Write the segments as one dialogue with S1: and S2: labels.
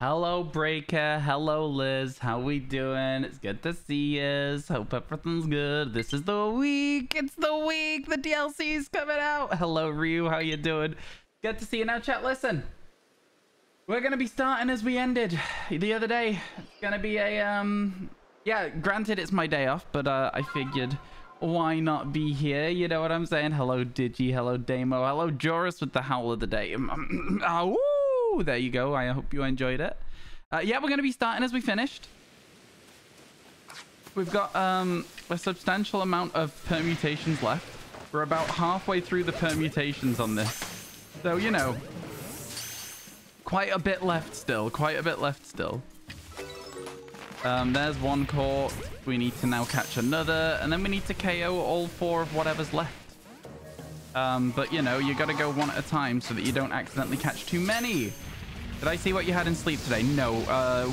S1: Hello, Breaker. Hello, Liz. How we doing? It's good to see you. Hope everything's good. This is the week. It's the week. The DLC's coming out. Hello, Ryu. How you doing? Good to see you. Now, chat, listen. We're going to be starting as we ended the other day. It's going to be a, yeah, granted it's my day off, but I figured why not be here? You know what I'm saying? Hello, Digi. Hello, Damo. Hello, Joris with the howl of the day. Oh, woo! There you go. I hope you enjoyed it. Yeah, we're going to be starting as we finished. We've got a substantial amount of permutations left. We're about halfway through the permutations on this. So, you know, quite a bit left still. Quite a bit left still. There's one court. We need to now catch another. And then we need to KO all 4 of whatever's left. But, you know, you got to go one at a time so that you don't accidentally catch too many. Did I see what you had in sleep today? No.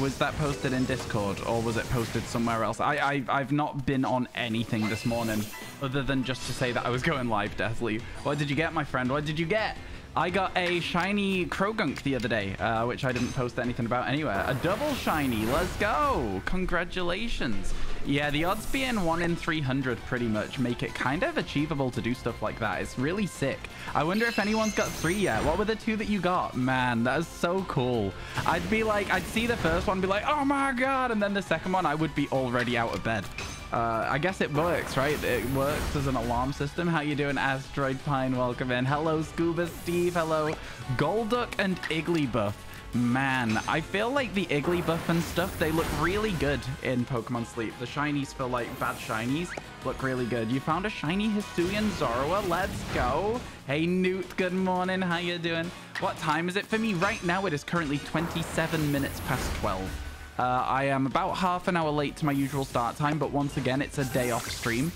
S1: Was that posted in Discord or was it posted somewhere else? I've not been on anything this morning other than just to say that I was going live, Deathly. What did you get, my friend? What did you get? I got a shiny Krogunk the other day, which I didn't post anything about anywhere. A double shiny. Let's go. Congratulations. Yeah, the odds being 1 in 300 pretty much make it kind of achievable to do stuff like that. It's really sick. I wonder if anyone's got 3 yet. What were the 2 that you got? Man, that is so cool. I'd be like, I'd see the first one, be like, oh my God. And then the second one, I would be already out of bed. I guess it works, right? It works as an alarm system. How you doing, Asteroid Pine? Welcome in. Hello, Scuba Steve. Hello, Golduck and Igglybuff. Man, I feel like the Igglybuff and stuff, they look really good in Pokemon Sleep. The shinies for like bad shinies look really good. You found a shiny Hisuian Zorua. Let's go. Hey, Newt. Good morning. How you doing? What time is it for me? Right now, it is currently 27 minutes past 12. I am about half an hour late to my usual start time, but once again, it's a day off stream.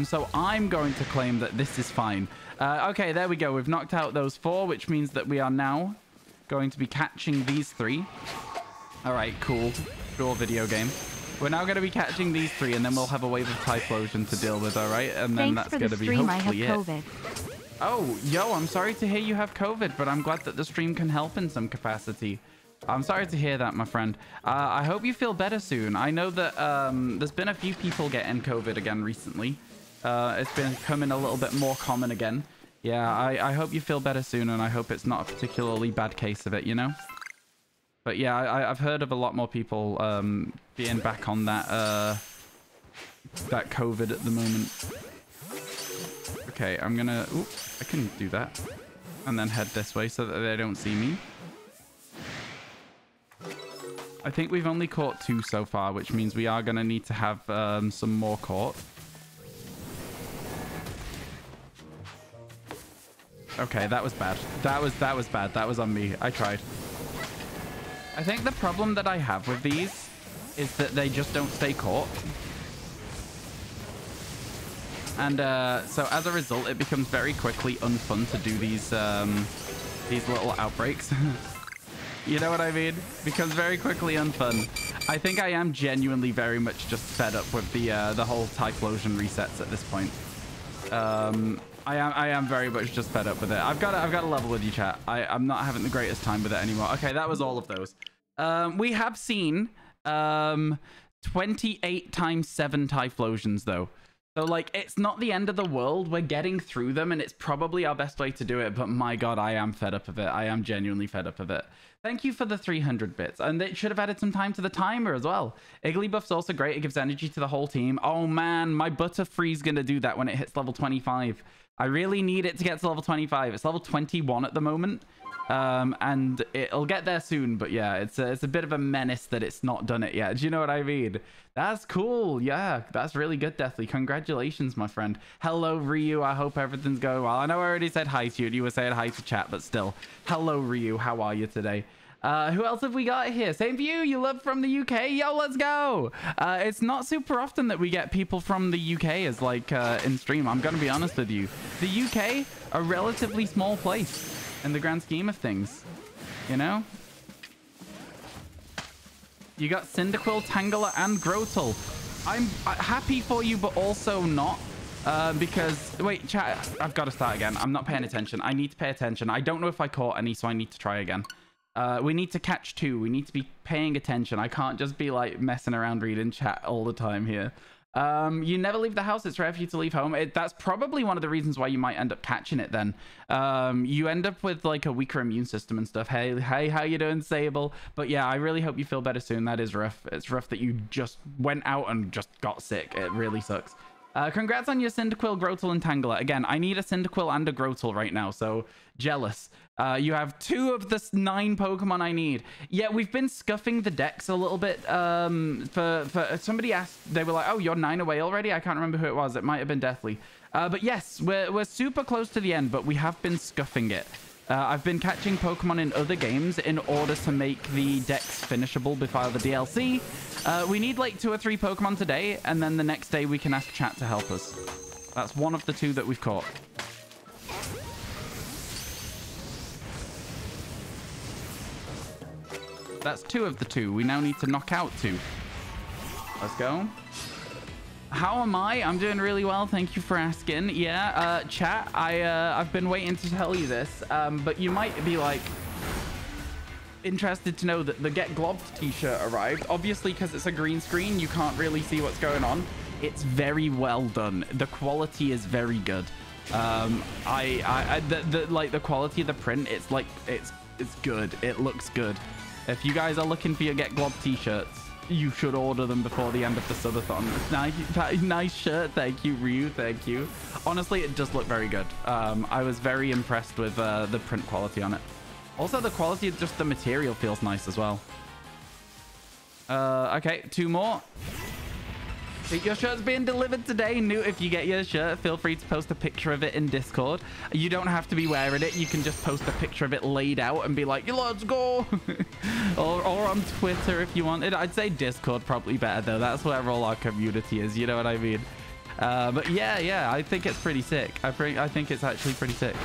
S1: So I'm going to claim that this is fine. Okay, there we go. We've knocked out those 4, which means that we are now going to be catching these 3. All right, cool. Cool video game. We're now going to be catching these 3, and then we'll have a wave of Typhlosion to deal with, all right? And then that's going to be hopefully it. COVID. Oh, yo, I'm sorry to hear you have COVID, but I'm glad that the stream can help in some capacity. I'm sorry to hear that, my friend. I hope you feel better soon. I know that there's been a few people getting COVID again recently. It's been becoming a little bit more common again. Yeah, I hope you feel better soon, and I hope it's not a particularly bad case of it, you know? But yeah, I've heard of a lot more people being back on that that COVID at the moment. Okay, I'm gonna... Oop, I can do that. And then head this way so that they don't see me. I think we've only caught 2 so far, which means we are going to need to have some more caught. Okay, that was bad. That was bad. That was on me. I tried. I think the problem that I have with these is that they just don't stay caught. And so as a result, it becomes very quickly unfun to do these little outbreaks. You know what I mean? Becomes very quickly unfun. I think I am genuinely very much just fed up with the whole Typhlosion resets at this point. I am very much just fed up with it. I've got to level with you, chat. I'm not having the greatest time with it anymore. Okay, that was all of those. We have seen 28 times 7 Typhlosions though. So, like, it's not the end of the world. We're getting through them, and it's probably our best way to do it. But my God, I am fed up of it. I am genuinely fed up of it. Thank you for the 300 bits. And they should have added some time to the timer as well. Igglybuff's also great. It gives energy to the whole team. Oh, man, my Butterfree's going to do that when it hits level 25. I really need it to get to level 25. It's level 21 at the moment. And it'll get there soon. But yeah, it's a bit of a menace that it's not done it yet. Do you know what I mean? That's cool. Yeah, that's really good, Deathly. Congratulations, my friend. Hello, Ryu. I hope everything's going well. I know I already said hi to you. You were saying hi to chat, but still. Hello, Ryu. How are you today? Who else have we got here? Same for you. You love from the UK. Yo, let's go. It's not super often that we get people from the UK as like in stream. I'm going to be honest with you. The UK, a relatively small place in the grand scheme of things, you know? You got Cyndaquil, Tangela, and Grotle. I'm happy for you, but also not. Because... Wait, chat. I've got to start again. I'm not paying attention. I need to pay attention. I don't know if I caught any, so I need to try again. We need to catch 2. We need to be paying attention. I can't just be like messing around reading chat all the time here. You never leave the house. It's rare for you to leave home. That's probably one of the reasons why you might end up catching it then. You end up with like a weaker immune system and stuff. Hey, how you doing, Sable? But yeah, I really hope you feel better soon. That is rough. It's rough that you just went out and just got sick. It really sucks. Congrats on your Cyndaquil, Grotle, and Tangela. Again, I need a Cyndaquil and a Grotle right now, so jealous. You have 2 of the 9 Pokemon I need. Yeah, we've been scuffing the decks a little bit. For somebody asked, they were like, "Oh, you're 9 away already?" I can't remember who it was. It might have been Deathly. But yes, we're super close to the end, but we have been scuffing it. I've been catching Pokemon in other games in order to make the decks finishable before the DLC. We need like 2 or 3 Pokemon today, and then the next day we can ask chat to help us. That's one of the 2 that we've caught. That's 2 of the 2. We now need to knock out 2. Let's go. How am I? I'm doing really well. Thank you for asking. Yeah, chat, I've been waiting to tell you this, but you might be like interested to know that the Get Globbed t-shirt arrived. Obviously, because it's a green screen, you can't really see what's going on. It's very well done. The quality is very good. The quality of the print, it's like it's good. It looks good. If you guys are looking for your Get Globbed t-shirts, you should order them before the end of the subathon. Nice shirt. Thank you, Ryu. Thank you. Honestly, it does look very good. I was very impressed with the print quality on it. Also, the quality of just the material feels nice as well. Okay, 2 more. Your shirt's being delivered today. Newt, if you get your shirt, feel free to post a picture of it in Discord. You don't have to be wearing it. You can just post a picture of it laid out and be like, let's go. or on Twitter if you wanted. I'd say Discord probably better, though. That's where all our community is. You know what I mean? But yeah, I think it's pretty sick. I think it's actually pretty sick.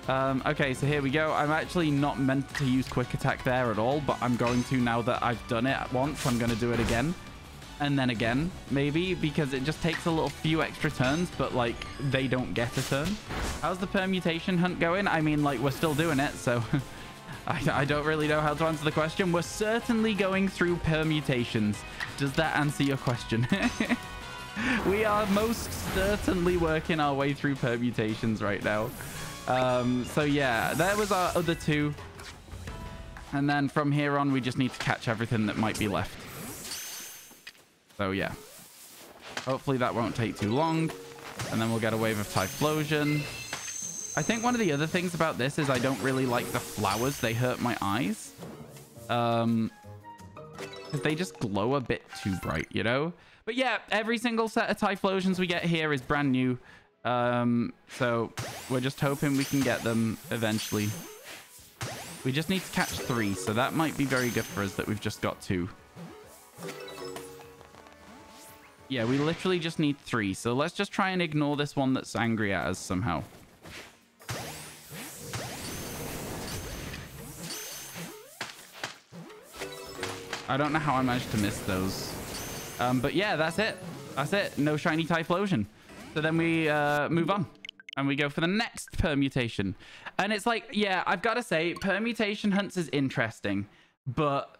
S1: Okay, so here we go. I'm actually not meant to use Quick Attack there at all, but I'm going to now that I've done it once. I'm going to do it again. And then again, maybe, because it just takes a few extra turns, but like they don't get a turn. How's the permutation hunt going? I mean, like, we're still doing it, so I don't really know how to answer the question. We're certainly going through permutations. Does that answer your question? We are most certainly working our way through permutations right now. So yeah, that was our other 2. And then from here on, we just need to catch everything that might be left. So yeah, hopefully that won't take too long, and then we'll get a wave of Typhlosion. I think one of the other things about this is I don't really like the flowers. They hurt my eyes. Because they just glow a bit too bright, you know? But yeah, every single set of Typhlosions we get here is brand new. So we're just hoping we can get them eventually. We just need to catch 3, so that might be very good for us that we've just got 2. Yeah, we literally just need 3. So let's just try and ignore this one that's angry at us somehow. I don't know how I managed to miss those. But yeah, that's it. That's it. No shiny Typhlosion. So then we move on. And we go for the next permutation. And it's like, yeah, I've got to say, permutation hunts is interesting. But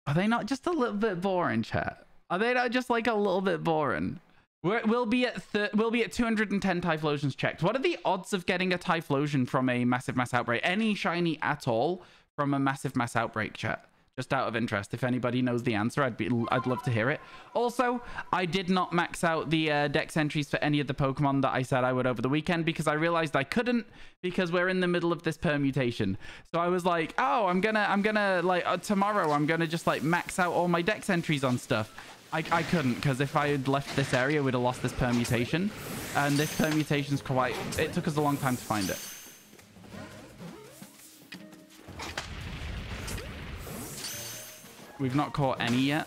S1: are they not just a little bit boring, chat? Are they not just like a little bit boring? We'll be at 210 Typhlosions checked. What are the odds of getting a Typhlosion from a massive mass outbreak? Any shiny at all from a massive mass outbreak, chat? Just out of interest, if anybody knows the answer, I'd love to hear it. Also, I did not max out the dex entries for any of the Pokemon that I said I would over the weekend because I realized I couldn't because we're in the middle of this permutation. So I was like, oh, I'm gonna like tomorrow I'm gonna just like max out all my dex entries on stuff. I couldn't, because if I had left this area, we'd have lost this permutation, and this permutation's quite, it took us a long time to find it. We've not caught any yet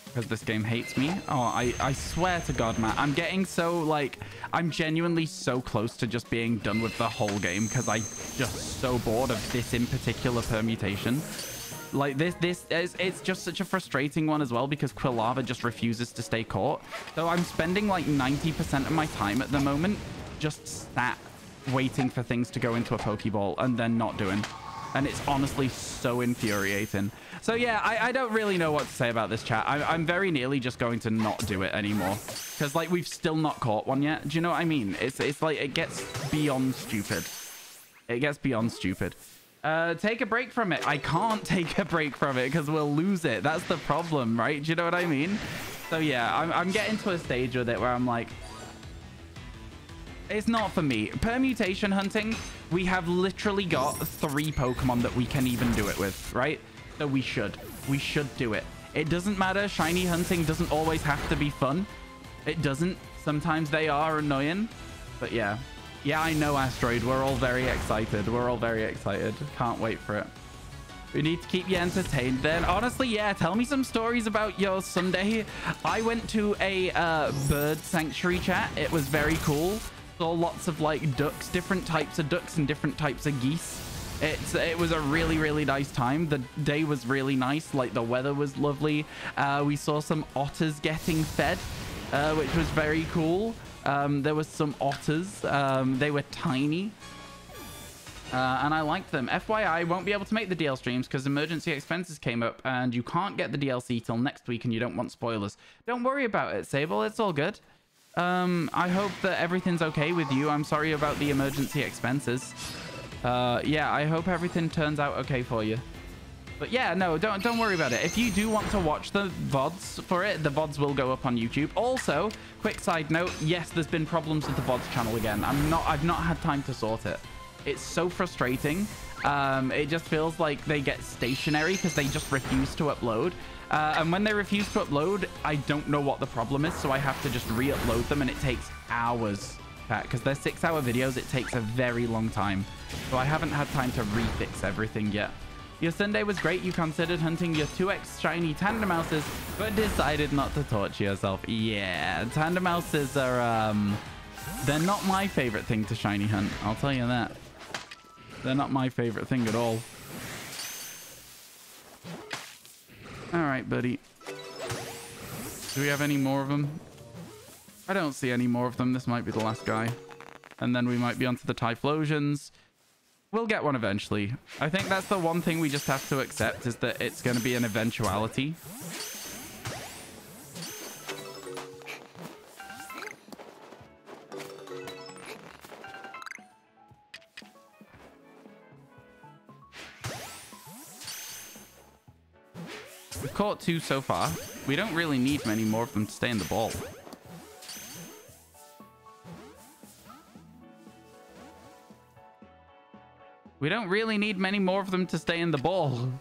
S1: because this game hates me. Oh, I swear to God, man. I'm getting so, like, I'm genuinely so close to just being done with the whole game because I'm just so bored of this in particular permutation. Like, it's just such a frustrating one as well because Quilava just refuses to stay caught. So I'm spending like 90% of my time at the moment just sat waiting for things to go into a Pokeball and then not doing. And it's honestly so infuriating. So yeah, I don't really know what to say about this chat. I'm very nearly just going to not do it anymore. Because like we've still not caught one yet. Do you know what I mean? It's like it gets beyond stupid. It gets beyond stupid. Take a break from it. I can't take a break from it because we'll lose it. That's the problem, right? Do you know what I mean? So yeah, I'm getting to a stage with it where I'm like, it's not for me. Permutation hunting, we have literally got 3 Pokemon that we can even do it with, right? So we should do it. It doesn't matter. Shiny hunting doesn't always have to be fun. It doesn't. Sometimes they are annoying. But yeah. Yeah, I know, Asteroid. We're all very excited. We're all very excited. Can't wait for it. We need to keep you entertained then. Honestly, yeah, tell me some stories about your Sunday. I went to a bird sanctuary chat. It was very cool. Saw lots of like ducks, different types of ducks and different types of geese. It was a really, really nice time. The day was really nice. Like the weather was lovely. We saw some otters getting fed, which was very cool. There was some otters. They were tiny. And I liked them. FYI, won't be able to make the DL streams because emergency expenses came up and you can't get the DLC till next week and you don't want spoilers. Don't worry about it, Sable. It's all good. I hope that everything's okay with you. I'm sorry about the emergency expenses. Yeah, I hope everything turns out okay for you. But yeah, no, don't worry about it. If you do want to watch the VoDs for it, the VoDs will go up on YouTube. Also, quick side note, yes, there's been problems with the VoDs channel again. I've not had time to sort it. It's so frustrating. It just feels like they get stationary because they just refuse to upload. And when they refuse to upload, I don't know what the problem is, so I have to just re-upload them, and it takes hours. Because they're 6-hour videos, it takes a very long time. So I haven't had time to refix everything yet. Your Sunday was great. You considered hunting your 2x shiny Tandemouses, but decided not to torture yourself. Yeah, Tandemouses are, they're not my favorite thing to shiny hunt. I'll tell you that. They're not my favorite thing at all. All right, buddy. Do we have any more of them? I don't see any more of them. This might be the last guy. And then we might be onto the Typhlosions. We'll get one eventually. I think that's the one thing we just have to accept is that it's going to be an eventuality. We've caught 2 so far. We don't really need many more of them to stay in the ball. We don't really need many more of them to stay in the ball.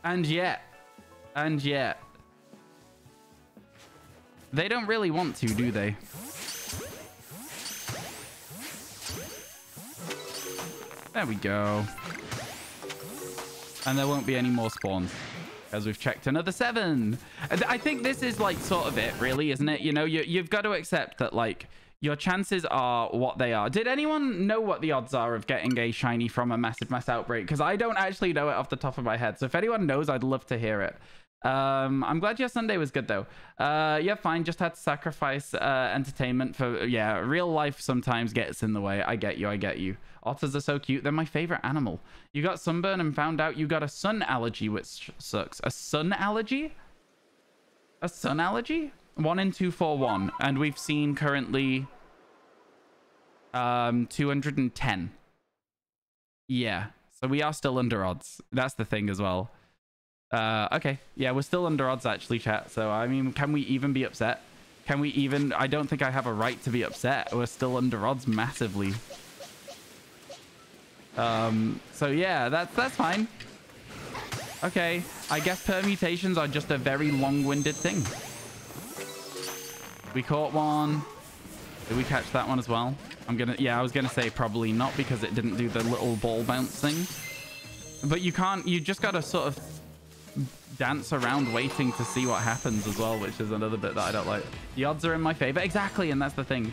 S1: And yet. They don't really want to, do they? There we go. And there won't be any more spawns. As we've checked another 7. I think this is like sort of it, really, isn't it? You know, you've got to accept that, like, your chances are what they are. Did anyone know what the odds are of getting a shiny from a massive mass outbreak? Because I don't actually know it off the top of my head. So if anyone knows, I'd love to hear it. I'm glad your Sunday was good, though. Yeah, fine. Just had to sacrifice entertainment for... Yeah, real life sometimes gets in the way. I get you. Otters are so cute. They're my favorite animal. You got sunburn and found out you got a sun allergy, which sucks. A sun allergy? A sun allergy? 1 in 241. And we've seen currently 210. Yeah. So we are still under odds. That's the thing as well. Okay. Yeah, we're still under odds, actually, chat. So, I mean, can we even be upset? Can we even... I don't think I have a right to be upset. We're still under odds massively. So yeah, that's fine. Okay, I guess permutations are just a very long-winded thing. We caught one. Did we catch that one as well? I was gonna say probably not because it didn't do the little ball bounce thing. But you just gotta sort of dance around waiting to see what happens as well, which is another bit that I don't like. The odds are in my favor. Exactly, and that's the thing.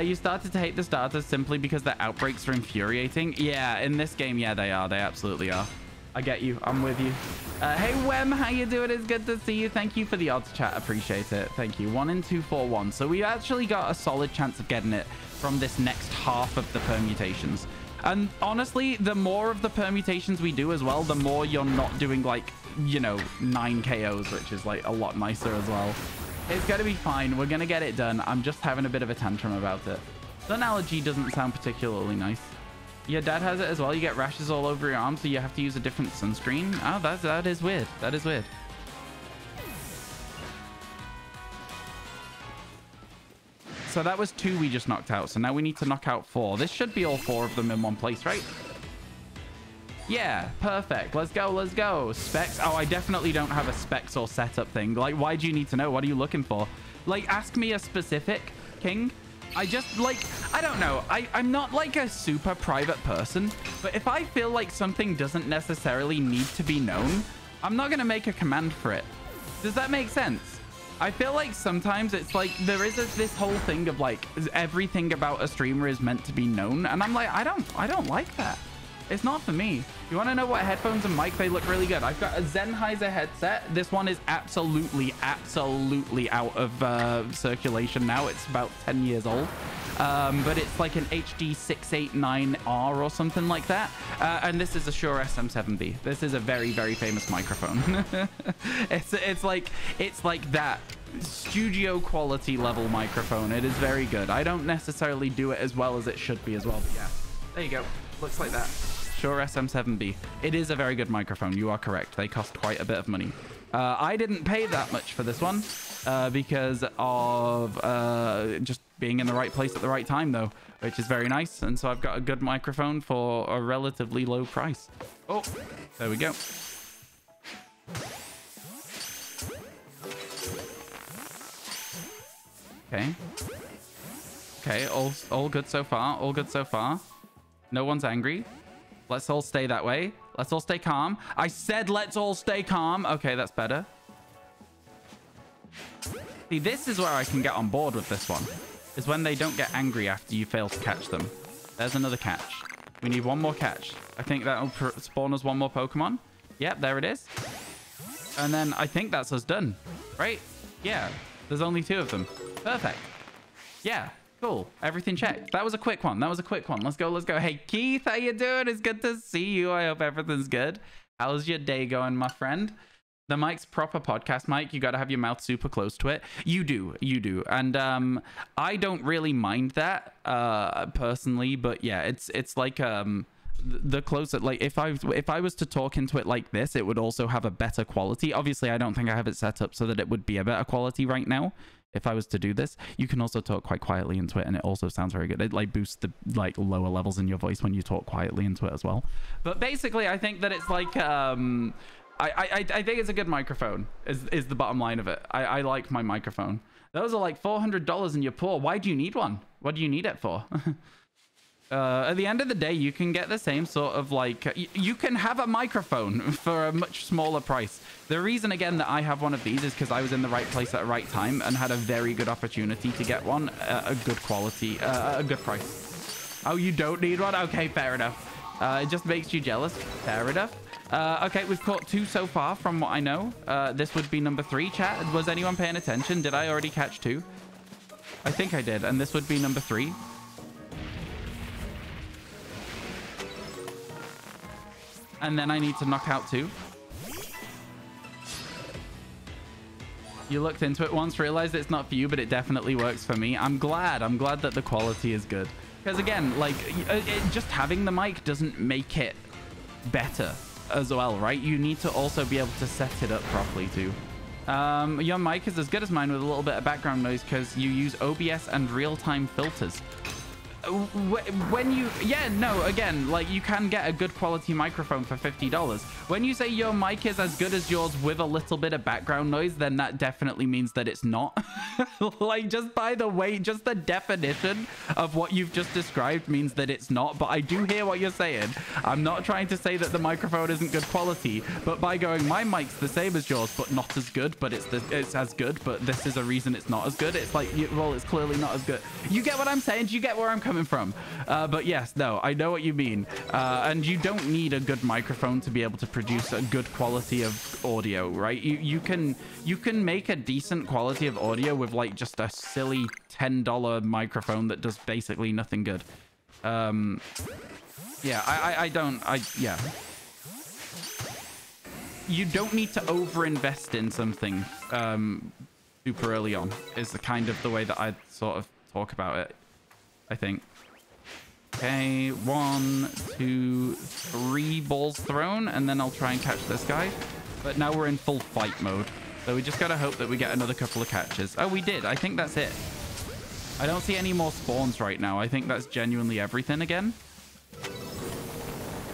S1: You started to hate the starters simply because their outbreaks are infuriating. Yeah, in this game, yeah, they are. They absolutely are. I get you. I'm with you. Hey, Wem, how you doing? It's good to see you. Thank you for the odds, chat. Appreciate it. Thank you. 1 in 2, 4, 1. So we actually got a solid chance of getting it from this next half of the permutations. And honestly, the more of the permutations we do as well, the more you're not doing like, you know, 9 KOs, which is like a lot nicer as well. It's going to be fine. We're going to get it done. I'm just having a bit of a tantrum about it. Sun allergy doesn't sound particularly nice. Your dad has it as well. You get rashes all over your arm, so you have to use a different sunscreen. Oh, that is weird. That is weird. So that was 2 we just knocked out. So now we need to knock out 4. This should be all 4 of them in one place, right? Yeah, perfect. Let's go. Let's go. Specs. Oh, I definitely don't have a specs or setup thing. Like, why do you need to know? What are you looking for? Like, ask me a specific, King. I just, like, I don't know. I'm not like a super private person, but if I feel like something doesn't necessarily need to be known, I'm not going to make a command for it. Does that make sense? I feel like sometimes it's like there is this whole thing of like everything about a streamer is meant to be known. And I'm like, I don't like that. It's not for me. You want to know what headphones and mic? They look really good. I've got a Sennheiser headset. This one is absolutely out of circulation now. It's about 10 years old. But it's like an HD 689R or something like that. And this is a Shure SM7B. This is a very, very famous microphone. it's like that studio quality level microphone. It is very good. I don't necessarily do it as well as it should be as well. But yeah, there you go. Looks like that. Shure SM7B. It is a very good microphone. You are correct. They cost quite a bit of money. I didn't pay that much for this one because of just being in the right place at the right time, though, which is very nice. And so I've got a good microphone for a relatively low price. Oh, there we go. Okay. Okay, all good so far. All good so far. No one's angry. Let's all stay that way. Let's all stay calm. I said let's all stay calm. Okay, that's better. See, this is where I can get on board with this one. Is when they don't get angry after you fail to catch them. There's another catch. We need one more catch. I think that'll spawn us one more Pokemon. Yep, there it is. And then I think that's us done. Right? Yeah. There's only 2 of them. Perfect. Yeah. Cool. Everything checked. That was a quick one. That was a quick one. Let's go. Let's go. Hey, Keith, how you doing? It's good to see you. I hope everything's good. How's your day going, my friend? The mic's proper podcast mic. You got to have your mouth super close to it. You do. You do. And I don't really mind that personally. But yeah, it's like the closer, like if I was to talk into it like this, it would also have a better quality. Obviously, I don't think I have it set up so that it would be a better quality right now. If I was to do this, you can also talk quite quietly into it, and it also sounds very good. It like boosts the like lower levels in your voice when you talk quietly into it as well. But basically, I think that it's like I think it's a good microphone. Is the bottom line of it. I like my microphone. Those are like $400 in your paw. Why do you need one? What do you need it for? At the end of the day, you can get the same sort of like you can have a microphone for a much smaller price. The reason again that I have one of these is because I was in the right place at the right time and had a very good opportunity to get one at a good quality, a good price. Oh, you don't need one? Okay, fair enough. It just makes you jealous. Fair enough. Okay, we've caught 2 so far from what I know. This would be number 3, chat. Was anyone paying attention? Did I already catch 2? I think I did. And this would be number 3. And then I need to knock out 2. You looked into it once, realized it's not for you, but it definitely works for me. I'm glad that the quality is good. Because again, like, just having the mic doesn't make it better as well, right? You need to also be able to set it up properly too. Your mic is as good as mine with a little bit of background noise because you use OBS and real-time filters. When you again, like you can get a good quality microphone for $50. When you say your mic is as good as yours with a little bit of background noise, then that definitely means that it's not. Like, just by the way, just the definition of what you've just described means that it's not. But I do hear what you're saying. I'm not trying to say that the microphone isn't good quality, but by going my mic's the same as yours but not as good, but it's as good, but this is a reason it's not as good, it's like, well, it's clearly not as good. You get what I'm saying? Do you get where I'm coming coming from. But yes, no, I know what you mean. And you don't need a good microphone to be able to produce a good quality of audio, right? You can make a decent quality of audio with like just a silly $10 microphone that does basically nothing good. Yeah, yeah. You don't need to overinvest in something super early on, is the kind of the way that I sort of talk about it, I think. Okay, 1, 2, 3 balls thrown, and then I'll try and catch this guy. But now we're in full fight mode, so we just gotta hope that we get another couple of catches. Oh, we did. I think that's it. I don't see any more spawns right now. I think that's genuinely everything again.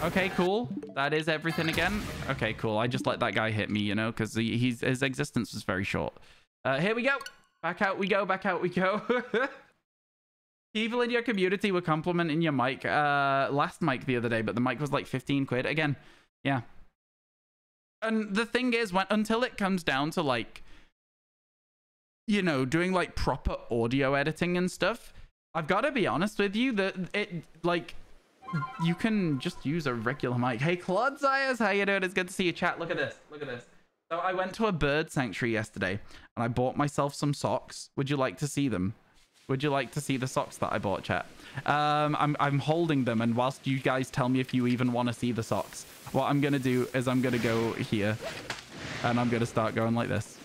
S1: Okay, cool. That is everything again. Okay, cool. I just let that guy hit me, you know, because his existence was very short. Here we go. Back out we go. Back out we go. People in your community were complimenting your mic last mic the other day, but the mic was like 15 quid again. Yeah. And the thing is, until it comes down to like, you know, doing like proper audio editing and stuff, I've got to be honest with you that you can just use a regular mic. Hey, Clodzias, how you doing? It's good to see you, chat. Look at this. Look at this. So I went to a bird sanctuary yesterday, and I bought myself some socks. Would you like to see them? Would you like to see the socks that I bought, chat? I'm holding them, and whilst you guys tell me if you even want to see the socks, what I'm going to do is I'm going to go here, and I'm going to start going like this.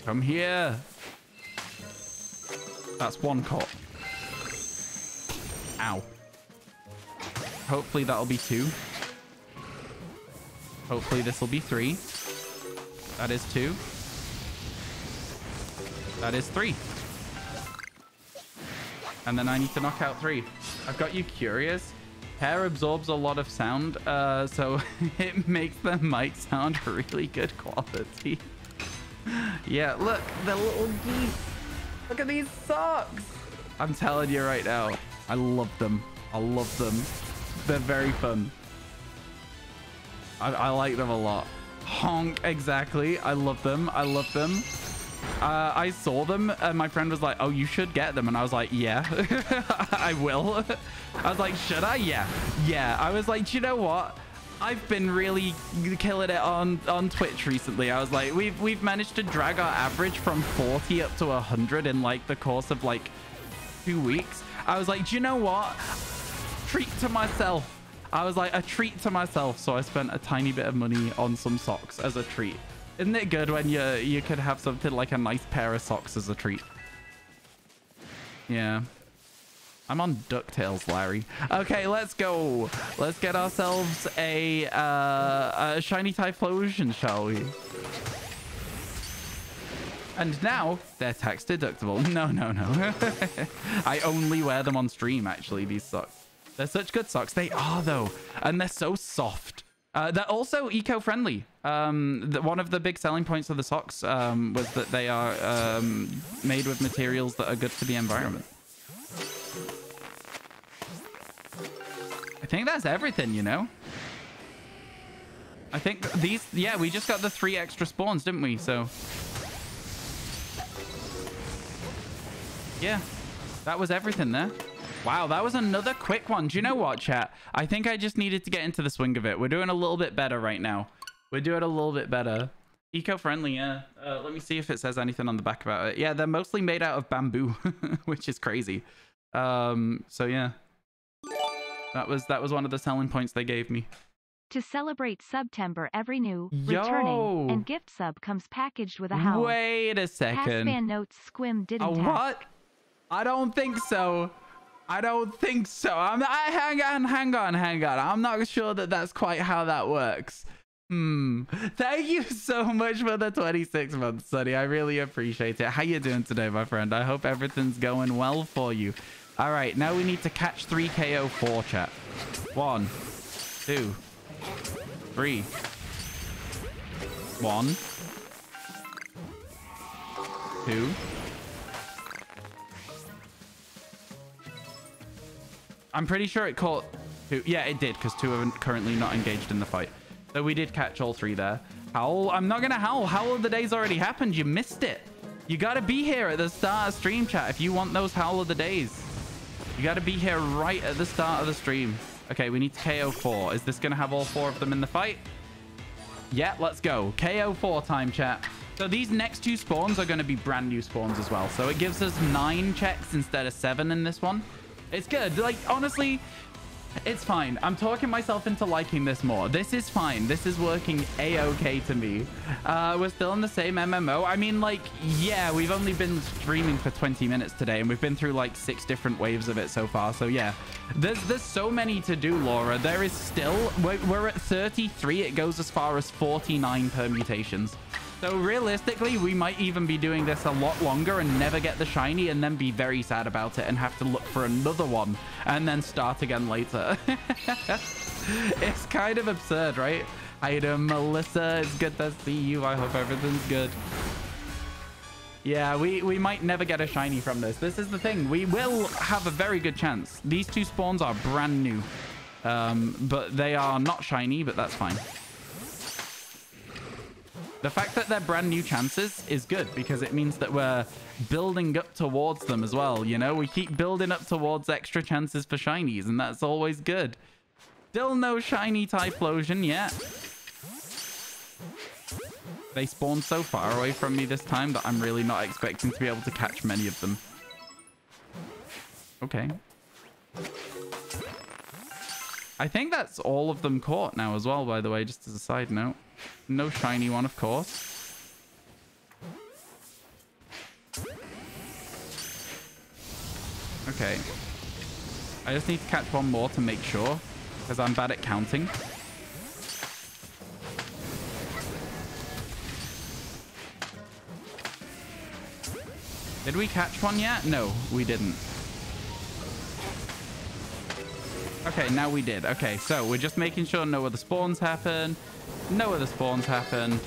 S1: Come here. That's one caught. Ow. Hopefully that'll be 2. Hopefully this will be 3. That is 2. That is 3. And then I need to knock out 3. I've got you curious. Hair absorbs a lot of sound, so it makes the mic sound really good quality. Yeah, look, the little geese. Look at these socks. I'm telling you right now. I love them. I love them. They're very fun. I like them a lot. Honk, exactly. I love them. I love them. I saw them and my friend was like, oh, you should get them. And I was like, yeah, I will. I was like, should I? Yeah. Yeah. I was like, do you know what? I've been really killing it on Twitch recently. I was like, we've managed to drag our average from 40 up to 100 in like the course of like 2 weeks. I was like, do you know what? Treat to myself. I was like, a treat to myself. So I spent a tiny bit of money on some socks as a treat. Isn't it good when you could have something like a nice pair of socks as a treat? Yeah. I'm on DuckTales, Larry. Okay, let's go. Let's get ourselves a shiny Typhlosion, shall we? And now they're tax deductible. No, no, no. I only wear them on stream, actually, these socks. They're such good socks. They are, though. And they're so soft. They're also eco-friendly. One of the big selling points of the socks was that they are made with materials that are good for the environment. I think that's everything, you know? I think these... Yeah, we just got the 3 extra spawns, didn't we? So... yeah, that was everything there. Wow, that was another quick one. Do you know what, chat? I think I just needed to get into the swing of it. We're doing a little bit better right now. We're doing a little bit better. Eco-friendly, yeah. Let me see if it says anything on the back about it. Yeah, they're mostly made out of bamboo, which is crazy. So yeah. That was one of the selling points they gave me.
S2: To celebrate September, every new, returning, and gift sub comes packaged with a howl.
S1: Wait a second.
S2: Fan notes Squim didn't
S1: a what? I don't think so. I don't think so. Hang on. I'm not sure that that's quite how that works. Thank you so much for the 26 months, Sonny. I really appreciate it. How you doing today, my friend? I hope everything's going well for you. All right, now we need to catch 3 KO4, chat. 1, 2, 3. 1, 2. I'm pretty sure it caught 2. Yeah, it did, because 2 are currently not engaged in the fight. So we did catch all 3 there. Howl. I'm not going to howl. Howl of the day's already happened. You missed it. You got to be here at the start of stream chat if you want those Howl of the Days. You got to be here right at the start of the stream. Okay, we need to KO 4. Is this going to have all 4 of them in the fight? Yeah, let's go. KO 4 time, chat. So these next 2 spawns are going to be brand new spawns as well. So it gives us 9 checks instead of 7 in this one. It's good. Like, honestly, it's fine. I'm talking myself into liking this more. This is fine. This is working a-okay to me. We're still in the same MMO. I mean, like, yeah, we've only been streaming for 20 minutes today, and we've been through like 6 different waves of it so far. So yeah, there's so many to do, Laura. There is still, we're at 33. It goes as far as 49 permutations. So realistically, we might even be doing this a lot longer and never get the shiny and then be very sad about it and have to look for another one and then start again later. It's kind of absurd, right? Item Melissa, it's good to see you. I hope everything's good. Yeah, we might never get a shiny from this. This is the thing. We will have a very good chance. These 2 spawns are brand new, but they are not shiny, but that's fine. The fact that they're brand new chances is good because it means that we're building up towards them as well. You know, we keep building up towards extra chances for shinies, and that's always good. Still no shiny Typhlosion yet. They spawned so far away from me this time that I'm really not expecting to be able to catch many of them. Okay. I think that's all of them caught now as well, by the way, just as a side note. No shiny one, of course. Okay. I just need to catch one more to make sure, because I'm bad at counting. Did we catch one yet? No, we didn't. Okay, now we did. Okay, so we're just making sure no other spawns happen. No other spawns happen.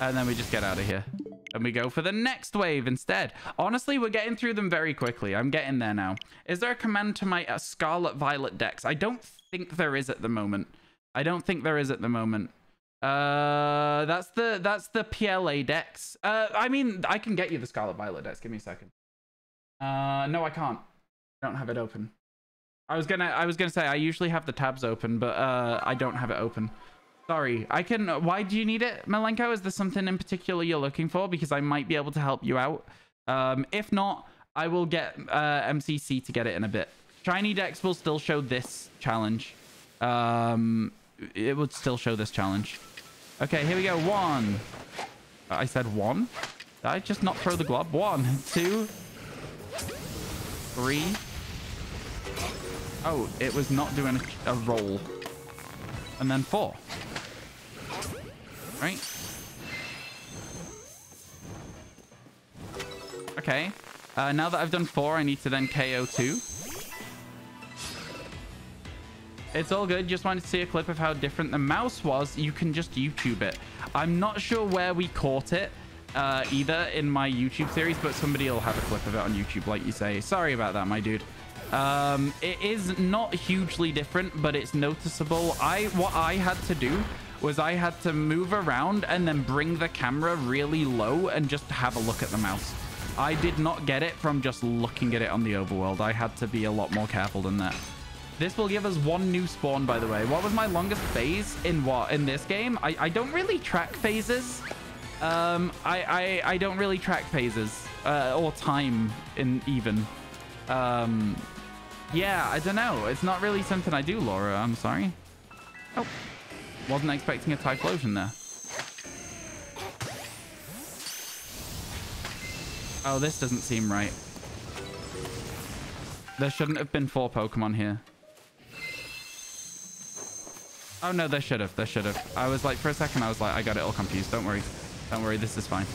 S1: And then we just get out of here. And we go for the next wave instead. Honestly, we're getting through them very quickly. I'm getting there now. Is there a command to my Scarlet Violet Dex? I don't think there is at the moment. That's the PLA Dex. I mean, I can get you the Scarlet Violet Dex. Give me a second. No, I can't. I don't have it open. I was gonna say I usually have the tabs open, but I don't have it open. Sorry. I can. Why do you need it, Malenko? Is there something in particular you're looking for? Because I might be able to help you out. If not, I will get MCC to get it in a bit. Shiny Dex will still show this challenge. It would still show this challenge. Okay, here we go. 1. I said 1. Did I just not throw the glob? 1, 2, 3. Oh, it was not doing a roll. And then 4. Right? Okay. Now that I've done 4, I need to then KO 2. It's all good. Just wanted to see a clip of how different the mouse was. You can just YouTube it. I'm not sure where we caught it either in my YouTube series, but somebody will have a clip of it on YouTube, like you say. Sorry about that, my dude. It is not hugely different, but it's noticeable. What I had to do was I had to move around and then bring the camera really low and just have a look at the mouse. I did not get it from just looking at it on the overworld. I had to be a lot more careful than that. This will give us 1 new spawn, by the way. What was my longest phase in this game? I don't really track phases. I don't really track phases or time in even. Yeah, I don't know. It's not really something I do, Laura. I'm sorry. Oh, wasn't expecting a Typhlosion there. Oh, this doesn't seem right. There shouldn't have been 4 Pokemon here. Oh, no, there should have. There should have. I was like, for a second, I was like, I got it all confused. Don't worry. Don't worry. This is fine.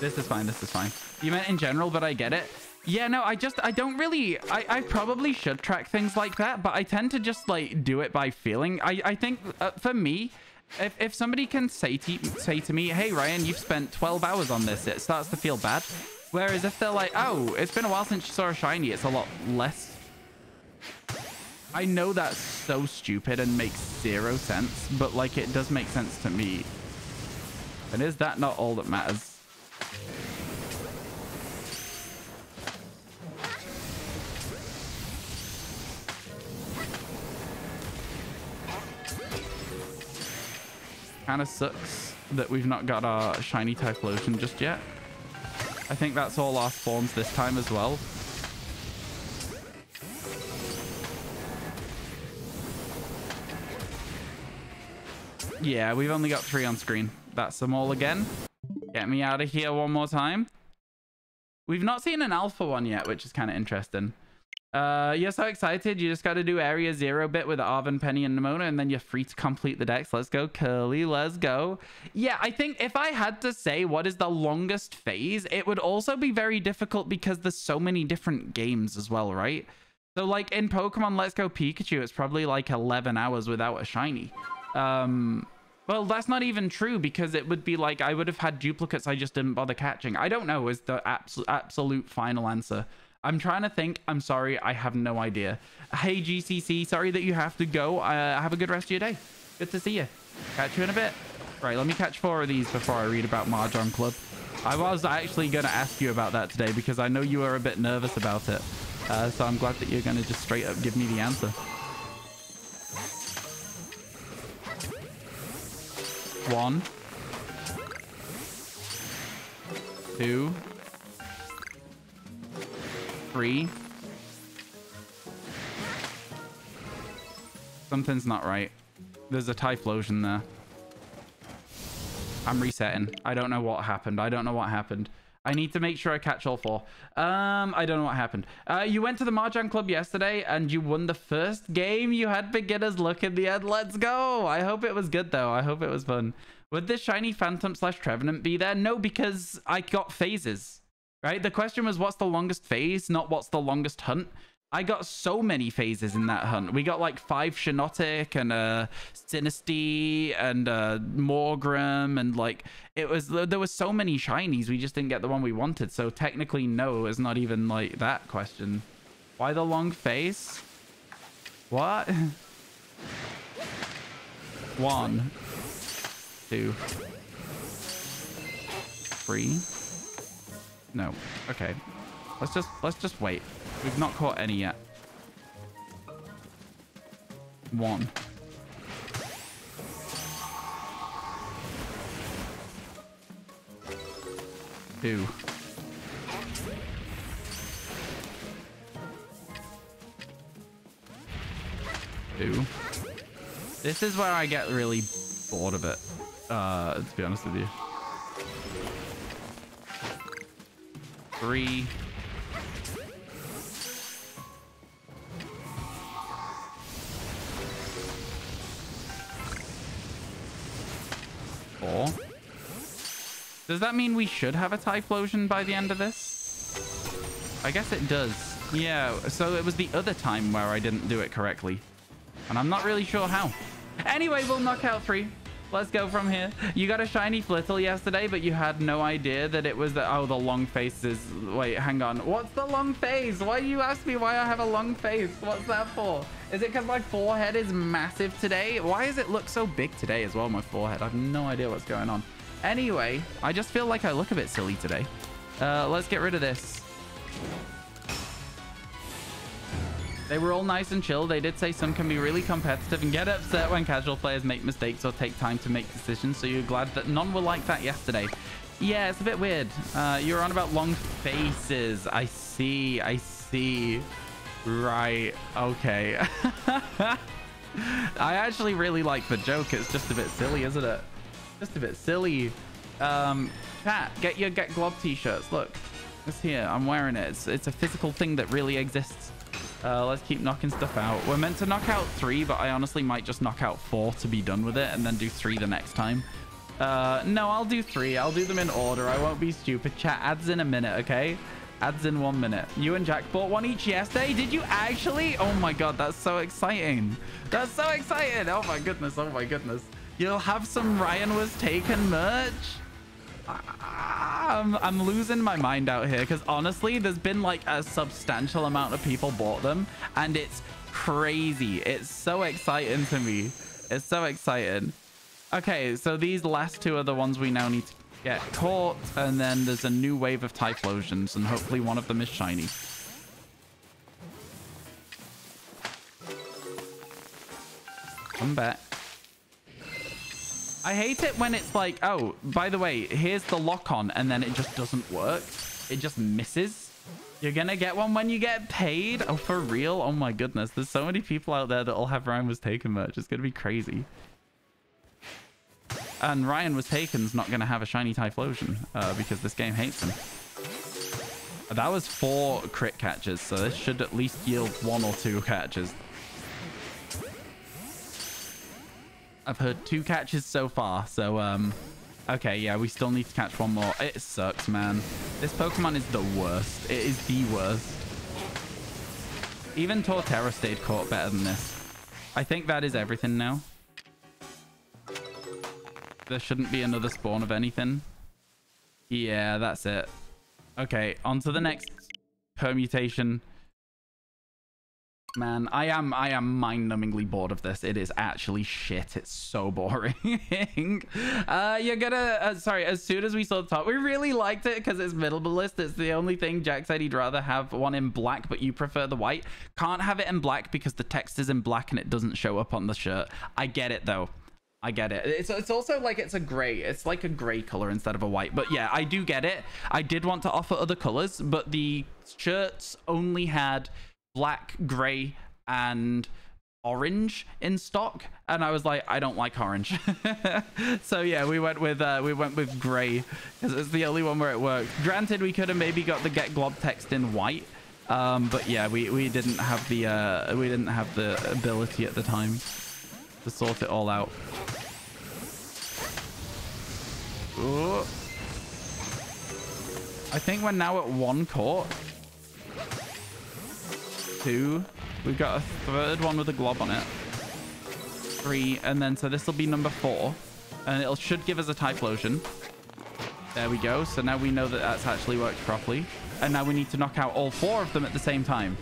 S1: This is fine. This is fine. You meant in general, but I get it. Yeah, no, I don't really... I probably should track things like that, but I tend to just, like, do it by feeling. I think, for me, if somebody can say to me, hey, Ryan, you've spent 12 hours on this, it starts to feel bad. Whereas if they're like, oh, it's been a while since you saw a shiny, it's a lot less... I know that's so stupid and makes 0 sense, but like it does make sense to me. And is that not all that matters? Kind of sucks that we've not got our shiny Typhlosion just yet. I think that's all our spawns this time as well. Yeah, we've only got 3 on screen. That's them all again. Get me out of here one more time. We've not seen an alpha one yet, which is kind of interesting. You're so excited. You just got to do area 0 bit with Arven, Penny, and Nimona, and then you're free to complete the decks. Let's go, Curly. Let's go. Yeah, I think if I had to say what is the longest phase, it would also be very difficult because there's so many different games as well, right? So, like, in Pokemon Let's Go Pikachu, it's probably like 11 hours without a shiny. Well, that's not even true because it would be like I would have had duplicates I just didn't bother catching. I don't know is the absolute final answer. I'm trying to think. I'm sorry. I have no idea. Hey, GCC. Sorry that you have to go. Have a good rest of your day. Good to see you. Catch you in a bit. Right, let me catch 4 of these before I read about Mahjong Club. I was actually going to ask you about that today because I know you were a bit nervous about it. So I'm glad that you're going to just straight up give me the answer. 1, 2, 3. Something's not right. There's a Typhlosion there. I'm resetting. I don't know what happened. I don't know what happened. I need to make sure I catch all 4. I don't know what happened. You went to the Mahjong Club yesterday and you won the first game. You had beginner's luck in the end. Let's go. I hope it was good though. I hope it was fun. Would this shiny Phantom / Trevenant be there? No, because I got phases, right? The question was what's the longest phase, not what's the longest hunt. I got so many phases in that hunt. We got like 5 Shinotic and Sinistea and Morgrem, and like there was so many shinies. We just didn't get the one we wanted. So technically, no, it's not even like that question. Why the long phase? What? 1, 2, 3. No. Okay. Let's just wait. We've not caught any yet. 1. 2. 2. This is where I get really bored of it, to be honest with you. 3. 4. Does that mean we should have a Typhlosion by the end of this? I guess it does. Yeah, so it was the other time where I didn't do it correctly. And I'm not really sure how. Anyway, we'll knock out 3. Let's go from here. You got a shiny Flittle yesterday, but you had no idea that it was the... Oh, the long face is... Wait, hang on. What's the long face? Why you ask me why I have a long face? What's that for? Is it because my forehead is massive today? Why does it look so big today as well, my forehead? I have no idea what's going on. Anyway, I just feel like I look a bit silly today. Let's get rid of this. They were all nice and chill. They did say some can be really competitive and get upset when casual players make mistakes or take time to make decisions. So you're glad that none were like that yesterday. Yeah, it's a bit weird. You're on about long faces. I see. I see. Right. Okay. I actually really like the joke. It's just a bit silly, isn't it? Just a bit silly. Chat, get your Get Glob t-shirts. Look, it's here. I'm wearing it. It's a physical thing that really exists. Let's keep knocking stuff out. We're meant to knock out 3, but I honestly might just knock out 4 to be done with it and then do 3 the next time. No, I'll do 3. I'll do them in order. I won't be stupid. Chat, adds in a minute, okay? Adds in 1 minute. You and Jack bought 1 each yesterday. Did you actually? Oh my god, that's so exciting. That's so exciting. Oh my goodness. Oh my goodness. You'll have some RyanWasTaken merch. I'm losing my mind out here because honestly, there's been like a substantial amount of people bought them and it's crazy. It's so exciting to me. It's so exciting. Okay, so these last two are the ones we now need to get caught, and then there's a new wave of Typhlosions, and hopefully one of them is shiny. Come back. I hate it when it's like, oh, by the way, here's the lock-on, and then it just doesn't work. It just misses. You're gonna get one when you get paid? Oh, for real? Oh my goodness. There's so many people out there that'll have RyanWasTaken merch. It's gonna be crazy. And RyanWasTaken's not gonna have a shiny Typhlosion because this game hates him. That was 4 crit catches, so this should at least yield 1 or 2 catches. I've heard 2 catches so far, so okay, yeah, we still need to catch 1 more. It sucks, man. This Pokemon is the worst. It is the worst. Even Torterra stayed caught better than this. I think that is everything now. There shouldn't be another spawn of anything. Yeah, that's it. Okay, on to the next permutation. Man, I am mind-numbingly bored of this. It is actually shit. It's so boring. You're gonna... sorry, as soon as we saw the top, we really liked it because it's minimalist. It's the only thing. Jack said he'd rather have one in black, but you prefer the white. Can't have it in black because the text is in black and it doesn't show up on the shirt. I get it, though. I get it. It's also like it's a gray. It's like a gray color instead of a white. But yeah, I do get it. I did want to offer other colors, but the shirts only had black, gray, and orange in stock, and I was like, I don't like orange. So yeah, we went with gray because it's the only one where it worked. Granted, we could have maybe got the get glob text in white, but yeah, we didn't have the ability at the time to sort it all out. Ooh. I think we're now at 1 court. 2. We've got a 3rd one with a glob on it. 3, and then so this will be number 4, and it should give us a Typhlosion. There we go. So now we know that that's actually worked properly, and now we need to knock out all 4 of them at the same time,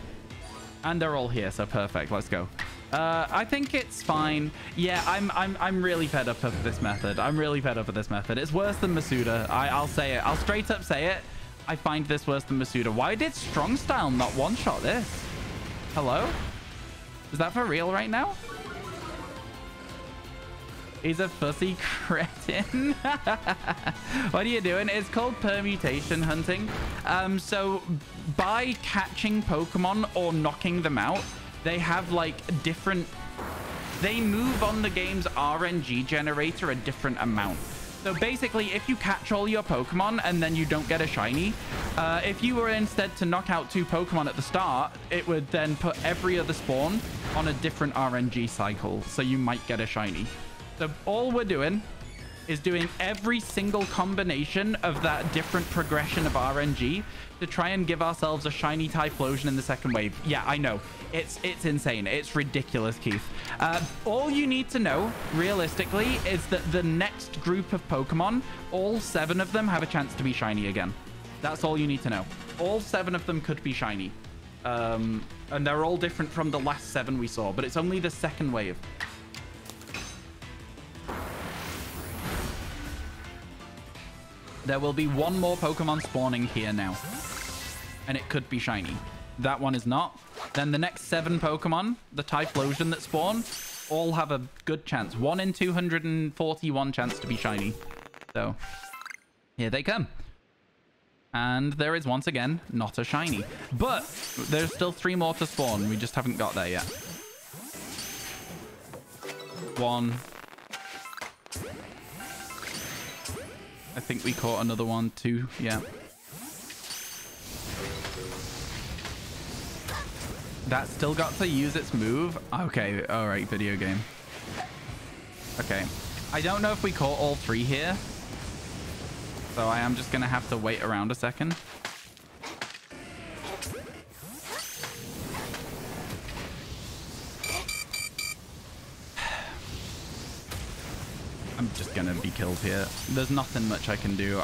S1: and they're all here. So perfect. Let's go. I think it's fine. Yeah, I'm really fed up of this method. I'm really fed up of this method. It's worse than Masuda. I'll say it. I'll straight up say it. I find this worse than Masuda. Why did Strong Style not one-shot this? Hello? Is that for real right now? He's a fussy cretin. What are you doing? It's called permutation hunting. So by catching Pokemon or knocking them out, they have like different... They move on the game's RNG generator a different amount. So basically, if you catch all your Pokemon and then you don't get a shiny, if you were instead to knock out 2 Pokemon at the start, it would then put every other spawn on a different RNG cycle. So you might get a shiny. So all we're doing is doing every single combination of that different progression of RNG to try and give ourselves a shiny Typhlosion in the second wave. Yeah, I know. It's insane. It's ridiculous, Keith. All you need to know, realistically, is that the next group of Pokemon, all 7 of them have a chance to be shiny again. That's all you need to know. All 7 of them could be shiny. And they're all different from the last 7 we saw, but it's only the second wave. There will be 1 more Pokemon spawning here now, and it could be shiny. That one is not. Then the next 7 Pokemon, the Typhlosion that spawn, all have a good chance. 1 in 241 chance to be shiny. So here they come. And there is once again not a shiny. But there's still 3 more to spawn. We just haven't got there yet. 1. I think we caught another one, 2. Yeah. That still got to use its move. Okay. All right. Video game. Okay. I don't know if we caught all 3 here. So I am just going to have to wait around a second. I'm just going to be killed here. There's nothing much I can do.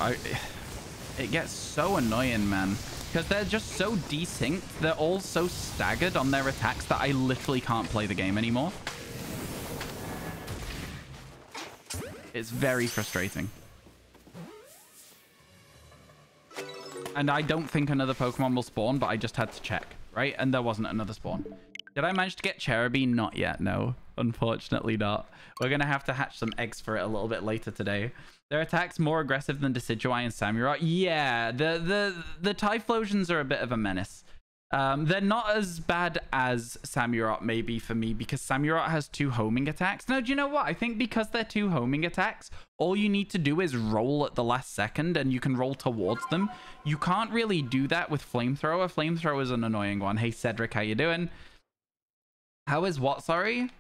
S1: It gets so annoying, man. Because they're just so desynced. They're all so staggered on their attacks that I literally can't play the game anymore. It's very frustrating. And I don't think another Pokemon will spawn, but I just had to check, right? And there wasn't another spawn. Did I manage to get Cherubi? Not yet, no. Unfortunately not. We're going to have to hatch some eggs for it a little bit later today. Their attack's more aggressive than Decidueye and Samurott. Yeah, the Typhlosions are a bit of a menace. They're not as bad as Samurott maybe for me, because Samurott has 2 homing attacks. No, do you know what? I think because they're 2 homing attacks, all you need to do is roll at the last second and you can roll towards them. You can't really do that with Flamethrower. Flamethrower is an annoying one. Hey, Cedric, how you doing? How is what, sorry?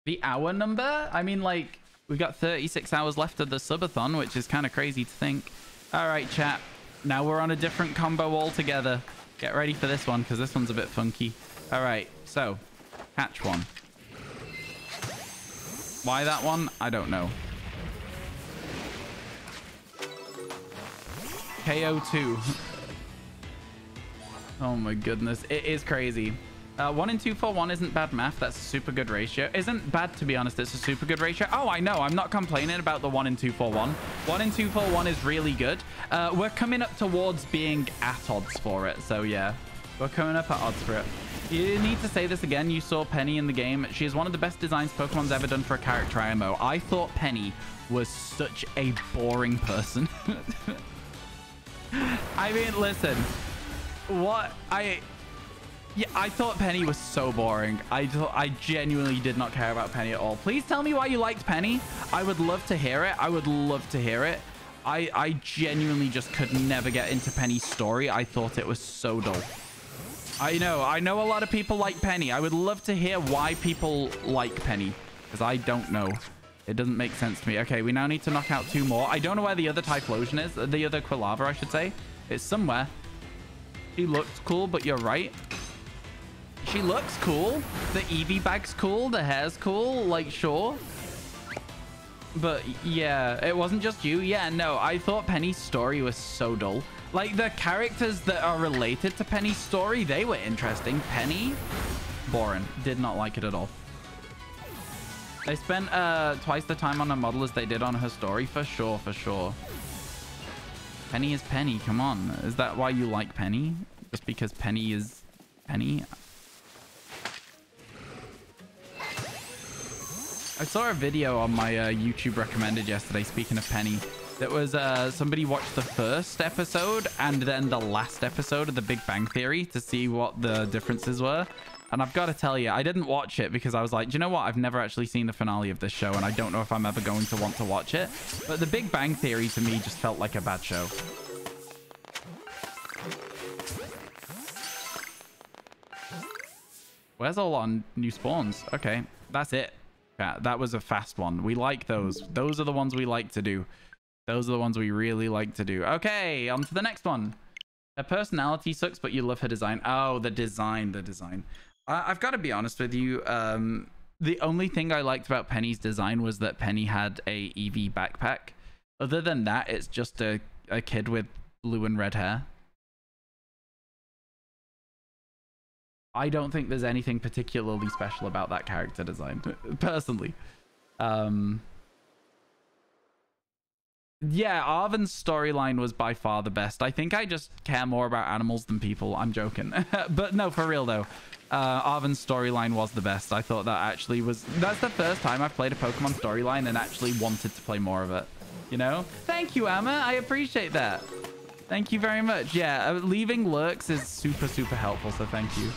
S1: The hour number? I mean, like, we've got 36 hours left of the subathon, which is kind of crazy to think. All right, chat. Now we're on a different combo altogether. Get ready for this one, because this one's a bit funky. All right, so catch one. Why that one? I don't know. KO2. Oh my goodness. It is crazy. 1 in 2 for 1 isn't bad math. That's a super good ratio. Isn't bad, to be honest. It's a super good ratio. Oh, I know. I'm not complaining about the 1 in 2 for 1. 1 in 2 for 1 is really good. We're coming up towards being at odds for it. So, yeah. We're coming up at odds for it. You need to say this again. You saw Penny in the game. She is one of the best designs Pokemon's ever done for a character IMO. I thought Penny was such a boring person. I mean, listen. Yeah, I thought Penny was so boring. I genuinely did not care about Penny at all. Please tell me why you liked Penny. I would love to hear it. I would love to hear it. I genuinely just could never get into Penny's story. I thought it was so dull. I know a lot of people like Penny. I would love to hear why people like Penny, because I don't know. It doesn't make sense to me. Okay, we now need to knock out 2 more. I don't know where the other Typhlosion is. The other Quilava, I should say. It's somewhere. She looks cool, but you're right. She looks cool. The Eevee bag's cool. The hair's cool. Like, sure. But yeah, it wasn't just you. Yeah, no, I thought Penny's story was so dull. Like, the characters that are related to Penny's story, they were interesting. Penny, boring. Did not like it at all. They spent twice the time on her model as they did on her story. For sure, for sure. Penny is Penny. Come on. Is that why you like Penny? Just because Penny is Penny? I saw a video on my YouTube recommended yesterday, speaking of Penny. That was somebody watched the first episode and then the last episode of The Big Bang Theory to see what the differences were. And I've got to tell you, I didn't watch it because I was like, do you know what? I've never actually seen the finale of this show, and I don't know if I'm ever going to want to watch it. But The Big Bang Theory to me just felt like a bad show. Where's all our new spawns? Okay, that's it. Yeah, that was a fast one. We like those. Those are the ones we like to do. Those are the ones we really like to do. Okay, on to the next one. Her personality sucks, but you love her design. Oh, the design. I've got to be honest with you. The only thing I liked about Penny's design was that Penny had a Eevee backpack. Other than that, it's just a kid with blue and red hair. I don't think there's anything particularly special about that character design, personally. Yeah, Arven's storyline was by far the best. I think I just care more about animals than people. I'm joking. But no, for real though. Arven's storyline was the best. I thought that actually was... That's the first time I've played a Pokemon storyline and actually wanted to play more of it. You know? Thank you, Amma. I appreciate that. Thank you very much. Yeah, leaving lurks is super, super helpful, so thank you.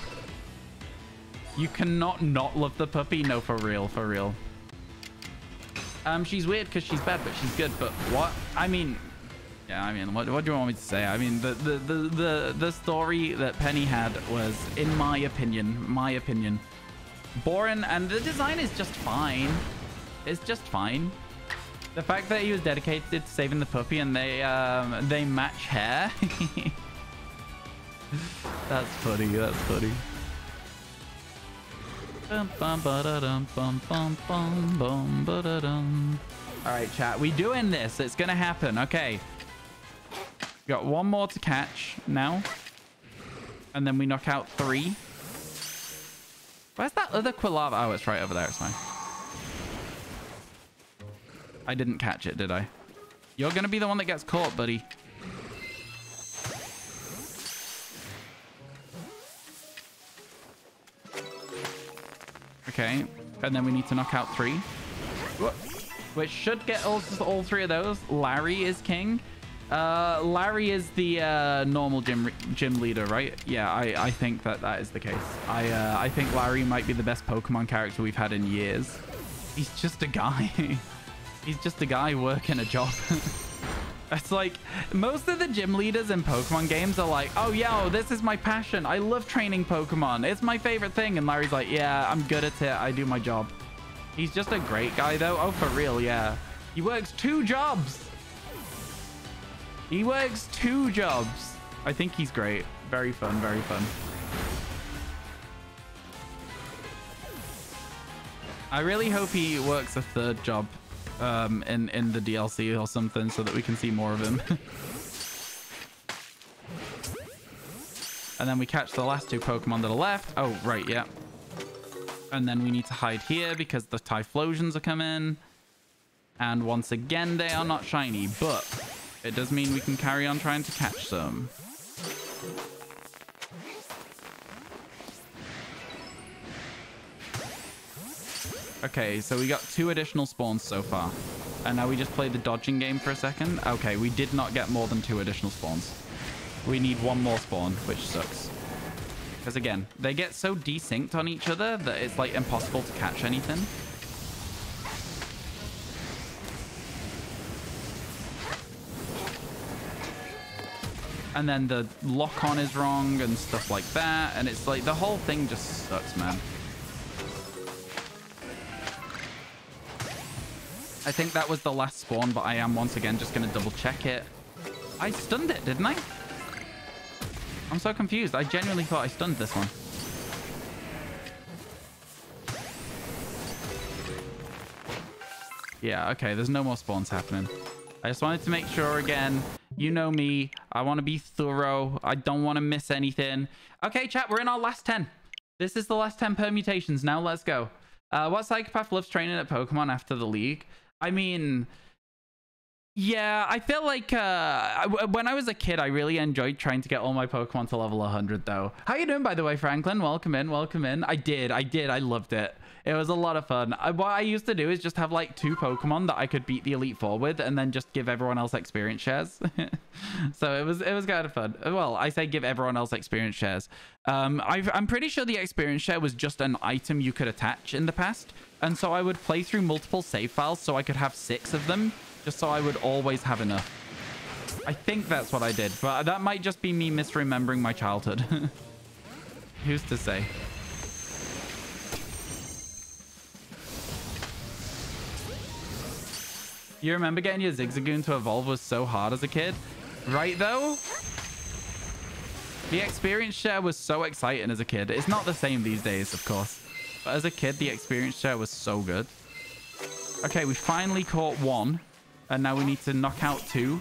S1: You cannot not love the puppy. No, for real, for real. She's weird because she's bad, but she's good. But what? I mean, yeah. I mean, what do you want me to say? I mean, the story that Penny had was, in my opinion, boring, and the design is just fine. It's just fine. The fact that he was dedicated to saving the puppy and they match hair. That's funny. That's funny. All right, chat. We doing this. It's gonna happen. Okay. Got one more to catch now. And then we knock out 3. Where's that other Quilava? Oh, it's right over there. It's fine. I didn't catch it, did I? You're going to be the one that gets caught, buddy. Okay. And then we need to knock out 3. Which should get all 3 of those. Larry is king. Larry is the normal gym leader, right? Yeah, I think that is the case. I think Larry might be the best Pokemon character we've had in years. He's just a guy. He's just a guy working a job. It's like most of the gym leaders in Pokemon games are like, oh, yo, this is my passion. I love training Pokemon. It's my favorite thing. And Larry's like, yeah, I'm good at it. I do my job. He's just a great guy, though. Oh, for real, yeah. He works 2 jobs. He works 2 jobs. I think he's great. Very fun, very fun. I really hope he works a 3rd job in the DLC or something so that we can see more of him. And then we catch the last 2 Pokemon that are left. Oh, right, yeah. And then we need to hide here because the Typhlosions are coming. And once again, they are not shiny, but it does mean we can carry on trying to catch some. Okay, so we got 2 additional spawns so far. And now we just play the dodging game for a second. Okay, we did not get more than 2 additional spawns. We need 1 more spawn, which sucks. Because again, they get so desynced on each other that it's like impossible to catch anything. And then the lock-on is wrong and stuff like that. And it's like the whole thing just sucks, man. I think that was the last spawn, but I am once again just going to double check it. I stunned it, didn't I? I'm so confused. I genuinely thought I stunned this one. Yeah, okay. There's no more spawns happening. I just wanted to make sure again. You know me. I want to be thorough. I don't want to miss anything. Okay, chat. We're in our last 10. This is the last 10 permutations. Now let's go. What psychopath loves training at Pokemon after the league? I mean... Yeah, I feel like when I was a kid, I really enjoyed trying to get all my Pokemon to level 100, though. How you doing, by the way, Franklin? Welcome in, welcome in. I did. I loved it. It was a lot of fun. What I used to do is just have like 2 Pokemon that I could beat the Elite Four with, and then just give everyone else experience shares. So it was kind of fun. Well, I say give everyone else experience shares. I'm pretty sure the experience share was just an item you could attach in the past, and so I would play through multiple save files so I could have 6 of them. Just so I would always have enough. I think that's what I did, but that might just be me misremembering my childhood. Who's to say? You remember getting your Zigzagoon to evolve was so hard as a kid? Right, though? The experience share was so exciting as a kid. It's not the same these days, of course. But as a kid, the experience share was so good. Okay, we finally caught 1. And now we need to knock out 2.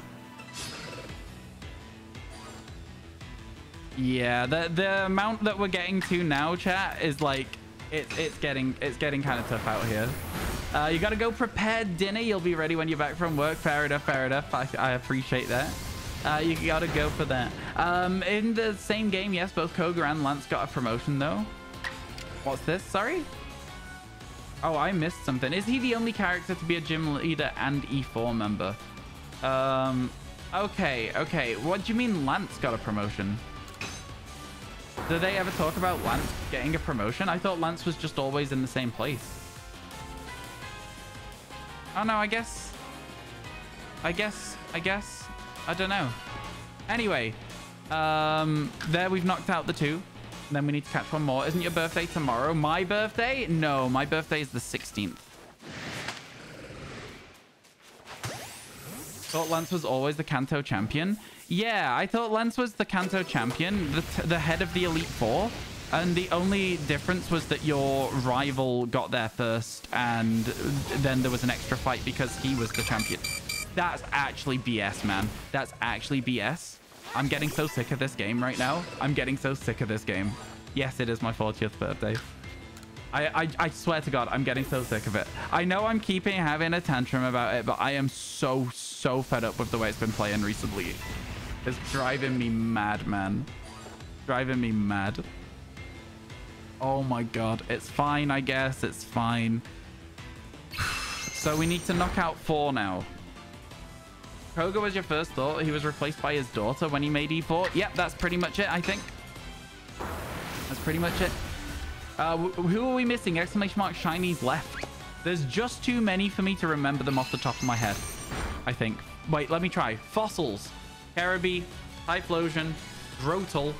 S1: Yeah, the amount that we're getting to now, chat, is like it's getting kind of tough out here. You gotta go prepare dinner. You'll be ready when you're back from work. Fair enough, fair enough. I appreciate that. You gotta go for that. In the same game, yes, both Koga and Lance got a promotion though. What's this? Sorry. Oh, I missed something. Is he the only character to be a gym leader and E4 member? Okay. What do you mean Lance got a promotion? Did they ever talk about Lance getting a promotion? I thought Lance was just always in the same place. Oh, no, I guess. I don't know. Anyway, there we've knocked out the 2. Then we need to catch 1 more. Isn't your birthday tomorrow? My birthday? No, my birthday is the 16th. Thought Lance was always the Kanto champion. Yeah, I thought Lance was the Kanto champion, the head of the Elite Four. And the only difference was that your rival got there first, and then there was an extra fight because he was the champion. That's actually BS, man. That's actually BS. I'm getting so sick of this game right now. I'm getting so sick of this game. Yes, it is my 40th birthday. I swear to God, I'm getting so sick of it. I know I'm having a tantrum about it, but I am so fed up with the way it's been playing recently. It's driving me mad, man. Driving me mad. Oh my God. It's fine, I guess. It's fine. So we need to knock out 4 now. Koga was your first thought. He was replaced by his daughter when he made E4. Yep, that's pretty much it, I think. That's pretty much it. Who are we missing? Exclamation mark shinies left. There's just too many for me to remember them off the top of my head, I think. Wait, let me try. Fossils. Cariby, Typhlosion, Grotle,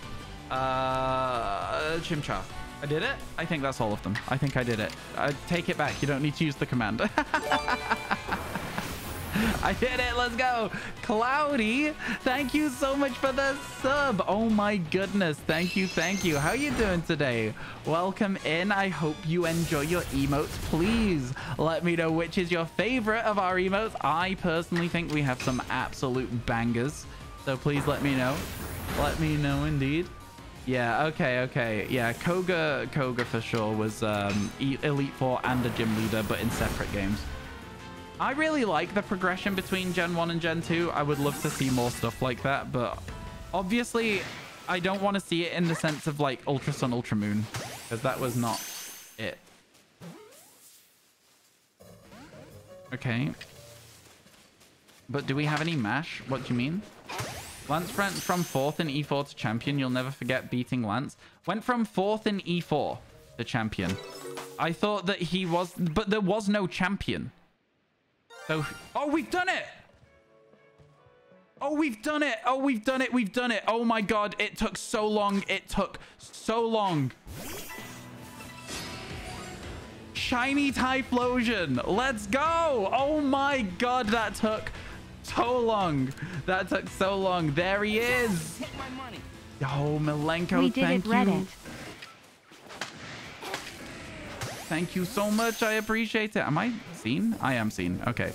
S1: Chimchar. I did it? I think that's all of them. I think I did it. Take it back. You don't need to use the command. I did it. Let's go. Cloudy, thank you so much for the sub. Oh my goodness. Thank you. Thank you. How are you doing today? Welcome in. I hope you enjoy your emotes. Please let me know which is your favorite of our emotes. I personally think we have some absolute bangers. So please let me know. Let me know indeed. Yeah, okay. Yeah, Koga for sure was Elite Four and a gym leader, but in separate games. I really like the progression between Gen 1 and Gen 2. I would love to see more stuff like that, but obviously I don't want to see it in the sense of like Ultra Sun, Ultra Moon, because that was not it. Okay. But do we have any mash? What do you mean? Lance went from 4th in E4 to champion. You'll never forget beating Lance. Went from 4th in E4 to champion. I thought that he was, but there was no champion. So, oh, we've done it. Oh, we've done it. Oh, we've done it. We've done it. Oh my God. It took so long. It took so long. Shiny Typhlosion. Let's go. Oh my God. That took so long. That took so long. There he is. Oh, Milenko, thank you. Thank you so much. I appreciate it. Am I seen? I am seen. Okay.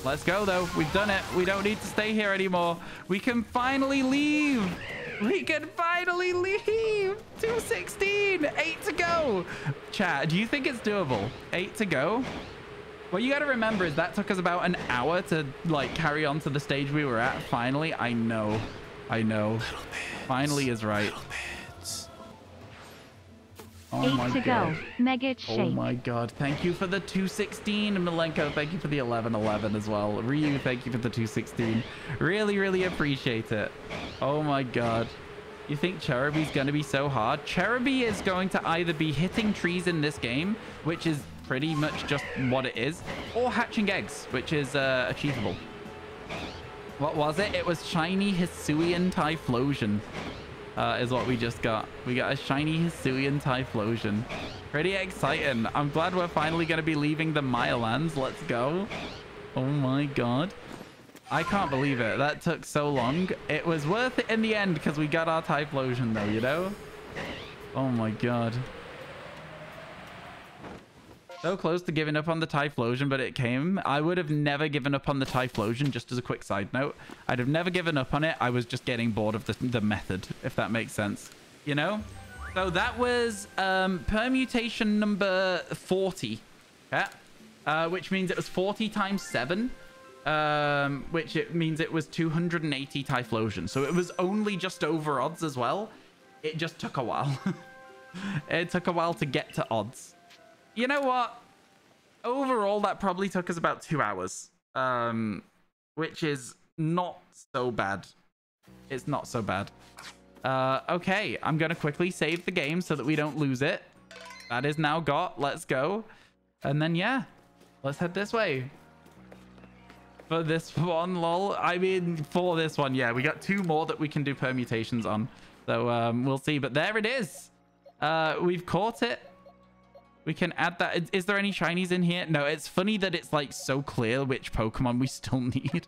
S1: Let's go, though. We've done it. We don't need to stay here anymore. We can finally leave. We can finally leave. 216. 8 to go. Chat, do you think it's doable? 8 to go? What you got to remember is that took us about an hour to, like, carry on to the stage we were at. Finally, I know. I know. Finally is right. Oh
S2: 8 to go. Mega shake.
S1: Oh my God. Thank you for the 216. Milenko, thank you for the 1111 as well. Ryu, thank you for the 216. Really, really appreciate it. Oh my God. You think Cherubi's going to be so hard? Cherubi is going to either be hitting trees in this game, which is pretty much just what it is, or hatching eggs, which is achievable. What was it? It was shiny Hisuian Typhlosion. Is what we just got. We got a shiny Hisuian Typhlosion. Pretty exciting. I'm glad we're finally going to be leaving the Maya lands. Let's go. Oh my God. I can't believe it. That took so long. It was worth it in the end because we got our Typhlosion though, you know? Oh my God. So close to giving up on the Typhlosion, but it came. I would have never given up on the Typhlosion, just as a quick side note. I'd have never given up on it. I was just getting bored of the method, if that makes sense. You know? So that was permutation number 40. Yeah? Which means it was 40 times 7. Which it means it was 280 Typhlosion. So it was only just over odds as well. It just took a while. It took a while to get to odds. You know what? Overall, that probably took us about 2 hours, which is not so bad. It's not so bad. Okay, I'm going to quickly save the game so that we don't lose it. That is now got. Let's go. And then, yeah, let's head this way. For this one, lol. I mean, for this one, yeah, we got 2 more that we can do permutations on. So we'll see. But there it is. We've caught it. We can add that. Is there any shinies in here? No, it's funny that it's like so clear which Pokemon we still need.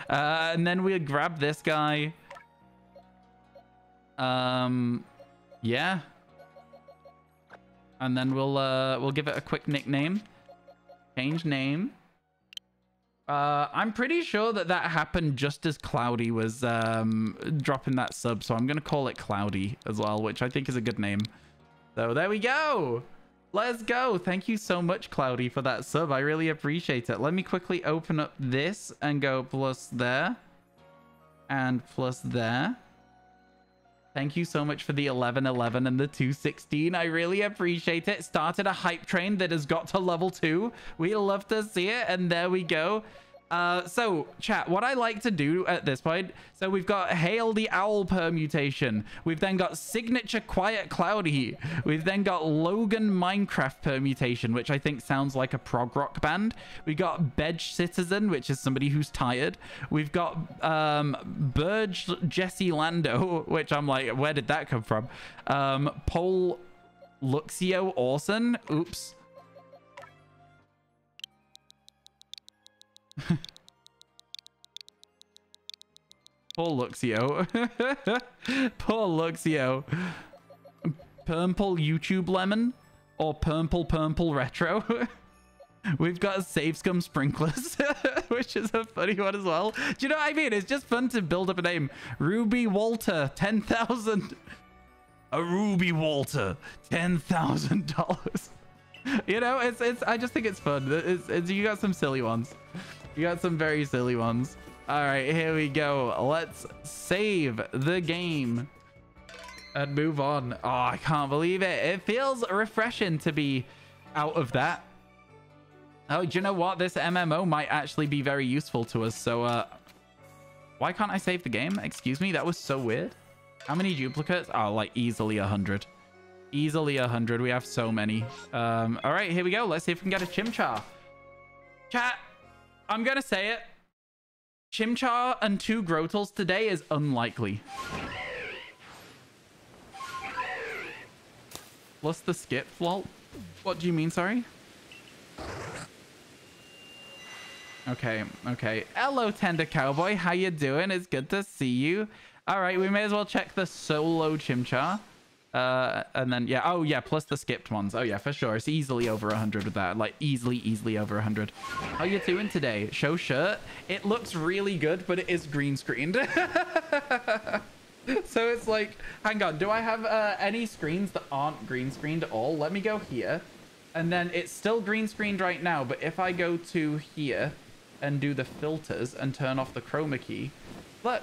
S1: And then we'll grab this guy. Yeah. And then we'll give it a quick nickname. Change name. I'm pretty sure that happened just as Cloudy was dropping that sub. So I'm going to call it Cloudy as well, which I think is a good name. So there we go. Let's go. Thank you so much, Cloudy, for that sub. I really appreciate it. Let me quickly open up this and go plus there and plus there. Thank you so much for the 1111 and the 216. I really appreciate it. Started a hype train that has got to level 2. We love to see it. And there we go. So, chat, what I like to do at this point, so we've got Hail the Owl permutation. We've then got Signature Quiet Cloudy. We've then got Logan Minecraft permutation, which I think sounds like a prog rock band. We got Bedge Citizen, which is somebody who's tired. We've got Burge Jesse Lando, which I'm like, where did that come from? Paul Luxio Orson. Oops. Poor Luxio. Poor Luxio. Purple YouTube Lemon or Purple Retro. We've got Save Scum Sprinklers, which is a funny one as well. Do you know what I mean? It's just fun to build up a name. Ruby Walter, 10,000. A Ruby Walter, $10,000. You know, it's. I just think it's fun. It's. You got some silly ones. You got some very silly ones. All right, here we go. Let's save the game and move on. Oh, I can't believe it. It feels refreshing to be out of that. Oh, do you know what? This MMO might actually be very useful to us. So, why can't I save the game? Excuse me. That was so weird. How many duplicates? Oh, like easily 100. Easily 100. We have so many. All right, here we go. Let's see if we can get a Chimchar. Chat, I'm going to say it. Chimchar and 2 Grotals today is unlikely. Plus the skip, lol. What do you mean, sorry? Okay, okay. Hello, Tender Cowboy. How you doing? It's good to see you. All right, we may as well check the solo Chimchar. And then, yeah. Oh, yeah, plus the skipped ones. Oh, yeah, for sure. It's easily over 100 with that. Like, easily over 100. How you doing today? Show shirt. It looks really good, but it is green screened. So it's like, hang on. Do I have any screens that aren't green screened at all? Let me go here. And then it's still green screened right now. But if I go to here and do the filters and turn off the chroma key, look,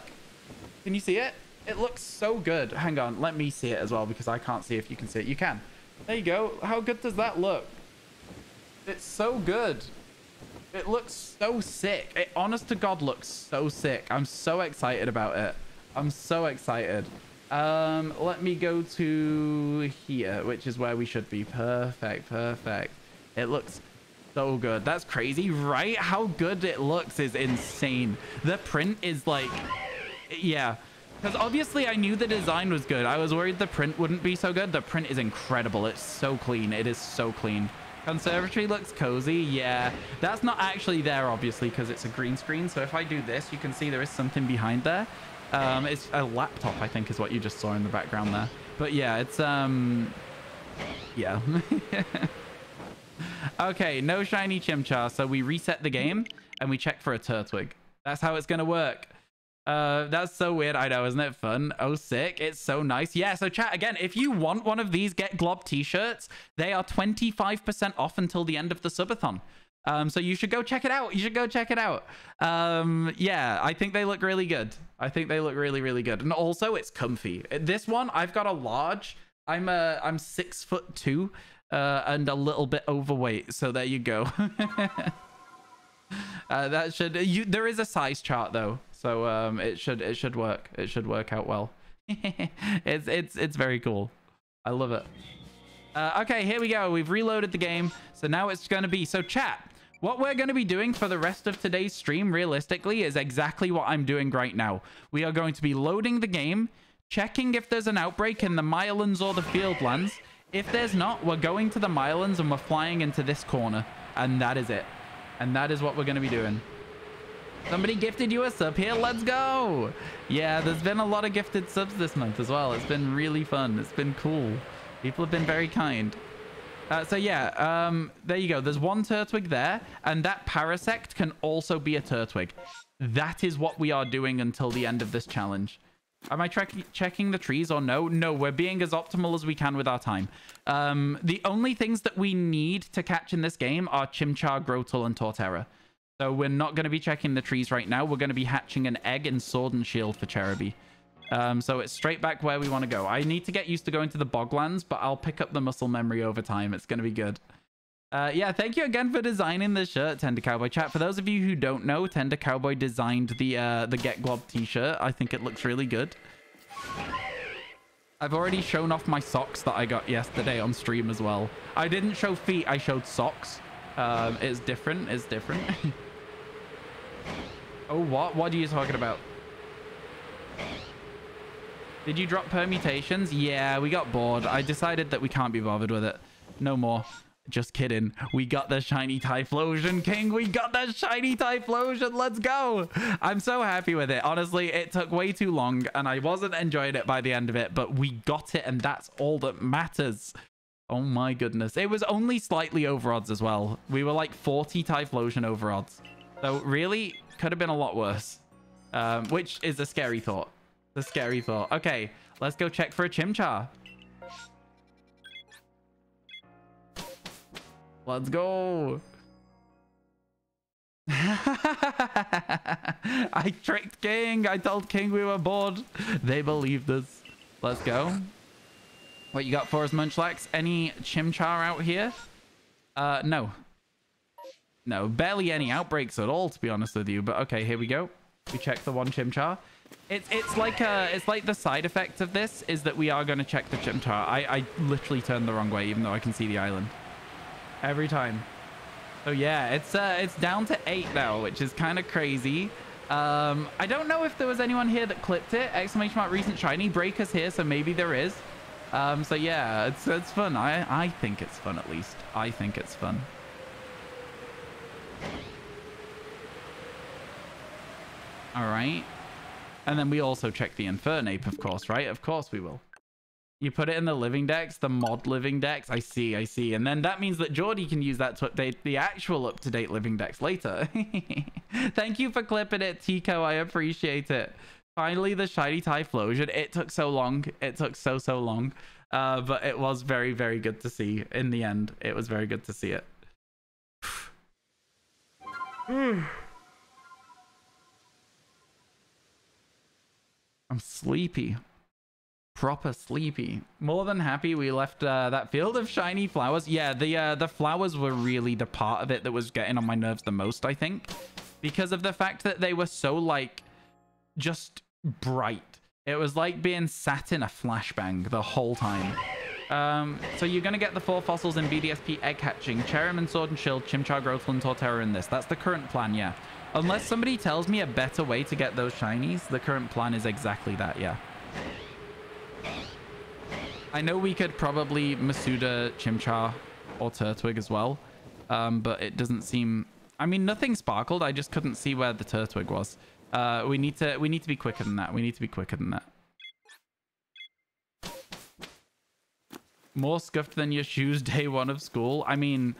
S1: can you see it? It looks so good. Hang on, let me see it as well because I can't see if you can see it. You can. There you go. How good does that look? It's so good. It looks so sick. It, honest to God, looks so sick. I'm so excited about it. I'm so excited. Let me go to here, which is where we should be. Perfect, perfect. It looks so good. That's crazy, right? How good it looks is insane. The print is like, yeah. Because obviously I knew the design was good. I was worried the print wouldn't be so good. The print is incredible. It's so clean. It is so clean. Conservatory looks cozy. Yeah, that's not actually there, obviously, because it's a green screen. So if I do this, you can see there is something behind there. It's a laptop, I think, is what you just saw in the background there. But yeah, it's, yeah. Okay, no shiny Chimchar. So we reset the game and we check for a Turtwig. That's how it's going to work. That's so weird. I know, isn't it fun? Oh, sick. It's so nice. Yeah, so chat, again, if you want one of these Get Glob t-shirts, they are 25% off until the end of the subathon. So you should go check it out. You should go check it out. Yeah, I think they look really good. I think they look really, really good. And also, it's comfy. This one, I've got a large. I'm 6'2", and a little bit overweight. So there you go. That should there is a size chart though, so it should work. It should work out well. it's very cool. I love it. Okay, here we go. We've reloaded the game, so now it's going to be, so chat, what we're going to be doing for the rest of today's stream realistically is exactly what I'm doing right now. We are going to be loading the game, checking if there's an outbreak in the Mylands or the Fieldlands. If there's not, we're going to the Mylands and we're flying into this corner, and that is it. And that is what we're going to be doing. Somebody gifted you a sub here. Let's go. Yeah, there's been a lot of gifted subs this month as well. It's been really fun. It's been cool. People have been very kind. So yeah, there you go. There's one Turtwig there, and that Parasect can also be a Turtwig. That is what we are doing until the end of this challenge. Am I checking the trees or no? No, we're being as optimal as we can with our time. The only things that we need to catch in this game are Chimchar, Grotle, and Torterra. So we're not going to be checking the trees right now. We're going to be hatching an egg in Sword and Shield for Cherubi. So it's straight back where we want to go. I need to get used to going to the Boglands, but I'll pick up the muscle memory over time. It's going to be good. Yeah, thank you again for designing the shirt, Tender Cowboy. Chat, for those of you who don't know, Tender Cowboy designed the Get Glob t-shirt. I think it looks really good. I've already shown off my socks that I got yesterday on stream as well. I didn't show feet, I showed socks. It's different, it's different. Oh, what? What are you talking about? Did you drop permutations? Yeah, we got bored. I decided that we can't be bothered with it. No more. Just kidding. We got the shiny Typhlosion, King. We got the shiny Typhlosion. Let's go. I'm so happy with it. Honestly, it took way too long and I wasn't enjoying it by the end of it, but we got it and that's all that matters. Oh my goodness. It was only slightly over odds as well. We were like 40 Typhlosion over odds. So really could have been a lot worse, which is a scary thought. The scary thought. Okay, let's go check for a Chimchar. Let's go. I tricked King. I told King we were bored. They believed us. Let's go. What you got for us, Munchlax? Any Chimchar out here? No. No, barely any outbreaks at all, to be honest with you. But okay, here we go. We check the one Chimchar. It's like the side effect of this is that we are going to check the Chimchar. I literally turned the wrong way, even though I can see the island every time. So yeah, it's down to 8 now, which is kind of crazy. I don't know if there was anyone here that clipped it. Exclamation mark recent shiny. Breaker's here, so maybe there is. So yeah, it's fun. I think it's fun, at least. I think it's fun. All right. And then we also check the Infernape, of course, right? Of course we will. You put it in the living dex, the mod living dex. I see, I see. And then that means that Geordie can use that to update the actual up-to-date living dex later. Thank you for clipping it, Tico. I appreciate it. Finally, the shiny Typhlosion. It took so long. It took so long. But it was very, very good to see in the end. It was very good to see it. I'm sleepy. Proper sleepy. More than happy we left that field of shiny flowers. Yeah, the flowers were really the part of it that was getting on my nerves the most, I think. Because of the fact that they were so, like, just bright. It was like being sat in a flashbang the whole time. So you're going to get the 4 fossils in BDSP egg hatching. Cherrim Sword and Shield, Chimchar, Grotle, and Torterra in this. That's the current plan, yeah. Unless somebody tells me a better way to get those shinies, the current plan is exactly that, yeah. I know we could probably Masuda, Chimchar, or Turtwig as well, but it doesn't seem... I mean, nothing sparkled. I just couldn't see where the Turtwig was. We need to be quicker than that. We need to be quicker than that. More scuffed than your shoes day 1 of school. I mean...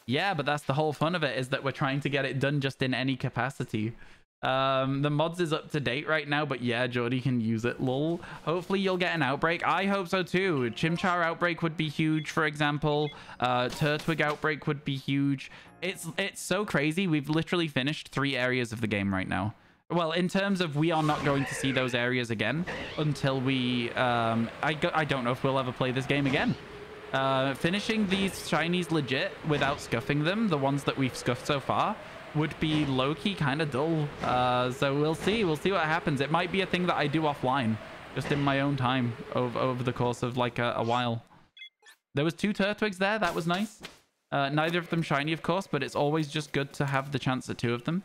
S1: Yeah, but that's the whole fun of it, is that we're trying to get it done just in any capacity. The mods is up to date right now, but yeah, Geordie can use it, lol. Hopefully you'll get an outbreak. I hope so too. Chimchar outbreak would be huge, for example. Turtwig outbreak would be huge. It's so crazy. We've literally finished 3 areas of the game right now. Well, in terms of we are not going to see those areas again until we... I don't know if we'll ever play this game again. Finishing these shinies legit without scuffing them, the ones that we've scuffed so far, would be low-key kind of dull. So we'll see what happens. It might be a thing that I do offline, just in my own time over the course of like a while. There was 2 Turtwigs there. That was nice. Neither of them shiny, of course, but it's always just good to have the chance at 2 of them.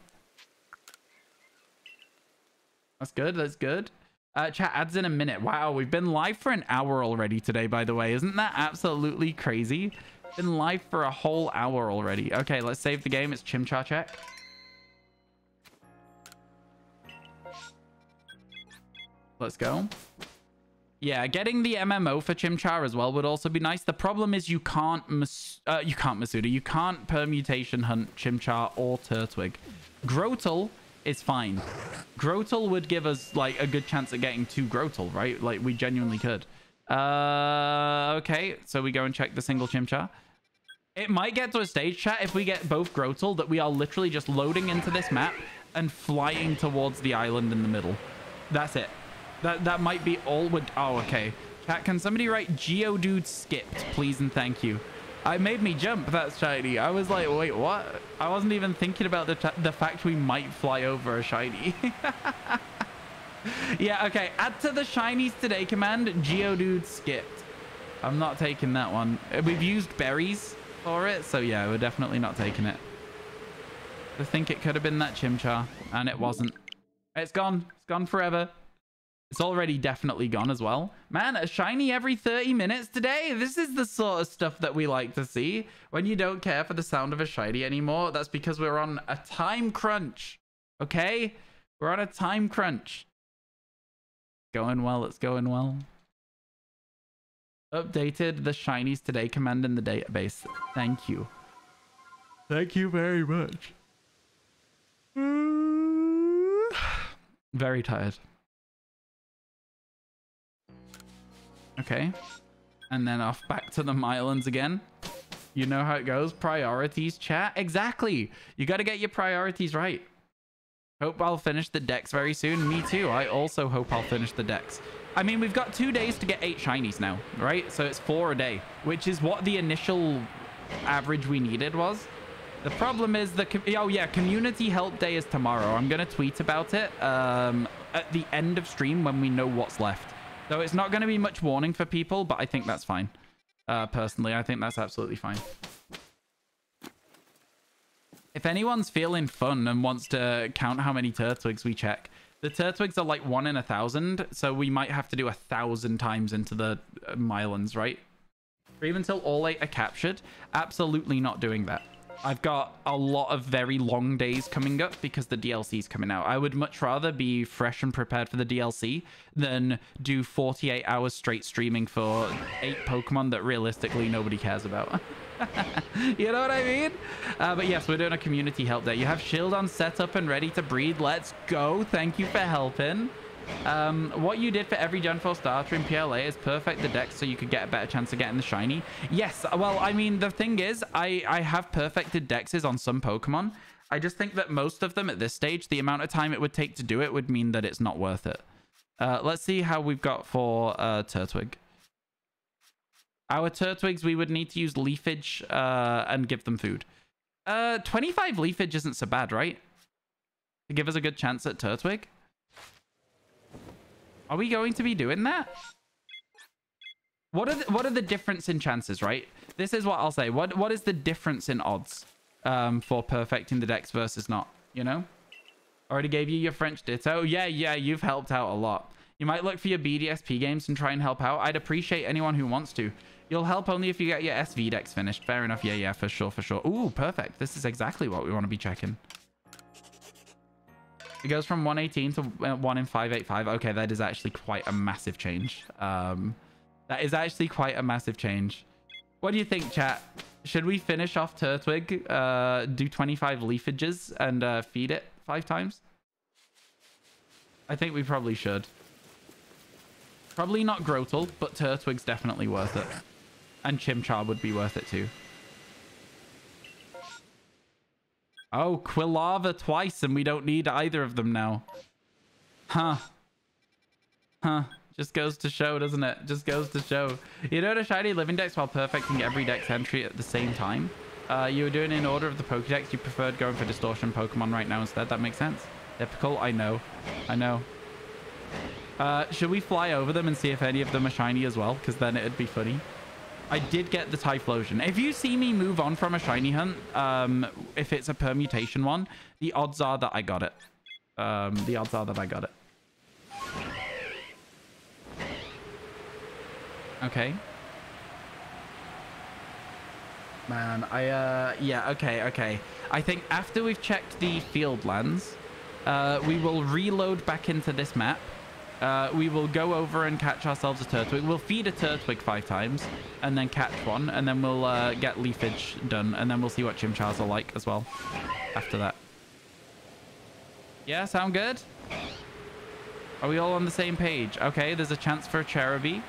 S1: That's good. That's good. Chat adds in a minute. Wow, we've been live for an hour already today, by the way. Isn't that absolutely crazy? Been live for a whole hour already. Okay, let's save the game. It's Chimchar check. Let's go. Yeah, getting the MMO for Chimchar as well would also be nice. The problem is you can't Masuda. You can't permutation hunt Chimchar or Turtwig. Grotle is fine. Grotle would give us like a good chance at getting 2 Grotle, right? Like we genuinely could. Okay, so we go and check the single Chimchar. It might get to a stage, chat, if we get both Grotle, that we are literally just loading into this map and flying towards the island in the middle. That's it. That might be all would... Oh, okay. Chat, can somebody write Geodude skipped, please and thank you? It made me jump, that's shiny. I was like, wait, what? I wasn't even thinking about the fact we might fly over a shiny. Yeah, okay. Add to the shinies today command, Geodude skipped. I'm not taking that one. We've used berries for it, so yeah, we're definitely not taking it. I think it could have been that Chimchar, and it wasn't. It's gone. It's gone forever. It's already definitely gone as well. Man, a shiny every 30 minutes today? This is the sort of stuff that we like to see. When you don't care for the sound of a shiny anymore, that's because we're on a time crunch. Okay? We're on a time crunch. Going well. It's going well. Updated the shinies today command in the database. Thank you. Thank you very much. Very tired. Okay. And then off back to the Mylons again. You know how it goes. Priorities, chat. Exactly. You got to get your priorities right. Hope I'll finish the decks very soon. Me too. I also hope I'll finish the decks. I mean, we've got 2 days to get 8 shinies now, right? So it's 4 a day, which is what the initial average we needed was. The problem is oh yeah, community help day is tomorrow. I'm going to tweet about it at the end of stream when we know what's left. So it's not going to be much warning for people, but I think that's fine. Personally, I think that's absolutely fine. If anyone's feeling fun and wants to count how many Turtwigs we check, the Turtwigs are like 1 in 1,000, so we might have to do 1,000 times into the Mylons, right? Stream until all 8 are captured. Absolutely not doing that. I've got a lot of very long days coming up because the DLC's coming out. I would much rather be fresh and prepared for the DLC than do 48 hours straight streaming for 8 Pokemon that realistically nobody cares about. You know what I mean? But yes, we're doing a community help day. You have Shieldon set up and ready to breed. Let's go. Thank you for helping. What you did for every Gen 4 starter in PLA is perfect the deck so you could get a better chance of getting the shiny. Yes, well, I mean, the thing is, I have perfected dexes on some Pokemon. I just think that most of them at this stage, the amount of time it would take to do it would mean that it's not worth it. Let's see how we've got for Turtwig. Our Turtwigs, we would need to use leafage and give them food. 25 leafage isn't so bad, right? To give us a good chance at Turtwig. Are we going to be doing that? What are the difference in chances, right? This is what I'll say. What is the difference in odds for perfecting the dex versus not, you know? Already gave you your French Ditto. Yeah, you've helped out a lot. You might look for your BDSP games and try and help out. I'd appreciate anyone who wants to. You'll help only if you get your SV decks finished. Fair enough. Yeah, for sure. Ooh, perfect. This is exactly what we want to be checking. It goes from 118 to 1 in 585. Okay, that is actually quite a massive change. That is actually quite a massive change. What do you think, chat? Should we finish off Turtwig, do 25 leafages, and feed it 5 times? I think we probably should. Probably not Grotle, but Turtwig's definitely worth it. And Chimchar would be worth it too. Oh, Quilava twice, and we don't need either of them now. Huh. Just goes to show, doesn't it? Just goes to show. You don't a shiny living dex while perfecting every dex entry at the same time. You were doing it in order of the Pokedex. You preferred going for Distortion Pokemon right now instead. That makes sense. Typical. I know. Should we fly over them and see if any of them are shiny as well? Because then it'd be funny. I did get the Typhlosion. If you see me move on from a shiny hunt, if it's a permutation one, the odds are that I got it. Okay. Man, yeah, okay. I think after we've checked the field lands, we will reload back into this map. We will go over and catch ourselves a Turtwig. We'll feed a Turtwig 5 times and then catch one. And then we'll get leafage done. And then we'll see what Chimchars are like as well after that. Yeah, sound good? Are we all on the same page? Okay, there's a chance for a Cherubi.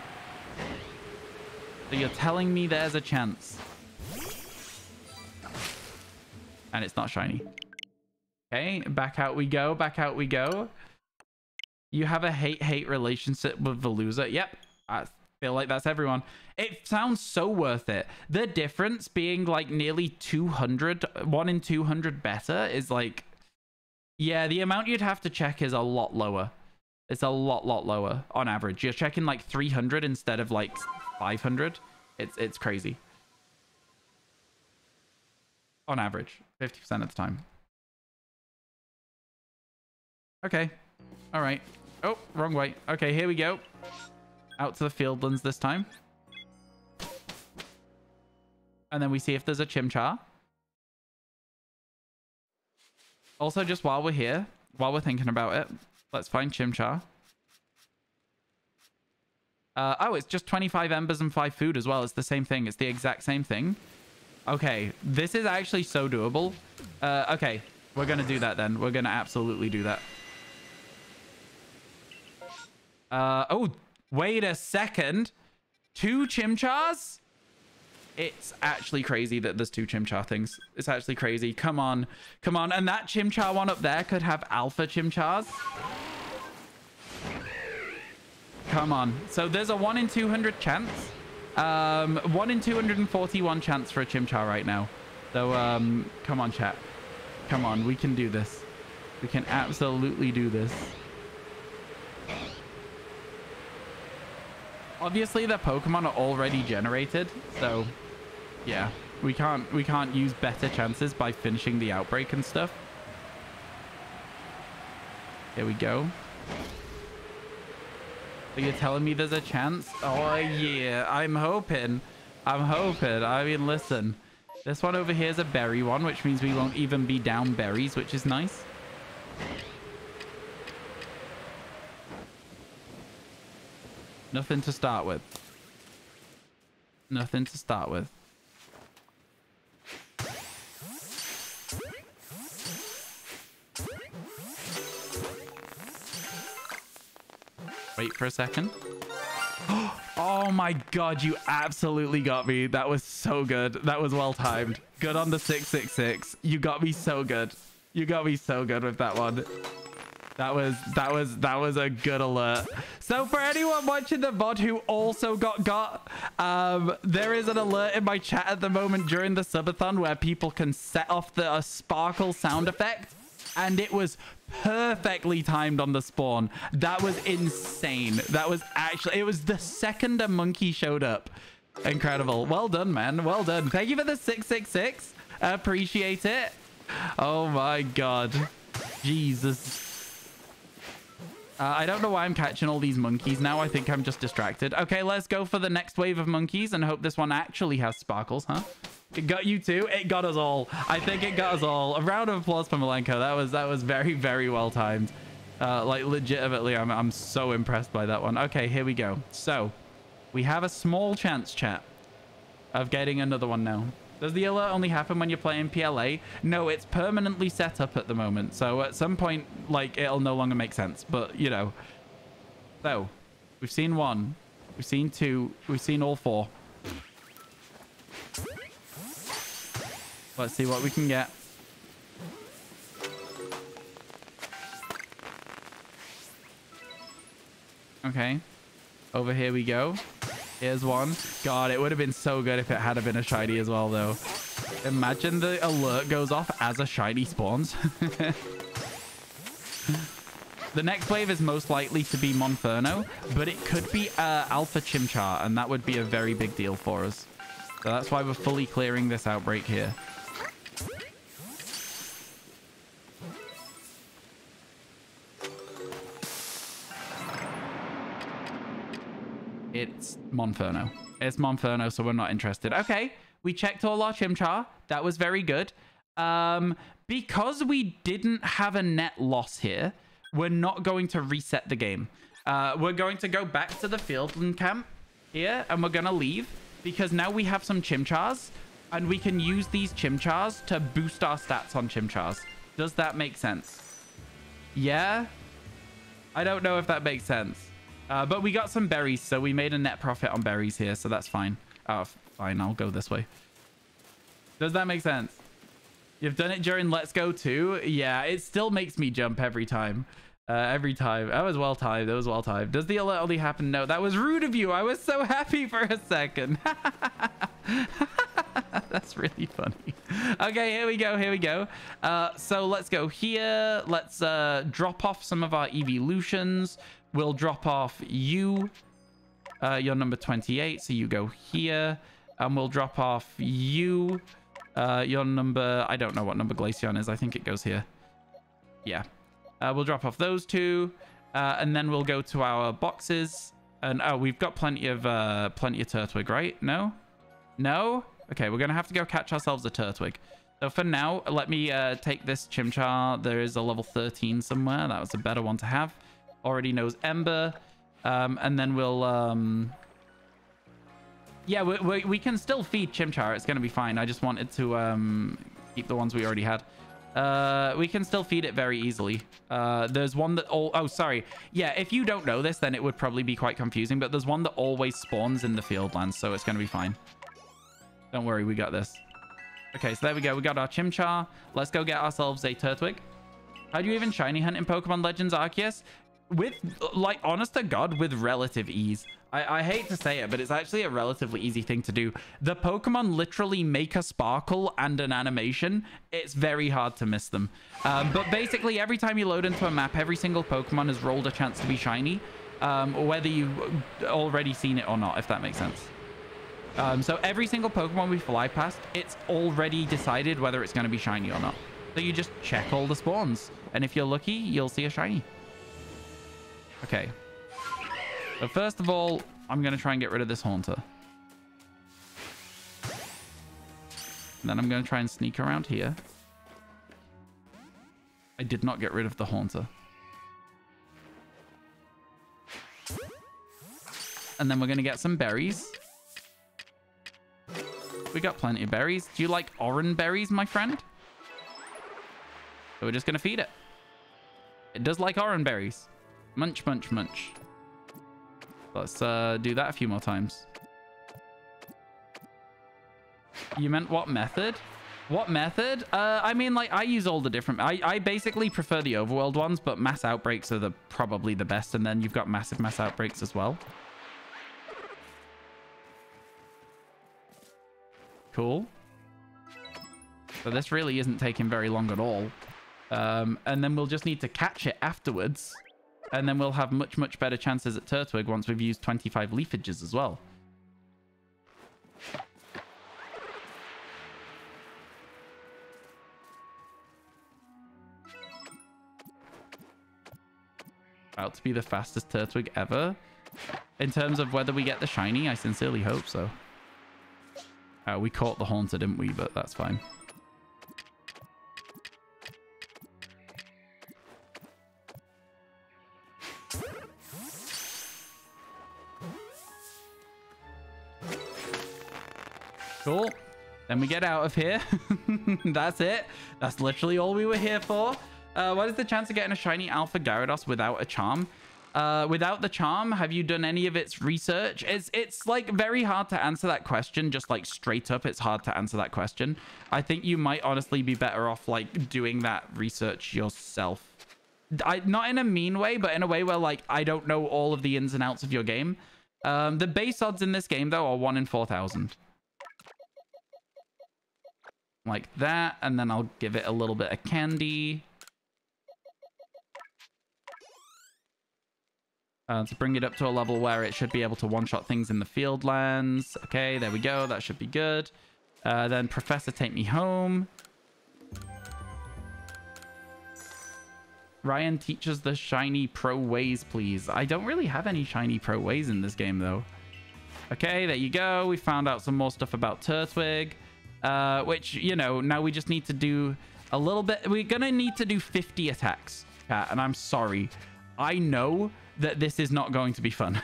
S1: So you're telling me there's a chance. And it's not shiny. Okay, back out we go. Back out we go. You have a hate-hate relationship with Veluza. Yep, I feel like that's everyone. It sounds so worth it. The difference being like nearly 200, 1 in 200 better is like... Yeah, the amount you'd have to check is a lot lower. It's a lot lower on average. You're checking like 300 instead of like 500. It's crazy. On average, 50% of the time. Okay. All right. Oh, wrong way. Okay, here we go. Out to the fieldlands this time. And then we see if there's a Chimchar. Also, just while we're here, while we're thinking about it, let's find Chimchar. Oh, it's just 25 embers and 5 food as well. It's the same thing. It's the exact same thing. Okay, this is actually so doable. Okay, we're going to do that then. We're going to absolutely do that. Oh, wait a second. 2 Chimchars? It's actually crazy that there's 2 Chimchar things. It's actually crazy. Come on. Come on. And that Chimchar one up there could have alpha Chimchars. Come on. So there's a 1 in 200 chance. 1 in 241 chance for a Chimchar right now. So, come on, chat. Come on. We can do this. We can absolutely do this. Obviously, the Pokemon are already generated, so yeah, we can't use better chances by finishing the outbreak and stuff. Here we go. So you're telling me there's a chance? Oh yeah, I'm hoping. I mean, listen, this one over here is a berry one, which means we won't even be down berries, which is nice. Nothing to start with. Nothing to start with. Wait for a second. Oh my god, you absolutely got me. That was so good. That was well timed. Good on the 666. You got me so good. You got me so good with that one. That was a good alert. So for anyone watching the VOD who also got, there is an alert in my chat at the moment during the subathon where people can set off the sparkle sound effect, and it was perfectly timed on the spawn. That was insane. That was actually, it was the second a monkey showed up. Incredible. Well done, man. Well done. Thank you for the 666. Appreciate it. Oh my god. Jesus. I don't know why I'm catching all these monkeys now. I think I'm just distracted. Okay, let's go for the next wave of monkeys and hope this one actually has sparkles, huh? It got you too. It got us all. I think it got us all. A round of applause for Malenko. That was very, very well timed. Like legitimately, I'm so impressed by that one. Okay, here we go. So we have a small chance, chat, of getting another one now. Does the alert only happen when you're playing PLA? No, it's permanently set up at the moment. So at some point, like, it'll no longer make sense. But, you know. So, we've seen 1. We've seen 2. We've seen all 4. Let's see what we can get. Okay. Over here we go. Here's 1. God, it would have been so good if it had been a shiny as well, though. Imagine the alert goes off as a shiny spawns. The next wave is most likely to be Monferno, but it could be Alpha Chimchar, and that would be a very big deal for us. So that's why we're fully clearing this outbreak here. It's Monferno. It's Monferno, so we're not interested. Okay, we checked all our Chimchar. That was very good. Because we didn't have a net loss here, we're not going to reset the game. We're going to go back to the Fieldland camp here, and we're going to leave because now we have some Chimchars, and we can use these Chimchars to boost our stats on Chimchars. Does that make sense? Yeah? I don't know if that makes sense. But we got some berries, so we made a net profit on berries here, so that's fine. Oh, fine. I'll go this way. Does that make sense? You've done it during Let's Go too? Yeah, it still makes me jump every time. Every time. That was well timed. That was well timed. Does the alert only happen? No, that was rude of you. I was so happy for a second. That's really funny. Okay, here we go. Here we go. So let's go here. Let's drop off some of our evolutions. We'll drop off you. You're number 28, so you go here. And we'll drop off you. Your number... I don't know what number Glaceon is. I think it goes here. Yeah. We'll drop off those two. And then we'll go to our boxes. And, oh, we've got plenty of Turtwig, right? No? No? Okay, we're going to have to go catch ourselves a Turtwig. So for now, let me take this Chimchar. There is a level 13 somewhere. That was a better one to have. Already knows Ember. And then we'll... Yeah, we can still feed Chimchar. It's going to be fine. I just wanted to keep the ones we already had. We can still feed it very easily. There's one that... Oh, sorry. Yeah, if you don't know this, then it would probably be quite confusing. But there's one that always spawns in the Fieldlands, so it's going to be fine. Don't worry, we got this. Okay, so there we go. We got our Chimchar. Let's go get ourselves a Turtwig. How do you even shiny hunt in Pokemon Legends Arceus? With, like, honest to God, with relative ease. I hate to say it, but it's actually a relatively easy thing to do. The Pokemon literally make a sparkle and an animation. It's very hard to miss them. But basically, every time you load into a map, every single Pokemon has rolled a chance to be shiny, whether you've already seen it or not, if that makes sense. So every single Pokemon we fly past, it's already decided whether it's going to be shiny or not. So you just check all the spawns. And if you're lucky, you'll see a shiny. Okay. So first of all, I'm going to try and get rid of this Haunter. And then I'm going to try and sneak around here. I did not get rid of the Haunter. And then we're going to get some berries. We got plenty of berries. Do you like orange berries, my friend? So we're just going to feed it. It does like orange berries. Munch, munch, munch. Let's do that a few more times. You meant what method? What method? I mean, like, I use all the different... I basically prefer the overworld ones, but mass outbreaks are probably the best. And then you've got massive mass outbreaks as well. Cool. So this really isn't taking very long at all. And then we'll just need to catch it afterwards. And then we'll have much, much better chances at Turtwig once we've used 25 leafages as well. About to be the fastest Turtwig ever. In terms of whether we get the shiny, I sincerely hope so. We caught the Haunter, didn't we? But that's fine. Cool. Then we get out of here. That's it. That's literally all we were here for. What is the chance of getting a shiny Alpha Gyarados without a charm? Without the charm, have you done any of its research? It's like very hard to answer that question. Just like straight up, it's hard to answer that question. I think you might honestly be better off like doing that research yourself. Not in a mean way, but in a way where like I don't know all of the ins and outs of your game. The base odds in this game though are 1 in 4,000. Like that, and then I'll give it a little bit of candy. To bring it up to a level where it should be able to one-shot things in the Fieldlands. Okay, there we go. That should be good. Then Professor, take me home. Ryan, teaches the shiny pro ways, please. I don't really have any shiny pro ways in this game, though. Okay, there you go. We found out some more stuff about Turtwig. Which, you know, now we just need to do a little bit. We're going to need to do 50 attacks. And I'm sorry. I know that this is not going to be fun.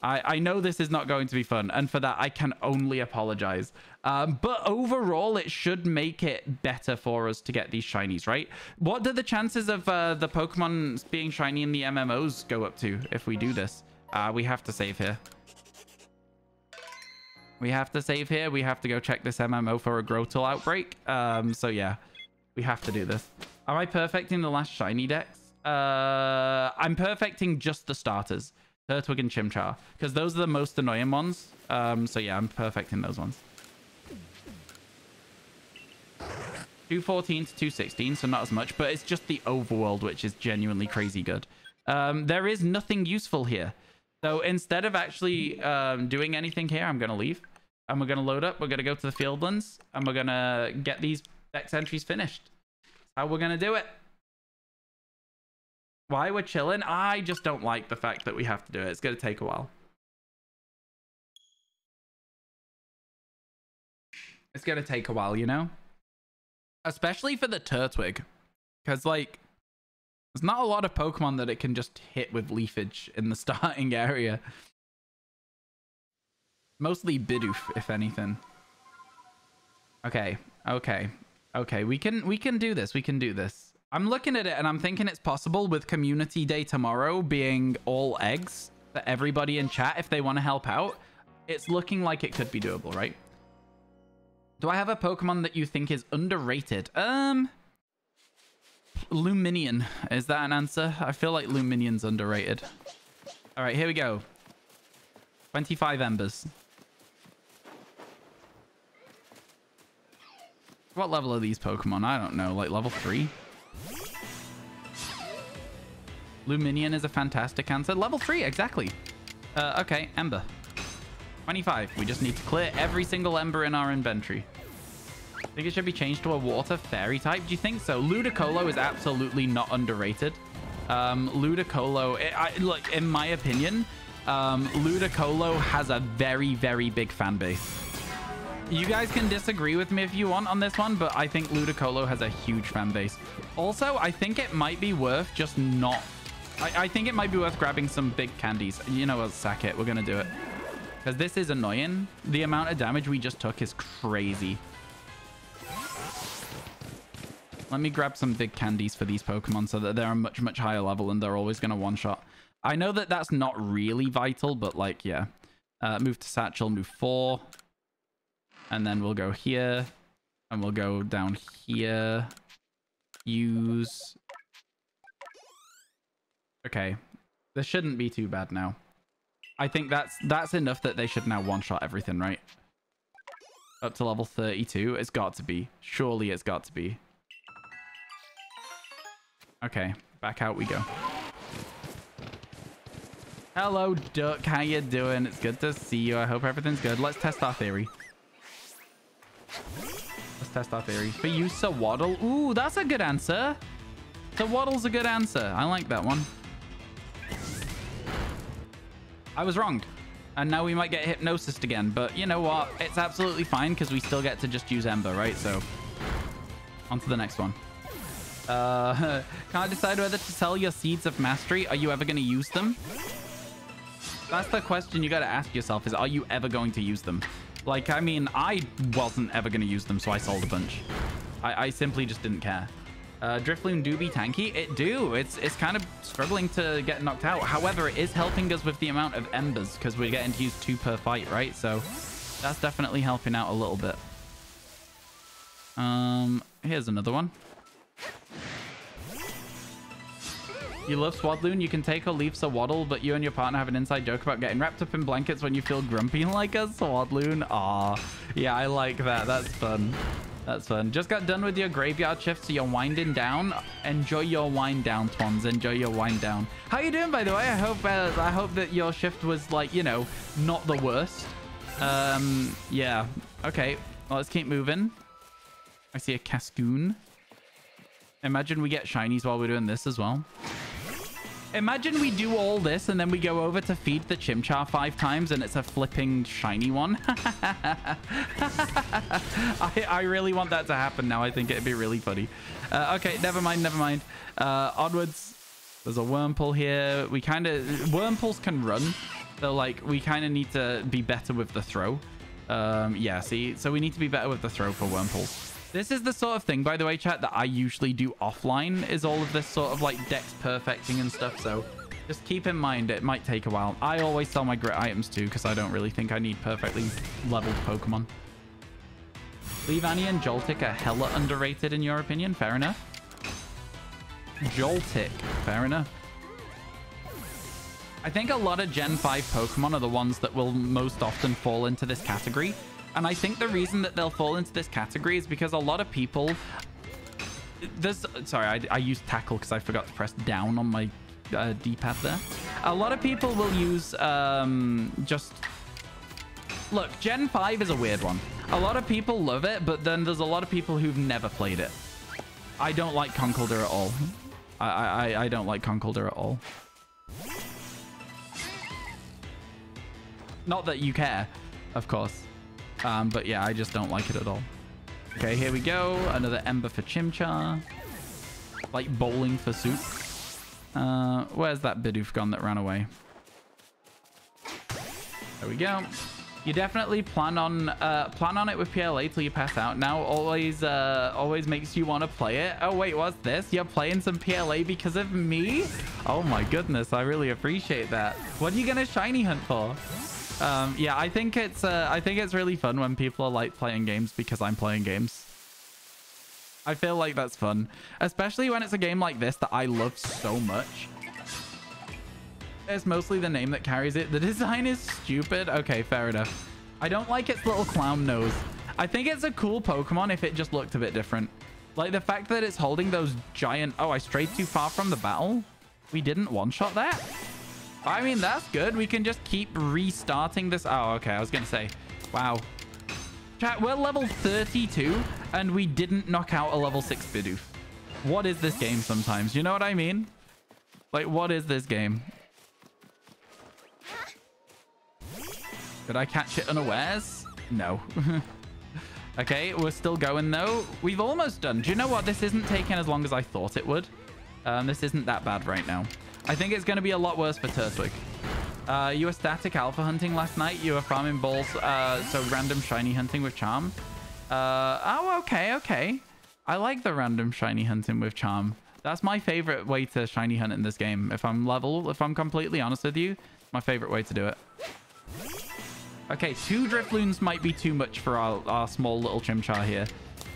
S1: I know this is not going to be fun, and for that I can only apologize. But overall, it should make it better for us to get these shinies, right? What do the chances of the Pokemon being shiny in the MMOs go up to if we do this? We have to save here. We have to save here. We have to go check this MMO for a Grotle outbreak. So yeah, we have to do this. Am I perfecting the last shiny decks? I'm perfecting just the starters. Turtwig and Chimchar, because those are the most annoying ones. So yeah, I'm perfecting those ones. 214 to 216, so not as much, but it's just the overworld, which is genuinely crazy good. There is nothing useful here. So instead of actually doing anything here, I'm going to leave. And we're going to load up. We're going to go to the Fieldlands. And we're going to get these dex entries finished. That's how we're going to do it. Why we're chilling? I just don't like the fact that we have to do it. It's going to take a while. It's going to take a while, you know? Especially for the Turtwig. Because, like, there's not a lot of Pokemon that it can just hit with Leafage in the starting area. Mostly Bidoof, if anything. Okay. We can do this. We can do this. I'm looking at it and I'm thinking it's possible with Community Day tomorrow being all eggs for everybody in chat if they want to help out. It's looking like it could be doable, right? Do I have a Pokemon that you think is underrated? Luminion. Is that an answer? I feel like Luminion's underrated. All right, here we go. 25 embers. What level are these Pokemon? I don't know. Like level 3? Luminion is a fantastic answer. Level 3, exactly. Okay, Ember. 25. We just need to clear every single Ember in our inventory. I think it should be changed to a water fairy type. Do you think so? Ludicolo is absolutely not underrated. Ludicolo, look, in my opinion, Ludicolo has a very, very big fan base. You guys can disagree with me if you want on this one, but I think Ludicolo has a huge fan base. Also, I think it might be worth just not... I think it might be worth grabbing some big candies. You know what? Sack it. We're going to do it. Because this is annoying. The amount of damage we just took is crazy. Let me grab some big candies for these Pokemon so that they're a much, much higher level and they're always going to one-shot. I know that that's not really vital, but like, yeah. Move to Satchel, move 4. And then we'll go here. And we'll go down here. Use... Okay. This shouldn't be too bad now. I think that's enough that they should now one-shot everything, right? Up to level 32. It's got to be. Surely it's got to be. Okay. Back out we go. Hello, Duck. How you doing? It's good to see you. I hope everything's good. Let's test our theory. Let's test our theory. For you, Sawaddle. Ooh, that's a good answer. Sawaddle's a good answer. I like that one. I was wrong. And now we might get hypnosis again. But you know what? It's absolutely fine because we still get to just use Ember, right? So, on to the next one. Can't decide whether to sell your Seeds of Mastery. Are you ever going to use them? That's the question you got to ask yourself is, are you ever going to use them? Like, I mean, I wasn't ever going to use them, so I sold a bunch. I simply just didn't care. Drifloon do be tanky? It do. It's kind of struggling to get knocked out. However, it is helping us with the amount of embers because we're getting to use 2 per fight, right? So that's definitely helping out a little bit. Here's another one. You love Swadloon. You can take or leave Sawaddle, but you and your partner have an inside joke about getting wrapped up in blankets when you feel grumpy like a Swadloon. Aw, yeah, I like that. That's fun. That's fun. Just got done with your graveyard shift, so you're winding down. Enjoy your wind down, Twons. Enjoy your wind down. How you doing, by the way? I hope that your shift was, like, you know, not the worst. Yeah. Okay. Well, let's keep moving. I see a Cascoon. Imagine we get shinies while we're doing this as well. Imagine we do all this and then we go over to feed the Chimchar 5 times and it's a flipping shiny one. I really want that to happen now. I think it'd be really funny. Okay, never mind. Onwards. There's a Wurmple here. We kind of... Wurmples can run. So, like, we kind of need to be better with the throw. Yeah, see? So we need to be better with the throw for Wurmples. This is the sort of thing, by the way, chat, that I usually do offline, is all of this sort of, like, dex perfecting and stuff. So just keep in mind, it might take a while. I always sell my grit items, too, because I don't really think I need perfectly leveled Pokemon. Leavanny and Joltik are hella underrated, in your opinion. Fair enough. Joltik. Fair enough. I think a lot of Gen 5 Pokemon are the ones that will most often fall into this category. And I think the reason that they'll fall into this category is because a lot of people... Sorry, I used tackle because I forgot to press down on my D-pad there. A lot of people will use just... Look, Gen 5 is a weird one. A lot of people love it, but then there's a lot of people who've never played it. I don't like Conkeldurr at all. I don't like Conkeldurr at all. Not that you care, of course. But yeah, I just don't like it at all. Okay, here we go. Another Ember for Chimchar. Like bowling for soup. Where's that Bidoof gone that ran away? There we go. You definitely plan on it with PLA till you pass out. Now always makes you want to play it. Oh wait, what's this? You're playing some PLA because of me? Oh my goodness, I really appreciate that. What are you gonna shiny hunt for? Yeah, I think it's really fun when people are like playing games because I'm playing games. I feel like that's fun, especially when it's a game like this that I love so much. It's mostly the name that carries it. The design is stupid. Okay, fair enough. I don't like its little clown nose. I think it's a cool Pokemon if it just looked a bit different. Like the fact that it's holding those giant... Oh, I strayed too far from the battle. We didn't one-shot that. I mean, that's good. We can just keep restarting this. Oh, okay. I was going to say, wow. Chat, we're level 32 and we didn't knock out a level 6 Bidoof. What is this game sometimes? You know what I mean? Like, what is this game? Did I catch it unawares? No. Okay, we're still going though. We've almost done. Do you know what? This isn't taking as long as I thought it would. This isn't that bad right now. I think it's going to be a lot worse for Turtwig. You were static alpha hunting last night. You were farming balls, so random shiny hunting with charm. Oh, okay. I like the random shiny hunting with charm. That's my favorite way to shiny hunt in this game. If I'm completely honest with you, my favorite way to do it. Okay, 2 Drifloons might be too much for our small little Chimchar here.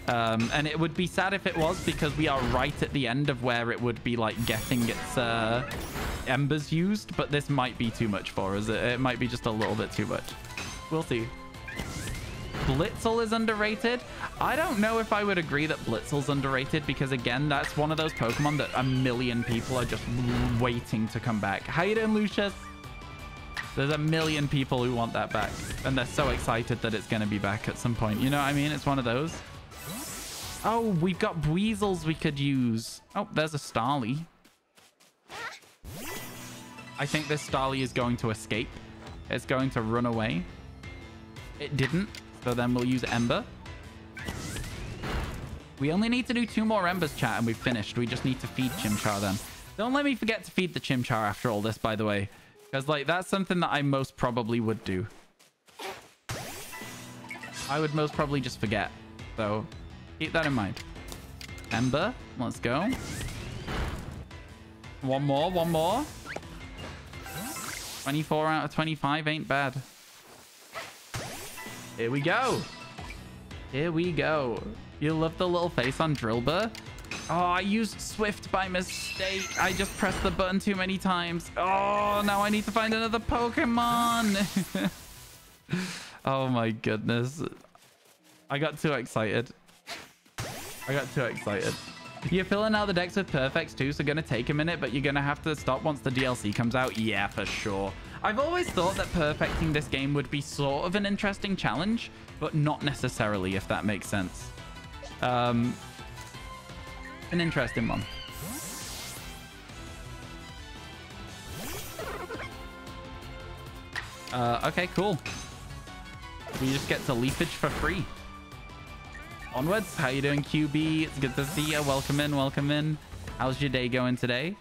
S1: And it would be sad if it was, because we are right at the end of where it would be like getting its embers used, but this might be too much for us. It might be just a little bit too much. We'll see. Blitzel is underrated. I don't know if I would agree that Blitzel's underrated, because again, that's one of those Pokemon that a million people are just waiting to come back. How you doing, Lucius? There's a million people who want that back, and they're so excited that it's going to be back at some point. You know what I mean? It's one of those. Oh, we've got Weasels we could use. Oh, there's a Starly. I think this Starly is going to escape. It's going to run away. It didn't, so then we'll use Ember. We only need to do 2 more Embers, chat, and we've finished. We just need to feed Chimchar then. Don't let me forget to feed the Chimchar after all this, by the way. Because, like, that's something that I most probably would do. I would most probably just forget. So, keep that in mind. Ember, let's go. One more. 24 out of 25 ain't bad. Here we go. You love the little face on Drillbur? Oh, I used Swift by mistake. I just pressed the button too many times. Oh, now I need to find another Pokemon. Oh my goodness. I got too excited. You're filling out the decks with perfects too, so gonna take a minute, but you're gonna have to stop once the DLC comes out. Yeah, for sure. I've always thought that perfecting this game would be sort of an interesting challenge, but not necessarily, if that makes sense. An interesting one. Okay, cool. We just get to leafage for free. Onwards. How you doing, QB? It's good to see you. Welcome in. How's your day going today?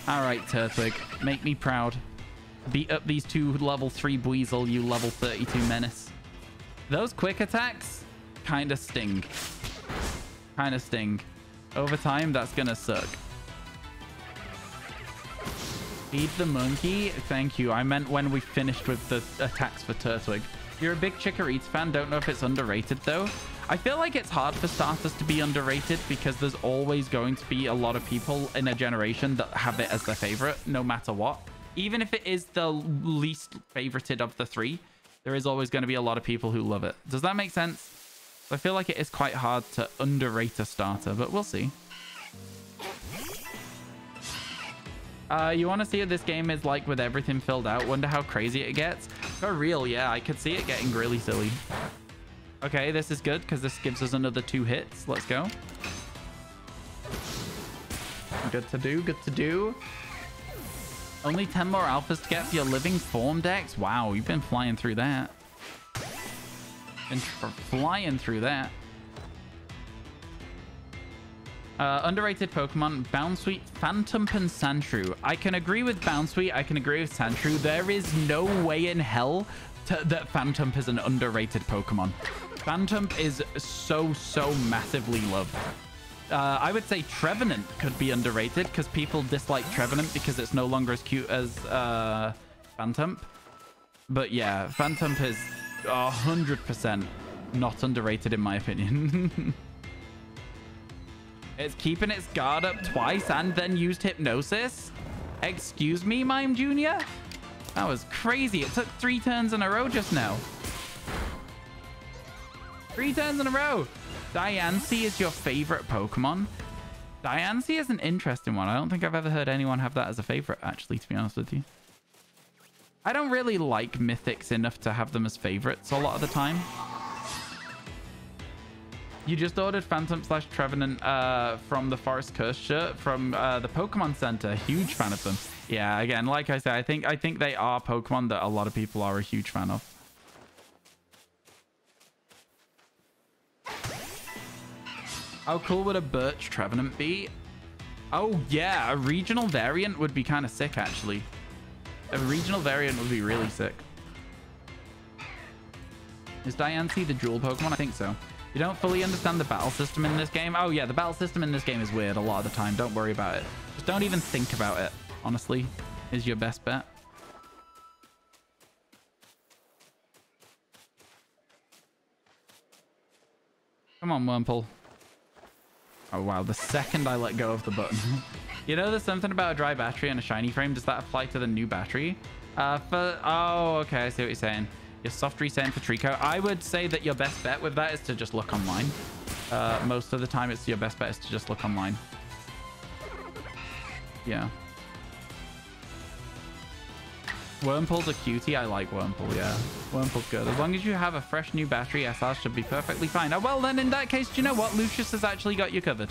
S1: All right, Turtwig. Make me proud. Beat up these two level 3 Buizel, you level 32 menace. Those quick attacks kind of sting. Kind of sting. Over time, that's going to suck. Feed the monkey. Thank you. I meant when we finished with the attacks for Turtwig. You're a big Chikorita fan. Don't know if it's underrated, though. I feel like it's hard for starters to be underrated because there's always going to be a lot of people in a generation that have it as their favorite, no matter what. Even if it is the least favorited of the 3, there is always going to be a lot of people who love it. Does that make sense? I feel like it is quite hard to underrate a starter, but we'll see. You want to see what this game is like with everything filled out? Wonder how crazy it gets? For real, yeah, I could see it getting really silly. Okay, this is good because this gives us another 2 hits. Let's go. Good to do, good to do. Only 10 more alphas to get for your living form decks? Wow, you've been flying through that. Been flying through that. Underrated Pokemon, Bounsweet, Phantump, and Sandshrew. I can agree with Bounsweet. I can agree with Sandshrew. There is no way in hell that Phantump is an underrated Pokemon. Phantump is so massively loved. I would say Trevenant could be underrated because people dislike Trevenant because it's no longer as cute as Phantump. But yeah, Phantump is 100% not underrated in my opinion. It's keeping its guard up twice and then used Hypnosis? Excuse me, Mime Jr.? That was crazy. It took 3 turns in a row just now. 3 turns in a row. Diancie is your favorite Pokemon? Diancie is an interesting one. I don't think I've ever heard anyone have that as a favorite, actually, to be honest with you. I don't really like Mythics enough to have them as favorites a lot of the time. You just ordered Phantump/Trevenant from the Forest Curse shirt from the Pokemon Center. Huge fan of them. Yeah, again, like I said, I think they are Pokemon that a lot of people are a huge fan of. How cool would a Birch Trevenant be? Oh, yeah. A regional variant would be kind of sick, actually. A regional variant would be really sick. Is Diancie the dual Pokemon? I think so. You don't fully understand the battle system in this game? Oh, yeah. The battle system in this game is weird a lot of the time. Don't worry about it. Just don't even think about it, honestly, is your best bet. Come on, Wurmple. Oh, wow. The second I let go of the button. You know, there's something about a dry battery and a shiny frame. Does that apply to the new battery? Oh, okay. I see what you're saying. Your soft resetting for Trico. I would say that your best bet with that is to just look online. Most of the time, it's your best bet is to just look online. Yeah. Wurmple's a cutie. I like Wurmple, yeah. Wurmple's good. As long as you have a fresh new battery, SR should be perfectly fine. Oh, well, then in that case, do you know what? Lucius has actually got you covered.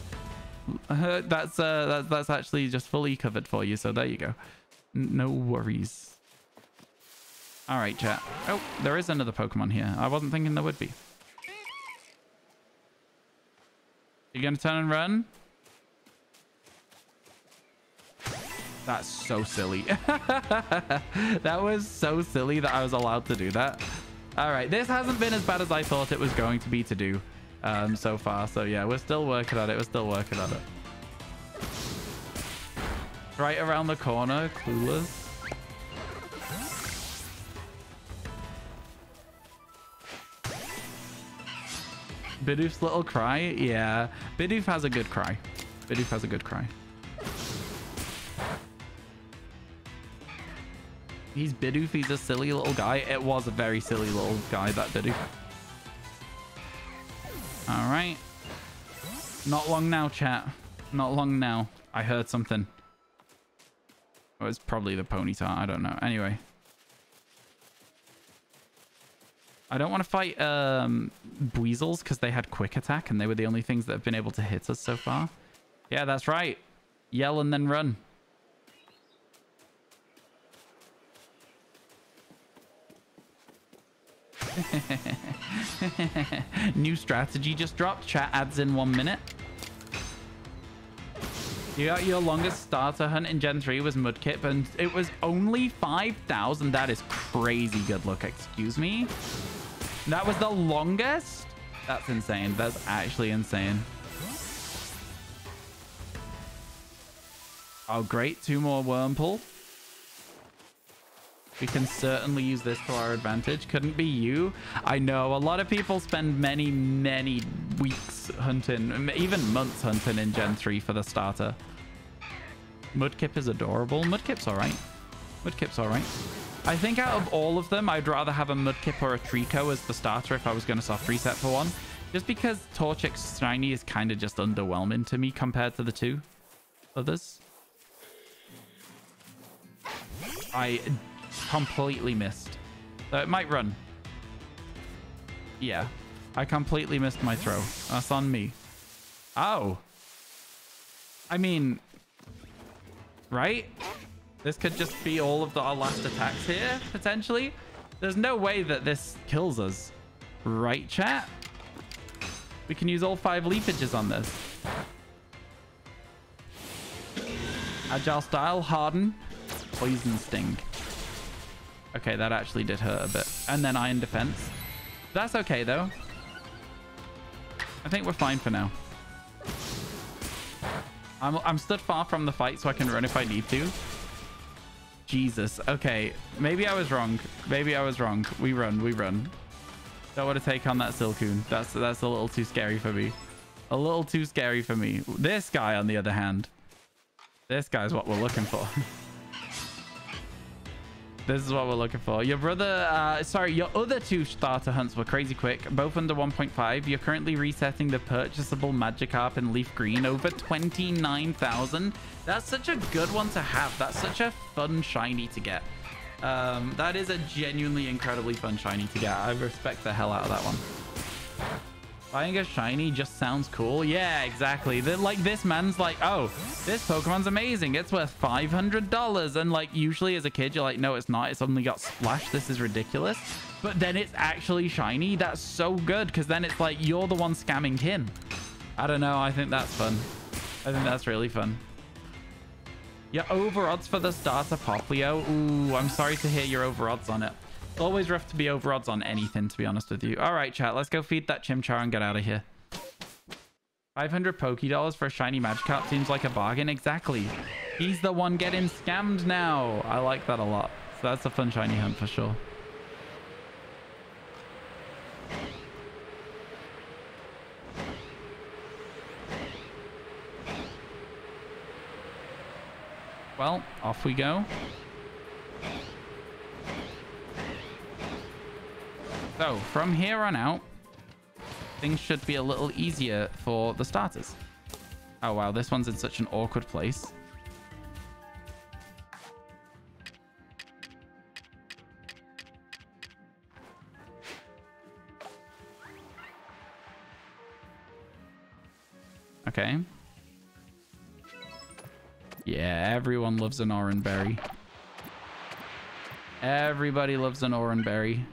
S1: That's actually just fully covered for you. So there you go. No worries. All right, chat. Oh, there is another Pokemon here. I wasn't thinking there would be. You gonna turn and run? That's so silly. That was so silly that I was allowed to do that. All right, this hasn't been as bad as I thought it was going to be to do so far. So yeah, we're still working on it. We're still working on it. Right around the corner, Clueless. Bidoof's little cry? Yeah. Bidoof has a good cry. Bidoof has a good cry. He's Bidoof. He's a silly little guy. It was a very silly little guy, that Bidoof. All right. Not long now, chat. Not long now. I heard something. Oh, it's probably the Ponyta. I don't know. Anyway. I don't want to fight Buizels because they had quick attack and they were the only things that have been able to hit us so far. Yeah, that's right. Yell and then run. New strategy just dropped. Chat adds in 1 minute. You got your longest starter hunt in Gen 3 was Mudkip, and it was only 5,000. That is crazy good luck. Excuse me. That was the longest? That's insane. That's actually insane. Oh, great. 2 more Wurmple. We can certainly use this to our advantage. Couldn't be you. I know a lot of people spend many, many weeks hunting, even months hunting in Gen 3 for the starter. Mudkip is adorable. Mudkip's all right. Mudkip's all right. I think out of all of them, I'd rather have a Mudkip or a Trico as the starter if I was going to soft reset for one. Just because Torchic's shiny is kind of just underwhelming to me compared to the 2 others. I completely missed. So it might run. Yeah. I completely missed my throw. That's on me. Oh. I mean... Right? This could just be all of our last attacks here, potentially. There's no way that this kills us. Right, chat? We can use all 5 leafages on this. Agile Style, Harden, Poison Sting. Okay, that actually did hurt a bit. And then Iron Defense. That's okay, though. I think we're fine for now. I'm stood far from the fight, so I can run if I need to. Jesus. Okay. Maybe I was wrong. Maybe I was wrong. We run. We run. Don't want to take on that Silcoon. That's a little too scary for me. A little too scary for me. This guy, on the other hand. This guy's what we're looking for. This is what we're looking for. Your brother, sorry, your other 2 starter hunts were crazy quick, both under 1.5. You're currently resetting the purchasable Magikarp in Leaf Green over 29,000. That's such a good one to have. That's such a fun shiny to get. That is a genuinely incredibly fun shiny to get. I respect the hell out of that one. Buying a shiny just sounds cool. Yeah, exactly. Like, this man's like, oh, this Pokemon's amazing. It's worth $500. And like, usually as a kid, you're like, no, it's not. It's only got Splash. This is ridiculous. But then it's actually shiny. That's so good, because then it's like, you're the one scamming him. I don't know. I think that's fun. I think that's really fun. Your over odds for the starter Poplio. Ooh, I'm sorry to hear your over odds on it. It's always rough to be over odds on anything, to be honest with you. All right, chat. Let's go feed that Chimchar and get out of here. 500 Pokédollars for a shiny Magikarp seems like a bargain. Exactly. He's the one getting scammed now. I like that a lot. So that's a fun shiny hunt for sure. Well, off we go. So, from here on out, things should be a little easier for the starters. Oh, wow. This one's in such an awkward place. Okay. Yeah, everyone loves an orange berry. Everybody loves an orange berry.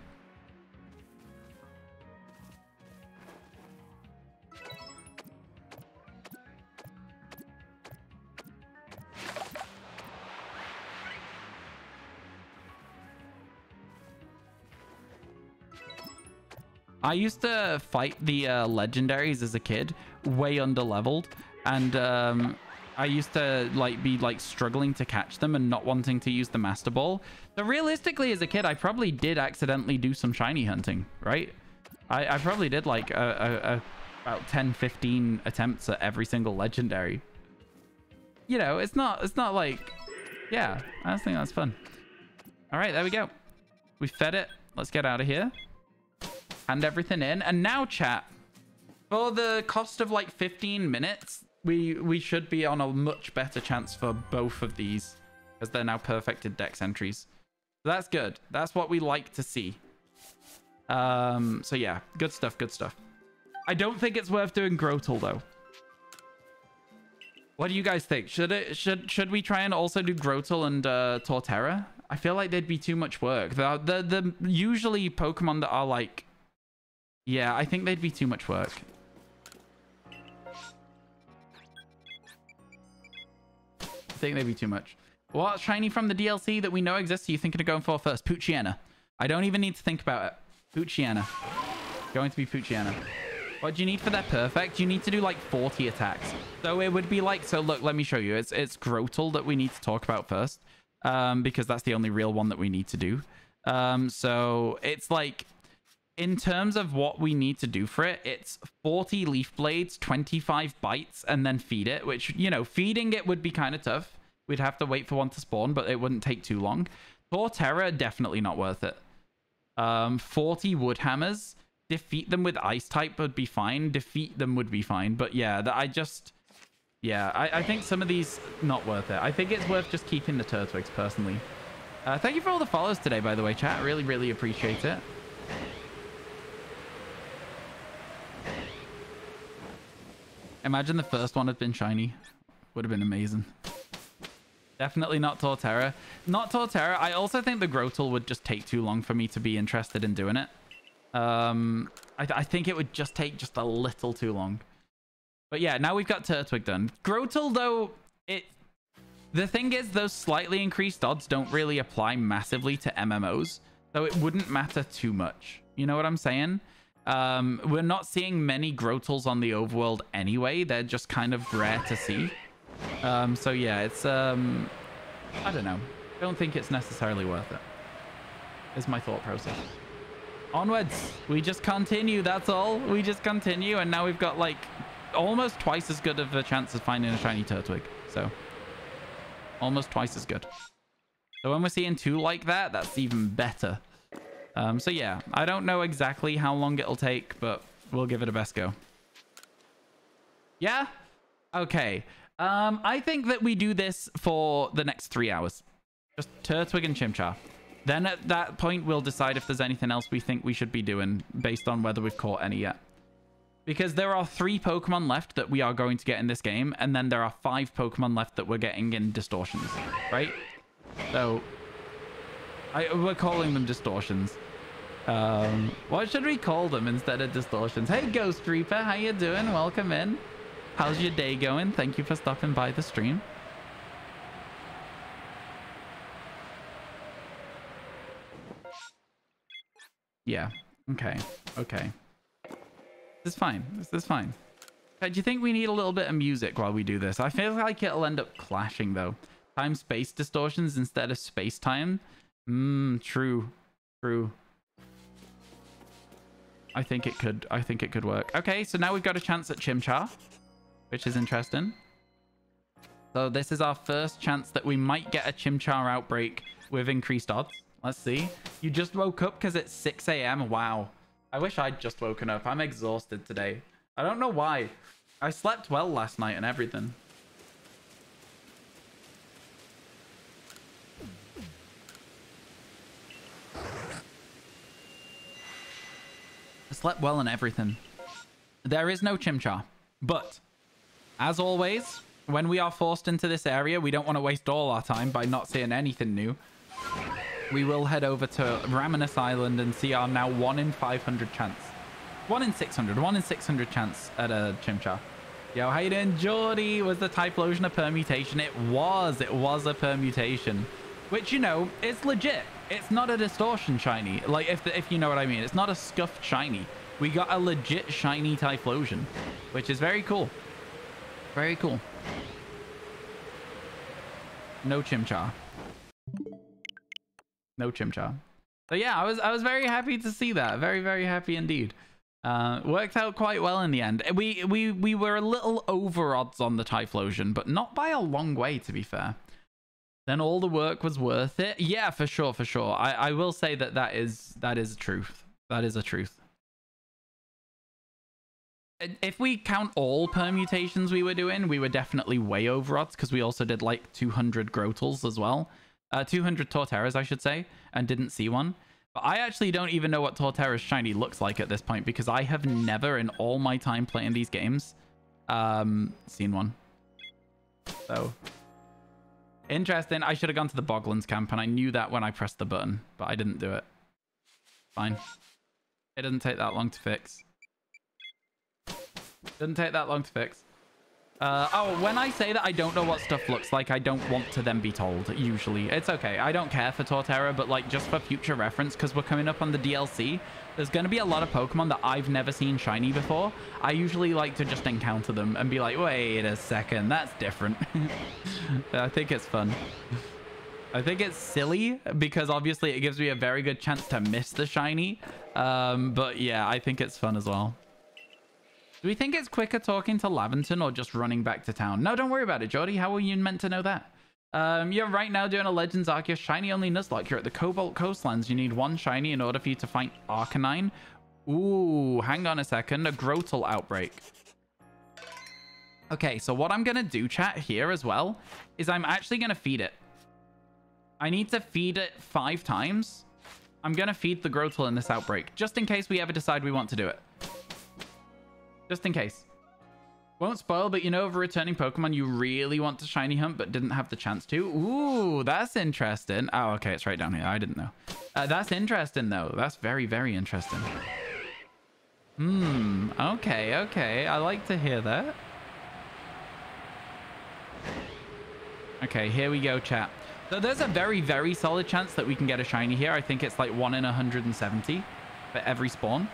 S1: I used to fight the legendaries as a kid, way underleveled, and I used to be struggling to catch them and not wanting to use the Master Ball. So realistically, as a kid, I probably did accidentally do some shiny hunting, right? I probably did about 10, 15 attempts at every single legendary. You know, it's not like, yeah, I just think that's fun. All right, there we go. We fed it. Let's get out of here. Hand everything in. And now, chat, for the cost of like 15 minutes, we should be on a much better chance for both of these, as they're now perfected dex entries. So that's good. That's what we like to see. So yeah, good stuff, good stuff. I don't think it's worth doing Grotle though. What do you guys think? Should we try and also do Grotle and Torterra? I feel like they'd be too much work. The usually Pokemon that are like, yeah, I think they'd be too much work. think they'd be too much. What shiny from the DLC that we know exists are you thinking of going for first? Poochyena. I don't even need to think about it. Poochyena. Going to be Poochyena. What do you need for that perfect? You need to do like 40 attacks. So it would be like, so look, let me show you. It's Grotle that we need to talk about first. Because that's the only real one that we need to do. So it's like, in terms of what we need to do for it, it's 40 leaf blades, 25 bites, and then feed it, which, you know, feeding it would be kind of tough. We'd have to wait for one to spawn, but it wouldn't take too long. Torterra, definitely not worth it. 40 wood hammers. Defeat them with ice type would be fine. Defeat them would be fine. But yeah, I think some of these, not worth it. I think it's worth just keeping the Turtwigs, personally. Thank you for all the follows today, by the way, chat. Really, really appreciate it. Imagine the first one had been shiny. Would have been amazing. Definitely not Torterra. Not Torterra. I also think the Grotle would just take too long for me to be interested in doing it. I think it would just take just a little too long. But yeah, now we've got Turtwig done. Grotle, though, the thing is, those slightly increased odds don't really apply massively to MMOs. So it wouldn't matter too much. You know what I'm saying? We're not seeing many Grotles on the overworld anyway. They're just kind of rare to see. So yeah, it's, I don't know. I don't think it's necessarily worth it. Is my thought process. Onwards. We just continue. That's all. We just continue. And now we've got like almost twice as good of a chance of finding a shiny Turtwig. So almost twice as good. So when we're seeing two like that, that's even better. So yeah, I don't know exactly how long it'll take, but we'll give it a best go. Yeah? Okay. I think that we do this for the next 3 hours. Just Turtwig and Chimchar. Then at that point, we'll decide if there's anything else we think we should be doing based on whether we've caught any yet. Because there are 3 Pokemon left that we are going to get in this game, and then there are 5 Pokemon left that we're getting in Distortions, right? So, we're calling them Distortions. What should we call them instead of Distortions? Hey, Ghost Reaper, how you doing? Welcome in. How's your day going? Thank you for stopping by the stream. Yeah. Okay. Okay. This is fine. This is fine. Do you think we need a little bit of music while we do this? I feel like it'll end up clashing, though. Time-space distortions instead of space-time. True. True. I think it could work. Okay, so now we've got a chance at Chimchar, which is interesting. So this is our first chance that we might get a Chimchar outbreak with increased odds. Let's see. You just woke up because it's 6 a.m. Wow. I wish I'd just woken up. I'm exhausted today. I don't know why. I slept well last night and everything. I slept well and everything. There is no Chimchar. But, as always, when we are forced into this area, we don't want to waste all our time by not seeing anything new. We will head over to Raminus Island and see our now 1 in 500 chance. 1 in 600. 1 in 600 chance at a Chimchar. Yo, how you doing, Jordy? Was the Typhlosion a permutation? It was. It was a permutation. Which, you know, is legit. It's not a distortion shiny. Like, if you know what I mean. It's not a scuffed shiny. We got a legit shiny Typhlosion, which is very cool. Very cool. No Chimchar. No Chimchar. So yeah, I was very happy to see that. Very, very happy indeed. Worked out quite well in the end. We were a little over odds on the Typhlosion, but not by a long way, to be fair. Then all the work was worth it. Yeah, for sure, for sure. I will say that is a truth. That is a truth. If we count all permutations we were doing, we were definitely way over odds because we also did like 200 Grotels as well. 200 Torterras, I should say, and didn't see one. But I actually don't even know what Torterra's shiny looks like at this point because I have never in all my time playing these games seen one. So, interesting. I should have gone to the Boglands camp, and I knew that when I pressed the button, but I didn't do it. Fine. It doesn't take that long to fix. Doesn't take that long to fix. Oh, when I say that I don't know what stuff looks like, I don't want to then be told, usually. It's okay. I don't care for Torterra, but like just for future reference, because we're coming up on the DLC, there's going to be a lot of Pokemon that I've never seen shiny before. I usually like to just encounter them and be like, wait a second, that's different. I think it's fun. I think it's silly because obviously it gives me a very good chance to miss the shiny. But yeah, I think it's fun as well. Do we think it's quicker talking to Laventon or just running back to town? No, don't worry about it, Jordy. How are you meant to know that? You're right now doing a Legends Arceus shiny only Nuzlocke. You're at the Cobalt Coastlands. You need one shiny in order for you to fight Arcanine. Ooh, hang on a second. A Grotle outbreak. Okay, so what I'm going to do, chat, here as well, is I'm actually going to feed it. I need to feed it 5 times. I'm going to feed the Grotle in this outbreak, just in case we ever decide we want to do it. Just in case. Won't spoil, but you know of a returning Pokemon you really want to shiny hunt but didn't have the chance to? Ooh, that's interesting. Oh, okay, it's right down here. I didn't know. That's interesting, though. That's very, very interesting. Okay, okay. I like to hear that. Okay, here we go, chat. So there's a very, very solid chance that we can get a shiny here. I think it's like 1 in 170 for every spawn.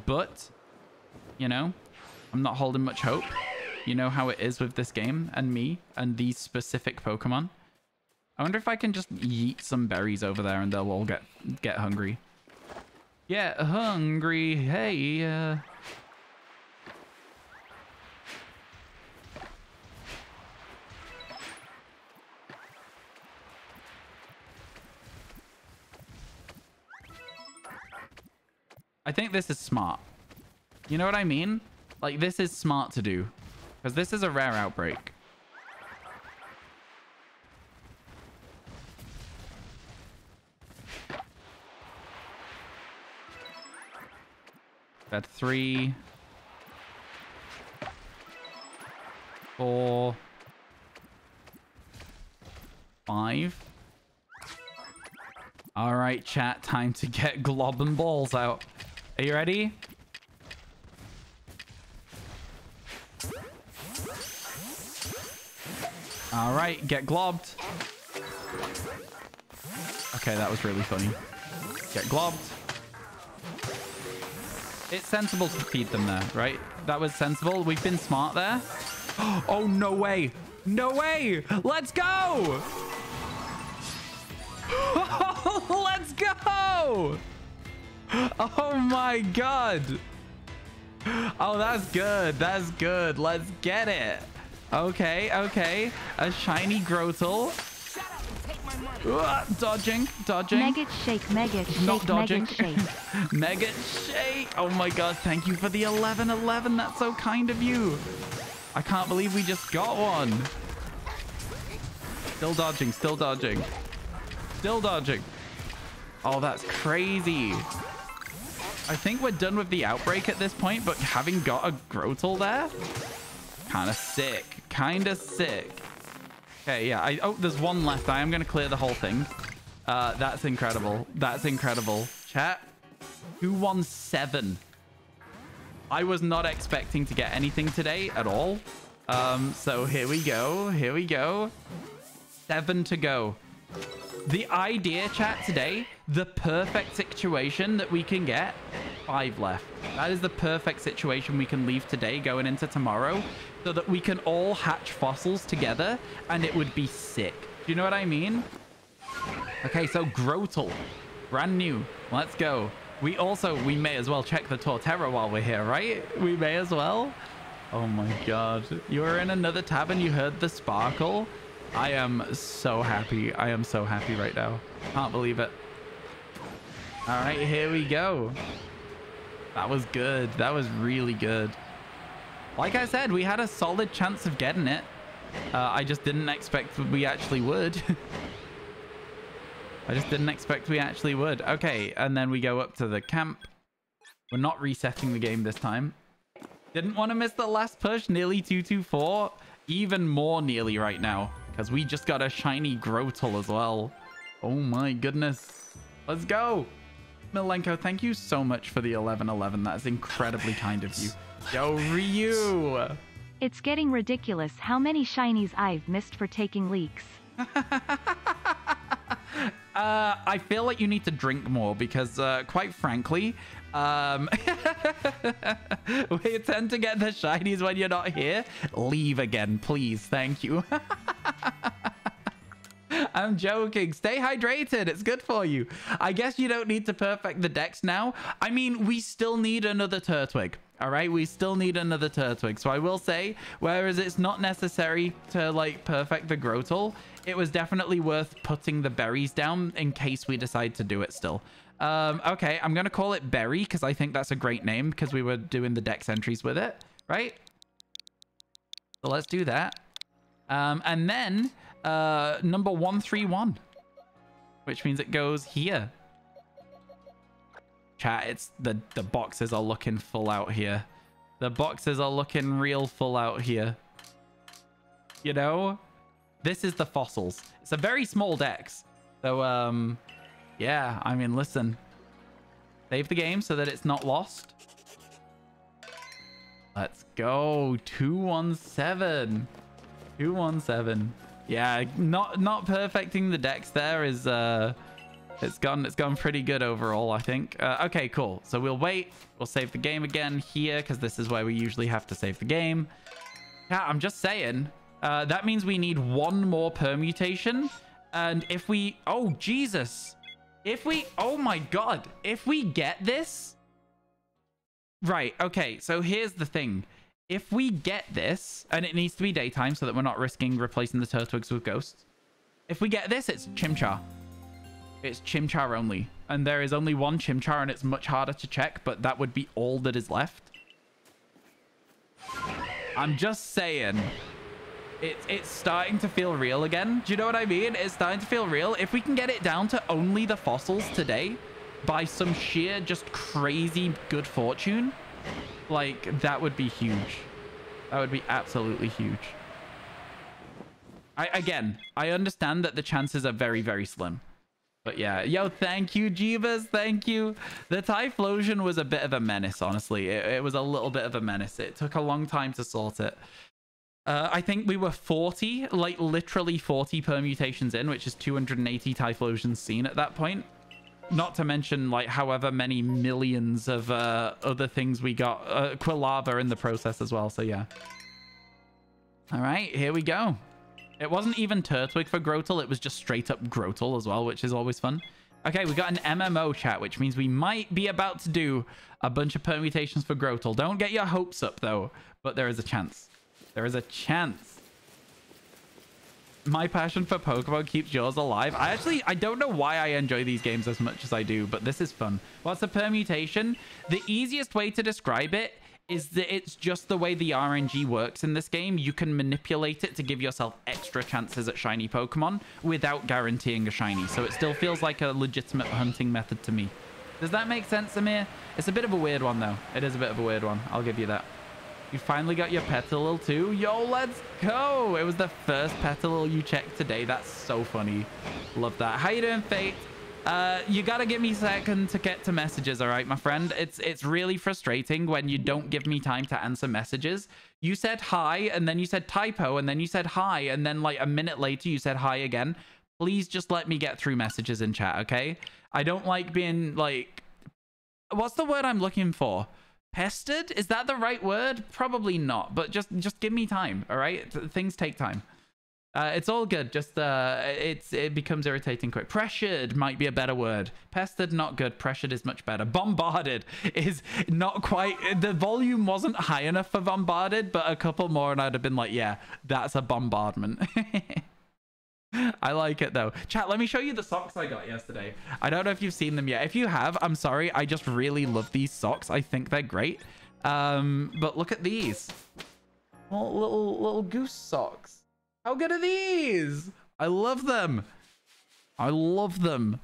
S1: But, you know, I'm not holding much hope. You know how it is with this game and me and these specific Pokemon. I wonder if I can just yeet some berries over there and they'll all get hungry. Get hungry, hey. I think this is smart. You know what I mean? Like, this is smart to do. Because this is a rare outbreak. Got 3, 4, 5. All right, chat. Time to get glob and balls out. Are you ready? All right, get globbed. Okay, that was really funny. Get globbed. It's sensible to feed them there, right? That was sensible. We've been smart there. Oh, no way. No way. Let's go. Let's go. Oh, my God. Oh, that's good. That's good. Let's get it. Okay, okay. A shiny Grotle. Dodging, dodging.
S2: Mega shake, mega shake,
S1: not dodging.
S2: mega shake.
S1: Mega shake. Oh my god, thank you for the 1111. That's so kind of you. I can't believe we just got one. Still dodging, still dodging. Still dodging. Oh, that's crazy. I think we're done with the outbreak at this point, but having got a Grotle there, kind of sick. Kind of sick. Okay, yeah. Oh, there's one left. I am going to clear the whole thing. That's incredible. That's incredible. Chat. 217. I was not expecting to get anything today at all. So here we go. Here we go. 7 to go. The idea, chat, today, the perfect situation that we can get, 5 left. That is the perfect situation we can leave today going into tomorrow so that we can all hatch fossils together and it would be sick. Do you know what I mean? Okay, so Grotle, brand new. Let's go. We may as well check the Torterra while we're here, right? We may as well. Oh my god. You were in another tab and you heard the sparkle. I am so happy. I am so happy right now. Can't believe it. All right, here we go. That was good. That was really good. Like I said, we had a solid chance of getting it. I just didn't expect we actually would. I just didn't expect we actually would. Okay, and then we go up to the camp. We're not resetting the game this time. Didn't want to miss the last push. Nearly 224. Even more nearly right now. Because we just got a shiny Grotle as well. Oh my goodness. Let's go. Milenko, thank you so much for the 1111. That's incredibly kind of you. Yo, Ryu.
S2: It's getting ridiculous how many shinies I've missed for taking leaks.
S1: I feel like you need to drink more because, quite frankly, we tend to get the shinies when you're not here. Leave again, please. Thank you. I'm joking. Stay hydrated. It's good for you. I guess you don't need to perfect the dex now. I mean, we still need another Turtwig. All right, we still need another Turtwig. So I will say, whereas it's not necessary to like perfect the Grotle, it was definitely worth putting the berries down in case we decide to do it still. Okay, I'm gonna call it Berry because I think that's a great name because we were doing the dex entries with it, right? So let's do that. And then number 131, which means it goes here. Chat, it's the boxes are looking full out here. The boxes are looking real full out here. You know, this is the fossils. It's a very small dex. So, yeah, I mean, listen. Save the game so that it's not lost. Let's go. 217. 217. Yeah, not perfecting the dex there is it's gone pretty good overall, I think. Okay, cool. So we'll wait. We'll save the game again here because this is where we usually have to save the game. Yeah, I'm just saying. That means we need one more permutation. And if we... Oh, Jesus. If we... Oh, my God. If we get this... Right, okay. So here's the thing. If we get this, and it needs to be daytime so that we're not risking replacing the Turtwigs with ghosts. If we get this, it's Chimchar. It's Chimchar only. And there is only one Chimchar, and it's much harder to check, but that would be all that is left. I'm just saying. It's starting to feel real again. Do you know what I mean? It's starting to feel real. If we can get it down to only the fossils today, by some sheer, just crazy good fortune, like, that would be huge. That would be absolutely huge. Again, I understand that the chances are very, very slim. But yeah, yo, thank you, Jeebus. Thank you. The Typhlosion was a bit of a menace, honestly. It was a little bit of a menace. It took a long time to sort it. I think we were 40, like literally 40 permutations in, which is 280 Typhlosions seen at that point. Not to mention, like, however many millions of other things we got. Quilava in the process as well, so yeah. All right, here we go. It wasn't even Turtwig for Grotle, it was just straight up Grotle as well, which is always fun. Okay, we got an MMO chat, which means we might be about to do a bunch of permutations for Grotle. Don't get your hopes up, though, but there is a chance. There is a chance. My passion for Pokemon keeps yours alive. I don't know why I enjoy these games as much as I do, but this is fun. What's a permutation? The easiest way to describe it is that it's just the way the RNG works in this game. You can manipulate it to give yourself extra chances at shiny Pokemon without guaranteeing a shiny. So it still feels like a legitimate hunting method to me. Does that make sense, Amir? It's a bit of a weird one, though. It is a bit of a weird one. I'll give you that. You finally got your Petilil too? Yo, let's go! It was the first Petilil you checked today. That's so funny. Love that. How you doing, Fate? You gotta give me a second to get to messages, all right, my friend? It's really frustrating when you don't give me time to answer messages. You said hi, and then you said typo, and then you said hi, and then like a minute later you said hi again. Please just let me get through messages in chat, okay? I don't like being like... What's the word I'm looking for? Pestered? Is that the right word? Probably not, but just give me time, all right? Things take time. It's all good. Just it becomes irritating quick. Pressured might be a better word. Pestered, not good. Pressured is much better. Bombarded is not quite... The volume wasn't high enough for bombarded, but a couple more and I'd have been like, yeah, that's a bombardment. I like it though. Chat, let me show you the socks I got yesterday. I don't know if you've seen them yet. If you have, I'm sorry. I just really love these socks. I think they're great. But look at these. Little goose socks. How good are these? I love them. I love them.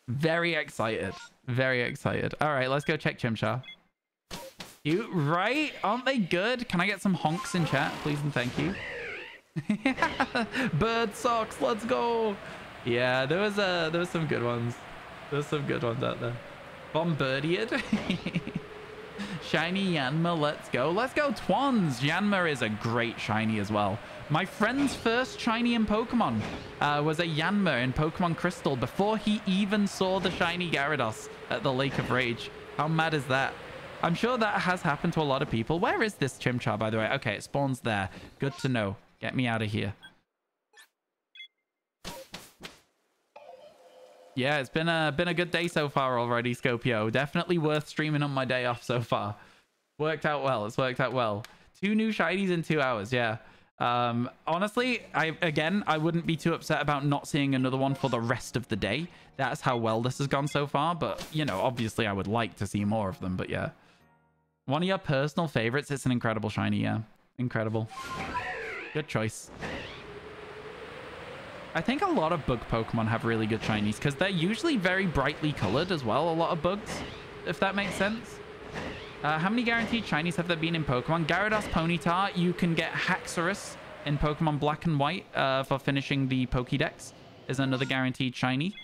S1: Very excited. Very excited. All right, let's go check Chimchar. You right? Aren't they good? Can I get some honks in chat, please and thank you? Bird socks, let's go. Yeah, there was some good ones. There's some good ones out there. Bombardier. Shiny Yanma, let's go. Let's go, Twans. Yanma is a great shiny as well. My friend's first shiny in Pokemon was a Yanma in Pokemon Crystal before he even saw the shiny Gyarados at the Lake of Rage. How mad is that? I'm sure that has happened to a lot of people. Where is this Chimchar, by the way? Okay, it spawns there. Good to know. Get me out of here. Yeah, it's been a good day so far already, Scopio. Definitely worth streaming on my day off so far. Worked out well. It's worked out well. 2 new shinies in 2 hours. Yeah. Honestly, I wouldn't be too upset about not seeing another one for the rest of the day. That's how well this has gone so far. But, you know, obviously I would like to see more of them. But yeah. One of your personal favorites. It's an incredible shiny. Yeah. Incredible. Good choice. I think a lot of bug Pokemon have really good shinies because they're usually very brightly colored as well. A lot of bugs, if that makes sense. How many guaranteed shinies have there been in Pokemon? Gyarados, Ponyta. You can get Haxorus in Pokemon Black and White for finishing the Pokédex. Is another guaranteed shiny.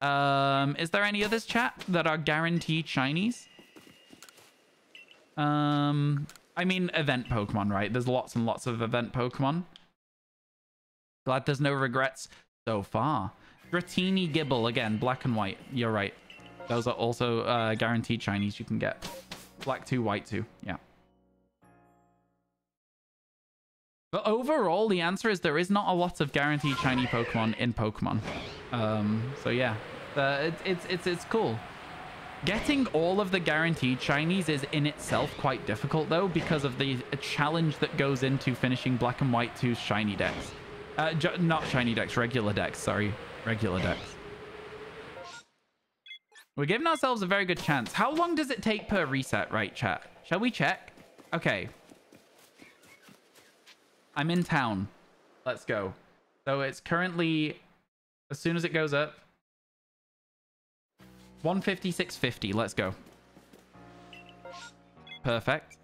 S1: Is there any others, chat, that are guaranteed shinies? I mean, event Pokemon, right? There's lots and lots of event Pokemon. Glad there's no regrets so far. Dratini Gibble, again, Black and White. You're right. Those are also guaranteed shinies you can get. Black 2, White 2. Yeah. But overall, the answer is there is not a lot of guaranteed shiny Pokemon in Pokemon. So yeah, it's cool. Getting all of the guaranteed shinies is in itself quite difficult though, because of the challenge that goes into finishing Black and White 2's shiny decks. Not shiny decks, regular decks. Sorry, regular decks. We're giving ourselves a very good chance. How long does it take per reset, right, chat? Shall we check? Okay. I'm in town. Let's go. So it's currently, as soon as it goes up, 156.50. Let's go. Perfect.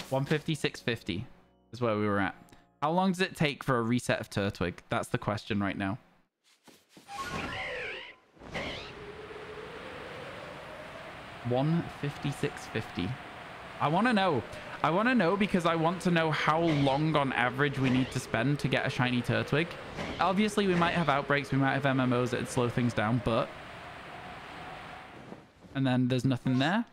S1: 156.50 is where we were at. How long does it take for a reset of Turtwig? That's the question right now. $156.50. I want to know. I want to know because I want to know how long on average we need to spend to get a shiny Turtwig. Obviously, we might have outbreaks. We might have MMOs that would slow things down, but... And then there's nothing there.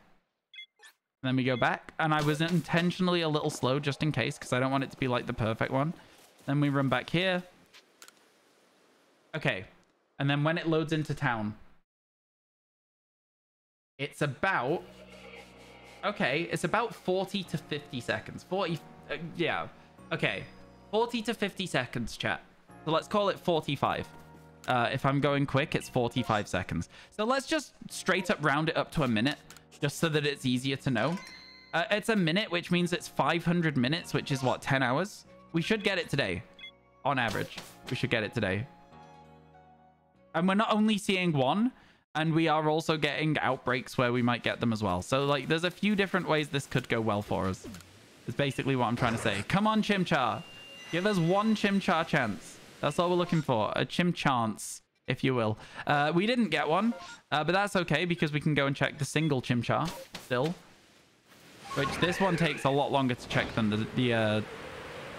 S1: And then we go back. And I was intentionally a little slow just in case because I don't want it to be like the perfect one. Then we run back here. Okay. And then when it loads into town, it's about... Okay, it's about 40 to 50 seconds. 40... yeah. Okay. 40 to 50 seconds, chat. So let's call it 45. If I'm going quick, it's 45 seconds. So let's just straight up round it up to a minute, just so that it's easier to know. It's a minute, which means it's 500 minutes, which is what, 10 hours? We should get it today. On average, we should get it today. And we're not only seeing one, and we are also getting outbreaks where we might get them as well. So, like, there's a few different ways this could go well for us. Is basically what I'm trying to say. Come on, Chimchar. Give us one Chimchar chance. That's all we're looking for. A Chimchance, if you will. We didn't get one, but that's okay because we can go and check the single Chimchar still. Which this one takes a lot longer to check than the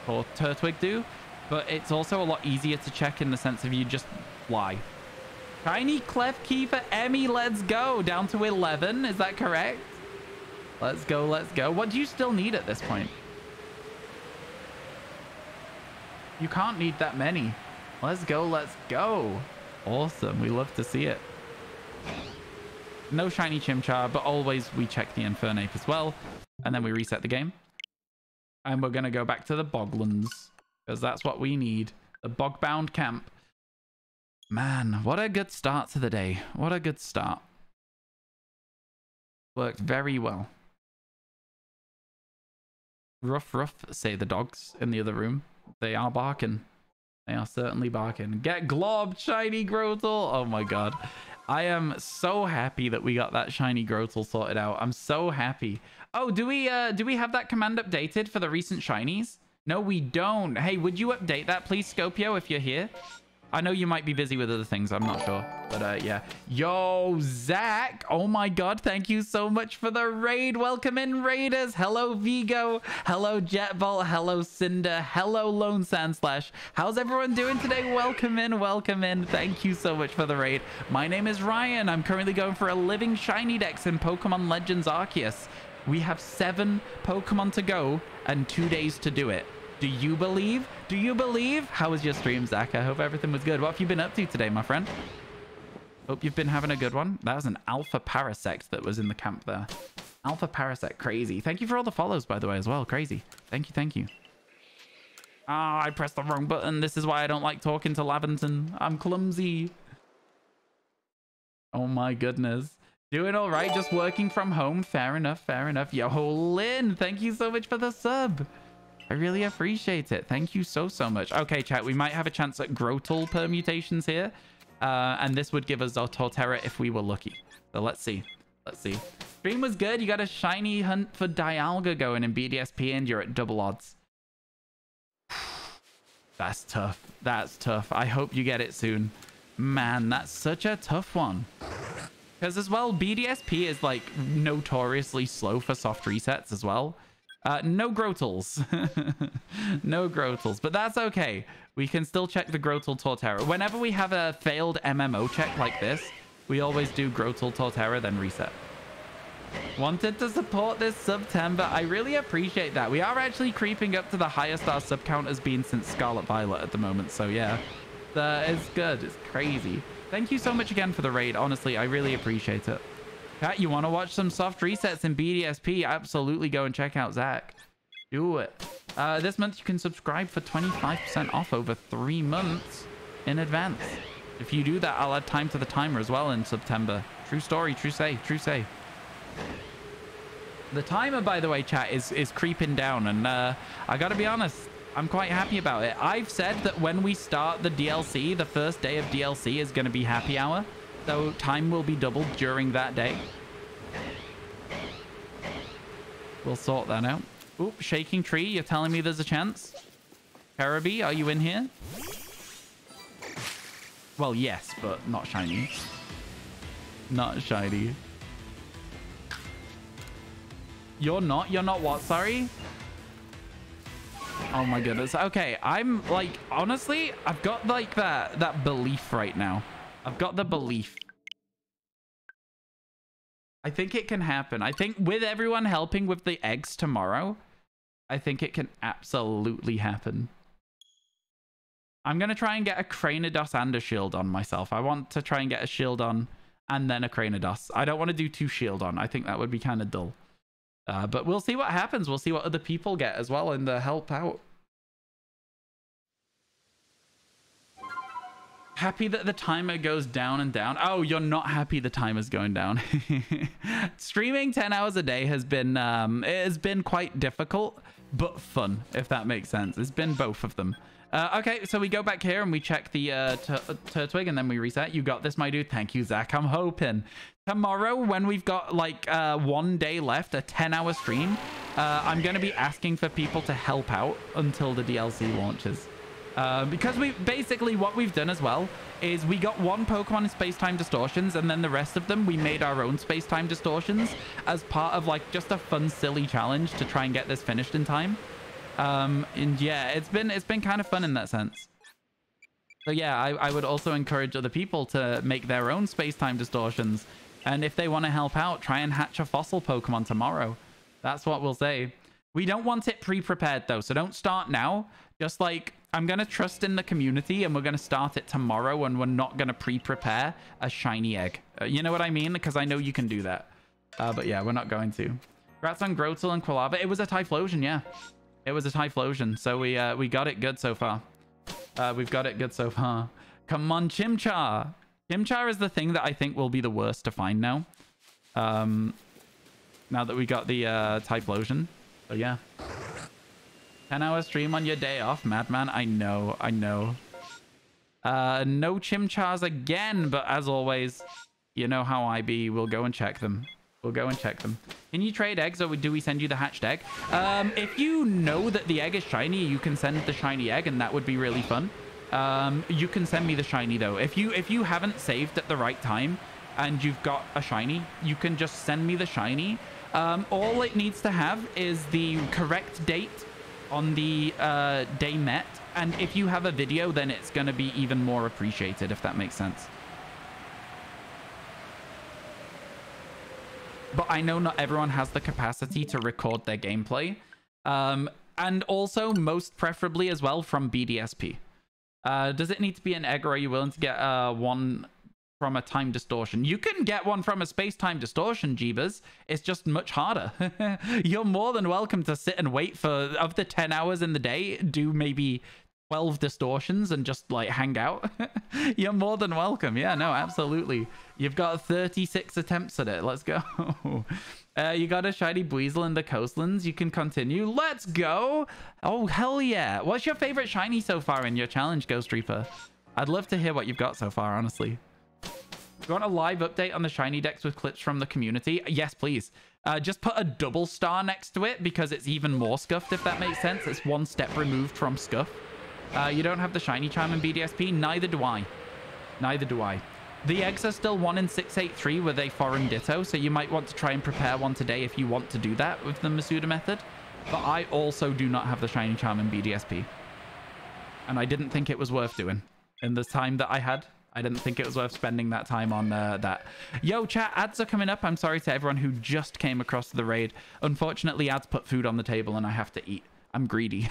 S1: for Turtwig do. But it's also a lot easier to check in the sense of you just fly. Shiny Clef Key for Emmy, let's go. Down to 11, is that correct? Let's go, let's go. What do you still need at this point? You can't need that many. Let's go, let's go. Awesome, we love to see it. No shiny Chimchar, but always we check the Infernape as well. And then we reset the game. And we're going to go back to the Boglands. Because that's what we need. The Bogbound Camp. Man, what a good start to the day. What a good start. Worked very well. Ruff, ruff, say the dogs in the other room. They are barking. They are certainly barking. Get globbed, shiny Grotle. Oh my god. I am so happy that we got that shiny Grotle sorted out. I'm so happy. Oh, do we have that command updated for the recent shinies? No, we don't. Hey, would you update that, please, Scopio, if you're here? I know you might be busy with other things. I'm not sure. But yeah. Yo, Zach. Oh my God. Thank you so much for the raid. Welcome in, raiders. Hello, Vigo. Hello, Jetbolt. Hello, Cinder. Hello, Lone Sandslash. How's everyone doing today? Welcome in. Welcome in. Thank you so much for the raid. My name is Ryan. I'm currently going for a living shiny dex in Pokemon Legends Arceus. We have 7 Pokemon to go and 2 days to do it. Do you believe? Do you believe? How was your stream, Zach? I hope everything was good. What have you been up to today, my friend? Hope you've been having a good one. That was an Alpha Parasect that was in the camp there. Alpha Parasect, crazy. Thank you for all the follows, by the way, as well. Crazy. Thank you, thank you. Ah, I pressed the wrong button. This is why I don't like talking to Laventon. I'm clumsy. Oh my goodness. Doing all right, just working from home. Fair enough, fair enough. Yo, Lynn, thank you so much for the sub. I really appreciate it. Thank you so much. Okay, chat, we might have a chance at Grotle permutations here. And this would give us our Torterra if we were lucky. So let's see. Let's see. Stream was good. You got a shiny hunt for Dialga going in BDSP and you're at double odds. That's tough. That's tough. I hope you get it soon. Man, that's such a tough one. Because as well, BDSP is like notoriously slow for soft resets as well. No Grotels. No Grotels, but that's okay. We can still check the Grotle Torterra. Whenever we have a failed MMO check like this, we always do Grotle Torterra, then reset. Wanted to support this September. I really appreciate that. We are actually creeping up to the highest our sub count has been since Scarlet Violet at the moment. So yeah, it's good. It's crazy. Thank you so much again for the raid. Honestly, I really appreciate it. Chat, you want to watch some soft resets in BDSP? Absolutely go and check out Zach. Do it. This month you can subscribe for 25% off over 3 months in advance. If you do that, I'll add time to the timer as well in September. True story, true say, true say. The timer, by the way, chat, is creeping down. And I gotta be honest, I'm quite happy about it. I've said that when we start the DLC, the first day of DLC is going to be happy hour. So time will be doubled during that day. We'll sort that out. Oop, shaking tree. You're telling me there's a chance? Karabi, are you in here? Well, yes, but not shiny. Not shiny. You're not what? Sorry? Oh my goodness. Okay, I'm like, honestly, I've got like that belief right now. I've got the belief. I think it can happen. I think with everyone helping with the eggs tomorrow, I think it can absolutely happen. I'm going to try and get a Cranidos and a shield on myself. I want to try and get a shield on and then a Cranidos. I don't want to do 2 shield on. I think that would be kind of dull. But we'll see what happens. We'll see what other people get as well in the help out. Happy that the timer goes down and down. Oh, you're not happy the timer's going down. Streaming 10 hours a day has been it has been quite difficult, but fun, if that makes sense. It's been both of them. Okay, so we go back here and we check the Turtwig and then we reset. You got this, my dude. Thank you, Zach. I'm hoping tomorrow when we've got like 1 day left, a 10-hour stream, I'm going to be asking for people to help out until the DLC launches. Because we basically what we've done as well is we got 1 Pokemon in Space-Time Distortions and then the rest of them we made our own Space-Time Distortions as part of like just a fun silly challenge to try and get this finished in time. And yeah, it's been kind of fun in that sense. So yeah, I would also encourage other people to make their own Space-Time Distortions, and if they want to help out, try and hatch a fossil Pokemon tomorrow. That's what we'll say. We don't want it pre-prepared though, so don't start now. Just like, I'm going to trust in the community and we're going to start it tomorrow and we're not going to pre-prepare a shiny egg. You know what I mean? Because I know you can do that. But yeah, we're not going to. Congrats on Grotle and Quilava. It was a Typhlosion, yeah. It was a Typhlosion. So we got it good so far. We've got it good so far. Come on, Chimchar. Chimchar is the thing that I think will be the worst to find now. Now that we got the Typhlosion. So yeah. 10-hour stream on your day off, madman. I know, I know. No Chimchars again, but as always, you know how I be. We'll go and check them. We'll go and check them. Can you trade eggs or do we send you the hatched egg? If you know that the egg is shiny, you can send the shiny egg and that would be really fun. You can send me the shiny though. If you haven't saved at the right time and you've got a shiny, you can just send me the shiny. All it needs to have is the correct date on the day met, and if you have a video, then it's going to be even more appreciated, if that makes sense. But I know not everyone has the capacity to record their gameplay, and also most preferably as well from BDSP. Does it need to be an egg, or are you willing to get one from a time distortion? You can get one from a space-time distortion, Jeebus. It's just much harder. You're more than welcome to sit and wait for, of the 10 hours in the day, do maybe 12 distortions and just like hang out. You're more than welcome. Yeah, no, absolutely. You've got 36 attempts at it. Let's go. You got a shiny Buizel in the coastlands. You can continue. Let's go. Oh, hell yeah. What's your favorite shiny so far in your challenge, Ghost Reaper? I'd love to hear what you've got so far, honestly. You want a live update on the shiny decks with clips from the community? Yes, please. Just put a double star next to it because it's even more scuffed, if that makes sense. It's one step removed from scuff. You don't have the shiny charm in BDSP? Neither do I. Neither do I. The eggs are still 1 in 683 with a foreign ditto, so you might want to try and prepare one today if you want to do that with the Masuda method. But I also do not have the shiny charm in BDSP. And I didn't think it was worth doing. In the time that I had, I didn't think it was worth spending that time on that. Yo, chat, ads are coming up. I'm sorry to everyone who just came across the raid. Unfortunately, ads put food on the table and I have to eat. I'm greedy.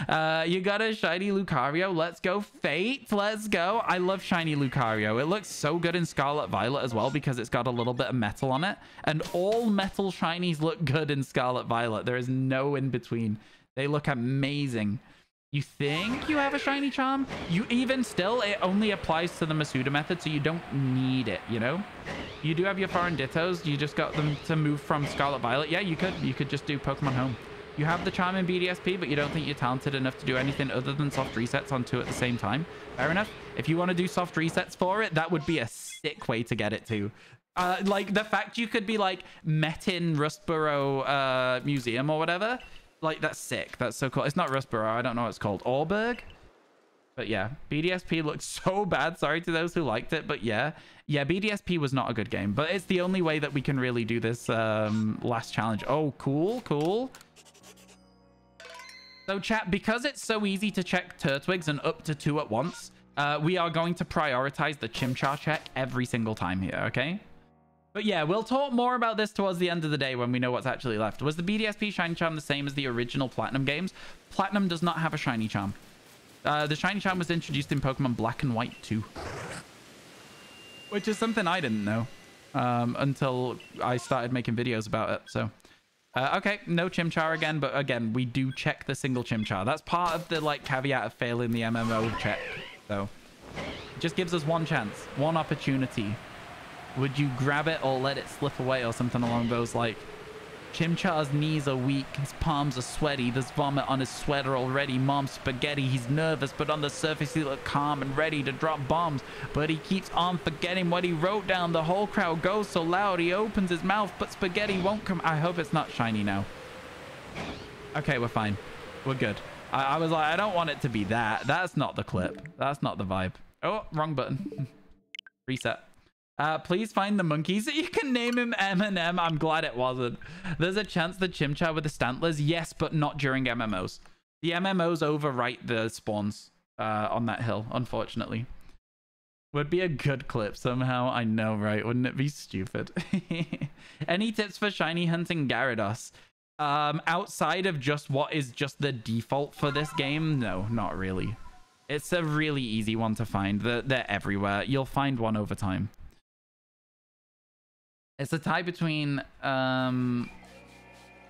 S1: You got a shiny Lucario. Let's go, Fate. Let's go. I love shiny Lucario. It looks so good in Scarlet Violet as well because it's got a little bit of metal on it. And all metal shinies look good in Scarlet Violet. There is no in between. They look amazing. You think you have a shiny charm? You even still, it only applies to the Masuda method, so you don't need it, you know? You do have your foreign dittos. You just got them to move from Scarlet Violet. Yeah, you could just do Pokemon Home. You have the charm in BDSP, but you don't think you're talented enough to do anything other than soft resets on 2 at the same time. Fair enough. If you want to do soft resets for it, that would be a sick way to get it to. Like the fact you could be like met in Rustboro Museum or whatever. Like, that's sick. That's so cool. It's not Rustboro. I don't know what it's called. Orberg? But yeah, BDSP looks so bad. Sorry to those who liked it, but yeah. Yeah, BDSP was not a good game, but it's the only way that we can really do this last challenge. Oh, cool, cool. So chat, because it's so easy to check Turtwigs and up to 2 at once, we are going to prioritize the Chimchar check every single time here, okay? But yeah, we'll talk more about this towards the end of the day when we know what's actually left. Was the BDSP shiny charm the same as the original Platinum games? Platinum does not have a shiny charm. The shiny charm was introduced in Pokemon Black and White 2. Which is something I didn't know until I started making videos about it, so... okay, no Chimchar again, but again, we do check the single Chimchar. That's part of the like caveat of failing the MMO check. So it just gives us one chance, one opportunity. Would you grab it or let it slip away or something along those like Chimchar's knees are weak, his palms are sweaty, there's vomit on his sweater already, mom's spaghetti, he's nervous, but on the surface he looks calm and ready to drop bombs, but he keeps on forgetting what he wrote down. The whole crowd goes so loud he opens his mouth, but spaghetti won't come. I hope it's not shiny now. Okay, we're fine. We're good. I was like, I don't want it to be that. That's not the clip. That's not the vibe. Oh, wrong button. Reset. Please find the monkeys. You can name him M&M. I'm glad it wasn't. There's a chance the Chimchar with the Stantlers. Yes, but not during MMOs. The MMOs overwrite the spawns on that hill, unfortunately. Would be a good clip somehow. I know, right? Wouldn't it be stupid? Any tips for shiny hunting Gyarados? Outside of just what is just the default for this game? No, not really. It's a really easy one to find. They're everywhere. You'll find one over time. It's a tie between the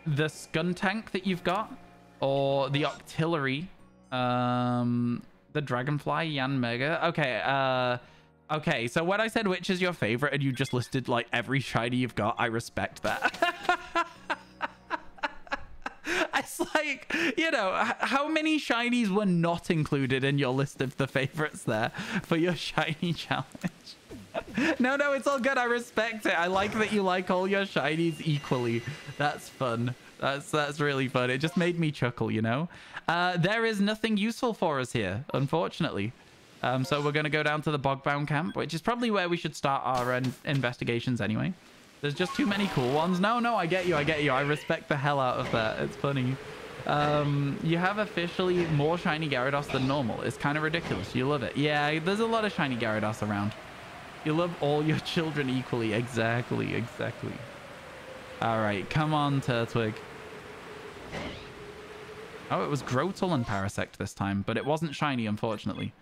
S1: Skuntank that you've got or the Octillery, the Dragonfly, Yanmega. Okay, okay, so when I said which is your favorite and you just listed like every shiny you've got, I respect that. It's like, you know, how many shinies were not included in your list of the favorites there for your shiny challenge? No, it's all good. I respect it. I like that you like all your shinies equally. That's fun. That's really fun. It just made me chuckle, you know? There is nothing useful for us here, unfortunately. So we're going to go down to the Bogbound camp, which is probably where we should start our investigations anyway. There's just too many cool ones. No, I get you. I respect the hell out of that. It's funny. You have officially more shiny Gyarados than normal. It's kind of ridiculous. You love it. Yeah, there's a lot of shiny Gyarados around. You love all your children equally. Exactly. All right, come on, Turtwig. Oh, it was Grotle and Parasect this time, but it wasn't shiny, unfortunately.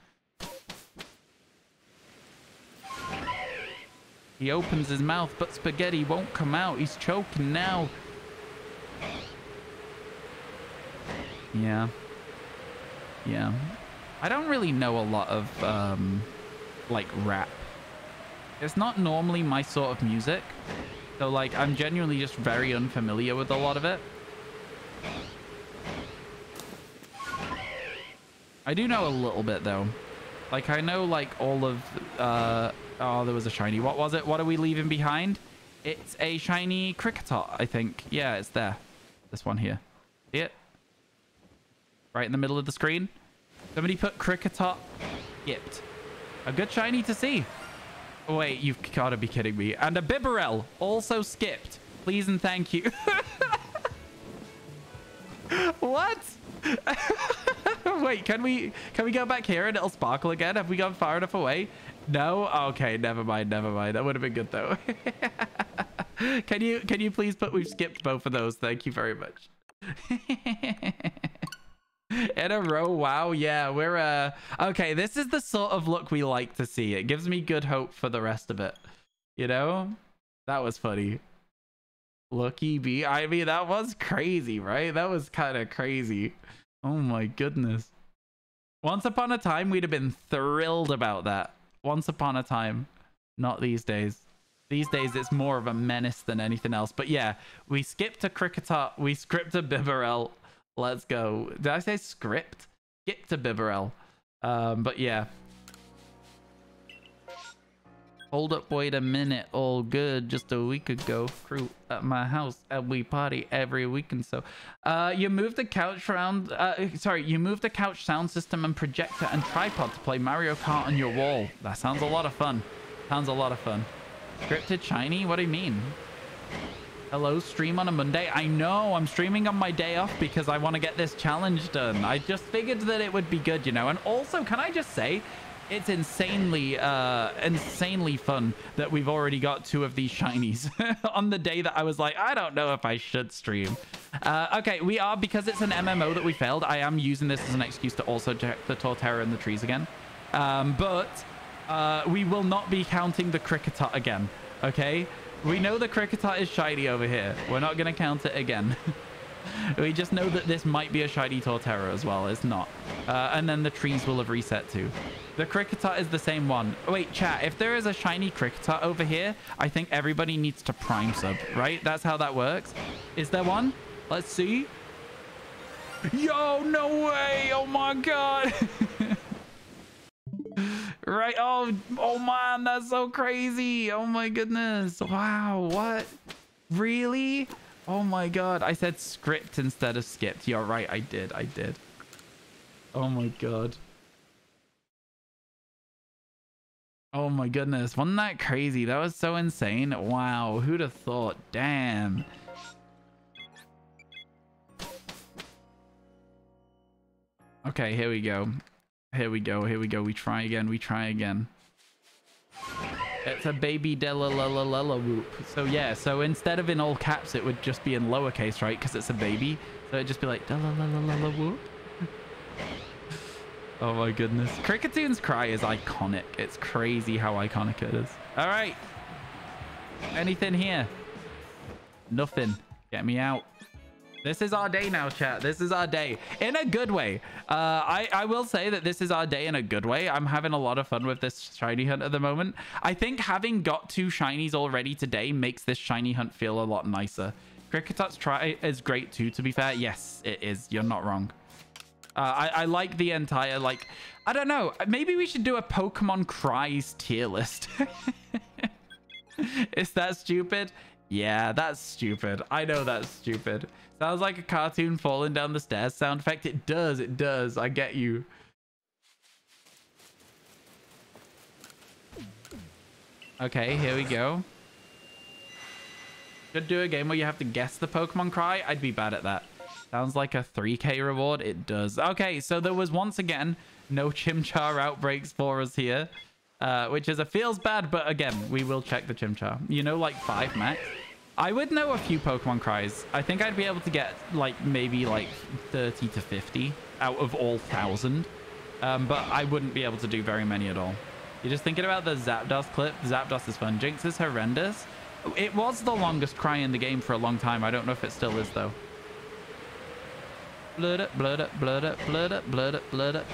S1: He opens his mouth, but spaghetti won't come out. He's choking now. Yeah. I don't really know a lot of, like, rap. It's not normally my sort of music. So, like, I'm genuinely just very unfamiliar with a lot of it. I do know a little bit, though. Like, I know, like, all of... oh, there was a shiny. What was it? What are we leaving behind? It's a shiny Kricketot, I think. Yeah, it's there. This one here. See it? Right in the middle of the screen. Somebody put Kricketot skipped. A good shiny to see. Oh, wait, you've got to be kidding me. And a Bibarel also skipped. Please and thank you. What? Wait, can we go back here and it'll sparkle again? Have we gone far enough away? No? Okay, never mind. That would have been good though. Can you please put we've skipped both of those? Thank you very much. In a row. Wow. Yeah, we're okay, this is the sort of look we like to see. It gives me good hope for the rest of it. You know? That was funny. Lucky B. I mean, that was crazy, right? That was kind of crazy. Oh my goodness. Once upon a time, we'd have been thrilled about that. Once upon a time. Not these days. These days, it's more of a menace than anything else. But yeah, we skipped a Kricketot. We skipped a Bibarel. Let's go. Did I say script? Skipped a Bibarel. But yeah. Hold up, wait a minute. All good. Just a week ago, crew at my house and we party every weekend. So, you moved the couch around. You moved the couch sound system and projector and tripod to play Mario Kart on your wall. That sounds a lot of fun. Scripted shiny? What do you mean? Hello, stream on a Monday. I know I'm streaming on my day off because I want to get this challenge done. I just figured that it would be good, you know. And also, can I just say, it's insanely fun that we've already got 2 of these shinies on the day that I was like, I don't know if I should stream. Okay, we are, because it's an MMO that we failed, I am using this as an excuse to also check the Torterra in the trees again. But we will not be counting the Kricketot again, okay? We know the Kricketot is shiny over here. We're not going to count it again. We just know that this might be a shiny Torterra as well. It's not. And then the trees will have reset too. The Kricketot is the same one. Wait, chat, if there is a shiny Kricketot over here, I think everybody needs to prime sub, right? That's how that works. Is there one? Let's see. Yo, no way. Oh my God. Right. Oh man, that's so crazy. Oh my goodness. Wow. What? Really? Oh my God. I said script instead of skipped. You're right. I did. Oh my God. Oh my goodness. Wasn't that crazy? That was so insane. Wow. Who'd have thought? Damn. Okay, here we go. We try again. It's a baby Della Lala whoop. So yeah, so instead of in all caps, it would just be in lowercase, right? Because it's a baby. So it'd just be like Della Lala whoop. Oh my goodness. Crickettoon's cry is iconic. It's crazy how iconic it is. All right. Anything here? Nothing. Get me out. This is our day now, chat. This is our day. In a good way. I will say that this is our day in a good way. I'm having a lot of fun with this shiny hunt at the moment. I think having got 2 shinies already today makes this shiny hunt feel a lot nicer. Cricketot's try is great too, to be fair. Yes, it is. You're not wrong. I like the entire, like... I don't know. Maybe we should do a Pokemon Cries tier list. Is that stupid? Yeah, that's stupid. I know that's stupid. Sounds like a cartoon falling down the stairs sound effect. It does. I get you. Okay, here we go. Should do a game where you have to guess the Pokemon cry. I'd be bad at that. Sounds like a 3K reward. It does. Okay, so there was once again no Chimchar outbreaks for us here, which is a feels bad, but again, we will check the Chimchar. You know, like 5 max. I would know a few Pokemon cries. I think I'd be able to get like maybe like 30 to 50 out of all 1,000, but I wouldn't be able to do very many at all. You're just thinking about the Zapdos clip. Zapdos is fun. Jinx is horrendous. It was the longest cry in the game for a long time. I don't know if it still is, though. Blood up, blood up, blood up, blood up, blood up, blood up.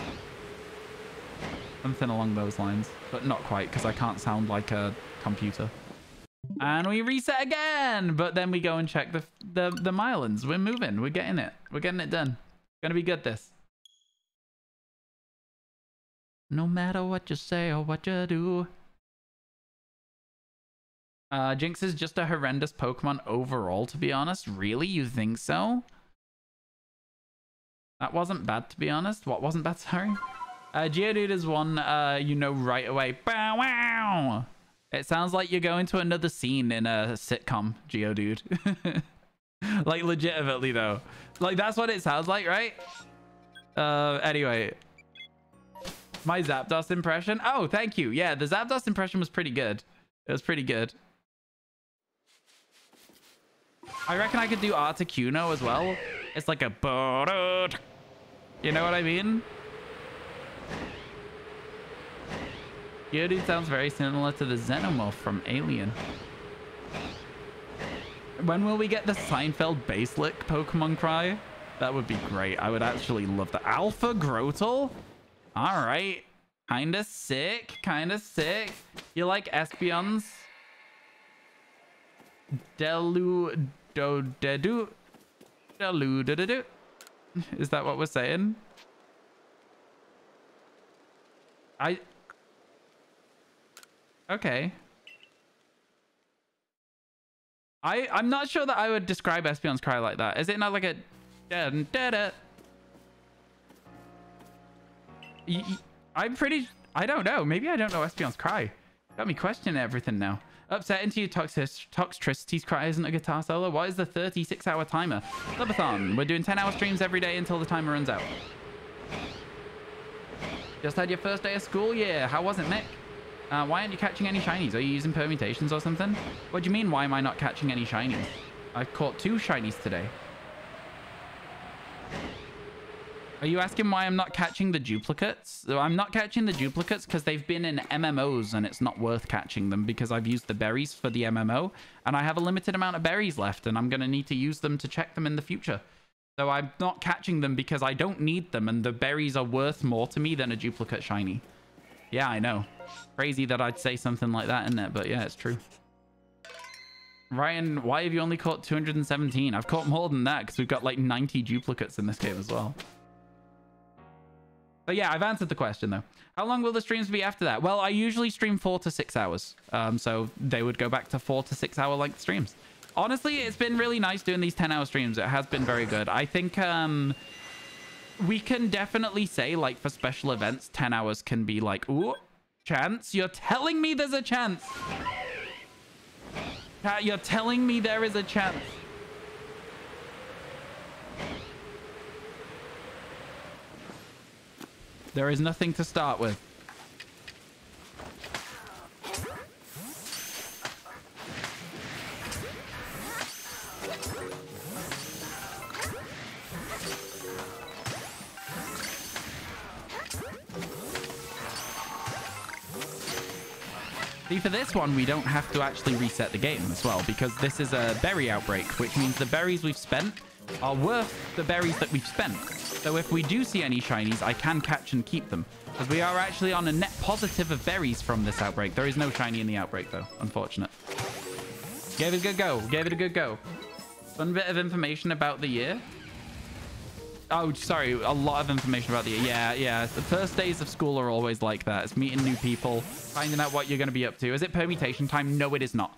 S1: Something along those lines, but not quite, because I can't sound like a computer. And we reset again, but then we go and check the Mylons. We're moving. We're getting it. We're getting it done. Gonna be good, this. No matter what you say or what you do. Jinx is just a horrendous Pokemon overall, to be honest. Really? You think so? That wasn't bad, to be honest. What wasn't bad? Sorry. Geodude is one you know right away. Bow wow! It sounds like you're going to another scene in a sitcom, Geodude. Like, legitimately, though. Like, that's what it sounds like, right? Anyway. My Zapdos impression. Oh, thank you. Yeah, the Zapdos impression was pretty good. It was pretty good. I reckon I could do Articuno as well. It's like a... You know what I mean? Geodude sounds very similar to the Xenomorph from Alien. When will we get the Seinfeld Baselick Pokemon cry? That would be great. I would actually love that. Alpha Grotle? All right. Kinda sick. Kinda sick. You like Espeons? Deludodedu? Deludodedu? Is that what we're saying? Okay. I'm not sure that I would describe Espeon's cry like that. Is it not like a... I'm pretty... I don't know. Maybe I don't know Espeon's cry. Got me questioning everything now. Upset into you, Toxtricity's cry isn't a guitar solo. What is the 36-hour timer? Subathon. We're doing 10-hour streams every day until the timer runs out. Just had your first day of school? Yeah. How was it, Mick? Why aren't you catching any shinies? Are you using permutations or something? What do you mean, why am I not catching any shinies? I caught 2 shinies today. Are you asking why I'm not catching the duplicates? I'm not catching the duplicates because they've been in MMOs and it's not worth catching them because I've used the berries for the MMO and I have a limited amount of berries left and I'm going to need to use them to check them in the future. So I'm not catching them because I don't need them and the berries are worth more to me than a duplicate shiny. Yeah, I know. Crazy that I'd say something like that in there, but yeah, it's true. Ryan, why have you only caught 217? I've caught more than that because we've got like 90 duplicates in this game as well. But yeah, I've answered the question though. How long will the streams be after that? Well, I usually stream 4 to 6 hours. So they would go back to 4 to 6 hour length streams. Honestly, it's been really nice doing these 10-hour streams. It has been very good. I think we can definitely say like for special events, 10 hours can be like, ooh, chance. You're telling me there's a chance. You're telling me there is a chance. There is nothing to start with. See, for this one, we don't have to actually reset the game as well, because this is a berry outbreak, which means the berries we've spent are worth the berries that we've spent. So if we do see any shinies, I can catch and keep them, because we are actually on a net positive of berries from this outbreak. There is no shiny in the outbreak, though. Unfortunate. Gave it a good go. Gave it a good go. Fun bit of information about the year. Oh, sorry. A lot of information about the year. Yeah. The first days of school are always like that. It's meeting new people, finding out what you're going to be up to. Is it permutation time? No, it is not.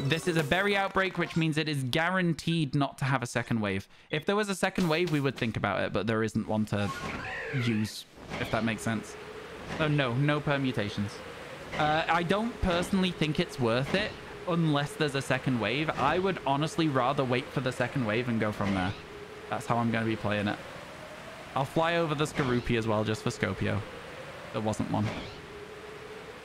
S1: This is a berry outbreak, which means it is guaranteed not to have a second wave. If there was a second wave, we would think about it, but there isn't one to use, if that makes sense. So no permutations. I don't personally think it's worth it unless there's a second wave. I would honestly rather wait for the second wave and go from there. That's how I'm going to be playing it. I'll fly over the Skorupi as well, just for Scopio. There wasn't one.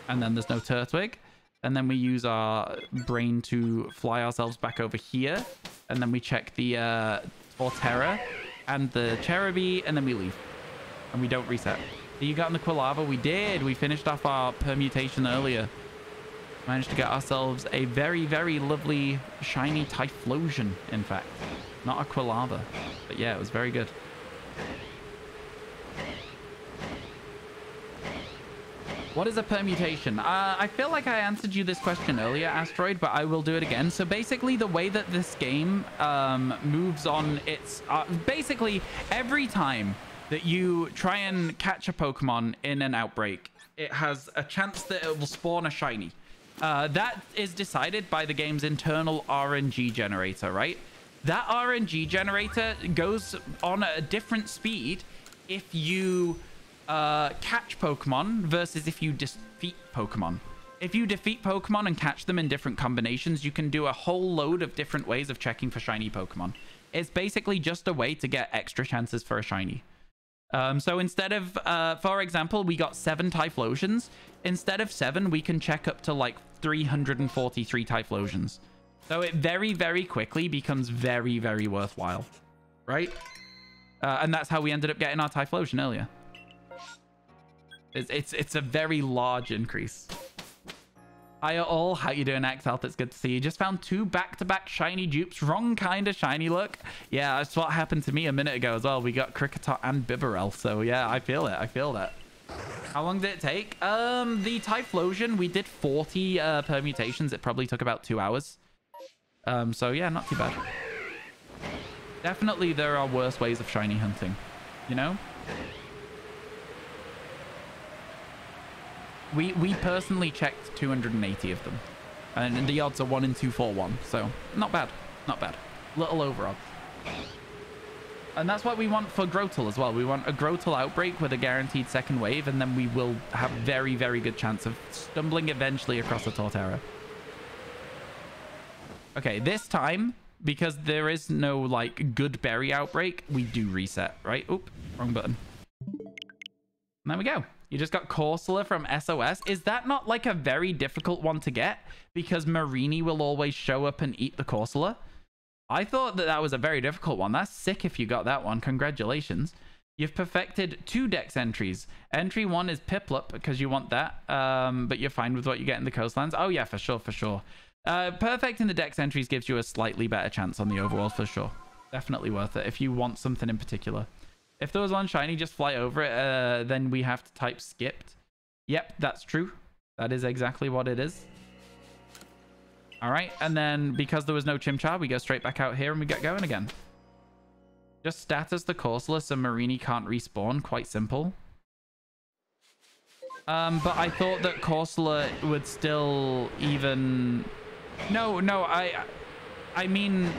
S1: And then there's no Turtwig. And then we use our brain to fly ourselves back over here. And then we check the Torterra and the Cherubi, and then we leave. And we don't reset. You got in the Quilava? We did. We finished off our permutation earlier. Managed to get ourselves a very, very lovely shiny Typhlosion, in fact. Not a Quilava. But yeah, it was very good. What is a permutation? I feel like I answered you this question earlier, Asteroid, but I will do it again. So basically, the way that this game moves on, it's basically every time that you try and catch a Pokemon in an outbreak, it has a chance that it will spawn a shiny. That is decided by the game's internal RNG generator, right? That RNG generator goes on a different speed if you catch Pokemon versus if you defeat Pokemon. If you defeat Pokemon and catch them in different combinations, you can do a whole load of different ways of checking for shiny Pokemon. It's basically just a way to get extra chances for a shiny. So instead of, for example, we got 7 Typhlosions. Instead of 7, we can check up to like 343 Typhlosions. So it very, very quickly becomes very, very worthwhile, right? And that's how we ended up getting our Typhlosion earlier. It's a very large increase. Hiya all, how you doing, Axalth? It's good to see you. Just found 2 back-to-back shiny dupes. Wrong kind of shiny look. Yeah, that's what happened to me a minute ago as well. We got Kricketot and Bibarel. So yeah, I feel it. I feel that. How long did it take? The Typhlosion, we did 40 permutations. It probably took about 2 hours. So yeah, not too bad. Definitely there are worse ways of shiny hunting, you know? We personally checked 280 of them, and the odds are 1 in 241, so not bad, not bad. Little over odds. And that's what we want for Grotle as well. We want a Grotle outbreak with a guaranteed second wave, and then we will have very, very good chance of stumbling eventually across the Torterra. Okay, this time, because there is no like good berry outbreak, we do reset, right? Oop, wrong button. And there we go. You just got Corsola from SOS. Is that not like a very difficult one to get? Because Marini will always show up and eat the Corsola. I thought that that was a very difficult one. That's sick if you got that one. Congratulations. You've perfected 2 dex entries. Entry 1 is Piplup because you want that. But you're fine with what you get in the coastlands. Oh yeah, for sure, for sure. Perfecting the dex entries gives you a slightly better chance on the overworld for sure. Definitely worth it if you want something in particular. If there was one shiny, just fly over it. Then we have to type skipped. Yep, that's true. That is exactly what it is. All right, and then because there was no Chimchar, we go straight back out here and we get going again. Just status the Corsola so Marini can't respawn. Quite simple. But I thought that Corsola would still even... No, I mean...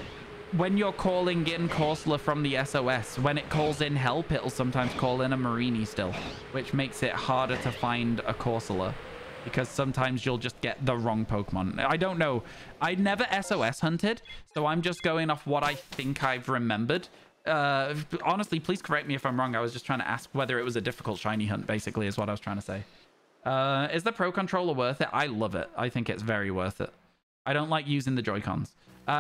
S1: When you're calling in Corsola from the SOS, when it calls in help, it'll sometimes call in a Marini still, which makes it harder to find a Corsola because sometimes you'll just get the wrong Pokemon. I don't know. I never SOS hunted, so I'm just going off what I think I've remembered. Honestly, please correct me if I'm wrong. I was just trying to ask whether it was a difficult shiny hunt, basically, is what I was trying to say. Is the Pro Controller worth it? I love it. I think it's very worth it. I don't like using the Joy-Cons.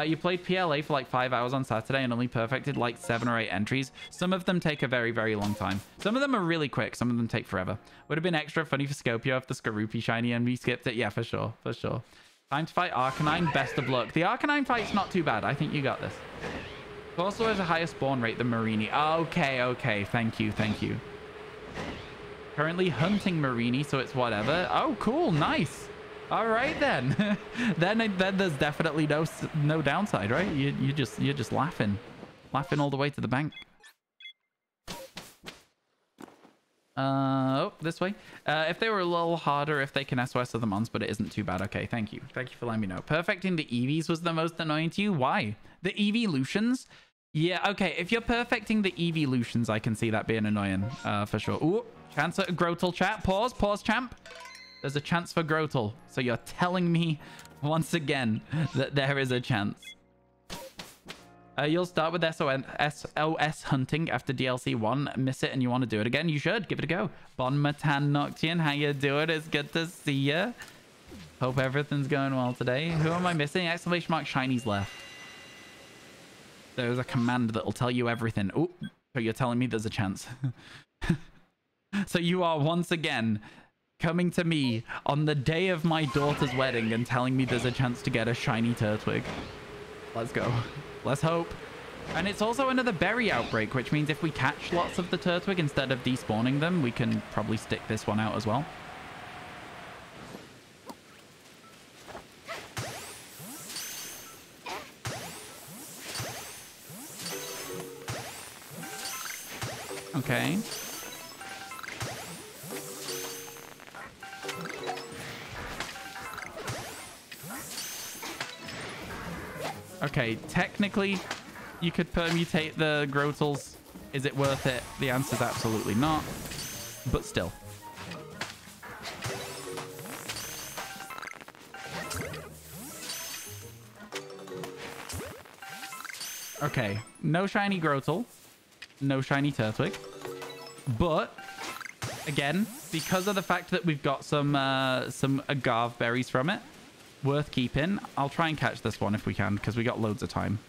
S1: You played PLA for like 5 hours on Saturday and only perfected like 7 or 8 entries. Some of them take a very, very long time. Some of them are really quick. Some of them take forever. Would have been extra funny for Scopio if the Skorupi shiny and we skipped it. Yeah, for sure. For sure. Time to fight Arcanine. Best of luck. The Arcanine fight's not too bad. I think you got this. Corsola has a higher spawn rate than Marini. Okay, okay. Thank you. Thank you. Currently hunting Marini, so it's whatever. Oh, cool. Nice. All right then. then there's definitely no downside, right? You're just laughing all the way to the bank. Oh, this way. If they were a little harder, if they can SOS other mons, but it isn't too bad. Okay, thank you for letting me know. Perfecting the Eevees was the most annoying to you. Why? The Eeveelutions? Yeah, okay. If you're perfecting the Eeveelutions, I can see that being annoying for sure. Ooh, chance at Grotle chat. Pause, champ. There's a chance for Grotle. So you're telling me once again that there is a chance. You'll start with SOS hunting after DLC 1. Miss it and you want to do it again? You should. Give it a go. Bon Matan Noctian, how you doing? It's good to see you. Hope everything's going well today. Who am I missing? Exclamation mark shinies left. There's a command that will tell you everything. Oh, so you're telling me there's a chance. So you are once again coming to me on the day of my daughter's wedding and telling me there's a chance to get a shiny Turtwig. Let's go. Let's hope. And it's also another berry outbreak, which means if we catch lots of the Turtwig instead of despawning them, we can probably stick this one out as well. Okay. Okay, technically, you could permutate the Grotels. Is it worth it? The answer's absolutely not. But still. Okay, no shiny Grotle. No shiny Turtwig. But, again, because of the fact that we've got some agave berries from it, worth keeping. I'll try and catch this one if we can, because we got loads of time.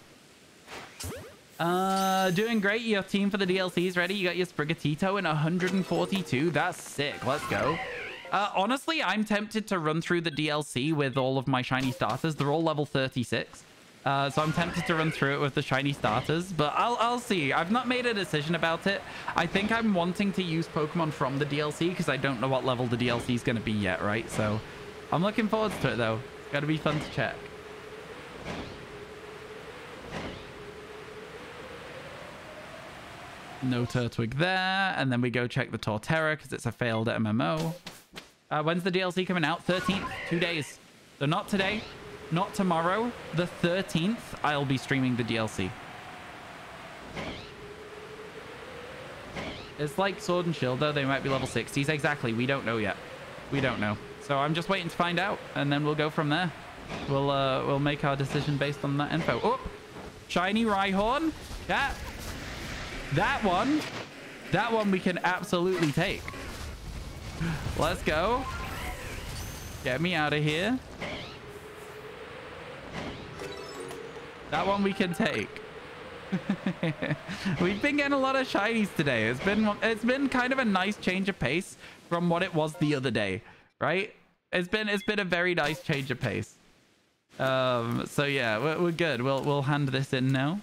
S1: Doing great. Your team for the DLC is ready. You got your Sprigatito in 142. That's sick. Let's go. Honestly, I'm tempted to run through the DLC with all of my shiny starters. They're all level 36. So I'm tempted to run through it with the shiny starters, but I'll see. I've not made a decision about it. I think I'm wanting to use Pokemon from the DLC because I don't know what level the DLC is going to be yet, right? So I'm looking forward to it, though. It's got to be fun to check. No Turtwig there. And then we go check the Torterra because it's a failed MMO. When's the DLC coming out? 13th. 2 days. So not today. Not tomorrow. The 13th, I'll be streaming the DLC. It's like Sword and Shield, though. They might be level 60s. Exactly. We don't know yet. We don't know. So I'm just waiting to find out, and then we'll go from there. We'll make our decision based on that info. Oh! Shiny Rhyhorn. That one we can absolutely take. Let's go. Get me out of here. That one we can take. We've been getting a lot of shinies today. It's been kind of a nice change of pace from what it was the other day, right? It's been a very nice change of pace. So yeah, we're good. We'll hand this in now.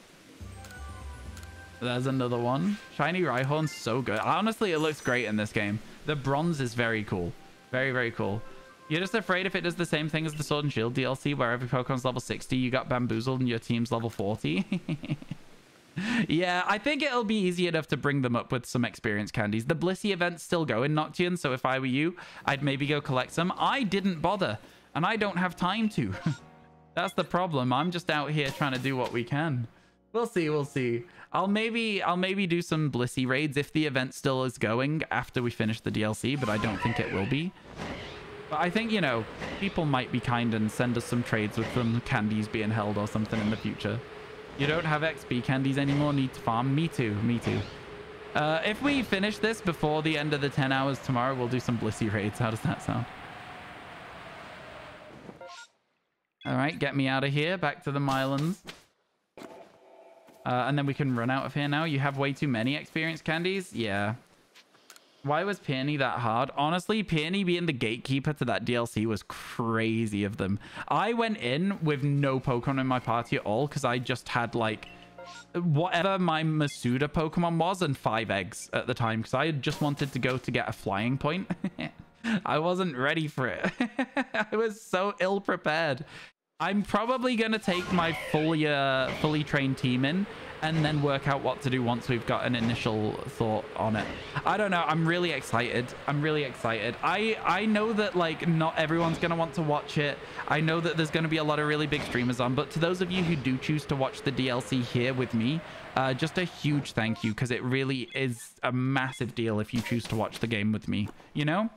S1: There's another one. Shiny Rhyhorn's so good. Honestly, it looks great in this game. The bronze is very cool. Very, very cool. You're just afraid if it does the same thing as the Sword and Shield DLC, where every Pokemon's level 60, you got bamboozled and your team's level 40. Yeah, I think it'll be easy enough to bring them up with some experience candies. The Blissey event's still going, Noctian, so if I were you, I'd maybe go collect some. I didn't bother, and I don't have time to. That's the problem. I'm just out here trying to do what we can. We'll see, we'll see. I'll maybe do some Blissey raids if the event still is going after we finish the DLC, but I don't think it will be. But I think, you know, people might be kind and send us some trades with some candies being held or something in the future. You don't have XP candies anymore, need to farm. Me too, me too. If we finish this before the end of the 10 hours tomorrow, we'll do some Blissey raids. How does that sound? All right, get me out of here. Back to the Mylons. And then we can run out of here now. You have way too many experience candies? Yeah. Why was Peony that hard? Honestly, Peony being the gatekeeper to that DLC was crazy of them. I went in with no Pokemon in my party at all because I just had like whatever my Masuda Pokemon was and 5 eggs at the time because I just wanted to go to get a flying point. I wasn't ready for it. I was so ill prepared. I'm probably going to take my fully trained team in and then work out what to do once we've got an initial thought on it. I don't know. I'm really excited. I'm really excited. I know that like not everyone's going to want to watch it. I know that there's going to be a lot of really big streamers on, but to those of you who do choose to watch the DLC here with me, just a huge thank you because it really is a massive deal if you choose to watch the game with me, you know?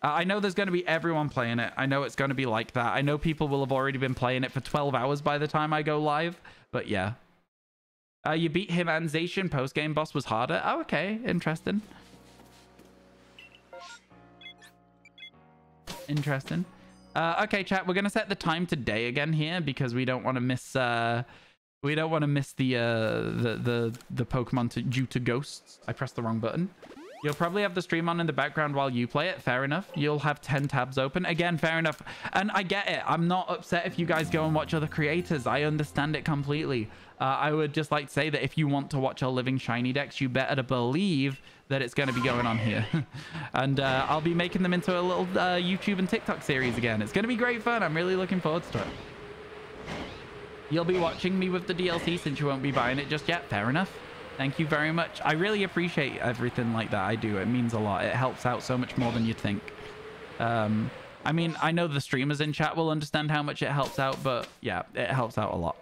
S1: I know there's going to be everyone playing it. I know it's going to be like that. I know people will have already been playing it for 12 hours by the time I go live. But yeah. You beat him and Zacian. Post-game boss was harder. Oh, okay. Interesting. Interesting. Okay, chat. We're going to set the time today again here because we don't want to miss... we don't want to miss the Pokemon due to ghosts. I pressed the wrong button. You'll probably have the stream on in the background while you play it. Fair enough. You'll have 10 tabs open. Again, fair enough. And I get it. I'm not upset if you guys go and watch other creators. I understand it completely. I would just like to say that if you want to watch our living shiny decks, you better believe that it's going to be going on here. And I'll be making them into a little YouTube and TikTok series again. It's going to be great fun. I'm really looking forward to it. You'll be watching me with the DLC since you won't be buying it just yet. Fair enough. Thank you very much. I really appreciate everything like that I do. It means a lot. It helps out so much more than you'd think. I mean, I know the streamers in chat will understand how much it helps out, but yeah, it helps out a lot.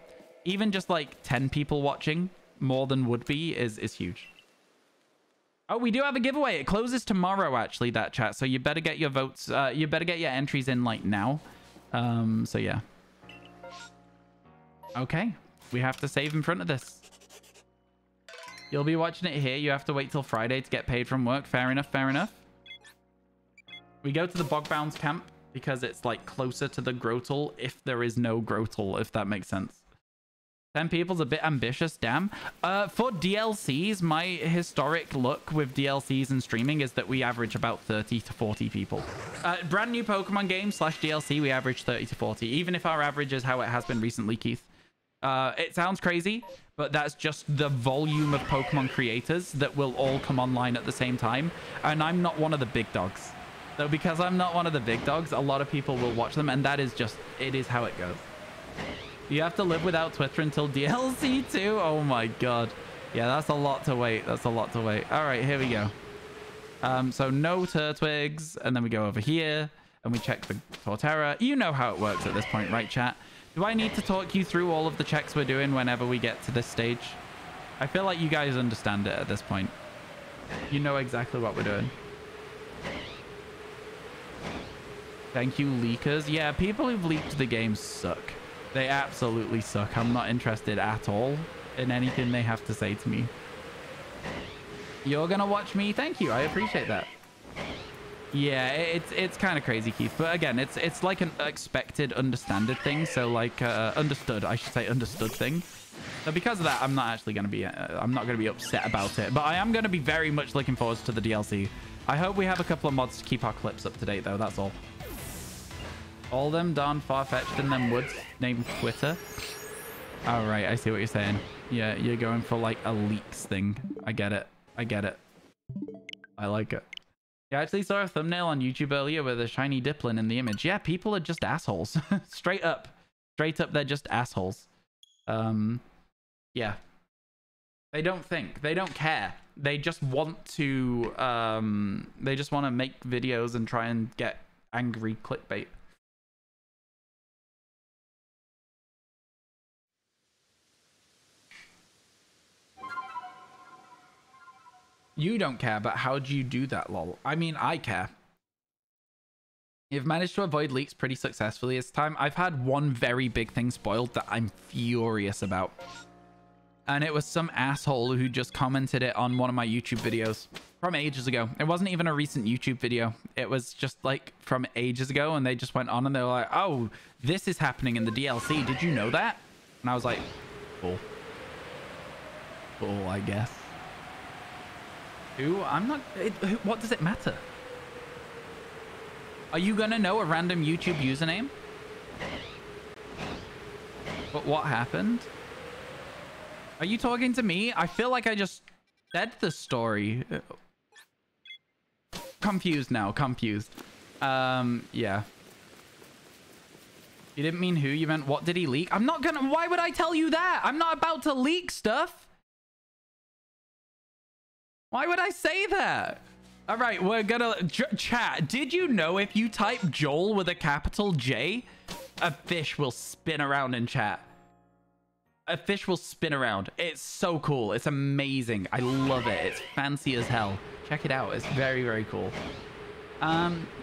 S1: Even just like 10 people watching more than would be is huge. Oh, we do have a giveaway. It closes tomorrow, actually, that chat. So you better get your votes. You better get your entries in like now. So yeah. Okay. We have to save in front of this. You'll be watching it here. You have to wait till Friday to get paid from work. Fair enough, fair enough. We go to the Bogbounds camp because it's like closer to the Grotle if there is no Grotle, if that makes sense. 10 people's a bit ambitious, damn. For DLCs, my historic look with DLCs and streaming is that we average about 30 to 40 people. Brand new Pokemon game / DLC, we average 30 to 40, even if our average is how it has been recently, Keith. It sounds crazy, but that's just the volume of Pokemon creators that will all come online at the same time. And I'm not one of the big dogs. So because I'm not one of the big dogs, a lot of people will watch them. And that is just, it is how it goes. You have to live without Twitter until DLC 2. Oh my God. Yeah, that's a lot to wait. That's a lot to wait. All right, here we go. So no Turtwigs. And then we go over here and we check the Torterra. You know how it works at this point, right, chat? Do I need to talk you through all of the checks we're doing whenever we get to this stage? I feel like you guys understand it at this point. You know exactly what we're doing. Thank you, leakers. Yeah, people who've leaked the game suck. They absolutely suck. I'm not interested at all in anything they have to say to me. You're gonna watch me? Thank you. I appreciate that. Yeah, it's kind of crazy, Keith. But again, it's like an expected, understood thing. So like understood, I should say, understood thing. So because of that, I'm not actually going to be I'm not going to be upset about it. But I am going to be very much looking forward to the DLC. I hope we have a couple of mods to keep our clips up to date, though. That's all. All them darn far-fetched in them woods named Twitter. All right, I see what you're saying. Yeah, you're going for like a leaks thing. I get it. I get it. I like it. Yeah, I actually saw a thumbnail on YouTube earlier with a shiny Diplin in the image. Yeah, people are just assholes. Straight up. Straight up, they're just assholes. Yeah. They don't think. They don't care. They just want to make videos and try and get angry clickbait. You don't care, but how do you do that, lol? I mean, I care. You've managed to avoid leaks pretty successfully this time. I've had one very big thing spoiled that I'm furious about. And it was some asshole who just commented it on one of my YouTube videos from ages ago. It wasn't even a recent YouTube video. It was just like from ages ago, and they just went on and they were like, oh, this is happening in the DLC. Did you know that? And I was like, cool. Cool, I guess. Who? I'm not... what does it matter? Are you gonna know a random YouTube username? But what happened? Are you talking to me? I feel like I just said the story. Confused now. Confused. Yeah. You didn't mean who? You meant what did he leak? I'm not gonna... Why would I tell you that? I'm not about to leak stuff. Why would I say that? All right, we're gonna... Chat, did you know if you type Joel with a capital J, a fish will spin around in chat? A fish will spin around. It's so cool. It's amazing. I love it. It's fancy as hell. Check it out. It's very, very cool.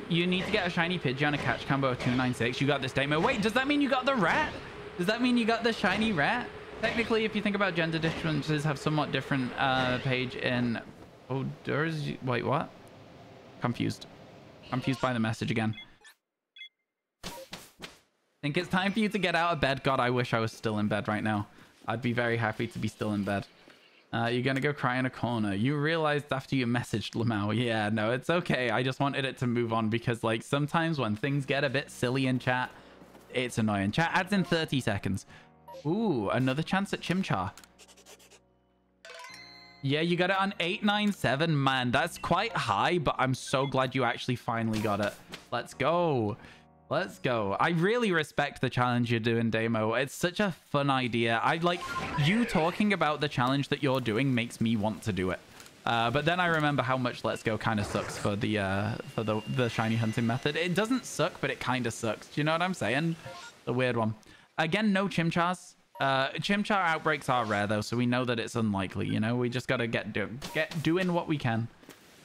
S1: You need to get a shiny Pidgey on a catch combo of 296. You got this demo. Wait, does that mean you got the rat? Does that mean you got the shiny rat? Technically, if you think about gender differences, have somewhat different page in... Oh, there's... Wait, what? Confused. Confused by the message again. Think it's time for you to get out of bed. God, I wish I was still in bed right now. I'd be very happy to be still in bed. You're gonna go cry in a corner. You realized after you messaged Lamau. Yeah, no, it's okay. I just wanted it to move on because, like, sometimes when things get a bit silly in chat, it's annoying. Chat adds in 30 seconds. Ooh, another chance at Chimchar. Yeah, you got it on 897. Man, that's quite high, but I'm so glad you actually finally got it. Let's go. Let's go. I really respect the challenge you're doing, Damo. It's such a fun idea. I like you talking about the challenge that you're doing makes me want to do it. But then I remember how much Let's Go kind of sucks for the shiny hunting method. It doesn't suck, but it kind of sucks. Do you know what I'm saying? The weird one. Again, no Chimchars. Chimchar outbreaks are rare though, so we know that it's unlikely. You know, we just gotta get doing what we can.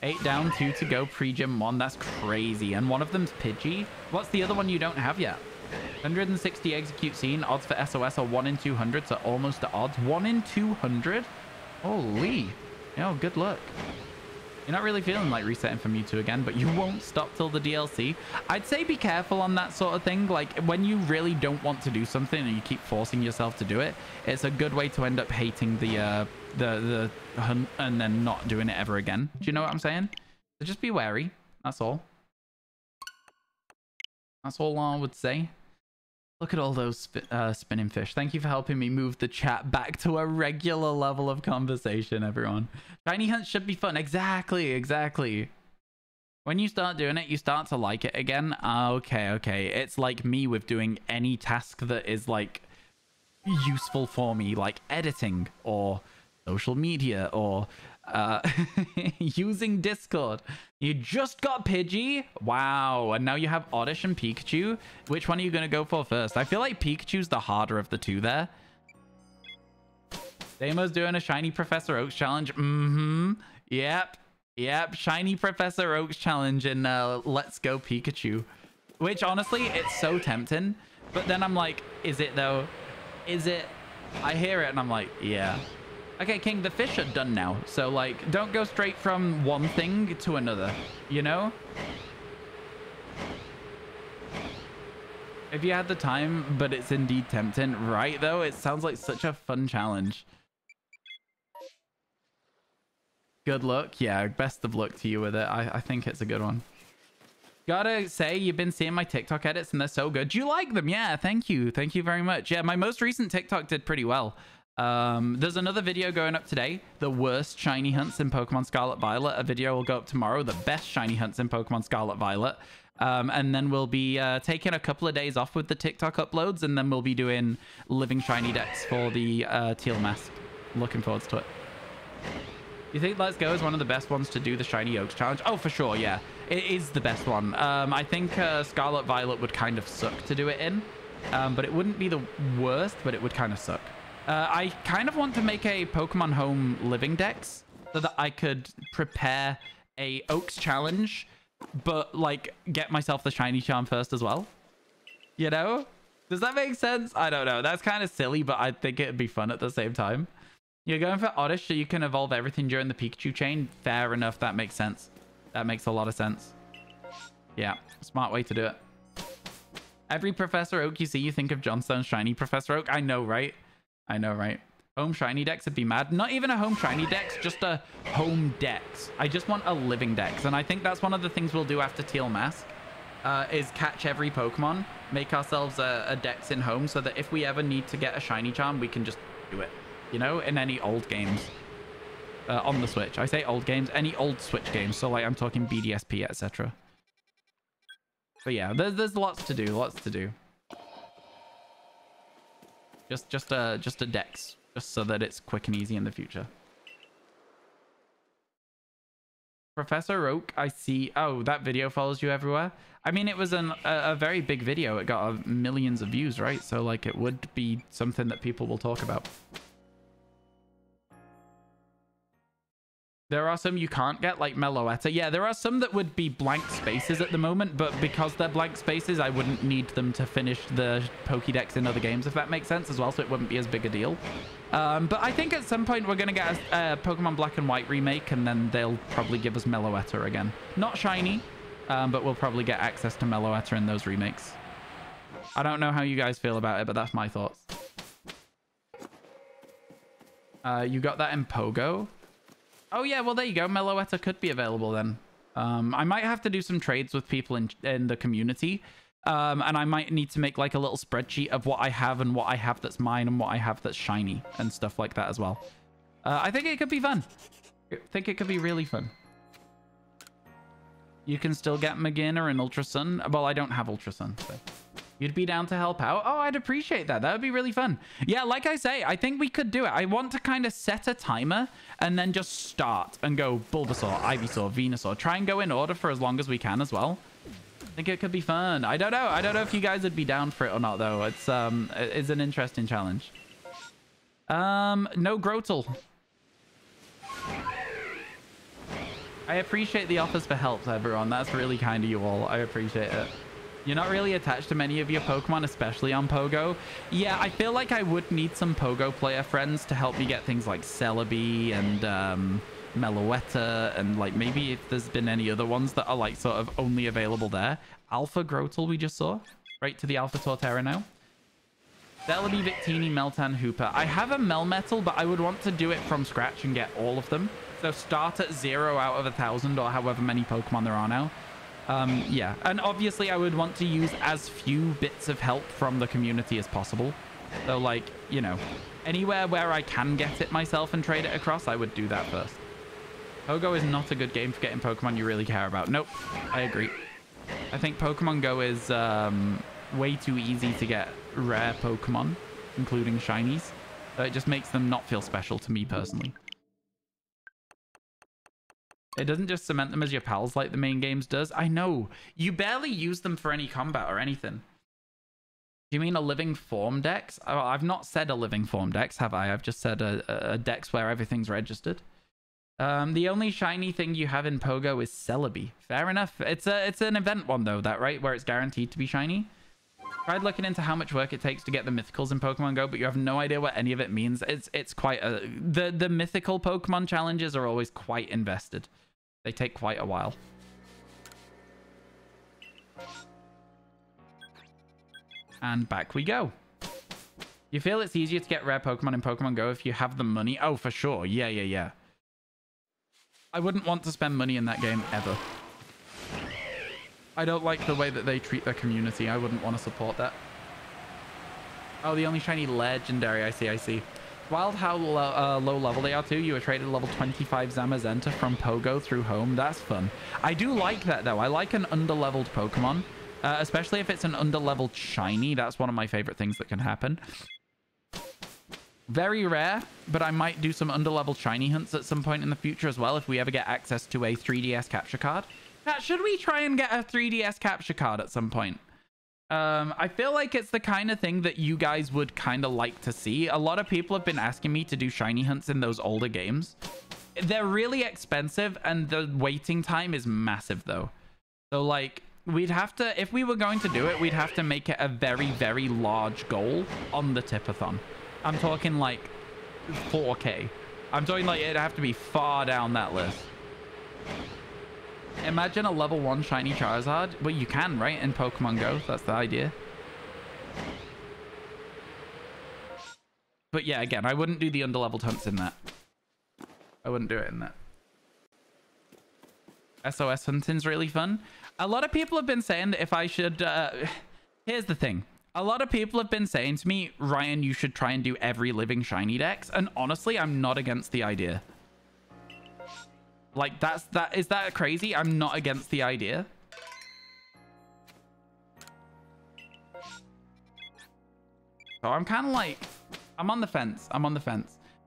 S1: 8 down, 2 to go, pre-gym 1. That's crazy. And one of them's Pidgey. What's the other one you don't have yet? 160 execute scene. Odds for SOS are 1 in 200, so almost the odds. 1 in 200? Holy. Yo, good luck. You're not really feeling like resetting for Mewtwo again, but you won't stop till the DLC. I'd say be careful on that sort of thing. Like, when you really don't want to do something and you keep forcing yourself to do it, it's a good way to end up hating the hunt and then not doing it ever again. Do you know what I'm saying? So just be wary. That's all. That's all I would say. Look at all those spinning fish. Thank you for helping me move the chat back to a regular level of conversation, everyone. Shiny hunts should be fun. Exactly, exactly. When you start doing it, you start to like it again. Okay, okay. It's like me with doing any task that is, like, useful for me, like editing or social media or using Discord. You just got Pidgey. Wow. And now you have Oddish and Pikachu. Which one are you going to go for first? I feel like Pikachu's the harder of the two there. Damo's doing a shiny Professor Oaks challenge. Yep. Yep. Shiny Professor Oaks challenge in Let's Go Pikachu. Which, honestly, it's so tempting. But then I'm like, is it though? Is it? I hear it and I'm like, yeah. Okay, King, the fish are done now. So, like, don't go straight from one thing to another, you know? If you had the time, but it's indeed tempting, right, though? It sounds like such a fun challenge. Good luck. Yeah, best of luck to you with it. I think it's a good one. Gotta say, you've been seeing my TikTok edits, and they're so good. Do you like them? Yeah, thank you. Thank you very much. Yeah, my most recent TikTok did pretty well. There's another video going up today, the worst shiny hunts in Pokemon Scarlet Violet. A video will go up tomorrow, the best shiny hunts in Pokemon Scarlet Violet. And then we'll be taking a couple of days off with the TikTok uploads, and then we'll be doing living shiny decks for the Teal Mask. Looking forward to it. You think Let's Go is one of the best ones to do the Shiny Oaks challenge? Oh, for sure, yeah. It is the best one. I think Scarlet Violet would kind of suck to do it in, but it wouldn't be the worst, but it would kind of suck. I kind of want to make a Pokemon Home living decks so that I could prepare a Oaks challenge, but, like, get myself the shiny charm first as well. You know? Does that make sense? I don't know. That's kind of silly, but I think it'd be fun at the same time. You're going for Oddish so you can evolve everything during the Pikachu chain? Fair enough. That makes sense. That makes a lot of sense. Yeah. Smart way to do it. Every Professor Oak you see, you think of Johnstone's shiny Professor Oak. I know, right? I know, right? Home shiny decks would be mad. Not even a home shiny dex, just a home dex. I just want a living dex. And I think that's one of the things we'll do after Teal Mask, is catch every Pokemon, make ourselves a dex in home so that if we ever need to get a shiny charm, we can just do it. You know, in any old games on the Switch. I say old games, any old Switch games. So, like, I'm talking BDSP, etc. But yeah, there's lots to do, lots to do. Just a dex, just so that it's quick and easy in the future. Professor Oak, I see. Oh, that video follows you everywhere. I mean, it was a very big video. It got millions of views, right? So, like, it would be something that people will talk about. There are some you can't get, like Meloetta. Yeah, there are some that would be blank spaces at the moment, but because they're blank spaces, I wouldn't need them to finish the Pokédex in other games, if that makes sense as well, so it wouldn't be as big a deal. But I think at some point we're going to get a Pokemon Black and White remake, and then they'll probably give us Meloetta again. Not shiny, but we'll probably get access to Meloetta in those remakes. I don't know how you guys feel about it, but that's my thoughts. You got that in Pogo? Oh, yeah, well, there you go. Meloetta could be available then. I might have to do some trades with people in the community. And I might need to make like a little spreadsheet of what I have and what I have that's mine and what I have that's shiny and stuff like that as well. I think it could be fun. I think it could be really fun. You can still get Magina and Ultra Sun. Well, I don't have Ultra Sun, so... You'd be down to help out? Oh, I'd appreciate that. That would be really fun. Yeah, like I say, I think we could do it. I want to kind of set a timer and then just start and go Bulbasaur, Ivysaur, Venusaur. Try and go in order for as long as we can as well. I think it could be fun. I don't know. I don't know if you guys would be down for it or not, though. It's an interesting challenge. No Grotle. I appreciate the offers for help, everyone. That's really kind of you all. I appreciate it. You're not really attached to many of your Pokemon, especially on Pogo. Yeah, I feel like I would need some Pogo player friends to help me get things like Celebi and Meloetta, and like maybe if there's been any other ones that are like sort of only available there. Alpha Grotle we just saw. Right to the Alpha Torterra now. Celebi, Victini, Meltan, Hooper. I have a Melmetal, but I would want to do it from scratch and get all of them. So start at 0 out of 1,000 or however many Pokemon there are now. Yeah, and obviously I would want to use as few bits of help from the community as possible. So like, you know, anywhere where I can get it myself and trade it across, I would do that first. Pogo is not a good game for getting Pokemon you really care about. Nope, I agree. I think Pokemon Go is way too easy to get rare Pokemon, including shinies. So it just makes them not feel special to me personally. It doesn't just cement them as your pals like the main games does. I know. You barely use them for any combat or anything. Do you mean a living form dex? Oh, I've not said a living form dex, have I? I've just said a dex where everything's registered. The only shiny thing you have in Pogo is Celebi. Fair enough. It's an event one though, that right? Where it's guaranteed to be shiny. Tried looking into how much work it takes to get the mythicals in Pokemon Go, but you have no idea what any of it means. It's quite a... The mythical Pokemon challenges are always quite invested. They take quite a while. And back we go. You feel it's easier to get rare Pokemon in Pokemon Go if you have the money? Oh, for sure. Yeah. I wouldn't want to spend money in that game ever. I don't like the way that they treat their community. I wouldn't want to support that. Oh, the only shiny legendary. I see. Wild how low level they are too. You were traded level 25 Zamazenta from Pogo through home. That's fun. I do like that though. I like an underleveled Pokemon, especially if it's an underleveled shiny. That's one of my favorite things that can happen. Very rare, but I might do some underleveled shiny hunts at some point in the future as well if we ever get access to a 3DS capture card. Should we try and get a 3DS capture card at some point? I feel like it's the kind of thing that you guys would kind of like to see. A lot of people have been asking me to do shiny hunts in those older games. They're really expensive and the waiting time is massive though. So like we'd have to, if we were going to do it, we'd have to make it a very, very large goal on the Tipathon. I'm talking like 4K. I'm talking like it'd have to be far down that list. Imagine a level 1 shiny Charizard. Well, you can, right? In Pokemon Go. That's the idea. But yeah, again, I wouldn't do the underleveled hunts in that. I wouldn't do it in that. SOS hunting's really fun. A lot of people have been saying that if I should... Here's the thing. A lot of people have been saying to me, Ryan, you should try and do every living shiny dex. And honestly, I'm not against the idea. Like, is that crazy? I'm not against the idea. So I'm kind of like, I'm on the fence.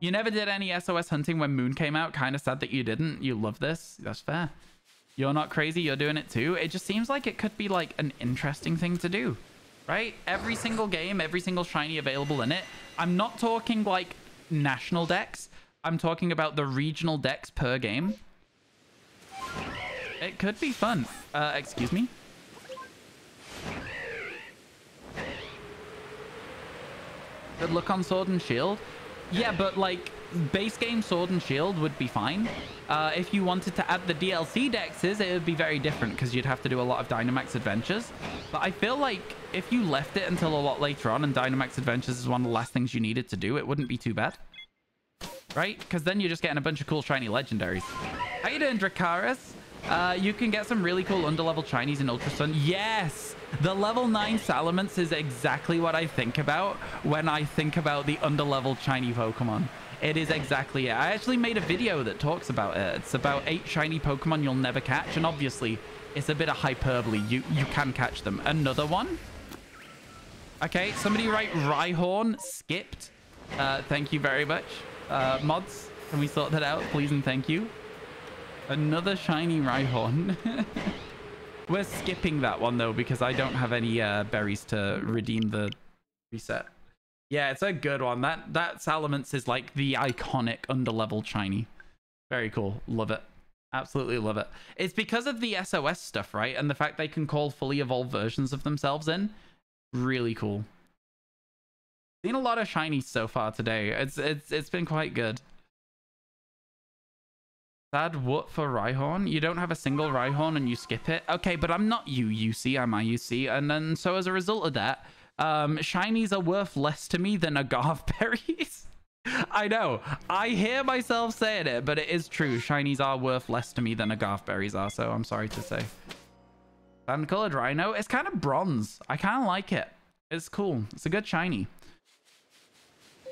S1: You never did any SOS hunting when Moon came out. Kind of sad that you didn't. You love this. That's fair. You're not crazy. You're doing it too. It just seems like it could be like an interesting thing to do, right? Every single game, every single shiny available in it. I'm not talking like national decks. I'm talking about the regional decks per game. It could be fun. Excuse me. Good luck on Sword and Shield. Yeah, but like base game Sword and Shield would be fine. If you wanted to add the DLC dexes, it would be very different because you'd have to do a lot of Dynamax Adventures. But I feel like if you left it until a lot later on and Dynamax Adventures is one of the last things you needed to do, it wouldn't be too bad. Right? Because then you're just getting a bunch of cool shiny legendaries. How you doing, Dracaris? You can get some really cool underlevel shinies in Ultra Sun. Yes! The level 9 Salamence is exactly what I think about when I think about the underleveled shiny Pokemon. It is exactly it. I actually made a video that talks about it. It's about 8 shiny Pokemon you'll never catch. And obviously, it's a bit of hyperbole. You can catch them. Another one? Okay, somebody write Rhyhorn skipped. Thank you very much. Mods, can we sort that out, please and thank you? Another shiny Rhyhorn. We're skipping that one, though, because I don't have any berries to redeem the reset. Yeah, it's a good one. That Salamence is like the iconic underleveled shiny. Very cool. Love it. Absolutely love it. It's because of the SOS stuff, right? And the fact they can call fully evolved versions of themselves in. Really cool. Seen a lot of shinies so far today. It's been quite good. Sad what for Rhyhorn? You don't have a single Rhyhorn and you skip it? Okay, but I'm not you, UC. I'm IUC. And then, so as a result of that, shinies are worth less to me than agave berries. I know. I hear myself saying it, but it is true. Shinies are worth less to me than agave berries are, so I'm sorry to say. Sand-colored Rhino. It's kind of bronze. I kind of like it. It's cool. It's a good shiny.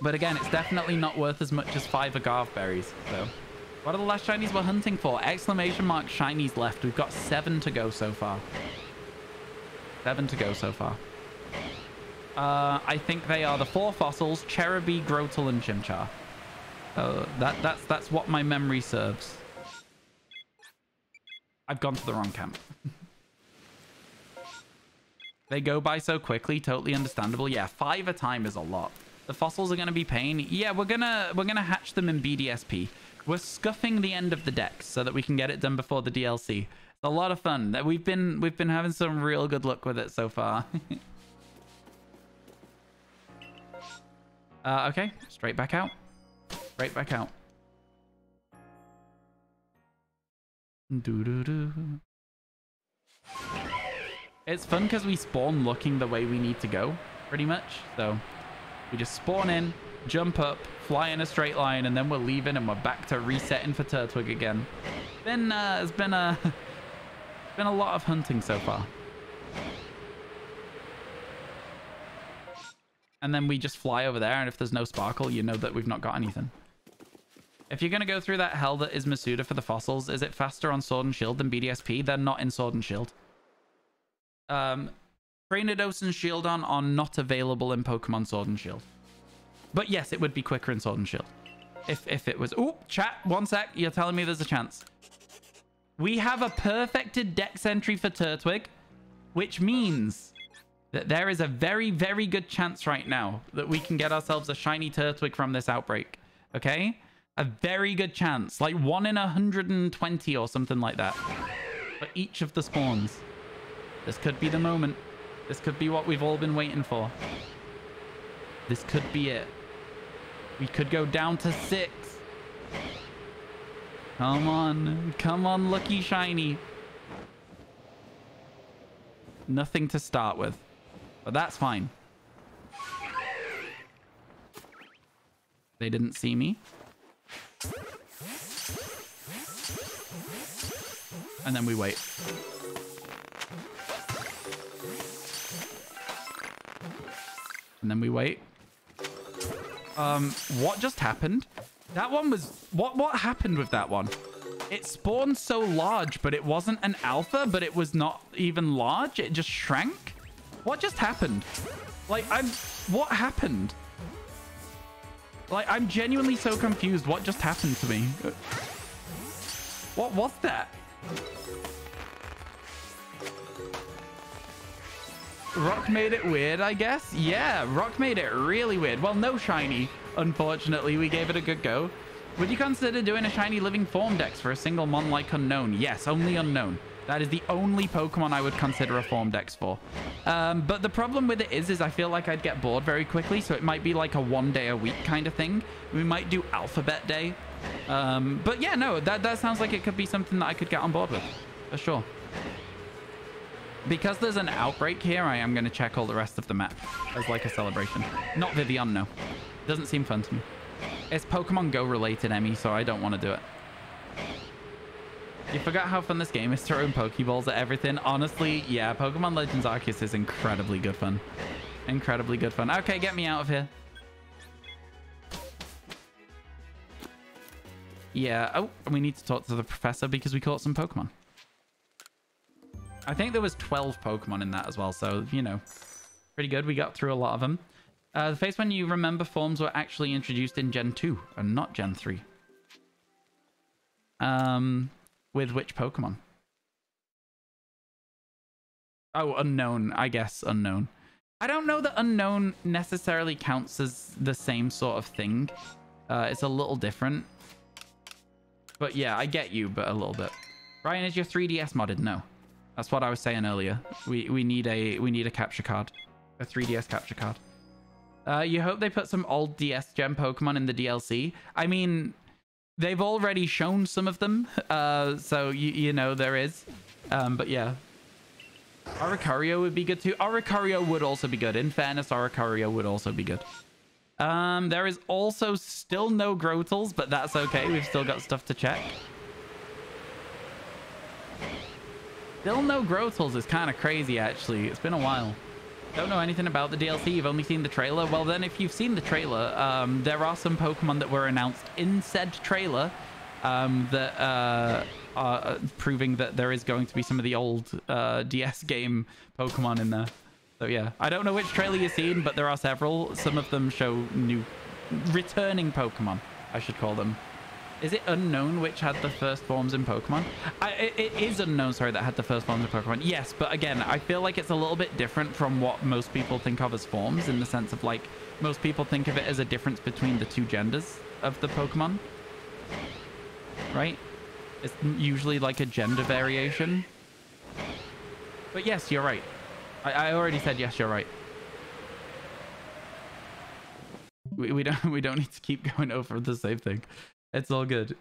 S1: But again, it's definitely not worth as much as 5 agave berries, so... What are the last shinies we're hunting for? Exclamation mark shinies left. We've got 7 to go so far. 7 to go so far. I think they are the 4 fossils, Cherubi, Grotle, and Chimchar. That's what my memory serves. I've gone to the wrong camp. They go by so quickly, totally understandable. Yeah, 5 a time is a lot. The fossils are going to be pain. Yeah, we're gonna hatch them in BDSP. We're scuffing the end of the decks so that we can get it done before the DLC. It's a lot of fun. We've been having some real good luck with it so far. Okay, straight back out. Straight back out. Doo-doo-doo. It's fun because we spawn looking the way we need to go, pretty much. So we just spawn in, jump up, fly in a straight line, and then we're leaving and we're back to resetting for Turtwig again. It's been a lot of hunting so far. And then we just fly over there, and if there's no sparkle, you know that we've not got anything. If you're going to go through that hell that is Masuda for the fossils, is it faster on Sword and Shield than BDSP? They're not in Sword and Shield. Trainados and Shieldon are not available in Pokemon Sword and Shield. But yes, it would be quicker in Sword and Shield. If it was... Ooh, chat, 1 sec. You're telling me there's a chance. We have a perfected dex entry for Turtwig, which means that there is a very, very good chance right now that we can get ourselves a shiny Turtwig from this outbreak. Okay? A very good chance. Like 1 in 120 or something like that. For each of the spawns. This could be the moment. This could be what we've all been waiting for. This could be it. We could go down to 6. Come on. Come on, lucky shiny. Nothing to start with. But that's fine. They didn't see me. And then we wait. And then we wait. What just happened? That one was... What happened with that one? It spawned so large, but it wasn't an alpha, but it was not even large. It just shrank. What just happened? Like, what happened? Like, I'm genuinely so confused. What just happened to me? What was that? Rock made it weird, I guess. Yeah, Rock made it really weird. Well, no shiny, unfortunately. We gave it a good go. Would you consider doing a shiny living form dex for a single mon like Unknown? Yes, only Unknown. That is the only Pokemon I would consider a form dex for. But the problem with it is I feel like I'd get bored very quickly, so it might be like a 1 day a week kind of thing. We might do Alphabet Day. But yeah, no, that sounds like it could be something that I could get on board with, for sure. Because there's an outbreak here, I am going to check all the rest of the map as like a celebration. Not Vivian, no. Doesn't seem fun to me. It's Pokemon Go related, Emmy, so I don't want to do it. You forgot how fun this game is, throwing Pokeballs at everything. Honestly, yeah, Pokemon Legends Arceus is incredibly good fun. Incredibly good fun. Okay, get me out of here. Yeah, oh, we need to talk to the professor because we caught some Pokemon. I think there was 12 Pokemon in that as well, so, you know, pretty good. We got through a lot of them. The phase when you remember forms were actually introduced in Gen 2 and not Gen 3. With which Pokemon? Oh, Unknown. I guess Unknown. I don't know that Unknown necessarily counts as the same sort of thing. It's a little different. But yeah, I get you, but a little bit. Ryan, is your 3DS modded? No. That's what I was saying earlier. We need a capture card. A 3DS capture card. You hope they put some old DS Gen Pokemon in the DLC. I mean, they've already shown some of them. So, you know, there is. But yeah. Oricorio would be good too. Oricorio would also be good. In fairness, Oricorio would also be good. There is also still no Grotals, but that's okay. We've still got stuff to check. Still no Grotals is kind of crazy, actually. It's been a while. Don't know anything about the DLC. You've only seen the trailer. Well, then, if you've seen the trailer, there are some Pokemon that were announced in said trailer that are proving that there is going to be some of the old DS game Pokemon in there. So, yeah. I don't know which trailer you've seen, but there are several. Some of them show new... returning Pokemon, I should call them. Is it Unknown which had the first forms in Pokemon? It is Unknown, sorry, that had the first forms in Pokemon. Yes, but again, I feel like it's a little bit different from what most people think of as forms, in the sense of, like, most people think of it as a difference between the two genders of the Pokemon. Right? It's usually like a gender variation. But yes, you're right. I already said yes, you're right. We don't need to keep going over the same thing. It's all good.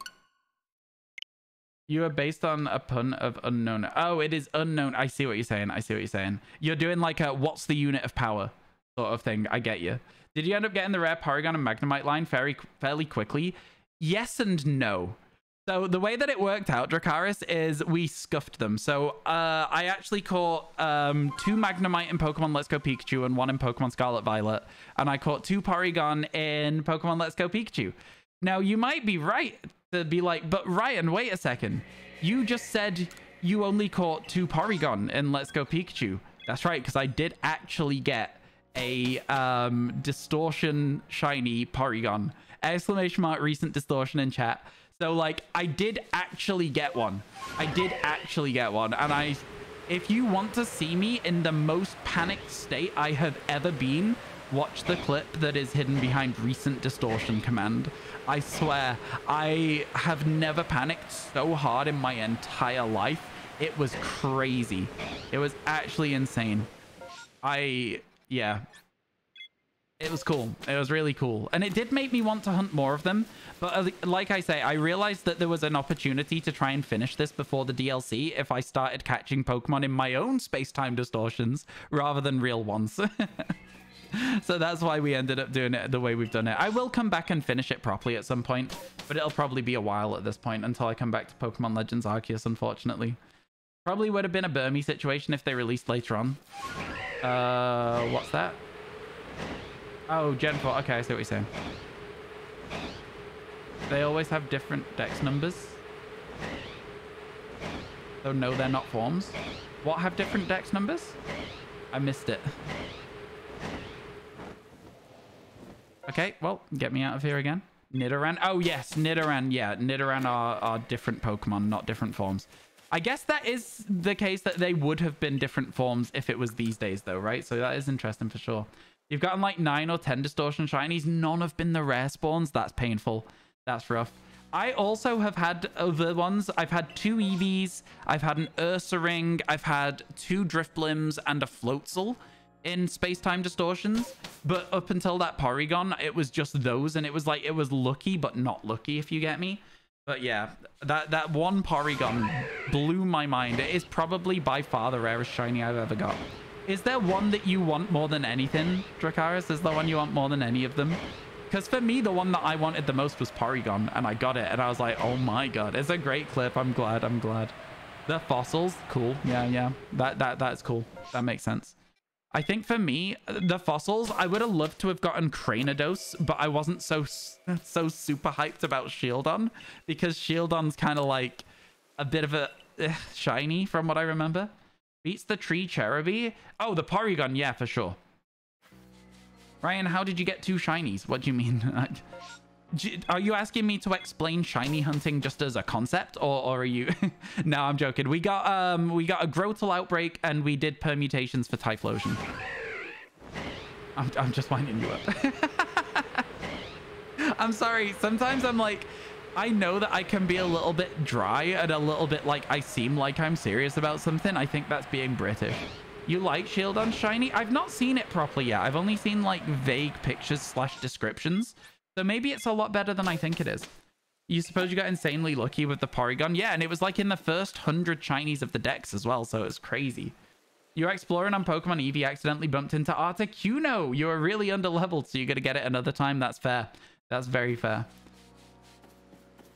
S1: You are based on a pun of Unknown. Oh, it is Unknown. I see what you're saying. I see what you're saying. You're doing like a what's the unit of power sort of thing. I get you. Did you end up getting the rare Porygon and Magnemite line fairly quickly? Yes and no. So the way that it worked out, Dracaris, is we scuffed them. So I actually caught 2 Magnemite in Pokemon Let's Go Pikachu and 1 in Pokemon Scarlet Violet. And I caught 2 Porygon in Pokemon Let's Go Pikachu. Now, you might be right to be like, but Ryan, wait a second. You just said you only caught 2 Porygon in Let's Go Pikachu. That's right, because I did actually get a Distortion Shiny Porygon. Exclamation mark recent Distortion in chat. So, like, I did actually get one. I did actually get one. And if you want to see me in the most panicked state I have ever been, watch the clip that is hidden behind recent Distortion command. I swear, I have never panicked so hard in my entire life. It was crazy. It was actually insane. Yeah. It was cool. It was really cool. And it did make me want to hunt more of them. But like I say, I realized that there was an opportunity to try and finish this before the DLC if I started catching Pokemon in my own space-time distortions rather than real ones. So that's why we ended up doing it the way we've done it. I will come back and finish it properly at some point, but it'll probably be a while at this point until I come back to Pokemon Legends Arceus, unfortunately. Probably would have been a Burmy situation if they released later on. What's that? Oh, Gen 4. Okay, I see what you're saying. They always have different dex numbers. So no, they're not forms. What have different dex numbers? I missed it. Okay, well, get me out of here again. Nidoran. Oh, yes, Nidoran. Yeah, Nidoran are different Pokemon, not different forms. I guess that is the case that they would have been different forms if it was these days, though, right? So that is interesting for sure. You've gotten like 9 or 10 Distortion Shinies. None have been the rare spawns. That's painful. That's rough. I also have had other ones. I've had 2 Eevees. I've had an Ursaring. I've had 2 Drifblims and a Floatzel in Space-Time Distortions. But up until that Porygon, it was just those. And it was like, it was lucky, but not lucky, if you get me. But yeah, that one Porygon blew my mind. It is probably by far the rarest shiny I've ever got. Is there one that you want more than anything, Dracaris? Is there one you want more than any of them? Because for me, the one that I wanted the most was Porygon, and I got it, and I was like, oh my god, it's a great clip. I'm glad. The fossils, cool. Yeah. That's cool. That makes sense. I think for me, the fossils, I would have loved to have gotten Cranidos, but I wasn't so super hyped about Shieldon, because Shieldon's kind of like a bit of a shiny from what I remember. Beats the tree Cherubi. Oh, the Porygon, yeah, for sure. Ryan, how did you get 2 shinies? What do you mean? Are you asking me to explain shiny hunting just as a concept, or are you? No, I'm joking. We got a Grotle outbreak, and we did permutations for Typhlosion. I'm just winding you up. I'm sorry. Sometimes I'm like, I know that I can be a little bit dry and a little bit like I seem like I'm serious about something. I think that's being British. You like Shieldon shiny? I've not seen it properly yet. I've only seen like vague pictures / descriptions. So maybe it's a lot better than I think it is. You suppose you got insanely lucky with the Porygon? Yeah, and it was like in the first 100 shinies of the decks as well, so it's crazy. You're exploring on Pokemon Eevee, accidentally bumped into Articuno. You were really underleveled, so you're going to get it another time. That's fair. That's very fair.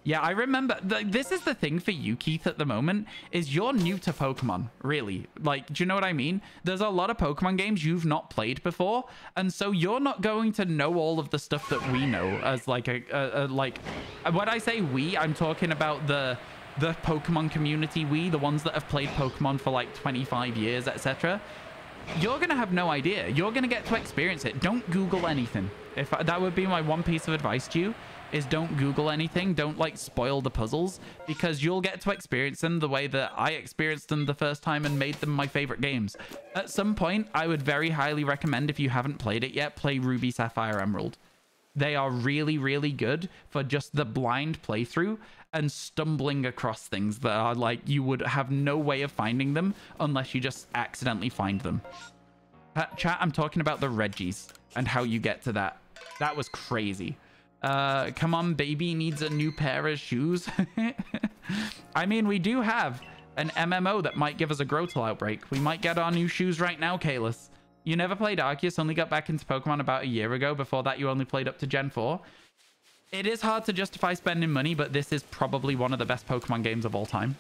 S1: Yeah, I remember. This is the thing for you, Keith, at the moment, is you're new to Pokemon, really. Like, do you know what I mean? There's a lot of Pokemon games you've not played before, and so you're not going to know all of the stuff that we know as like like... When I say we, I'm talking about the Pokemon community the ones that have played Pokemon for like 25 years, etc. You're going to have no idea. You're going to get to experience it. Don't Google anything. That would be my one piece of advice to you. Is don't Google anything. Don't like spoil the puzzles, because you'll get to experience them the way that I experienced them the first time and made them my favorite games. At some point, I would very highly recommend, if you haven't played it yet, play Ruby, Sapphire, Emerald. They are really, really good for just the blind playthrough and stumbling across things that are like you would have no way of finding them unless you just accidentally find them. Chat, I'm talking about the Reggies and how you get to that. That was crazy. Come on, baby needs a new pair of shoes. I mean, we do have an MMO that might give us a Grotle outbreak. We might get our new shoes right now, Kalis. You never played Arceus, only got back into Pokemon about a year ago. Before that, you only played up to Gen 4. It is hard to justify spending money, but this is probably one of the best Pokemon games of all time.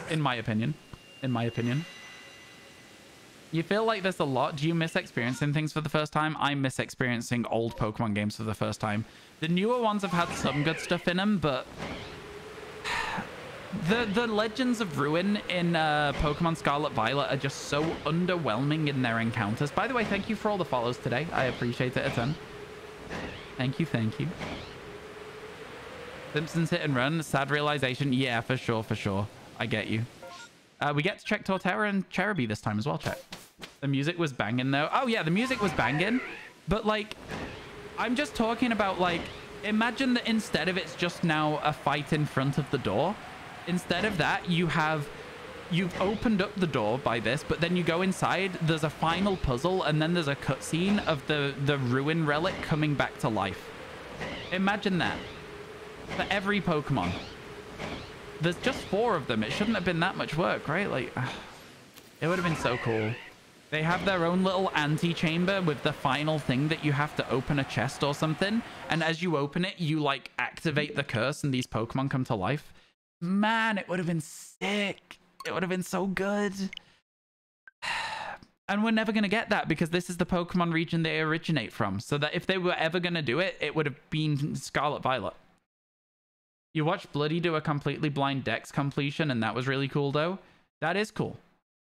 S1: In my opinion. In my opinion. You feel like this a lot? Do you miss experiencing things for the first time? I miss experiencing old Pokemon games for the first time. The newer ones have had some good stuff in them, but the Legends of Ruin in Pokemon Scarlet Violet are just so underwhelming in their encounters. By the way, thank you for all the follows today. I appreciate it a ton. Thank you, thank you. Simpsons Hit and Run, sad realization. Yeah, for sure, for sure. I get you. We get to check Torterra and Cherubi this time as well, chat. The music was banging, though. Oh, yeah, the music was banging. But, like, I'm just talking about, like, imagine that instead of it's just now a fight in front of the door, instead of that, you've opened up the door by this, but then you go inside, there's a final puzzle, and then there's a cutscene of the Ruin Relic coming back to life. Imagine that. For every Pokemon. There's just 4 of them. It shouldn't have been that much work, right? Like, it would have been so cool. They have their own little antechamber with the final thing that you have to open a chest or something. And as you open it, you, like, activate the curse and these Pokemon come to life. Man, it would have been sick. It would have been so good. And we're never going to get that because this is the Pokemon region they originate from. So that if they were ever going to do it, it would have been Scarlet Violet. You watched Bloody do a completely blind Dex completion, and that was really cool, though. That is cool.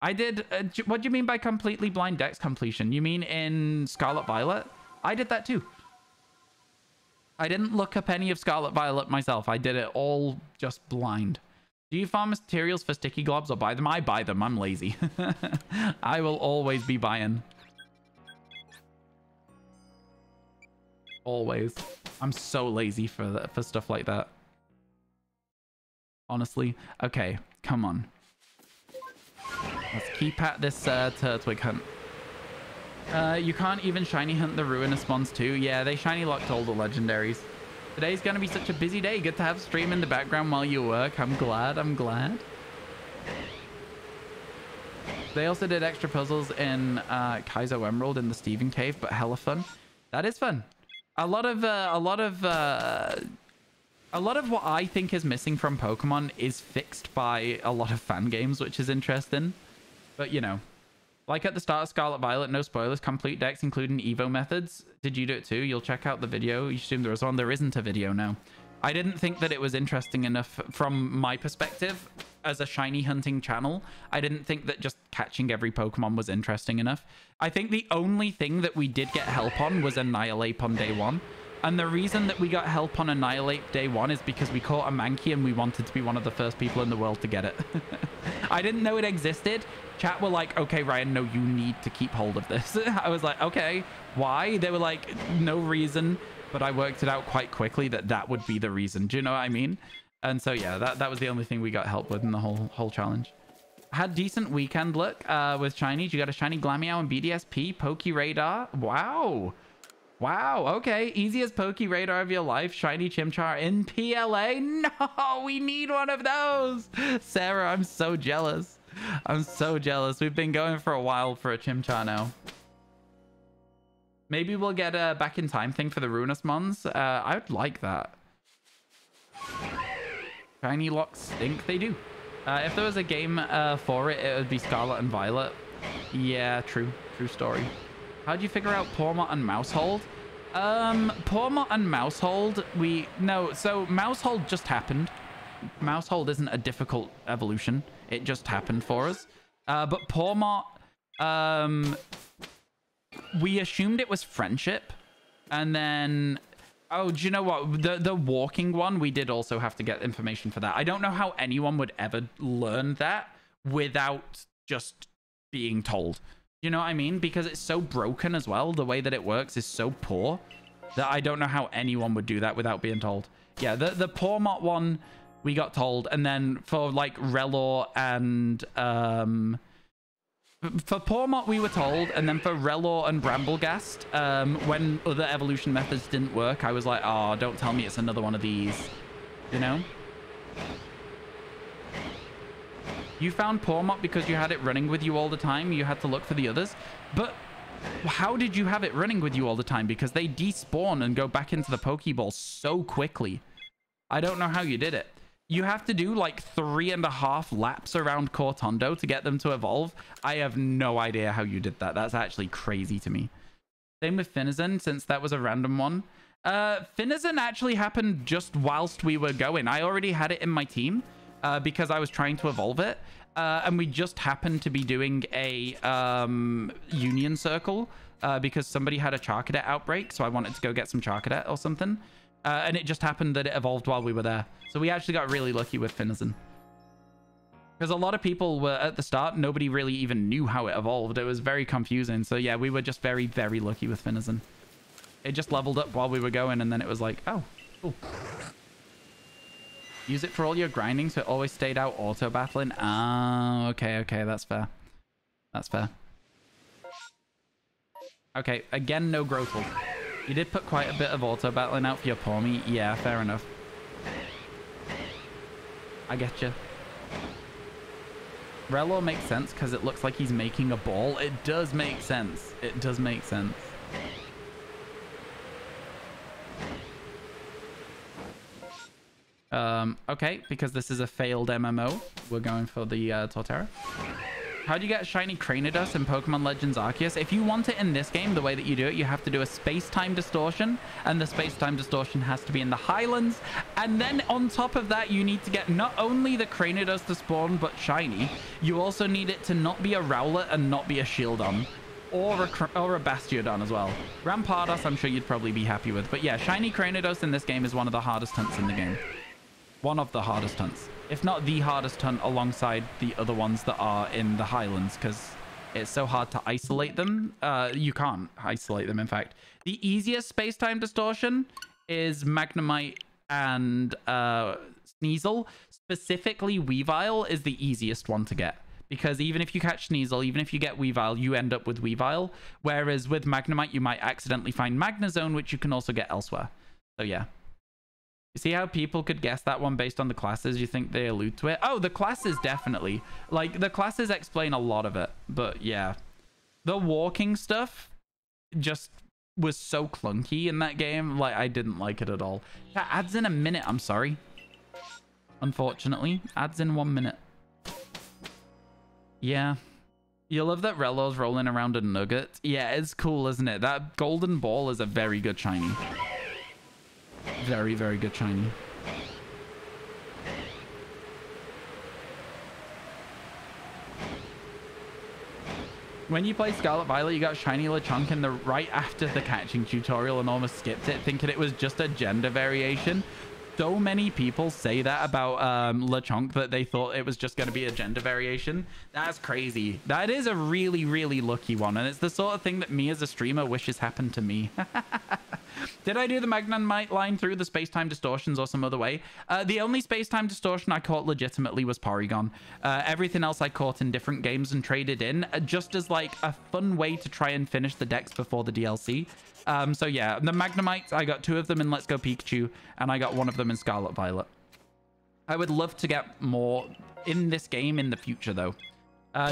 S1: I did... what do you mean by completely blind Dex completion? You mean in Scarlet Violet? I did that, too. I didn't look up any of Scarlet Violet myself. I did it all just blind. Do you farm materials for sticky globs or buy them? I buy them. I'm lazy. I will always be buying. Always. I'm so lazy for stuff like that. Honestly. Okay, come on. Let's keep at this Turtwig hunt. You can't even shiny hunt the Ruinous Mons too. Yeah, they shiny locked all the legendaries. Today's gonna be such a busy day. Good to have stream in the background while you work. I'm glad. I'm glad. They also did extra puzzles in Kaizo Emerald in the Steven Cave, but hella fun. That is fun. A lot of what I think is missing from Pokemon is fixed by a lot of fan games, which is interesting. But you know, like at the start of Scarlet Violet, no spoilers, complete decks including Evo methods. Did you do it too? You'll check out the video. You assume there was one. There isn't a video now. I didn't think that it was interesting enough from my perspective as a shiny hunting channel. I didn't think that just catching every Pokemon was interesting enough. I think the only thing that we did get help on was Annihilate on day one. And the reason that we got help on Annihilate day one is because we caught a Mankey and we wanted to be one of the first people in the world to get it. I didn't know it existed. Chat were like, okay, Ryan, no, you need to keep hold of this. I was like, okay, why? They were like, no reason. But I worked it out quite quickly that that would be the reason. Do you know what I mean? And so, yeah, that was the only thing we got help with in the whole challenge. Had decent weekend look with shinies. You got a shiny Glameow and BDSP, Poke Radar. Wow. Wow, okay. Easiest Poke Radar of your life. Shiny Chimchar in PLA. No, we need one of those. Sarah, I'm so jealous. I'm so jealous. We've been going for a while for a Chimchar now. Maybe we'll get a back in time thing for the Ruinous Mons. I would like that. Shiny locks stink. They do. If there was a game for it, it would be Scarlet and Violet. Yeah, true. True story. How'd you figure out Pawmot and Mousehold? Pawmot and Mousehold, so Mousehold just happened. Mousehold isn't a difficult evolution. It just happened for us. But Pawmot, we assumed it was friendship. And then, oh, do you know what? The walking one, we did also have to get information for that. I don't know how anyone would ever learn that without just being told. You know what I mean? Because it's so broken as well. The way that it works is so poor that I don't know how anyone would do that without being told. Yeah, the Pawmot one, we got told. And then for like Relor and... for Pawmot, we were told. And then for Relor and Bramblegast, when other evolution methods didn't work, I was like, oh, don't tell me it's another one of these. You know? You found Pawmot because you had it running with you all the time. You had to look for the others. But how did you have it running with you all the time? Because they despawn and go back into the Pokeball so quickly. I don't know how you did it. You have to do like 3.5 laps around Cortondo to get them to evolve. I have no idea how you did that. That's actually crazy to me. Same with Finizen, since that was a random one. Finizen actually happened just whilst we were going. I already had it in my team. Because I was trying to evolve it. And we just happened to be doing a Union Circle because somebody had a Charcadet outbreak. So I wanted to go get some Charcadet or something. And it just happened that it evolved while we were there. So we actually got really lucky with Finizen. Because a lot of people were at the start, nobody really even knew how it evolved. It was very confusing. So yeah, we were just very, very lucky with Finizen. It just leveled up while we were going and then it was like, oh, cool. Use it for all your grinding, so it always stayed out auto-battling. Ah, okay, that's fair. That's fair. Okay, again, no Grotle. You did put quite a bit of auto-battling out for your Pawmi. Yeah, fair enough. I get you. Relor makes sense because it looks like he's making a ball. It does make sense. It does make sense. Okay, because this is a failed MMO, we're going for the Torterra. How do you get shiny Cranidos in Pokemon Legends Arceus? If you want it in this game, the way that you do it, you have to do a space-time distortion, and the space-time distortion has to be in the Highlands. And then on top of that, you need to get not only the Cranidos to spawn, but shiny. You also need it to not be a Rowlet and not be a Shieldon. Or a Bastiodon as well. Rampardos, I'm sure you'd probably be happy with. But yeah, shiny Cranidos in this game is one of the hardest hunts in the game. One of the hardest hunts. If not the hardest hunt alongside the other ones that are in the Highlands, because it's so hard to isolate them. You can't isolate them, in fact. The easiest space-time distortion is Magnemite and Sneasel. Specifically, Weavile is the easiest one to get. Because even if you catch Sneasel, even if you get Weavile, you end up with Weavile. Whereas with Magnemite, you might accidentally find Magnezone, which you can also get elsewhere. So yeah. You see how people could guess that one based on the classes? You think they allude to it? Oh, the classes definitely. Like, the classes explain a lot of it. But yeah. The walking stuff just was so clunky in that game. Like, I didn't like it at all. That adds in a minute, I'm sorry. Unfortunately. Adds in 1 minute. Yeah. You love that Relo's rolling around a nugget. Yeah, it's cool, isn't it? That golden ball is a very good shiny. Very, very good shiny. When you play Scarlet Violet, you got shiny Lechonk in the right after the catching tutorial and almost skipped it, thinking it was just a gender variation. So many people say that about Lechonk, that they thought it was just going to be a gender variation. That's crazy. That is a really, really lucky one. And it's the sort of thing that me as a streamer wishes happened to me. Did I do the Magnemite line through the space-time distortions or some other way? The only space-time distortion I caught legitimately was Porygon. Everything else I caught in different games and traded in, just as like a fun way to try and finish the decks before the DLC. So yeah, the Magnemites, I got 2 of them in Let's Go Pikachu, and I got 1 of them in Scarlet Violet. I would love to get more in this game in the future, though.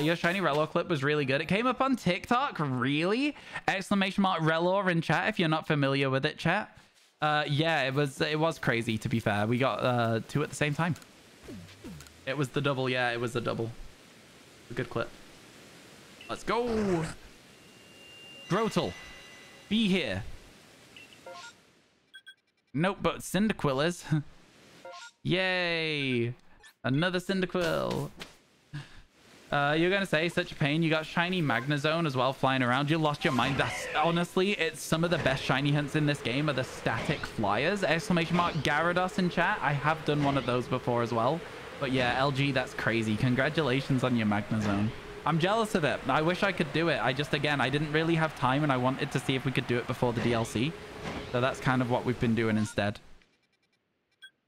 S1: Your shiny Relo clip was really good. It came up on TikTok, really? Exclamation mark Relo in chat, if you're not familiar with it, chat. Yeah, it was crazy, to be fair. We got 2 at the same time. It was the double, yeah, it was the double. A good clip. Let's go! Grotle. Be here. Nope, but Cyndaquil is. Yay! Another Cyndaquil. You're gonna say such a pain. You got shiny Magnezone as well flying around. You lost your mind. That's honestly, it's some of the best shiny hunts in this game are the static flyers. Exclamation mark Gyarados in chat. I have done one of those before as well. But yeah, LG, that's crazy. Congratulations on your Magnezone. I'm jealous of it. I wish I could do it. Again, I didn't really have time and I wanted to see if we could do it before the DLC. So that's kind of what we've been doing instead.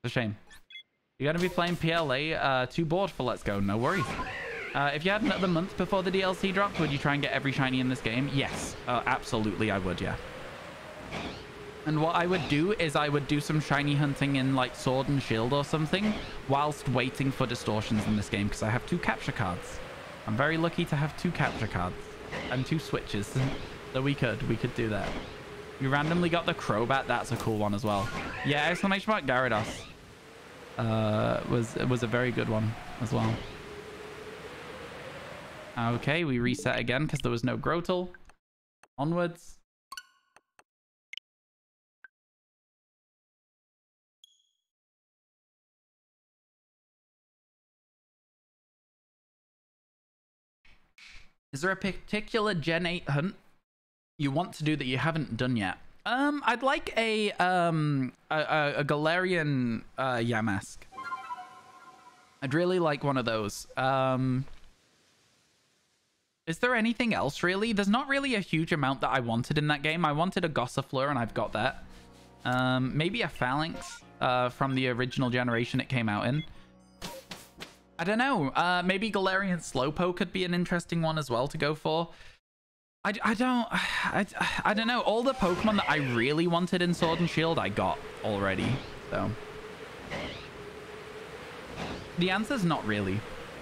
S1: It's a shame. You're going to be playing PLA. Too bored for Let's Go. No worries. If you had another month before the DLC dropped, would you try and get every shiny in this game? Yes. Absolutely, I would, yeah. And what I would do is I would do some shiny hunting in like Sword and Shield or something whilst waiting for distortions in this game because I have 2 capture cards. I'm very lucky to have 2 capture cards and 2 switches. So we could do that. You randomly got the Crobat. That's a cool one as well. Yeah, exclamation mark Gyarados was a very good one as well. Okay, we reset again because there was no Grotle. Onwards. Is there a particular Gen 8 hunt you want to do that you haven't done yet? I'd like a Galarian Yamask. I'd really like one of those. Is there anything else, really? There's not really a huge amount that I wanted in that game. I wanted a Gossifleur, and I've got that. Maybe a Phalanx from the original generation it came out in. I don't know. Maybe Galarian Slowpoke could be an interesting one as well to go for. I don't know. All the Pokemon that I really wanted in Sword and Shield, I got already. So the answer's not really.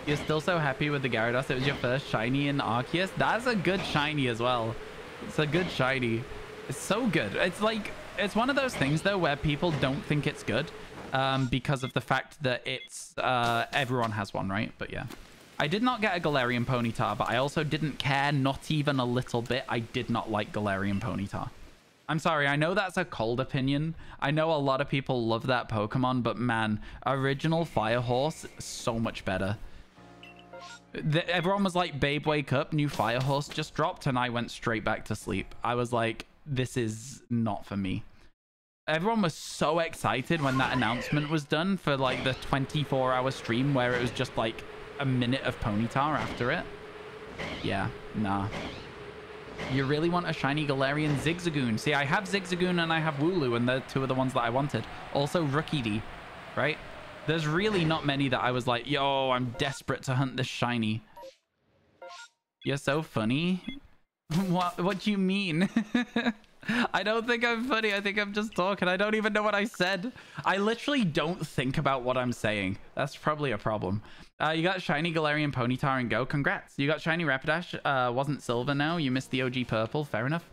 S1: You're still so happy with the Gyarados. It was your first shiny in Arceus. That's a good shiny as well. It's a good shiny. It's so good. It's like, it's one of those things though where people don't think it's good because of the fact that it's everyone has one, right? But yeah, I did not get a Galarian Ponyta, but I also didn't care, not even a little bit. I did not like Galarian Ponyta. I'm sorry, I know that's a cold opinion. I know a lot of people love that Pokemon, but man, original Fire Horse, so much better. Everyone was like, babe, wake up, new Fire Horse just dropped, and I went straight back to sleep. I was like, this is not for me. Everyone was so excited when that announcement was done for like the 24-hour stream where it was just like a minute of Ponyta after it. Yeah, nah. You really want a shiny Galarian Zigzagoon. See, I have Zigzagoon and I have Wooloo, and they're two of the ones that I wanted. Also, Rookie D, right? There's really not many that I was like, yo, I'm desperate to hunt this shiny. You're so funny. What do you mean? I don't think I'm funny. I think I'm just talking. I don't even know what I said. I literally don't think about what I'm saying. That's probably a problem. You got shiny Galarian Ponyta and Go. Congrats. You got shiny Rapidash. Wasn't silver now. You missed the OG purple. Fair enough.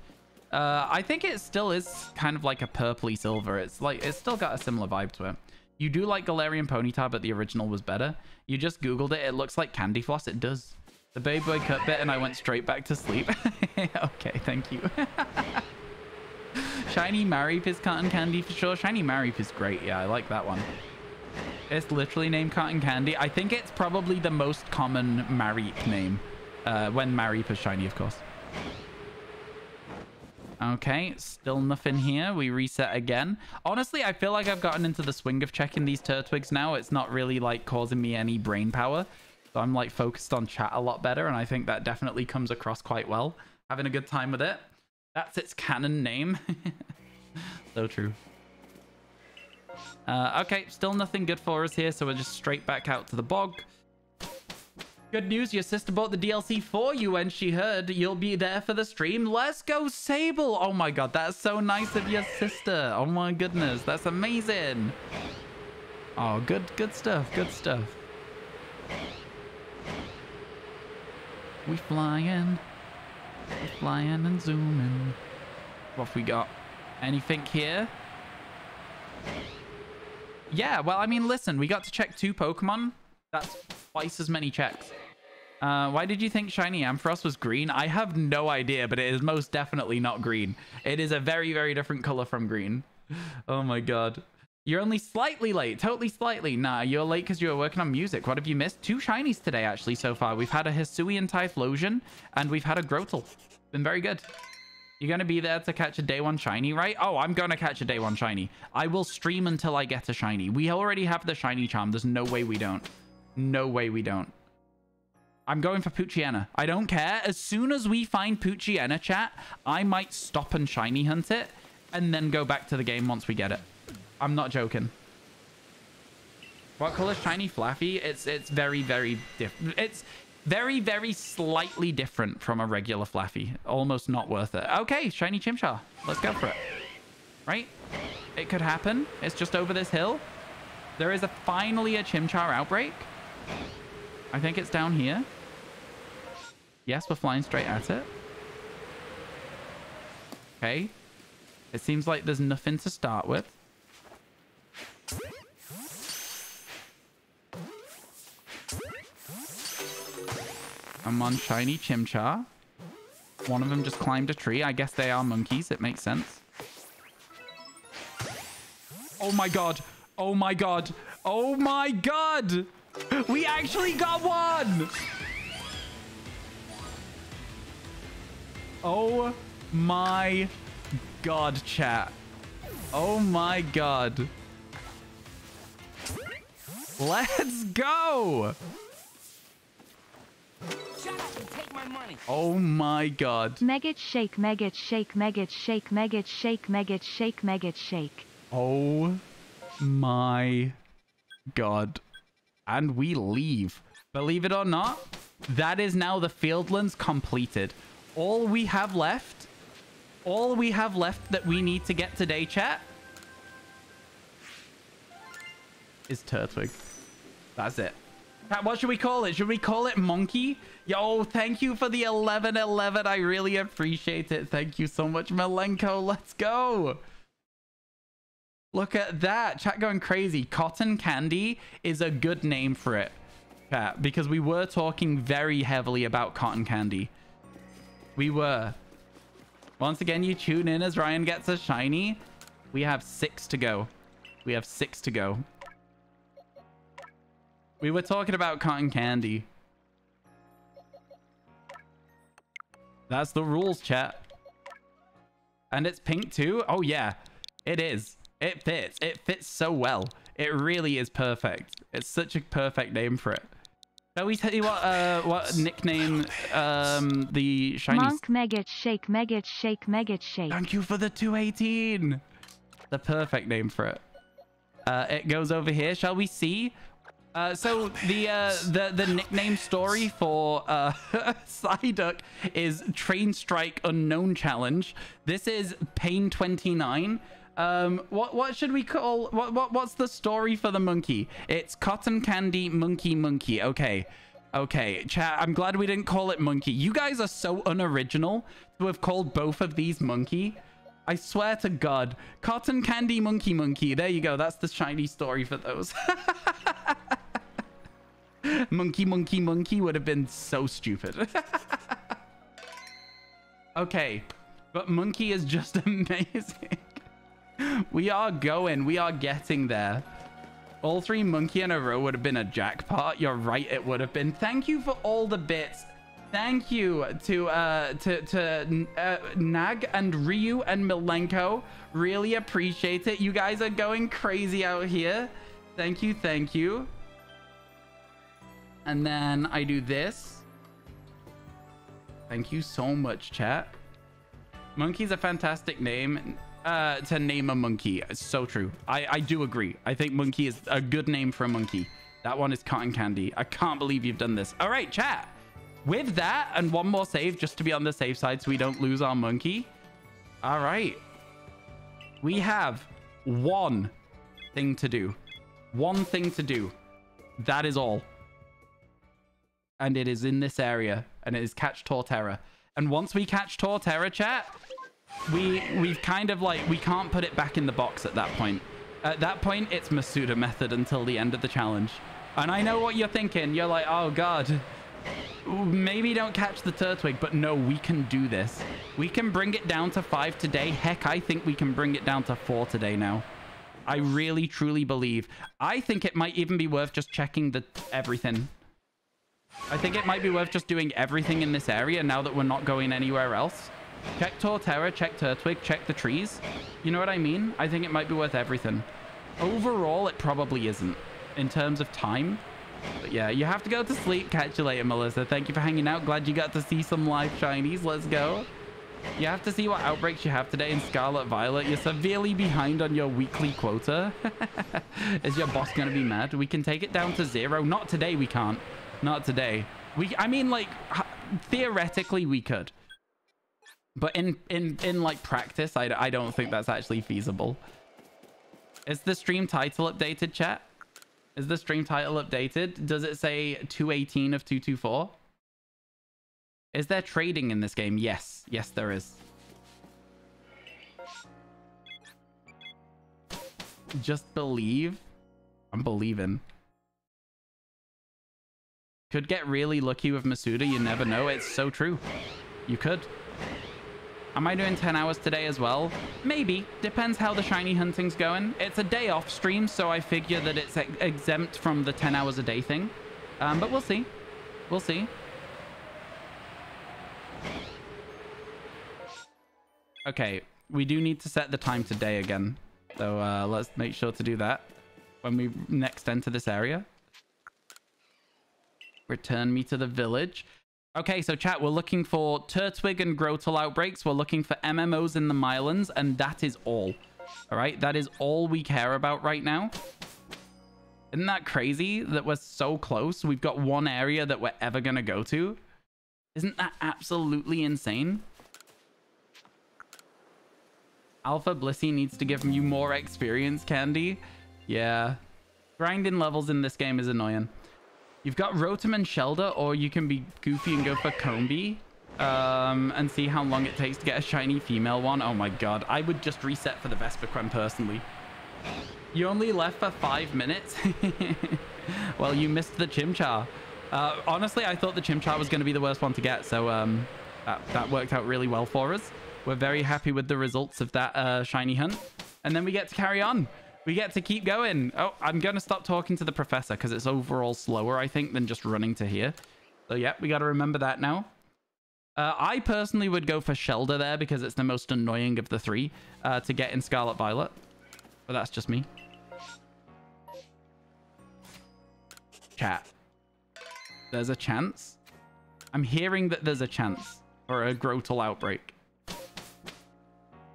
S1: I think it still is kind of like a purpley silver. It's still got a similar vibe to it. You do like Galarian Ponyta, but the original was better. You just Googled it. It looks like candy floss. It does. The baby boy cut bit and I went straight back to sleep. Okay, thank you. Shiny Marip is cotton candy for sure. Shiny Marip is great. Yeah, I like that one. It's literally named cotton candy. I think it's probably the most common Marip name. When Marip is shiny, of course. Okay, still nothing here. We reset again. Honestly, I feel like I've gotten into the swing of checking these Turtwigs now. It's not really like causing me any brain power. So I'm like focused on chat a lot better. And I think that definitely comes across quite well. Having a good time with it. That's its canon name. So true. Okay, still nothing good for us here. So we're just straight back out to the bog. Good news, your sister bought the DLC for you when she heard you'll be there for the stream. Let's go, Sable. Oh my god, that's so nice of your sister. Oh my goodness, that's amazing. Oh, good stuff, good stuff. We flying and zooming. What have we got? Anything here? Yeah, well, I mean, listen, we got to check 2 Pokemon. That's twice as many checks. Why did you think shiny Ampharos was green? I have no idea, but it is most definitely not green. It is a very, very different color from green. Oh my god. You're only slightly late. Totally slightly. Nah, you're late because you were working on music. What have you missed? 2 shinies today, actually, so far. We've had a Hisuian Typhlosion, and we've had a Grotle. Been very good. You're going to be there to catch a day 1 shiny, right? Oh, I'm going to catch a day 1 shiny. I will stream until I get a shiny. We already have the shiny charm. There's no way we don't. No way we don't. I'm going for Poochyena. I don't care. As soon as we find Poochyena, chat, I might stop and shiny hunt it and then go back to the game once we get it. I'm not joking. What color is shiny Flaffy? It's very, very different. It's very, very slightly different from a regular Flaffy. Almost not worth it. Okay, shiny Chimchar. Let's go for it. Right? It could happen. It's just over this hill. There is finally a Chimchar outbreak. I think it's down here. Yes, we're flying straight at it. Okay. It seems like there's nothing to start with. I'm on shiny Chimchar. One of them just climbed a tree. I guess they are monkeys. It makes sense. Oh my god. Oh my god. Oh my god. We actually got one. Oh my god, chat. Oh my god. Let's go.
S3: Shut up and take my money.
S1: Oh my god.
S2: Megget shake, Megget shake, Megget shake, Megget shake, Megget shake, Megget shake.
S1: Oh my god. And we leave. Believe it or not, that is now the Fieldlands completed. All we have left that we need to get today, chat, is Turtwig. That's it. What should we call it? Should we call it Monkey? Yo, thank you for the 1111. I really appreciate it. Thank you so much, Malenko. Let's go. Look at that. Chat going crazy. Cotton Candy is a good name for it, chat, because we were talking very heavily about Cotton Candy. We were. Once again, you tune in as Ryan gets a shiny. We have 6 to go. We have 6 to go. We were talking about Cotton Candy. That's the rules, chat. And it's pink too? Oh, yeah. It is. It fits. It fits so well. It really is perfect. It's such a perfect name for it. Shall we tell you what nickname the shiny...
S2: Monk Megget Shake Megget Shake Megget Shake.
S1: Thank you for the 218. The perfect name for it. It goes over here. Shall we see? So the nickname story for Psyduck is Train Strike Unknown Challenge. This is Pain 29. What should we call what's the story for the monkey? It's Cotton Candy Monkey. Okay chat, I'm glad we didn't call it monkey. You guys are so unoriginal to have called both of these monkey. I swear to God. Cotton Candy Monkey. There you go. That's the shiny story for those. Monkey would have been so stupid. Okay, but monkey is just amazing. We are getting there. All 3 monkey in a row would have been a jackpot. You're right, it would have been. Thank you for all the bits. Thank you to Nag and Ryu and Milenko. Really appreciate it. You guys are going crazy out here. Thank you. And then I do this. Thank you so much, chat. Monkey's a fantastic name to name a monkey. It's so true. I do agree. I think monkey is a good name for a monkey. That one is Cotton Candy. I can't believe you've done this. All right, chat. With that and one more save just to be on the safe side so we don't lose our monkey. All right. We have one thing to do. That is all. And it is in this area. And it is catch Torterra. And once we catch Torterra, chat, we've kind of like, we can't put it back in the box at that point. At that point, it's Masuda method until the end of the challenge. And I know what you're thinking. You're like, oh God, maybe don't catch the Turtwig. But no, we can do this. We can bring it down to 5 today. Heck, I think we can bring it down to 4 today now. I really, truly believe. I think it might even be worth just checking everything. I think it might be worth just doing everything in this area now that we're not going anywhere else. Check Torterra, check Turtwig, check the trees. You know what I mean? I think it might be worth everything. Overall, it probably isn't in terms of time. But yeah, you have to go to sleep. Catch you later, Melissa. Thank you for hanging out. Glad you got to see some live shinies. Let's go. You have to see what outbreaks you have today in Scarlet Violet. You're severely behind on your weekly quota. Is your boss going to be mad? We can take it down to 0. Not today, we can't. Not today. I mean, like, theoretically, we could. But in like practice, I don't think that's actually feasible. Is the stream title updated, chat? Is the stream title updated? Does it say 218 of 224? Is there trading in this game? Yes. Yes, there is. Just believe. I'm believing. Could get really lucky with Masuda. You never know. It's so true. You could. Am I doing 10 hours today as well? Maybe. Depends how the shiny hunting's going. It's a day off stream, so I figure that it's exempt from the 10 hours a day thing. But we'll see. We'll see. Okay. We do need to set the time today again. So let's make sure to do that when we next enter this area. Return me to the village. Okay, so chat, we're looking for Turtwig and Grotle outbreaks. We're looking for MMOs in the Mylands, and that is all. All right, that is all we care about right now. Isn't that crazy that we're so close? We've got one area that we're ever going to go to. Isn't that absolutely insane? Alpha Blissey needs to give you more experience, Candy. Yeah. Grinding levels in this game is annoying. You've got Rotom and Shelder, or you can be goofy and go for Combi and see how long it takes to get a shiny female one. Oh my God. I would just reset for the Vespiquen personally. You only left for 5 minutes? Well, you missed the Chimchar. Honestly, I thought the Chimchar was going to be the worst one to get, so that worked out really well for us. We're very happy with the results of that shiny hunt. And then we get to carry on. We get to keep going. Oh, I'm going to stop talking to the professor because it's overall slower, I think, than just running to here. So, yeah, we got to remember that now. I personally would go for Shelder there because it's the most annoying of the 3 to get in Scarlet Violet. But that's just me. Chat. There's a chance. I'm hearing that there's a chance for a Grotle outbreak.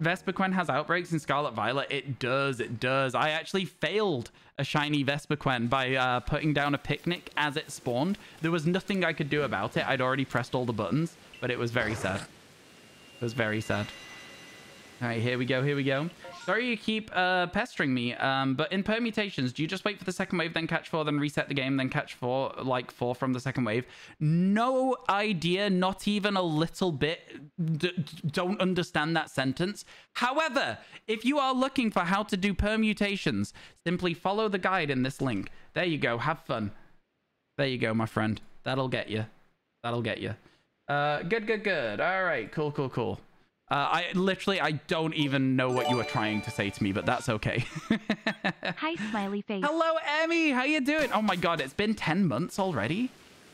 S1: Vespiquen has outbreaks in Scarlet Violet. It does. It does. I actually failed a shiny Vespiquen by putting down a picnic as it spawned. There was nothing I could do about it. I'd already pressed all the buttons, but it was very sad. It was very sad. All right, here we go. Here we go. Sorry you keep pestering me, but in permutations, do you just wait for the second wave, then catch 4, then reset the game, then catch 4, like 4 from the second wave? No idea, not even a little bit. Don't understand that sentence. However, if you are looking for how to do permutations, simply follow the guide in this link. There you go. Have fun. There you go, my friend. That'll get you. That'll get you. Good, good, good. All right, cool, cool, cool. I don't even know what you were trying to say to me, but that's okay.
S2: Hi, smiley face.
S1: Hello, Emmy. How you doing? Oh my God, it's been 10 months already.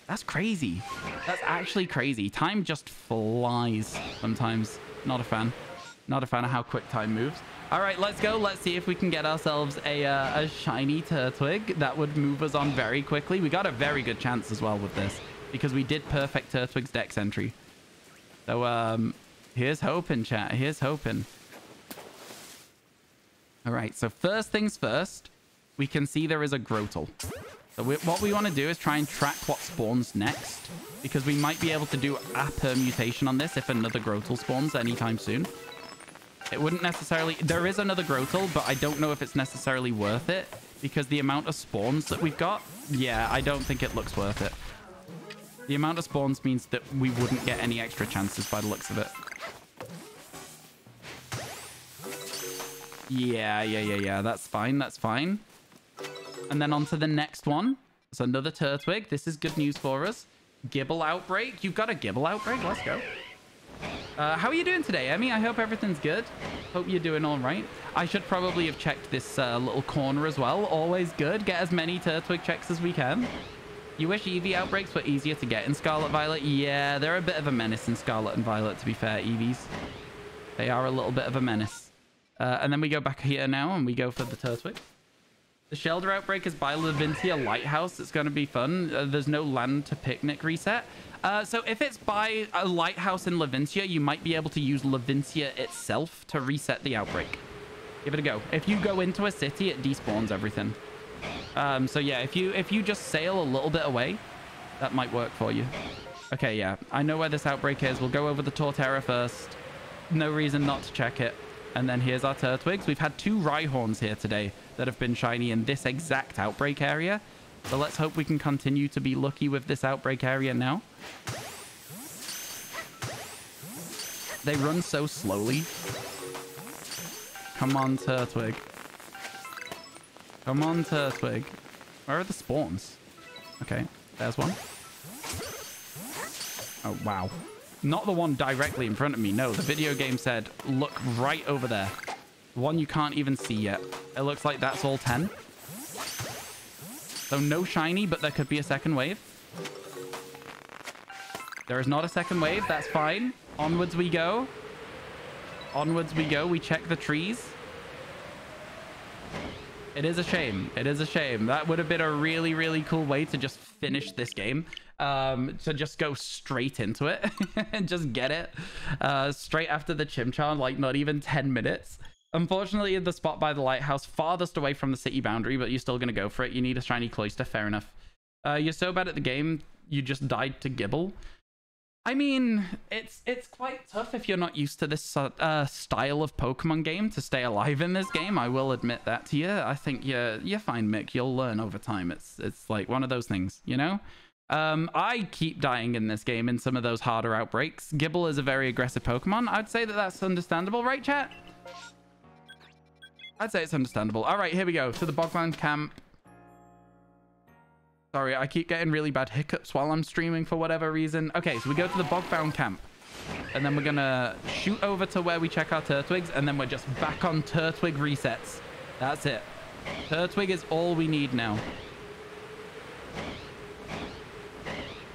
S1: That's crazy. That's actually crazy. Time just flies sometimes. Not a fan. Not a fan of how quick time moves. All right, let's go. Let's see if we can get ourselves a shiny Turtwig. That would move us on very quickly. We got a very good chance as well with this because we did perfect Turtwig's dex entry. So, here's hoping, chat. Here's hoping. All right, so first things first, we can see there is a Grotle. So what we want to do is try and track what spawns next, because we might be able to do a permutation on this if another Grotle spawns anytime soon. It wouldn't necessarily... There is another Grotle, but I don't know if it's necessarily worth it, because the amount of spawns that we've got, yeah, I don't think it looks worth it. The amount of spawns means that we wouldn't get any extra chances by the looks of it. Yeah. That's fine. That's fine. And then on to the next one. It's another Turtwig. This is good news for us. Gibble outbreak. You've got a Gibble outbreak. Let's go. How are you doing today, Emmy? I hope everything's good. Hope you're doing all right. I should probably have checked this little corner as well. Always good. Get as many Turtwig checks as we can. You wish Eevee outbreaks were easier to get in Scarlet Violet? Yeah, they're a bit of a menace in Scarlet and Violet, to be fair, Eevees. They are a little bit of a menace. And then we go back here now, and we go for the Turtwig. The Shelter outbreak is by Levincia Lighthouse. It's going to be fun. There's no land to picnic reset. So if it's by a lighthouse in Levincia, you might be able to use Levincia itself to reset the outbreak. Give it a go. If you go into a city, it despawns everything. So yeah, if you just sail a little bit away, that might work for you. Okay, yeah. I know where this outbreak is. We'll go over the Torterra first. No reason not to check it. And then here's our Turtwigs. We've had 2 Rhyhorns here today that have been shiny in this exact outbreak area. So let's hope we can continue to be lucky with this outbreak area now. They run so slowly. Come on, Turtwig. Come on, Turtwig. Where are the spawns? Okay, there's one. Oh, wow. Not the one directly in front of me. No, the video game said, look right over there. The one you can't even see yet. It looks like that's all 10. So no shiny, but there could be a second wave. There is not a second wave. That's fine. Onwards we go. Onwards we go. We check the trees. It is a shame. It is a shame. That would have been a really, really cool way to just finish this game. To just go straight into it and just get it straight after the Chimchar, like not even 10 minutes. Unfortunately, the spot by the lighthouse, farthest away from the city boundary, but you're still going to go for it. You need a shiny Cloyster, fair enough. You're so bad at the game, you just died to Gibble. I mean, it's quite tough if you're not used to this style of Pokemon game to stay alive in this game. I will admit that to you. I think you're fine, Mick. You'll learn over time. It's like one of those things, you know? I keep dying in this game in some of those harder outbreaks. Gibble is a very aggressive Pokemon. I'd say that that's understandable, right, chat? I'd say it's understandable. All right, here we go. To the Bogland camp. Sorry, I keep getting really bad hiccups while I'm streaming for whatever reason. Okay, so we go to the Bogbound camp. And then we're going to shoot over to where we check our Turtwigs. And then we're just back on Turtwig resets. That's it. Turtwig is all we need now.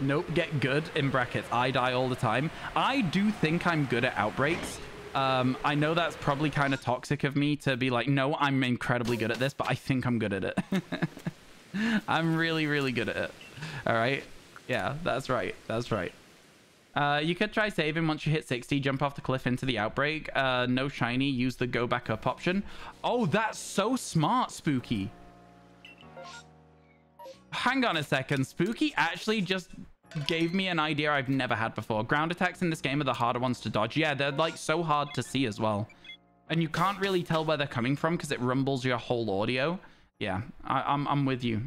S1: Nope, get good in brackets. I die all the time. I do think I'm good at outbreaks. I know that's probably kind of toxic of me to be like, no, I'm incredibly good at this, but I think I'm good at it. I'm really, really good at it. All right. Yeah, that's right. That's right. You could try saving once you hit 60, jump off the cliff into the outbreak. No shiny, use the go back up option. Oh, that's so smart, Spooky. Hang on a second. Spooky actually just gave me an idea I've never had before. Ground attacks in this game are the harder ones to dodge. Yeah, they're like so hard to see as well. And you can't really tell where they're coming from because it rumbles your whole audio. Yeah, I'm with you.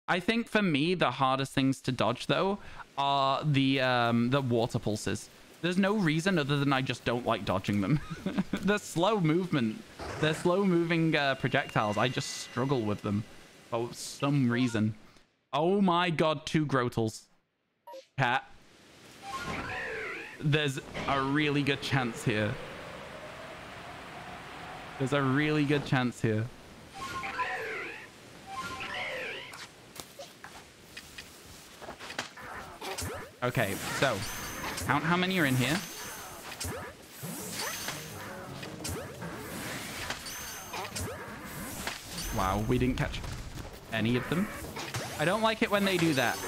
S1: I think for me, the hardest things to dodge, though, are the water pulses. There's no reason other than I just don't like dodging them. The slow movement. They're slow-moving projectiles. I just struggle with them for some reason. Oh my god, 2 Grotals. Cat. There's a really good chance here. There's a really good chance here. Okay, so count how many are in here. Wow, we didn't catch any of them. I don't like it when they do that.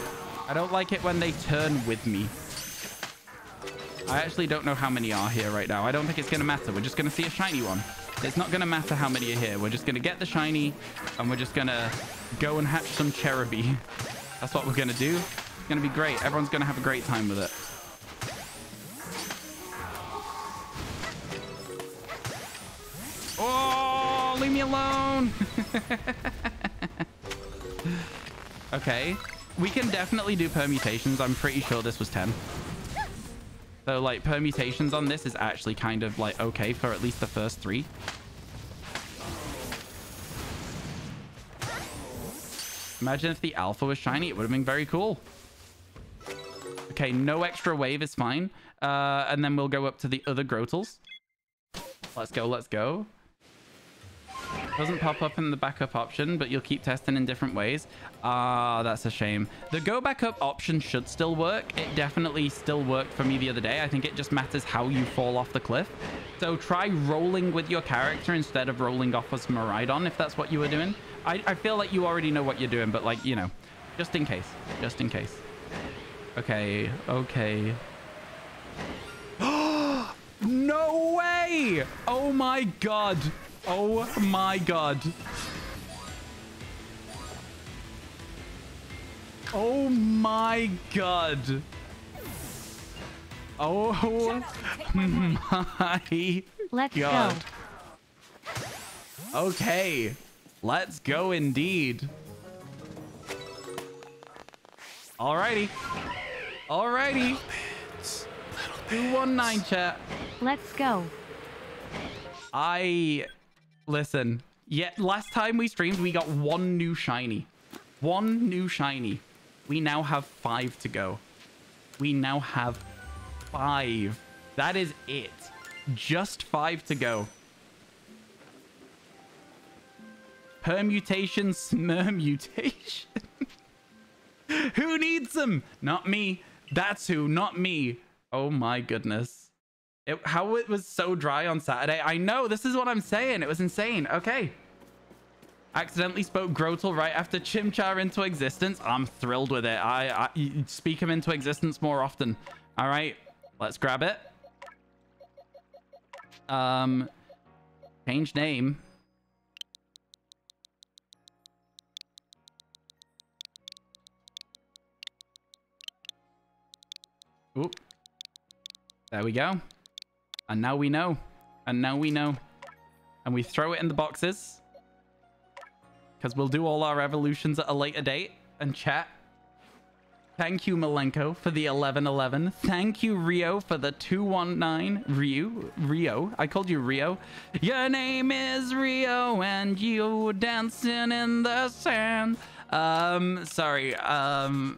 S1: I don't like it when they turn with me. I actually don't know how many are here right now. I don't think it's going to matter. We're just going to see a shiny one. It's not going to matter how many are here. We're just going to get the shiny, and we're just going to go and hatch some Cherubi. That's what we're going to do. It's going to be great. Everyone's going to have a great time with it. Oh, leave me alone. Okay. We can definitely do permutations. I'm pretty sure this was 10. So, like, permutations on this is actually kind of, like, okay for at least the first 3. Imagine if the alpha was shiny. It would have been very cool. Okay, no extra wave is fine. And then we'll go up to the other Grotals. Let's go, let's go. Doesn't pop up in the backup option, but you'll keep testing in different ways. Ah, that's a shame. The go back up option should still work. It definitely still worked for me the other day. I think it just matters how you fall off the cliff. So try rolling with your character instead of rolling off as Miraidon, if that's what you were doing. I feel like you already know what you're doing, but like, you know, just in case. Just in case. Okay, okay. No way! Oh my god. Oh my god. Oh my god. Oh my
S2: Let's
S1: god.
S2: go.
S1: Okay. Let's go indeed. Alrighty. Alrighty. 219 chat.
S2: Let's go.
S1: Listen. Yeah, last time we streamed, we got 1 new shiny. 1 new shiny. We now have 5 to go. We now have 5. That is it. Just 5 to go. Permutation, smurmutation. Who needs them? Not me. That's who, not me. Oh my goodness. How it was so dry on Saturday. I know, this is what I'm saying. It was insane. Okay. Accidentally spoke Grotle right after Chimchar into existence. I'm thrilled with it. I speak him into existence more often. All right. Let's grab it. Change name. Oop. There we go. And now we know. And now we know. And we throw it in the boxes. Because we'll do all our evolutions at a later date. And chat. Thank you, Malenko, for the 1111. Thank you, Rio, for the 219. Rio. I called you Rio. Your name is Rio, and you dancing in the sand. Sorry. I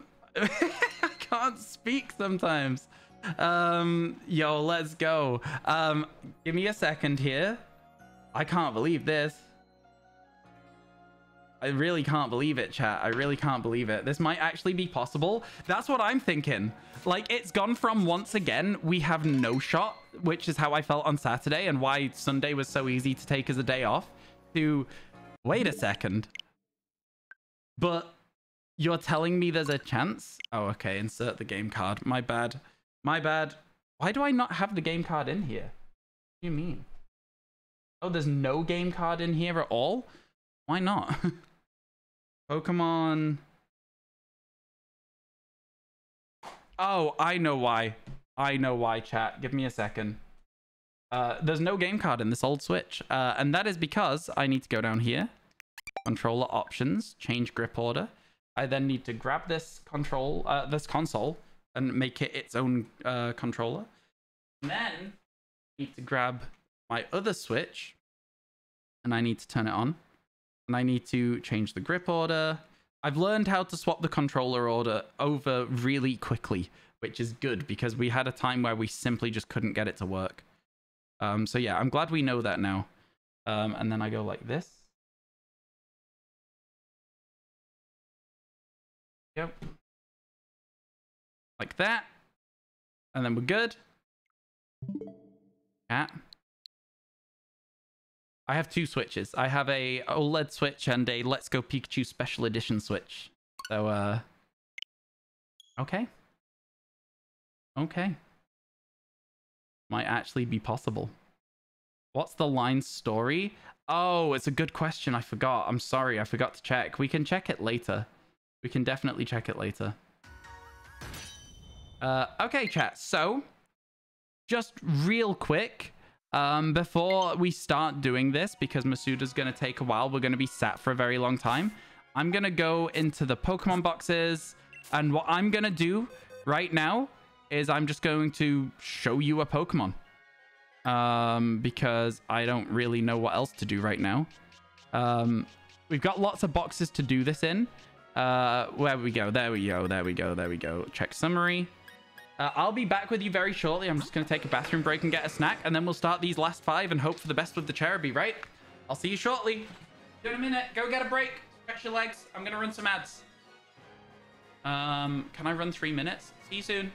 S1: can't speak sometimes. Yo, let's go. Give me a second here. I can't believe this. I really can't believe it, chat. I really can't believe it. This might actually be possible. That's what I'm thinking. Like, it's gone from once again, we have no shot, which is how I felt on Saturday and why Sunday was so easy to take as a day off, to, wait a second. But You're telling me there's a chance? Oh, okay. Insert the game card. My bad. My bad. Why do I not have the game card in here? What do you mean? Oh, there's no game card in here at all? Why not? Pokemon. Oh, I know why. I know why, chat. Give me a second. There's no game card in this old Switch. And that is because I need to go down here. Controller options. Change grip order. I then need to grab this console and make it its own controller. And then I need to grab my other Switch and I need to turn it on. And I need to change the grip order. I've learned how to swap the controller order over really quickly, which is good because we had a time where we simply just couldn't get it to work. So yeah, I'm glad we know that now. And then I go like this. Yep. Like that. And then we're good. Yeah. I have two Switches. I have a OLED Switch and a Let's Go Pikachu Special Edition Switch. So, okay. Okay. Might actually be possible. What's the line's story? Oh, it's a good question. I forgot. I'm sorry. I forgot to check. We can check it later. We can definitely check it later. Okay, chat. So, just real quick, before we start doing this, because Masuda's going to take a while, we're going to be sat for a very long time. I'm going to go into the Pokemon boxes, and what I'm going to do right now is I'm just going to show you a Pokemon. Because I don't really know what else to do right now. We've got lots of boxes to do this in. Where we go? There we go. There we go. There we go. Check summary. I'll be back with you very shortly. I'm just going to take a bathroom break and get a snack, and then we'll start these last 5 and hope for the best with the Cherubi, right? I'll see you shortly. See you in a minute. Go get a break. Stretch your legs. I'm going to run some ads. Can I run 3 minutes? See you soon.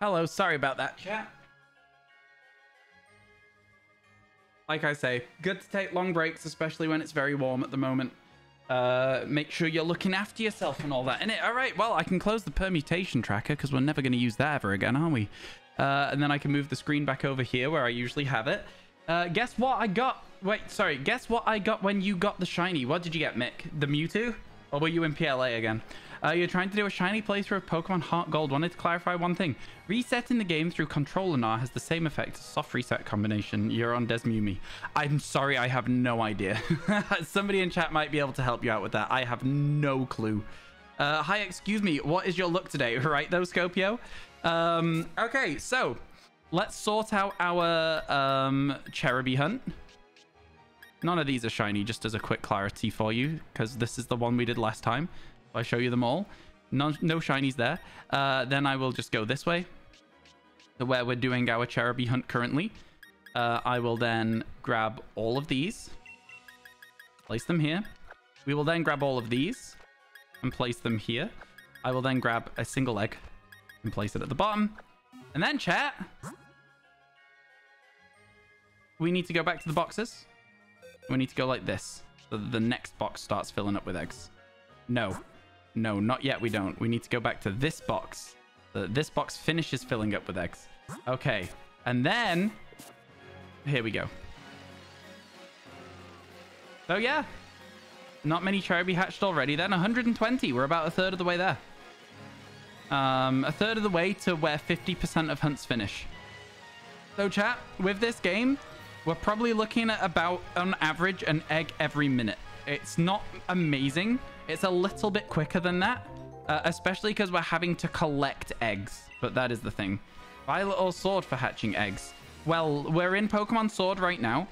S1: Hello, sorry about that, chat. Like I say, good to take long breaks, especially when it's very warm at the moment. Make sure you're looking after yourself and all that. And all right, well, I can close the permutation tracker because we're never going to use that ever again, are we? And then I can move the screen back over here where I usually have it. Guess what I got? Wait, sorry. Guess what I got when you got the shiny? What did you get, Mick? The Mewtwo? Or were you in PLA again? You're trying to do a shiny playthrough of Pokemon Heart Gold. Wanted to clarify one thing. Resetting the game through Controller now has the same effect as soft reset combination. You're on Desmumi. I'm sorry, I have no idea. Somebody in chat might be able to help you out with that. I have no clue. Hi, excuse me. What is your look today? Right, though, Scopio? Okay, so let's sort out our Cherubi hunt. None of these are shiny, just as a quick clarity for you, because this is the one we did last time. I show you them all. No shinies there. Then I will just go this way to where we're doing our Cherubi hunt currently. I will then grab all of these, place them here. We will then grab all of these and place them here. I will then grab a single egg and place it at the bottom. And then, chat, we need to go back to the boxes. We need to go like this, so that the next box starts filling up with eggs. No, not yet. We don't. We need to go back to this box. This box finishes filling up with eggs. Okay, and then here we go. So yeah, not many Cherubi hatched already. Then 120. We're about a third of the way there. A third of the way to where 50% of hunts finish. So chat, with this game, we're probably looking at about, on average, an egg every minute. It's not amazing. It's a little bit quicker than that, especially because we're having to collect eggs. But that is the thing. Violet or Sword for hatching eggs? Well, we're in Pokemon Sword right now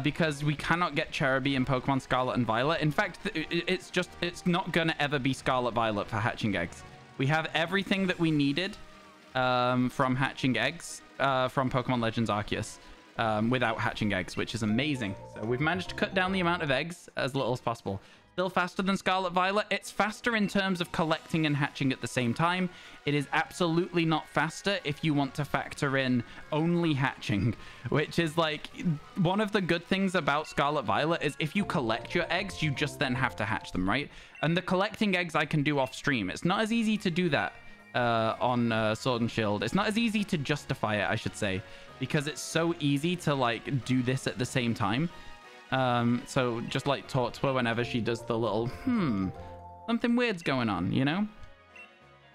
S1: because we cannot get Cherubi in Pokemon Scarlet and Violet. In fact, it's not going to ever be Scarlet Violet for hatching eggs. We have everything that we needed from hatching eggs from Pokemon Legends Arceus. Without hatching eggs, which is amazing. So we've managed to cut down the amount of eggs as little as possible. Still faster than Scarlet Violet. It's faster in terms of collecting and hatching at the same time. It is absolutely not faster if you want to factor in only hatching, which is like one of the good things about Scarlet Violet is if you collect your eggs, you just then have to hatch them, right? And the collecting eggs I can do off stream. It's not as easy to do that on Sword and Shield. It's not as easy to justify it, I should say, because it's so easy to like do this at the same time. So just like talk to her whenever she does the little something weird's going on, you know?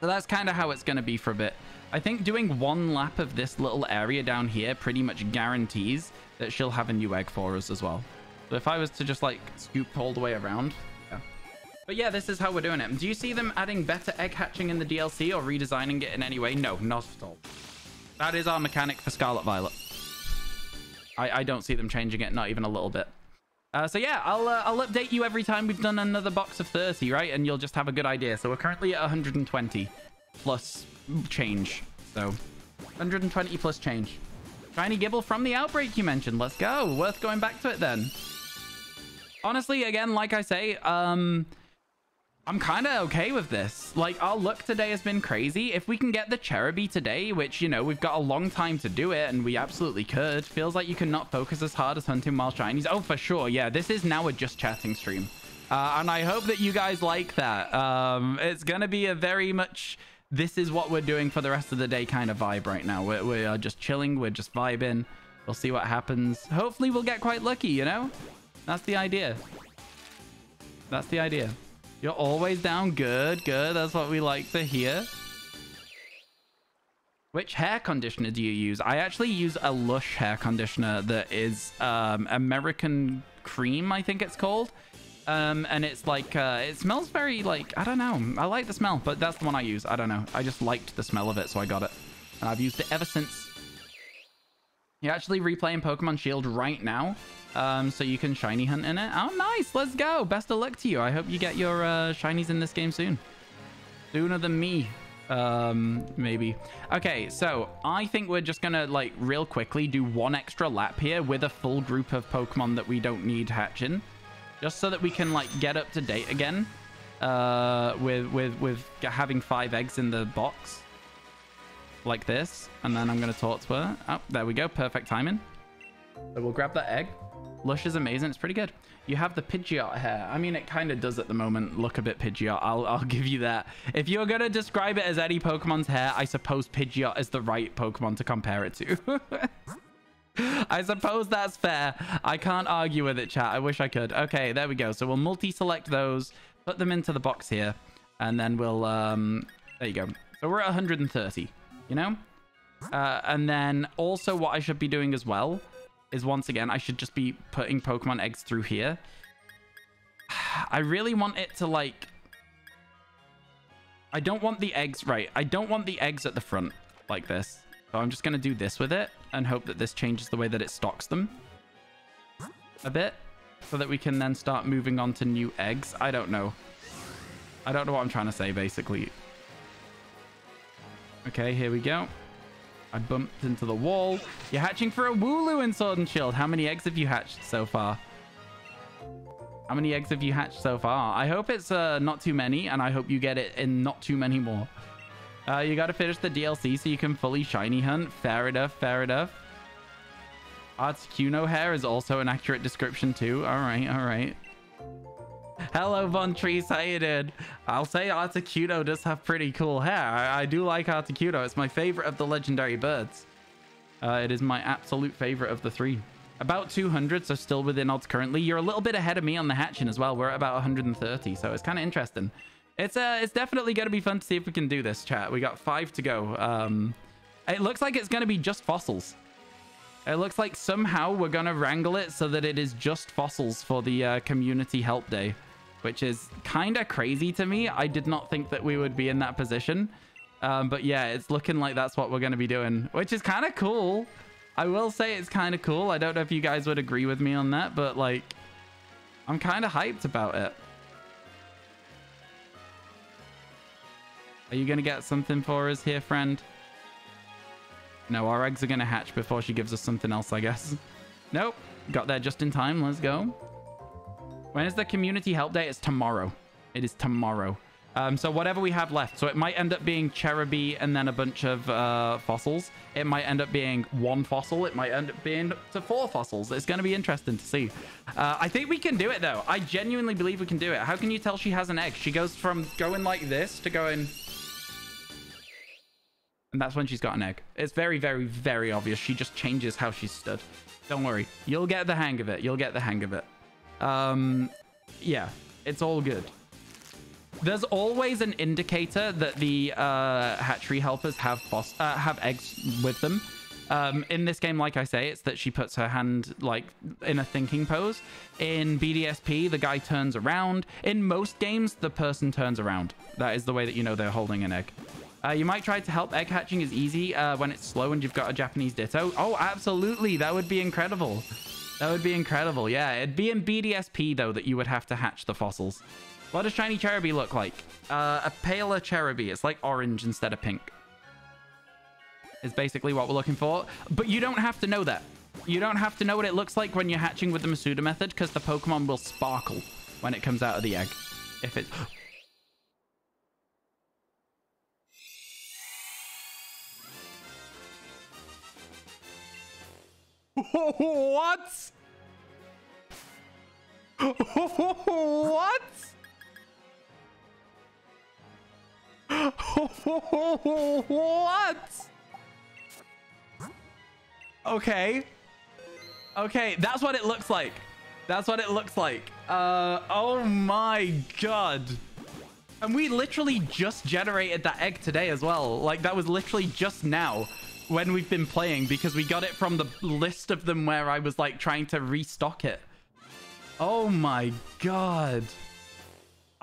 S1: So that's kind of how it's going to be for a bit. I think doing one lap of this little area down here pretty much guarantees that she'll have a new egg for us as well. So if I was to just like scoop all the way around, yeah. But yeah, this is how we're doing it. Do you see them adding better egg hatching in the DLC or redesigning it in any way? No, not at all. That is our mechanic for Scarlet Violet. I don't see them changing it, not even a little bit. So yeah, I'll update you every time we've done another box of 30, right? And you'll just have a good idea. So we're currently at 120 plus change. So 120 plus change. Shiny Gibble from the Outbreak you mentioned. Let's go. Worth going back to it then. Honestly, again, like I say, I'm kind of okay with this. Like, our luck today has been crazy. If we can get the Cherubi today, which, you know, we've got a long time to do it, and we absolutely could. Feels like you cannot focus as hard as hunting wild shinies. Oh, for sure. Yeah, this is now a just chatting stream. And I hope that you guys like that. It's going to be a very much, this is what we're doing for the rest of the day kind of vibe right now. We are just chilling. We're just vibing. We'll see what happens. Hopefully, we'll get quite lucky, you know? That's the idea. That's the idea. You're always down. Good, good. That's what we like to hear. Which hair conditioner do you use? I actually use a Lush hair conditioner that is American Cream, I think it's called. And it's like, it smells very like, I don't know. I like the smell, but that's the one I use. I don't know. I just liked the smell of it, so I got it. And I've used it ever since. You're actually replaying Pokemon Shield right now. So you can shiny hunt in it. Oh, nice. Let's go. Best of luck to you. I hope you get your shinies in this game soon. Sooner than me. Maybe. Okay, so I think we're just gonna, like, real quickly do one extra lap here with a full group of Pokemon that we don't need hatching. Just so that we can, like, get up to date again. With having 5 eggs in the box. like this. And then I'm going to talk to her. Oh, there we go. Perfect timing. So we'll grab that egg. Lush is amazing. It's pretty good. You have the Pidgeot hair. I mean, it kind of does at the moment look a bit Pidgeot. I'll give you that. If you're going to describe it as any Pokemon's hair, I suppose Pidgeot is the right Pokemon to compare it to. I suppose that's fair. I can't argue with it, chat. I wish I could. Okay, there we go. So we'll multi-select those, put them into the box here, and then we'll... there you go. So we're at 130, you know? And then also what I should be doing as well is, once again, I should just be putting Pokemon eggs through here. I really want it to, like... I don't want the eggs... Right, I don't want the eggs at the front like this. So I'm just going to do this with it and hope that this changes the way that it stocks them a bit so that we can then start moving on to new eggs. I don't know. I don't know what I'm trying to say, basically. Okay, here we go. I bumped into the wall. You're hatching for a Wooloo in Sword and Shield. How many eggs have you hatched so far? How many eggs have you hatched so far? I hope it's not too many, and I hope you get it in not too many more. You got to finish the DLC so you can fully shiny hunt. Fair enough, fair enough. Articuno hair is also an accurate description too. All right, all right. Hello, Von Trees. How you doing? I'll say Articuno does have pretty cool hair. I do like Articuno. It's my favorite of the legendary birds. It is my absolute favorite of the three. About 200, so still within odds currently. You're a little bit ahead of me on the hatching as well. We're at about 130, so it's kind of interesting. It's definitely going to be fun to see if we can do this, chat. We got 5 to go. It looks like it's going to be just fossils. It looks like somehow we're going to wrangle it so that it is just fossils for the community help day, which is kind of crazy to me. I did not think that we would be in that position. But yeah, it's looking like that's what we're going to be doing, which is kind of cool. I will say it's kind of cool. I don't know if you guys would agree with me on that, but like, I'm kind of hyped about it. Are you going to get something for us here, friend? No, our eggs are going to hatch before she gives us something else, I guess. Nope. Got there just in time. Let's go. When is the community help day? It's tomorrow. It is tomorrow. So whatever we have left. So it might end up being Cherubi and then a bunch of fossils. It might end up being 1 fossil. It might end up being up to 4 fossils. It's going to be interesting to see. I think we can do it, though. I genuinely believe we can do it. How can you tell she has an egg? She goes from going like this to going... And that's when she's got an egg. It's very, very, very obvious. She just changes how she's stood. Don't worry. You'll get the hang of it. You'll get the hang of it. Yeah, it's all good. There's always an indicator that the hatchery helpers have eggs with them. In this game, like I say, it's that she puts her hand like in a thinking pose. In BDSP, the guy turns around. In most games, the person turns around. That is the way that you know they're holding an egg. You might try to help. Egg hatching is easy when it's slow and you've got a Japanese Ditto. Oh, absolutely. That would be incredible. That would be incredible. Yeah, it'd be in BDSP, though, that you would have to hatch the fossils. What does shiny Cherubi look like? A paler Cherubi. It's like orange instead of pink. Is basically what we're looking for. But you don't have to know that. You don't have to know what it looks like when you're hatching with the Masuda method, because the Pokemon will sparkle when it comes out of the egg. If it... What? What? What? Okay. Okay, that's what it looks like. That's what it looks like. Oh my god. And we literally just generated that egg today as well. Like, that was literally just now when we've been playing, because we got it from the list of them where I was like trying to restock it. Oh my god.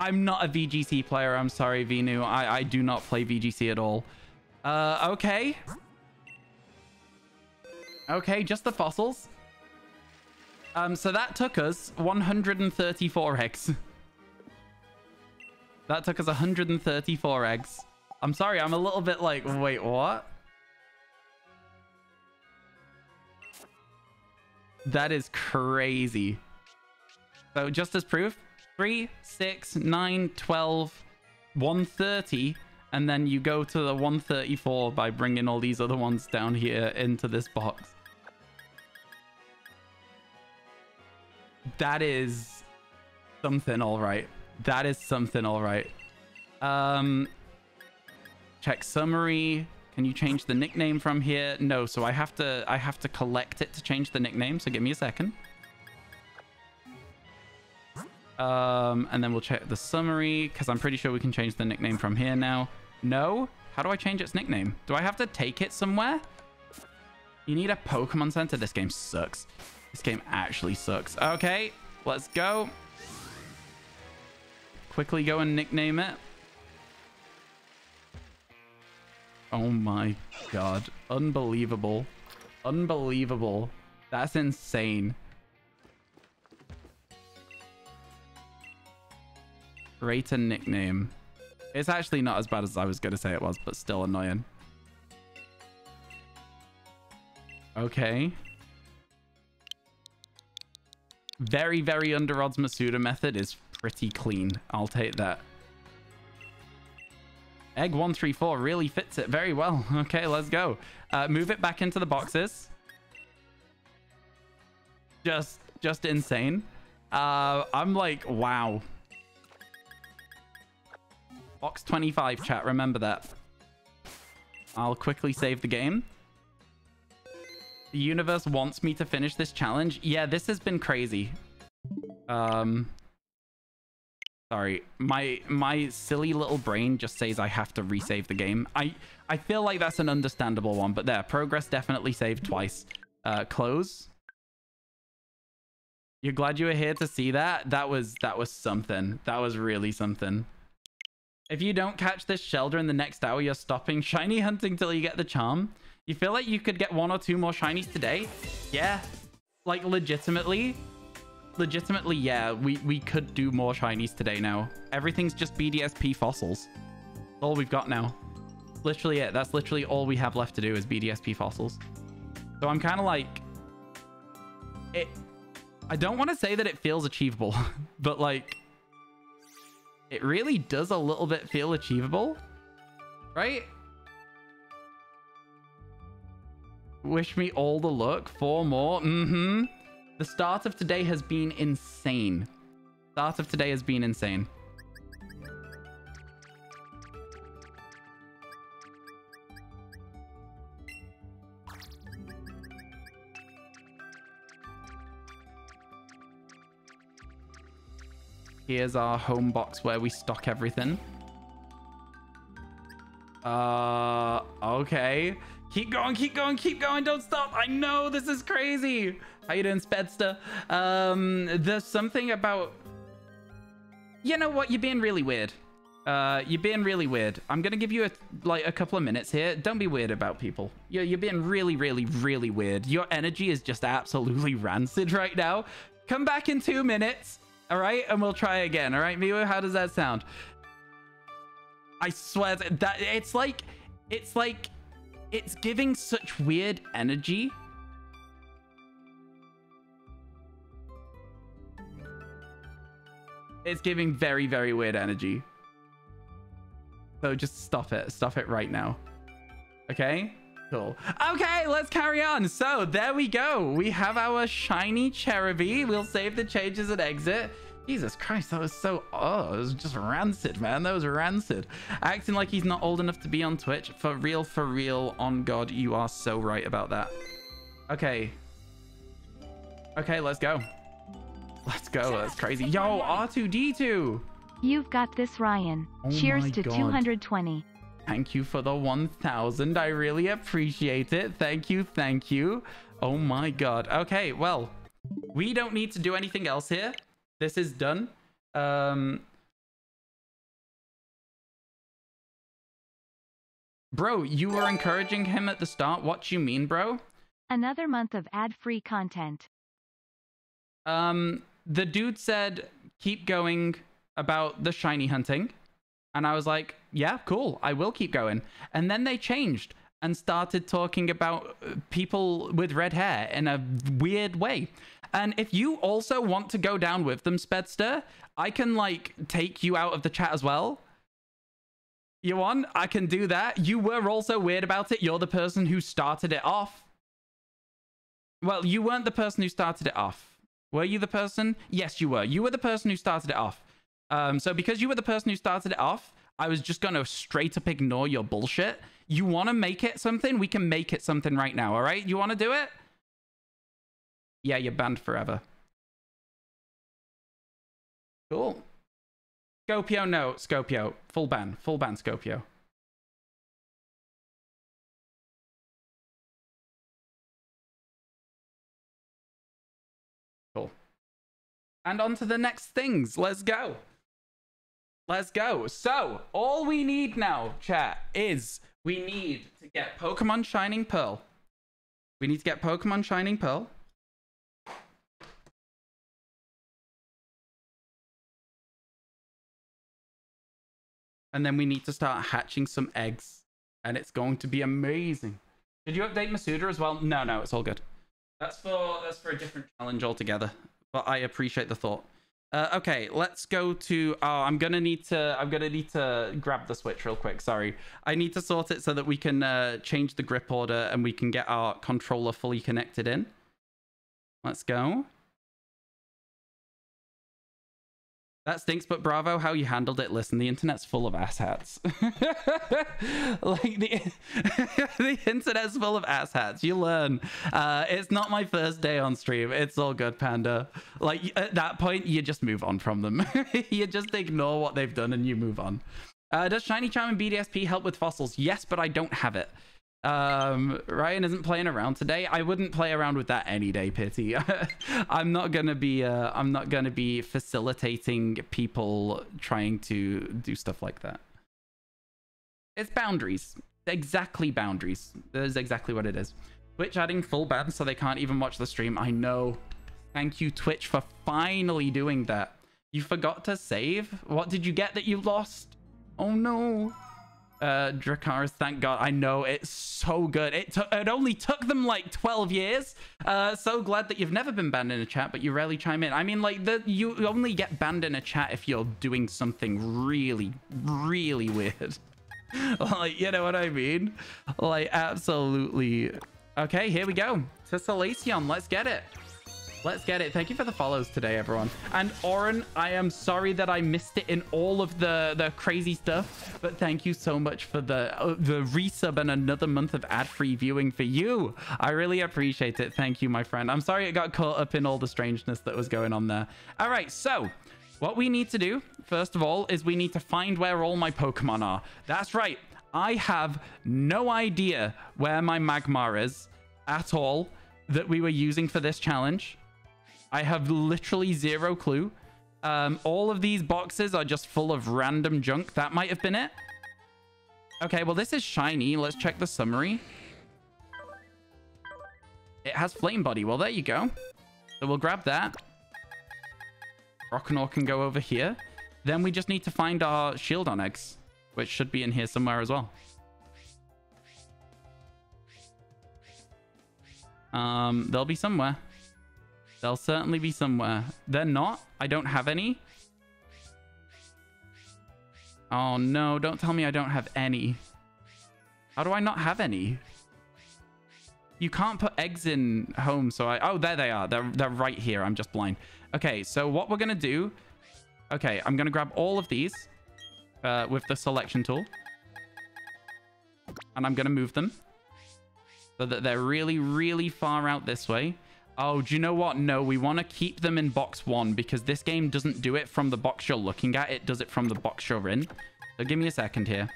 S1: I'm not a VGC player. I'm sorry, Vinu. I do not play VGC at all. Okay. Okay, just the fossils. So that took us 134 eggs. That took us 134 eggs. I'm sorry, I'm a little bit like, wait, what? That is crazy. So just as proof, 3, 6, 9, 12, 130, And then you go to the 134 by bringing all these other ones down here into this box. That is something, all right. That is something, all right. Check summary. Can you change the nickname from here? No, so I have to collect it to change the nickname. So give me a second. And then we'll check the summary because I'm pretty sure we can change the nickname from here now. No? How do I change its nickname? Do I have to take it somewhere? You need a Pokemon Center. This game sucks. This game actually sucks. Okay, let's go. Quickly go and nickname it. Oh my god. Unbelievable. Unbelievable. That's insane. Rate a nickname. It's actually not as bad as I was going to say it was, but still annoying. Okay. Very, very under odds Masuda method is pretty clean. I'll take that. Egg 134 really fits it very well. Okay, let's go. Move it back into the boxes. Just insane. I'm like, wow. Box 25, chat. Remember that. I'll quickly save the game. The universe wants me to finish this challenge. Yeah, this has been crazy. Sorry, my silly little brain just says I have to resave the game. I feel like that's an understandable one, but there, progress definitely saved twice. Close. You're glad you were here to see that? That was something. That was really something. If you don't catch this Shelder in the next hour, you're stopping shiny hunting till you get the charm. You feel like you could get 1 or 2 more shinies today? Yeah, like legitimately. Legitimately, yeah, we could do more shinies today now. Everything's just BDSP fossils. That's all we've got now. Literally it. That's literally all we have left to do is BDSP fossils. So I'm kind of like... I don't want to say that it feels achievable, but like... It really does a little bit feel achievable, right? Wish me all the luck. 4 more. Mm-hmm. The start of today has been insane. Start of today has been insane. Here's our home box where we stock everything. Okay. Keep going, keep going, keep going. Don't stop. I know this is crazy. How you doing, Spedster? There's something about... You know what? You're being really weird. You're being really weird. I'm going to give you a couple of minutes here. Don't be weird about people. You're being really, really, really weird. Your energy is just absolutely rancid right now. Come back in 2 minutes. All right? And we'll try again. All right, Miwa? How does that sound? I swear that it's like... It's giving such weird energy. It's giving very, very weird energy. So just stop it. Stop it right now. Okay? Cool. Okay, let's carry on. So there we go. We have our shiny Cherubi. We'll save the changes and exit. Jesus Christ, that was so... Oh, it was just rancid, man. That was rancid. Acting like he's not old enough to be on Twitch. For real, on God, you are so right about that. Okay. Okay, let's go. Let's go. That's crazy. Yo, R2-D2.
S2: You've got this, Ryan. Cheers to 220.
S1: Thank you for the 1,000. I really appreciate it. Thank you. Thank you. Oh my God. Okay, well, we don't need to do anything else here. This is done. Bro, you were encouraging him at the start. What do you mean, bro?
S2: Another month of ad-free content.
S1: The dude said, keep going about the shiny hunting. And I was like, yeah, cool. I will keep going. And then they changed and started talking about people with red hair in a weird way. And if you also want to go down with them, Spedster, I can like take you out of the chat as well. You want? I can do that. You were also weird about it. You're the person who started it off. Well, you weren't the person who started it off. Were you the person? Yes, you were. You were the person who started it off. So because you were the person who started it off, I was just going to straight up ignore your bullshit. You want to make it something? We can make it something right now, all right? You want to do it? Yeah, you're banned forever. Cool. Scopio, no. Scopio. Full ban. Full ban, Scopio. Cool. And on to the next things. Let's go. Let's go. So, all we need now, chat, is we need to get Pokemon Shining Pearl. We need to get Pokemon Shining Pearl. And then we need to start hatching some eggs. And it's going to be amazing. Did you update Masuda as well? No, it's all good. That's for a different challenge altogether. But I appreciate the thought. Okay, let's go to... Oh, I'm gonna need to grab the Switch real quick. Sorry. I need to sort it so that we can change the grip order and we can get our controller fully connected in. Let's go. That stinks, but bravo how you handled it. Listen, the internet's full of asshats. Like, the internet's full of asshats. You learn. It's not my first day on stream. It's all good, Panda. Like, at that point, you just move on from them. You just ignore what they've done and you move on. Does Shiny Charm and BDSP help with fossils? Yes, but I don't have it. Ryan isn't playing around today. I wouldn't play around with that any day, Pity. I'm not gonna be facilitating people trying to do stuff like that. It's boundaries. Exactly boundaries. That is exactly what it is. Twitch adding full ban so they can't even watch the stream. I know. Thank you, Twitch, for finally doing that. You forgot to save? What did you get that you lost? Oh no. Dracaris, thank God. I know, it's so good. It only took them like 12 years. So glad that you've never been banned in a chat, but you rarely chime in. I mean, like, you only get banned in a chat if you're doing something really, really weird. Like, you know what I mean? Like, absolutely. Okay, here we go. To Salacion, let's get it. Let's get it. Thank you for the follows today, everyone. And Oren, I am sorry that I missed it in all of the crazy stuff, but thank you so much for the resub and another month of ad-free viewing for you. I really appreciate it. Thank you, my friend. I'm sorry it got caught up in all the strangeness that was going on there. All right, so what we need to do, first of all, is we need to find where all my Pokemon are. That's right. I have no idea where my Magmar is at all that we were using for this challenge. I have literally zero clue. All of these boxes are just full of random junk. That might have been it. Okay, well, this is shiny. Let's check the summary. It has Flame Body. Well, there you go. So we'll grab that. Rockanor can go over here. Then we just need to find our Shieldon eggs, which should be in here somewhere as well. They'll be somewhere. They'll certainly be somewhere. They're not. I don't have any. Oh, no. Don't tell me I don't have any. How do I not have any? You can't put eggs in home, so I... Oh, there they are. They're right here. I'm just blind. Okay, so what we're going to do... Okay, I'm going to grab all of these with the selection tool. And I'm going to move them so that they're really, really far out this way. Oh, do you know what? No, we want to keep them in box 1 because this game doesn't do it from the box you're looking at. It does it from the box you're in. So give me a second here.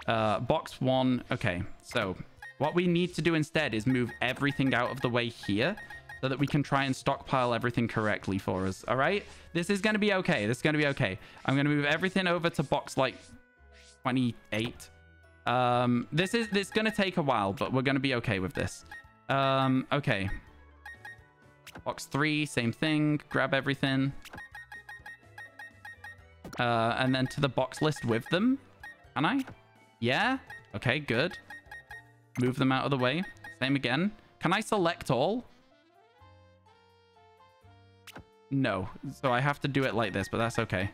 S1: Box 1. Okay, so what we need to do instead is move everything out of the way here so that we can try and stockpile everything correctly for us. All right? This is going to be okay. This is going to be okay. I'm going to move everything over to box like 28. This is going to take a while, but we're going to be okay with this. Okay. Box 3, same thing. Grab everything. And then to the box list with them. Can I? Yeah? Okay, good. Move them out of the way. Same again. Can I select all? No. So I have to do it like this, but that's okay.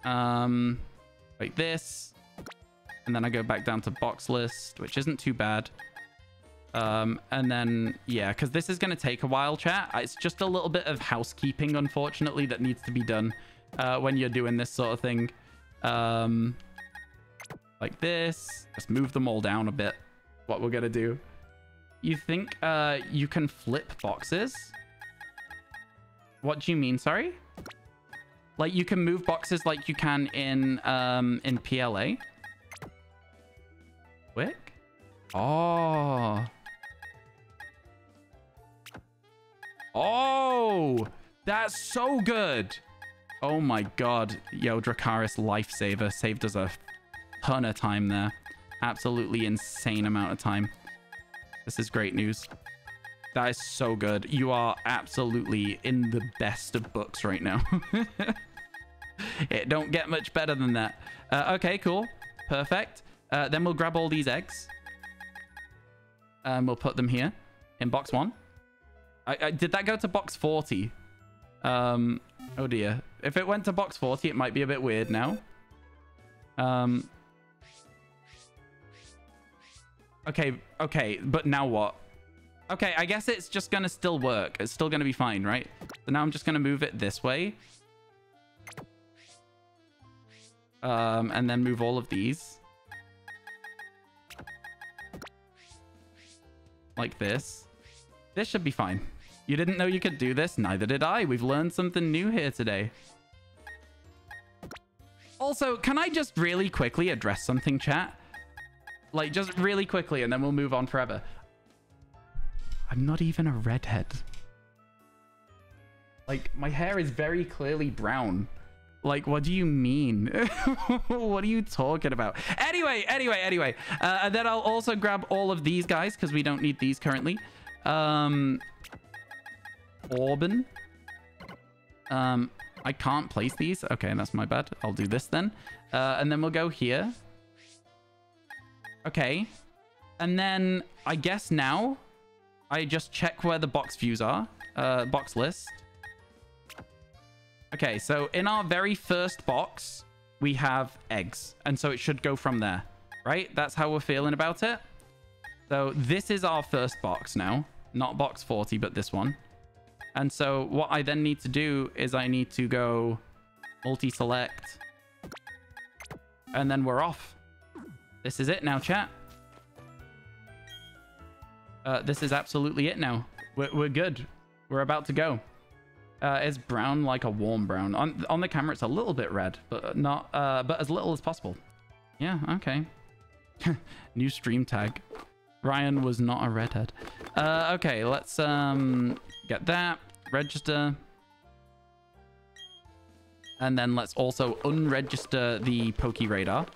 S1: Like this. And then I go back down to box list, which isn't too bad. And then, yeah, because this is going to take a while, chat. It's just a little bit of housekeeping, unfortunately, that needs to be done when you're doing this sort of thing. Like this. Just move them all down a bit. What we're going to do. You think you can flip boxes? What do you mean, sorry? Like, you can move boxes like you can in PLA? Quick? Oh. Oh, that's so good. Oh my god. Yo, Dracarys lifesaver saved us a ton of time there. Absolutely insane amount of time. This is great news. That is so good. You are absolutely in the best of books right now. It don't get much better than that. Okay, cool. Perfect. Then we'll grab all these eggs. And we'll put them here in box 1. Did that go to box 40? Oh dear. If it went to box 40, it might be a bit weird now. Okay, but now what? Okay, I guess it's just gonna still work. It's still gonna be fine, right? So now I'm just gonna move it this way. And then move all of these. Like this. This should be fine. You didn't know you could do this? Neither did I. We've learned something new here today. Also, can I just really quickly address something, chat? Like, just really quickly, and then we'll move on forever. I'm not even a redhead. Like, my hair is very clearly brown. Like, what do you mean? What are you talking about? Anyway. And then I'll also grab all of these guys, because we don't need these currently. Orban. I can't place these. Okay, that's my bad. I'll do this then. And then we'll go here. Okay. And then I guess now I just check where the box views are. Box list. Okay, so in our very first box, we have eggs. And so it should go from there, right? That's how we're feeling about it. So this is our first box now. Not box 40, but this one. And so what I then need to do is I need to go multi-select. And then we're off. This is it now, chat. This is absolutely it now. We're good. We're about to go. It's brown, like a warm brown. On the camera, it's a little bit red, but not, but as little as possible. Yeah, okay. New stream tag. Ryan was not a redhead. Okay, let's get that. Register. And then let's also unregister the PokeRadar.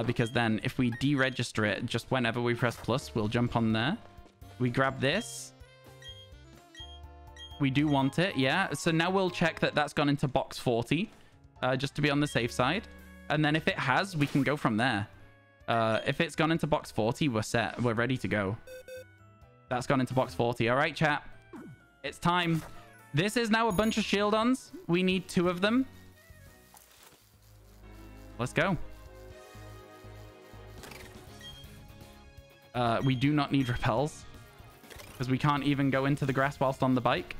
S1: Because then if we deregister it, just whenever we press plus, we'll jump on there. We grab this. We do want it, yeah. So now we'll check that that's gone into box 40, just to be on the safe side. And then if it has, we can go from there. If it's gone into box 40, we're set. We're ready to go. That's gone into box 40. All right, chat. It's time. This is now a bunch of Shieldons. We need 2 of them. Let's go. We do not need repels, because we can't even go into the grass whilst on the bike.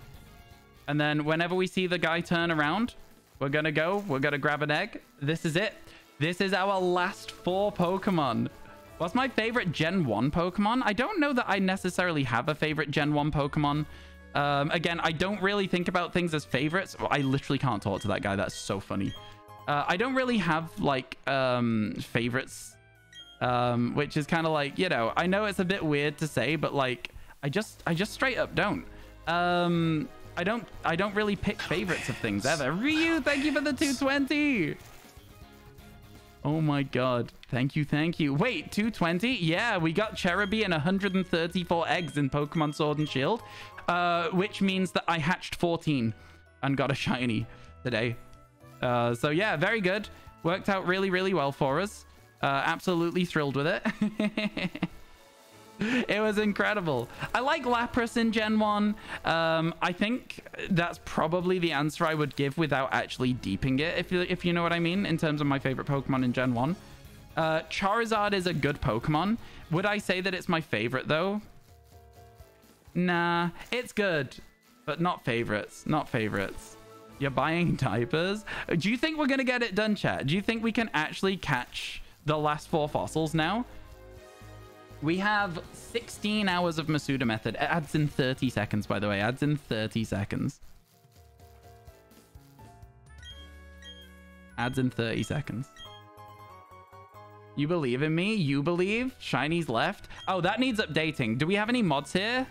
S1: And then whenever we see the guy turn around, we're going to go. We're going to grab an egg. This is it. This is our last 4 Pokemon. What's my favorite Gen 1 Pokemon? I don't know that I necessarily have a favorite Gen 1 Pokemon. Again, I don't really think about things as favorites. I literally can't talk to that guy. That's so funny. I don't really have, like, favorites. Which is kind of like, you know, I know it's a bit weird to say, but like, I just straight up don't. I don't really pick favorites of things ever. Ryu, thank you for the 220. Oh my god. Thank you. Wait, 220? Yeah, we got Cherubi and 134 eggs in Pokemon Sword and Shield, which means that I hatched 14 and got a shiny today. So yeah, very good. Worked out really, really well for us. Absolutely thrilled with it. It was incredible. I like Lapras in Gen 1. I think that's probably the answer I would give without actually deeping it, if you know what I mean, in terms of my favorite Pokemon in Gen 1. Charizard is a good Pokemon. Would I say that it's my favorite, though? Nah, it's good, but not favorites. Not favorites. You're buying diapers? Do you think we're going to get it done, chat? Do you think we can actually catch the last 4 fossils now? We have 16 hours of Masuda method. It adds in 30 seconds, by the way. Adds in 30 seconds. Adds in 30 seconds. You believe in me? You believe? Shiny's left. Oh, that needs updating. Do we have any mods here?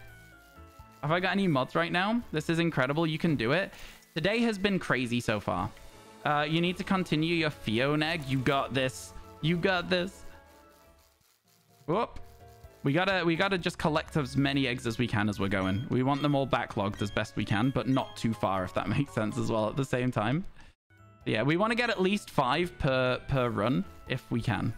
S1: Have I got any mods right now? This is incredible. You can do it. Today has been crazy so far. You need to continue your Fion egg. You got this. You got this. Whoop. We gotta just collect as many eggs as we can as we're going. We want them all backlogged as best we can, but not too far, if that makes sense as well at the same time. Yeah, we want to get at least 5 per run if we can.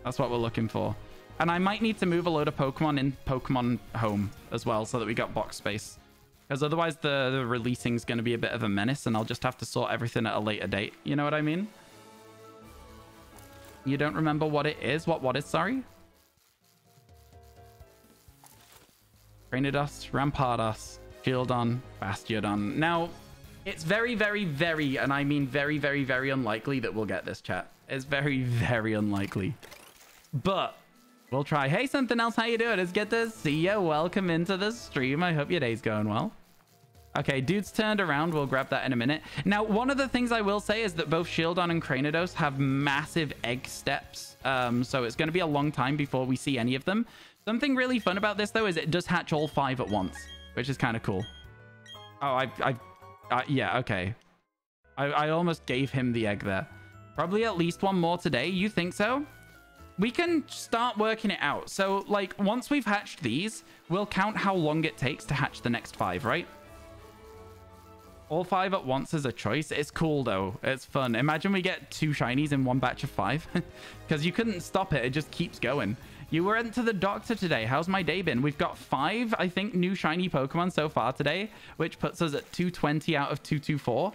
S1: That's what we're looking for. And I might need to move a load of Pokemon in Pokemon Home as well so that we got box space. Because otherwise the releasing is going to be a bit of a menace and I'll just have to sort everything at a later date. You know what I mean? You don't remember what it is? What is, sorry? Granados, Rampardos, Shieldon, Bastiodon. Now, it's very, very, very, and I mean very, very, very unlikely that we'll get this, chat. It's very, very unlikely. But we'll try. Hey, something else. How you doing? It's good to see you. Welcome into the stream. I hope your day's going well. Okay, dude's turned around. We'll grab that in a minute. Now, one of the things I will say is that both Shieldon and Granados have massive egg steps. So it's going to be a long time before we see any of them. Something really fun about this, though, is it does hatch all 5 at once, which is kind of cool. Oh, yeah, okay. I almost gave him the egg there. Probably at least one more today. You think so? We can start working it out. So, like, once we've hatched these, we'll count how long it takes to hatch the next 5, right? All 5 at once is a choice. It's cool, though. It's fun. Imagine we get 2 shinies in one batch of 5. Because you couldn't stop it. It just keeps going. You went to the doctor today. How's my day been? We've got 5, I think, new shiny Pokemon so far today, which puts us at 220 out of 224.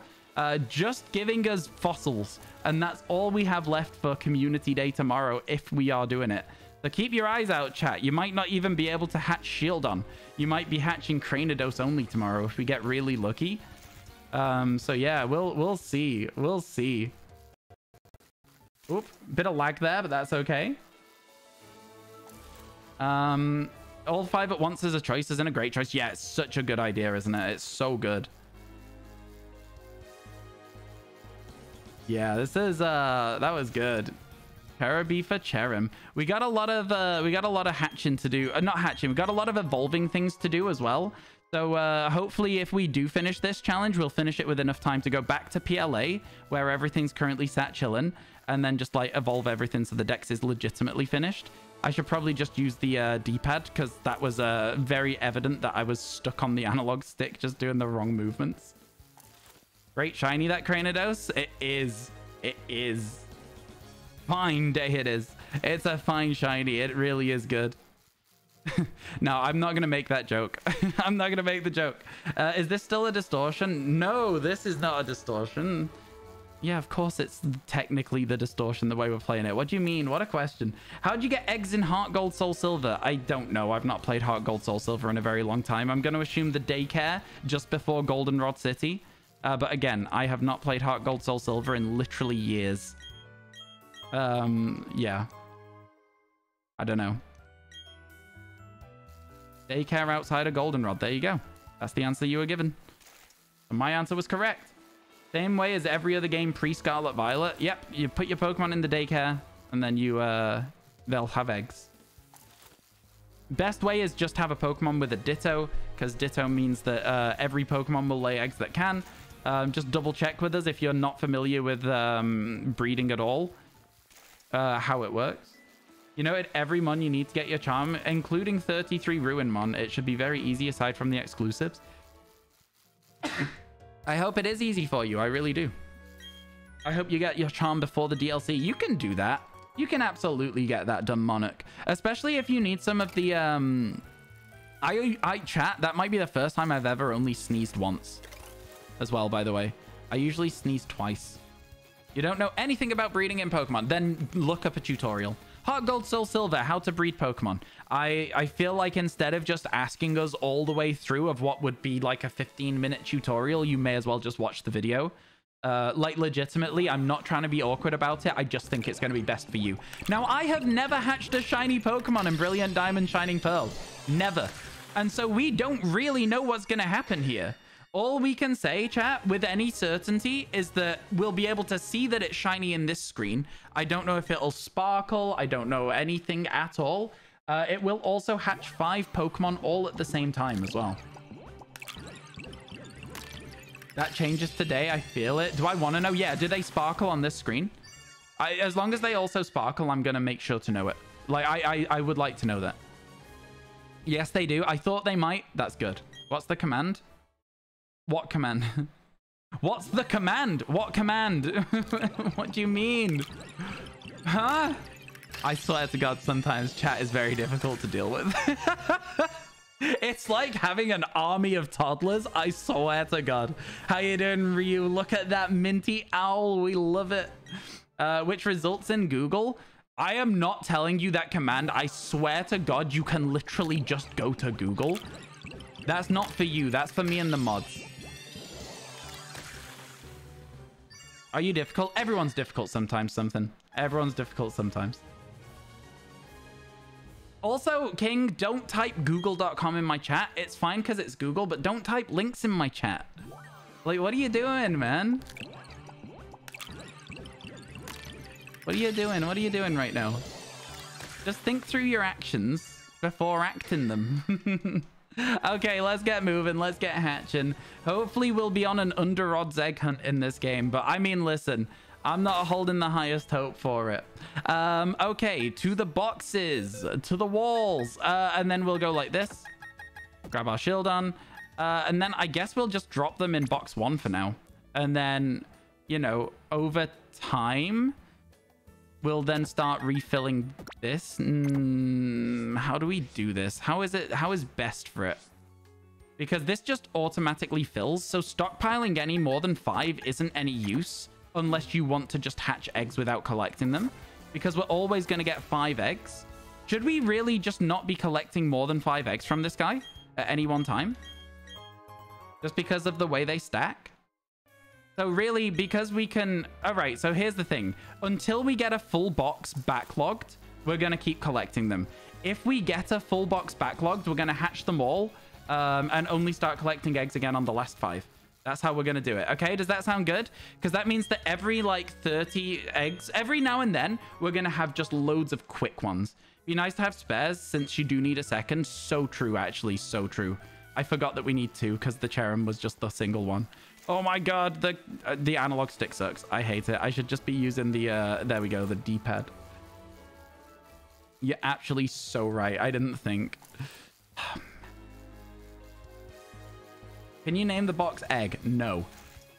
S1: Just giving us fossils. And that's all we have left for Community Day tomorrow if we are doing it. So keep your eyes out, chat. You might not even be able to hatch Shieldon. You might be hatching Granados only tomorrow if we get really lucky. So yeah, we'll see. We'll see. Oop, bit of lag there, but that's okay. All 5 at once is a choice, isn't a great choice. Yeah, it's such a good idea, isn't it? It's so good. Yeah, this is that was good. Cherubi for Cherim. We got a lot of hatching to do. Not hatching. We got a lot of evolving things to do as well. So hopefully if we do finish this challenge, we'll finish it with enough time to go back to PLA, where everything's currently sat chilling, and then just like evolve everything so the dex is legitimately finished. I should probably just use the D-pad because that was very evident that I was stuck on the analog stick just doing the wrong movements. Great shiny, that Granados. It is. It is. Fine day it is. It's a fine shiny. It really is good. No, I'm not going to make that joke. I'm not going to make the joke. Is this still a distortion? No, this is not a distortion. Yeah, of course it's technically the distortion the way we're playing it. What do you mean? What a question. How'd you get eggs in Heart Gold Soul Silver? I don't know. I've not played Heart Gold Soul Silver in a very long time. I'm going to assume the daycare just before Goldenrod City. But again, I have not played Heart Gold Soul Silver in literally years. Yeah. I don't know. Daycare outside of Goldenrod. There you go. That's the answer you were given. And my answer was correct. Same way as every other game pre-Scarlet Violet. Yep, you put your Pokemon in the daycare, and then you they'll have eggs. Best way is just have a Pokemon with a Ditto, because Ditto means that every Pokemon will lay eggs that can. Just double check with us if you're not familiar with breeding at all, how it works. You know, at every mon you need to get your charm, including 33 Ruin Mon. It should be very easy aside from the exclusives. I hope it is easy for you. I really do. I hope you get your charm before the DLC. You can do that. You can absolutely get that done, Monarch. Especially if you need some of the... chat, that might be the first time I've ever only sneezed once. As well, by the way. I usually sneeze twice. You don't know anything about breeding in Pokemon? Then look up a tutorial. Heart Gold, Soul Silver, how to breed Pokemon. I feel like instead of just asking us all the way through of what would be like a 15-minute tutorial, you may as well just watch the video. Like, legitimately, I'm not trying to be awkward about it. I just think it's going to be best for you. Now, I have never hatched a shiny Pokemon in Brilliant Diamond, Shining Pearl. Never. And so we don't really know what's going to happen here. All we can say, chat, with any certainty is that we'll be able to see that it's shiny in this screen. I don't know if it'll sparkle. I don't know anything at all. It will also hatch 5 Pokemon all at the same time as well. That changes today. I feel it. Do I want to know? Yeah, do they sparkle on this screen? As long as they also sparkle, I'm going to make sure to know it. Like, I would like to know that. Yes, they do. I thought they might. That's good. What's the command? What command? What's the command? What command? What do you mean? Huh? I swear to God, sometimes chat is very difficult to deal with. It's like having an army of toddlers. I swear to God. How you doing, Ryu? Look at that minty owl. We love it. Which results in Google. I am not telling you that command. I swear to God, you can literally just go to Google. That's not for you. That's for me and the mods. Are you difficult? Everyone's difficult sometimes, something. Everyone's difficult sometimes. Also, King, don't type google.com in my chat. It's fine because it's Google, but don't type links in my chat. Like, what are you doing, man? What are you doing? What are you doing right now? Just think through your actions before acting them. Okay, let's get moving. Let's get hatching. Hopefully, we'll be on an under odds egg hunt in this game. But I mean, listen, I'm not holding the highest hope for it. Okay, to the boxes, to the walls. And then we'll go like this. Grab our shield on. And then I guess we'll just drop them in box 1 for now. And then, you know, over time, we'll then start refilling this. How do we do this? How is best for it? Because this just automatically fills. So stockpiling any more than 5 isn't any use unless you want to just hatch eggs without collecting them. Because we're always going to get 5 eggs. Should we really just not be collecting more than 5 eggs from this guy at any one time? Just because of the way they stack? So really, because we can... All right, so here's the thing. Until we get a full box backlogged, we're going to keep collecting them. If we get a full box backlogged, we're going to hatch them all and only start collecting eggs again on the last 5. That's how we're going to do it. Okay, does that sound good? Because that means that every, like, 30 eggs, every now and then, we're going to have just loads of quick ones. Be nice to have spares since you do need a second. So true, actually. So true. I forgot that we need 2 because the Cherrim was just the single one. Oh my God, the analog stick sucks. I hate it. I should just be using the, there we go, the D-pad. You're actually so right. I didn't think. Can you name the box Egg? No.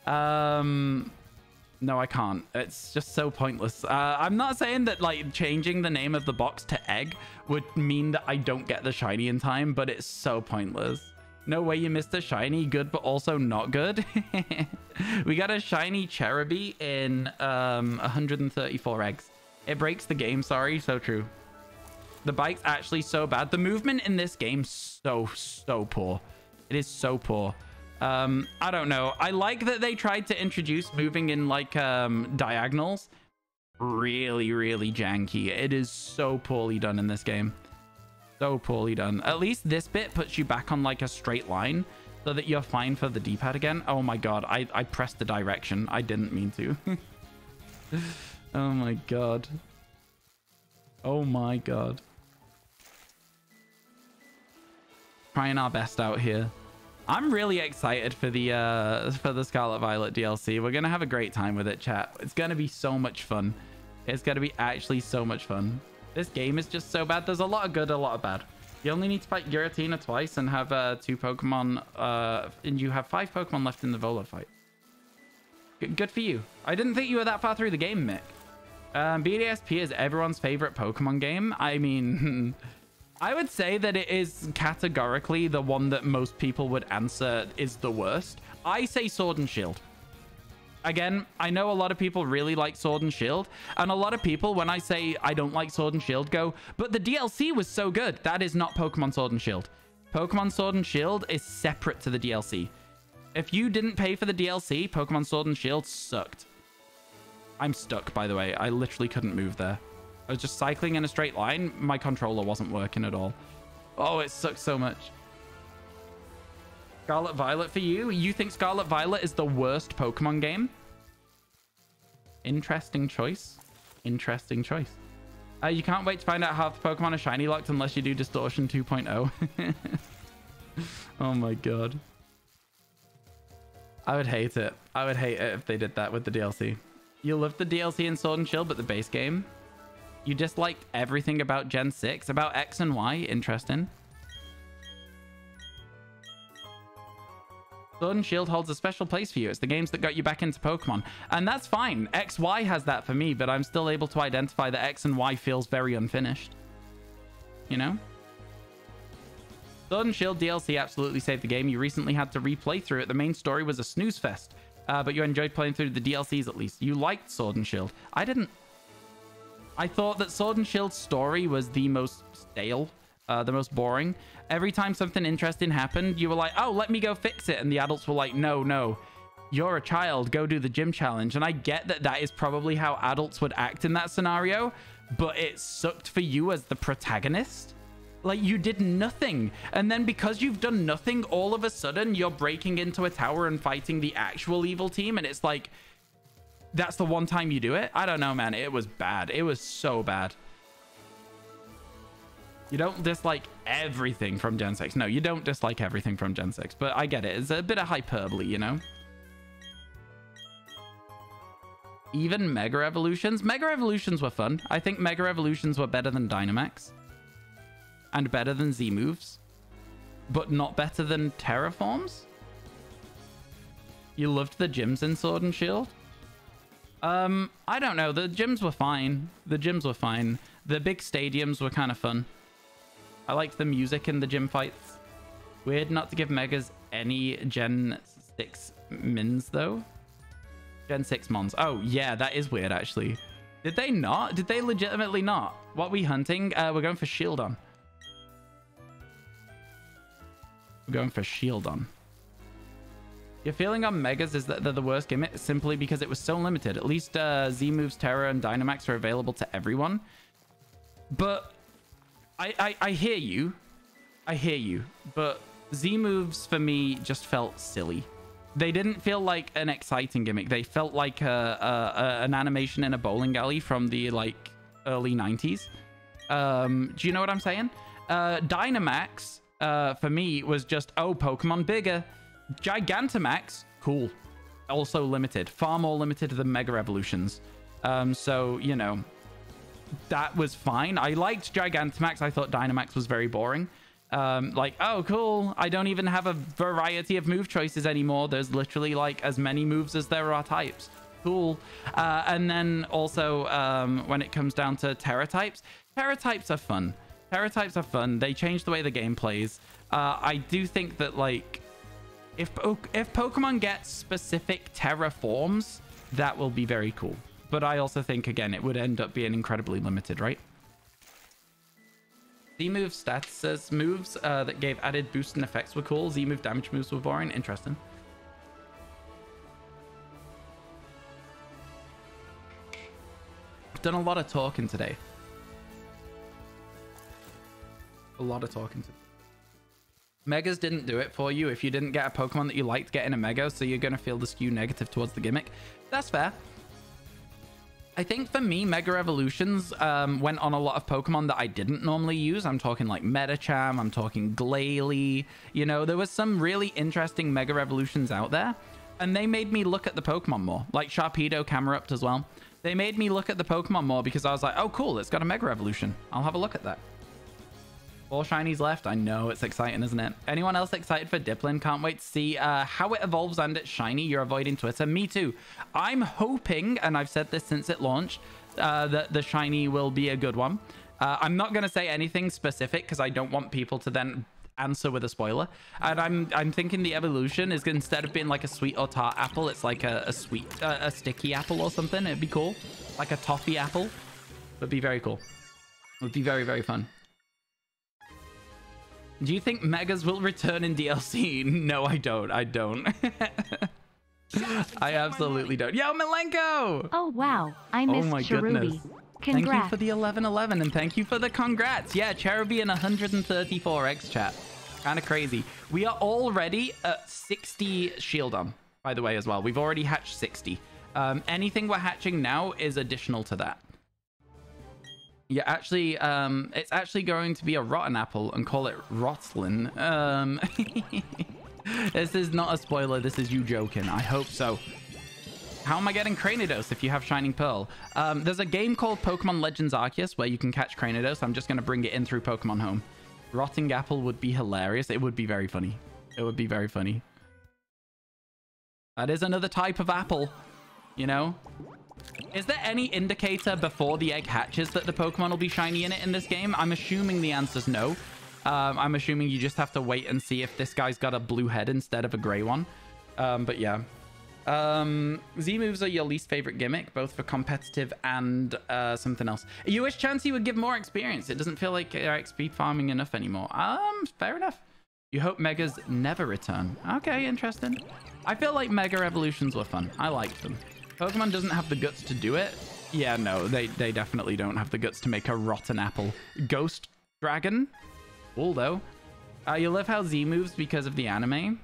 S1: No, I can't. It's just so pointless. I'm not saying that, like, changing the name of the box to Egg would mean that I don't get the shiny in time, but it's so pointless. No way you missed a shiny. Good, but also not good. We got a shiny Cherubi in 134 eggs. It breaks the game. Sorry. So true. The bike's actually so bad. The movement in this game so poor. It is so poor. I don't know. I like that they tried to introduce moving in, like, diagonals. Really janky. It is so poorly done in this game. So poorly done. At least this bit puts you back on, like, a straight line so that you're fine for the D-pad again. Oh my God, I pressed the direction. I didn't mean to. Oh my God. Oh my God. Trying our best out here. I'm really excited for the Scarlet Violet DLC. We're gonna have a great time with it, chat. It's gonna be so much fun. It's gonna be actually so much fun. This game is just so bad. There's a lot of good, a lot of bad. You only need to fight Giratina twice and have 2 Pokemon, and you have 5 Pokemon left in the Volo fight. Good for you. I didn't think you were that far through the game, Mick. BDSP is everyone's favorite Pokemon game. I mean, I would say that it is categorically the one that most people would answer is the worst. I say Sword and Shield. Again, I know a lot of people really like Sword and Shield, and a lot of people, when I say I don't like Sword and Shield, go, but the DLC was so good. That is not Pokemon Sword and Shield. Pokemon Sword and Shield is separate to the DLC. If you didn't pay for the DLC, Pokemon Sword and Shield sucked. I'm stuck, by the way. I literally couldn't move there. I was just cycling in a straight line. My controller wasn't working at all. Oh, it sucks so much. Scarlet Violet for you? You think Scarlet Violet is the worst Pokemon game? Interesting choice. Interesting choice. You can't wait to find out how the Pokemon are shiny locked unless you do Distortion 2.0. Oh my god. I would hate it. I would hate it if they did that with the DLC. You loved the DLC in Sword and Shield, but the base game? You disliked everything about Gen 6? About X and Y? Interesting. Sword and Shield holds a special place for you. It's the games that got you back into Pokemon. And that's fine. XY has that for me, but I'm still able to identify that X and Y feels very unfinished. You know? Sword and Shield DLC absolutely saved the game. You recently had to replay through it. The main story was a snooze fest. But you enjoyed playing through the DLCs at least. You liked Sword and Shield. I didn't. I thought that Sword and Shield's story was the most stale. The most boring. Every time something interesting happened, you were like, oh, let me go fix it. And the adults were like, no, you're a child. Go do the gym challenge. And I get that that is probably how adults would act in that scenario, but it sucked for you as the protagonist. Like, you did nothing. And then because you've done nothing, all of a sudden you're breaking into a tower and fighting the actual evil team. And it's like, that's the one time you do it. I don't know, man. It was bad. It was so bad. You don't dislike everything from Gen 6. No, you don't dislike everything from Gen 6, but I get it. It's a bit of hyperbole, you know? Even Mega Evolutions? Mega Evolutions were fun. I think Mega Evolutions were better than Dynamax. And better than Z-Moves. But not better than Terraforms? You loved the gyms in Sword and Shield? I don't know. The gyms were fine. The gyms were fine. The big stadiums were kind of fun. I liked the music in the gym fights. Weird not to give Megas any Gen 6 Mins, though. Gen 6 Mons. Oh, yeah, that is weird, actually. Did they not? Did they legitimately not? What are we hunting? We're going for Shieldon. We're going for Shieldon. Your feeling on Megas is that they're the worst gimmick simply because it was so limited. At least Z-Moves, Terra, and Dynamax are available to everyone. But I hear you. I hear you. But Z-Moves, for me, just felt silly. They didn't feel like an exciting gimmick. They felt like an animation in a bowling alley from the, like, early 90s. Do you know what I'm saying? Dynamax, for me, was just, oh, Pokemon bigger. Gigantamax, cool. Also limited. Far more limited than Mega Evolutions. So, you know, that was fine. I liked Gigantamax. I thought Dynamax was very boring. Like, oh, cool. I don't even have a variety of move choices anymore. There's literally, like, as many moves as there are types. Cool. And then also, when it comes down to Terra types are fun. Terra types are fun. They change the way the game plays. I do think that, like, if Pokemon get specific Terra forms, that will be very cool. But I also think, again, it would end up being incredibly limited, right? Z-Move stats moves that gave added boost and effects were cool. Z-Move damage moves were boring. Interesting. Done a lot of talking today. A lot of talking today. Megas didn't do it for you. If you didn't get a Pokemon that you liked getting a Mega, so you're going to feel the skew negative towards the gimmick. That's fair. I think for me, Mega Evolutions went on a lot of Pokemon that I didn't normally use. I'm talking like Medicham, I'm talking Glalie. You know, there was some really interesting Mega Evolutions out there, and they made me look at the Pokemon more. Like Sharpedo, Camerupt as well. They made me look at the Pokemon more because I was like, oh, cool, it's got a Mega Evolution. I'll have a look at that. 4 shinies left. I know, it's exciting, isn't it? Anyone else excited for Dipplin? Can't wait to see how it evolves and it's shiny. You're avoiding Twitter. Me too. I'm hoping, and I've said this since it launched, that the shiny will be a good one. I'm not going to say anything specific because I don't want people to then answer with a spoiler. And I'm thinking the evolution is, instead of being like a sweet or tart apple, it's like a sticky apple or something. It'd be cool. Like a toffee apple. Would be very cool. Would be very, very fun. Do you think Megas will return in DLC? No, I don't. I don't. I absolutely don't. Yo, Milenko!
S2: Oh, wow. I missed
S1: my
S2: Cherubi.
S1: goodness.
S2: Congrats.
S1: Thank you for the 1111 and thank you for the congrats. Yeah, Cherubi and 134x chat. Kind of crazy. We are already at 60 shield on, by the way, as well. We've already hatched 60. Anything we're hatching now is additional to that. Yeah, actually, it's actually going to be a rotten apple and call it Rotlin. This is not a spoiler. This is you joking. I hope so. How am I getting Cranidos if you have Shining Pearl? There's a game called Pokemon Legends Arceus where you can catch Cranidos. I'm just going to bring it in through Pokemon Home. Rotting apple would be hilarious. It would be very funny. It would be very funny. That is another type of apple, you know? Is there any indicator before the egg hatches that the Pokemon will be shiny in it in this game? I'm assuming the answer's no. I'm assuming you just have to wait and see if this guy's got a blue head instead of a gray one. But yeah. Z-moves are your least favorite gimmick, both for competitive and something else. You wish Chansey would give more experience. It doesn't feel like XP farming enough anymore. Fair enough. You hope Megas never return. Okay, interesting. I feel like Mega Evolutions were fun. I liked them. Pokemon doesn't have the guts to do it. Yeah, no, they definitely don't have the guts to make a rotten apple. Ghost Dragon? Cool, though. You love how Z moves because of the anime?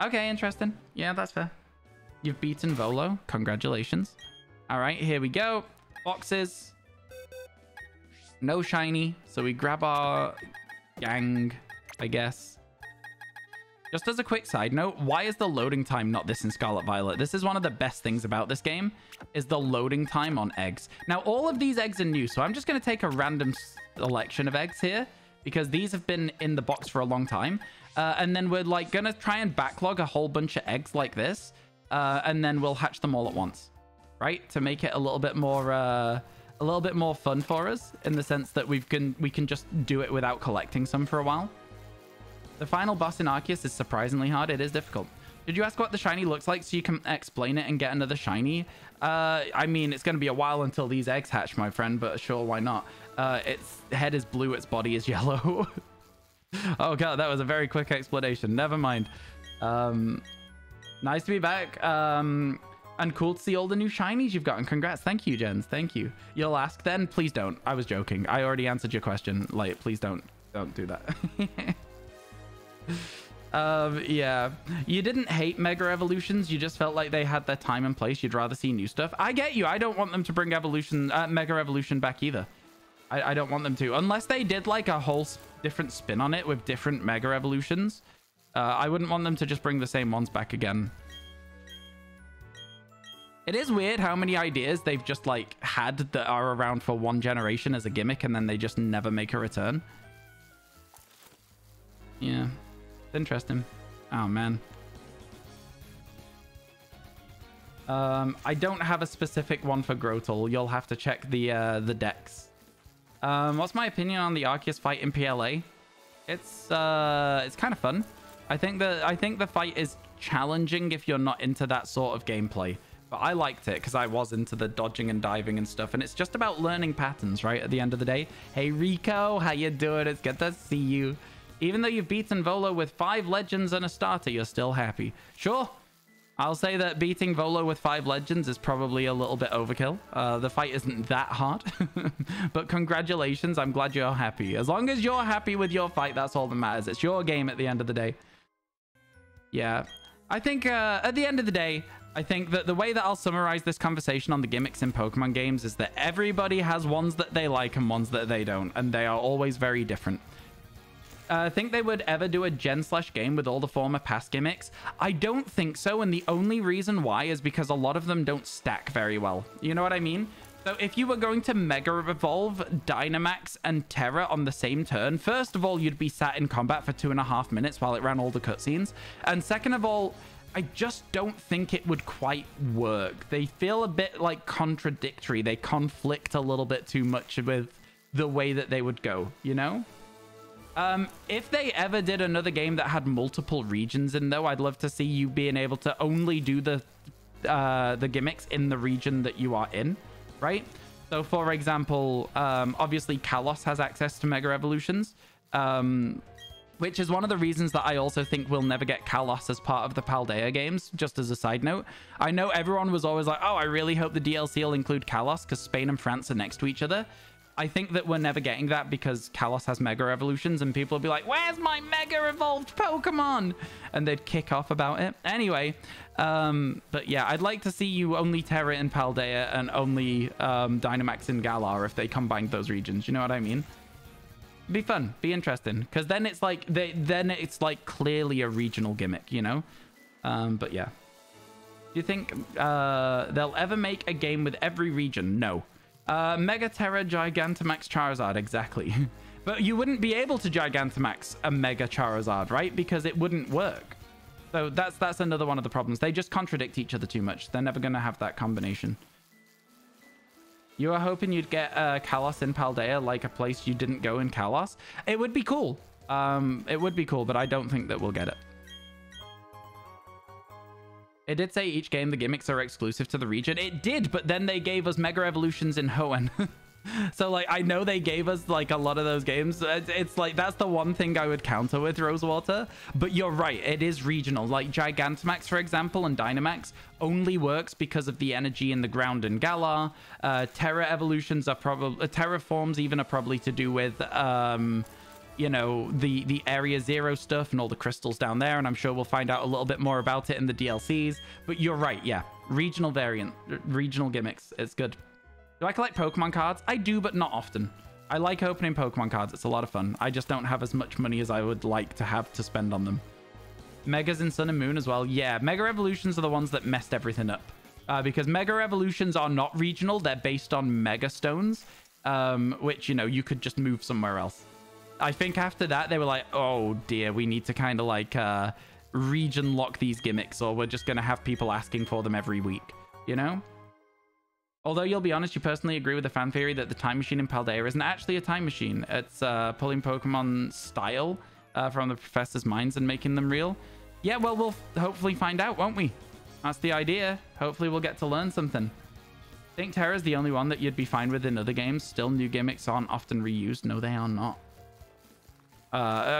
S1: Okay, interesting. Yeah, that's fair. You've beaten Volo. Congratulations. All right, here we go. Boxes. No shiny. So we grab our gang, I guess. Just as a quick side note, why is the loading time not this in Scarlet Violet? This is one of the best things about this game, is the loading time on eggs. Now, all of these eggs are new, so I'm just going to take a random selection of eggs here, because these have been in the box for a long time. And then we're like going to try and backlog a whole bunch of eggs like this, and then we'll hatch them all at once, right? To make it a little bit more fun for us, in the sense that we can just do it without collecting some for a while. The final boss in Arceus is surprisingly hard. It is difficult. Did you ask what the shiny looks like so you can explain it and get another shiny? I mean, it's going to be a while until these eggs hatch, my friend, but sure, why not? Its head is blue, its body is yellow. Oh, God, that was a very quick explanation. Never mind. Nice to be back. And cool to see all the new shinies you've gotten. Congrats. Thank you, Jens. Thank you. You'll ask then? Please don't. I was joking. I already answered your question. Like, please don't do that. Yeah, you didn't hate Mega Evolutions, you just felt like they had their time and place. You'd rather see new stuff. I get you. I don't want them to bring Mega Evolution back either. I don't want them to, unless they did like a whole different spin on it with different Mega Evolutions. I wouldn't want them to just bring the same ones back again. It is weird how many ideas they've just like had that are around for one generation as a gimmick and then they just never make a return. Yeah. Interesting. Oh man. I don't have a specific one for Grotle. You'll have to check the decks. What's my opinion on the Arceus fight in PLA? It's kind of fun. I think the fight is challenging if you're not into that sort of gameplay. But I liked it because I was into the dodging and diving and stuff, and it's just about learning patterns, right? At the end of the day. Hey Rico, how you doing? It's good to see you. Even though you've beaten Volo with 5 legends and a starter, you're still happy. Sure. I'll say that beating Volo with 5 legends is probably a little bit overkill. The fight isn't that hard. But congratulations. I'm glad you're happy. As long as you're happy with your fight, that's all that matters. It's your game at the end of the day. Yeah. I think at the end of the day, I think that the way that I'll summarize this conversation on the gimmicks in Pokemon games is that everybody has ones that they like and ones that they don't. And they are always very different. Think they would ever do a gen/game with all the former past gimmicks? I don't think so, and the only reason why is because a lot of them don't stack very well. You know what I mean? So if you were going to Mega Evolve Dynamax and Terra on the same turn, first of all, you'd be sat in combat for 2.5 minutes while it ran all the cutscenes. And second of all, I just don't think it would quite work. They feel a bit like contradictory. They conflict a little bit too much with the way that they would go, you know? If they ever did another game that had multiple regions in, though, I'd love to see you being able to only do the gimmicks in the region that you are in, right? So, for example, obviously Kalos has access to Mega Evolutions, which is one of the reasons that I also think we'll never get Kalos as part of the Paldea games, just as a side note. I know everyone was always like, oh, I really hope the DLC will include Kalos because Spain and France are next to each other. I think that we're never getting that because Kalos has Mega Evolutions and people will be like, where's my Mega Evolved Pokemon? And they'd kick off about it. Anyway, but yeah, I'd like to see you only Terra in Paldea and only Dynamax in Galar if they combined those regions. You know what I mean? Be fun, be interesting, because then it's like clearly a regional gimmick, you know. But yeah, do you think they'll ever make a game with every region? No. Mega Terra Gigantamax Charizard, exactly. But you wouldn't be able to Gigantamax a Mega Charizard, right? Because it wouldn't work. So that's another one of the problems. They just contradict each other too much. They're never going to have that combination. You were hoping you'd get Kalos in Paldea, like a place you didn't go in Kalos. It would be cool. It would be cool, but I don't think that we'll get it. It did say each game the gimmicks are exclusive to the region. It did, but then they gave us Mega Evolutions in Hoenn. So, like, I know they gave us, like, a lot of those games. It's like, that's the one thing I would counter with Rosewater. But you're right, it is regional. Like, Gigantamax, for example, and Dynamax only works because of the energy in the ground in Galar. Terra Evolutions are probably... Terraforms even are probably to do with... you know, the Area Zero stuff and all the crystals down there, and I'm sure we'll find out a little bit more about it in the DLCs. But you're right, yeah. Regional gimmicks. It's good. Do I collect Pokemon cards? I do, but not often. I like opening Pokemon cards. It's a lot of fun. I just don't have as much money as I would like to have to spend on them. Megas in Sun and Moon as well. Yeah, Mega Evolutions are the ones that messed everything up. Because Mega Evolutions are not regional. They're based on Mega Stones, which, you know, you could just move somewhere else. I think after that, they were like, oh dear, we need to kind of like region lock these gimmicks, or we're just going to have people asking for them every week, you know? Although you'll be honest, you personally agree with the fan theory that the time machine in Paldea isn't actually a time machine. It's pulling Pokemon style from the professor's minds and making them real. Yeah, well, we'll hopefully find out, won't we? That's the idea. Hopefully we'll get to learn something. I think Terra's the only one that you'd be fine with in other games. Still, new gimmicks aren't often reused. No, they are not.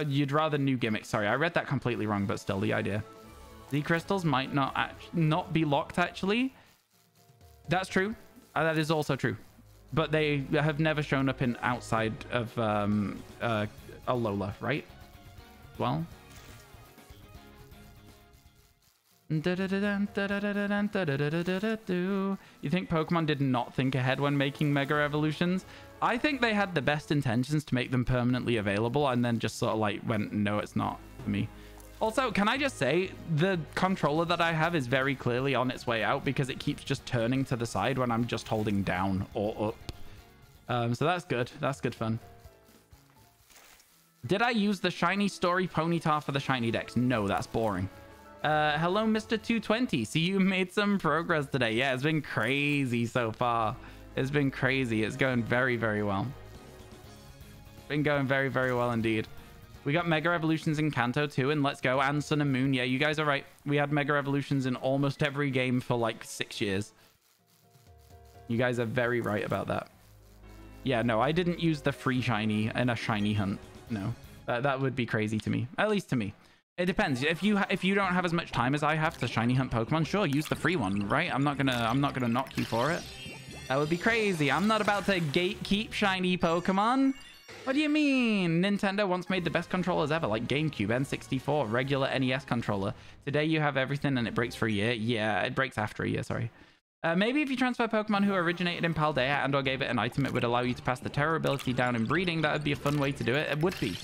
S1: You'd rather new gimmicks. Sorry, I read that completely wrong, but still the idea. The crystals might not be locked, actually. That's true. That is also true. But they have never shown up in outside of Alola, right? Well. You think Pokemon did not think ahead when making Mega Evolutions? I think they had the best intentions to make them permanently available and then just sort of like went, no, it's not for me. Also, can I just say, the controller that I have is very clearly on its way out because it keeps just turning to the side when I'm just holding down or up. So that's good. That's good fun. Did I use the shiny story Ponyta for the shiny decks? No, that's boring. Hello, Mr. 220. See, you made some progress today. Yeah, it's been crazy so far. It's been crazy. It's going very, very well. It's been going very, very well indeed. We got Mega Evolutions in Kanto too, and Let's Go, and Sun and Moon. Yeah, you guys are right. We had Mega Evolutions in almost every game for like 6 years. You guys are very right about that. Yeah, no, I didn't use the free shiny in a shiny hunt. No, that would be crazy to me. At least to me. It depends. If you don't have as much time as I have to shiny hunt Pokemon, sure, use the free one, right? I'm not gonna knock you for it. That would be crazy. I'm not about to gatekeep shiny Pokemon. What do you mean? Nintendo once made the best controllers ever, like GameCube, N64, regular NES controller. Today you have everything and it breaks for a year. Yeah, it breaks after a year, sorry. Maybe if you transfer Pokemon who originated in Paldea and or gave it an item, it would allow you to pass the Terra ability down in breeding. That would be a fun way to do it. It would be.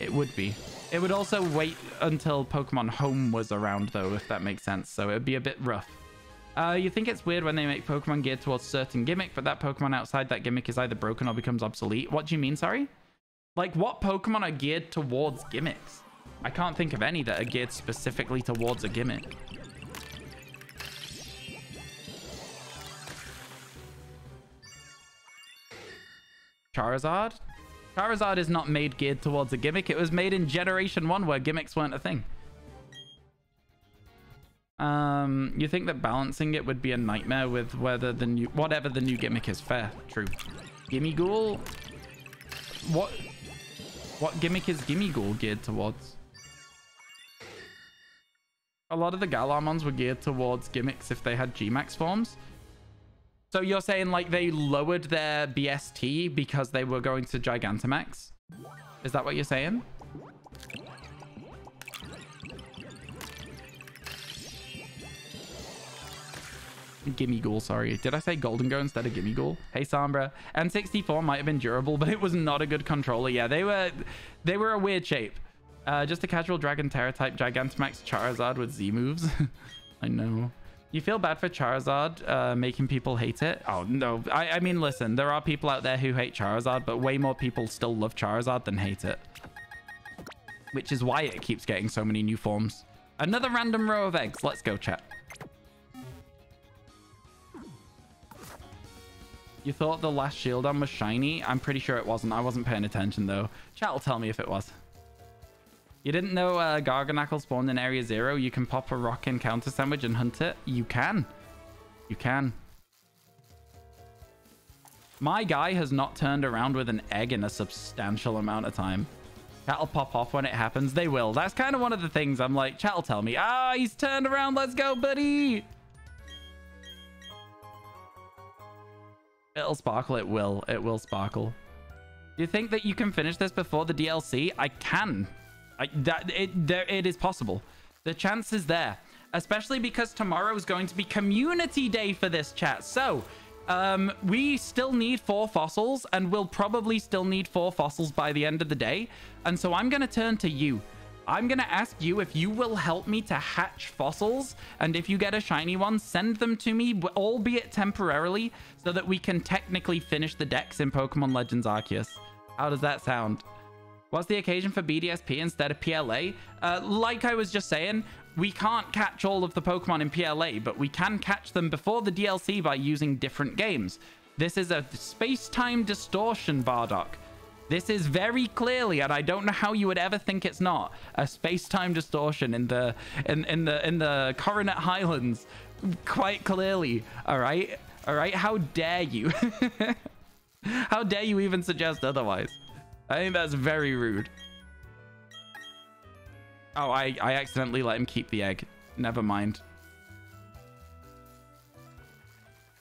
S1: It would be. It would also wait until Pokemon Home was around, though, if that makes sense. So it would be a bit rough. You think it's weird when they make Pokemon geared towards certain gimmick, but that Pokemon outside that gimmick is either broken or becomes obsolete. What do you mean, sorry? Like, what Pokemon are geared towards gimmicks? I can't think of any that are geared specifically towards a gimmick. Charizard? Charizard is not made geared towards a gimmick. It was made in Generation 1 where gimmicks weren't a thing. You think that balancing it would be a nightmare with whatever the new gimmick is. Fair. True. Gimme Ghoul? What gimmick is Gimme Ghoul geared towards? A lot of the Galarmons were geared towards gimmicks if they had G-Max forms. So you're saying like they lowered their BST because they were going to Gigantamax? Is that what you're saying? Gimme Ghoul, sorry. Did I say Golden Go instead of Gimme Ghoul? Hey, Sombra. N64 might have been durable, but it was not a good controller. Yeah, they were a weird shape. Just a casual Dragon Terror type Gigantamax Charizard with Z moves. I know. You feel bad for Charizard making people hate it? Oh, no. I mean, listen, there are people out there who hate Charizard, but way more people still love Charizard than hate it. Which is why it keeps getting so many new forms. Another random row of eggs. Let's go, chat. You thought the last Shieldon was shiny? I'm pretty sure it wasn't. I wasn't paying attention, though. Chat will tell me if it was. You didn't know Garganackle spawned in Area 0? You can pop a rock in Counter Sandwich and hunt it? You can. You can. My guy has not turned around with an egg in a substantial amount of time. Chat will pop off when it happens. They will. That's kind of one of the things I'm like, chat will tell me. Ah, he's turned around. Let's go, buddy. It'll sparkle. It will. It will sparkle. Do you think that you can finish this before the DLC? I can. It is possible. The chance is there. Especially because tomorrow is going to be community day for this, chat. So, we still need 4 fossils. And we'll probably still need 4 fossils by the end of the day. And so I'm going to turn to you. I'm going to ask you if you will help me to hatch fossils. And if you get a shiny one, send them to me, albeit temporarily, so that we can technically finish the decks in Pokemon Legends Arceus. How does that sound? What's the occasion for BDSP instead of PLA? Like I was just saying, we can't catch all of the Pokemon in PLA, but we can catch them before the DLC by using different games. This is a space-time distortion, Bardock. This is very clearly, and I don't know how you would ever think it's not, a space-time distortion in the Coronet Highlands. Quite clearly, all right? All right? How dare you? How dare you even suggest otherwise? I think that's very rude. Oh, I accidentally let him keep the egg. Never mind.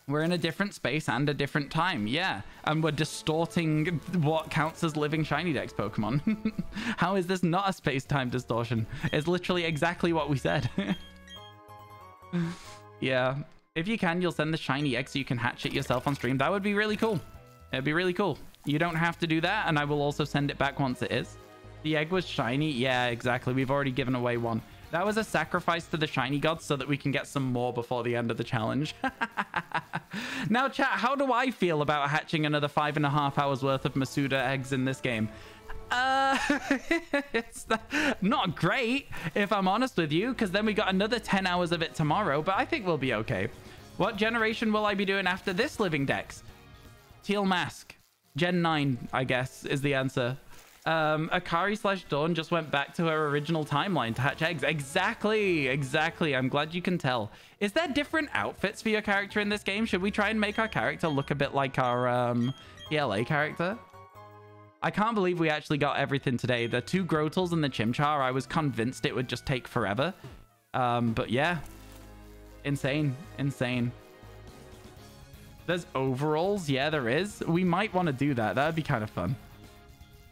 S1: We're in a different space and a different time. Yeah. And we're distorting what counts as living shiny dex Pokemon. How is this not a space-time distortion? It's literally exactly what we said. Yeah. If you can, you'll send the shiny egg so you can hatch it yourself on stream. That would be really cool. It'd be really cool. You don't have to do that, and I will also send it back once it is. The egg was shiny. Yeah, exactly. We've already given away one. That was a sacrifice to the shiny gods so that we can get some more before the end of the challenge. Now, chat, how do I feel about hatching another 5.5 hours worth of Masuda eggs in this game? It's not great, if I'm honest with you, because then we got another 10 hours of it tomorrow, but I think we'll be okay. What generation will I be doing after this living dex? Teal Mask. Gen 9, I guess, is the answer. Akari/Dawn just went back to her original timeline to hatch eggs. Exactly, exactly. I'm glad you can tell. Is there different outfits for your character in this game? Should we try and make our character look a bit like our PLA character? I can't believe we actually got everything today. The 2 Grotals and the Chimchar, I was convinced it would just take forever. But yeah. Insane, insane. There's overalls. Yeah, there is. We might want to do that. That would be kind of fun.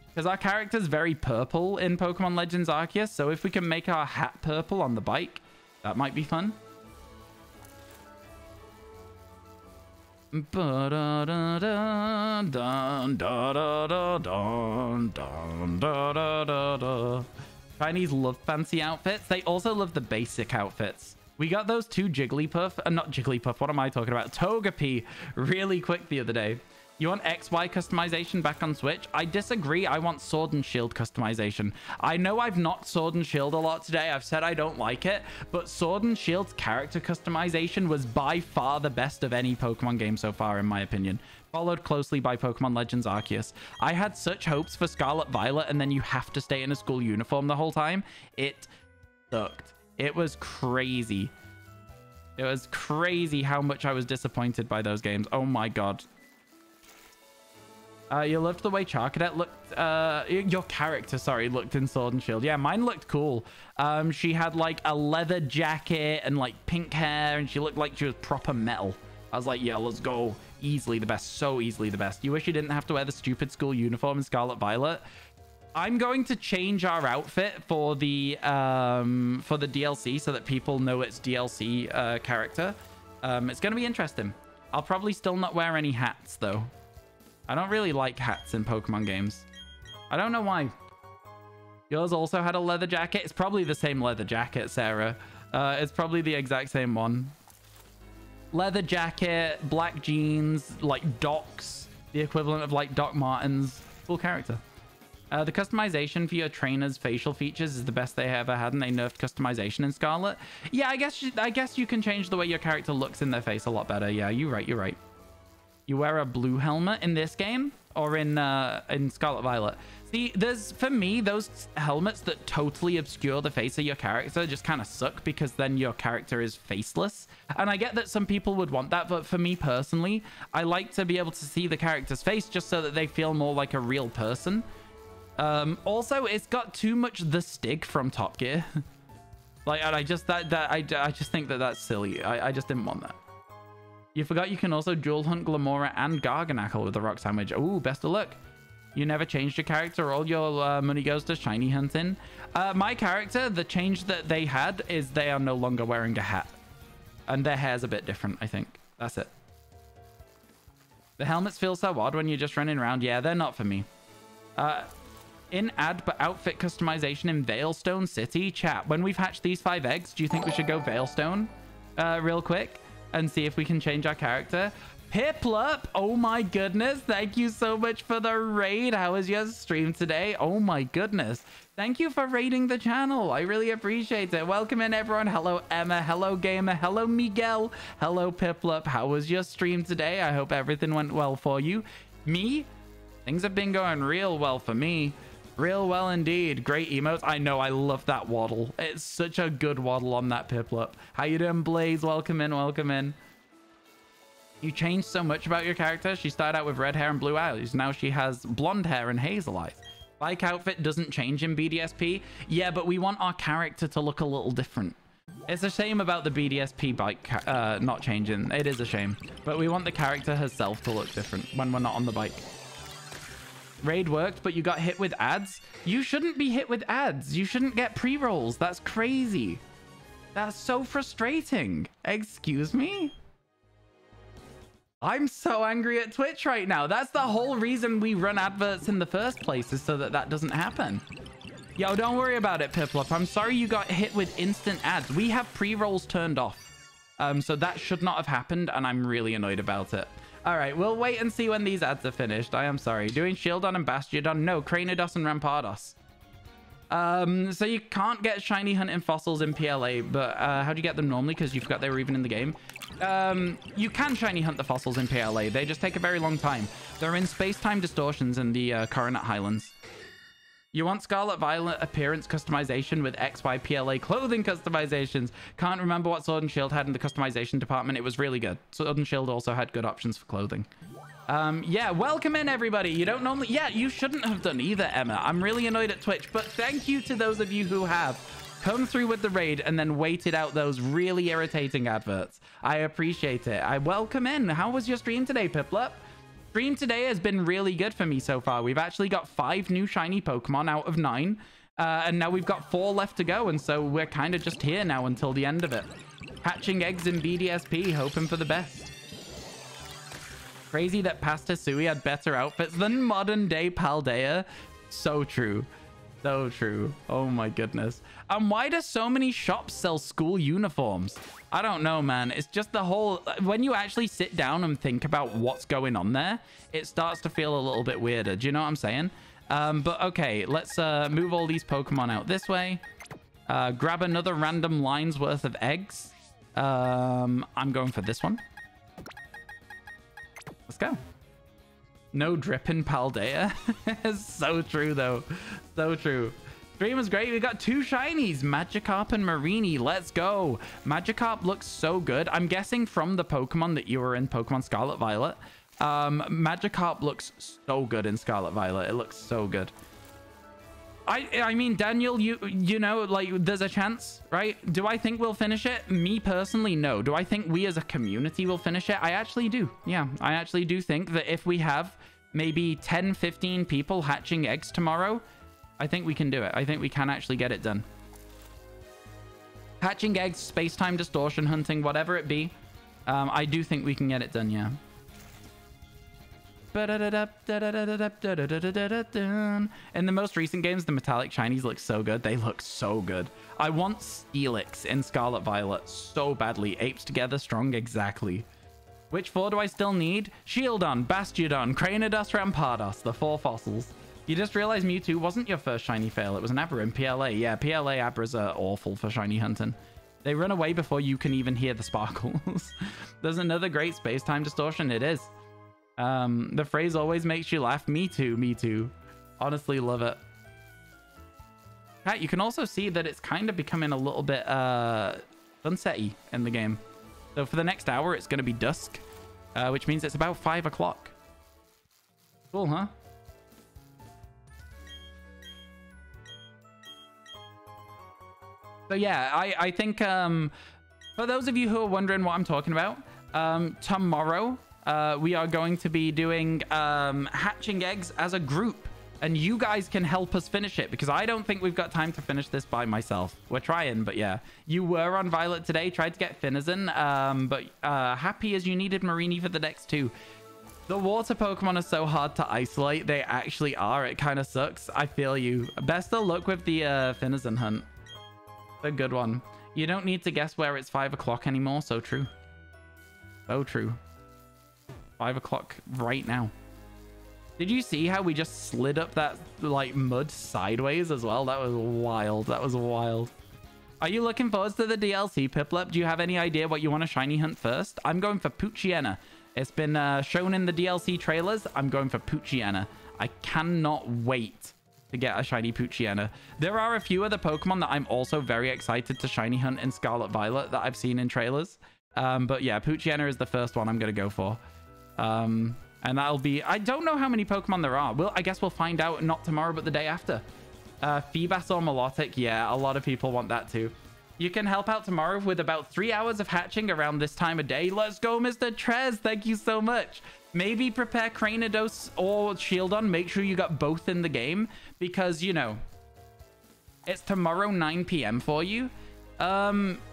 S1: Because our character's very purple in Pokemon Legends Arceus, so if we can make our hat purple on the bike, that might be fun. Chinese love fancy outfits. They also love the basic outfits. We got those 2 Jigglypuff, not Jigglypuff, what am I talking about? Togepi really quick the other day. You want XY customization back on Switch? I disagree. I want Sword and Shield customization. I know I've knocked Sword and Shield a lot today. I've said I don't like it, but Sword and Shield's character customization was by far the best of any Pokemon game so far, in my opinion. Followed closely by Pokemon Legends Arceus. I had such hopes for Scarlet Violet, and then you have to stay in a school uniform the whole time. It sucked. It was crazy. It was crazy how much I was disappointed by those games. Oh my god. You loved the way Charcadet looked, your character, sorry, looked in Sword and Shield. Yeah, mine looked cool. She had like a leather jacket and like pink hair, and she looked like she was proper metal. I was like, yeah, let's go. Easily the best, so easily the best. You wish you didn't have to wear the stupid school uniform in Scarlet Violet. I'm going to change our outfit for the DLC so that people know it's DLC character. It's going to be interesting. I'll probably still not wear any hats though. I don't really like hats in Pokemon games. I don't know why. Yours also had a leather jacket. It's probably the same leather jacket, Sarah. It's probably the exact same one. Leather jacket, black jeans, like Docs. The equivalent of like Doc Martens. Cool character. The customization for your trainer's facial features is the best they ever had, and they nerfed customization in Scarlet. Yeah, I guess you can change the way your character looks in their face a lot better. Yeah, you're right. You're right. You wear a blue helmet in this game or in Scarlet Violet. See, for me, those helmets that totally obscure the face of your character just kind of suck, because then your character is faceless. And I get that some people would want that, but for me personally, I like to be able to see the character's face just so that they feel more like a real person. Also, it's got too much the Stig from Top Gear. Like, and I just think that that's silly. I just didn't want that. You forgot you can also dual hunt Glamora and Garganacl with the rock sandwich. Oh, best of luck. You never changed your character. All your money goes to shiny hunting. My character, the change that they had is they are no longer wearing a hat. And their hair's a bit different, I think. That's it. The helmets feel so odd when you're just running around. Yeah, they're not for me. In-ad but outfit customization in Veilstone City. Chat, when we've hatched these 5 eggs, do you think we should go Veilstone real quick and see if we can change our character? Piplup, oh my goodness, thank you so much for the raid. How was your stream today? Oh my goodness, thank you for raiding the channel. I really appreciate it. Welcome in, everyone. Hello, Emma. Hello, Gamer. Hello, Miguel. Hello, Piplup. How was your stream today? I hope everything went well for you. Me? Things have been going real well for me. Real well indeed. Great emotes. I know, I love that waddle. It's such a good waddle on that Piplup. How you doing, Blaze? Welcome in, welcome in. You changed so much about your character. She started out with red hair and blue eyes. Now she has blonde hair and hazel eyes. Bike outfit doesn't change in BDSP. Yeah, but we want our character to look a little different. It's a shame about the BDSP bike not changing. It is a shame. But we want the character herself to look different when we're not on the bike. Raid worked, but you got hit with ads. You shouldn't be hit with ads. You shouldn't get pre-rolls. That's crazy. That's so frustrating. Excuse me? I'm so angry at Twitch right now. That's the whole reason we run adverts in the first place, is so that that doesn't happen. Yo, don't worry about it, Piplup. I'm sorry you got hit with instant ads. We have pre-rolls turned off. So that should not have happened, and I'm really annoyed about it. All right, we'll wait and see when these ads are finished. I am sorry. Doing Shieldon and Bastiodon? No, Cranidos and Rampardos. So you can't get shiny hunting fossils in PLA, but how do you get them normally? Because you forgot they were even in the game. You can shiny hunt the fossils in PLA. They just take a very long time. They're in space-time distortions in the Coronet Highlands. You want Scarlet Violet appearance customization with XY PLA clothing customizations. Can't remember what Sword and Shield had in the customization department. It was really good. Sword and Shield also had good options for clothing. Yeah, welcome in, everybody. You don't normally... Yeah, you shouldn't have done either, Emma. I'm really annoyed at Twitch, but thank you to those of you who have come through with the raid and then waited out those really irritating adverts. I appreciate it. I welcome in. How was your stream today, Piplup? Stream today has been really good for me so far. We've actually got 5 new shiny Pokemon out of 9. And now we've got 4 left to go. And so we're kind of just here now until the end of it. Hatching eggs in BDSP, hoping for the best. Crazy that past Hisui had better outfits than modern day Paldea. So true. So true. Oh my goodness. And why do so many shops sell school uniforms? I don't know, man. It's just the whole... When you actually sit down and think about what's going on there, it starts to feel a little bit weirder. Do you know what I'm saying? But okay, let's move all these Pokemon out this way. Grab another random line's worth of eggs. I'm going for this one. Let's go. No drip in Paldea. So true, though. So true. Stream was great. We got 2 shinies, Magikarp and Marini. Let's go. Magikarp looks so good. I'm guessing from the Pokemon that you were in Pokemon Scarlet Violet. Magikarp looks so good in Scarlet Violet. It looks so good. I mean, Daniel, you know, like, there's a chance, right? Do I think we'll finish it? Me personally, no. Do I think we as a community will finish it? I actually do. Yeah, I actually do think that if we have maybe 10, 15 people hatching eggs tomorrow, I think we can do it. I think we can actually get it done. Hatching eggs, space-time distortion hunting, whatever it be. I do think we can get it done, yeah. In the most recent games, the metallic shinies look so good. They look so good. I want Steelix in Scarlet Violet so badly. Apes together strong, exactly. Which 4 do I still need? Shieldon, Bastiodon, Cranidos, Rampardos, the 4 fossils. You just realized Mewtwo wasn't your first shiny fail. It was an Abra in PLA. Yeah, PLA Abras are awful for shiny hunting. They run away before you can even hear the sparkles. There's another great space-time distortion. It is. The phrase always makes you laugh. Me too, me too. Honestly, love it. Pat, you can also see that it's kind of becoming a little bit sunset-y in the game. So for the next hour, it's going to be dusk, which means it's about 5 o'clock. Cool, huh? So yeah, I think for those of you who are wondering what I'm talking about, tomorrow we are going to be doing hatching eggs as a group, and you guys can help us finish it, because I don't think we've got time to finish this by myself. We're trying, but yeah. You were on Violet today, tried to get Finizen, but happy as you needed Marini for the next 2. The water Pokemon are so hard to isolate. They actually are. It kind of sucks. I feel you. Best of luck with the Finizen hunt. A good one. You don't need to guess where it's 5 o'clock anymore. So true. So true. 5 o'clock right now. Did you see how we just slid up that like mud sideways as well? That was wild. That was wild. Are you looking forward to the DLC, Piplup? Do you have any idea what you want to shiny hunt first? I'm going for Poochyena. It's been shown in the DLC trailers. I'm going for Poochyena. I cannot wait to get a shiny Poochyena. There are a few other Pokemon that I'm also very excited to shiny hunt in Scarlet Violet that I've seen in trailers. But yeah, Poochyena is the first one I'm going to go for. And that'll be... I don't know how many Pokemon there are. I guess we'll find out not tomorrow, but the day after. Feebas or Milotic. Yeah, a lot of people want that too. You can help out tomorrow with about 3 hours of hatching around this time of day. Let's go, Mr. Trez. Thank you so much. Maybe prepare Cranidos or Shieldon. Make sure you got both in the game, because, you know, it's tomorrow 9 p.m. for you.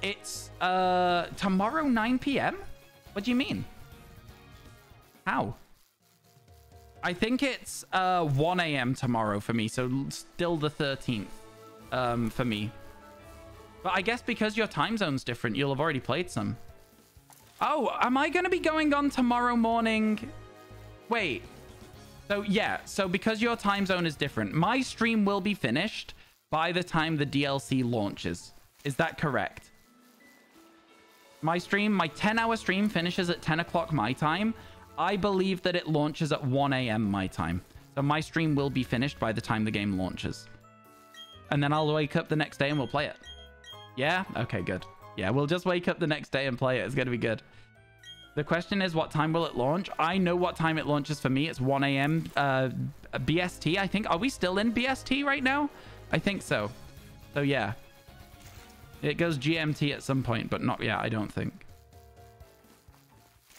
S1: It's tomorrow 9 p.m.? What do you mean? How? I think it's 1 a.m. tomorrow for me, so still the 13th for me. But I guess because your time zone's different, you'll have already played some. Oh, am I going to be going on tomorrow morning? Wait. So, yeah. So, because your time zone is different, my stream will be finished by the time the DLC launches. Is that correct? My stream, my 10-hour stream finishes at 10 o'clock my time. I believe that it launches at 1 a.m. my time. So, my stream will be finished by the time the game launches. And then I'll wake up the next day and we'll play it. Yeah? Okay, good. Yeah, we'll just wake up the next day and play it. It's going to be good. The question is, what time will it launch? I know what time it launches for me. It's 1 a.m. BST, I think. Are we still in BST right now? I think so. So, yeah. It goes GMT at some point, but not yet, I don't think.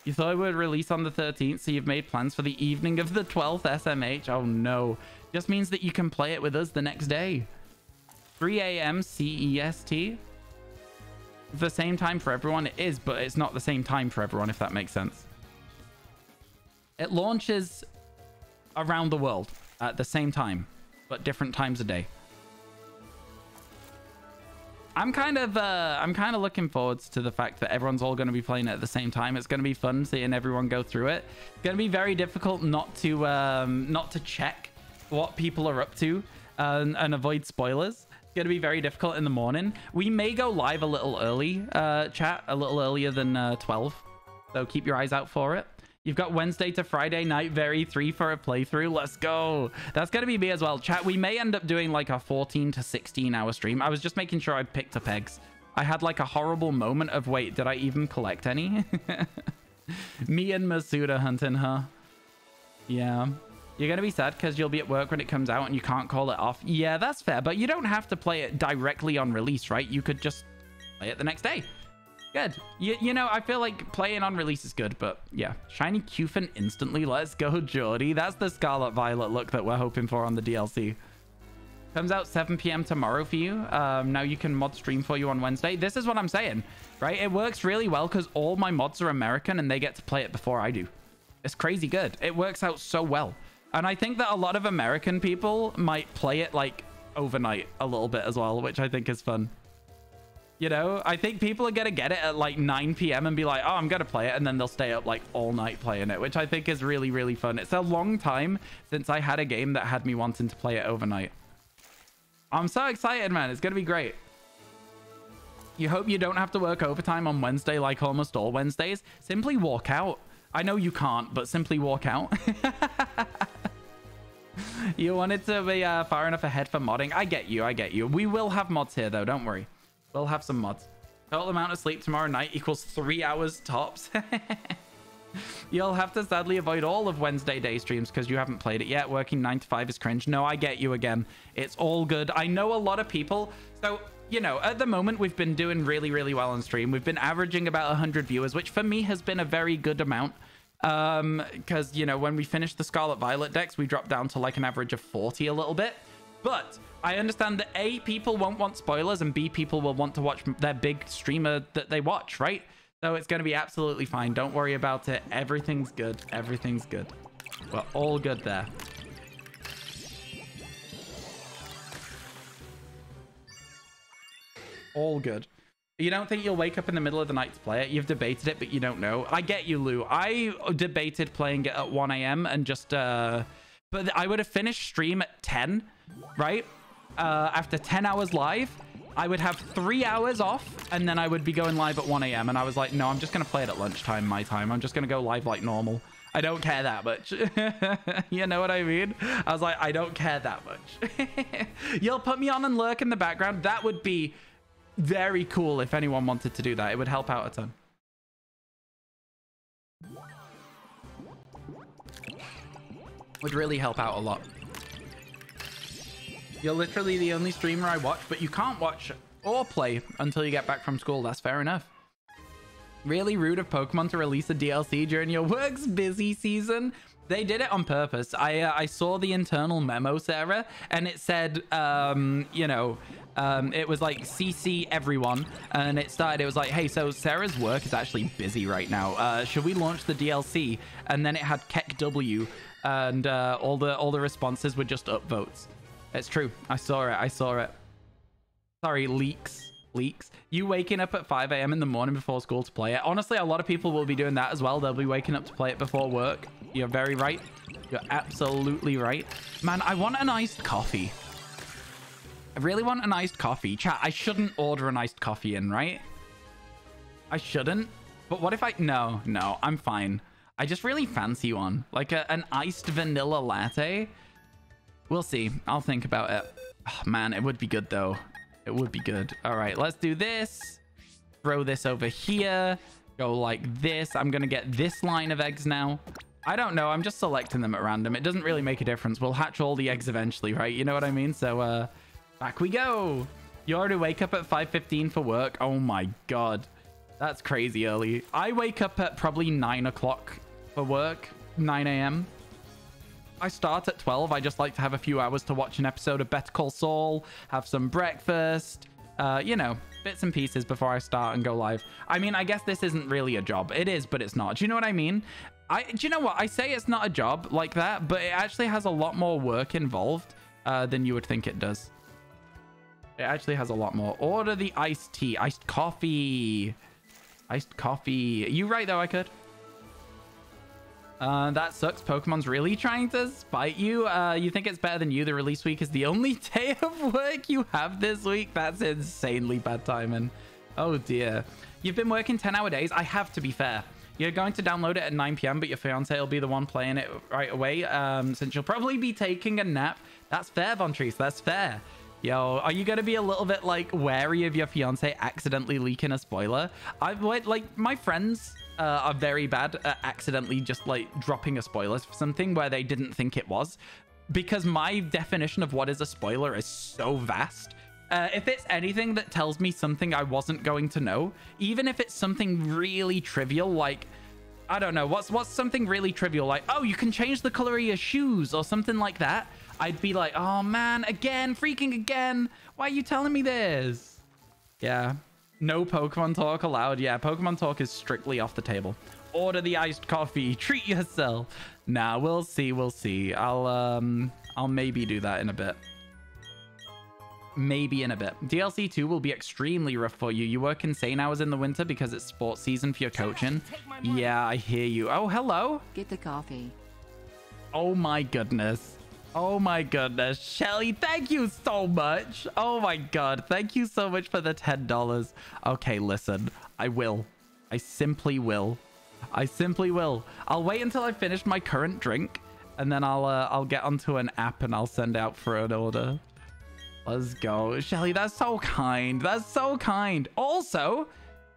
S1: You thought it would release on the 13th, so you've made plans for the evening of the 12th SMH? Oh, no. Just means that you can play it with us the next day. 3 a.m. CEST. The same time for everyone. It is, but it's not the same time for everyone, if that makes sense. It launches around the world at the same time, but different times a day. I'm kind of looking forward to the fact that everyone's all going to be playing it at the same time. It's going to be fun seeing everyone go through it. It's going to be very difficult not to check what people are up to and avoid spoilers. It's going to be very difficult in the morning. We may go live a little early, chat, a little earlier than 12. So keep your eyes out for it. You've got Wednesday to Friday night, very 3 for a playthrough. Let's go. That's going to be me as well. Chat, we may end up doing like a 14 to 16 hour stream. I was just making sure I picked up eggs. I had like a horrible moment of, wait, did I even collect any? Me and Masuda hunting her. Yeah. You're going to be sad because you'll be at work when it comes out and you can't call it off. Yeah, that's fair. But you don't have to play it directly on release, right? You could just play it the next day. Good. You know, I feel like playing on release is good, but yeah. Shiny Cufin instantly. Let's go, Jordy. That's the Scarlet Violet look that we're hoping for on the DLC. Comes out 7 p.m. tomorrow for you. Now you can mod stream for you on Wednesday. This is what I'm saying, right? It works really well because all my mods are American and they get to play it before I do. It's crazy good. It works out so well. And I think that a lot of American people might play it like overnight a little bit as well, which I think is fun. You know, I think people are going to get it at like 9 p.m. and be like, oh, I'm going to play it. And then they'll stay up like all night playing it, which I think is really, really fun. It's a long time since I had a game that had me wanting to play it overnight. I'm so excited, man. It's going to be great. You hope you don't have to work overtime on Wednesday like almost all Wednesdays. Simply walk out. I know you can't, but simply walk out. You wanted to be far enough ahead for modding. I get you. I get you. We will have mods here, though. Don't worry. We'll have some mods. Total amount of sleep tomorrow night equals 3 hours tops. You'll have to sadly avoid all of Wednesday day streams because you haven't played it yet. Working 9 to 5 is cringe. No, I get you again. It's all good. I know a lot of people. So, you know, at the moment, we've been doing really, really well on stream. We've been averaging about 100 viewers, which for me has been a very good amount. Because, you know, when we finished the Scarlet Violet decks, we dropped down to like an average of 40 a little bit. But I understand that A, people won't want spoilers, and B, people will want to watch their big streamer that they watch, right? So it's going to be absolutely fine. Don't worry about it. Everything's good. Everything's good. We're all good there. All good. You don't think you'll wake up in the middle of the night to play it? You've debated it, but you don't know. I get you, Lou. I debated playing it at 1 a.m. and just... but I would have finished stream at 10, right? After 10 hours live, I would have 3 hours off, and then I would be going live at 1 a.m. And I was like, no, I'm just going to play it at lunchtime, my time. I'm just going to go live like normal. I don't care that much. You know what I mean? I was like, I don't care that much. You'll put me on and lurk in the background. That would be very cool if anyone wanted to do that. It would help out a ton. Would really help out a lot. You're literally the only streamer I watch, but you can't watch or play until you get back from school. That's fair enough. Really rude of Pokemon to release a DLC during your work's busy season. They did it on purpose. I saw the internal memo, Sarah, and it said, you know, it was like CC everyone, and it was like, hey, so Sarah's work is actually busy right now. Should we launch the DLC? And then it had Keck W, and all the responses were just upvotes. It's true. I saw it. Sorry, leaks. You waking up at 5 a.m. in the morning before school to play it. Honestly, a lot of people will be doing that as well. They'll be waking up to play it before work. You're very right. You're absolutely right. Man, I want an iced coffee. I really want an iced coffee. Chat, I shouldn't order an iced coffee in, right? I shouldn't. But what if I... No, I'm fine. I just really fancy one. Like an iced vanilla latte. We'll see. I'll think about it. Oh, man, it would be good, though. It would be good. All right, let's do this. Throw this over here. Go like this. I'm going to get this line of eggs now. I don't know. I'm just selecting them at random. It doesn't really make a difference. We'll hatch all the eggs eventually, right? You know what I mean? So, back we go. You already wake up at 5:15 for work. Oh, my God. That's crazy early. I wake up at probably 9 o'clock for work. 9 a.m. I start at 12. I just like to have a few hours to watch an episode of Better Call Saul, have some breakfast, you know, bits and pieces before I start and go live. I mean, I guess this isn't really a job. It is, but it's not. Do you know what I mean? Do you know what? I say it's not a job like that, but it actually has a lot more work involved than you would think it does. It actually has a lot more. Order the iced tea. Iced coffee. Iced coffee. You right, though, I could. That sucks. Pokemon's really trying to spite you. You think it's better than you? The release week is the only day of work you have this week? That's insanely bad timing. Oh, dear. You've been working 10-hour days? I have, to be fair. You're going to download it at 9 p.m., but your fiance will be the one playing it right away, since you'll probably be taking a nap. That's fair, Von Trees. That's fair. Yo, are you going to be a little bit, like, wary of your fiance accidentally leaking a spoiler? Like, my friends are very bad at accidentally just, like, dropping a spoiler for something where they didn't think it was. Because my definition of what is a spoiler is so vast. If it's anything that tells me something I wasn't going to know, even if it's something really trivial, like, I don't know, what's something really trivial, like, oh, you can change the color of your shoes or something like that, I'd be like, oh man, again, freaking again, why are you telling me this? Yeah, no Pokemon talk allowed. Yeah, Pokemon talk is strictly off the table. Order the iced coffee, treat yourself. Nah, we'll see. I'll maybe do that in a bit. Maybe in a bit. DLC 2 will be extremely rough for you. You work insane hours in the winter because it's sports season for your coaching. Yeah, I hear you. Oh, hello.
S4: Get the coffee.
S1: Oh my goodness. Oh my goodness. Shelly, thank you so much. Oh my god. Thank you so much for the $10. Okay, listen. I will. I simply will. I'll wait until I finish my current drink, and then I'll get onto an app and I'll send out for an order. Let's go. Shelly, that's so kind. That's so kind. Also,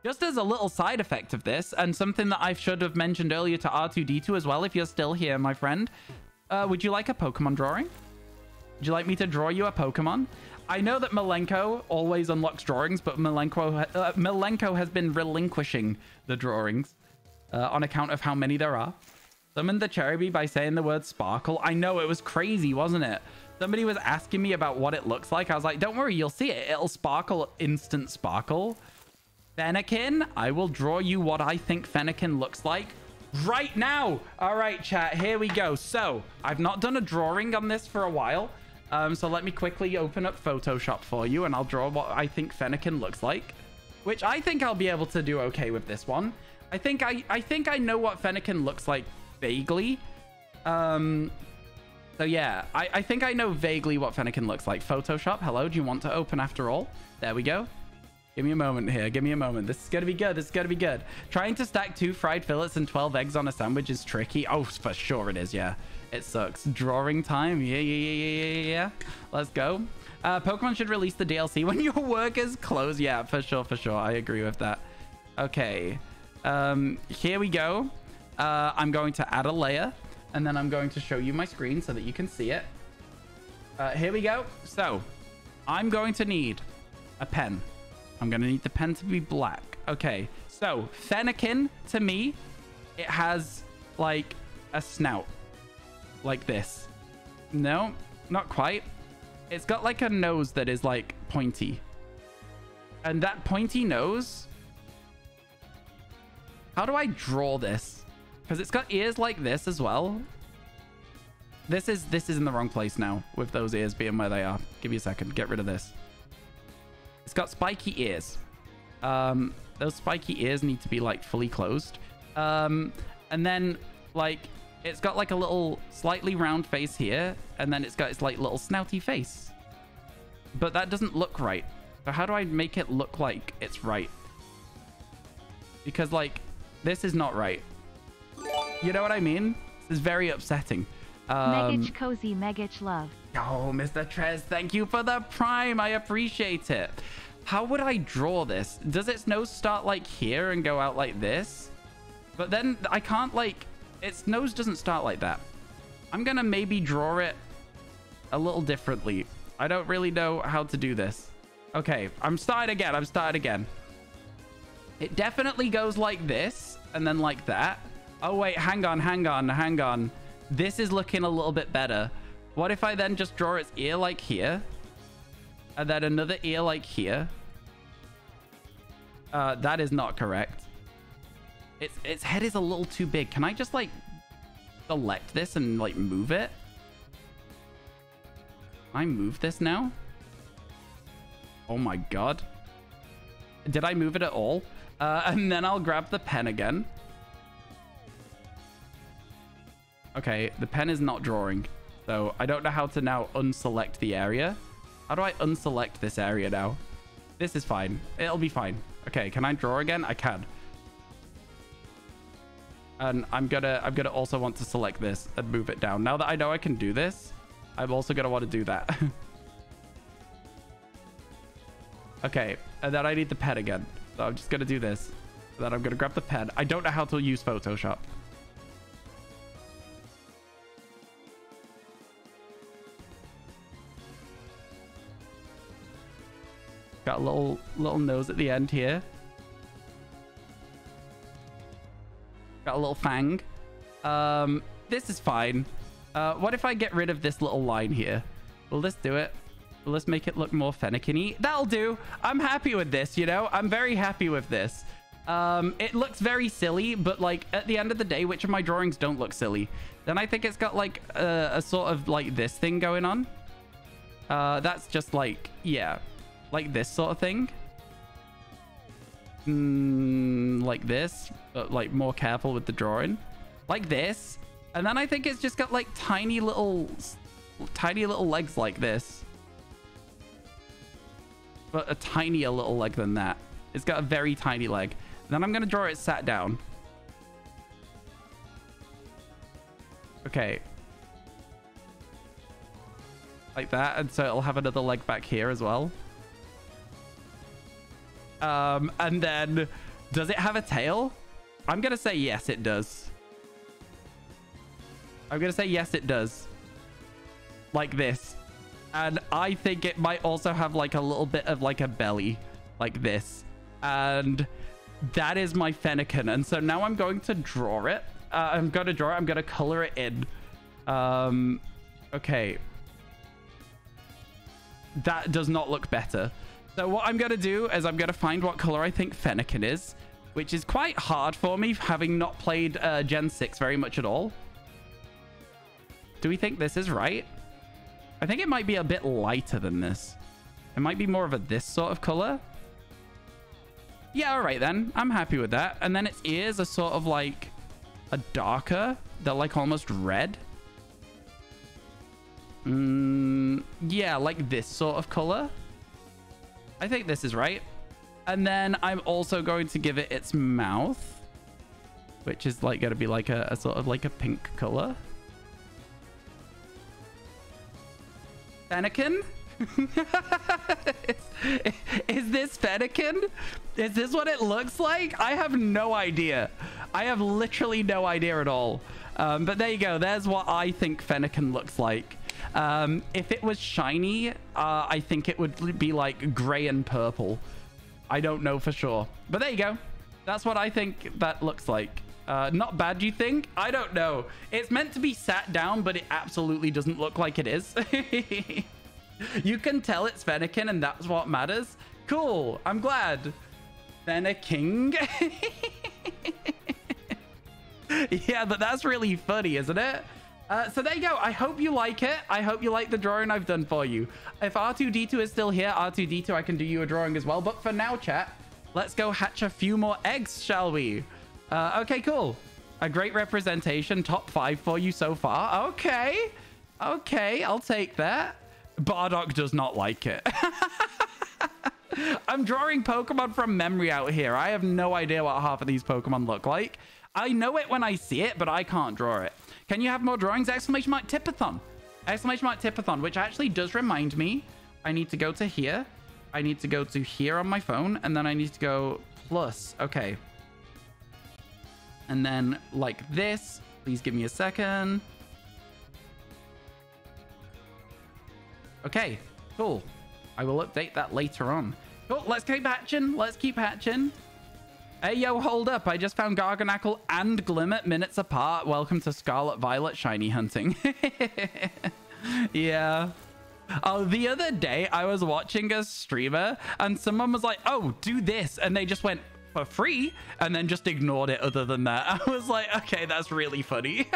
S1: just as a little side effect of this, and something that I should have mentioned earlier to R2-D2 as well, if you're still here, my friend, would you like a Pokemon drawing? Would you like me to draw you a Pokemon? I know that Milenko always unlocks drawings, but Milenko has been relinquishing the drawings on account of how many there are. Summoned the Cherubi by saying the word sparkle. I know, it was crazy, wasn't it? Somebody was asking me about what it looks like. I was like, don't worry, you'll see it. It'll sparkle, instant sparkle. Fennekin, I will draw you what I think Fennekin looks like right now. All right, chat, here we go. So, I've not done a drawing on this for a while. So let me quickly open up Photoshop for you, and I'll draw what I think Fennekin looks like, which I think I'll be able to do okay with this one. I think I know what Fennekin looks like vaguely. So yeah, I think I know vaguely what Fennekin looks like. Photoshop, hello, do you want to open after all? There we go. Give me a moment here. Give me a moment. This is going to be good. This is going to be good. Trying to stack 2 fried fillets and 12 eggs on a sandwich is tricky. Oh, for sure it is, yeah. It sucks. Drawing time. Yeah. Let's go. Pokemon should release the DLC when your work is closed. Yeah, for sure. I agree with that. Okay. Here we go. I'm going to add a layer, and then I'm going to show you my screen so that you can see it. Here we go. So, I'm going to need a pen. I'm going to need the pen to be black. Okay, so Fennekin, to me, it has, like, a snout. Like this. No, not quite. It's got, like, a nose that is, like, pointy. And that pointy nose... How do I draw this? Because it's got ears like this as well. This is in the wrong place now, with those ears being where they are. Give me a second. Get rid of this. It's got spiky ears. Those spiky ears need to be, like, fully closed. And then, like, it's got, like, a little slightly round face here. And then it's got its, like, little snouty face. But that doesn't look right. So how do I make it look like it's right? Because, like, this is not right. You know what I mean? This is very upsetting.
S2: Megich Cozy, Megich Love.
S1: Oh, Mr. Trez, thank you for the prime. I appreciate it. How would I draw this? Does its nose start like here and go out like this? But then I can't, like, its nose doesn't start like that. I'm gonna maybe draw it a little differently. I don't really know how to do this. Okay, I'm starting again. It definitely goes like this and then like that. Oh, wait, hang on. This is looking a little bit better. What if I then just draw its ear like here? And then another ear like here? That is not correct. Its head is a little too big. Can I just, like, select this and, like, move it? Can I move this now? Oh my god. Did I move it at all? And then I'll grab the pen again. Okay, the pen is not drawing. So I don't know how to now unselect the area. How do I unselect this area now? This is fine. It'll be fine. Okay, can I draw again? I can. And I'm gonna also want to select this and move it down. Now that I know I can do this, I'm also gonna want to do that. Okay, and then I need the pen again. So I'm just gonna do this. Then I'm gonna grab the pen. I don't know how to use Photoshop. Got a little nose at the end here. Got a little fang. This is fine. What if I get rid of this little line here? Will this do it? Will this make it look more fennekin-y? That'll do. I'm happy with this, you know? I'm very happy with this. It looks very silly, but like at the end of the day, which of my drawings don't look silly? Then I think it's got like a sort of like this thing going on. That's just like, yeah, like this sort of thing. Like this, but like more careful with the drawing. Like this. And then I think it's just got like tiny little legs like this. But a tinier little leg than that. It's got a very tiny leg. Then I'm going to draw it sat down. Okay. Like that. And so it'll have another leg back here as well. And then, does it have a tail? I'm going to say yes, it does. I'm going to say yes, it does. Like this. And I think it might also have like a little bit of like a belly. Like this. And that is my fennekin. And so now I'm going to draw it. I'm going to color it in. Okay. That does not look better. So what I'm going to do is I'm going to find what color I think fennekin is, which is quite hard for me, having not played Gen 6 very much at all. Do we think this is right? I think it might be a bit lighter than this. It might be more of a this sort of color. Yeah, all right then. I'm happy with that. And then its ears are sort of like a darker. They're like almost red. Yeah, like this sort of color. I think this is right. And then I'm also going to give it its mouth, which is like going to be like a sort of like a pink color. Fennekin? Is this fennekin? Is this what it looks like? I have no idea. I have literally no idea at all. But there you go. There's what I think fennekin looks like. If it was shiny, I think it would be like gray and purple. I don't know for sure. But there you go. That's what I think that looks like. Not bad, do you think? I don't know. It's meant to be sat down, but it absolutely doesn't look like it is. You can tell it's fennekin, and that's what matters. Cool. I'm glad. Fenneking. Yeah, but that's really funny, isn't it? So there you go. I hope you like it. I hope you like the drawing I've done for you. If R2-D2 is still here, R2-D2, I can do you a drawing as well. But for now, chat, let's go hatch a few more eggs, shall we? Okay, cool. A great representation. Top 5 for you so far. Okay. Okay, I'll take that. Bardock does not like it. I'm drawing Pokemon from memory out here. I have no idea what half of these Pokemon look like. I know it when I see it, but I can't draw it. Can you have more drawings? Exclamation mark Tipathon. Exclamation mark Tipathon, which actually does remind me. I need to go to here. I need to go to here on my phone. And then I need to go plus. Okay. And then like this. Please give me a second. Okay, cool. I will update that later on. Cool, let's keep hatching. Let's keep hatching. Hey, yo, hold up. I just found Garganackle and Glimmer minutes apart. Welcome to Scarlet Violet shiny hunting. Yeah. Oh, the other day I was watching a streamer and someone was like, oh, do this. And they just went for free and then just ignored it other than that. I was like, okay, that's really funny.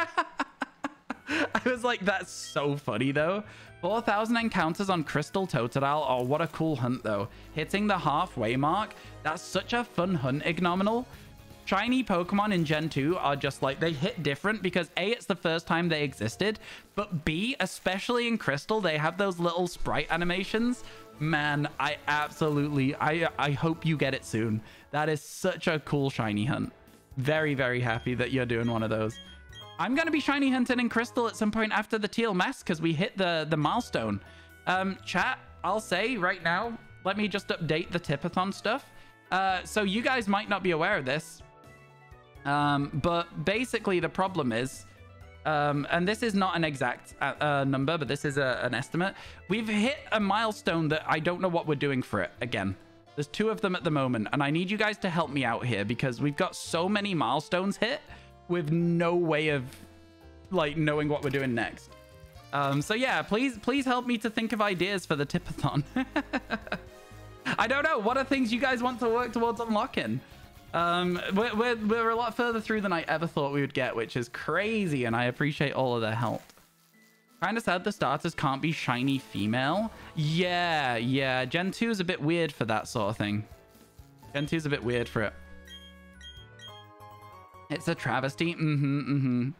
S1: I was like, that's so funny, though. 4,000 encounters on Crystal Totodile. Oh, what a cool hunt, though. Hitting the halfway mark. That's such a fun hunt, Ignominal. Shiny Pokemon in Gen 2 are just like, they hit different because A, it's the first time they existed, but B, especially in Crystal, they have those little sprite animations. Man, I absolutely, I hope you get it soon. That is such a cool shiny hunt. Very, very happy that you're doing one of those. I'm going to be shiny hunting in Crystal at some point after the teal mask because we hit the milestone. Chat, I'll say right now, let me just update the Tipathon stuff. So you guys might not be aware of this. But basically the problem is, and this is not an exact number, but this is an estimate. We've hit a milestone that I don't know what we're doing for it again. There's 2 of them at the moment, and I need you guys to help me out here because we've got so many milestones hit with no way of like knowing what we're doing next. So yeah, please help me to think of ideas for the Tipathon. I don't know. What are things you guys want to work towards unlocking? We're a lot further through than I ever thought we would get, which is crazy, and I appreciate all of their help. Kind of sad the starters can't be shiny female. Yeah. Gen 2 is a bit weird for that sort of thing. Gen 2 is a bit weird for it. It's a travesty. Gen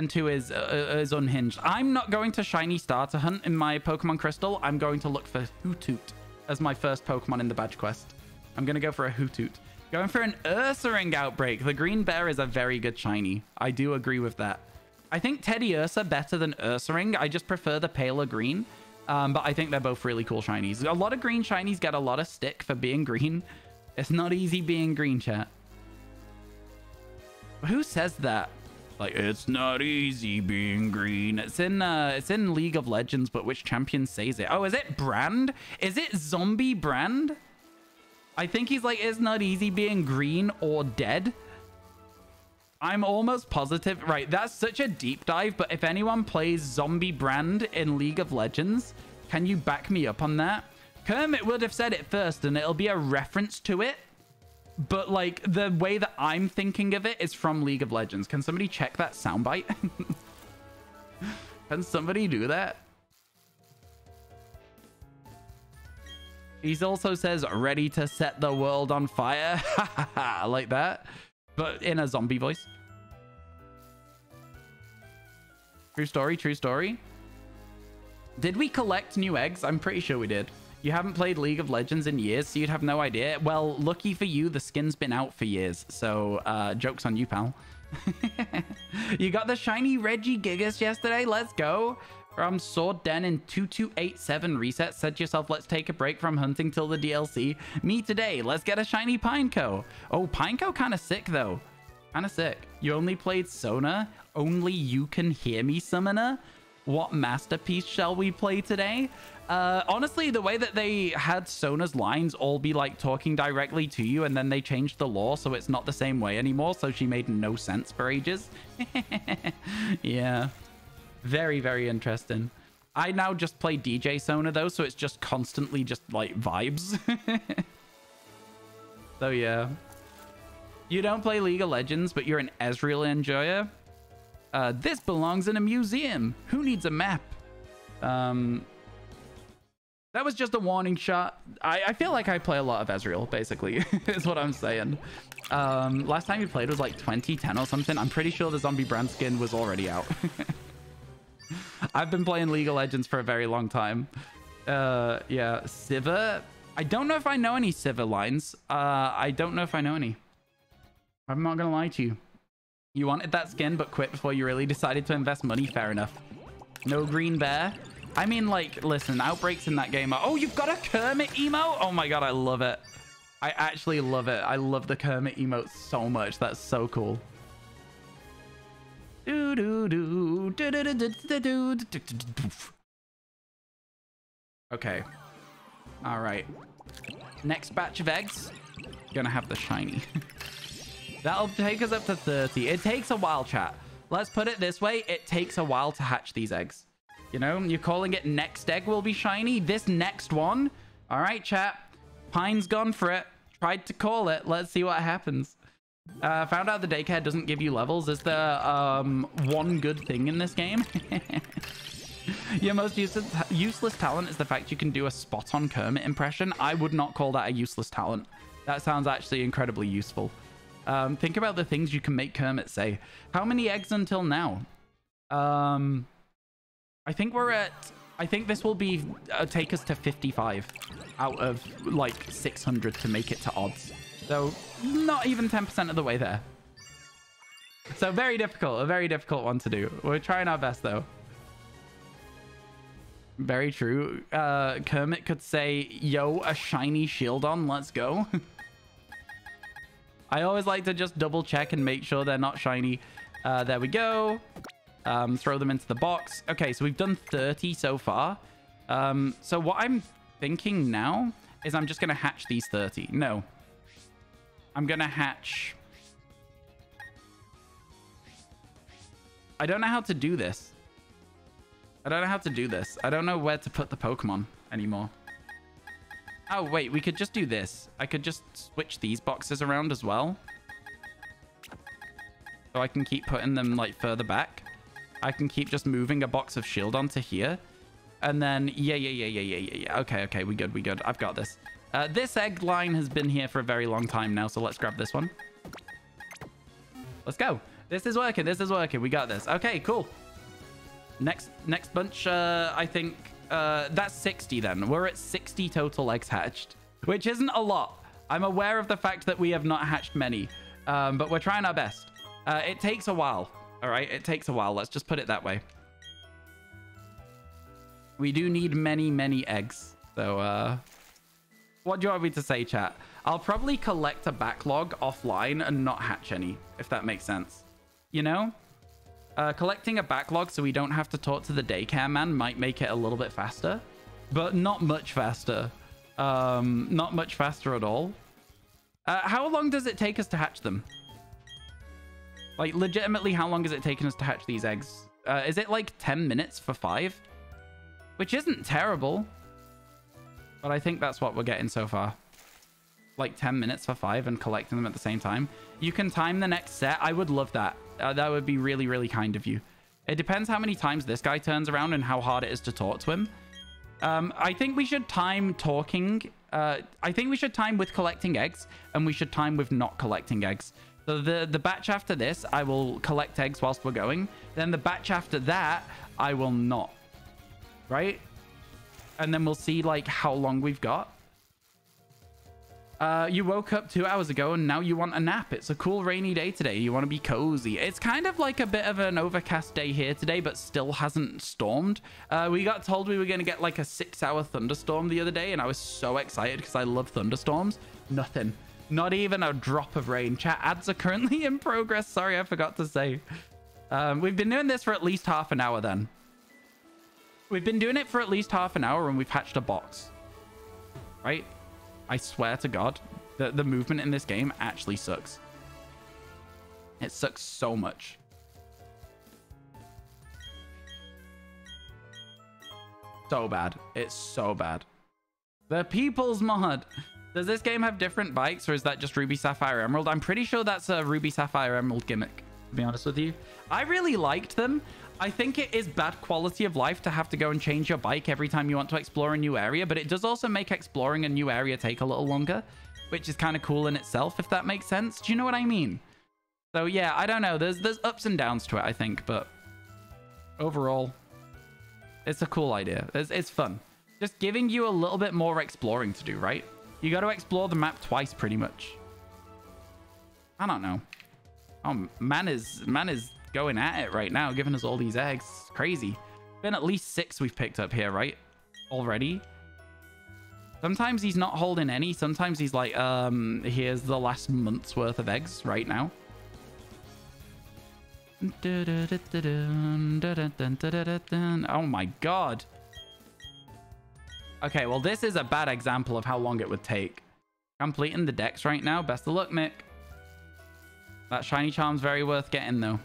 S1: 2 is unhinged. I'm not going to shiny starter hunt in my Pokemon Crystal. I'm going to look for Hoothoot as my first Pokemon in the badge quest. I'm going to go for a Hoothoot. Going for an Ursaring outbreak. The green bear is a very good shiny. I do agree with that. I think Teddy Ursa better than Ursaring. I just prefer the paler green. But I think they're both really cool shinies. A lot of green shinies get a lot of stick for being green. It's not easy being green, chat. Who says that? Like, it's not easy being green. It's in League of Legends, but which champion says it? Oh, is it Brand? Is it Zombie Brand? I think he's like, it's not easy being green or dead. I'm almost positive. Right, that's such a deep dive, but if anyone plays Zombie Brand in League of Legends, can you back me up on that? Kermit would have said it first, and it'll be a reference to it. But, like, the way that I'm thinking of it is from League of Legends. Can somebody check that soundbite? Can somebody do that? He also says, ready to set the world on fire. Like that. But in a zombie voice. True story, true story. Did we collect new eggs? I'm pretty sure we did. You haven't played League of Legends in years, so you'd have no idea. Well, lucky for you, the skin's been out for years. So, joke's on you, pal. You got the shiny Regigigas yesterday. Let's go. From Sword Den in 2287 reset. Said to yourself, let's take a break from hunting till the DLC. Me today. Let's get a shiny Pineco. Oh, Pineco kind of sick, though. Kind of sick. You only played Sona. Only you can hear me, Summoner. What masterpiece shall we play today? Honestly, the way that they had Sona's lines all be like talking directly to you, and then they changed the lore so it's not the same way anymore, so she made no sense for ages. Yeah. Very, very interesting. I now just play DJ Sona, though, so it's just constantly just, like, vibes. So, yeah. You don't play League of Legends, but you're an Ezreal enjoyer? This belongs in a museum. Who needs a map? That was just a warning shot. I feel like I play a lot of Ezreal, basically, is what I'm saying. Last time we played was, like, 2010 or something. I'm pretty sure the Zombie Brand skin was already out. I've been playing League of Legends for a very long time. Yeah, Sivir. I don't know if I know any Sivir lines. I don't know if I know any. I'm not gonna lie to you. You wanted that skin, but quit before you really decided to invest money. Fair enough. No green bear. I mean, like, listen, outbreaks in that game are... Oh, you've got a Kermit emote? Oh my god, I love it. I actually love it. I love the Kermit emote so much. That's so cool. Okay. All right. Next batch of eggs. Gonna have the shiny. That'll take us up to 30. It takes a while, chat. Let's put it this way. It takes a while to hatch these eggs. You know, you're calling it next egg will be shiny. This next one. All right, chat. Pine's gone for it. Tried to call it. Let's see what happens. Found out the daycare doesn't give you levels. Is there one good thing in this game? Your most useless talent is the fact you can do a spot-on Kermit impression. I would not call that a useless talent. That sounds actually incredibly useful. Think about the things you can make Kermit say. How many eggs until now? I think we're at... I think this will be take us to 55 out of like 600 to make it to odds. So not even 10% of the way there. So very difficult, a very difficult one to do. We're trying our best though. Very true. Kermit could say, yo, a shiny shield on, let's go. I always like to just double check and make sure they're not shiny. There we go. Throw them into the box. Okay, so we've done 30 so far. So what I'm thinking now is I'm just going to hatch these 30. No. I'm going to hatch... I don't know how to do this. I don't know how to do this. I don't know where to put the Pokemon anymore. Oh, wait, we could just do this. I could just switch these boxes around as well. So I can keep putting them, like, further back. I can keep just moving a box of shield onto here. And then, yeah. Okay, we good. I've got this. This egg line has been here for a very long time now, so let's grab this one. Let's go. This is working. We got this. Okay, cool. Next bunch, I think, that's 60 then. We're at 60 total eggs hatched, which isn't a lot. I'm aware of the fact that we have not hatched many, but we're trying our best. It takes a while. All right, it takes a while. Let's just put it that way. We do need many eggs. So, what do you want me to say, chat? I'll probably collect a backlog offline and not hatch any, if that makes sense. You know? Collecting a backlog so we don't have to talk to the daycare man might make it a little bit faster, but not much faster. Not much faster at all. How long does it take us to hatch them? Like, legitimately, how long has it taken us to hatch these eggs? Is it like 10 minutes for 5? Which isn't terrible. But I think that's what we're getting so far. Like 10 minutes for 5 and collecting them at the same time. You can time the next set. I would love that. That would be really kind of you. It depends how many times this guy turns around and how hard it is to talk to him. I think we should time talking. I think we should time with collecting eggs. And we should time with not collecting eggs. So the batch after this, I will collect eggs whilst we're going. Then the batch after that, I will not. Right? And then we'll see, like, how long we've got. You woke up 2 hours ago and now you want a nap. It's a cool rainy day today. You want to be cozy. It's kind of like a bit of an overcast day here today, but still hasn't stormed. We got told we were going to get, like, a 6-hour thunderstorm the other day, and I was so excited because I love thunderstorms. Nothing. Not even a drop of rain. Chat, ads are currently in progress. Sorry, I forgot to say. We've been doing this for at least half an hour then. We've been doing it for at least half an hour and we've hatched a box. Right? I swear to God, the movement in this game actually sucks. It sucks so much. So bad. It's so bad. The People's Mod. Does this game have different bikes or is that just Ruby, Sapphire, Emerald? I'm pretty sure that's a Ruby, Sapphire, Emerald gimmick, to be honest with you. I really liked them. I think it is bad quality of life to have to go and change your bike every time you want to explore a new area, but it does also make exploring a new area take a little longer, which is kind of cool in itself, if that makes sense. Do you know what I mean? So yeah, I don't know. There's ups and downs to it, I think, but overall, it's a cool idea. It's fun. Just giving you a little bit more exploring to do, right? You got to explore the map twice, pretty much. I don't know. Oh, man is going at it right now, giving us all these eggs. It's crazy. Been at least 6 we've picked up here, right? Already. Sometimes he's not holding any. Sometimes he's like, here's the last month's worth of eggs right now. Oh my God. Okay, well, this is a bad example of how long it would take. Completing the decks right now. Best of luck, Mick. That shiny charm's very worth getting, though.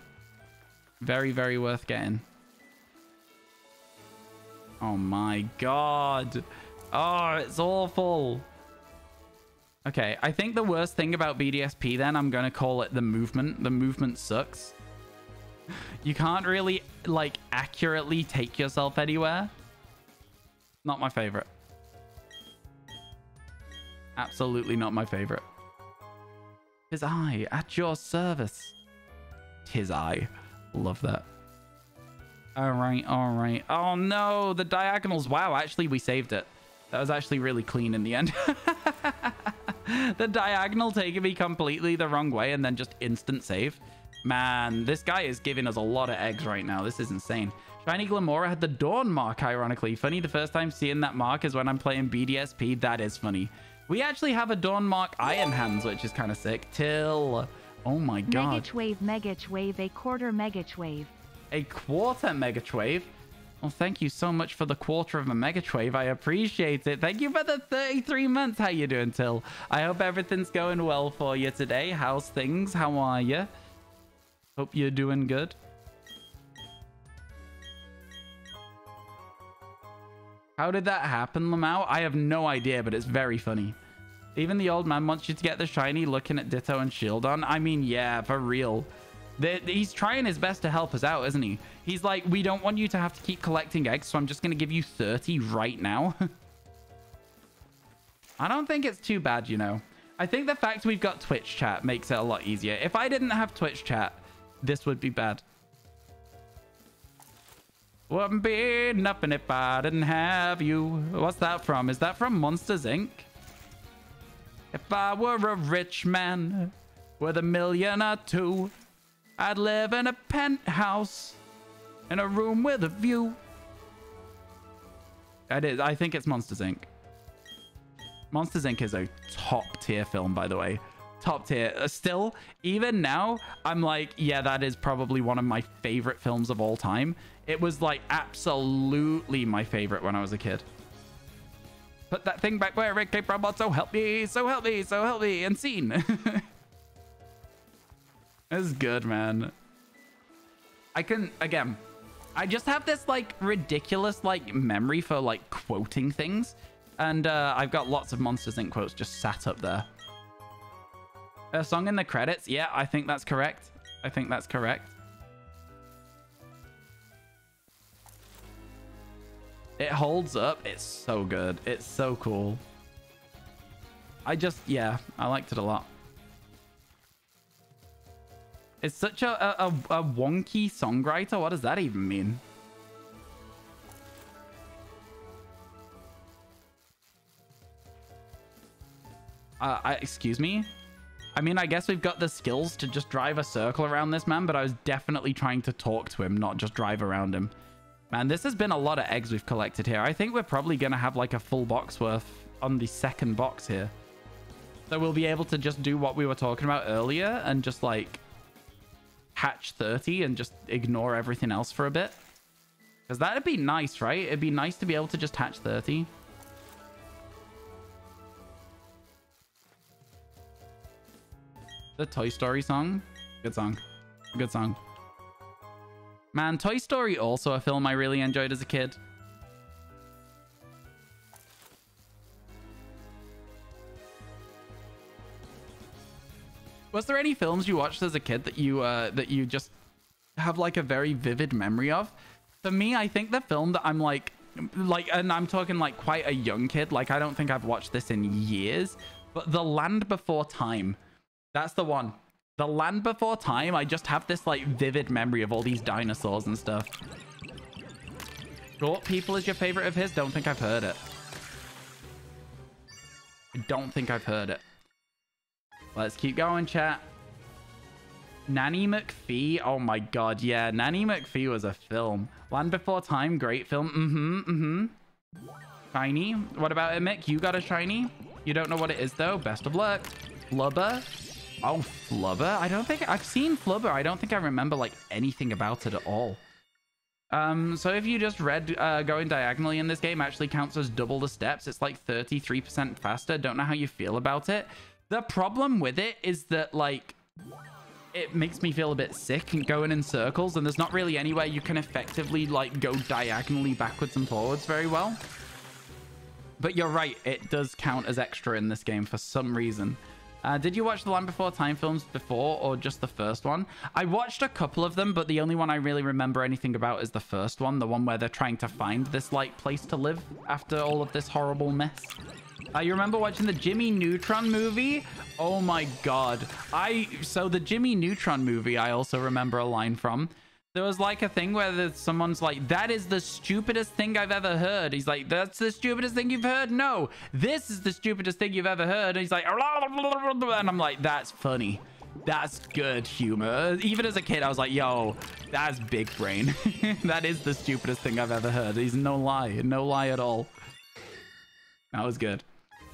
S1: Very worth getting. Oh, my God. Oh, it's awful. Okay, I think the worst thing about BDSP then, I'm going to call it the movement. The movement sucks. You can't really, like, accurately take yourself anywhere. Not my favorite. Absolutely not my favorite. Tis I, at your service. Tis I. Love that. All right, all right. Oh, no, the diagonals. Wow, actually, we saved it. That was actually really clean in the end. The diagonal taking me completely the wrong way and then just instant save. Man, this guy is giving us a lot of eggs right now. This is insane. Shiny Glamora had the Dawn mark, ironically. Funny, the first time seeing that mark is when I'm playing BDSP. That is funny. We actually have a Dawn mark Iron Hands, which is kind of sick. Till... Oh my god.
S2: Megachwave, a quarter Megachwave.
S1: A quarter Megachwave? Well, thank you so much for the quarter of a Megachwave. I appreciate it. Thank you for the 33 months. How you doing, Till? I hope everything's going well for you today. How's things? How are you? Hope you're doing good. How did that happen, Lamau? I have no idea, but it's very funny. Even the old man wants you to get the shiny looking at Ditto and Shieldon. I mean, yeah, for real. He's trying his best to help us out, isn't he? He's like, we don't want you to have to keep collecting eggs, so I'm just going to give you 30 right now. I don't think it's too bad, you know. I think the fact we've got Twitch chat makes it a lot easier. If I didn't have Twitch chat, this would be bad. Wouldn't be nothing if I didn't have you. What's that from? Is that from Monsters, Inc.? If I were a rich man with $1 million or $2 million, I'd live in a penthouse in a room with a view. It is. I think it's Monsters, Inc. Monsters, Inc. is a top tier film, by the way. Top tier. Still, even now, I'm like, yeah, that is probably one of my favorite films of all time. It was like absolutely my favorite when I was a kid. Put that thing back where it came from. So help me, so help me, so help me. And scene. It's good, man. I can, again, I just have this like ridiculous like memory for like quoting things. And I've got lots of Monsters Inc. quotes just sat up there. A song in the credits? Yeah, I think that's correct. I think that's correct. It holds up. It's so good. It's so cool. Yeah, I liked it a lot. It's such a wonky songwriter. What does that even mean? Excuse me? I mean, I guess we've got the skills to just drive a circle around this man, but I was definitely trying to talk to him, not just drive around him. Man, this has been a lot of eggs we've collected here. I think we're probably going to have like a full box worth on the second box here. So we'll be able to just do what we were talking about earlier and just like hatch 30 and just ignore everything else for a bit. Because that'd be nice, right? It'd be nice to be able to just hatch 30. The Toy Story song. Good song. Good song. Man, Toy Story also a film I really enjoyed as a kid. Was there any films you watched as a kid that you just have like a very vivid memory of? For me, I think the film that I'm like, and I'm talking like quite a young kid. Like, I don't think I've watched this in years, but The Land Before Time. That's the one. The Land Before Time. I just have this like vivid memory of all these dinosaurs and stuff. Short People is your favorite of his? Don't think I've heard it. I don't think I've heard it. Let's keep going, chat. Nanny McPhee. Oh my god, yeah. Nanny McPhee was a film. Land Before Time, great film. Shiny. What about it, Mick? You got a shiny? You don't know what it is, though? Best of luck. Flubber. Oh, Flubber? I don't think... I've seen Flubber. I don't think I remember, like, anything about it at all. So if you just read going diagonally in this game actually counts as double the steps. It's like 33% faster. Don't know how you feel about it. The problem with it is that, like, it makes me feel a bit sick and going in circles, and there's not really anywhere you can effectively, like, go diagonally backwards and forwards very well. But you're right, it does count as extra in this game for some reason. Did you watch the Land Before Time films before, or just the first one? I watched a couple of them, but the only one I really remember anything about is the first one, the one where they're trying to find this, like, place to live after all of this horrible mess. You remember watching the Jimmy Neutron movie? Oh my god. So the Jimmy Neutron movie, I also remember a line from. There was like a thing where someone's like, that is the stupidest thing I've ever heard. He's like, that's the stupidest thing you've heard? No, this is the stupidest thing you've ever heard. And he's like, and I'm like, that's funny. That's good humor. Even as a kid, I was like, yo, that's big brain. That is the stupidest thing I've ever heard. He's no lie at all. That was good.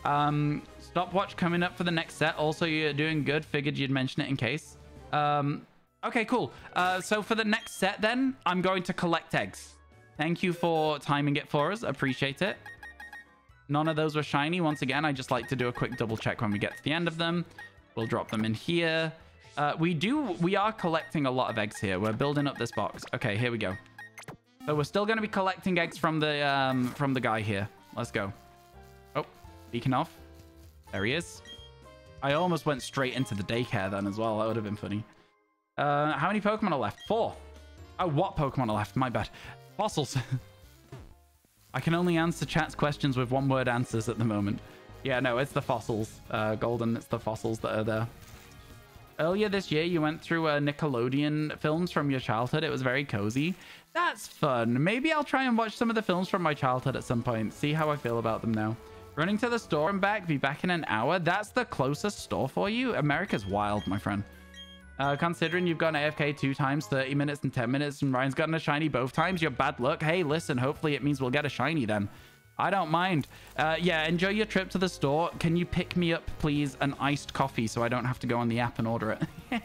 S1: Stopwatch coming up for the next set. Also, you're doing good. Figured you'd mention it in case. Okay, cool. So for the next set then, I'm going to collect eggs. Thank you for timing it for us. Appreciate it. None of those were shiny. Once again, I just like to do a quick double check when we get to the end of them. We'll drop them in here. We are collecting a lot of eggs here. We're building up this box. Okay, here we go. So we're still going to be collecting eggs from the guy here. Let's go. Oh, beacon off. There he is. I almost went straight into the daycare then as well. That would have been funny. How many Pokemon are left? 4. Oh, what Pokemon are left? My bad. Fossils. I can only answer chat's questions with one-word answers at the moment. Yeah, no, it's the fossils. Golden, it's the fossils that are there. Earlier this year, you went through Nickelodeon films from your childhood. It was very cozy. That's fun. Maybe I'll try and watch some of the films from my childhood at some point. See how I feel about them now. Running to the store and back. Be back in an hour. That's the closest store for you? America's wild, my friend. Considering you've gone AFK 2 times, 30 minutes and 10 minutes, and Ryan's gotten a shiny both times, you're bad luck. Hey, listen, hopefully it means we'll get a shiny then. I don't mind. Yeah, enjoy your trip to the store. Can you pick me up, please, an iced coffee so I don't have to go on the app and order it?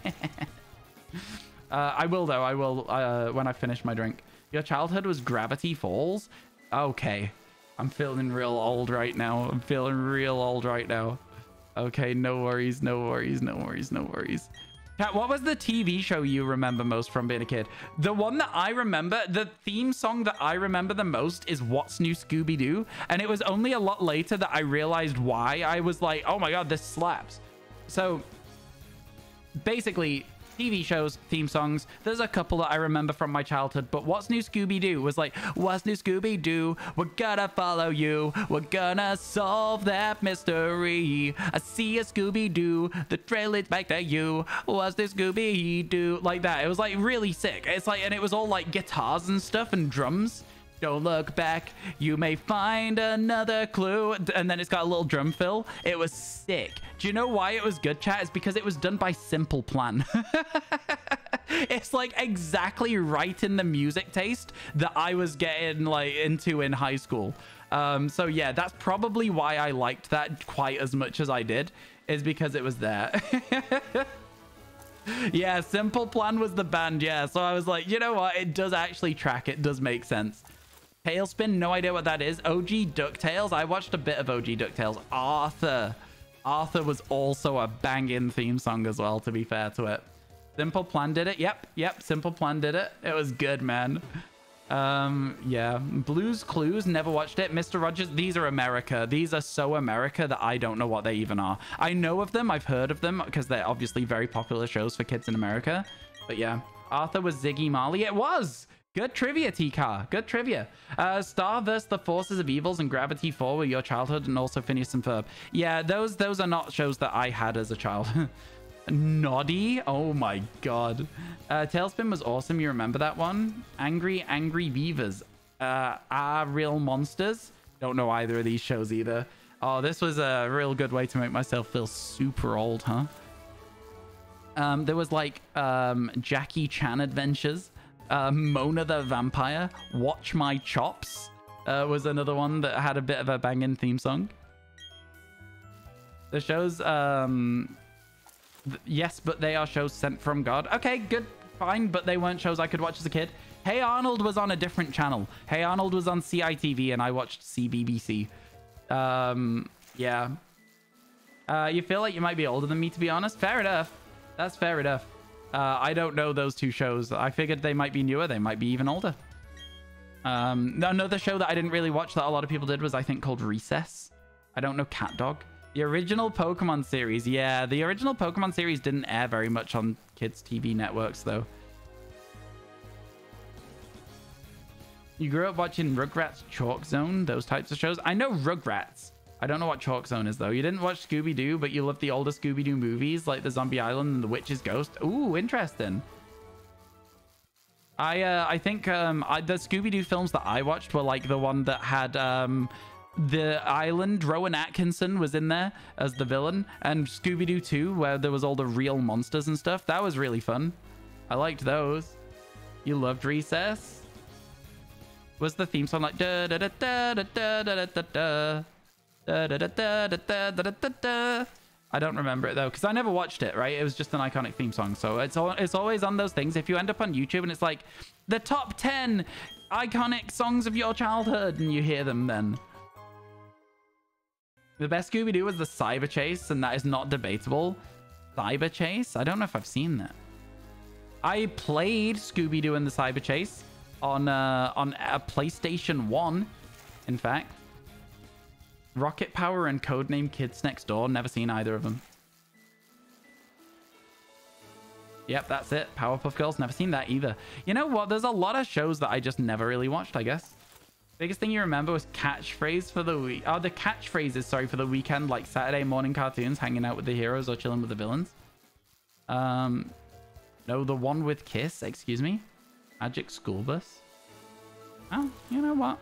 S1: I will, though. I will when I finish my drink. Your childhood was Gravity Falls? Okay. I'm feeling real old right now. I'm feeling real old right now. Okay, no worries, no worries, no worries, no worries. Kat, what was the TV show you remember most from being a kid? The one that I remember, the theme song that I remember the most is What's New Scooby-Doo? And it was only a lot later that I realized why. I was like, oh my god, this slaps. So basically, TV shows, theme songs, there's a couple that I remember from my childhood, but What's New Scooby-Doo was like, what's new Scooby-Doo? We're gonna follow you. We're gonna solve that mystery. I see a Scooby-Doo. The trail leads back to you. What's new Scooby-Doo? Like that. It was like really sick. It's like, and it was all like guitars and stuff and drums. Don't look back, you may find another clue. And then it's got a little drum fill. It was sick. Do you know why it was good, chat? It's because it was done by Simple Plan. It's like exactly right in the music taste that I was getting like into in high school. So yeah, that's probably why I liked that quite as much as I did, is because it was there. Yeah, Simple Plan was the band. Yeah, so I was like, you know what? It does actually track. It does make sense. Tailspin, no idea what that is. OG DuckTales, I watched a bit of OG DuckTales. Arthur was also a banging theme song as well, to be fair to it. Simple Plan did it. Yep, Simple Plan did it. It was good, man. Yeah, Blue's Clues, never watched it. Mr. Rogers, these are America. These are so America that I don't know what they even are. I know of them, I've heard of them, because they're obviously very popular shows for kids in America. But yeah, Arthur was Ziggy Marley. It was! Good trivia, T-Car. Good trivia. Star vs. the Forces of Evils and Gravity 4 were your childhood, and also Phineas and Ferb. Yeah, those are not shows that I had as a child. Noddy? Oh my god. Tailspin was awesome. You remember that one? Angry Beavers. Are Real Monsters? Don't know either of these shows either. Oh, this was a real good way to make myself feel super old, huh? There was like Jackie Chan Adventures. Mona the Vampire. Watch My Chops was another one that had a bit of a banging theme song. The shows, yes, but they are shows sent from God. Okay, good, fine, but they weren't shows I could watch as a kid. Hey Arnold was on a different channel. Hey Arnold was on CITV and I watched CBBC. Yeah. You feel like you might be older than me, to be honest? Fair enough. That's fair enough. I don't know those two shows. I figured they might be newer. They might be even older. Another show that I didn't really watch that a lot of people did was, I think, called Recess. I don't know, Cat Dog. The original Pokemon series. Yeah, the original Pokemon series didn't air very much on kids' TV networks, though. You grew up watching Rugrats, Chalk Zone, those types of shows? I know Rugrats. I don't know what Chalk Zone is, though. You didn't watch Scooby-Doo, but you loved the older Scooby-Doo movies, like the Zombie Island and the Witch's Ghost. Ooh, interesting. I think the Scooby-Doo films that I watched were like the one that had the island. Rowan Atkinson was in there as the villain, and Scooby-Doo 2, where there was all the real monsters and stuff. That was really fun. I liked those. You loved Recess? Was the theme song like da da da da da da da da da da da da da da da da da? I don't remember it though, because I never watched it, right? It was just an iconic theme song. So it's always on those things. If you end up on YouTube and it's like the top 10 iconic songs of your childhood, and you hear them then. The best Scooby-Doo was the Cyber Chase, and that is not debatable. Cyber Chase? I don't know if I've seen that. I played Scooby-Doo and the Cyber Chase on a PlayStation 1, in fact. Rocket Power and Codename Kids Next Door. Never seen either of them. Yep, that's it. Powerpuff Girls. Never seen that either. You know what? There's a lot of shows that I just never really watched, I guess. Biggest thing you remember was catchphrase for the week. Oh, the catchphrases, sorry, for the weekend. Like Saturday morning cartoons, hanging out with the heroes or chilling with the villains. No, the one with Kiss. Excuse me. Magic School Bus. Oh, you know what?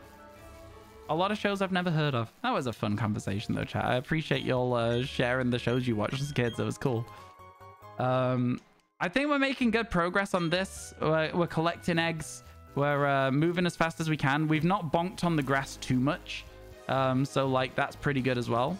S1: A lot of shows I've never heard of. That was a fun conversation though, chat. I appreciate y'all sharing the shows you watched as kids. It was cool. I think we're making good progress on this. We're collecting eggs. We're moving as fast as we can. We've not bonked on the grass too much. So like that's pretty good as well.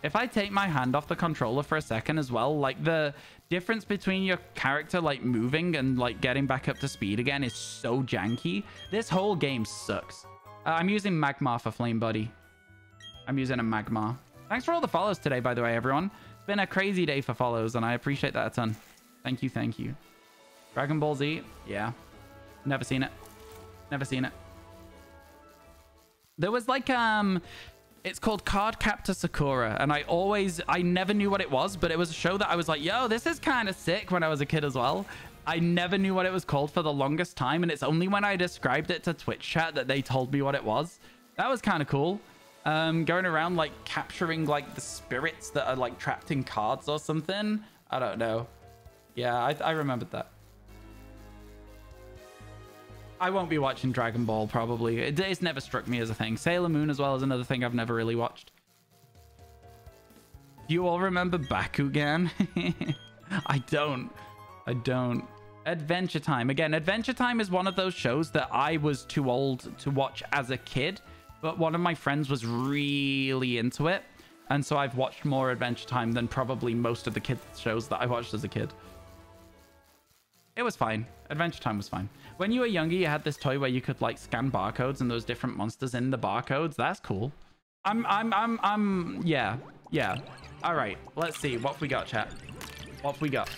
S1: If I take my hand off the controller for a second as well, like the difference between your character like moving and like getting back up to speed again is so janky. This whole game sucks. I'm using Magmar for Flame Buddy. I'm using a Magmar. Thanks for all the follows today, by the way, everyone. It's been a crazy day for follows, and I appreciate that a ton. Thank you, thank you. Dragon Ball Z? Yeah. Never seen it. Never seen it. There was like, it's called Card Captor Sakura, and I never knew what it was, but it was a show that I was like, yo, this is kind of sick when I was a kid as well. I never knew what it was called for the longest time, and it's only when I described it to Twitch chat that they told me what it was. That was kind of cool. Going around like capturing like the spirits that are like trapped in cards or something. I don't know. Yeah, I remembered that. I won't be watching Dragon Ball, probably. It's never struck me as a thing. Sailor Moon as well is another thing I've never really watched. Do you all remember Bakugan? I don't. Adventure Time. Again, Adventure Time is one of those shows that I was too old to watch as a kid, but one of my friends was really into it. And so I've watched more Adventure Time than probably most of the kids' shows that I watched as a kid. It was fine. Adventure Time was fine. When you were younger, you had this toy where you could like scan barcodes and those different monsters in the barcodes. That's cool. Yeah. All right, let's see what we got, chat. What we got?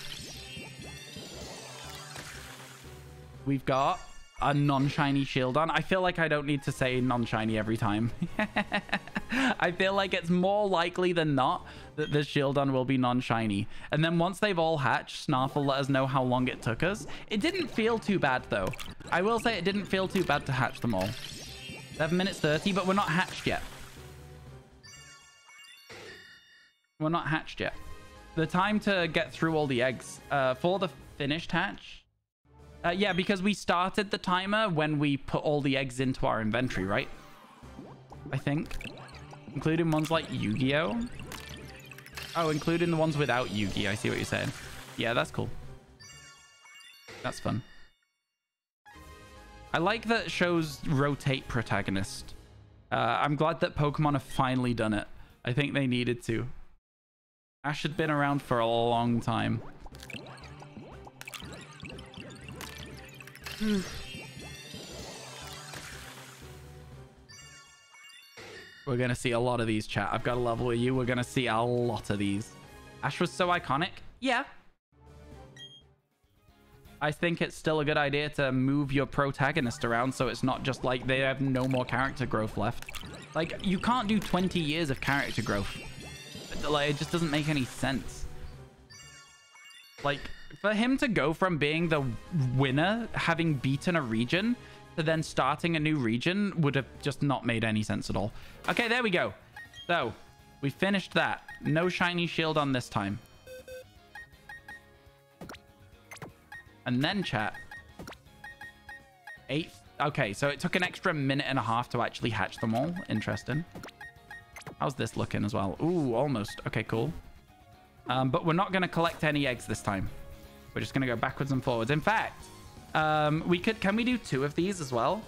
S1: We've got a non-shiny Shieldon. I feel like I don't need to say non-shiny every time. I feel like it's more likely than not that the Shieldon will be non-shiny. And then once they've all hatched, Snarf will let us know how long it took us. It didn't feel too bad, though. I will say it didn't feel too bad to hatch them all. 7 minutes 30, but we're not hatched yet. We're not hatched yet. The time to get through all the eggs for the finished hatch. Yeah, because we started the timer when we put all the eggs into our inventory, right? I think. Including ones like Yu-Gi-Oh! Oh, including the ones without Yugi. I see what you're saying. Yeah, that's cool. That's fun. I like that shows rotate protagonist. I'm glad that Pokemon have finally done it. I think they needed to. Ash had been around for a long time. We're going to see a lot of these, chat. I've got a level with you. We're going to see a lot of these. Ash was so iconic. Yeah. I think it's still a good idea to move your protagonist around so it's not just like they have no more character growth left. Like, you can't do 20 years of character growth. Like, it just doesn't make any sense. Like, for him to go from being the winner, having beaten a region, to then starting a new region would have just not made any sense at all. Okay, there we go. So, we finished that. No shiny shield on this time. And then, chat. 8. Okay, so it took an extra minute and a half to actually hatch them all. Interesting. How's this looking as well? Ooh, almost. Okay, cool. But we're not going to collect any eggs this time. We're just going to go backwards and forwards. In fact, can we do 2 of these as well?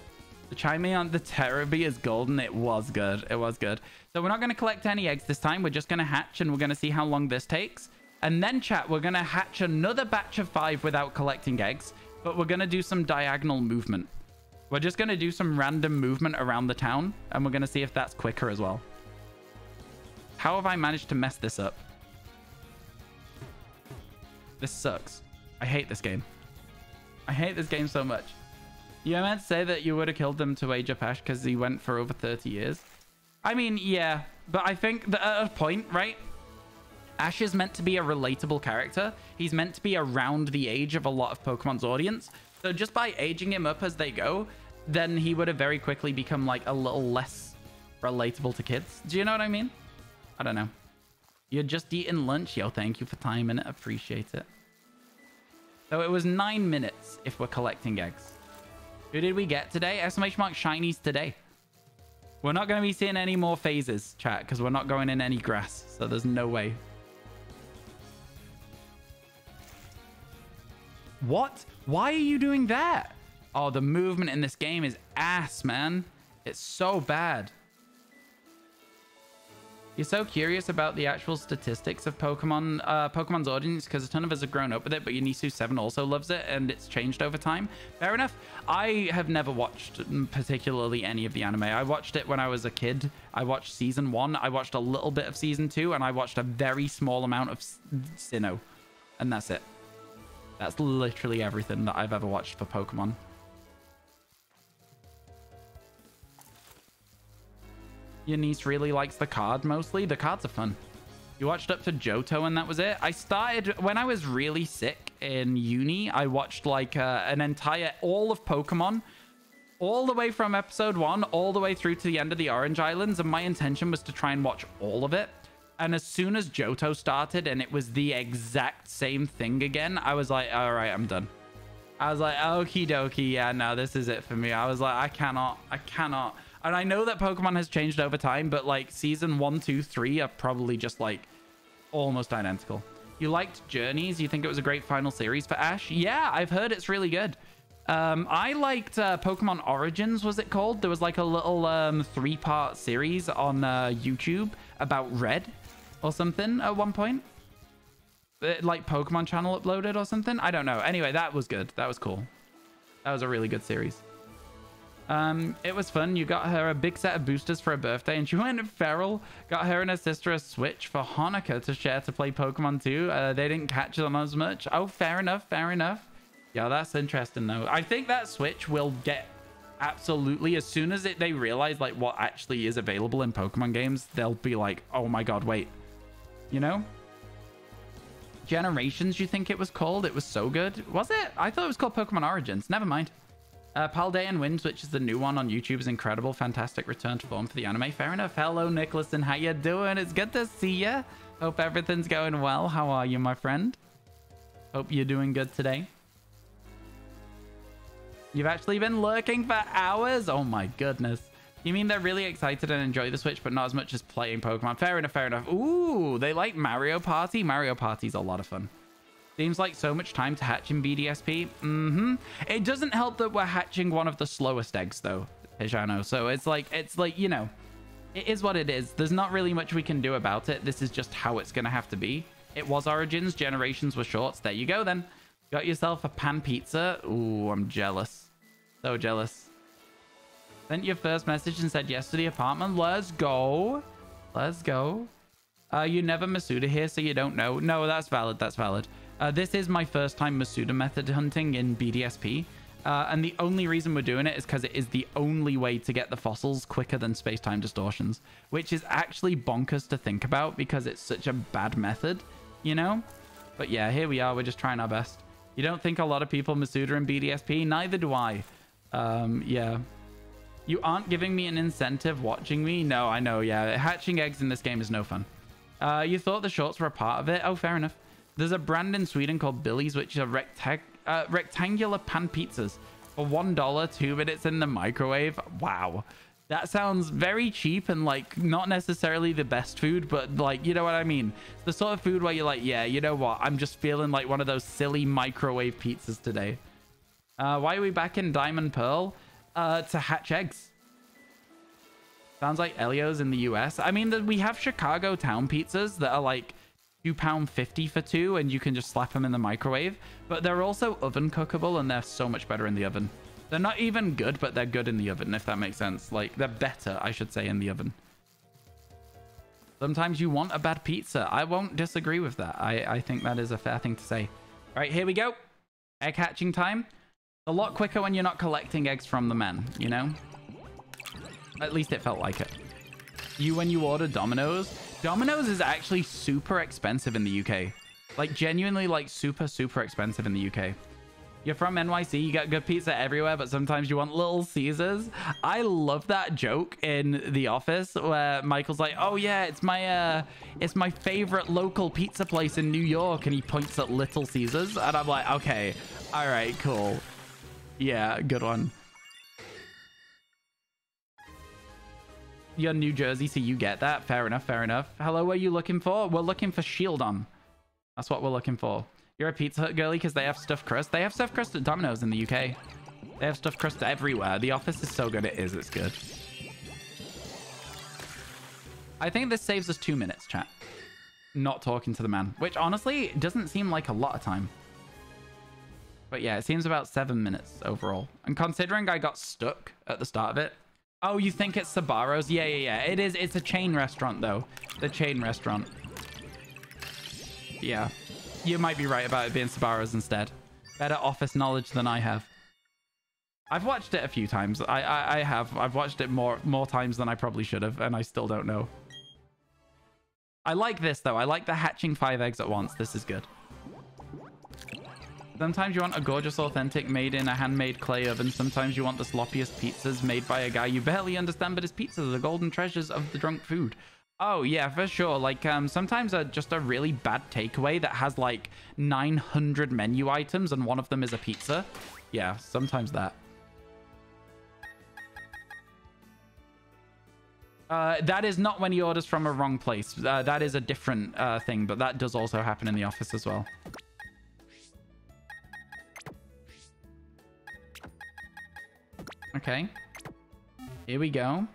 S1: The chimey on the Terrabee is golden. It was good. It was good. So we're not going to collect any eggs this time. We're just going to hatch and we're going to see how long this takes. And then, chat, we're going to hatch another batch of 5 without collecting eggs. But we're going to do some diagonal movement. We're just going to do some random movement around the town. And we're going to see if that's quicker as well. How have I managed to mess this up? This sucks. I hate this game. I hate this game so much. You meant to say that you would have killed him to age up Ash because he went for over 30 years. I mean, yeah. But I think that at a point, right? Ash is meant to be a relatable character. He's meant to be around the age of a lot of Pokemon's audience. So just by aging him up as they go, then he would have very quickly become like a little less relatable to kids. Do you know what I mean? I don't know. You're just eating lunch? Yo, thank you for timing it. Appreciate it. So it was 9 minutes if we're collecting eggs. Who did we get today? Exclamation mark shinies today. We're not going to be seeing any more phases, chat, because we're not going in any grass. So there's no way. What? Why are you doing that? Oh, the movement in this game is ass, man. It's so bad. You're so curious about the actual statistics of Pokemon's audience because a ton of us have grown up with it, but Yunisu7 also loves it and it's changed over time. Fair enough. I have never watched particularly any of the anime. I watched it when I was a kid. I watched season 1. I watched a little bit of season 2 and I watched a very small amount of Sinnoh. And that's it. That's literally everything that I've ever watched for Pokemon. Your niece really likes the card mostly. The cards are fun. You watched up to Johto and that was it. I started when I was really sick in uni. I watched like an entire all of Pokemon all the way from episode 1 all the way through to the end of the Orange Islands, and my intention was to try and watch all of it. And as soon as Johto started and it was the exact same thing again, I was like, all right, I'm done. I was like, okie dokie, yeah, no, this is it for me. I was like, I cannot. And I know that Pokemon has changed over time, but like season 1, 2, 3 are probably just like almost identical. You liked Journeys? You think it was a great final series for Ash? Yeah, I've heard it's really good. I liked Pokemon Origins, was it called? There was like a little 3-part series on YouTube about Red or something at one point. Like Pokemon Channel uploaded or something. I don't know. Anyway, that was good. That was cool. That was a really good series. It was fun. You got her a big set of boosters for her birthday and she went feral. Got her and her sister a Switch for Hanukkah to share to play Pokemon too. They didn't catch them as much. Oh, fair enough. Fair enough. Yeah, that's interesting though. I think that Switch will get absolutely, as soon as they realize like what actually is available in Pokemon games, they'll be like, oh my God, wait, you know? Generations, you think it was called? It was so good. Was it? I thought it was called Pokemon Origins. Never mind. Paldean Winds, which is the new one on YouTube, is incredible. Fantastic return to form for the anime. Fair enough. Hello, Nicholas, and how you doing? It's good to see you. Hope everything's going well. How are you, my friend? Hope you're doing good today. You've actually been lurking for hours? Oh my goodness. You mean they're really excited and enjoy the Switch, but not as much as playing Pokemon? Fair enough, fair enough. Ooh, they like Mario Party? Mario Party's a lot of fun. Seems like so much time to hatch in BDSP. It doesn't help that we're hatching one of the slowest eggs, though, Pijano. So it's like, you know, it is what it is. There's not really much we can do about it. This is just how it's going to have to be. It was Origins. Generations were Shorts. There you go, then. Got yourself a pan pizza. Ooh, I'm jealous. So jealous. Sent your first message and said yes to the apartment. Let's go. Let's go. You never Masuda here, so you don't know. No, that's valid. That's valid. This is my first time Masuda method hunting in BDSP. And the only reason we're doing it is because it is the only way to get the fossils quicker than space-time distortions, which is actually bonkers to think about because it's such a bad method, you know? But yeah, here we are. We're just trying our best. You don't think a lot of people Masuda in BDSP? Neither do I. Yeah. You aren't giving me an incentive watching me? No, I know, yeah. Hatching eggs in this game is no fun. You thought the shorts were a part of it? Oh, fair enough. There's a brand in Sweden called Billy's, which are rectangular pan pizzas for $1, 2 minutes in the microwave. Wow. That sounds very cheap and like not necessarily the best food, but like, you know what I mean? It's the sort of food where you're like, yeah, you know what? I'm just feeling like one of those silly microwave pizzas today. Why are we back in Diamond Pearl? To hatch eggs. Sounds like Elio's in the US. I mean, we have Chicago town pizzas that are like £2.50 for 2, and you can just slap them in the microwave. But they're also oven cookable, and they're so much better in the oven. They're not even good, but they're good in the oven, if that makes sense. Like, they're better, I should say, in the oven. Sometimes you want a bad pizza. I won't disagree with that. I think that is a fair thing to say. All right, here we go. Egg hatching time. A lot quicker when you're not collecting eggs from the men, you know? At least it felt like it. When you order Domino's, Domino's is actually super expensive in the UK. Like, genuinely, like, super, super expensive in the UK. You're from NYC, you get good pizza everywhere, but sometimes you want Little Caesars. I love that joke in The Office where Michael's like, oh yeah, it's my favorite local pizza place in New York, and he points at Little Caesars, and I'm like, okay, all right, cool. Yeah, good one. You're New Jersey, so you get that. Fair enough, fair enough. Hello, what are you looking for? We're looking for Shieldon. That's what we're looking for. You're a Pizza Hut girly because they have stuffed crust. They have stuffed crust at Domino's in the UK. They have stuffed crust everywhere. The Office is so good. It's good. I think this saves us 2 minutes, chat. Not talking to the man, which honestly doesn't seem like a lot of time. But yeah, it seems about 7 minutes overall. And considering I got stuck at the start of it. Oh, you think it's Sbarro's? Yeah. It is. It's a chain restaurant, though. The chain restaurant. Yeah. You might be right about it being Sbarro's instead. Better Office knowledge than I have. I've watched it a few times. I have. I've watched it more times than I probably should have, and I still don't know. I like this, though. I like the hatching 5 eggs at once. This is good. Sometimes you want a gorgeous, authentic, made in a handmade clay oven. Sometimes you want the sloppiest pizzas made by a guy you barely understand, but his pizzas are the golden treasures of the drunk food. Oh, yeah, for sure. Like, sometimes just a really bad takeaway that has, like, 900 menu items and one of them is a pizza. Yeah, sometimes that. That is not when he orders from a wrong place. That is a different thing, but that does also happen in the Office as well. Okay. Here we go.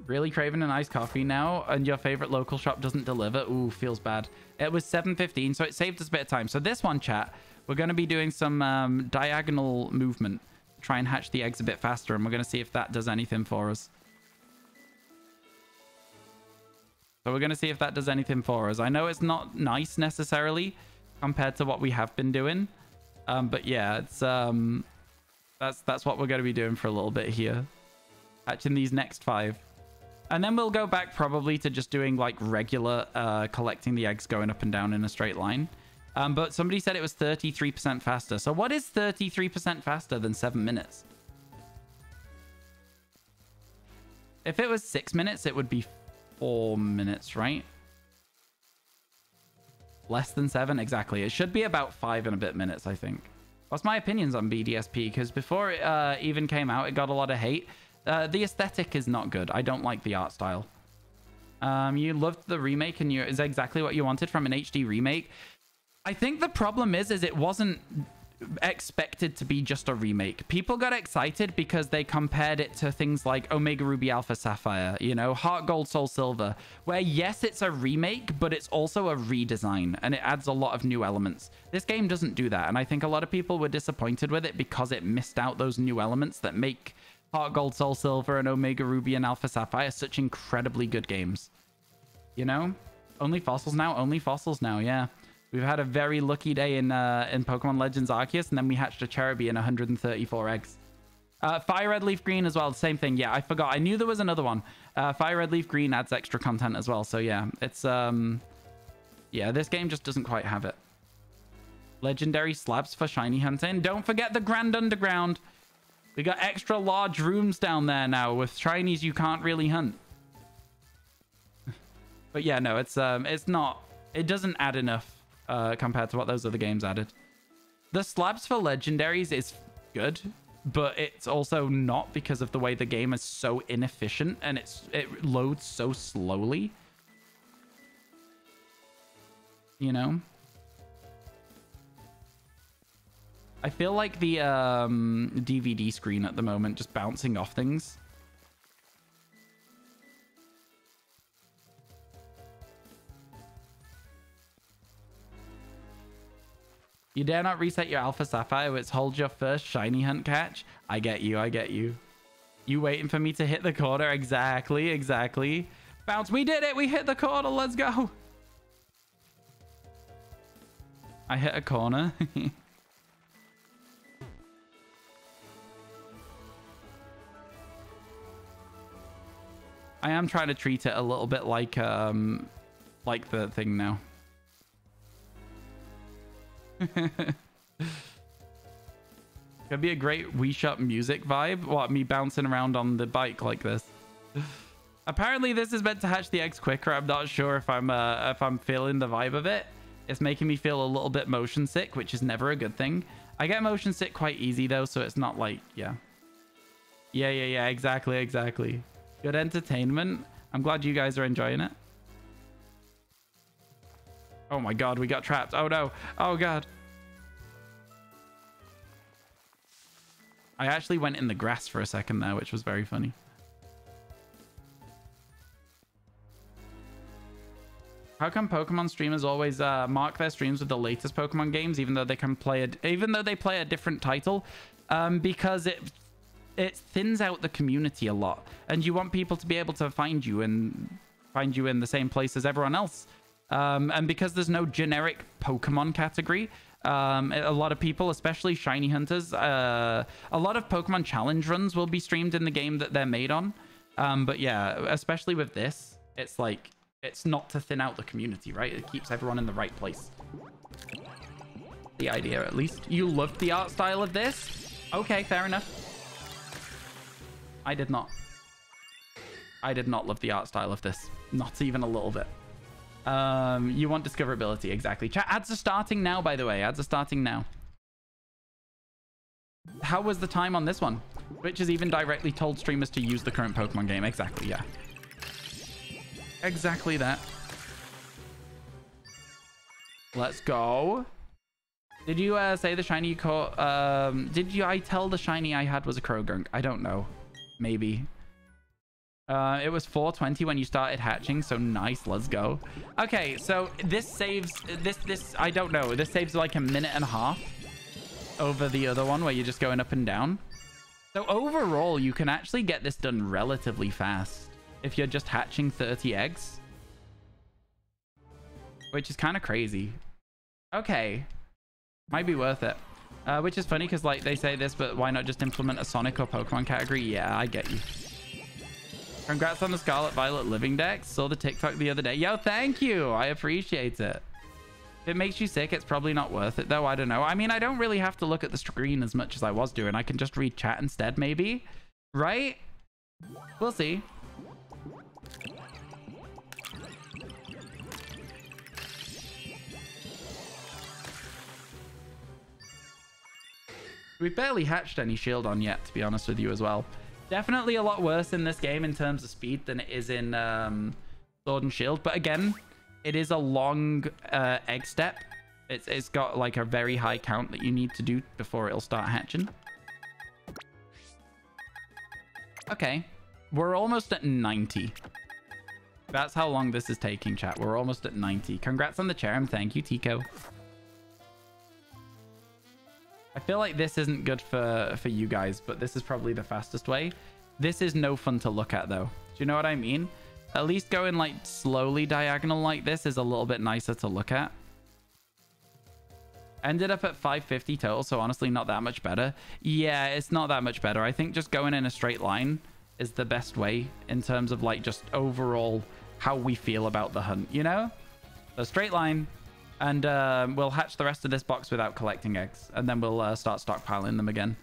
S1: Really craving an iced coffee now, and your favorite local shop doesn't deliver. Ooh, feels bad. It was 7:15, so it saved us a bit of time. So this one, chat, we're going to be doing some diagonal movement. Try and hatch the eggs a bit faster, and we're going to see if that does anything for us. So we're going to see if that does anything for us. I know it's not nice necessarily compared to what we have been doing. But yeah, it's that's what we're going to be doing for a little bit here. Hatching these next 5. And then we'll go back probably to just doing like regular collecting the eggs going up and down in a straight line. But somebody said it was 33% faster. So what is 33% faster than 7 minutes? If it was 6 minutes, it would be 4 minutes, right? Less than 7? Exactly. It should be about 5 and a bit minutes, I think. What's my opinions on BDSP? Because before it even came out, it got a lot of hate. The aesthetic is not good. I don't like the art style. You loved the remake and is exactly what you wanted from an HD remake. I think the problem is it wasn't expected to be just a remake. People got excited because they compared it to things like Omega Ruby Alpha Sapphire, you know, Heart Gold Soul Silver, where yes, it's a remake, but it's also a redesign and it adds a lot of new elements. This game doesn't do that, and I think a lot of people were disappointed with it because it missed out those new elements that make Heart Gold Soul Silver and Omega Ruby and Alpha Sapphire such incredibly good games. You know? Only fossils now? Only fossils now, yeah. We've had a very lucky day in Pokemon Legends Arceus, and then we hatched a Cherubi in 134 eggs. Fire Red Leaf Green as well, same thing. Yeah, I forgot. I knew there was another one. Fire Red Leaf Green adds extra content as well. So yeah, it's yeah, this game just doesn't quite have it. Legendary slabs for shiny hunting. Don't forget the Grand Underground. We got extra large rooms down there now with shinies you can't really hunt. But yeah, no, it's not. It doesn't add enough compared to what those other games added. The slabs for legendaries is good, but it's also not because of the way the game is so inefficient and it loads so slowly. You know? I feel like the DVD screen at the moment just bouncing off things. You dare not reset your Alpha Sapphire, which holds your first shiny hunt catch. I get you, I get you. You waiting for me to hit the corner? Exactly, exactly. Bounce, we did it! We hit the corner, let's go! I hit a corner. I am trying to treat it a little bit like the thing now. Could be a great Wii Shop music vibe. What, me bouncing around on the bike like this? Apparently this is meant to hatch the eggs quicker. I'm not sure if I'm feeling the vibe of it. It's making me feel a little bit motion sick, which is never a good thing. I get motion sick quite easy though, so it's not like, yeah. Yeah, exactly, exactly. Good entertainment. I'm glad you guys are enjoying it. Oh my god, we got trapped. Oh no. Oh god. I actually went in the grass for a second there, which was very funny. How come Pokemon streamers always mark their streams with the latest Pokemon games, even though they can play a different title? Because it thins out the community a lot, and you want people to be able to find you in the same place as everyone else. And because there's no generic Pokemon category, a lot of people, especially shiny hunters, a lot of Pokemon challenge runs will be streamed in the game that they're made on. But yeah, especially with this, it's like, it's not to thin out the community, right? It keeps everyone in the right place. The idea, at least. You loved the art style of this? Okay, fair enough. I did not. I did not love the art style of this. Not even a little bit. You want discoverability, exactly. Chat, ads are starting now, by the way. Ads are starting now. How was the time on this one? Twitch has even directly told streamers to use the current Pokemon game. Exactly, yeah. Exactly that. Let's go. Did you say the shiny you caught? I tell the shiny I had was a Krogunk? I don't know. Maybe. It was 4:20 when you started hatching, so nice. Let's go. Okay, so this saves this I don't know. This saves like a minute and a half over the other one where you're just going up and down. So overall, you can actually get this done relatively fast if you're just hatching 30 eggs, which is kind of crazy. Okay, might be worth it. Which is funny because like they say this, but why not just implement a Sonic or Pokemon category? Yeah, I get you. Congrats on the Scarlet Violet Living Dex. Saw the TikTok the other day. Yo, thank you. I appreciate it. If it makes you sick, it's probably not worth it, though. I don't know. I mean, I don't really have to look at the screen as much as I was doing. I can just read chat instead, maybe. Right? We'll see. We've barely hatched any shield on yet, to be honest with you as well. Definitely a lot worse in this game in terms of speed than it is in Sword and Shield. But again, it is a long egg step. It's got like a very high count that you need to do before it'll start hatching. Okay. We're almost at 90. That's how long this is taking, chat. We're almost at 90. Congrats on the Cherrim. Thank you, Tico. I feel like this isn't good for you guys, but this is probably the fastest way. This is no fun to look at, though. Do you know what I mean? At least going like slowly diagonal like this is a little bit nicer to look at. Ended up at 550 total, so honestly not that much better. Yeah, it's not that much better. I think just going in a straight line is the best way in terms of like just overall how we feel about the hunt, you know? So straight line, and we'll hatch the rest of this box without collecting eggs, and then we'll start stockpiling them again.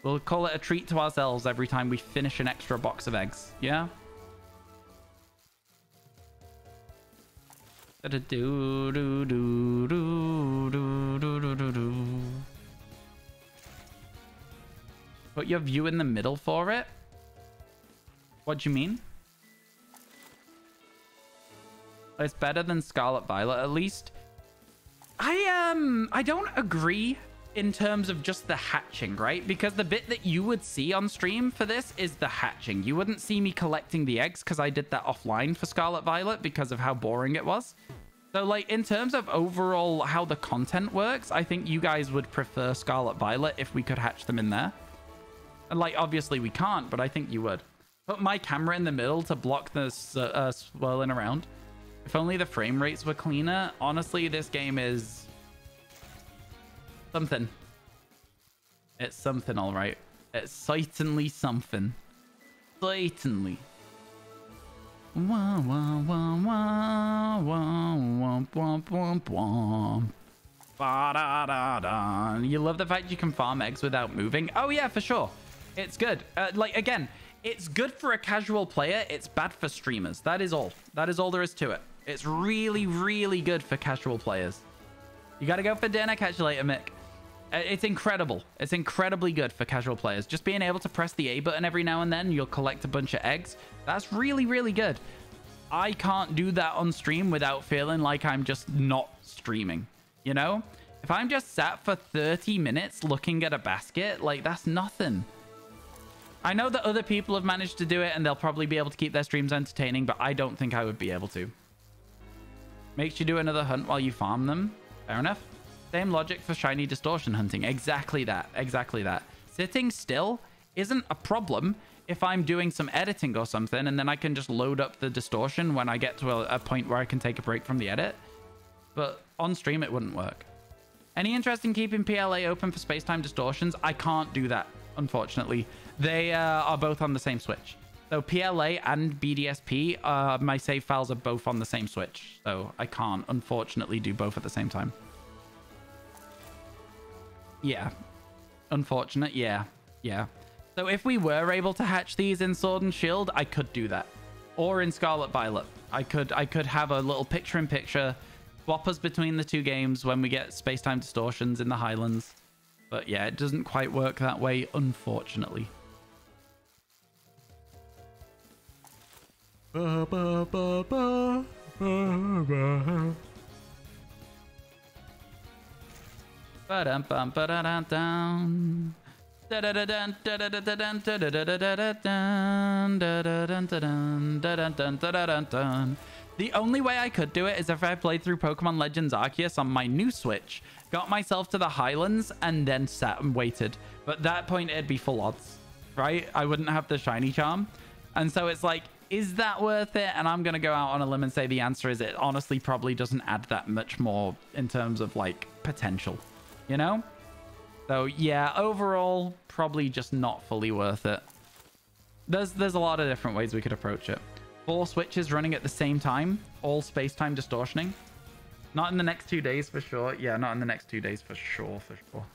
S1: We'll call it a treat to ourselves every time we finish an extra box of eggs, yeah? Put your view in the middle for it? What do you mean? It's better than Scarlet Violet, at least. I don't agree in terms of just the hatching, right? Because the bit that you would see on stream for this is the hatching. You wouldn't see me collecting the eggs because I did that offline for Scarlet Violet because of how boring it was. So, like, in terms of overall how the content works, I think you guys would prefer Scarlet Violet if we could hatch them in there. And, like, obviously we can't, but I think you would. Put my camera in the middle to block the swirling around. If only the frame rates were cleaner. Honestly, this game is something. It's something, all right. It's certainly something. Certainly. Wah, wah, wah, wah, wah, wah, wah, wah, wah. Ba, da, da, da. You love the fact you can farm eggs without moving? Oh, yeah, for sure. It's good. Like, again, it's good for a casual player. It's bad for streamers. That is all. That is all there is to it. It's really, really good for casual players. You got to go for dinner. Catch you later, Mick. It's incredible. It's incredibly good for casual players. Just being able to press the A button every now and then, you'll collect a bunch of eggs. That's really, really good. I can't do that on stream without feeling like I'm just not streaming. You know? If I'm just sat for 30 minutes looking at a basket, like, that's nothing. I know that other people have managed to do it and they'll probably be able to keep their streams entertaining, but I don't think I would be able to. Makes you do another hunt while you farm them. Fair enough. Same logic for shiny distortion hunting. Exactly that. Exactly that. Sitting still isn't a problem if I'm doing some editing or something, and then I can just load up the distortion when I get to a point where I can take a break from the edit. But on stream, it wouldn't work. Any interest in keeping PLA open for space-time distortions? I can't do that, unfortunately. They are both on the same switch. So PLA and BDSP, my save files are both on the same switch. So I can't, unfortunately, do both at the same time. Yeah. Unfortunate. Yeah. Yeah. So if we were able to hatch these in Sword and Shield, I could do that. Or in Scarlet Violet. I could have a little picture-in-picture swap us between the two games when we get space-time distortions in the Highlands. But yeah, it doesn't quite work that way, unfortunately. Ba, ba, ba, ba, ba, ba. Ba-dum-bum, ba-da-dum-dum. Da-da-da-dun, da-da-da-dun, da-da-da-da-dun, da-da-dun, da-dun, da-dun. The only way I could do it is if I played through Pokemon Legends Arceus on my new Switch, got myself to the Highlands, and then sat and waited. But at that point, it'd be full odds, right? I wouldn't have the shiny charm. And so it's like, is that worth it? And I'm going to go out on a limb and say the answer is it honestly probably doesn't add that much more in terms of like potential, you know? So yeah, overall, probably just not fully worth it. There's a lot of different ways we could approach it. 4 switches running at the same time, all space-time distortioning. Not in the next 2 days for sure. Yeah, not in the next 2 days for sure, for sure.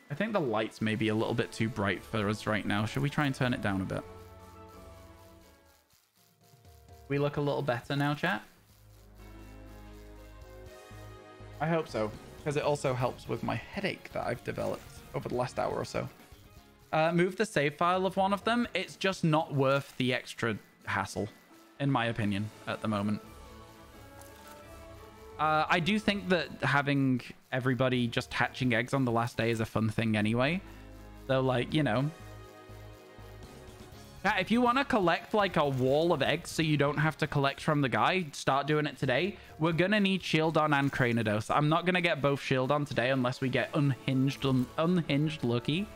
S1: I think the lights may be a little bit too bright for us right now. Should we try and turn it down a bit? We look a little better now, chat? I hope so, because it also helps with my headache that I've developed over the last hour or so. Move the save file of one of them. It's just not worth the extra hassle, in my opinion, at the moment. I do think that having everybody just hatching eggs on the last day is a fun thing anyway. So, like, you know. If you want to collect, like, a wall of eggs so you don't have to collect from the guy, start doing it today. We're going to need Shieldon and Cranidos. I'm not going to get both Shieldon today unless we get unhinged lucky.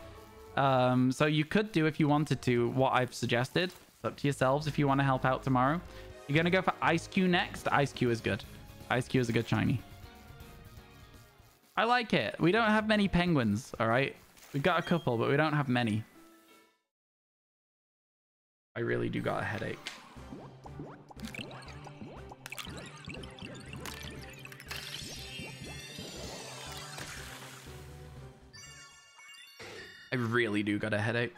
S1: So you could do, if you wanted to, what I've suggested. It's up to yourselves if you want to help out tomorrow. You're going to go for Ice Q next. Ice Q is good. Ice Q is a good shiny. I like it. We don't have many penguins, all right? We've got a couple, but we don't have many. I really do got a headache. I really do got a headache.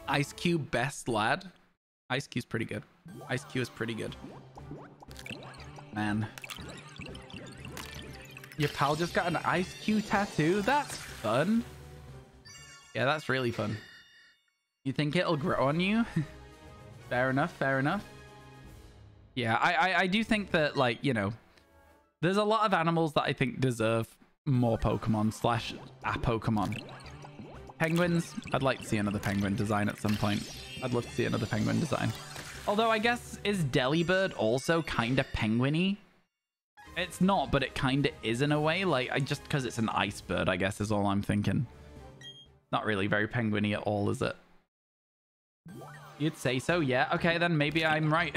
S1: Ice Cube best lad. Ice Cube's pretty good. Ice Cube is pretty good. Man. Your pal just got an Ice Cube tattoo? That's fun. Yeah, that's really fun. You think it'll grow on you? Fair enough, fair enough. Yeah, I do think that, like, you know, there's a lot of animals that I think deserve more Pokemon slash a Pokemon. Penguins, I'd like to see another penguin design at some point. I'd love to see another penguin design. Although I guess, is Delibird also kind of penguin-y? It's not, but it kind of is in a way. Like, just because it's an ice bird, I guess, is all I'm thinking. Not really very penguin-y at all, is it? You'd say so? Yeah. Okay, then maybe I'm right.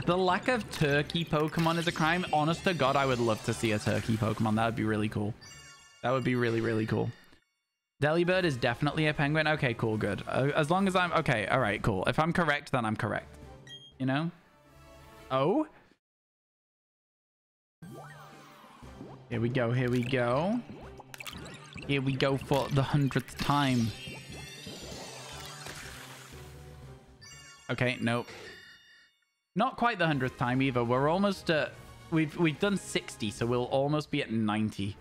S1: The lack of turkey Pokemon is a crime. Honest to God, I would love to see a turkey Pokemon. That would be really cool. That would be really, really cool. Delibird is definitely a penguin. Okay, cool, good. As long as I'm... Okay, all right, cool. If I'm correct, then I'm correct. You know? Oh? Here we go, here we go. Here we go for the 100th time. Okay, nope. Not quite the 100th time either. We're almost at... We've done 60, so we'll almost be at 90.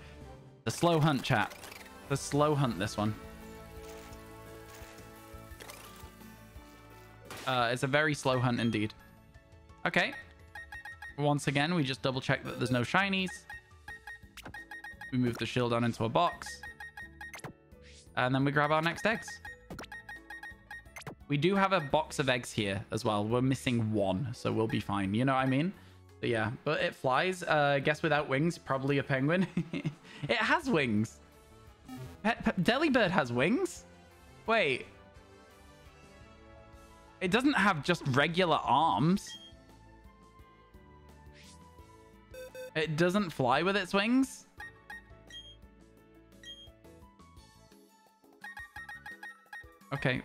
S1: The slow hunt, chat. The slow hunt, this one. It's a very slow hunt indeed. Okay. Once again, we just double check that there's no shinies. We move the shield on into a box. And then we grab our next eggs. We do have a box of eggs here as well. We're missing one, so we'll be fine. You know what I mean? But yeah, but it flies. Guess without wings, probably a penguin. It has wings. Delibird has wings? Wait. It doesn't have just regular arms. It doesn't fly with its wings? Okay.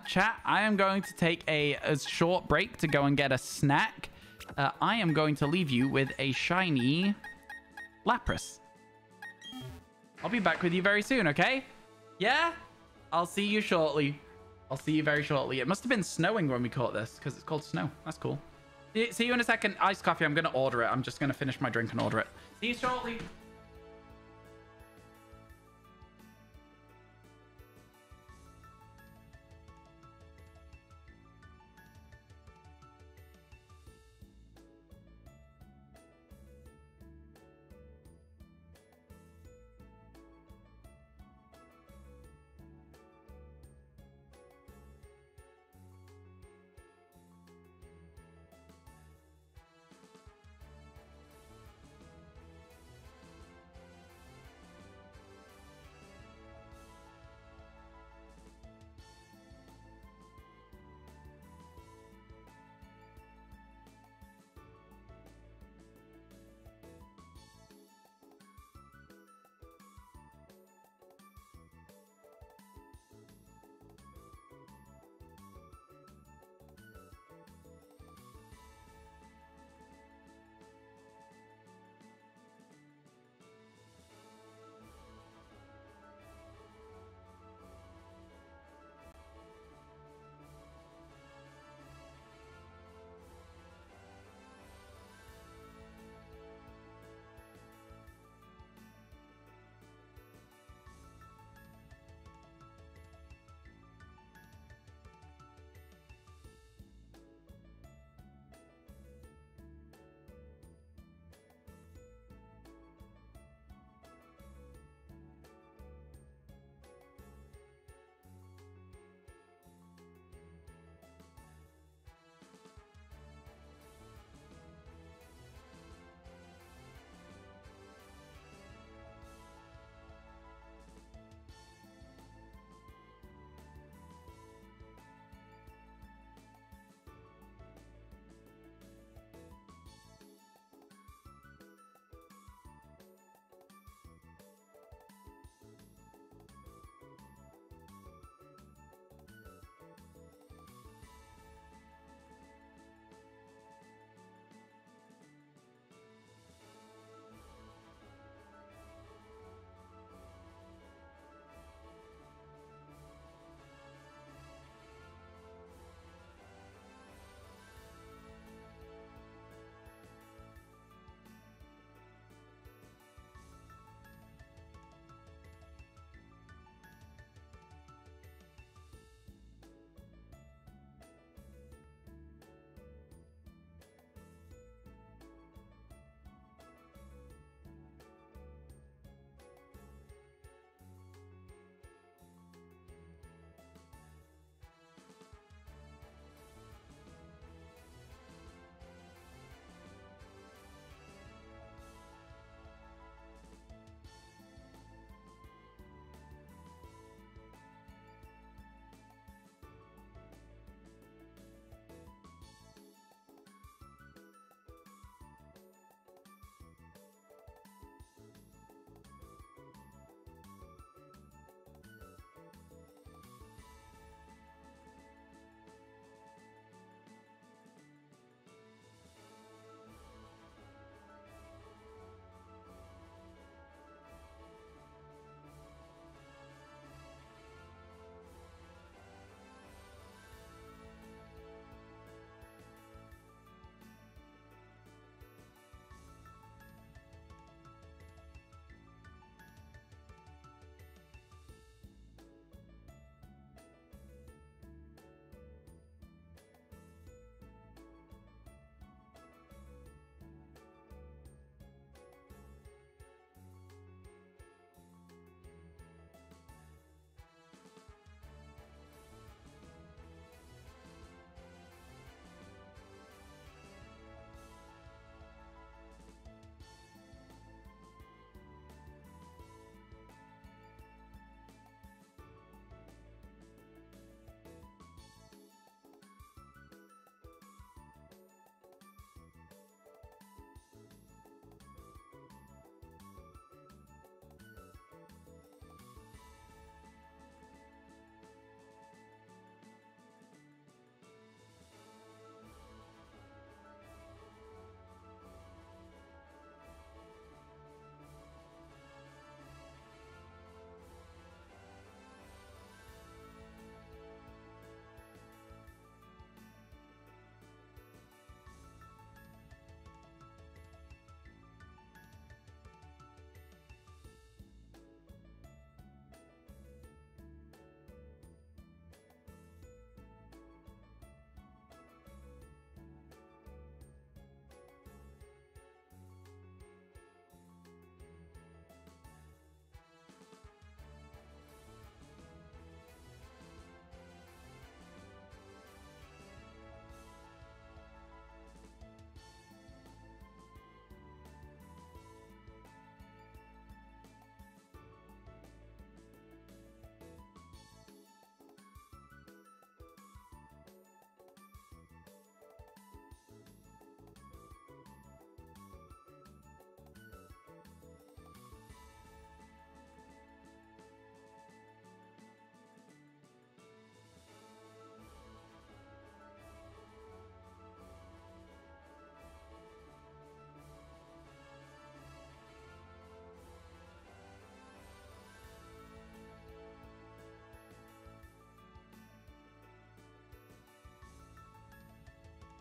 S1: Chat, I am going to take a short break to go and get a snack. I am going to leave you with a shiny Lapras. I'll be back with you very soon, okay? Yeah? I'll see you shortly. I'll see you very shortly. It must have been snowing when we caught this, because it's called snow. That's cool. See you in a second. Iced coffee. I'm going to order it. I'm just going to finish my drink and order it. See you shortly.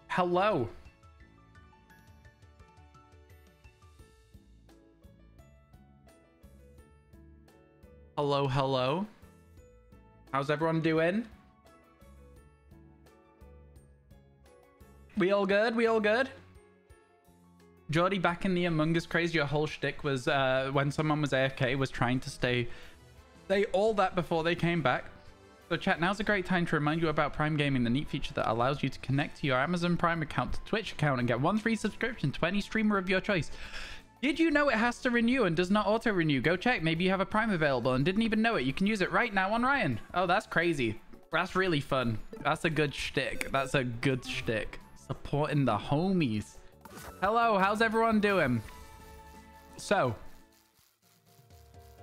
S1: Hello. Hello, hello. How's everyone doing? We all good? We all good? Jordy, back in the Among Us craze, your whole shtick was when someone was AFK, was trying to stay all that before they came back. So chat, now's a great time to remind you about Prime Gaming, the neat feature that allows you to connect to your Amazon Prime account to Twitch account and get 1 free subscription to any streamer of your choice. Did you know it has to renew and does not auto-renew? Go check. Maybe you have a Prime available and didn't even know it. You can use it right now on Ryan. Oh, that's crazy. That's really fun. That's a good shtick. That's a good shtick. Supporting the homies. Hello, how's everyone doing? So,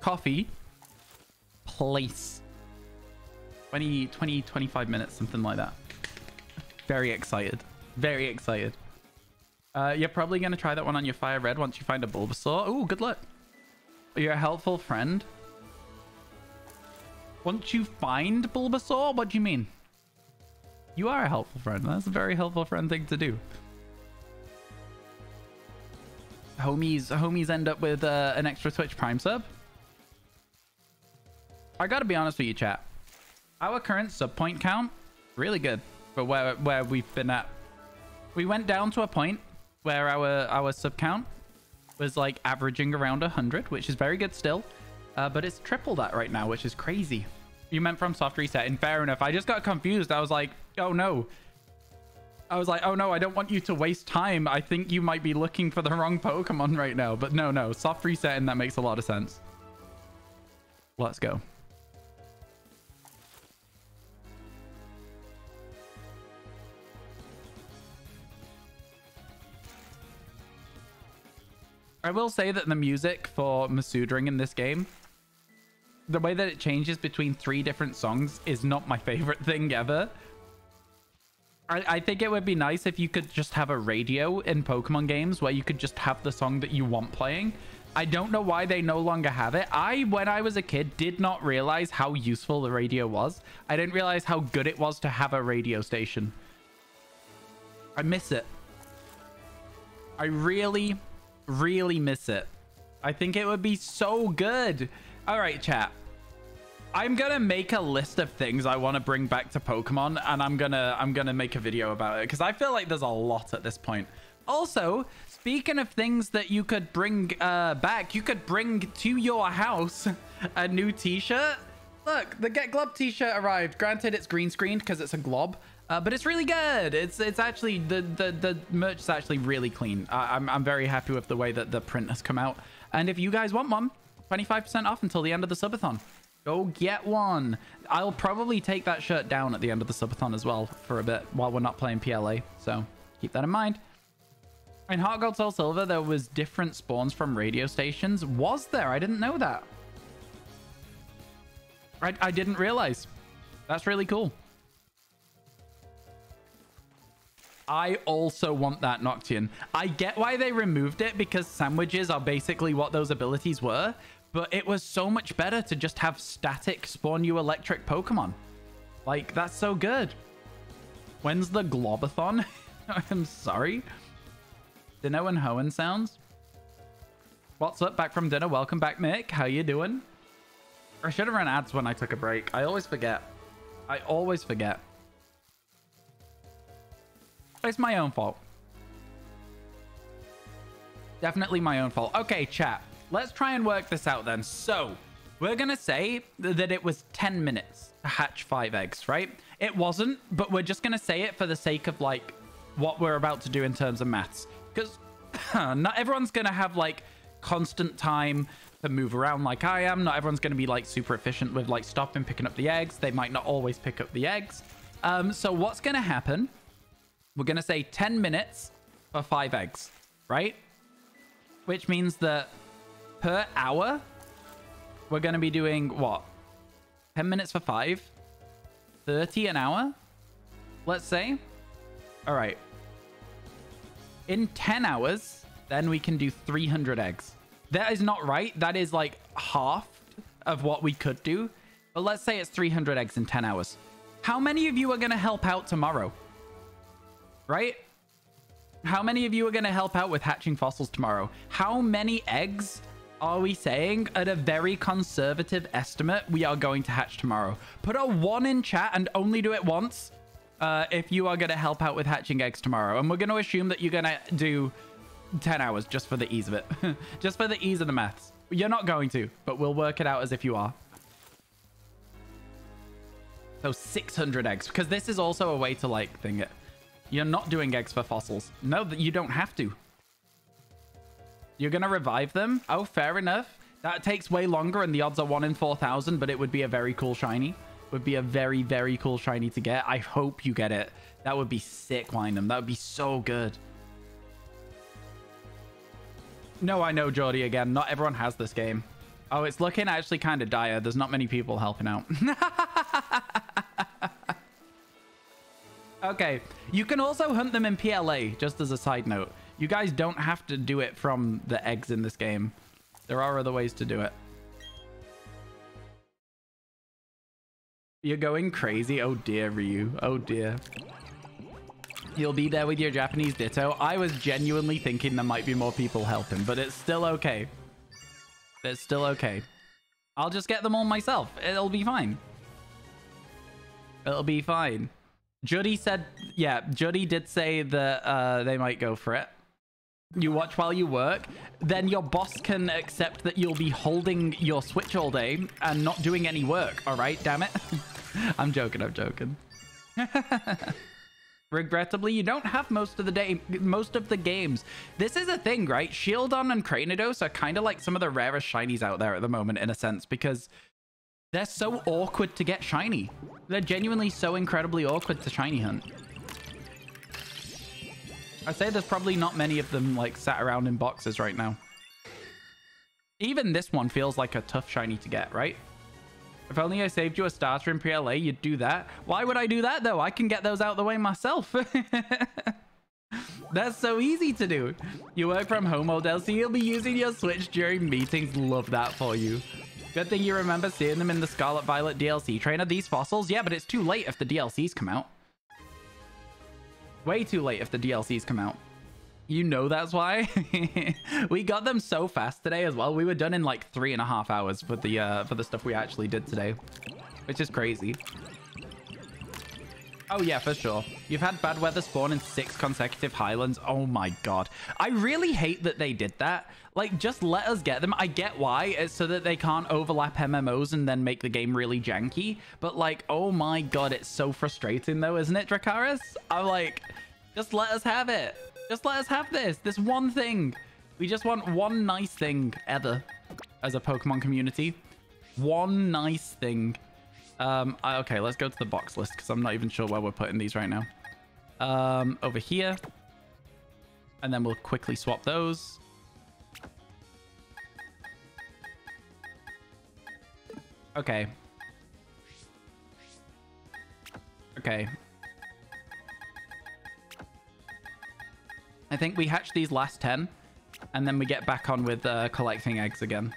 S1: coffee, place. 25 minutes, something like that. Very excited. Very excited. You're probably going to try that one on your fire red once you find a Bulbasaur. Oh, good luck. You're a helpful friend. Once you find Bulbasaur, what do you mean? You are a helpful friend. That's a very helpful friend thing to do. Homies end up with an extra Twitch Prime sub. I gotta be honest with you, chat. Our current sub point count, really good for where we've been at. We went down to a point where our sub count was like averaging around 100, which is very good still. But it's triple that right now, which is crazy. You meant from soft reset, and fair enough. I just got confused. I was like, oh no. I was like, oh no, I don't want you to waste time. I think you might be looking for the wrong Pokemon right now. But no, soft reset, and that makes a lot of sense. Let's go. I will say that the music for Masudring in this game, the way that it changes between 3 different songs is not my favorite thing ever. I think it would be nice if you could just have a radio in Pokemon games where you could just have the song that you want playing. I don't know why they no longer have it. When I was a kid, did not realize how useful the radio was. I didn't realize how good it was to have a radio station. I miss it. I really miss it. I think it would be so good. All right, chat. I'm gonna make a list of things I want to bring back to Pokemon, and I'm gonna make a video about it because I feel like there's a lot at this point. Also, speaking of things that you could bring back, you could bring to your house a new t-shirt. Look, the Get Glob t-shirt arrived. Granted, it's green screened because it's a glob. But it's really good. It's actually the merch is actually really clean. I'm very happy with the way that the print has come out. And if you guys want one, 25% off until the end of the subathon. Go get one. I'll probably take that shirt down at the end of the subathon as well for a bit while we're not playing PLA. So keep that in mind. In Heart Gold Soul Silver, there was different spawns from radio stations. Was there? I didn't know that. I didn't realize. That's really cool. I also want that Nocturne. I get why they removed it because sandwiches are basically what those abilities were, but it was so much better to just have static spawn you electric Pokemon. Like, that's so good. When's the Globathon? I'm sorry. Dino and Hoenn sounds. What's up? Back from dinner. Welcome back, Mick. How you doing? I should have run ads when I took a break. I always forget. I always forget. It's my own fault. Definitely my own fault. Okay, chat. Let's try and work this out then. So, we're going to say that it was 10 minutes to hatch 5 eggs, right? It wasn't, but we're just going to say it for the sake of, like, what we're about to do in terms of maths. Because not everyone's going to have, like, constant time to move around like I am. Not everyone's going to be, like, super efficient with, like, stopping, picking up the eggs. They might not always pick up the eggs. So what's going to happen... We're going to say 10 minutes for 5 eggs, right? Which means that per hour, we're going to be doing what? 10 minutes for 5? 30 an hour? Let's say. All right. In 10 hours, then we can do 300 eggs. That is not right. That is like half of what we could do. But let's say it's 300 eggs in 10 hours. How many of you are going to help out tomorrow? Right? How many of you are going to help out with hatching fossils tomorrow? How many eggs are we saying at a very conservative estimate we are going to hatch tomorrow? Put a 1 in chat and only do it once if you are going to help out with hatching eggs tomorrow. And we're going to assume that you're going to do 10 hours just for the ease of it. Just for the ease of the maths. You're not going to, but we'll work it out as if you are. So 600 eggs, because this is also a way to like thing it. You're not doing eggs for fossils. No, that you don't have to. You're going to revive them. Oh, fair enough. That takes way longer and the odds are 1 in 4,000, but it would be a very cool shiny. Would be a very, very cool shiny to get. I hope you get it. That would be sick, Wynham. That would be so good. No, I know, Jordy, again. Not everyone has this game. Oh, it's looking actually kind of dire. There's not many people helping out. Okay. You can also hunt them in PLA, just as a side note. You guys don't have to do it from the eggs in this game. There are other ways to do it. You're going crazy. Oh, dear, Ryu. Oh, dear. You'll be there with your Japanese Ditto. I was genuinely thinking there might be more people helping, but it's still okay. It's still okay. I'll just get them all myself. It'll be fine. It'll be fine. Judy said, yeah, Judy did say that they might go for it. You watch while you work. Then your boss can accept that you'll be holding your Switch all day and not doing any work. All right, damn it. I'm joking. I'm joking. Regrettably, you don't have most of the games. This is a thing, right? Shieldon and Cranidos are kind of like some of the rarest shinies out there at the moment, in a sense, because they're so awkward to get shiny. They're genuinely so incredibly awkward to shiny hunt. I'd say there's probably not many of them like sat around in boxes right now. Even this one feels like a tough shiny to get, right? If only I saved you a starter in PLA, you'd do that. Why would I do that, though? I can get those out of the way myself. That's so easy to do. You work from home all day, so you'll be using your Switch during meetings. Love that for you. Good thing you remember seeing them in the Scarlet Violet DLC. Trainer, these fossils? Yeah, but it's too late if the DLCs come out. Way too late if the DLCs come out. You know that's why. We got them so fast today as well. We were done in like 3.5 hours for the stuff we actually did today, which is crazy. Oh yeah, for sure. You've had bad weather spawn in 6 consecutive Highlands. Oh my god. I really hate that they did that. Like, just let us get them. I get why. It's so that they can't overlap MMOs and then make the game really janky. But like, oh my god, it's so frustrating though, isn't it, Dracaris? I'm like, just let us have it. Just let us have this one thing. We just want one nice thing ever as a Pokemon community. One nice thing. Okay, let's go to the box list because I'm not even sure where we're putting these right now. Over here. And then we'll quickly swap those. Okay. Okay. I think we hatch these last 10, and then we get back on with collecting eggs again.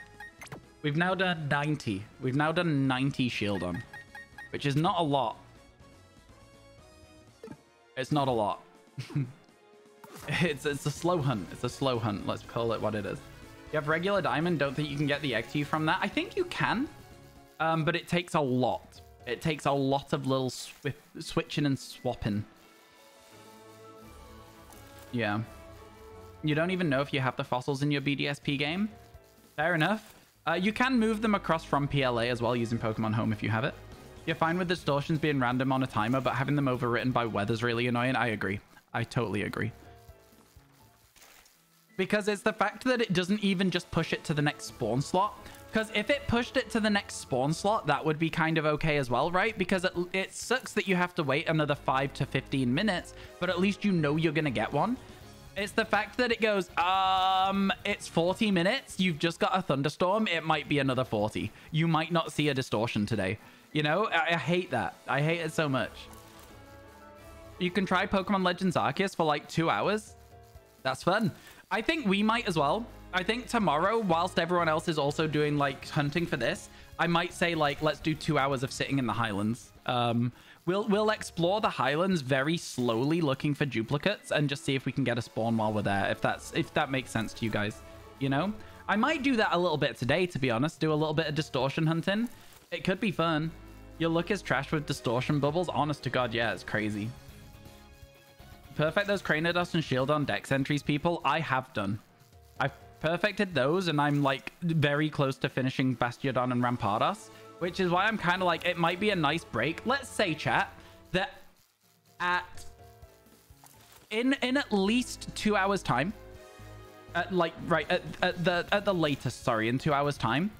S1: We've now done 90. We've now done 90 Shieldon, which is not a lot. It's not a lot. It's a slow hunt. It's a slow hunt. Let's call it what it is. You have regular diamond. Don't think you can get the egg to you from that. I think you can, but it takes a lot. It takes a lot of little switching and swapping. Yeah. You don't even know if you have the fossils in your BDSP game. Fair enough. You can move them across from PLA as well using Pokemon Home if you have it. You're fine with distortions being random on a timer, but having them overwritten by weather's really annoying. I agree. I totally agree. Because it's the fact that it doesn't even just push it to the next spawn slot. Because if it pushed it to the next spawn slot, that would be kind of okay as well, right? Because it sucks that you have to wait another 5 to 15 minutes, but at least you know you're going to get one. It's the fact that it goes, it's 40 minutes. You've just got a thunderstorm. It might be another 40. You might not see a distortion today. You know, I hate that. I hate it so much. You can try Pokemon Legends Arceus for like 2 hours. That's fun. I think we might as well. I think tomorrow, whilst everyone else is also doing like hunting for this, I might say, like, let's do 2 hours of sitting in the Highlands. We'll explore the Highlands very slowly, looking for duplicates, and just see if we can get a spawn while we're there, if that makes sense to you guys, you know? I might do that a little bit today, to be honest. Do a little bit of distortion hunting. It could be fun. Your luck is trash with distortion bubbles. Honest to God, yeah, it's crazy. Perfect those Cranidos and Shieldon dex entries, people. I have done. I've perfected those, and I'm, like, very close to finishing Bastiodon and Rampardos, which is why I'm kind of like, it might be a nice break. Let's say, chat, that in at least 2 hours time, at the latest, sorry, in 2 hours time,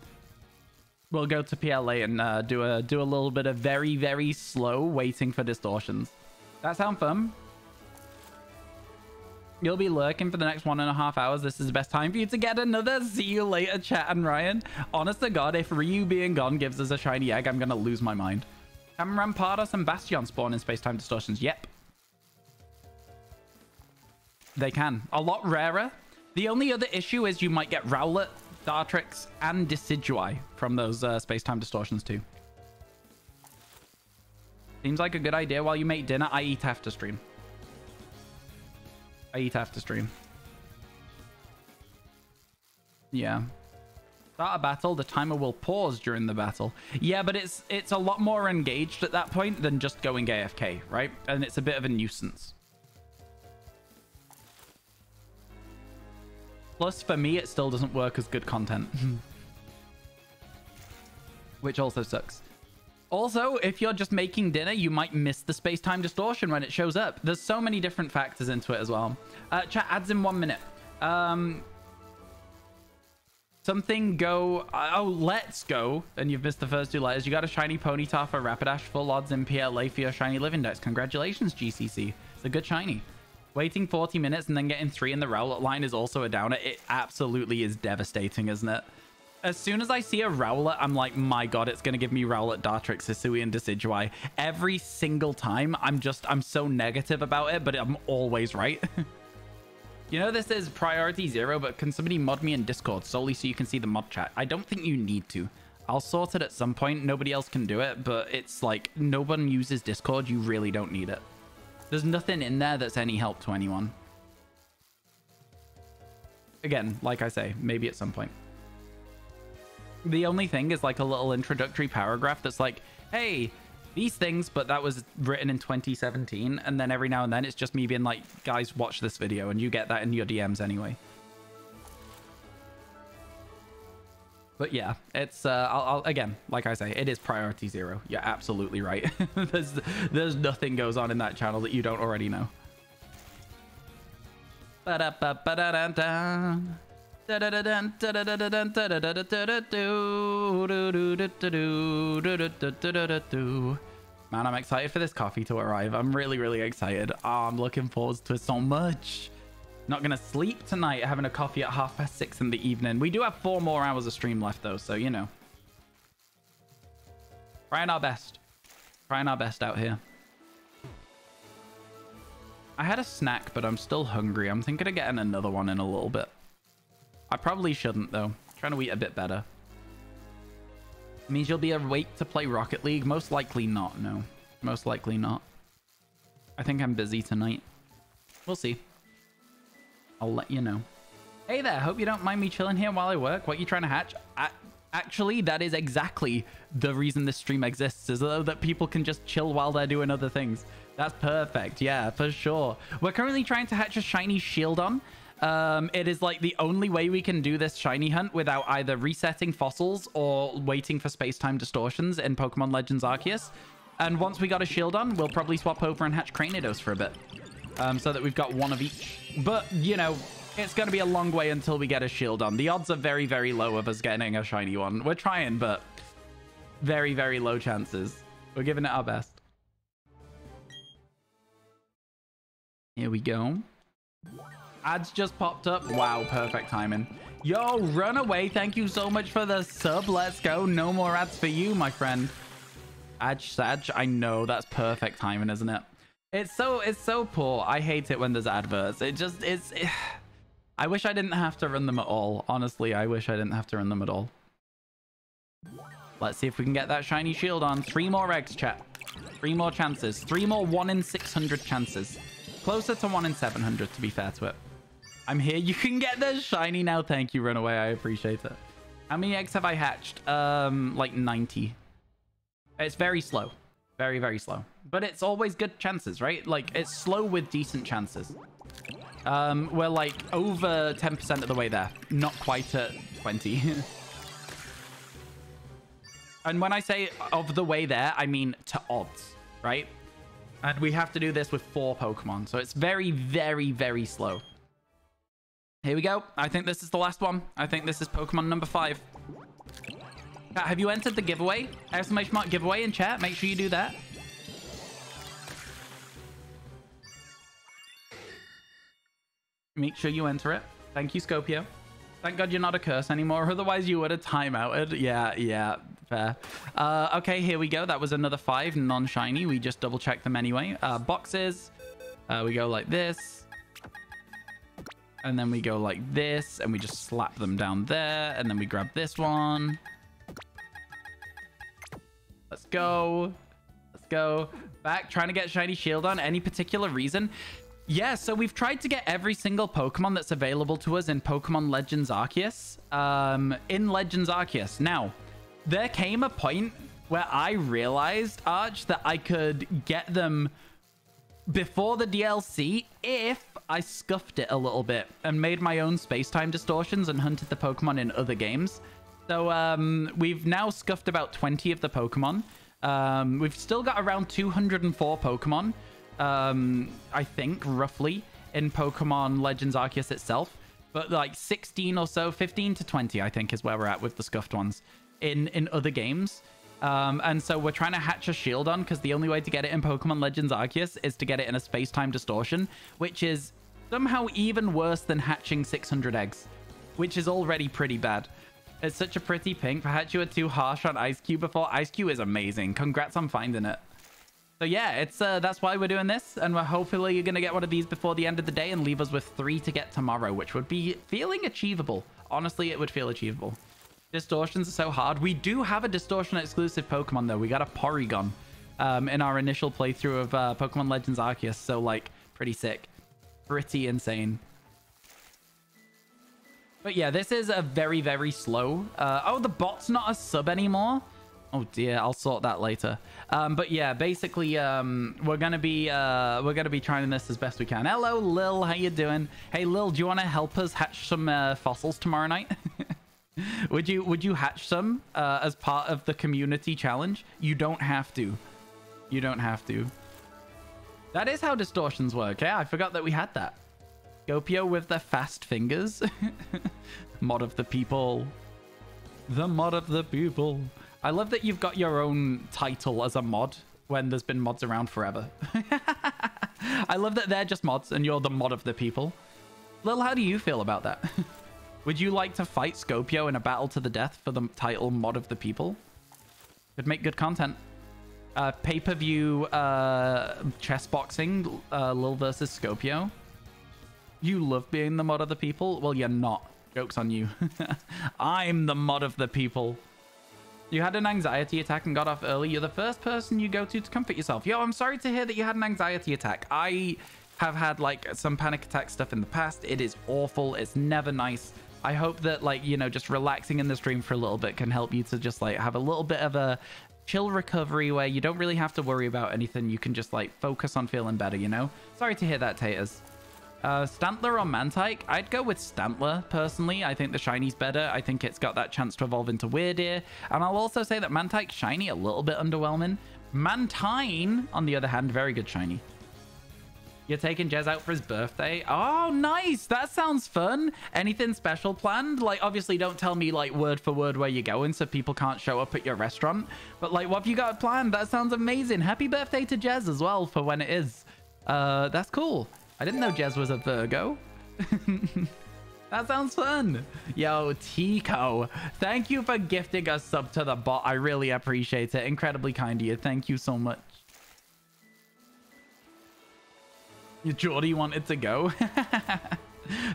S1: we'll go to PLA and do a little bit of very, very slow waiting for distortions. That sound fun? You'll be lurking for the next 1.5 hours. This is the best time for you to get another. See you later, chat and Ryan. Honest to God, if Ryu being gone gives us a shiny egg, I'm gonna lose my mind. Can Rampardos and Bastion spawn in space-time distortions? Yep. They can. A lot rarer. The only other issue is you might get Rowlet, Dartrix, and Decidueye from those space-time distortions too. Seems like a good idea. While you make dinner, I eat after stream. I eat after stream. Yeah. Start a battle, the timer will pause during the battle. Yeah, but it's a lot more engaged at that point than just going AFK, right? And it's a bit of a nuisance. Plus, for me, it still doesn't work as good content. Which also sucks. Also, if you're just making dinner, you might miss the space-time distortion when it shows up. There's so many different factors into it as well. Chat adds in 1 minute. Something go... oh, let's go. And you've missed the first 2 letters. You got a shiny Ponyta for Rapidash. Full odds in PLA for your shiny Living Dex. Congratulations, GCC. It's a good shiny. Waiting 40 minutes and then getting 3 in the Rowlet line is also a downer. It absolutely is devastating, isn't it? As soon as I see a Rowlet, I'm like, my God, it's going to give me Rowlet, Dartrix, Hisui, and Decidueye. Every single time, I'm so negative about it, but I'm always right. You know, this is priority 0, but can somebody mod me in Discord solely so you can see the mod chat? I don't think you need to. I'll sort it at some point. Nobody else can do it, but it's like, no one uses Discord. You really don't need it. There's nothing in there that's any help to anyone. Again, like I say, maybe at some point. The only thing is like a little introductory paragraph that's like, hey, these things, but that was written in 2017. And then every now and then it's just me being like, guys, watch this video. And you get that in your DMs anyway. But yeah, it's, again, like I say, it is priority 0. You're absolutely right. There's nothing goes on in that channel that you don't already know. Man, I'm excited for this coffee to arrive. I'm really, really excited. Oh, I'm looking forward to it so much. Not gonna sleep tonight, having a coffee at 6:30 in the evening. We do have 4 more hours of stream left though, so you know. Trying our best. Trying our best out here. I had a snack, but I'm still hungry. I'm thinking of getting another one in a little bit. I probably shouldn't though. Trying to eat a bit better. It means you'll be awake to play Rocket League? Most likely not, no. Most likely not. I think I'm busy tonight. We'll see. I'll let you know. Hey there, hope you don't mind me chilling here while I work. What are you trying to hatch? Actually, that is exactly the reason this stream exists, is that people can just chill while they're doing other things. That's perfect. Yeah, for sure. We're currently trying to hatch a shiny Shieldon. It is like the only way we can do this shiny hunt without either resetting fossils or waiting for space-time distortions in Pokemon Legends Arceus. And once we got a Shieldon, we'll probably swap over and hatch Cranidos for a bit. So that we've got one of each. But, you know, it's going to be a long way until we get a Shieldon. The odds are very, very low of us getting a shiny one. We're trying, but very, very low chances. We're giving it our best. Here we go. Ads just popped up. Wow, perfect timing. Yo, Runaway, thank you so much for the sub. Let's go. No more ads for you, my friend. Sag, I know. That's perfect timing, isn't it? It's so poor. I hate it when there's adverts. I wish I didn't have to run them at all. Honestly, I wish I didn't have to run them at all. Let's see if we can get that shiny shield on. 3 more eggs, chat. 3 more chances. 3 more 1 in 600 chances. Closer to 1 in 700, to be fair to it. I'm here. You can get the shiny now. Thank you, Runaway. I appreciate it. How many eggs have I hatched? Like 90. It's very slow. Very, very slow. But it's always good chances, right? Like, it's slow with decent chances. We're like over 10% of the way there. Not quite at 20. And when I say of the way there, I mean to odds, right? And we have to do this with 4 Pokemon. So it's very, very, very slow. Here we go. I think this is the last one. I think this is Pokemon number 5. Have you entered the giveaway? Exclamation mark giveaway in chat. Make sure you do that. Make sure you enter it. Thank you, Scopio. Thank God you're not a curse anymore. Otherwise, you would have timeouted. Yeah, fair. Okay, here we go. That was another 5 non-shiny. We just double-checked them anyway. Boxes. We go like this. And then we go like this. And we just slap them down there. And then we grab this one. Let's go. Let's go. Back, trying to get shiny shield on. Any particular reason? Yeah, so we've tried to get every single Pokemon that's available to us in Pokemon Legends Arceus. In Legends Arceus. Now, there came a point where I realized, Arch, that I could get them before the DLC if I scuffed it a little bit and made my own space-time distortions and hunted the Pokemon in other games. So we've now scuffed about 20 of the Pokemon. We've still got around 204 Pokemon. I think, roughly, in Pokemon Legends Arceus itself. But, like, 16 or so, 15 to 20, I think, is where we're at with the scuffed ones in other games. And so we're trying to hatch a shield on, because the only way to get it in Pokemon Legends Arceus is to get it in a space-time distortion, which is somehow even worse than hatching 600 eggs, which is already pretty bad. It's such a pretty pink. Perhaps you were too harsh on Ice Cube before. Ice Cube is amazing. Congrats on finding it. So yeah, it's that's why we're doing this, and we're hopefully going to get one of these before the end of the day and leave us with 3 to get tomorrow, which would be feeling achievable. Honestly, it would feel achievable. Distortions are so hard. We do have a distortion exclusive Pokemon though. We got a Porygon in our initial playthrough of Pokemon Legends Arceus, so like pretty sick, pretty insane. But yeah, this is a very, very slow. Oh, the bot's not a sub anymore. Oh dear, I'll sort that later. But yeah, basically, we're gonna be trying this as best we can. Hello, Lil, how you doing? Hey, Lil, do you want to help us hatch some fossils tomorrow night? Would you hatch some as part of the community challenge? You don't have to. You don't have to. That is how distortions work. Yeah, I forgot that we had that. Scopio with the fast fingers. Mod of the people. The mod of the people. I love that you've got your own title as a mod when there's been mods around forever. I love that they're just mods and you're the mod of the people. Lil, how do you feel about that? Would you like to fight Scopio in a battle to the death for the title mod of the people? Could make good content. Pay-per-view chess boxing, Lil versus Scopio. You love being the mod of the people? Well, you're not. Joke's on you. I'm the mod of the people. You had an anxiety attack and got off early. You're the first person you go to comfort yourself. Yo, I'm sorry to hear that you had an anxiety attack. I have had like some panic attack stuff in the past. It is awful. It's never nice. I hope that like, you know, just relaxing in the stream for a little bit can help you to just like have a little bit of a chill recovery where you don't really have to worry about anything. You can just like focus on feeling better, you know? Sorry to hear that, Taters. Stantler or Mantike? I'd go with Stantler, personally. I think the shiny's better. I think it's got that chance to evolve into Weirdeer. And I'll also say that Mantike's shiny, a little bit underwhelming. Mantine, on the other hand, very good shiny. You're taking Jez out for his birthday? Oh, nice! That sounds fun! Anything special planned? Like, obviously, don't tell me, like, word for word where you're going so people can't show up at your restaurant. But, like, what have you got planned? That sounds amazing. Happy birthday to Jez as well for when it is. That's cool. I didn't know Jez was a Virgo. That sounds fun. Yo, Tico, thank you for gifting a sub to the bot. I really appreciate it. Incredibly kind of you. Thank you so much. Jordy wanted to go.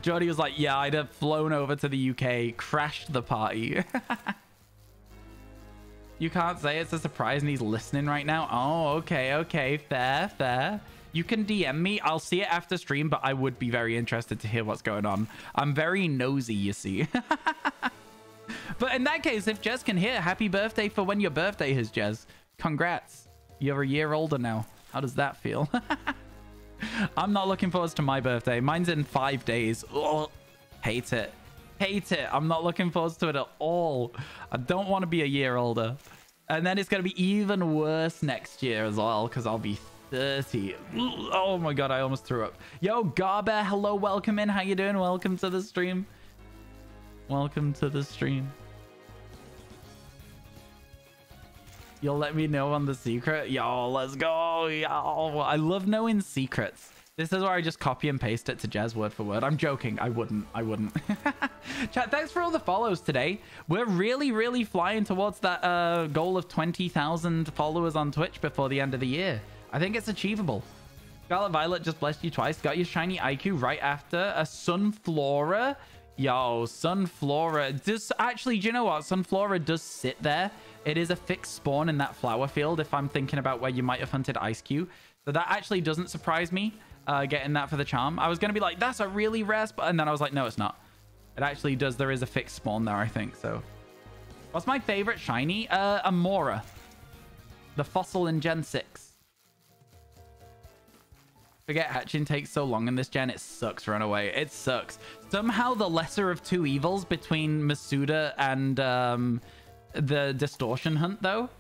S1: Jordy was like, yeah, I'd have flown over to the UK, crashed the party. You can't say it's a surprise and he's listening right now. Oh, okay, okay. Fair, fair. You can DM me. I'll see it after stream, but I would be very interested to hear what's going on. I'm very nosy, you see. But in that case, if Jez can hear, happy birthday for when your birthday is, Jez. Congrats. You're a year older now. How does that feel? I'm not looking forward to my birthday. Mine's in 5 days. Ugh. Hate it. Hate it. I'm not looking forward to it at all. I don't want to be a year older. And then it's going to be even worse next year as well, because I'll be 30. Oh my god, I almost threw up. Yo, Garbear, hello, welcome in. How you doing? Welcome to the stream. Welcome to the stream. You'll let me know on the secret? Yo, let's go. Yo, I love knowing secrets. This is where I just copy and paste it to Jez word for word. I'm joking. I wouldn't. Chat, thanks for all the follows today. We're really flying towards that goal of 20,000 followers on Twitch before the end of the year. I think it's achievable. Scarlet Violet just blessed you twice. Got your shiny IQ right after a Sunflora. Yo, Sunflora. Actually, do you know what? Sunflora does sit there. It is a fixed spawn in that flower field if I'm thinking about where you might have hunted Ice Cube. So that actually doesn't surprise me. Getting that for the charm. I was going to be like, that's a really rare spot. And then I was like, no, it's not. It actually does. There is a fixed spawn there, I think. So what's my favorite shiny? Amora. The fossil in Gen 6. Forget hatching takes so long in this gen. It sucks. Run away. It sucks. Somehow the lesser of two evils between Masuda and the distortion hunt, though.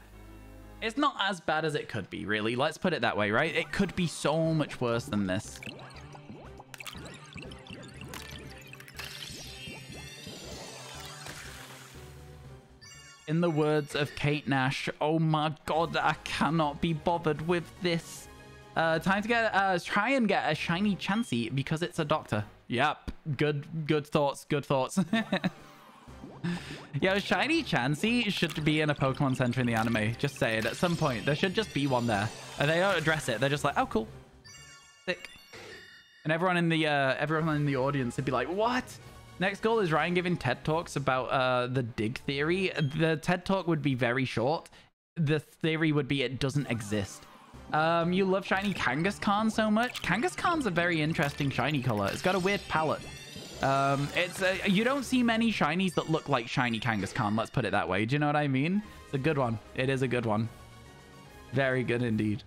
S1: It's not as bad as it could be, really. Let's put it that way, right? It could be so much worse than this. In the words of Kate Nash, oh my god, I cannot be bothered with this. Time to get try and get a shiny Chansey because it's a doctor. Yep, good thoughts, good thoughts. Yo, shiny Chansey should be in a Pokemon Center in the anime. Just saying, at some point there should just be one there, and they don't address it. They're just like, oh cool, sick. And everyone in the audience would be like, what? Next goal is Ryan giving TED Talks about the dig theory. The TED Talk would be very short. The theory would be it doesn't exist. You love shiny Kangaskhan so much. Kangaskhan's a very interesting shiny color. It's got a weird palette. You don't see many shinies that look like shiny Kangaskhan, let's put it that way. Do you know what I mean? It's a good one. It is a good one. Very good indeed.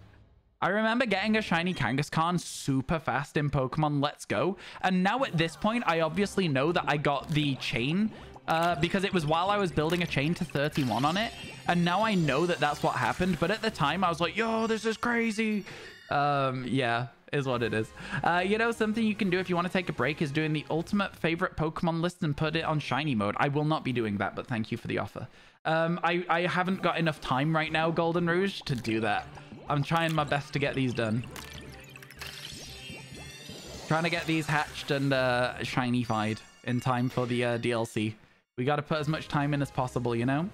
S1: I remember getting a shiny Kangaskhan super fast in Pokemon Let's Go, and now at this point I obviously know that I got the chain because it was while I was building a chain to 31 on it, and now I know that that's what happened. But at the time I was like, yo, this is crazy. Yeah, is what it is. You know, something you can do if you want to take a break is doing the ultimate favorite Pokemon list and put it on shiny mode. I will not be doing that, but thank you for the offer. I haven't got enough time right now, Golden Rouge, to do that. I'm trying my best to get these done. Trying to get these hatched and shiny-fied in time for the DLC. We got to put as much time in as possible, you know?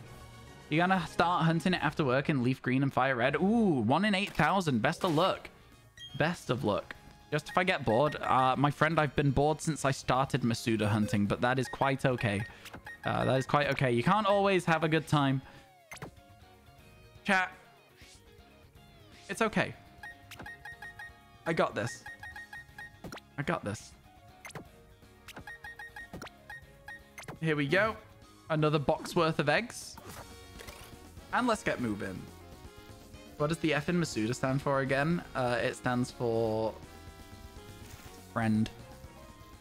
S1: You're going to start hunting it after work in Leaf Green and Fire Red. Ooh, 1 in 8,000. Best of luck. Best of luck. Just if I get bored. My friend, I've been bored since I started Masuda hunting, but that is quite okay. That is quite okay. You can't always have a good time. Chat. It's okay. I got this. I got this. Here we go. Another box worth of eggs. And let's get moving. What does the F in Masuda stand for again? It stands for friend.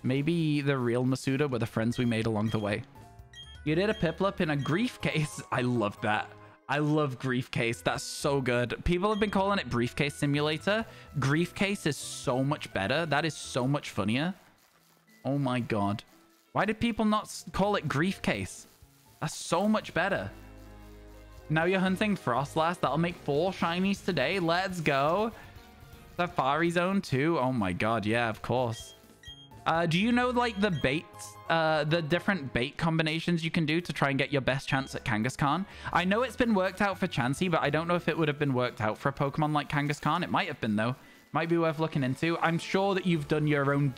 S1: Maybe the real Masuda were the friends we made along the way. You did a Piplup in a briefcase. I love that. I love Briefcase. That's so good. People have been calling it Briefcase Simulator. Briefcase is so much better. That is so much funnier. Oh my god. Why did people not call it Briefcase? That's so much better. Now you're hunting Frostlass. That'll make 4 shinies today. Let's go. Safari Zone 2. Oh my god. Yeah, of course. Do you know, like, the baits, the different bait combinations you can do to try and get your best chance at Kangaskhan? I know it's been worked out for Chansey, but I don't know if it would have been worked out for a Pokemon like Kangaskhan. It might have been, though. Might be worth looking into. I'm sure that you've done your own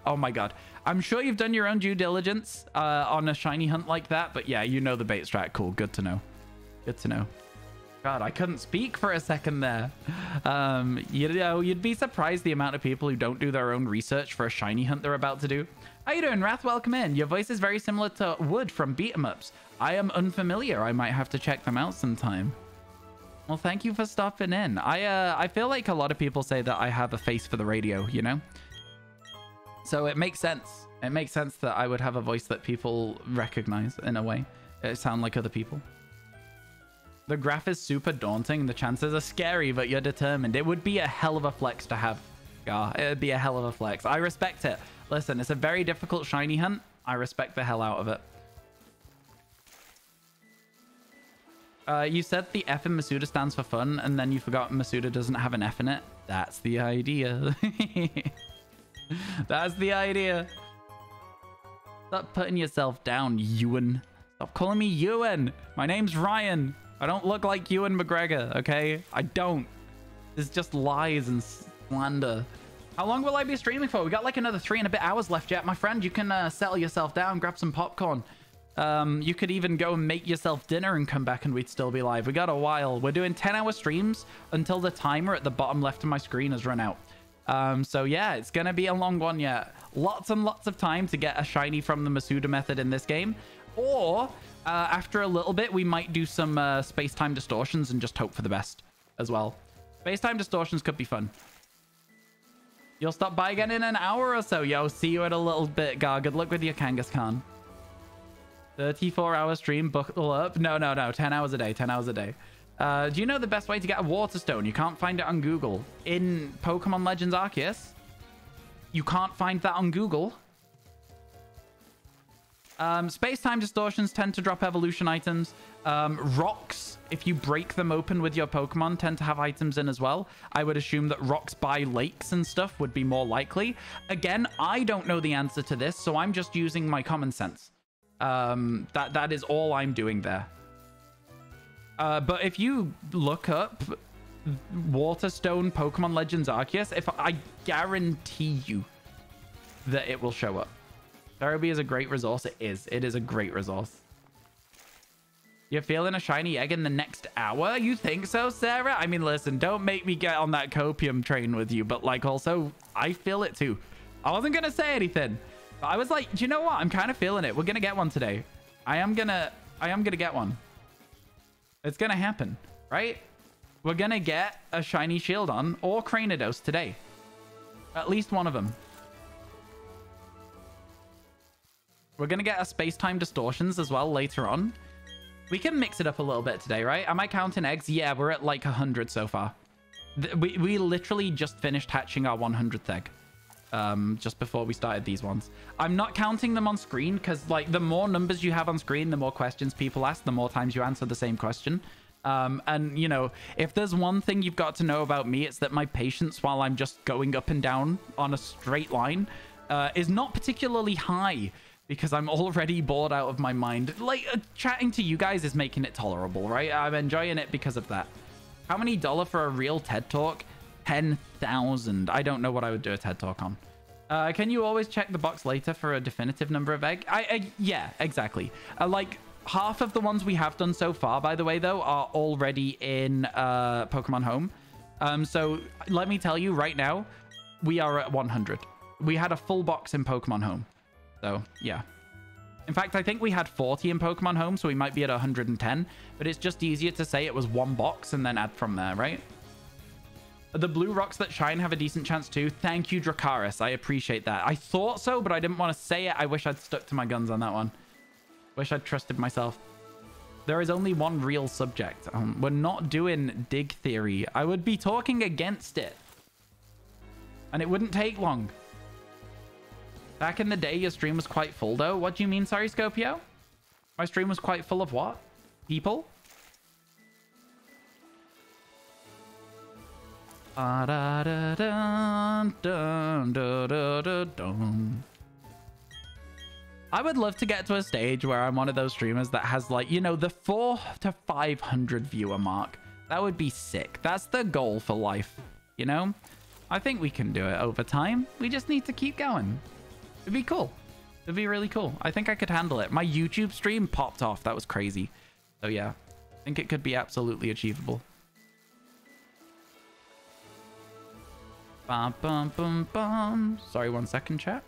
S1: oh my god. I'm sure you've done your own due diligence on a shiny hunt like that. But yeah, you know the bait strat. Cool. Good to know. Good to know. God, I couldn't speak for a second there. You know, you'd be surprised the amount of people who don't do their own research for a shiny hunt they're about to do. How you doing, Wrath? Welcome in. Your voice is very similar to Wood from Beat 'em Ups. I am unfamiliar. I might have to check them out sometime. Well, thank you for stopping in. I feel like a lot of people say that I have a face for the radio, you know? So it makes sense. It makes sense that I would have a voice that people recognize in a way. It sound like other people. The graph is super daunting. The chances are scary, but you're determined. It would be a hell of a flex to have. Yeah, it would be a hell of a flex. I respect it. Listen, it's a very difficult shiny hunt. I respect the hell out of it. You said the F in Masuda stands for fun, and then you forgot Masuda doesn't have an F in it. That's the idea. That's the idea. Stop putting yourself down, Ewan. Stop calling me Ewan. My name's Ryan. I don't look like Ewan McGregor, okay? I don't. It's just lies and slander. How long will I be streaming for? We got like another 3 and a bit hours left yet. My friend, you can settle yourself down, grab some popcorn. You could even go and make yourself dinner and come back and we'd still be live. We got a while. We're doing 10-hour streams until the timer at the bottom left of my screen has run out. So yeah, it's going to be a long one yet. Lots and lots of time to get a shiny from the Masuda method in this game. Or after a little bit, we might do some space-time distortions and just hope for the best as well. Space-time distortions could be fun. You'll stop by again in an hour or so. Yo, see you in a little bit, Gar. Good luck with your Kangaskhan. 34-hour stream, buckle up. No. 10 hours a day. 10 hours a day. Do you know the best way to get a water stone? You can't find it on Google. In Pokemon Legends Arceus, you can't find that on Google. Space-time distortions tend to drop evolution items. Rocks, if you break them open with your Pokemon, tend to have items in as well. I would assume that rocks by lakes and stuff would be more likely. Again, I don't know the answer to this, so I'm just using my common sense. That is all I'm doing there. But if you look up Waterstone Pokemon Legends Arceus, I guarantee you that it will show up. Therapy is a great resource. It is a great resource. You're feeling a shiny egg in the next hour? You think so, Sarah? I mean, listen, don't make me get on that copium train with you, but like also, I feel it too. I wasn't gonna say anything. But I was like, do you know what? I'm kind of feeling it. We're gonna get one today. I am gonna get one. It's gonna happen, right? We're gonna get a shiny Shieldon or Cranidos today. At least one of them. We're gonna get a space-time distortions as well later on. We can mix it up a little bit today, right? Am I counting eggs? Yeah, we're at like 100 so far. We literally just finished hatching our 100th egg. Just before we started these ones. I'm not counting them on screen because like the more numbers you have on screen, the more questions people ask, the more times you answer the same question. And you know, if there's one thing you've got to know about me, it's that my patience while I'm just going up and down on a straight line is not particularly high because I'm already bored out of my mind. Like chatting to you guys is making it tolerable, right? I'm enjoying it because of that. How many dollar for a real TED Talk? 10,000. I don't know what I would do a TED Talk on. Can you always check the box later for a definitive number of egg? Yeah, exactly. Like half of the ones we have done so far, by the way, though, are already in Pokemon Home. So let me tell you right now, we are at 100. We had a full box in Pokemon Home. So yeah. In fact, I think we had 40 in Pokemon Home, so we might be at 110. But it's just easier to say it was one box and then add from there, right? The blue rocks that shine have a decent chance too. Thank you, Dracaris. I appreciate that. I thought so, but I didn't want to say it. I wish I'd stuck to my guns on that one. Wish I'd trusted myself. There is only one real subject. We're not doing dig theory. I would be talking against it. And it wouldn't take long. Back in the day, your stream was quite full, though. What do you mean, sorry, Scopio? My stream was quite full of what? People? I would love to get to a stage where I'm one of those streamers that has like, you know, the 400 to 500 viewer mark. That would be sick. That's the goal for life. you know? I think we can do it over time. We just need to keep going. It'd be cool. It'd be really cool. I think I could handle it. My YouTube stream popped off. That was crazy. So yeah, I think it could be absolutely achievable. Bum, bum, bum, bum. Sorry, 1 second, chat.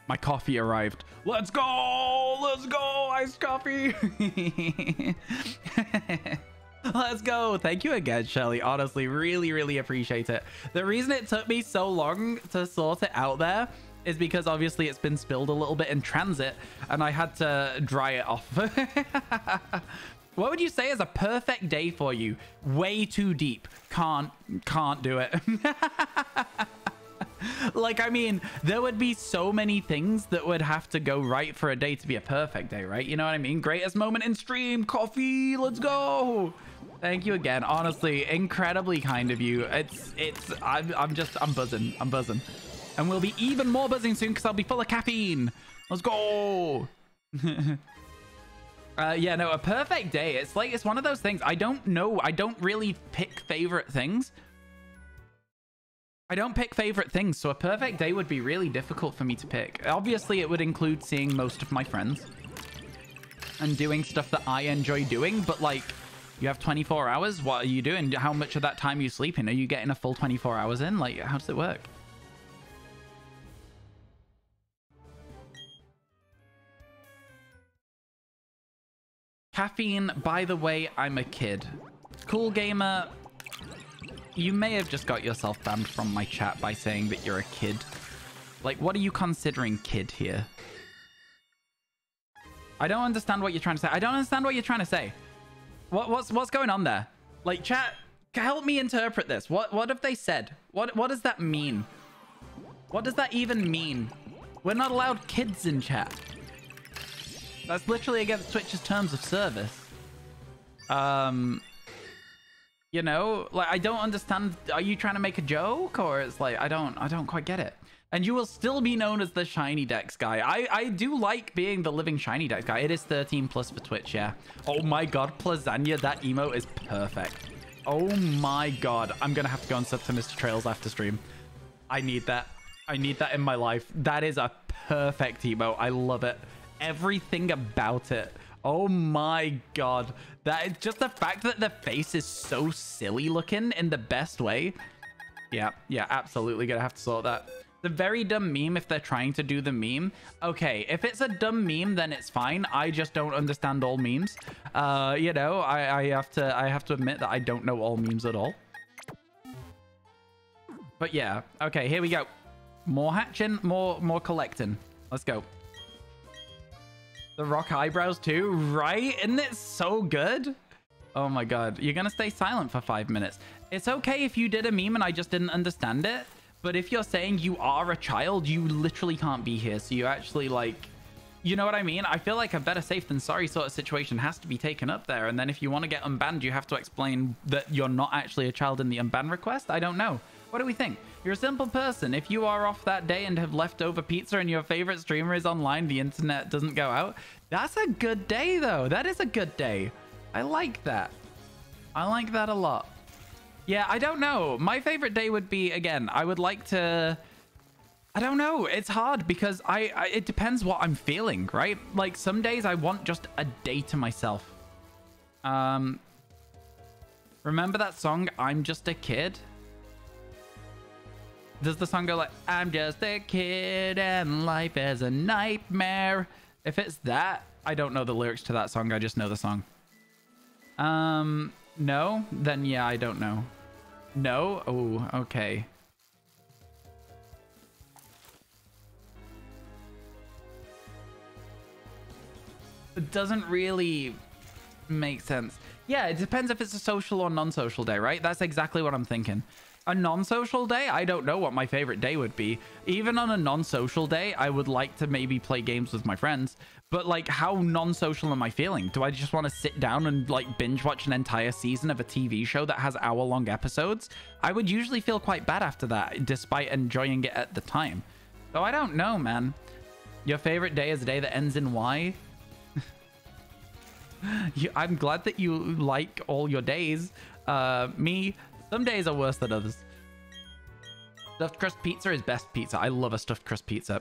S1: My coffee arrived. Let's go! Let's go! Iced coffee! Let's go! Thank you again, Shelly. Honestly, really, really appreciate it. The reason it took me so long to sort it out there is because obviously it's been spilled a little bit in transit and I had to dry it off. What would you say is a perfect day for you? Way too deep. Can't do it. Like, I mean, there would be so many things that would have to go right for a day to be a perfect day, right? You know what I mean? Greatest moment in stream, coffee, let's go. Thank you again. Honestly, incredibly kind of you. I'm buzzing. I'm buzzing. And we'll be even more buzzing soon because I'll be full of caffeine. Let's go. Yeah, no, a perfect day. It's like, it's one of those things. I don't know. I don't really pick favorite things. I don't pick favorite things, so a perfect day would be really difficult for me to pick. Obviously, it would include seeing most of my friends and doing stuff that I enjoy doing, but like, you have 24 hours. What are you doing? How much of that time are you sleeping? Are you getting a full 24 hours in? Like, how does it work? Caffeine, by the way, I'm a kid. Cool gamer. You may have just got yourself banned from my chat by saying that you're a kid. Like, what are you considering kid here? I don't understand what you're trying to say. I don't understand what you're trying to say. What's going on there? Like, chat, help me interpret this. What have they said? What does that mean? What does that even mean? We're not allowed kids in chat. That's literally against Twitch's terms of service. You know, like, I don't understand. Are you trying to make a joke? Or it's like, I don't quite get it. And you will still be known as the Shiny Dex guy. I do like being the living Shiny Dex guy. It is 13 plus for Twitch, yeah. Oh my god, Plazania, that emote is perfect. Oh my god. I'm gonna have to go and sub to Mr. Trails after stream. I need that. I need that in my life. That is a perfect emote. I love it. Everything about it. Oh my god. That is just the fact that the face is so silly looking in the best way. Yeah, absolutely gonna have to sort that. The very dumb meme if they're trying to do the meme. Okay, if it's a dumb meme, then it's fine. I just don't understand all memes. You know, I have to admit that I don't know all memes at all. But yeah, okay, here we go. More hatching, more collecting. Let's go. The rock eyebrows too, right? Isn't it so good? Oh my god, you're gonna stay silent for 5 minutes. It's okay if you did a meme and I just didn't understand it, but if you're saying you are a child, you literally can't be here. So you actually, like, you know what I mean? I feel like a better safe than sorry sort of situation has to be taken up there. And then if you want to get unbanned, you have to explain that you're not actually a child in the unban request. I don't know. What do we think? You're a simple person. If you are off that day and have leftover pizza and your favorite streamer is online, the internet doesn't go out. That's a good day, though. That is a good day. I like that. I like that a lot. Yeah, I don't know. My favorite day would be, again, I would like to... I don't know. It's hard because it depends what I'm feeling, right? Like, some days I want just a day to myself. Remember that song, I'm Just a Kid? Does the song go like, I'm just a kid and life is a nightmare? If it's that, I don't know the lyrics to that song. I just know the song. No? Then yeah, I don't know. No? Oh, okay. It doesn't really make sense. Yeah, it depends if it's a social or non-social day, right? That's exactly what I'm thinking. A non-social day, I don't know what my favorite day would be. Even on a non-social day, I would like to maybe play games with my friends. But like, how non-social am I feeling? Do I just want to sit down and like binge watch an entire season of a TV show that has hour-long episodes? I would usually feel quite bad after that, despite enjoying it at the time. So I don't know, man. Your favorite day is a day that ends in Y? I'm glad that you like all your days. Me, some days are worse than others. Stuffed crust pizza is best pizza. I love a stuffed crust pizza.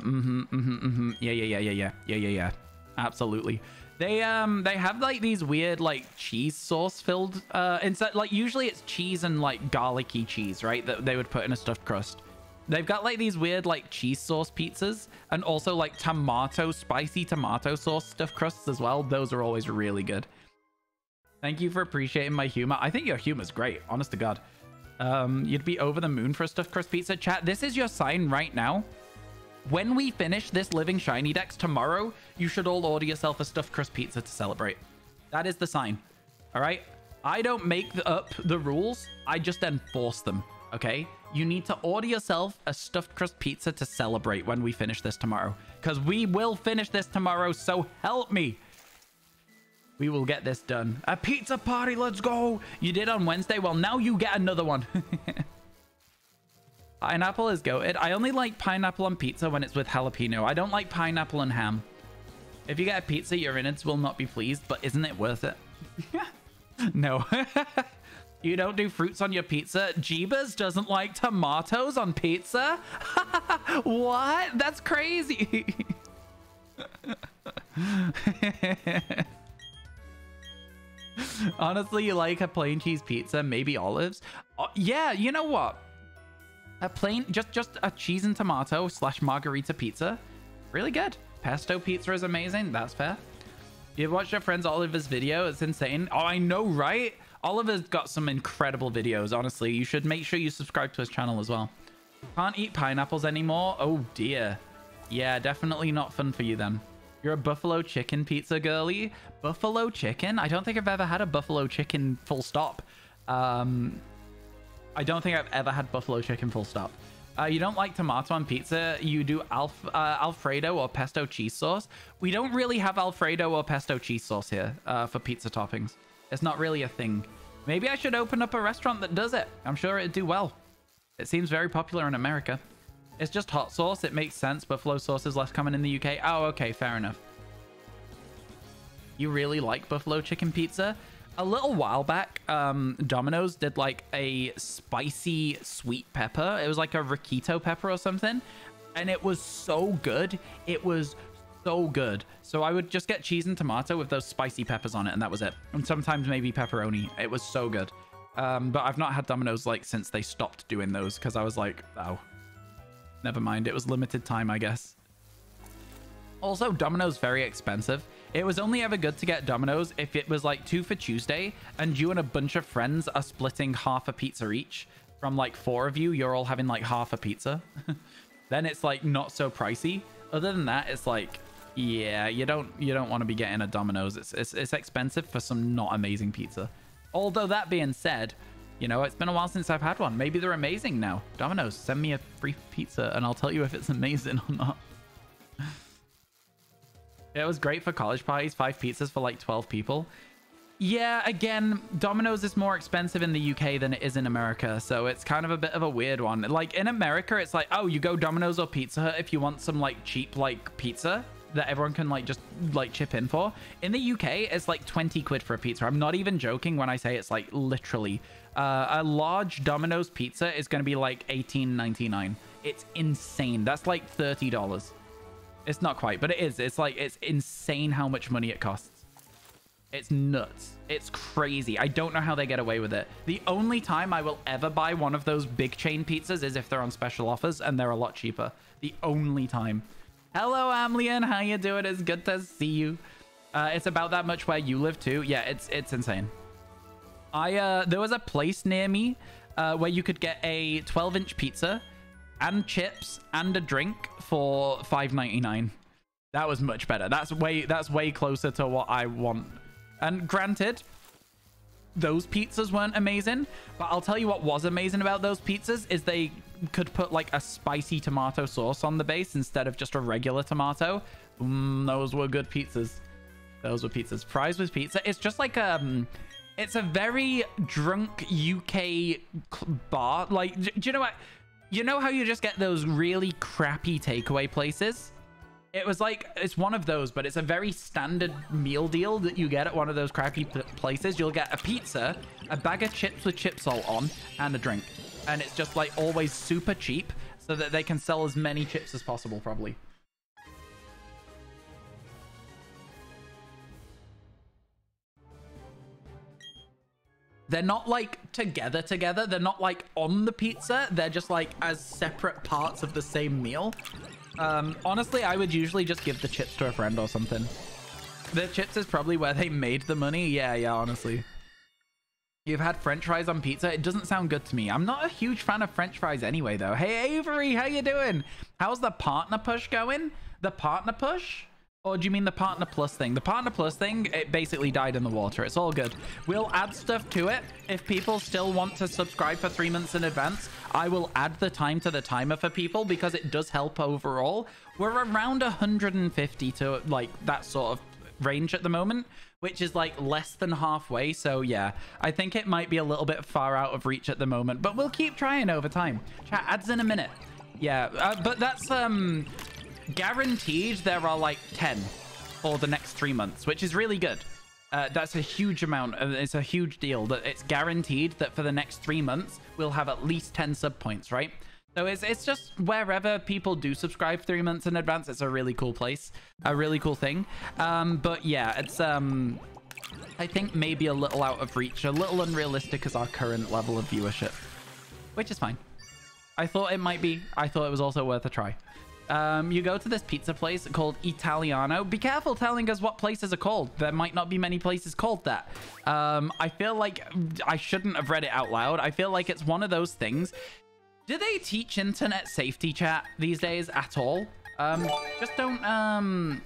S1: Yeah. Absolutely. They have like these weird like cheese sauce filled instead, like usually it's cheese and like garlicky cheese, right? That they would put in a stuffed crust. They've got like these weird like cheese sauce pizzas and also like spicy tomato sauce stuffed crusts as well. Those are always really good. Thank you for appreciating my humor. I think your humor's great, honest to God. You'd be over the moon for a stuffed crust pizza. Chat, this is your sign right now. When we finish this Living Shiny Dex tomorrow, you should all order yourself a stuffed crust pizza to celebrate. That is the sign. All right? I don't make up the rules. I just enforce them. Okay? You need to order yourself a stuffed crust pizza to celebrate when we finish this tomorrow. Because we will finish this tomorrow, so help me. We will get this done. A pizza party, let's go. You did on Wednesday. Well, now you get another one. Pineapple is goated. I only like pineapple on pizza when it's with jalapeno. I don't like pineapple and ham. If you get a pizza, your innards will not be pleased, but isn't it worth it? No. You don't do fruits on your pizza? Jeebus doesn't like tomatoes on pizza? What? That's crazy. Honestly, you like a plain cheese pizza, maybe olives? Yeah, you know what? A plain, just a cheese and tomato / margarita pizza. Really good. Pesto pizza is amazing. That's fair. You watched your friend's Oliver's video? It's insane. Oh, I know, right? Oliver's got some incredible videos, honestly. You should make sure you subscribe to his channel as well. Can't eat pineapples anymore? Oh, dear. Yeah, definitely not fun for you then. You're a buffalo chicken pizza girly? Buffalo chicken? I don't think I've ever had a buffalo chicken full stop. I don't think I've ever had buffalo chicken full stop. You don't like tomato on pizza? You do Alfredo or pesto cheese sauce? We don't really have Alfredo or pesto cheese sauce here for pizza toppings. It's not really a thing. Maybe I should open up a restaurant that does it. I'm sure it'd do well. It seems very popular in America. It's just hot sauce. It makes sense. Buffalo sauce is less common in the UK. Oh, okay. Fair enough. You really like buffalo chicken pizza? A little while back, Domino's did like a spicy sweet pepper. It was like a Riquito pepper or something. And it was so good. It was so good. So I would just get cheese and tomato with those spicy peppers on it. And that was it. And sometimes maybe pepperoni. It was so good. But I've not had Domino's like since they stopped doing those because I was like, oh, never mind. It was limited time, I guess. Also, Domino's very expensive. It was only ever good to get Domino's if it was like 2 for Tuesday and you and a bunch of friends are splitting half a pizza each. From like 4 of you, you're all having like half a pizza. Then it's like not so pricey. Other than that, it's like, yeah, you don't want to be getting a Domino's. It's expensive for some not amazing pizza. Although that being said, you know, it's been a while since I've had one. Maybe they're amazing now. Domino's, send me a free pizza and I'll tell you if it's amazing or not. It was great for college parties. 5 pizzas for like 12 people. Yeah, again, Domino's is more expensive in the UK than it is in America. So it's kind of a bit of a weird one. Like in America, it's like, oh, you go Domino's or Pizza Hut if you want some like cheap like pizza that everyone can like just like chip in for. In the UK, it's like 20 quid for a pizza. I'm not even joking when I say it's like literally. A large Domino's pizza is going to be like $18.99. It's insane. That's like $30. It's not quite, but it is. It's like, it's insane how much money it costs. It's nuts. It's crazy. I don't know how they get away with it. The only time I will ever buy one of those big chain pizzas is if they're on special offers and they're a lot cheaper. The only time. Hello, Amlian. How you doing? It's good to see you. It's about that much where you live too. Yeah, it's insane. There was a place near me where you could get a 12-inch pizza and chips and a drink for $5.99. That was much better. That's way closer to what I want. And granted, those pizzas weren't amazing, but I'll tell you what was amazing about those pizzas is they could put like a spicy tomato sauce on the base instead of just a regular tomato. Those were good pizzas. Those were pizzas. Fries with pizza. It's just like it's a very drunk UK bar. Like, do you know what? You know how you just get those really crappy takeaway places? It was like, it's one of those, but it's a very standard meal deal that you get at one of those crappy places. You'll get a pizza, a bag of chips with chip salt on, and a drink. And it's just like always super cheap so that they can sell as many chips as possible, probably. They're not like together. They're not like on the pizza. They're just like as separate parts of the same meal. Honestly, I would usually just give the chips to a friend or something. The chips is probably where they made the money. Yeah, honestly. You've had French fries on pizza? It doesn't sound good to me. I'm not a huge fan of French fries anyway, though. Hey, Avery, how you doing? How's the partner push going? The partner push? Or do you mean the partner plus thing? The partner plus thing, it basically died in the water. It's all good. We'll add stuff to it. If people still want to subscribe for 3 months in advance, I will add the time to the timer for people because it does help overall. We're around 150 to like that sort of range at the moment, which is like less than halfway. So yeah, I think it might be a little bit far out of reach at the moment, but we'll keep trying over time. Chat, ads in a minute. Yeah, but that's guaranteed there are like 10 for the next 3 months, which is really good. That's a huge amount. It's a huge deal that it's guaranteed that for the next 3 months we'll have at least 10 sub points, right? So it's just wherever people do subscribe 3 months in advance, it's a really cool place, a really cool thing. But yeah, it's I think maybe a little out of reach, a little unrealistic as our current level of viewership, which is fine. I thought it might be. I thought it was also worth a try. You go to this pizza place called Italiano. Be careful telling us what places are called. There might not be many places called that. I feel like I shouldn't have read it out loud. I feel like it's one of those things. Do they teach internet safety, chat, these days at all? Just don't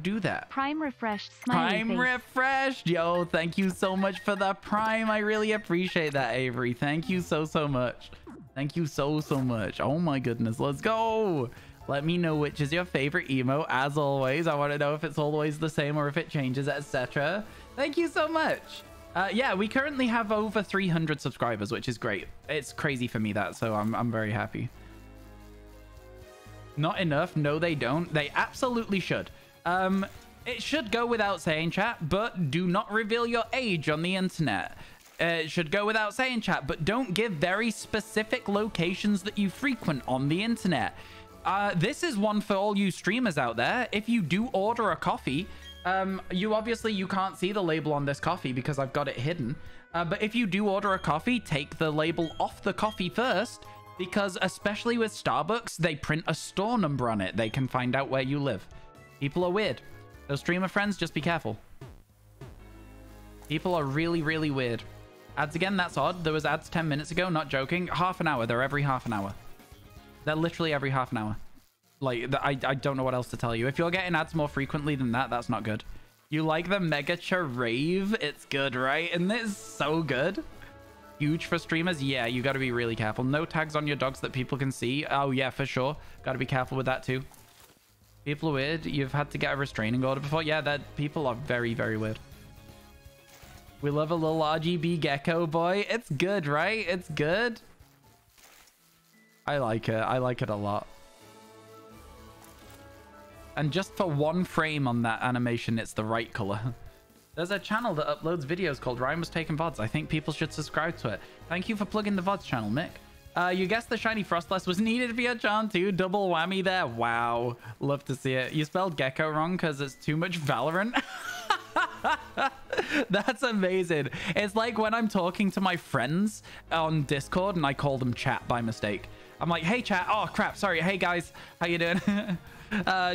S1: do that.
S2: Prime refreshed, smiley
S1: Prime
S2: face.
S1: refreshed. Yo, thank you so much for the Prime. I really appreciate that, Avery. Thank you so much. Thank you so much. Oh my goodness, let's go. Let me know which is your favorite emo. As always, I want to know if it's always the same or if it changes, etc. Thank you so much. Yeah, we currently have over 300 subscribers, which is great. It's crazy for me that, so I'm very happy. Not enough? No, they don't. They absolutely should. It should go without saying, chat, but do not reveal your age on the internet. It should go without saying, chat, but don't give very specific locations that you frequent on the internet. This is one for all you streamers out there. If you do order a coffee, you can't see the label on this coffee because I've got it hidden. But if you do order a coffee, take the label off the coffee first, because especially with Starbucks, they print a store number on it. They can find out where you live. People are weird. So streamer friends, just be careful. People are really, really weird. Ads again, that's odd. There was ads 10 minutes ago, not joking. Half an hour. They're every half an hour. They're literally every half an hour. Like, I don't know what else to tell you. If you're getting ads more frequently than that, that's not good. You like the Mega Rave? It's good, right? And it's so good. Huge for streamers. Yeah, you got to be really careful. No tags on your dogs that people can see. Oh, yeah, for sure. Got to be careful with that, too. People are weird. You've had to get a restraining order before. Yeah, that people are very, very weird. We love a little RGB gecko boy. It's good, right? It's good. I like it. I like it a lot. And just for one frame on that animation, it's the right color. There's a channel that uploads videos called RyanWasTaken VoDs. I think people should subscribe to it. Thank you for plugging the VoDs channel, Mick. You guessed the shiny Frostless was needed for your charm too. Double whammy there. Wow. Love to see it. You spelled gecko wrong because it's too much Valorant. That's amazing. It's like when I'm talking to my friends on Discord and I call them chat by mistake. I'm like, hey chat. Oh crap, sorry. Hey guys, how you doing?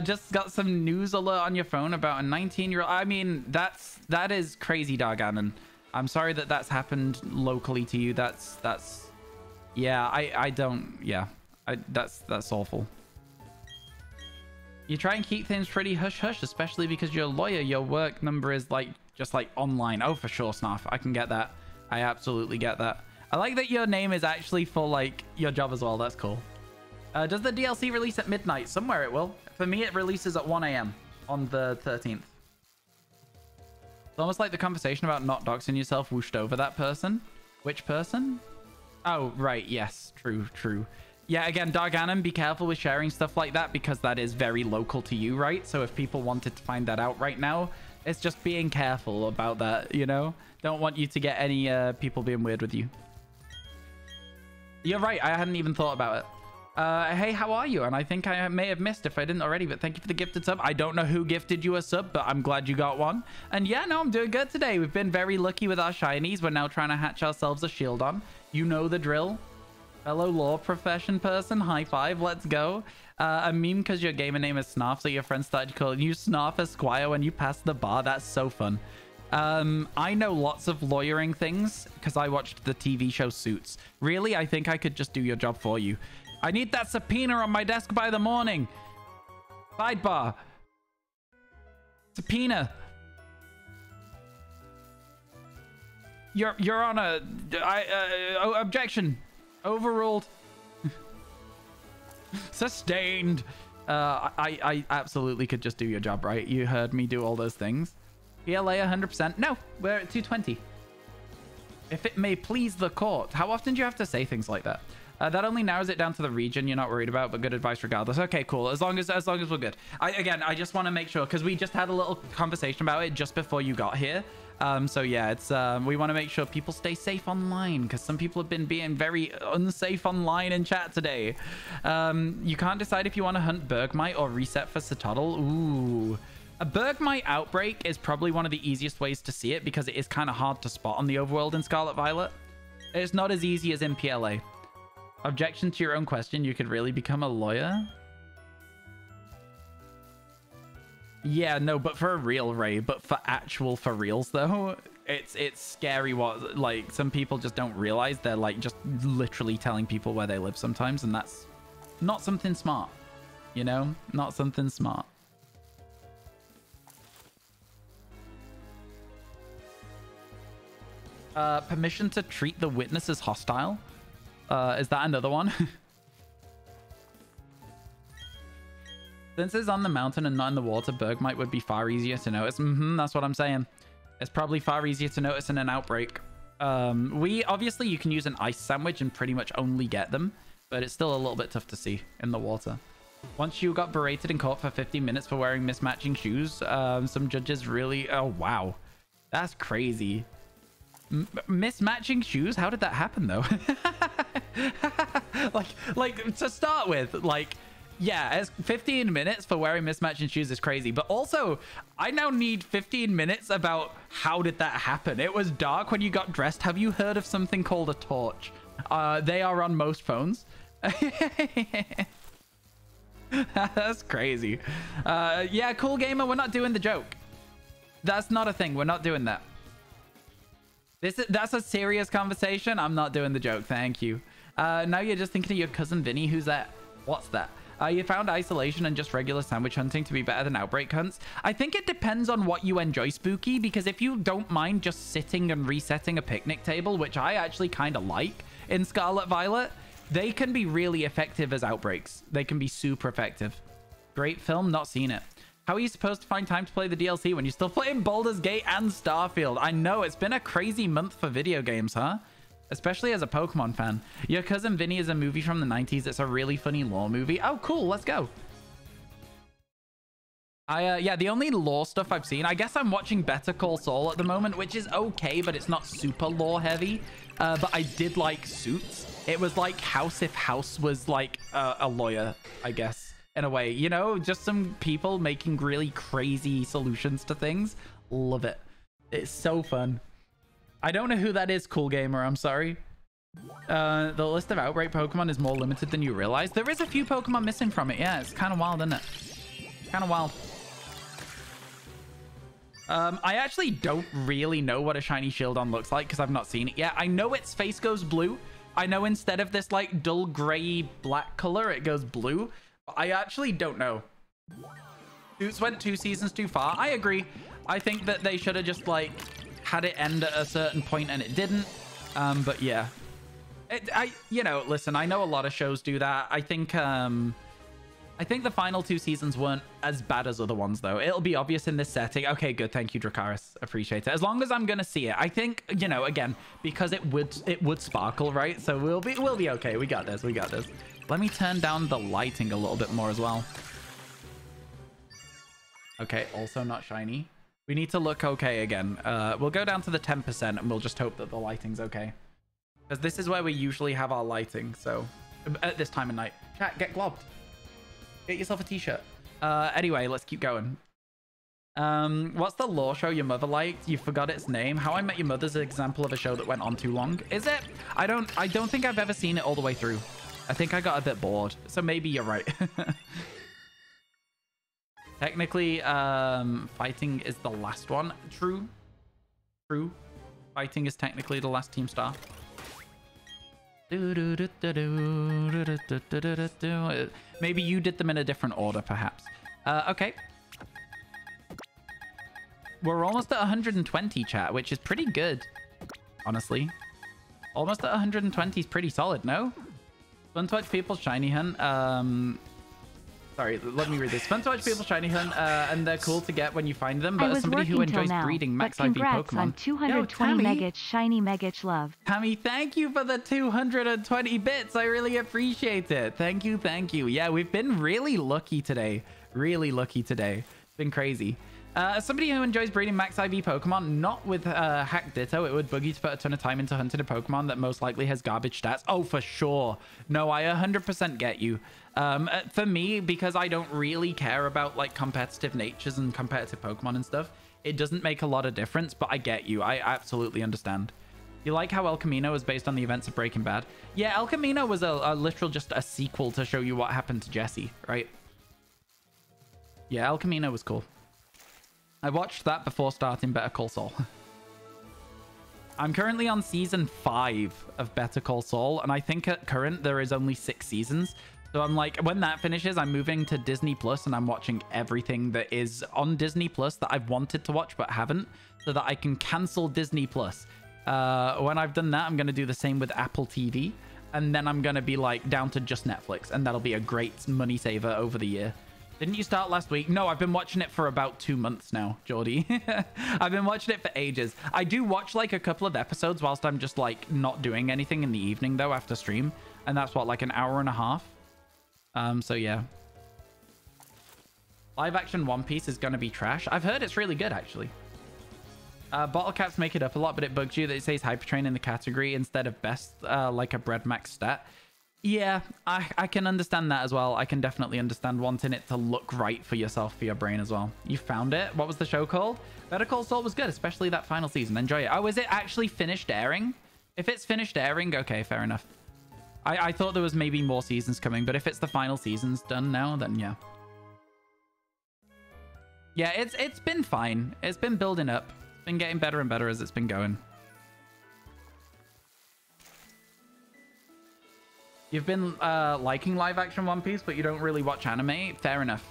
S1: Just got some news alert on your phone about a 19-year-old. I mean, that is crazy, Darganon. I'm sorry that that's happened locally to you. That's yeah, I don't, yeah, that's awful. You try and keep things pretty hush-hush, especially because you're a lawyer. Your work number is like just like online. Oh, for sure, Snarf. I can get that. I absolutely get that. I like that your name is actually for like your job as well. That's cool. Does the DLC release at midnight? Somewhere it will. For me, it releases at 1 a.m. on the 13th. It's almost like the conversation about not doxing yourself whooshed over that person. Which person? Oh, right. Yes. True. True. Yeah, again, Darganon, be careful with sharing stuff like that because that is very local to you, right? So if people wanted to find that out right now, it's just being careful about that, you know? Don't want you to get any people being weird with you. You're right. I hadn't even thought about it. Hey, how are you? And I think I may have missed if I didn't already, but thank you for the gifted sub. I don't know who gifted you a sub, but I'm glad you got one. And yeah, no, I'm doing good today. We've been very lucky with our shinies. We're now trying to hatch ourselves a shield on. You know the drill. Fellow law profession person, high five, let's go. A meme because your gamer name is Snarf, so your friends started calling you Snarf Esquire when you passed the bar. That's so fun. I know lots of lawyering things because I watched the TV show Suits. Really, I think I could just do your job for you. I need that subpoena on my desk by the morning. Sidebar. Subpoena. You're on a... objection. Overruled. Sustained. I absolutely could just do your job, right? You heard me do all those things. PLA 100%. No, we're at 220. If it may please the court. How often do you have to say things like that? That only narrows it down to the region you're not worried about, but good advice regardless. Okay, cool. As long as we're good. Again, I just want to make sure because we just had a little conversation about it just before you got here. So yeah, it's we want to make sure people stay safe online because some people have been being very unsafe online in chat today. You can't decide if you want to hunt Bergmite or reset for Citadel. Ooh. A Bergmite outbreak is probably one of the easiest ways to see it because it is kind of hard to spot on the overworld in Scarlet Violet. It's not as easy as in PLA. Objection to your own question. You could really become a lawyer? Yeah, no, but for a real Ray, but for reals though, it's scary what like some people just don't realize. They're like just literally telling people where they live sometimes, and that's not something smart, you know? Not something smart. Permission to treat the witness as hostile. Is that another one? Since it's on the mountain and not in the water, Bergmite would be far easier to notice. That's what I'm saying. It's probably far easier to notice in an outbreak. Obviously, you can use an ice sandwich and pretty much only get them, but it's still a little bit tough to see in the water. Once you got berated in court for 15 minutes for wearing mismatching shoes, some judges really... Oh, wow. That's crazy. Mismatching shoes? How did that happen, though? like to start with, like... Yeah, it's 15 minutes for wearing mismatching shoes is crazy. But also, I now need 15 minutes about how did that happen? It was dark when you got dressed. Have you heard of something called a torch? They are on most phones. That's crazy. Yeah, cool gamer. We're not doing the joke. That's not a thing. We're not doing that. That's a serious conversation. I'm not doing the joke. Thank you. Now you're just thinking of your cousin Vinny. Who's that? What's that? You found isolation and just regular sandwich hunting to be better than outbreak hunts. I think it depends on what you enjoy, Spooky, because if you don't mind just sitting and resetting a picnic table, which I actually kind of like in Scarlet Violet, they can be really effective as outbreaks. They can be super effective. Great film, not seen it. How are you supposed to find time to play the DLC when you're still playing Baldur's Gate and Starfield? I know, it's been a crazy month for video games, huh? Especially as a Pokemon fan. Your Cousin Vinny is a movie from the 90s. It's a really funny lore movie. Oh, cool. Let's go. Yeah, the only lore stuff I've seen, I guess I'm watching Better Call Saul at the moment, which is okay, but it's not super lore heavy. But I did like Suits. It was like House if House was like a lawyer, I guess, in a way. You know, just some people making really crazy solutions to things. Love it. It's so fun. I don't know who that is, Cool Gamer. I'm sorry. The list of Outbreak Pokemon is more limited than you realize. There is a few Pokemon missing from it. Yeah, it's kind of wild, isn't it? Kind of wild. I actually don't really know what a shiny Shieldon looks like because I've not seen it yet. I know its face goes blue. I know instead of this like dull gray black color, it goes blue. But I actually don't know. Suits went 2 seasons too far. I agree. I think that they should have just like had it end at a certain point and it didn't. But yeah. You know, listen, I know a lot of shows do that. I think the final 2 seasons weren't as bad as other ones, though. It'll be obvious in this setting. Okay, good. Thank you, Dracaris. Appreciate it. As long as I'm gonna see it, I think, you know, again, because it would sparkle, right? So we'll be okay. We got this. We got this. Let me turn down the lighting a little bit more as well. Okay, also not shiny. We need to look okay again. We'll go down to the 10% and we'll just hope that the lighting's okay. Because this is where we usually have our lighting, so at this time of night. Chat, get globbed. Get yourself a t-shirt. Anyway, let's keep going. What's the lore show your mother liked? You forgot its name. How I Met Your Mother's an example of a show that went on too long. Is it? I don't think I've ever seen it all the way through. I think I got a bit bored. So maybe you're right. Technically, fighting is the last one. True. True. Fighting is technically the last team star. Maybe you did them in a different order, perhaps. Okay. We're almost at 120, chat, which is pretty good, honestly. Almost at 120 is pretty solid, no? Fun to watch people shiny hunt. Sorry, let me read this. Fun to watch people shiny hunt, and they're cool to get when you find them. But as somebody who enjoys breeding max IV Pokemon,
S2: on 220 Megach shiny Megach love.
S1: Tammy, thank you for the 220 bits. I really appreciate it. Thank you, thank you. Yeah, we've been really lucky today. Really lucky today. It's been crazy. As somebody who enjoys breeding max IV Pokemon, not with Hack Ditto, it would bug you to put a ton of time into hunting a Pokemon that most likely has garbage stats. Oh, for sure. No, I 100% get you. For me, because I don't really care about like competitive natures and competitive Pokemon and stuff, it doesn't make a lot of difference, but I get you. I absolutely understand. You like how El Camino was based on the events of Breaking Bad? Yeah, El Camino was a literal just a sequel to show you what happened to Jesse, right? Yeah, El Camino was cool. I watched that before starting Better Call Saul. I'm currently on season 5 of Better Call Saul, and I think at current there is only 6 seasons. So I'm like, when that finishes, I'm moving to Disney Plus, and I'm watching everything that is on Disney Plus that I've wanted to watch but haven't, so that I can cancel Disney Plus. When I've done that, I'm going to do the same with Apple TV, and then I'm going to be like down to just Netflix, and that'll be a great money saver over the year. Didn't you start last week? No, I've been watching it for about 2 months now, Geordie. I've been watching it for ages. I do watch like a couple of episodes whilst I'm just like not doing anything in the evening though after stream. And that's what, like an hour and a half. So yeah. Live action One Piece is going to be trash. I've heard it's really good actually. Bottle caps make it up a lot, but it bugs you that it says Hypertrain in the category instead of best, like a bread max stat. Yeah, I can understand that as well. I can definitely understand wanting it to look right for yourself, for your brain as well. You found it? What was the show called? Better Call Saul was good, especially that final season. Enjoy it. Oh, is it actually finished airing? If it's finished airing, okay, fair enough. I thought there was maybe more seasons coming, but if it's the final season's done now, then yeah. Yeah, it's been fine. It's been building up. It's been getting better and better as it's been going. You've been liking live action One Piece, but you don't really watch anime? Fair enough.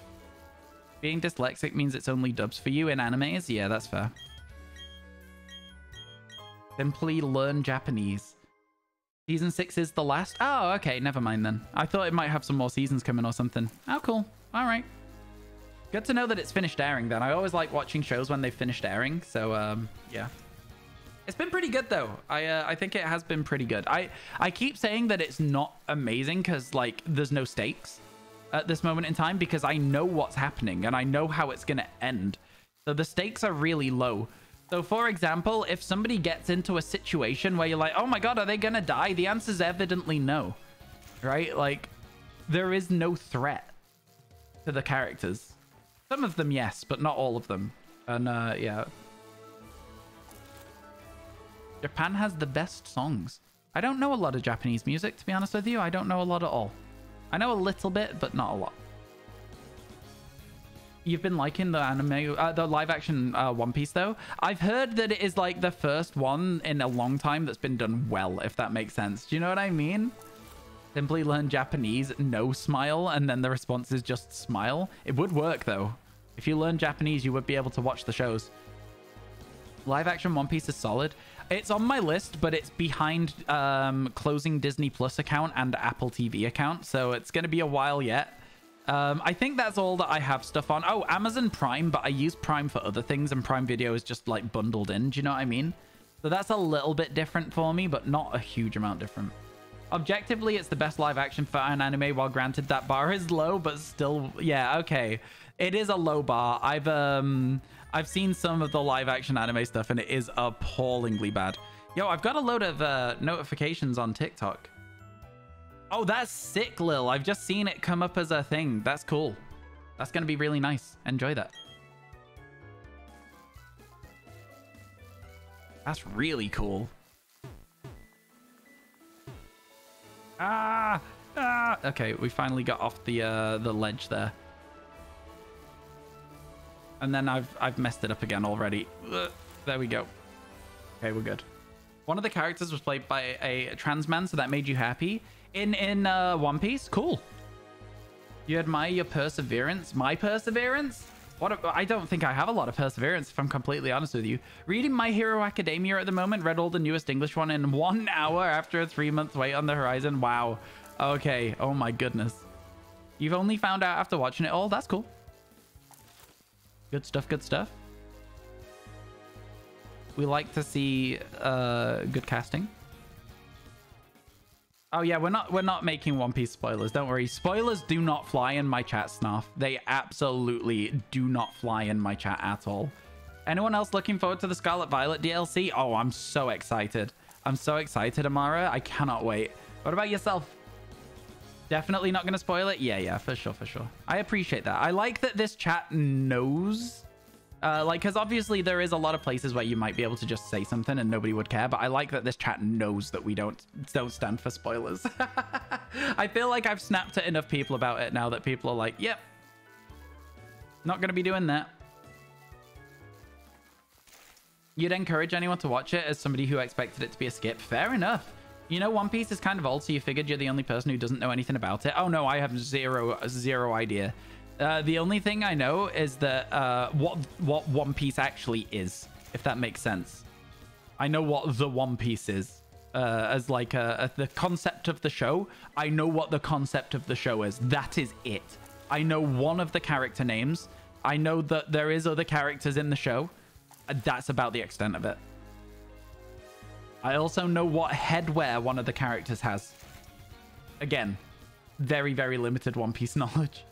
S1: Being dyslexic means it's only dubs for you in animes? Yeah, that's fair. Simply learn Japanese. Season 6 is the last? Oh, okay, never mind then. I thought it might have some more seasons coming or something. Oh, cool. All right. Good to know that it's finished airing then. I always like watching shows when they've finished airing, so yeah. It's been pretty good though. I think it has been pretty good. I keep saying that it's not amazing because like there's no stakes at this moment in time because I know what's happening and I know how it's gonna end. So the stakes are really low. So for example, if somebody gets into a situation where you're like, oh my god, are they gonna die? The answer's evidently no, right? Like there is no threat to the characters. Some of them, yes, but not all of them. And yeah. Japan has the best songs. I don't know a lot of Japanese music, to be honest with you. I don't know a lot at all. I know a little bit, but not a lot. You've been liking the anime, the live-action One Piece, though? I've heard that it is, like, the first one in a long time that's been done well, if that makes sense. Do you know what I mean? Simply learn Japanese, no smile, and then the response is just smile. It would work, though. If you learn Japanese, you would be able to watch the shows. Live-action One Piece is solid. It's on my list, but it's behind closing Disney Plus account and Apple TV account, so it's going to be a while yet. I think that's all that I have stuff on. Oh, Amazon Prime, but I use Prime for other things, and Prime Video is just, like, bundled in. Do you know what I mean? So that's a little bit different for me, but not a huge amount different. Objectively, it's the best live-action for an anime, while granted that bar is low, but still, yeah, okay. It is a low bar. I've seen some of the live-action anime stuff, and it is appallingly bad. Yo, I've got a load of notifications on TikTok. Oh, that's sick, Lil. I've just seen it come up as a thing. That's cool. That's going to be really nice. Enjoy that. That's really cool. Okay, we finally got off the ledge there. And then I've messed it up again already. There we go. Okay, we're good. One of the characters was played by a trans man, so that made you happy. In One Piece? Cool. You admire your perseverance? My perseverance? I don't think I have a lot of perseverance, if I'm completely honest with you. Reading My Hero Academia at the moment. Read all the newest English one in 1 hour after a 3-month wait on the horizon. Wow. Okay. Oh my goodness. You've only found out after watching it all? That's cool. Good stuff, good stuff. We like to see good casting. Oh yeah, we're not making One Piece spoilers. Don't worry. Spoilers do not fly in my chat, Snarf. They absolutely do not fly in my chat at all. Anyone else looking forward to the Scarlet Violet DLC? Oh, I'm so excited. I'm so excited, Amara. I cannot wait. What about yourself? Definitely not going to spoil it? Yeah, for sure, for sure. I appreciate that. I like that this chat knows. Like, because obviously there is a lot of places where you might be able to just say something and nobody would care, but I like that this chat knows that we don't stand for spoilers. I feel like I've snapped at enough people about it now that people are like, yep, not going to be doing that. You'd encourage anyone to watch it as somebody who expected it to be a skip. Fair enough. You know, One Piece is kind of old, so you figured you're the only person who doesn't know anything about it. Oh no, I have zero idea. The only thing I know is that what One Piece actually is, if that makes sense. I know what the One Piece is as like the concept of the show. I know what the concept of the show is. That is it. I know one of the character names. I know that there is other characters in the show. That's about the extent of it. I also know what headwear one of the characters has. Again, very, very limited One Piece knowledge.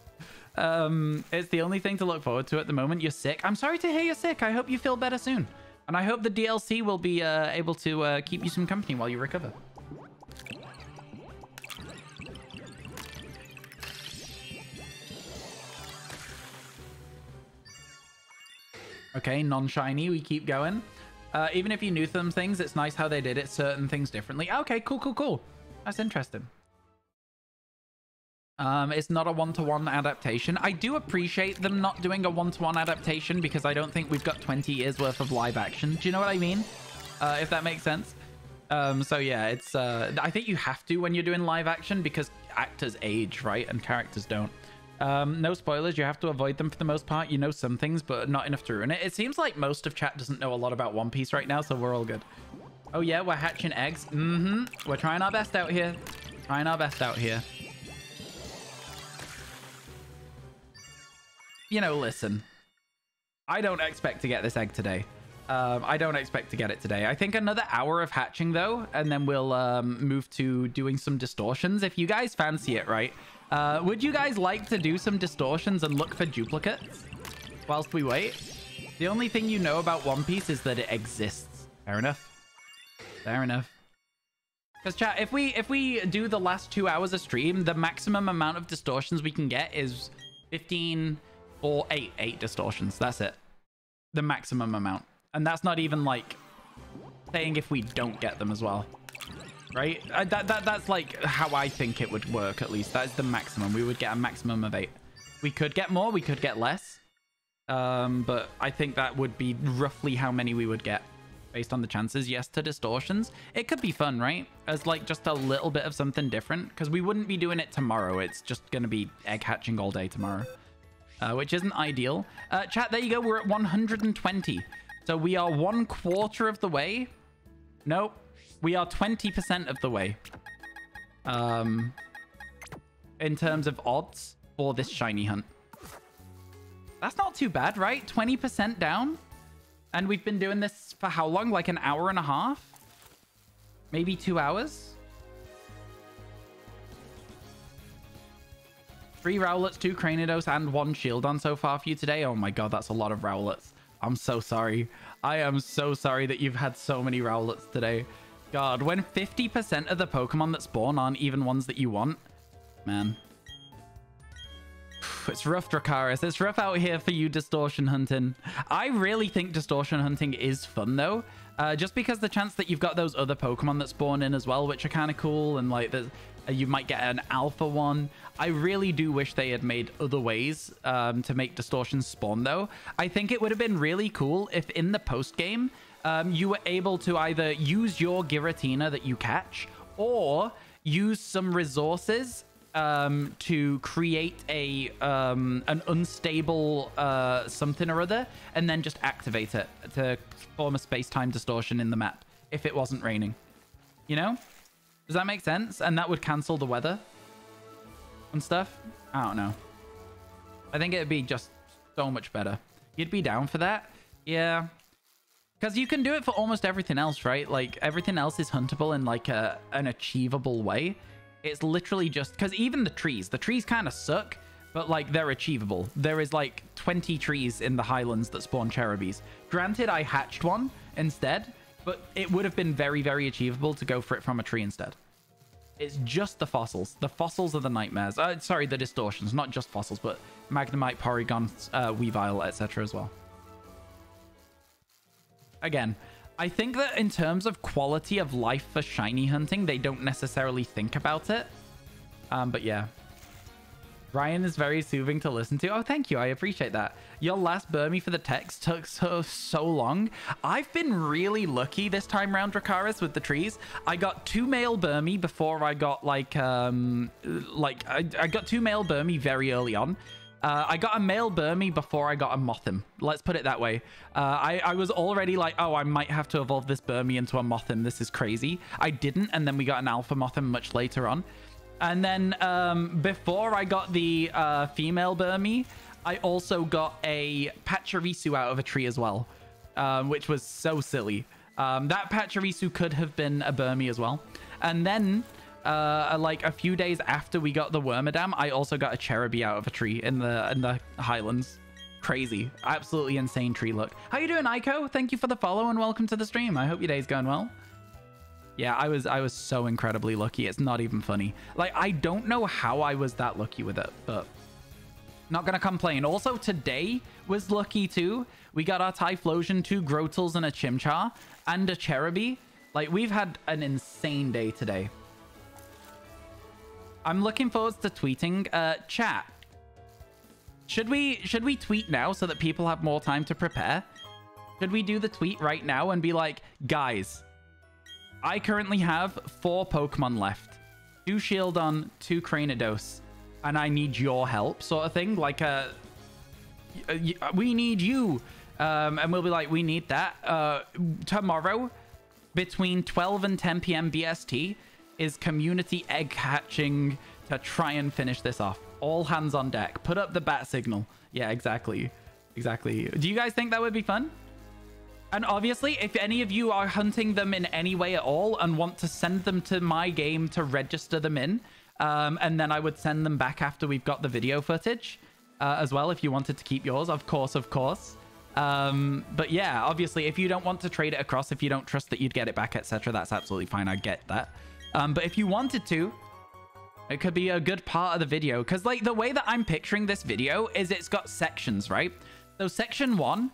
S1: It's the only thing to look forward to at the moment. You're sick. I'm sorry to hear you're sick. I hope you feel better soon. And I hope the DLC will be able to keep you some company while you recover. Okay, non-shiny. We keep going. Even if you knew some things, it's nice how they did it. Certain things differently. Okay, cool. That's interesting. It's not a one-to-one adaptation. I do appreciate them not doing a one-to-one adaptation because I don't think we've got 20 years worth of live action. Do you know what I mean? If that makes sense. So yeah, it's I think you have to when you're doing live action because actors age, right? And characters don't. No spoilers. You have to avoid them for the most part. You know some things, but not enough to ruin it. It seems like most of chat doesn't know a lot about One Piece right now, so we're all good. Oh yeah, we're hatching eggs. We're trying our best out here. You know, listen. I don't expect to get this egg today. I don't expect to get it today. I think another hour of hatching, though, and then we'll move to doing some distortions. If you guys fancy it, right? Would you guys like to do some distortions and look for duplicates whilst we wait? The only thing you know about One Piece is that it exists. Fair enough. Fair enough. Because chat, if we do the last 2 hours of stream, the maximum amount of distortions we can get is 15 or 8 distortions. That's it. The maximum amount. And that's not even like saying if we don't get them as well. Right? That's like how I think it would work, at least. That is the maximum. We would get a maximum of 8. We could get more, we could get less. But I think that would be roughly how many we would get based on the chances. Yes to distortions. It could be fun, right? As like just a little bit of something different, because we wouldn't be doing it tomorrow. It's just going to be egg hatching all day tomorrow, which isn't ideal. Chat, there you go. We're at 120. So we are 1/4 of the way. Nope. We are 20% of the way. In terms of odds for this shiny hunt. That's not too bad, right? 20% down. And we've been doing this for how long? Like an hour and a half? Maybe 2 hours? 3 Rowlets, 2 Cranidos, and 1 Shieldon so far for you today. Oh my god, that's a lot of Rowlets. I'm so sorry. I am so sorry that you've had so many Rowlets today. God, when 50% of the Pokemon that spawn aren't even ones that you want, man. It's rough, Dracarys. It's rough out here for you distortion hunting. I really think distortion hunting is fun, though. Just because the chance that you've got those other Pokemon that spawn in as well, which are kind of cool, and like you might get an alpha one. I really do wish they had made other ways to make distortion spawn, though. I think it would have been really cool if in the post-game, you were able to either use your Giratina that you catch, or use some resources to create an unstable something or other, and then just activate it to form a space-time distortion in the map if it wasn't raining. You know? Does that make sense? And that would cancel the weather and stuff. I don't know. I think it'd be just so much better. You'd be down for that? Yeah. Because you can do it for almost everything else, right? Like, everything else is huntable in like an achievable way. It's literally just because even the trees kind of suck, but like they're achievable. There is like 20 trees in the highlands that spawn Cherubies. Granted, I hatched one instead, but it would have been very, very achievable to go for it from a tree instead. It's just the fossils. The fossils are the nightmares. Sorry, the distortions, not just fossils, but Magnemite, Porygon, Weavile, etc. as well. Again, I think that in terms of quality of life for shiny hunting, they don't necessarily think about it. But yeah. Ryan is very soothing to listen to. Oh, thank you. I appreciate that. Your last Burmy for the text took so long. I've been really lucky this time around, Dracarys, with the trees. I got 2 male Burmy before I got like I got 2 male Burmy very early on. I got a male Burmy before I got a Mothim. Let's put it that way. I was already like, oh, I might have to evolve this Burmy into a Mothim. This is crazy. I didn't, and then we got an Alpha Mothim much later on. And then before I got the female Burmy, I also got a Pachirisu out of a tree as well, which was so silly. That Pachirisu could have been a Burmy as well. And then like a few days after we got the Wormadam, I also got a Cherubi out of a tree in the highlands. Crazy. Absolutely insane tree look. How you doing, Aiko? Thank you for the follow and welcome to the stream. I hope your day's going well. Yeah, I was so incredibly lucky. It's not even funny. Like, I don't know how I was that lucky with it, but not gonna complain. Also, today was lucky too. We got our Typhlosion, 2 Grotals, and a Chimchar, and a Cherubi. Like, we've had an insane day today. I'm looking forward to tweeting. Chat. Should we tweet now so that people have more time to prepare? Should we do the tweet right now and be like, guys, I currently have 4 Pokemon left. 2 Shieldon, 2 Cranidos, and I need your help, sort of thing. Like, we need you. And we'll be like, we need that. Tomorrow, between 12 and 10 p.m. BST, is community egg hatching to try and finish this off. All hands on deck. Put up the bat signal. Yeah, exactly. Exactly. Do you guys think that would be fun? And obviously, if any of you are hunting them in any way at all and want to send them to my game to register them in, and then I would send them back after we've got the video footage as well, if you wanted to keep yours, of course, of course. But yeah, obviously, if you don't want to trade it across, if you don't trust that you'd get it back, etc., that's absolutely fine. I get that. But if you wanted to, it could be a good part of the video. Because, like, the way that I'm picturing this video is it's got sections, right? So section 1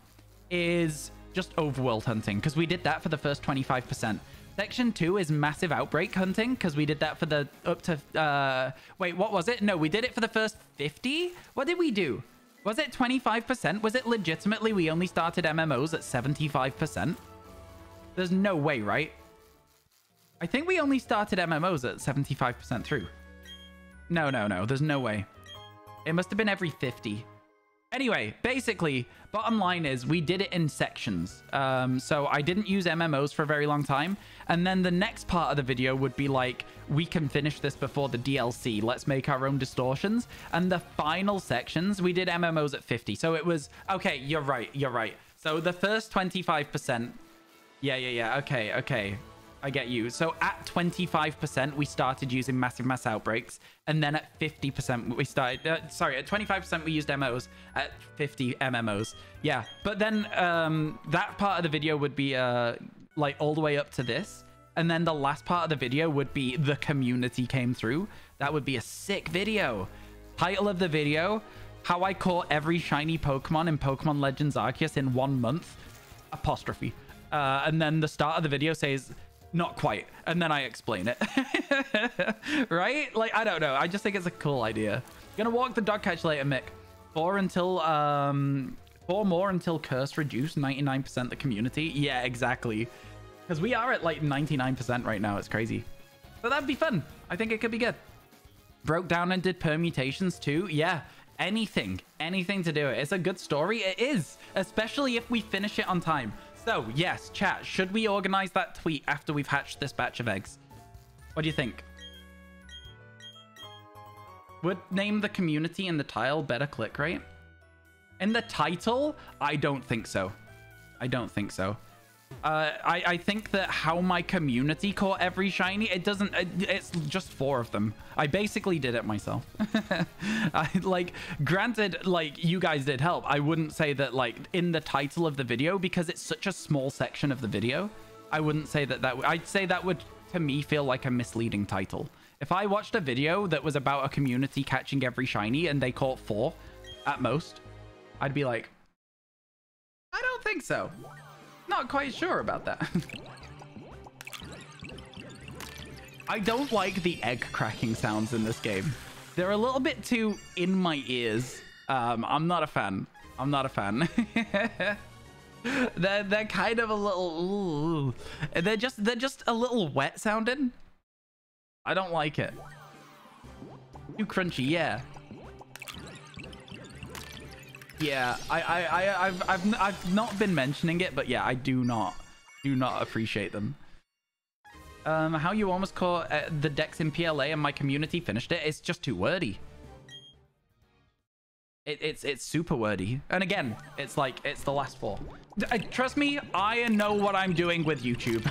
S1: is just overworld hunting, because we did that for the first 25%. Section 2 is massive outbreak hunting, because we did that for the up to... wait, what was it? No, we did it for the first 50? What did we do? Was it 25%? Was it legitimately we only started MMOs at 75%? There's no way, right? I think we only started MMOs at 75% through. No. There's no way. It must have been every 50. Anyway, basically, bottom line is we did it in sections. So I didn't use MMOs for a very long time. And then the next part of the video would be like, we can finish this before the DLC. Let's make our own distortions. And the final sections, we did MMOs at 50. So it was, okay, you're right. So the first 25%. Yeah. Okay. I get you. So at 25%, we started using massive mass outbreaks. And then at 50%, we started... at 25%, we used MMOs. At 50 MMOs. Yeah. But then that part of the video would be like all the way up to this. And then the last part of the video would be the community came through. That would be a sick video. Title of the video, how I caught every shiny Pokemon in Pokemon Legends Arceus in 1 month. Apostrophe. And then the start of the video says... not quite. And then I explain it. Right? Like, I don't know. I just think it's a cool idea. Gonna walk the dog catch later, Mick. 4 more until curse reduce 99% the community. Yeah, exactly. Because we are at like 99% right now. It's crazy. So that'd be fun. I think it could be good. Broke down and did permutations too. Yeah. Anything to do it. It's a good story. It is. Especially if we finish it on time. So, yes, chat, should we organize that tweet after we've hatched this batch of eggs? What do you think? Would name the community in the title better click rate? In the title? I don't think so. I think that how my community caught every shiny, it's just 4 of them. I basically did it myself. Granted, like, you guys did help. I wouldn't say that, like, in the title of the video, because it's such a small section of the video, I wouldn't say that I'd say that would, to me, feel like a misleading title. If I watched a video that was about a community catching every shiny and they caught 4 at most, I'd be like, I don't think so. Not quite sure about that. I don't like the egg cracking sounds in this game. They're a little bit too in my ears. I'm not a fan. They're kind of a little... They're just a little wet sounding. I don't like it. Too crunchy, yeah. Yeah, I've not been mentioning it, but yeah, I do not appreciate them. How you almost caught the decks in PLA and my community finished it? It's just too wordy. It's super wordy, and again, it's like it's the last 4. Trust me, I know what I'm doing with YouTube.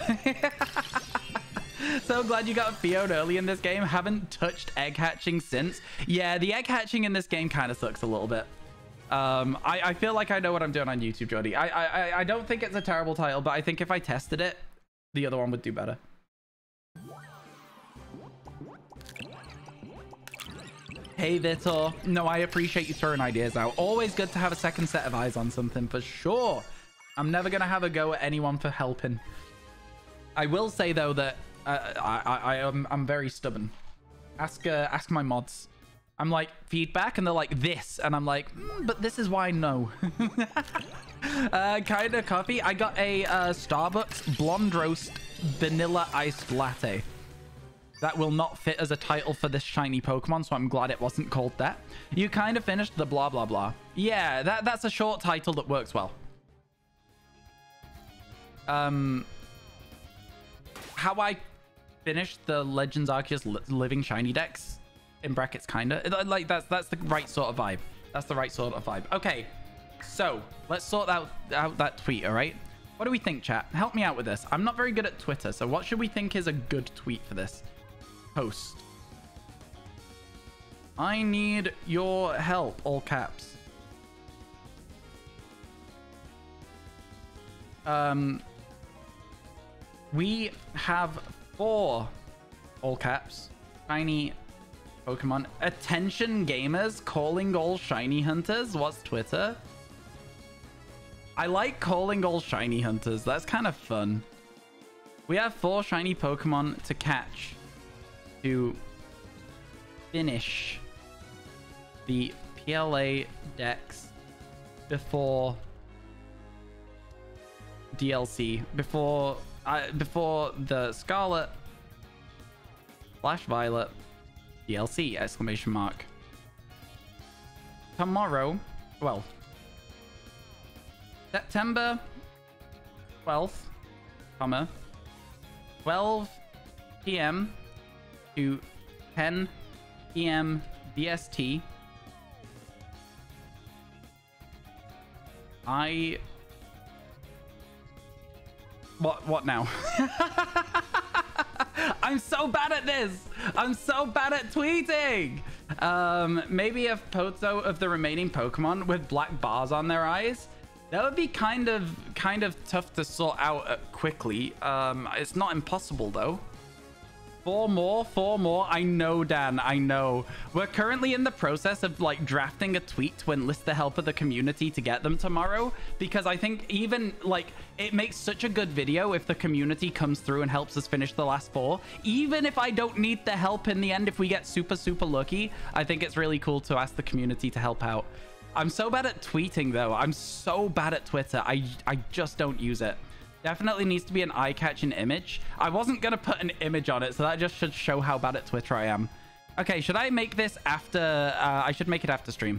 S1: So glad you got Fiona early in this game. Haven't touched egg hatching since. Yeah, the egg hatching in this game kind of sucks a little bit. I feel like I know what I'm doing on YouTube, Jody. I don't think it's a terrible title, but I think if I tested it, the other one would do better. Hey, Vitor. No, I appreciate you throwing ideas out. Always good to have a second set of eyes on something, for sure. I'm never going to have a go at anyone for helping. I will say, though, that I'm very stubborn. Ask my mods. I'm like, feedback, and they're like, this. And I'm like, but this is why no. Kind of coffee. I got a Starbucks blonde roast vanilla iced latte. That will not fit as a title for this shiny Pokemon, so I'm glad it wasn't called that. You kind of finished the blah, blah, blah. Yeah, that's a short title that works well. How I finished the Legends Arceus living shiny decks, in brackets, kind of. Like, that's the right sort of vibe. That's the right sort of vibe. Okay, so let's sort out that tweet, all right? What do we think, chat? Help me out with this. I'm not very good at Twitter, so what should we think is a good tweet for this post? I need your help, all caps. We have 4 all caps shiny Pokemon. Attention gamers calling all shiny hunters. What's Twitter? I like calling all shiny hunters. That's kind of fun. We have 4 shiny Pokemon to catch to finish the PLA decks before DLC, before the Scarlet / Violet DLC, exclamation mark. Tomorrow, well, September 12th, 12 p.m. to 10 p.m. BST. What now? I'm so bad at this. I'm so bad at tweeting. Maybe a photo of the remaining Pokemon with black bars on their eyes. That would be kind of tough to sort out quickly. It's not impossible though. 4 more. I know, Dan. I know. We're currently in the process of like drafting a tweet to enlist the help of the community to get them tomorrow, because I think even like it makes such a good video if the community comes through and helps us finish the last 4. Even if I don't need the help in the end, if we get super lucky, I think it's really cool to ask the community to help out. I'm so bad at tweeting though. I'm so bad at Twitter. I just don't use it. Definitely needs to be an eye-catching image. I wasn't going to put an image on it, so that just should show how bad at Twitter I am. Okay, should I make this after... I should make it after stream.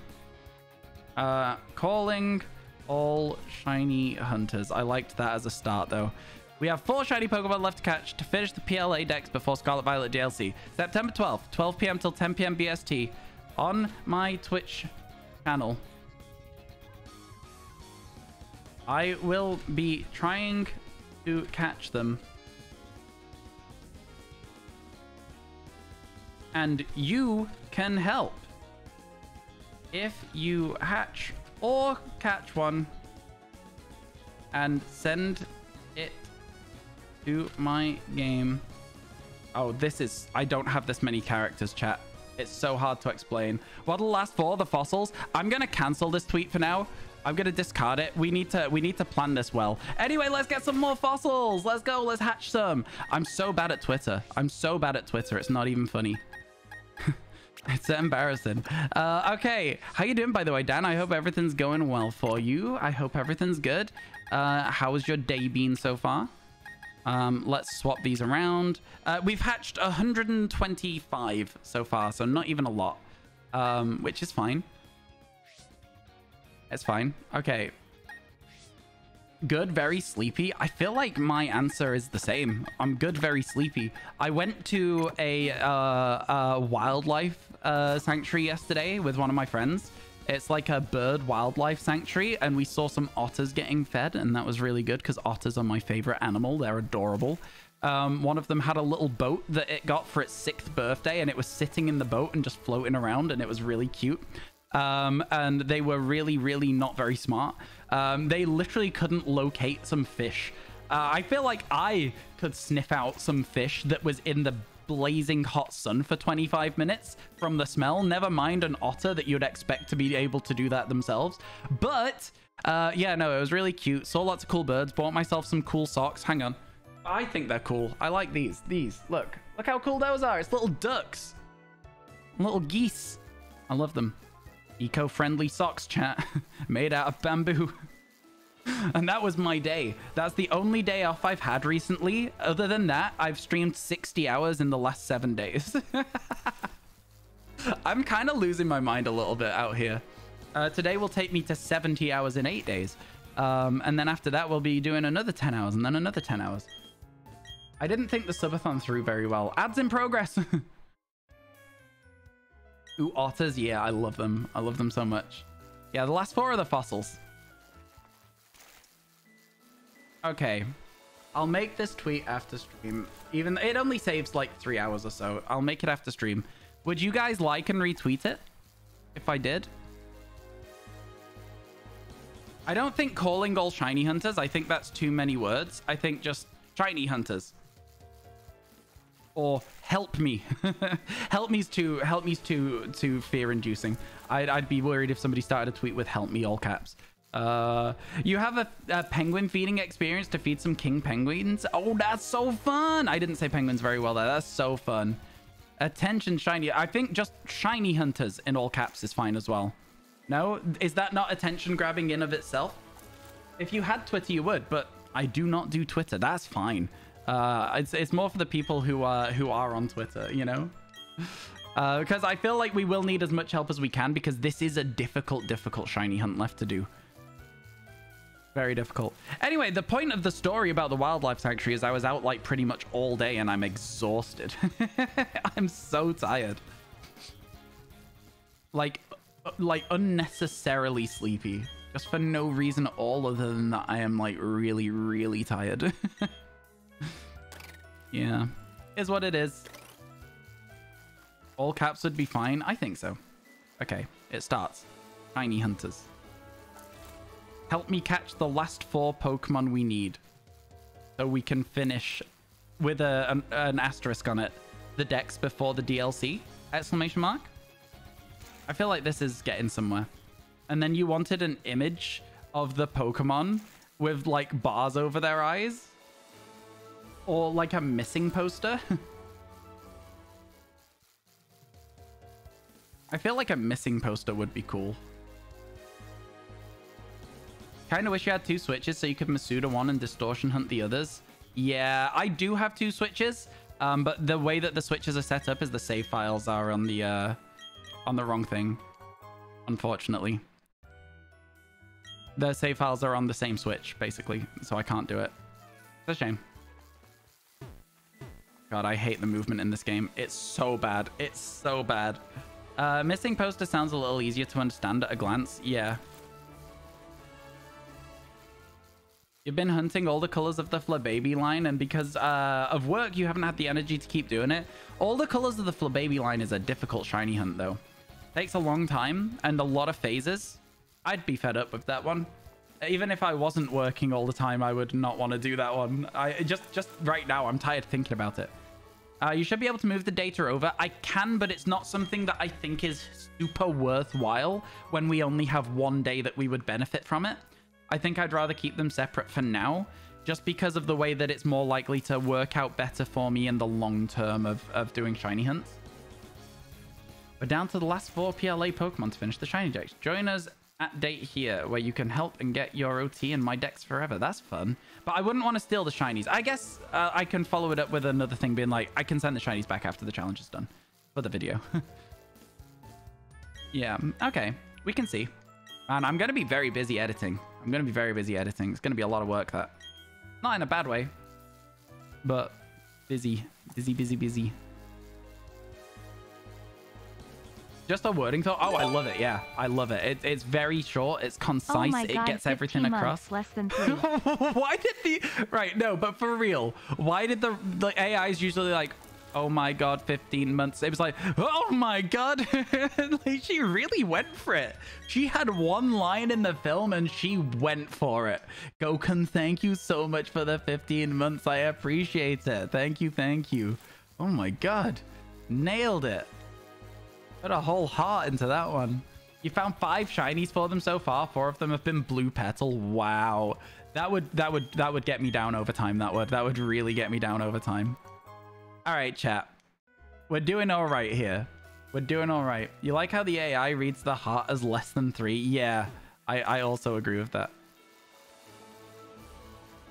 S1: Calling all shiny hunters. I liked that as a start, though. We have 4 shiny Pokemon left to catch to finish the PLA decks before Scarlet Violet DLC. September 12th, 12 p.m. till 10 p.m. BST on my Twitch channel. I will be trying to catch them. And you can help. If you hatch or catch one and send it to my game. Oh, this is... I don't have this many characters, chat. It's so hard to explain. What are the last 4? The fossils? I'm going to cancel this tweet for now. I'm going to discard it. We need to plan this well. Anyway, let's get some more fossils. Let's go. Let's hatch some. I'm so bad at Twitter. I'm so bad at Twitter. It's not even funny. It's embarrassing. Okay. How you doing, by the way, Dan? I hope everything's going well for you. I hope everything's good. How has your day been so far? Let's swap these around. We've hatched 125 so far, so not even a lot, which is fine. It's fine. Okay. Good, very sleepy. I feel like my answer is the same. I'm good, very sleepy. I went to a wildlife sanctuary yesterday with one of my friends. It's like a bird wildlife sanctuary, and we saw some otters getting fed, and that was really good because otters are my favorite animal. They're adorable. One of them had a little boat that it got for its 6th birthday, and it was sitting in the boat and just floating around, and it was really cute. And they were really not very smart. They literally couldn't locate some fish. I feel like I could sniff out some fish that was in the blazing hot sun for 25 minutes from the smell. Never mind an otter that you'd expect to be able to do that themselves. But yeah, no, it was really cute. Saw lots of cool birds. Bought myself some cool socks. Hang on. I think they're cool. I like these. Look how cool those are. It's little ducks, little geese. I love them. Eco-friendly socks, chat. Made out of bamboo. And that was my day. That's the only day off I've had recently. Other than that, I've streamed 60 hours in the last 7 days. I'm kind of losing my mind a little bit out here. Today will take me to 70 hours in 8 days. And then after that, we'll be doing another 10 hours and then another 10 hours. I didn't think the subathon through very well. Ads in progress. Ooh, otters. Yeah, I love them. I love them so much. Yeah, the last 4 are the fossils. Okay. I'll make this tweet after stream. Even it only saves like 3 hours or so. I'll make it after stream. Would you guys like and retweet it if I did? I don't think calling all shiny hunters. I think that's too many words. I think just shiny hunters. Or help me. Help me's too fear-inducing. I'd be worried if somebody started a tweet with help me all caps. You have a penguin feeding experience to feed some king penguins. Oh, that's so fun. I didn't say penguins very well there. That's so fun. Attention, shiny. I think just shiny hunters in all caps is fine as well. No? Is that not attention grabbing in of itself? If you had Twitter, you would, but I do not do Twitter. That's fine. It's more for the people who are on Twitter, you know? Because I feel like we will need as much help as we can because this is a difficult shiny hunt left to do. Very difficult. Anyway, the point of the story about the wildlife sanctuary is I was out like pretty much all day and I'm exhausted. I'm so tired. Like unnecessarily sleepy. Just for no reason at all other than that I am like really tired. Yeah. Is what it is. All caps would be fine. I think so. Okay, it starts. Shiny hunters. Help me catch the last 4 Pokemon we need. So we can finish with an asterisk on it. The dex before the DLC? Exclamation mark? I feel like this is getting somewhere. And then you wanted an image of the Pokemon with like bars over their eyes? Or like a missing poster? I feel like a missing poster would be cool. Kind of wish you had 2 switches so you could Masuda one and Distortion hunt the others. Yeah, I do have 2 switches, but the way that the switches are set up is the save files are on the wrong thing, unfortunately. The save files are on the same switch, basically, so I can't do it. It's a shame. God, I hate the movement in this game. It's so bad. It's so bad. Missing poster sounds a little easier to understand at a glance. Yeah. You've been hunting all the colors of the Flababy line, and because of work, you haven't had the energy to keep doing it. All the colors of the Flababy line is a difficult shiny hunt, though. Takes a long time and a lot of phases. I'd be fed up with that one. Even if I wasn't working all the time, I would not want to do that one. Just right now, I'm tired thinking about it. You should be able to move the data over. I can, but it's not something that I think is super worthwhile when we only have 1 day that we would benefit from it. I think I'd rather keep them separate for now, just because of the way that it's more likely to work out better for me in the long term of doing shiny hunts. We're down to the last 4 PLA Pokemon to finish the shiny dex. Join us at date here, where you can help and get your OT in my decks forever. That's fun. But I wouldn't want to steal the shinies. I guess I can follow it up with another thing being like, I can send the shinies back after the challenge is done for the video. Yeah, okay. We can see. And I'm going to be very busy editing. I'm going to be very busy editing. It's going to be a lot of work, that. Not in a bad way, but busy. Busy. Just a wording thought. Oh, I love it. Yeah, I love it. It's very short. It's concise.
S2: Oh my God,
S1: it gets everything across.
S2: Less than 3.
S1: Why did the... Right, no, but for real. Why did the AI is usually like, oh my God, 15 months. It was like, oh my God. Like, she really went for it. She had 1 line in the film and she went for it. Gokun, thank you so much for the 15 months. I appreciate it. Thank you. Oh my God. Nailed it. Put a whole heart into that one. You found 5 shinies for them so far. 4 of them have been blue petal. Wow. That would get me down over time. That would really get me down over time. All right, chat. We're doing all right here. We're doing all right. You like how the AI reads the heart as less than 3? Yeah, I also agree with that.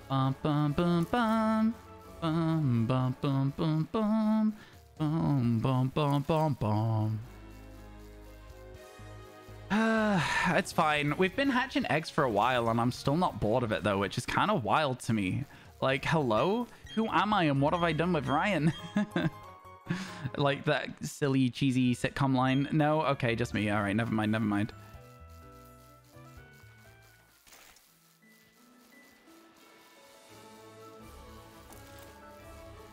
S1: Bum bum bum bum bum bum bum bum bum bum bum bum bum bum. It's fine. We've been hatching eggs for a while and I'm still not bored of it though, which is kind of wild to me. Like, hello? Who am I and what have I done with Ryan? Like that silly, cheesy sitcom line. No? Okay, just me. All right, never mind.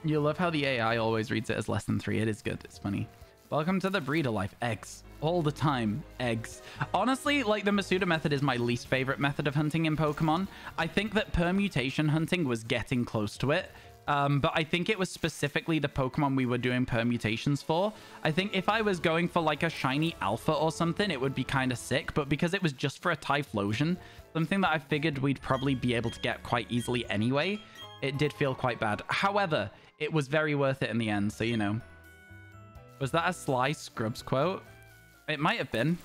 S1: You love how the AI always reads it as less than 3. It is good. It's funny. Welcome to the breeder life. Eggs. All the time. Eggs. Honestly, like, the Masuda method is my least favorite method of hunting in Pokemon. I think that permutation hunting was getting close to it. But I think it was specifically the Pokemon we were doing permutations for. I think if I was going for like a shiny alpha or something, it would be kind of sick. But because it was just for a Typhlosion, something that I figured we'd probably be able to get quite easily anyway, it did feel quite bad. However, it was very worth it in the end, so you know. Was that a Sly Scrubs quote? It might have been.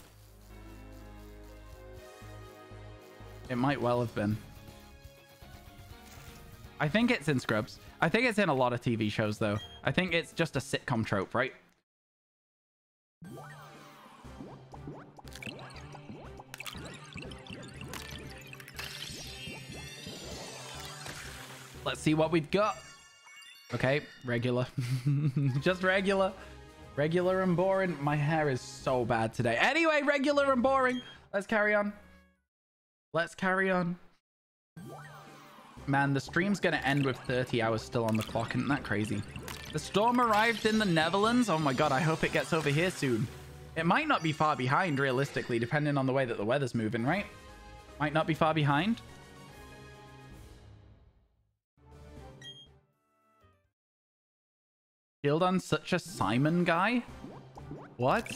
S1: It might well have been. I think it's in Scrubs. I think it's in a lot of TV shows, though. I think it's just a sitcom trope, right? Let's see what we've got. Okay, regular. Just regular. Regular and boring. My hair is so bad today. Anyway, regular and boring. Let's carry on. Let's carry on. Man, the stream's gonna end with 30 hours still on the clock. Isn't that crazy? The storm arrived in the Netherlands. Oh my god, I hope it gets over here soon. It might not be far behind, realistically, depending on the way that the weather's moving, right? Might not be far behind. Shieldon's such a Simon guy? What?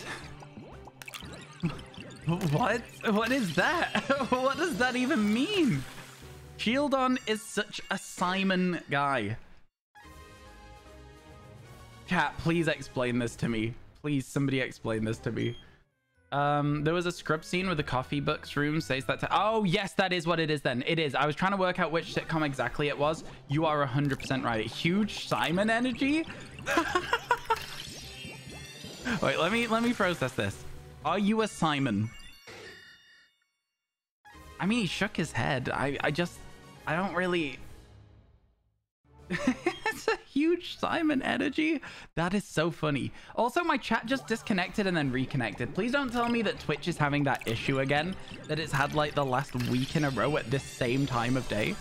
S1: What? What is that? What does that even mean? Shieldon is such a Simon guy. Chat, please explain this to me. Please, somebody explain this to me. There was a scrub scene with the coffee books room. Says that. Oh, yes, that is what it is then. It is. I was trying to work out which sitcom exactly it was. You are 100% right. Huge Simon energy. Wait, let me process this. Are you a Simon? I mean, he shook his head. I don't really... It's a huge Simon energy. That is so funny. Also, my chat just disconnected and then reconnected. Please don't tell me that Twitch is having that issue again, that it's had like the last week in a row at this same time of day.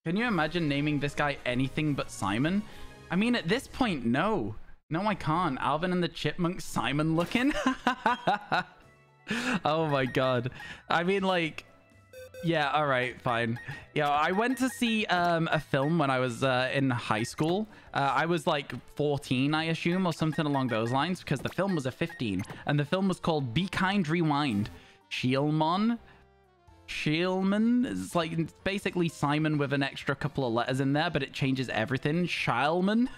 S1: Can you imagine naming this guy anything but Simon? I mean, at this point, no. No, I can't. Alvin and the Chipmunks Simon looking. Oh my god. I mean, like... Yeah, all right, fine. Yeah, I went to see a film when I was in high school. I was like 14, I assume, or something along those lines, because the film was a 15. And the film was called Be Kind, Rewind. Shielmon is like basically Simon with an extra couple of letters in there, but it changes everything. Shielman.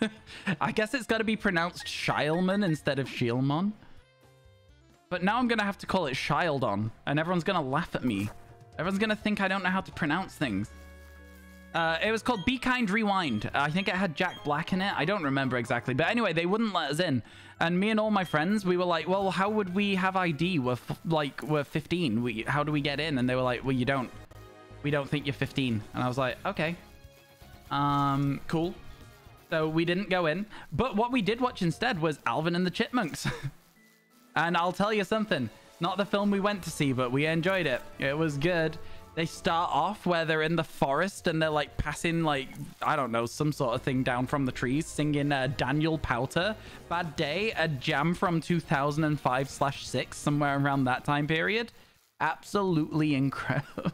S1: I guess it's got to be pronounced Shielman instead of Shielmon. But now I'm going to have to call it Shieldon, and everyone's going to laugh at me. Everyone's going to think I don't know how to pronounce things. It was called Be Kind, Rewind. I think it had Jack Black in it. I don't remember exactly. But anyway, they wouldn't let us in. And me and all my friends, we were like, well, how would we have ID? We're 15. How do we get in? And they were like, well, you don't. We don't think you're 15. And I was like, okay. Cool. So we didn't go in. But what we did watch instead was Alvin and the Chipmunks. And I'll tell you something. Not the film we went to see, but we enjoyed it. It was good. They start off where they're in the forest and they're like passing like, I don't know, some sort of thing down from the trees, singing Daniel Powter, Bad Day, a jam from 2005/6, somewhere around that time period. Absolutely incredible.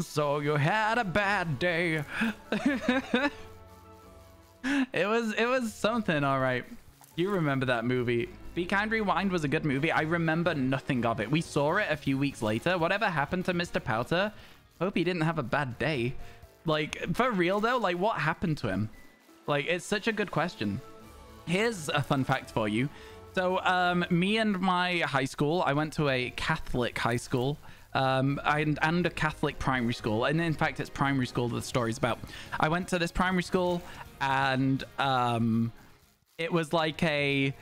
S1: So you had a bad day. It was something, all right. You remember that movie. Be Kind, Rewind was a good movie. I remember nothing of it. We saw it a few weeks later. Whatever happened to Mr. Powter? Hope he didn't have a bad day. Like, for real though, like what happened to him? Like, it's such a good question. Here's a fun fact for you. So, me and my high school, I went to a Catholic high school. And a Catholic primary school. And in fact, it's primary school that the story's about. I went to this primary school and it was like a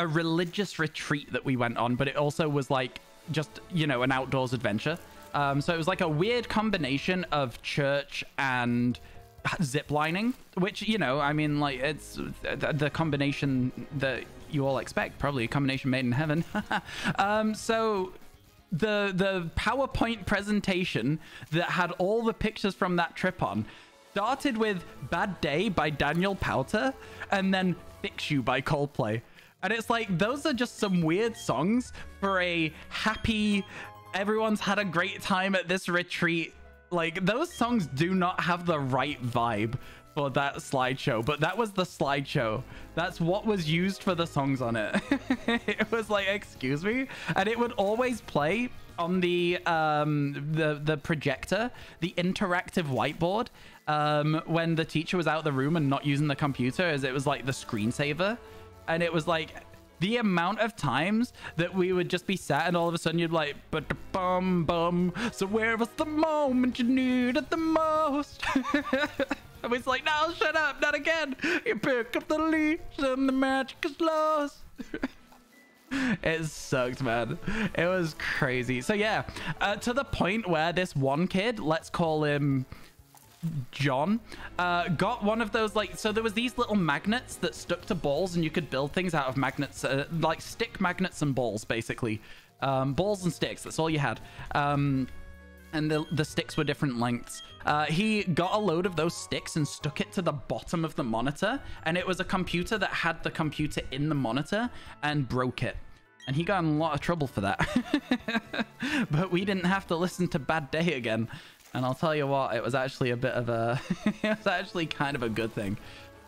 S1: religious retreat that we went on, but it also was like just, you know, an outdoors adventure. So it was like a weird combination of church and ziplining, which, you know, I mean, like it's the combination that you all expect, probably a combination made in heaven. So the PowerPoint presentation that had all the pictures from that trip on started with Bad Day by Daniel Powter and then Fix You by Coldplay. And it's like, those are just some weird songs for a happy Everyone's had a great time at this retreat. Like, those songs do not have the right vibe for that slideshow, but that was the slideshow. That's what was used for the songs on it. It was like, excuse me, and it would always play on the projector, the interactive whiteboard, when the teacher was out of the room and not using the computer, as it was like the screensaver. And it was like the amount of times that we would just be sat and all of a sudden you'd be like, but bum bum, so where was the moment you needed the most? And it's like, no, shut up, not again. You pick up the leash and the magic is lost. It sucked, man. It was crazy. So yeah, to the point where this one kid, let's call him John, got one of those, like, so there was these little magnets that stuck to balls and you could build things out of magnets, like stick magnets and balls, basically. Balls and sticks, that's all you had. And the sticks were different lengths. He got a load of those sticks and stuck it to the bottom of the monitor, and it was a computer that had the computer in the monitor and broke it. And he got in a lot of trouble for that. But we didn't have to listen to Bad Day again. And I'll tell you what, it was actually a bit of a... it was actually kind of a good thing.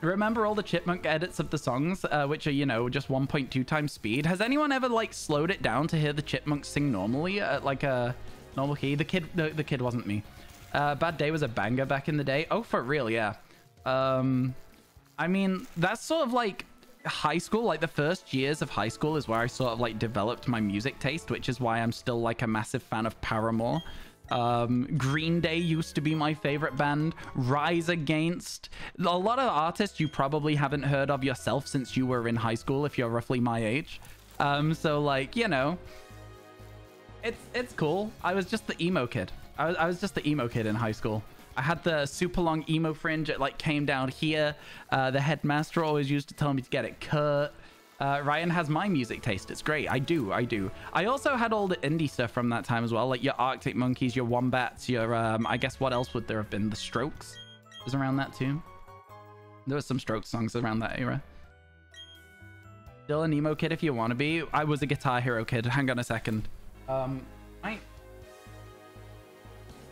S1: Remember all the Chipmunk edits of the songs, which are, you know, just 1.2 times speed? Has anyone ever, like, slowed it down to hear the Chipmunks sing normally at, like, a normal key? The kid wasn't me. Bad Day was a banger back in the day. Oh, for real, yeah. I mean, that's sort of like high school. Like, the first years of high school is where I sort of, like, developed my music taste, which is why I'm still, like, a massive fan of Paramore. Green Day used to be my favorite band. Rise Against. A lot of artists you probably haven't heard of yourself since you were in high school, if you're roughly my age. So, like, you know, it's cool. I was just the emo kid. I was just the emo kid in high school. I had the super long emo fringe. It, like, came down here. The headmaster always used to tell me to get it cut. Ryan has my music taste. It's great. I do. I also had all the indie stuff from that time as well, like your Arctic Monkeys, your Wombats, your I guess what else would there have been? The Strokes was around that too. There was some Strokes songs around that era. Still an emo kid if you want to be. I was a Guitar Hero kid. Hang on a second. I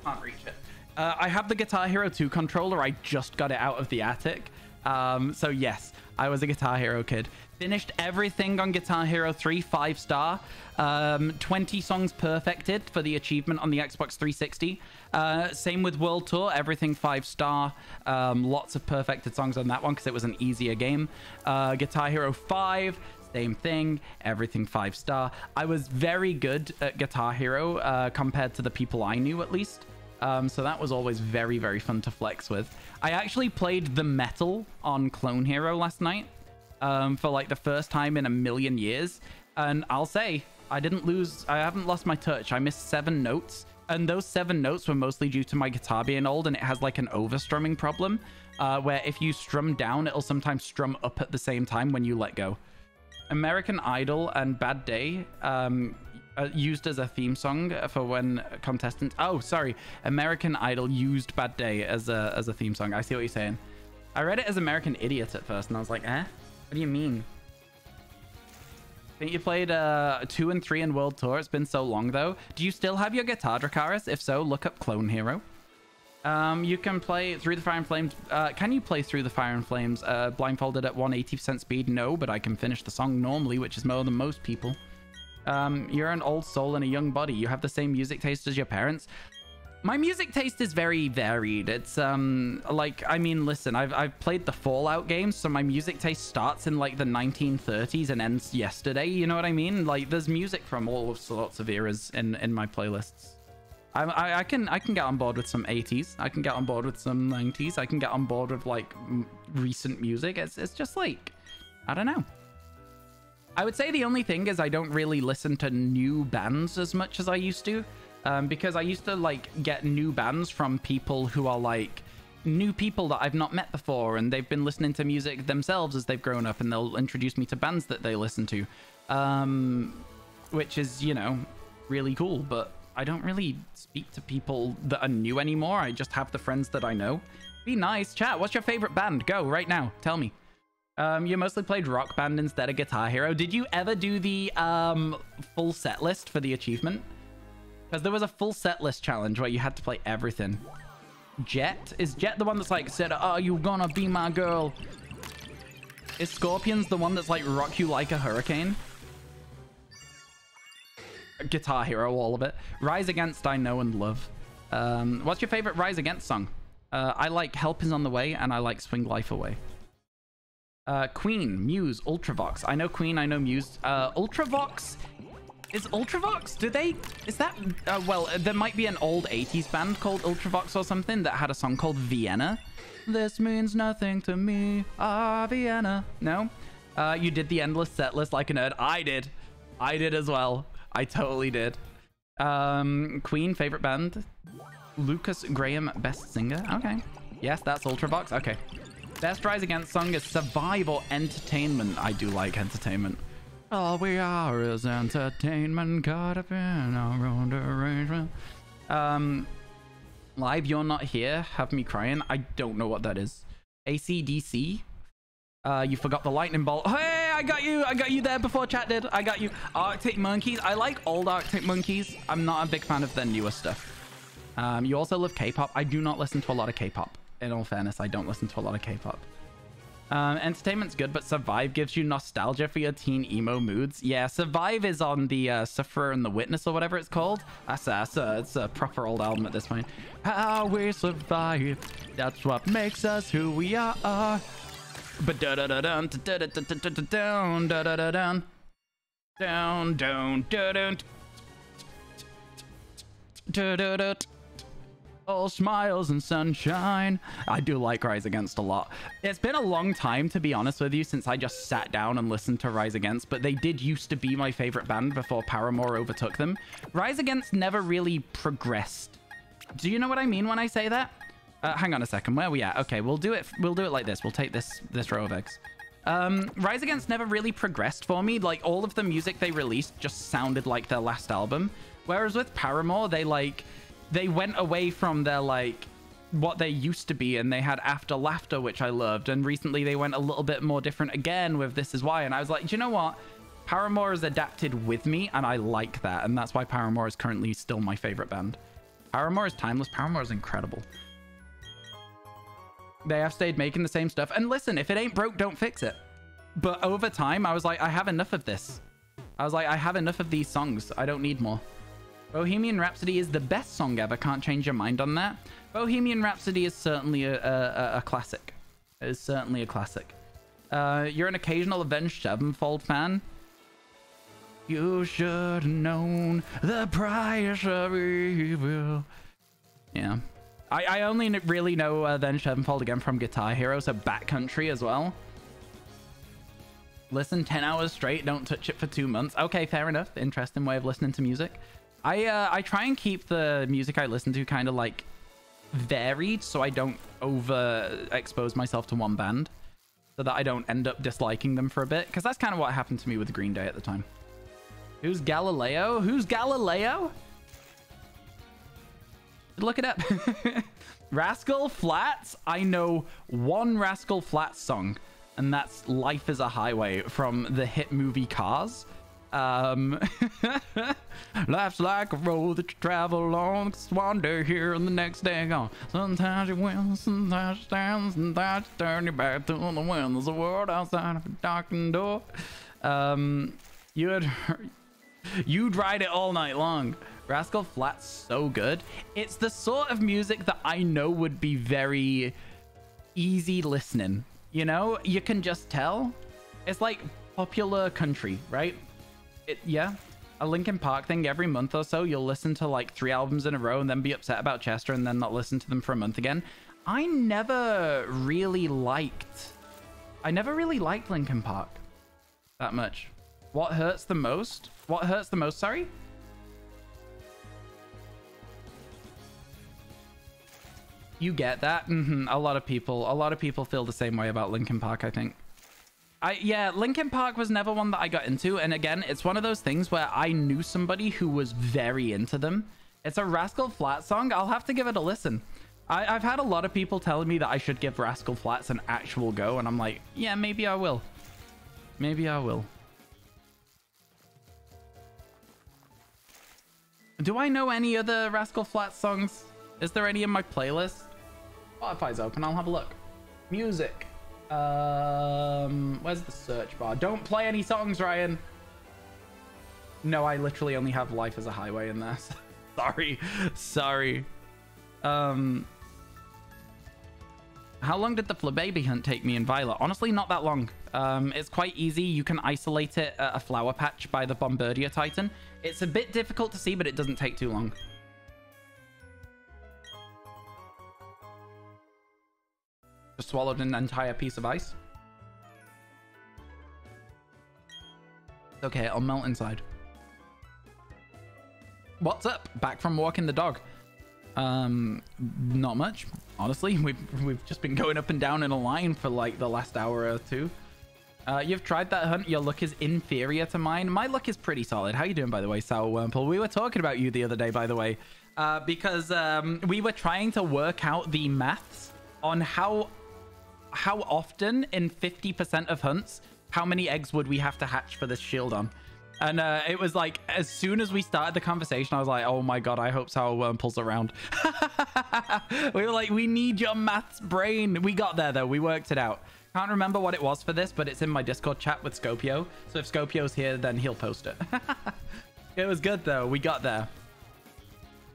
S1: can't reach it. I have the Guitar Hero 2 controller. I just got it out of the attic. So yes, I was a Guitar Hero kid. Finished everything on Guitar Hero 3, 5-star. 20 songs perfected for the achievement on the Xbox 360. Same with World Tour, everything 5-star. Lots of perfected songs on that one because it was an easier game. Guitar Hero 5, same thing, everything 5-star. I was very good at Guitar Hero compared to the people I knew, at least. So that was always very, very fun to flex with. I actually played the metal on Clone Hero last night for like the first time in a million years. And I'll say, I haven't lost my touch. I missed 7 notes. And those 7 notes were mostly due to my guitar being old, and it has like an overstrumming problem where if you strum down, it'll sometimes strum up at the same time when you let go. American Idol and Bad Day used as a theme song for when contestants... Oh, sorry. American Idol used Bad Day as a theme song. I see what you're saying. I read it as American Idiot at first, and I was like, eh? What do you mean? I think you played 2 and 3 in World Tour. It's been so long, though. Do you still have your guitar, Dracaris? If so, look up Clone Hero. You can play Through the Fire and Flames. Can you play Through the Fire and Flames blindfolded at 180% speed? No, but I can finish the song normally, which is more than most people. You're an old soul in a young body. You have the same music taste as your parents. My music taste is very varied. It's like, I mean, listen, I've played the Fallout games, so my music taste starts in like the 1930s and ends yesterday. You know what I mean? Like, there's music from all sorts of eras in my playlists. I can get on board with some 80s. I can get on board with some 90s. I can get on board with like recent music. It's just like, I don't know. I would say the only thing is I don't really listen to new bands as much as I used to, because I used to like get new bands from people who are like new people that I've not met before, and they've been listening to music themselves as they've grown up, and they'll introduce me to bands that they listen to, which is, you know, really cool. But I don't really speak to people that are new anymore. I just have the friends that I know. Be nice. Chat, what's your favorite band? Go right now. Tell me. You mostly played Rock Band instead of Guitar Hero. Did you ever do the full set list for the achievement? Because there was a full set list challenge where you had to play everything. Jet? Is Jet the one that's like said, "Oh, you gonna be my girl"? Is Scorpions the one that's like rock you like a hurricane? Guitar Hero, all of it. Rise Against, I know and love. What's your favorite Rise Against song? I like Help Is On The Way, and I like Swing Life Away. Queen, Muse, Ultravox. I know Queen, I know Muse. Ultravox? Is Ultravox? Do they... Is that... well, there might be an old 80s band called Ultravox or something that had a song called Vienna. This means nothing to me. Ah, Vienna. No? You did the endless set list like a nerd. I did. I did as well. I totally did. Queen, favorite band? Lucas Graham, best singer. Okay. Yes, that's Ultravox. Okay. Best Rise Against song is Survive or Entertainment. I do like Entertainment. All we are is entertainment caught up in our own arrangement. Live, You're Not Here, Have Me Crying. I don't know what that is. AC/DC. You forgot the lightning bolt. Hey, I got you there before chat did. I got you. Arctic Monkeys. I like old Arctic Monkeys. I'm not a big fan of their newer stuff. You also love K-pop. I do not listen to a lot of K-pop. In all fairness, I don't listen to a lot of K-pop. Entertainment's good, but Survive gives you nostalgia for your teen emo moods. Yeah, Survive is on the Sufferer and the Witness or whatever it's called. It's a proper old album at this point. How we survive, that's what makes us who we are. But da da da dun da da da da da down da da da dun down down da dun da da da. All smiles and sunshine. I do like Rise Against a lot. It's been a long time, to be honest with you, since I just sat down and listened to Rise Against, but they did used to be my favorite band before Paramore overtook them. Rise Against never really progressed. Do you know what I mean when I say that? Hang on a second. Where are we at? Okay, we'll do it like this. We'll take this row of eggs. Rise Against never really progressed for me. Like, all of the music they released just sounded like their last album. Whereas with Paramore, they went away from their, like, what they used to be, and they had After Laughter, which I loved, and recently they went a little bit more different again with This Is Why, and I was like, do you know what? Paramore has adapted with me, and I like that, and that's why Paramore is currently still my favorite band. Paramore is timeless. Paramore is incredible. They have stayed making the same stuff, and listen, if it ain't broke, don't fix it. But over time, I was like, I have enough of this. I was like, I have enough of these songs. I don't need more. Bohemian Rhapsody is the best song ever. Can't change your mind on that. Bohemian Rhapsody is certainly a classic. It is certainly a classic. You're an occasional Avenged Sevenfold fan. You should have known the price of evil. Yeah. I only really know Avenged Sevenfold again from Guitar Hero, so Backcountry as well. Listen 10 hours straight, don't touch it for 2 months. Okay, fair enough. Interesting way of listening to music. I try and keep the music I listen to kind of like varied, so I don't overexpose myself to one band, so that I don't end up disliking them for a bit, because that's kind of what happened to me with Green Day at the time. Who's Galileo? Who's Galileo? Look it up. Rascal Flatts. I know one Rascal Flatts song, and that's Life is a Highway from the hit movie Cars. Life's like a road that you travel along. One day here and the next day gone. Sometimes you win, sometimes you stand, sometimes you turn your back to the wind. There's a world outside of a darkened door. You'd ride it all night long. Rascal Flatts, so good. It's the sort of music that I know would be very easy listening. You know, you can just tell. It's like popular country, right? Yeah, a Linkin Park thing. Every month or so you'll listen to like 3 albums in a row and then be upset about Chester and then not listen to them for a month again. I never really liked Linkin Park that much. What hurts the most? What hurts the most, sorry? You get that? A lot of people feel the same way about Linkin Park, I think. Yeah, Linkin Park was never one that I got into, and again, it's one of those things where I knew somebody who was very into them. It's a Rascal Flatts song. I'll have to give it a listen. I've had a lot of people telling me that I should give Rascal Flatts an actual go, and I'm like, yeah, maybe I will. Maybe I will. Do I know any other Rascal Flatts songs? Is there any in my playlist? Spotify's open. I'll have a look. Music. Where's the search bar? Don't play any songs, Ryan. No, I literally only have Life as a Highway in there. Sorry. How long did the Flababy hunt take me in Violet? Honestly, not that long. It's quite easy. You can isolate it at a flower patch by the Bombardier Titan. It's a bit difficult to see, but it doesn't take too long. Just swallowed an entire piece of ice. It's okay, it'll melt inside. What's up? Back from walking the dog. Not much, honestly. We've just been going up and down in a line for like the last hour or two. You've tried that hunt. Your luck is inferior to mine. My luck is pretty solid. How you doing, by the way, Sour Wurmple? We were talking about you the other day, by the way, because we were trying to work out the maths on how often in 50% of hunts, how many eggs would we have to hatch for this shield on. And it was like, as soon as we started the conversation, I was like, oh my God, I hope Sour Wurmple's around. We were like, we need your maths brain. We got there, though. We worked it out. Can't remember what it was for this, but it's in my Discord chat with Scopio. So if Scopio's here, then he'll post it. It was good, though. We got there.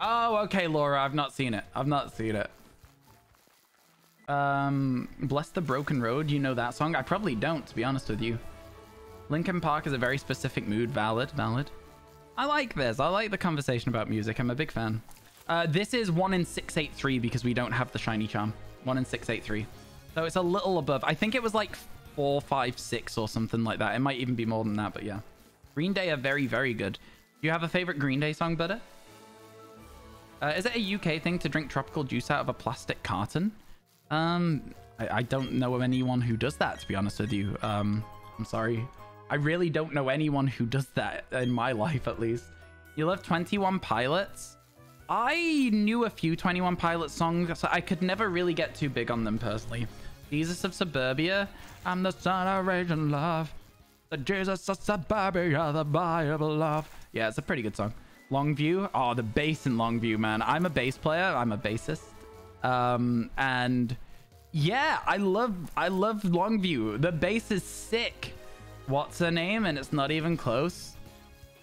S1: Oh, okay, Laura. I've not seen it. Bless the Broken Road. You know that song? I probably don't, to be honest with you. Linkin Park is a very specific mood. Valid. I like this. I like the conversation about music. I'm a big fan. This is 1 in 683 because we don't have the shiny charm. 1 in 683. So it's a little above. I think it was like 4, 5, 6 or something like that. It might even be more than that, but yeah. Green Day are very, very good. Do you have a favorite Green Day song, Butter? Is it a UK thing to drink tropical juice out of a plastic carton? I don't know of anyone who does that, to be honest with you. I'm sorry. I really don't know anyone who does that in my life, at least. You love 21 Pilots? I knew a few 21 Pilots songs, so I could never really get too big on them personally. Jesus of Suburbia. I'm the son of rage and love. The Jesus of Suburbia, the Bible love. Yeah, it's a pretty good song. Longview. Oh, the bass in Longview, man. I'm a bass player. I'm a bassist. And yeah, I love Longview. The bass is sick. What's her name? And it's not even close.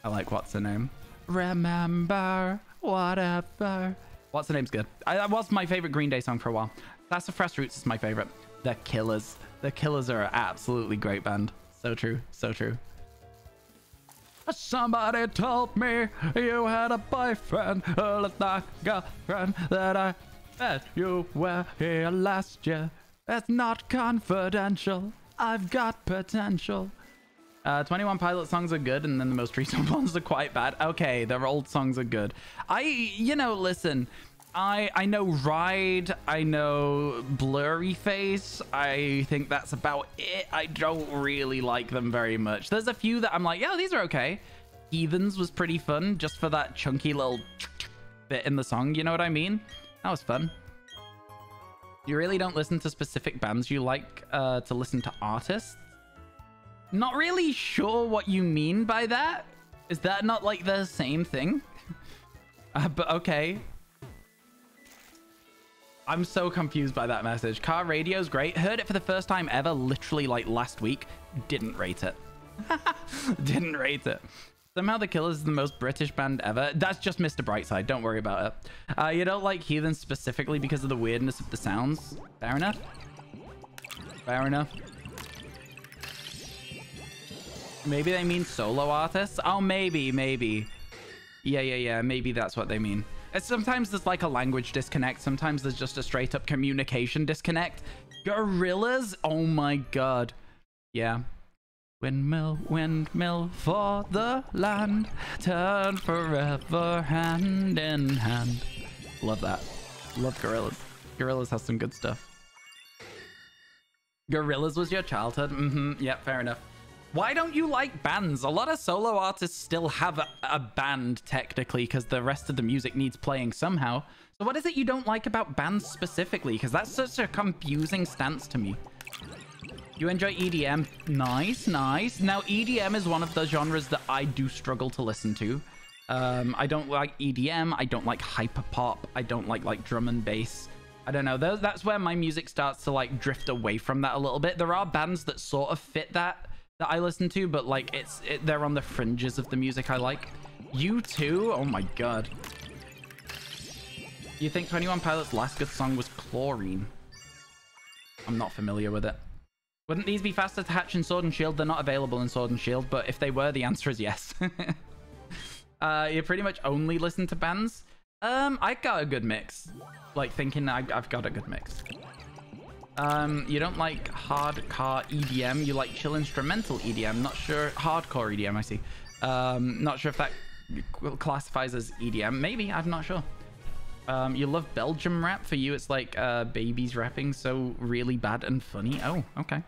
S1: I like What's Her Name. Remember, whatever. What's Her Name's good. That was my favorite Green Day song for a while. Sassafras Roots is my favorite. The Killers. The Killers are an absolutely great band. So true. So true. Somebody told me you had a boyfriend, looked like a girlfriend, that I bet you were here last year. It's not confidential. I've got potential. 21 Pilot songs are good, and then the most recent ones are quite bad. Okay, their old songs are good. Listen, I know Ride, I know Blurry Face. I think that's about it. I don't really like them very much. There's a few that I'm like, yeah, these are okay. Heathens was pretty fun, just for that chunky little bit in the song, you know what I mean? That was fun. You really don't listen to specific bands, you like to listen to artists? Not really sure what you mean by that. Is that not like the same thing? But okay. I'm so confused by that message. Car radio's great. Heard it for the first time ever, literally like last week. Didn't rate it. Didn't rate it. Somehow The Killers is the most British band ever. That's just Mr. Brightside. Don't worry about it. You don't like Heathen specifically because of the weirdness of the sounds. Fair enough. Fair enough. Maybe they mean solo artists? Oh, maybe. Yeah. Maybe that's what they mean. Sometimes there's like a language disconnect. Sometimes there's just a straight up communication disconnect. Gorillas? Oh my God. Yeah. Windmill, windmill for the land. Turn forever hand in hand. Love that. Love Gorillas. Gorillas has some good stuff. Gorillas was your childhood? Yeah, fair enough. Why don't you like bands? A lot of solo artists still have a band, technically, because the rest of the music needs playing somehow. So what is it you don't like about bands specifically? Because that's such a confusing stance to me. You enjoy EDM? Nice. Now, EDM is one of the genres that I do struggle to listen to. I don't like EDM. I don't like hyperpop. I don't like drum and bass. I don't know. That's where my music starts to like drift away from that a little bit. There are bands that sort of fit that I listen to, but like they're on the fringes of the music I like. U2? Oh my god. You think 21 Pilots' last good song was Chlorine? I'm not familiar with it. Wouldn't these be faster to hatch in Sword and Shield? They're not available in Sword and Shield, but if they were, the answer is yes. You pretty much only listen to bands? I got a good mix. Like, thinking I've got a good mix. You don't like hardcore EDM, you like chill instrumental EDM. Not sure. Hardcore EDM, I see. Not sure if that classifies as EDM. Maybe, I'm not sure. You love Belgium rap. For you, it's like babies rapping, so really bad and funny. Oh, okay.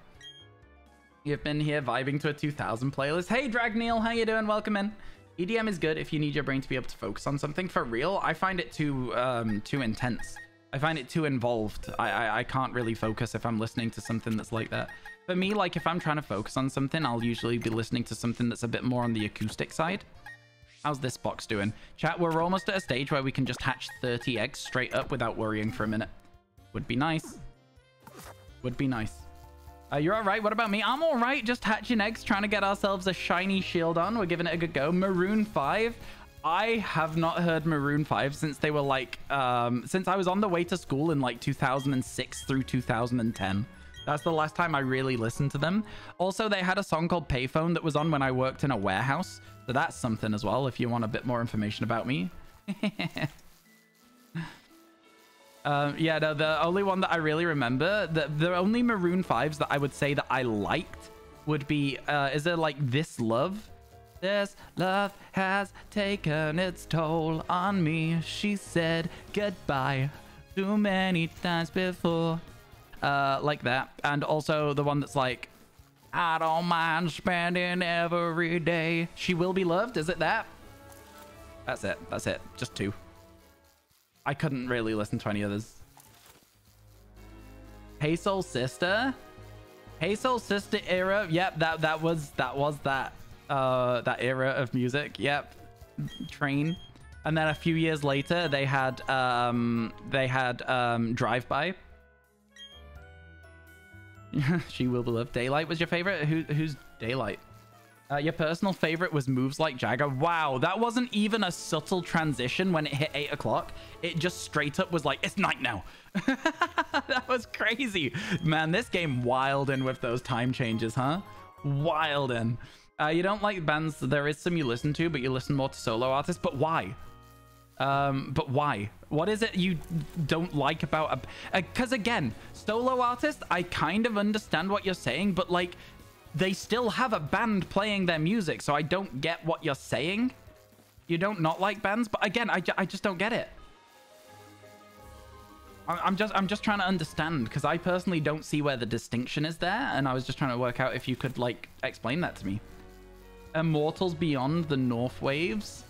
S1: You've been here vibing to a 2000 playlist. Hey, Dragneil, how you doing? Welcome in. EDM is good if you need your brain to be able to focus on something. For real, I find it too intense. I find it too involved. I can't really focus if I'm listening to something that's like that. For me, like if I'm trying to focus on something, I'll usually be listening to something that's a bit more on the acoustic side. How's this box doing? Chat, we're almost at a stage where we can just hatch 30 eggs straight up without worrying for a minute. Would be nice. Would be nice. You're all right. What about me? I'm all right. Just hatching eggs, trying to get ourselves a shiny shield on. We're giving it a good go. Maroon 5. I have not heard Maroon 5 since they were like, since I was on the way to school in like 2006 through 2010. That's the last time I really listened to them. Also, they had a song called Payphone that was on when I worked in a warehouse. So that's something as well, if you want a bit more information about me. Yeah, no, the only one that I really remember, the only Maroon 5s that I would say that I liked would be, is there like This Love? This love has taken its toll on me. She said goodbye too many times before. Like that. And also the one that's like, I don't mind spending every day. She Will Be Loved. Is it that? That's it. That's it. Just two. I couldn't really listen to any others. Hey Soul Sister. Hey Soul Sister era. Yep, that was that era of music. Yep. Train. And then a few years later they had Drive By. She Will Be Loved. Daylight was your favorite? Who's Daylight? Your personal favorite was Moves Like Jagger. Wow, that wasn't even a subtle transition when it hit 8 o'clock. It just straight up was like, it's night now. That was crazy. Man, this game wildin' with those time changes, huh? Wildin'. You don't like bands. There is some you listen to, but you listen more to solo artists. But why? But why? What is it you don't like about a... Because again, solo artists, I kind of understand what you're saying, but like... They still have a band playing their music, so I don't get what you're saying. You don't not like bands, but again, I just don't get it. I'm just trying to understand, because I personally don't see where the distinction is there, and I was just trying to work out if you could, like, explain that to me. Immortals Beyond the North Waves?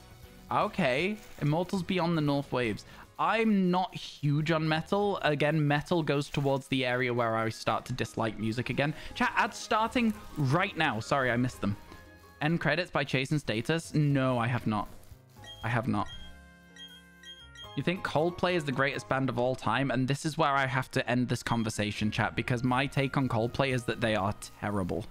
S1: Okay. Immortals Beyond the North Waves. I'm not huge on metal. Again, metal goes towards the area where I start to dislike music again. Chat, ads starting right now. Sorry, I missed them. End credits by Chase and Status? No, I have not. I have not. You think Coldplay is the greatest band of all time? And this is where I have to end this conversation, chat, because my take on Coldplay is that they are terrible.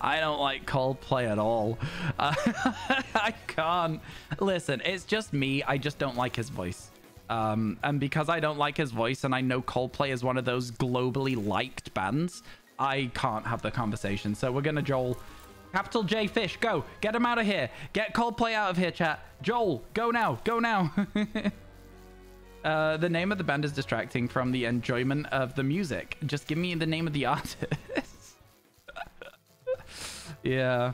S1: I don't like Coldplay at all. I can't. Listen, it's just me. I just don't like his voice. And because I don't like his voice and I know Coldplay is one of those globally liked bands, I can't have the conversation. So we're going to Joel. Capital J Fish, go. Get him out of here. Get Coldplay out of here, chat. Joel, go now. Go now. The name of the band is distracting from the enjoyment of the music. Just give me the name of the artist. Yeah.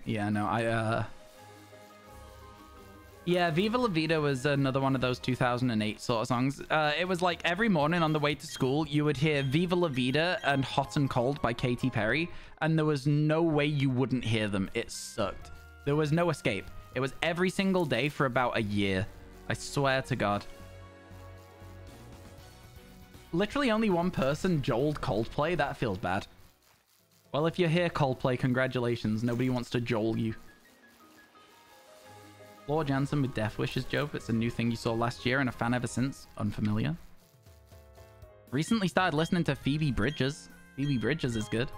S1: Yeah, no, yeah, Viva La Vida was another one of those 2008 sort of songs. It was like every morning on the way to school, you would hear Viva La Vida and Hot and Cold by Katy Perry, and there was no way you wouldn't hear them. It sucked. There was no escape. It was every single day for about a year. I swear to God. Literally only one person Joel'd Coldplay. That feels bad. Well, if you're here, Coldplay, congratulations. Nobody wants to Joel you. Lord Jansen with Death Wishes joke. It's a new thing you saw last year and a fan ever since. Unfamiliar. Recently started listening to Phoebe Bridgers. Phoebe Bridgers is good.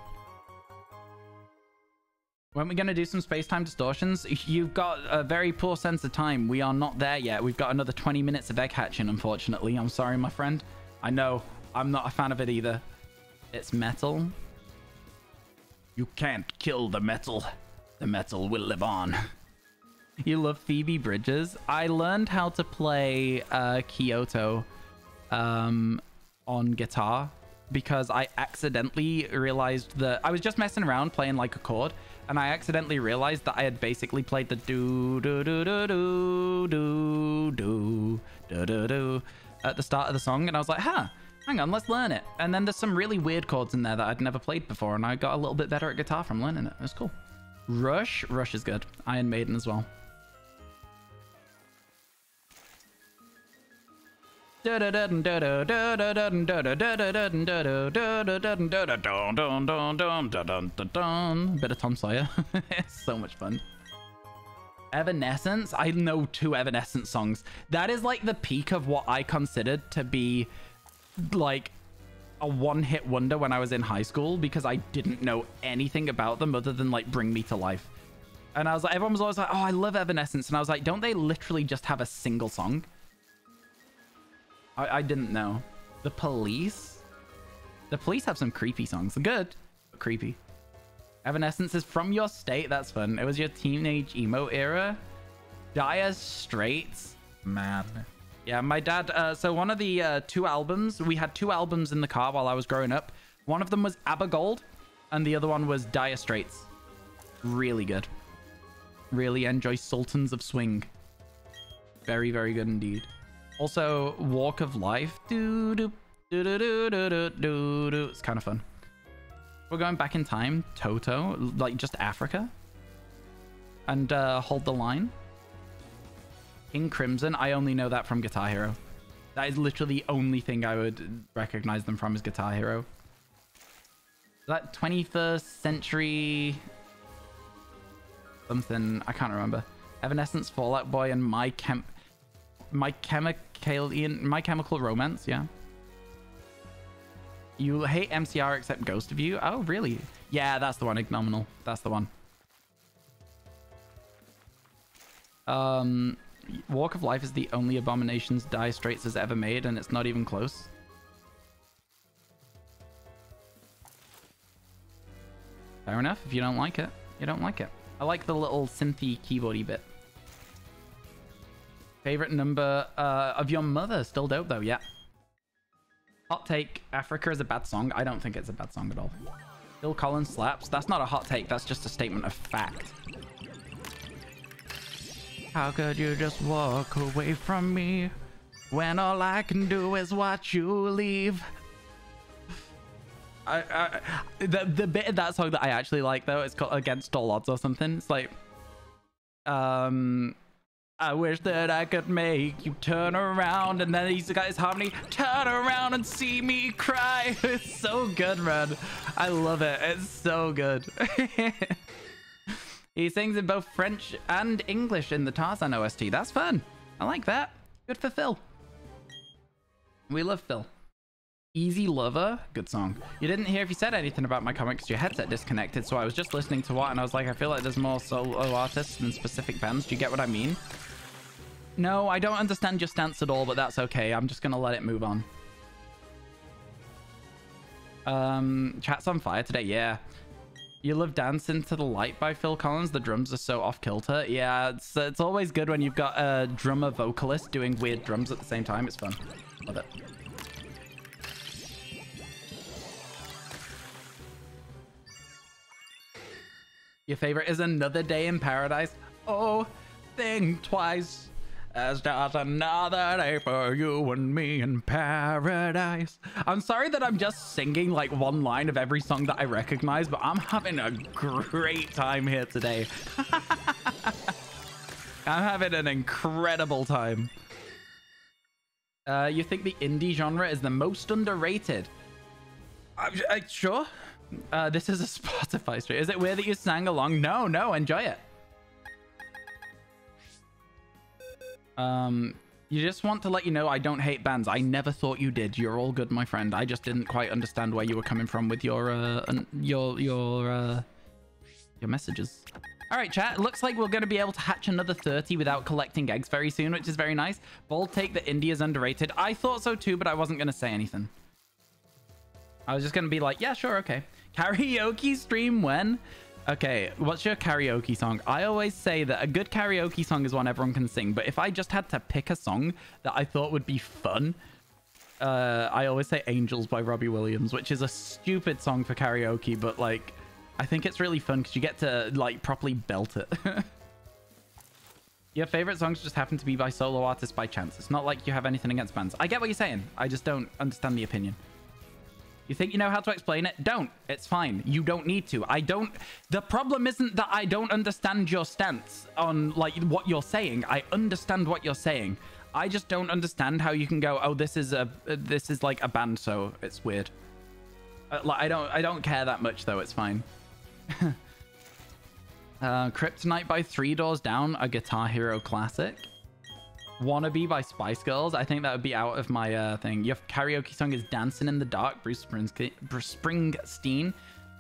S1: When we're going to do some space-time distortions, you've got a very poor sense of time. We are not there yet. We've got another 20 minutes of egg hatching, unfortunately. I'm sorry, my friend. I know. I'm not a fan of it either. It's metal. You can't kill the metal. The metal will live on. You love Phoebe Bridgers? I learned how to play Kyoto on guitar because I accidentally realized that I was just messing around playing like a chord, and I accidentally realized that I had basically played the do do do do do do do do do do at the start of the song, and I was like, huh, hang on, let's learn it. And then there's some really weird chords in there that I'd never played before, and I got a little bit better at guitar from learning it. It was cool. Rush is good. Iron Maiden as well. Bit of Tom Sawyer. It's so much fun. Evanescence. I know 2 Evanescence songs. That is like the peak of what I considered to be like a one-hit wonder when I was in high school, because I didn't know anything about them other than like Bring Me to Life. And I was like, everyone was always like, oh, I love Evanescence. And I was like, don't they literally just have a single song? I didn't know. The Police? The Police have some creepy songs. Good, but creepy. Evanescence is From Your State. That's fun. It was your teenage emo era. Dire Straits. Man. Yeah, my dad... so one of the 2 albums... We had 2 albums in the car while I was growing up. One of them was ABBA Gold, and the other one was Dire Straits. Really good. Really enjoy Sultans of Swing. Very, very good indeed. Also, Walk of Life. It's kind of fun. We're going back in time. Toto. Like, just Africa. And Hold the Line. King Crimson. I only know that from Guitar Hero. That is literally the only thing I would recognize them from is Guitar Hero. That 21st century... something. I can't remember. Evanescence, Fall Out Boy, and My Chemical Romance, yeah. You hate MCR except Ghost of You? Oh, really? Yeah, that's the one, Ignominal. That's the one. Walk of Life is the only Abominations Dire Straits has ever made, and it's not even close. Fair enough. If you don't like it, you don't like it. I like the little synthy keyboardy bit. Favorite number of your mother? Still dope though, yeah. Hot take, Africa is a bad song. I don't think it's a bad song at all. Phil Collins slaps. That's not a hot take, that's just a statement of fact. How could you just walk away from me when all I can do is watch you leave? The bit of that song that I actually like though, it's called Against All Odds or something. It's like, I wish that I could make you turn around, and then he's got his harmony, turn around and see me cry. It's so good, man. I love it. It's so good. He sings in both French and English in the Tarzan OST. That's fun. I like that. Good for Phil. We love Phil. Easy Lover, good song. You didn't hear if you said anything about my comment because your headset disconnected, so I was just listening to what, and I was like, I feel like there's more solo artists than specific bands. Do you get what I mean? No, I don't understand your stance at all, but that's okay. I'm just gonna let it move on. Chat's on fire today, yeah. You love Dancing to the Light by Phil Collins. The drums are so off kilter. Yeah, it's always good when you've got a drummer vocalist doing weird drums at the same time. It's fun. Love it. Your favorite is Another Day in Paradise. Oh, think twice. As just another day for you and me in paradise. I'm sorry that I'm just singing like one line of every song that I recognize, but I'm having a great time here today. I'm having an incredible time. You think the indie genre is the most underrated? Sure. This is a Spotify stream. Is it weird that you sang along? No, enjoy it. You just want to let you know I don't hate bands. I never thought you did. You're all good, my friend. I just didn't quite understand where you were coming from with your messages. All right, chat. Looks like we're going to be able to hatch another 30 without collecting eggs very soon, which is very nice. Bold take that indie is underrated. I thought so too, but I wasn't going to say anything. I was just going to be like, yeah, sure, okay. Karaoke stream when? Okay, what's your karaoke song? I always say that a good karaoke song is one everyone can sing, but if I just had to pick a song that I thought would be fun, I always say Angels by Robbie Williams, which is a stupid song for karaoke, but like, I think it's really fun because you get to like properly belt it. Your favorite songs just happen to be by solo artists by chance. It's not like you have anything against bands. I get what you're saying. I just don't understand the opinion. You think you know how to explain it? Don't. It's fine. You don't need to. I don't... The problem isn't that I don't understand your stance on like what you're saying. I understand what you're saying. I just don't understand how you can go, oh, this is like a band, so it's weird. Like, I don't care that much though. It's fine. Kryptonite by 3 Doors Down, a Guitar Hero classic. Wannabe by Spice Girls. I think that would be out of my thing. Your karaoke song is Dancing in the Dark, Bruce Springsteen.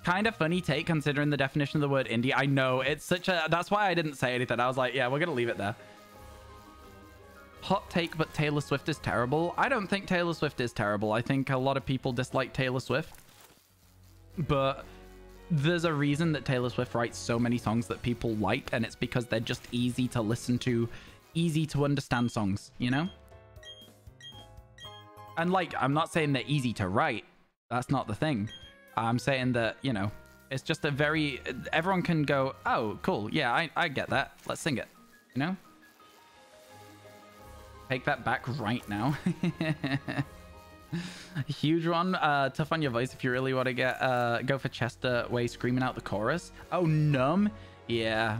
S1: Kind of funny take considering the definition of the word indie. I know, it's such a... That's why I didn't say anything. I was like, yeah, we're gonna leave it there. Hot take, but Taylor Swift is terrible. I don't think Taylor Swift is terrible. I think a lot of people dislike Taylor Swift. But there's a reason that Taylor Swift writes so many songs that people like, and it's because they're just easy to listen to, easy to understand songs, you know? And like, I'm not saying they're easy to write. That's not the thing. I'm saying that, you know, it's just a very... Everyone can go, oh, cool. Yeah, I get that. Let's sing it, you know? Take that back right now. Huge one. Tough on your voice if you really want to get go for Chester Way screaming out the chorus. Oh, Numb. Yeah,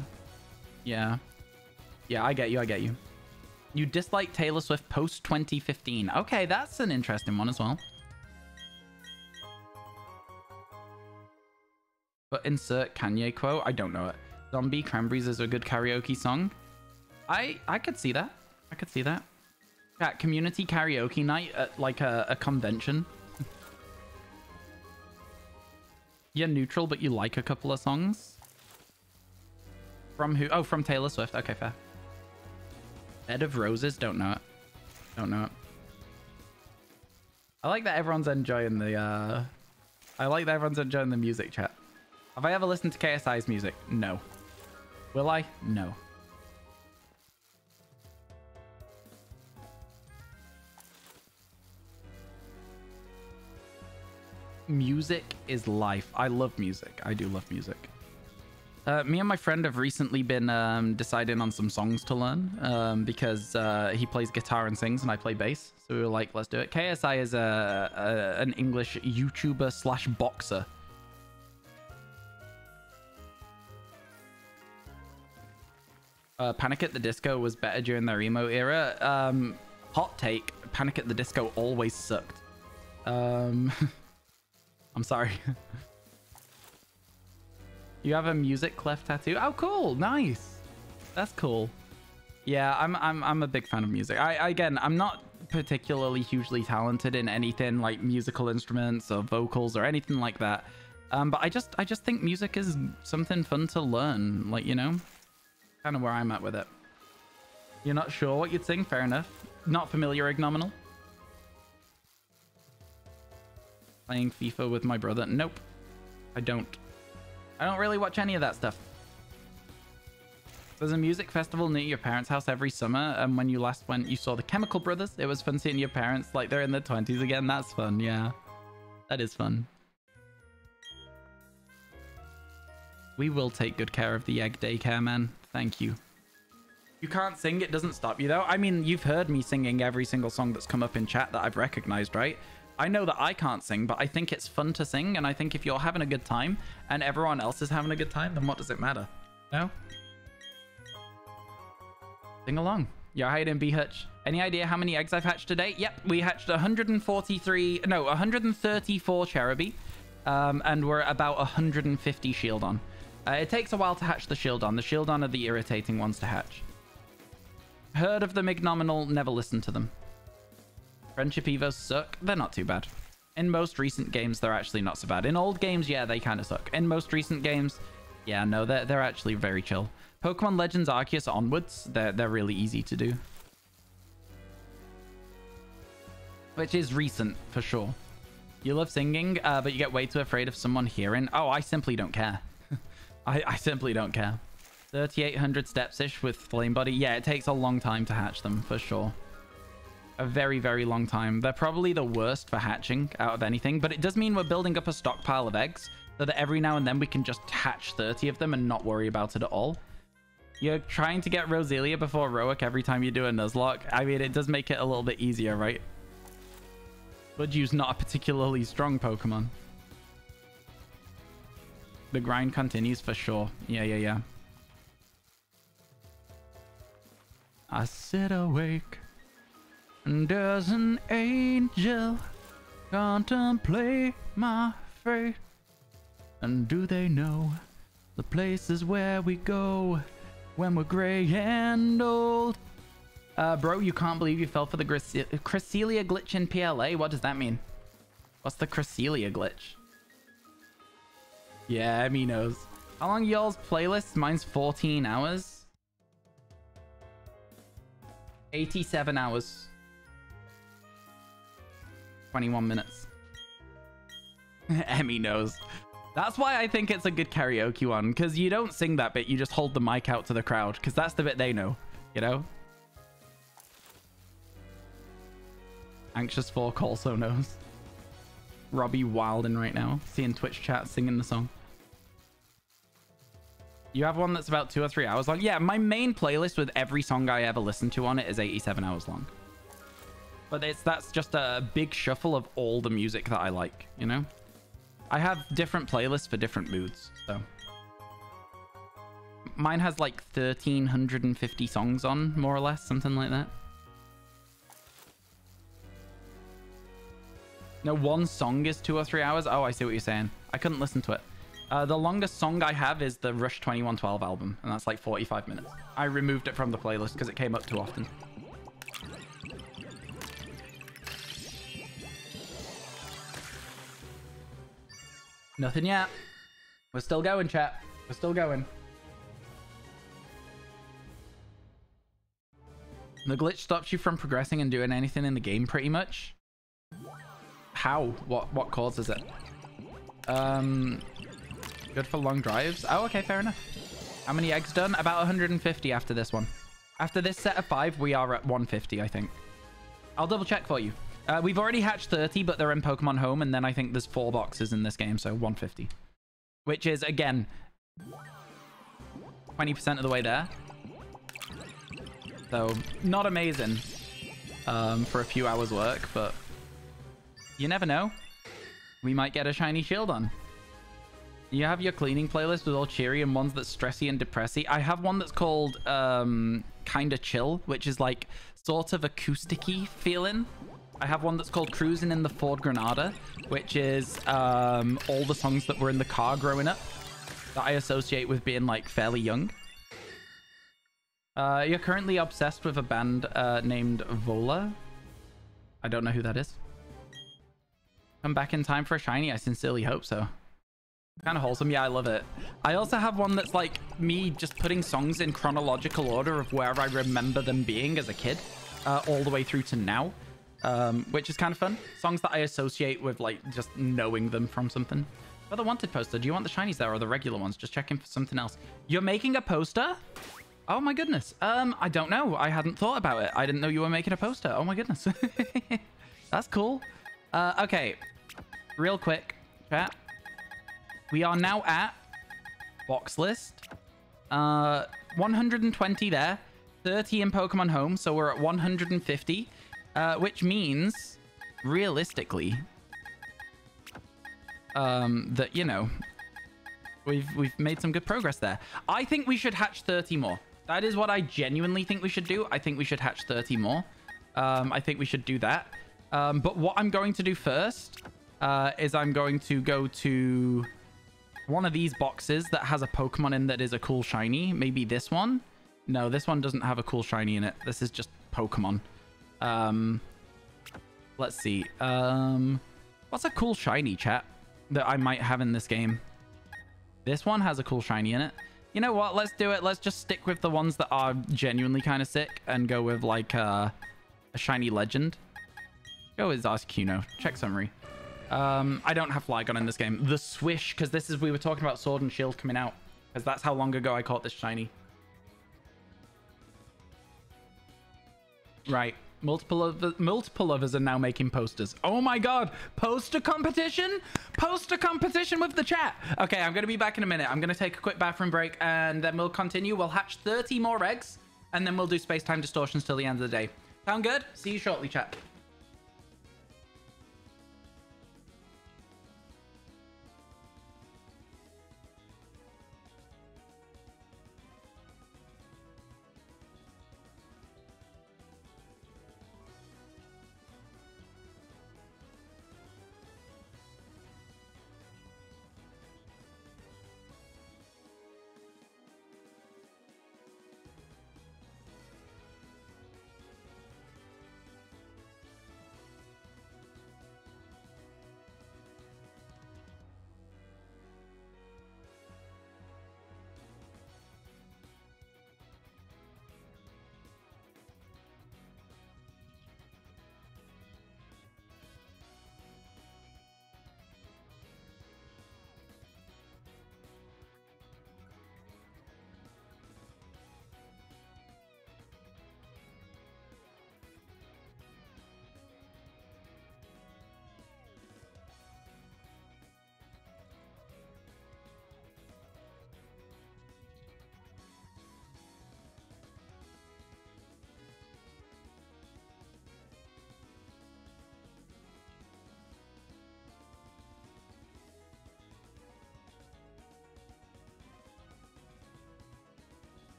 S1: I get you. You dislike Taylor Swift post 2015. Okay, that's an interesting one as well. But insert Kanye quote. I don't know it. Zombie Cranberries is a good karaoke song. I could see that. At community karaoke night at like a convention. You're neutral, but you like a couple of songs. From who? Oh, from Taylor Swift. Okay, fair. Bed of Roses. Don't know it. I like that everyone's enjoying the music chat. Have I ever listened to KSI's music? No. Will I? No. Music is life. I love music. I do love music. Me and my friend have recently been deciding on some songs to learn because he plays guitar and sings and I play bass. So we were like, let's do it. KSI is an English YouTuber slash boxer. Panic at the Disco was better during their emo era. Hot take, Panic at the Disco always sucked. I'm sorry. You have a music clef tattoo? Oh, cool. Nice. That's cool. Yeah, I'm a big fan of music. Again, I'm not particularly hugely talented in anything like musical instruments or vocals or anything like that. But I just think music is something fun to learn. Like, you know, kind of where I'm at with it. You're not sure what you'd sing? Fair enough. Not familiar, ignominal. Playing FIFA with my brother? Nope. I don't really watch any of that stuff. There's a music festival near your parents' house every summer, and when you last went, you saw the Chemical Brothers. It was fun seeing your parents like they're in their 20s again. That's fun, yeah. That is fun. We will take good care of the egg daycare, man. Thank you. You can't sing, it doesn't stop you though. I mean, you've heard me singing every single song that's come up in chat that I've recognized, right? I know that I can't sing, but I think it's fun to sing, and I think if you're having a good time and everyone else is having a good time, then what does it matter? No? Sing along. You're hiding B Hutch. Any idea how many eggs I've hatched today? Yep, we hatched 134 Cherubi, and we're about 150 Shieldon. It takes a while to hatch the Shieldon. The Shieldon are the irritating ones to hatch. Heard of them, ignominal, never listened to them. Friendship Evos suck. They're not too bad. In most recent games, they're actually not so bad. In old games, yeah, they kind of suck. In most recent games, yeah, no, they're actually very chill. Pokemon Legends Arceus onwards, they're really easy to do. Which is recent, for sure. You love singing, but you get way too afraid of someone hearing. Oh, I simply don't care. I simply don't care. 3,800 steps-ish with Flame Body. Yeah, it takes a long time to hatch them, for sure. A very, very long time. They're probably the worst for hatching out of anything, but it does mean we're building up a stockpile of eggs so that every now and then we can just hatch 30 of them and not worry about it at all. You're trying to get Roselia before Roic every time you do a Nuzlocke. I mean, it does make it a little bit easier, right? Budju's not a particularly strong Pokemon. The grind continues for sure. Yeah. I sit awake and there's an angel contemplate my fate. And do they know the places where we go when we're gray and old? Bro, you can't believe you fell for the Cresselia glitch in PLA? What does that mean? What's the Cresselia glitch? Yeah, me knows. How long y'all's playlist? Mine's 14 hours. 87 hours. 21 minutes. Emmy knows. That's why I think it's a good karaoke one, because you don't sing that bit, you just hold the mic out to the crowd, because that's the bit they know, you know? Anxious Fork also knows. Robbie wilding right now, seeing Twitch chat singing the song. You have one that's about 2 or 3 hours long? Yeah, my main playlist with every song I ever listen to on it is 87 hours long. But that's just a big shuffle of all the music that I like, you know? I have different playlists for different moods, so. Mine has like 1,350 songs on, more or less, something like that. No, one song is 2 or 3 hours? Oh, I see what you're saying. I couldn't listen to it. The longest song I have is the Rush 2112 album, and that's like 45 minutes. I removed it from the playlist because it came up too often. Nothing yet. We're still going, chat. We're still going. The glitch stops you from progressing and doing anything in the game, pretty much. How? What causes it? Good for long drives. Oh, okay, fair enough. How many eggs done? About 150 after this one. After this set of 5, we are at 150, I think. I'll double check for you. We've already hatched 30, but they're in Pokemon Home, and then I think there's 4 boxes in this game, so 150. Which is, again, 20% of the way there. So, not amazing for a few hours work, but you never know. We might get a shiny shield on. You have your cleaning playlist with all cheery and ones that's stressy and depressy. I have one that's called Kinda Chill, which is like sort of acoustic-y feeling. I have one that's called Cruising in the Ford Granada, which is all the songs that were in the car growing up that I associate with being like fairly young. You're currently obsessed with a band named Vola. I don't know who that is. Come back in time for a shiny? I sincerely hope so. Kind of wholesome. Yeah, I love it. I also have one that's like me just putting songs in chronological order of where I remember them being as a kid, all the way through to now, which is kind of fun. Songs that I associate with like just knowing them from something. For the wanted poster, do you want the shinies there or the regular ones? Just checking for something else. You're making a poster? Oh my goodness. I don't know. I hadn't thought about it. I didn't know you were making a poster. Oh my goodness. That's cool. Okay. Real quick, chat. We are now at box list. 120 there. 30 in Pokemon Home, so we're at 150. Which means, realistically, that, you know, we've made some good progress there. I think we should hatch 30 more. That is what I genuinely think we should do. I think we should hatch 30 more. I think we should do that. But what I'm going to do first is I'm going to go to one of these boxes that has a Pokemon in that is a cool shiny. Maybe this one. No, this one doesn't have a cool shiny in it. This is just Pokemon. Let's see. What's a cool shiny, chat, that I might have in this game? This one has a cool shiny in it. You know what? Let's do it. Let's just stick with the ones that are genuinely kind of sick and go with like a shiny legend. Go with Arceus. Check summary. I don't have Flygon in this game. The Swish, because this is, we were talking about Sword and Shield coming out, because that's how long ago I caught this shiny. Right. Multiple of us are now making posters. Oh my god. Poster competition? Poster competition with the chat. Okay, I'm going to be back in a minute. I'm going to take a quick bathroom break and then we'll continue. We'll hatch 30 more eggs and then we'll do space-time distortions till the end of the day. Sound good? See you shortly, chat.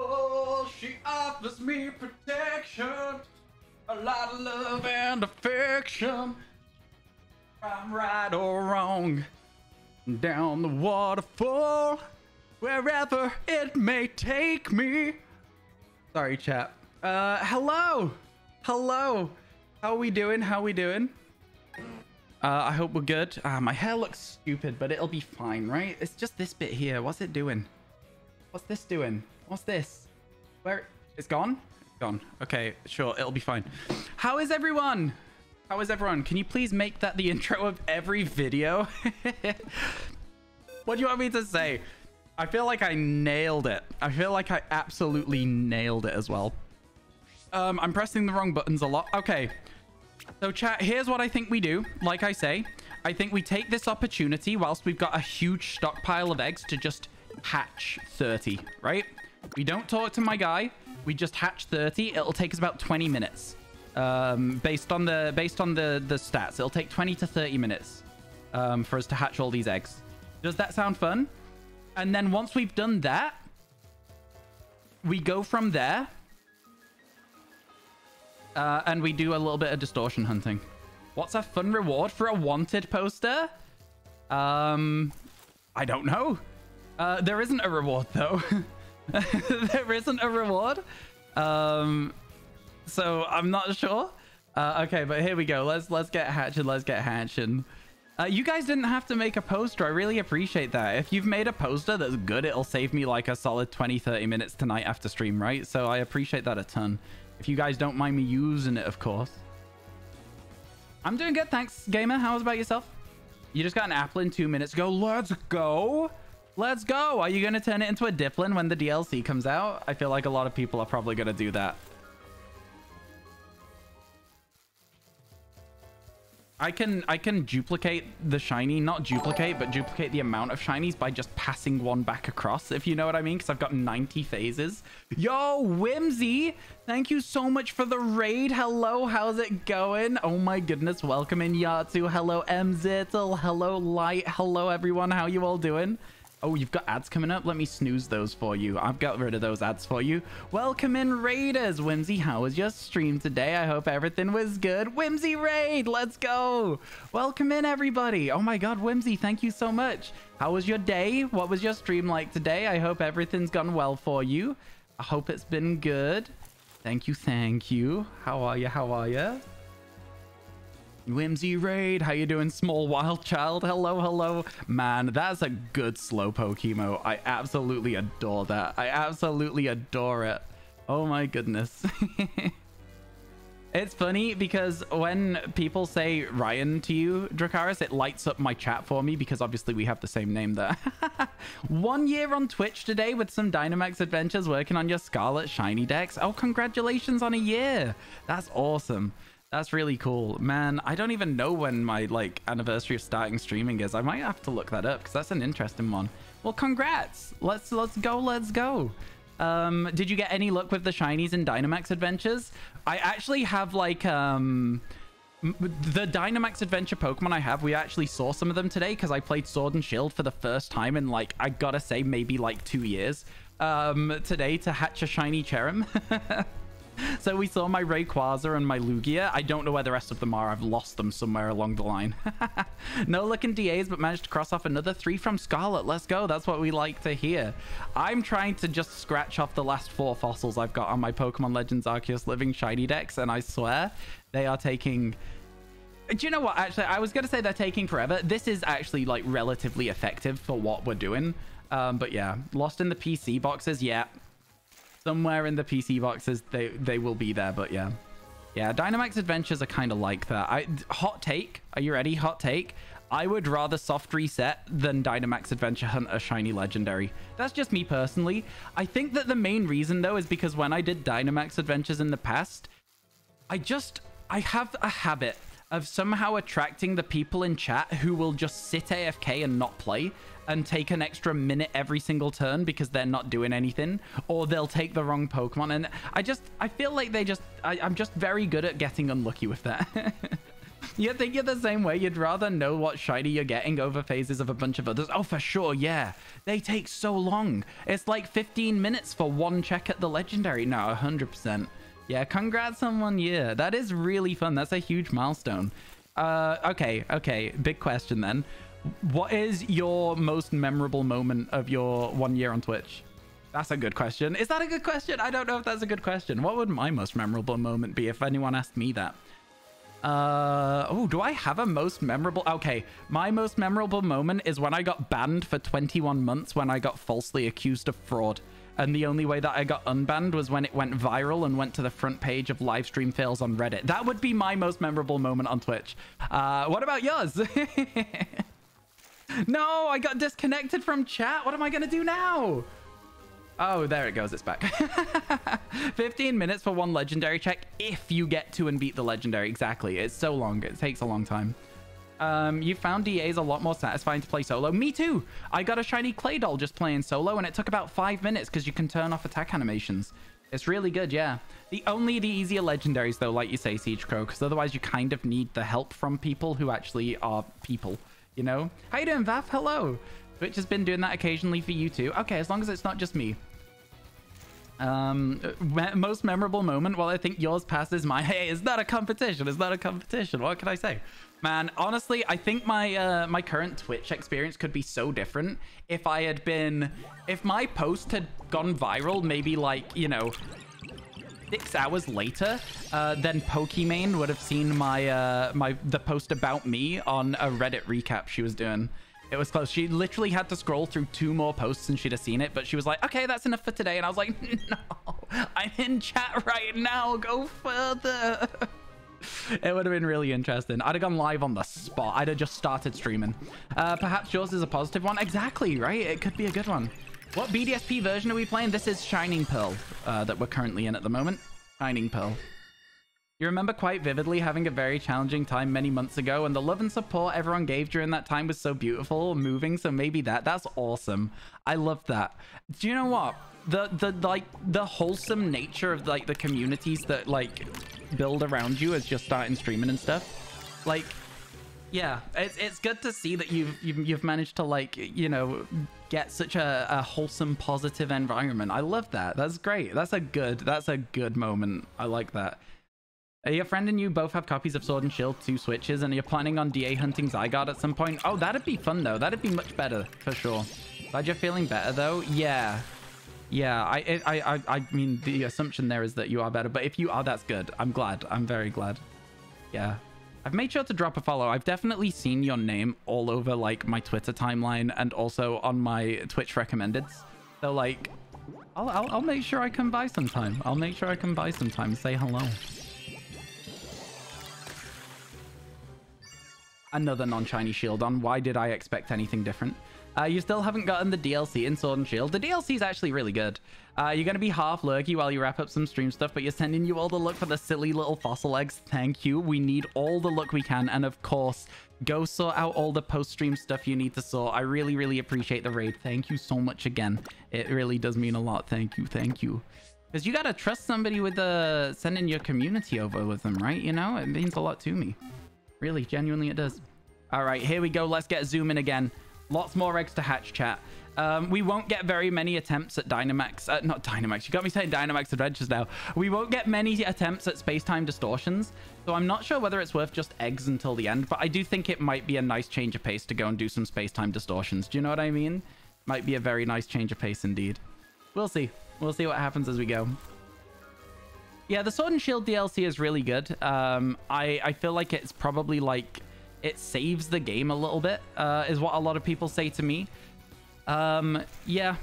S1: Oh, she offers me protection, a lot of love and affection. I'm right or wrong, down the waterfall, wherever it may take me. Sorry, chat. Hello. How are we doing? I hope we're good. My hair looks stupid, but it'll be fine, right? It's just this bit here. What's it doing? What's this doing? What's this? Where? It's gone? It's gone. Okay, sure. It'll be fine. How is everyone? Can you please make that the intro of every video? What do you want me to say? I feel like I nailed it. I feel like I absolutely nailed it as well. I'm pressing the wrong buttons a lot. Okay. So chat, here's what I think we do. Like I say, I think we take this opportunity whilst we've got a huge stockpile of eggs to just hatch 30, right? We don't talk to my guy. We just hatch 30. It'll take us about 20 minutes. Based on the stats, it'll take 20 to 30 minutes for us to hatch all these eggs. Does that sound fun? And then once we've done that, we go from there. And we do a little bit of distortion hunting. What's a fun reward for a wanted poster? I don't know. There isn't a reward though. There isn't a reward. So I'm not sure. Okay, but here we go. Let's get hatching. You guys didn't have to make a poster. I really appreciate that. If you've made a poster that's good, it'll save me like a solid 20-30 minutes tonight after stream, right? So I appreciate that a ton. If you guys don't mind me using it, of course. I'm doing good, thanks, gamer. How about yourself? You just got an apple in 2 minutes ago. Let's go. Let's go. Are you going to turn it into a Diplin when the DLC comes out? I feel like a lot of people are probably going to do that. I can duplicate the shiny, not duplicate, but duplicate the amount of shinies by just passing one back across, if you know what I mean, because I've got 90 phases. Yo, Whimsy, thank you so much for the raid. Hello, how's it going? Oh my goodness, welcome in Yatsu. Hello, Mzittle. Hello, Light. Hello, everyone. How you all doing? Oh, you've got ads coming up? Let me snooze those for you. I've got rid of those ads for you. Welcome in, Raiders. Whimsy, how was your stream today? I hope everything was good. Whimsy Raid, let's go. Welcome in, everybody. Oh my God, Whimsy, thank you so much. How was your day? What was your stream like today? I hope everything's gone well for you. I hope it's been good. Thank you. How are you? Whimsy Raid, how you doing, small wild child? Hello. Man, that's a good slowpoke emo. I absolutely adore that. I absolutely adore it. Oh my goodness. It's funny because when people say Ryan to you, Dracaris, it lights up my chat for me because obviously we have the same name there. 1 year on Twitch today with some Dynamax adventures working on your Scarlet Shiny decks. Oh, congratulations on a year. That's awesome. That's really cool, man. I don't even know when my anniversary of starting streaming is. I might have to look that up because that's an interesting one. Well, congrats. Let's go. Did you get any luck with the shinies in Dynamax adventures? I actually have the Dynamax adventure Pokemon I have. We actually saw some of them today because I played Sword and Shield for the first time in I gotta say maybe 2 years today to hatch a shiny Cherim. So we saw my Rayquaza and my Lugia. I don't know where the rest of them are. I've lost them somewhere along the line. No luck in DAs, but managed to cross off another 3 from Scarlet. Let's go. That's what we like to hear. I'm trying to just scratch off the last 4 fossils I've got on my Pokemon Legends Arceus Living Shiny decks, and I swear they are taking... Do you know what? Actually, I was going to say they're taking forever. This is actually relatively effective for what we're doing. But yeah, lost in the PC boxes. Yeah. Somewhere in the PC boxes, they will be there, but yeah. Yeah, Dynamax Adventures are kind of like that. Hot take. Are you ready? Hot take. I would rather soft reset than Dynamax Adventure Hunt a shiny legendary. That's just me personally. I think that the main reason, though, is because when I did Dynamax Adventures in the past, I have a habit of somehow attracting the people in chat who will just sit AFK and not play and take an extra minute every single turn because they're not doing anything, or they'll take the wrong Pokemon. And I feel like I'm just very good at getting unlucky with that. You think you're the same way? You'd rather know what shiny you're getting over phases of a bunch of others? Oh, for sure, yeah. They take so long. It's like 15 minutes for one check at the legendary. No, 100%. Yeah, congrats on 1 year. That is really fun. That's a huge milestone. Okay. Big question then. What is your most memorable moment of your 1 year on Twitch? That's a good question. Is that a good question? I don't know if that's a good question. What would my most memorable moment be if anyone asked me that? Oh, do I have a most memorable? Okay, my most memorable moment is when I got banned for 21 months when I got falsely accused of fraud. And the only way that I got unbanned was when it went viral and went to the front page of live stream fails on Reddit. That would be my most memorable moment on Twitch. What about yours? No, I got disconnected from chat. What am I going to do now? Oh, there it goes. It's back. 15 minutes for one legendary check if you get to and beat the legendary. Exactly. It's so long. It takes a long time. You found DAs a lot more satisfying to play solo. Me too. I got a shiny clay doll just playing solo, and it took about 5 minutes because you can turn off attack animations. It's really good, yeah. The easier legendaries, though, like you say, Siege Crow, because otherwise you kind of need the help from people who actually are people, you know? How you doing, Vav? Hello. Twitch has been doing that occasionally for you too. Okay, as long as it's not just me. Most memorable moment? Well, I think yours passes my... Hey, it's not a competition. It's not a competition. What can I say? Man, honestly, I think my my current Twitch experience could be so different if I had been... If my post had gone viral maybe like, you know, 6 hours later, then Pokimane would have seen my the post about me on a Reddit recap she was doing. It was close. She literally had to scroll through 2 more posts and she'd have seen it, but she was like, okay, that's enough for today. And I was like, no, I'm in chat right now. Go further. It would have been really interesting. I'd have gone live on the spot. I'd have just started streaming. Perhaps yours is a positive one. Exactly, right? It could be a good one. What BDSP version are we playing? This is Shining Pearl that we're currently in at the moment. Shining Pearl. You remember quite vividly having a very challenging time many months ago, and the love and support everyone gave during that time was so beautiful, moving. So maybe that's awesome. I love that. Do you know what? The wholesome nature of like the communities that like build around you as just starting streaming and stuff. Like, yeah, it's good to see that you've managed to, like, you know, get such a wholesome, positive environment. I love that. That's great. That's a good moment. I like that. Your friend and you both have copies of Sword and Shield 2 Switches, and you're planning on DA hunting Zygarde at some point? Oh, that'd be fun, though. That'd be much better, for sure. Glad you're feeling better, though. Yeah. Yeah, I mean, the assumption there is that you are better, but if you are, that's good. I'm glad. I'm very glad. Yeah. I've made sure to drop a follow. I've definitely seen your name all over, like, my Twitter timeline and also on my Twitch recommendeds. So, like, I'll make sure I come by sometime. I'll make sure I come by sometime. Say hello. Another non-shiny shield on. Why did I expect anything different? You still haven't gotten the DLC in Sword and Shield. The DLC is actually really good. You're going to be half lurky while you wrap up some stream stuff, but you're sending you all the luck for the silly little fossil eggs. Thank you. We need all the luck we can. And of course, go sort out all the post-stream stuff you need to sort. I really, really appreciate the raid. Thank you so much again. It really does mean a lot. Thank you. Thank you. Because you got to trust somebody with sending your community over with them, right? You know, it means a lot to me. Really, genuinely, it does. All right, here we go. Let's get zooming again. Lots more eggs to hatch, chat. We won't get very many attempts at Dynamax. Not Dynamax. You got me saying Dynamax Adventures now. We won't get many attempts at space-time distortions. So I'm not sure whether it's worth just eggs until the end. But I do think it might be a nice change of pace to go and do some space-time distortions. Do you know what I mean? Might be a very nice change of pace indeed. We'll see. We'll see what happens as we go. Yeah, the Sword and Shield DLC is really good. I feel like it's probably like... It saves the game a little bit, is what a lot of people say to me. Yeah,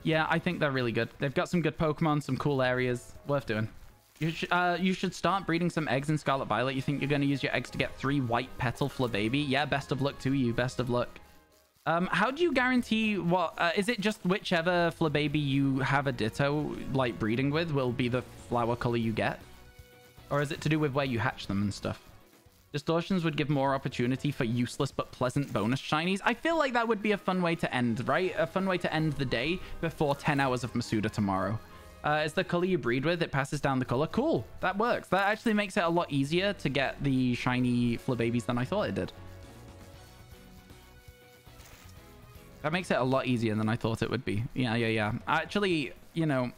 S1: I think they're really good. They've got some good Pokemon, some cool areas. Worth doing. You should start breeding some eggs in Scarlet Violet. You think you're going to use your eggs to get 3 white petal Flababy? Yeah, best of luck to you. Best of luck. How do you guarantee what... is it just whichever Flababy you have a Ditto, like, breeding with will be the flower color you get? Or is it to do with where you hatch them and stuff? Distortions would give more opportunity for useless but pleasant bonus shinies. I feel like that would be a fun way to end, right? A fun way to end the day before 10 hours of Masuda tomorrow. It's the color you breed with. It passes down the color. Cool. That works. That actually makes it a lot easier to get the shiny Flababies than I thought it did. That makes it a lot easier than I thought it would be. Yeah. Actually, you know,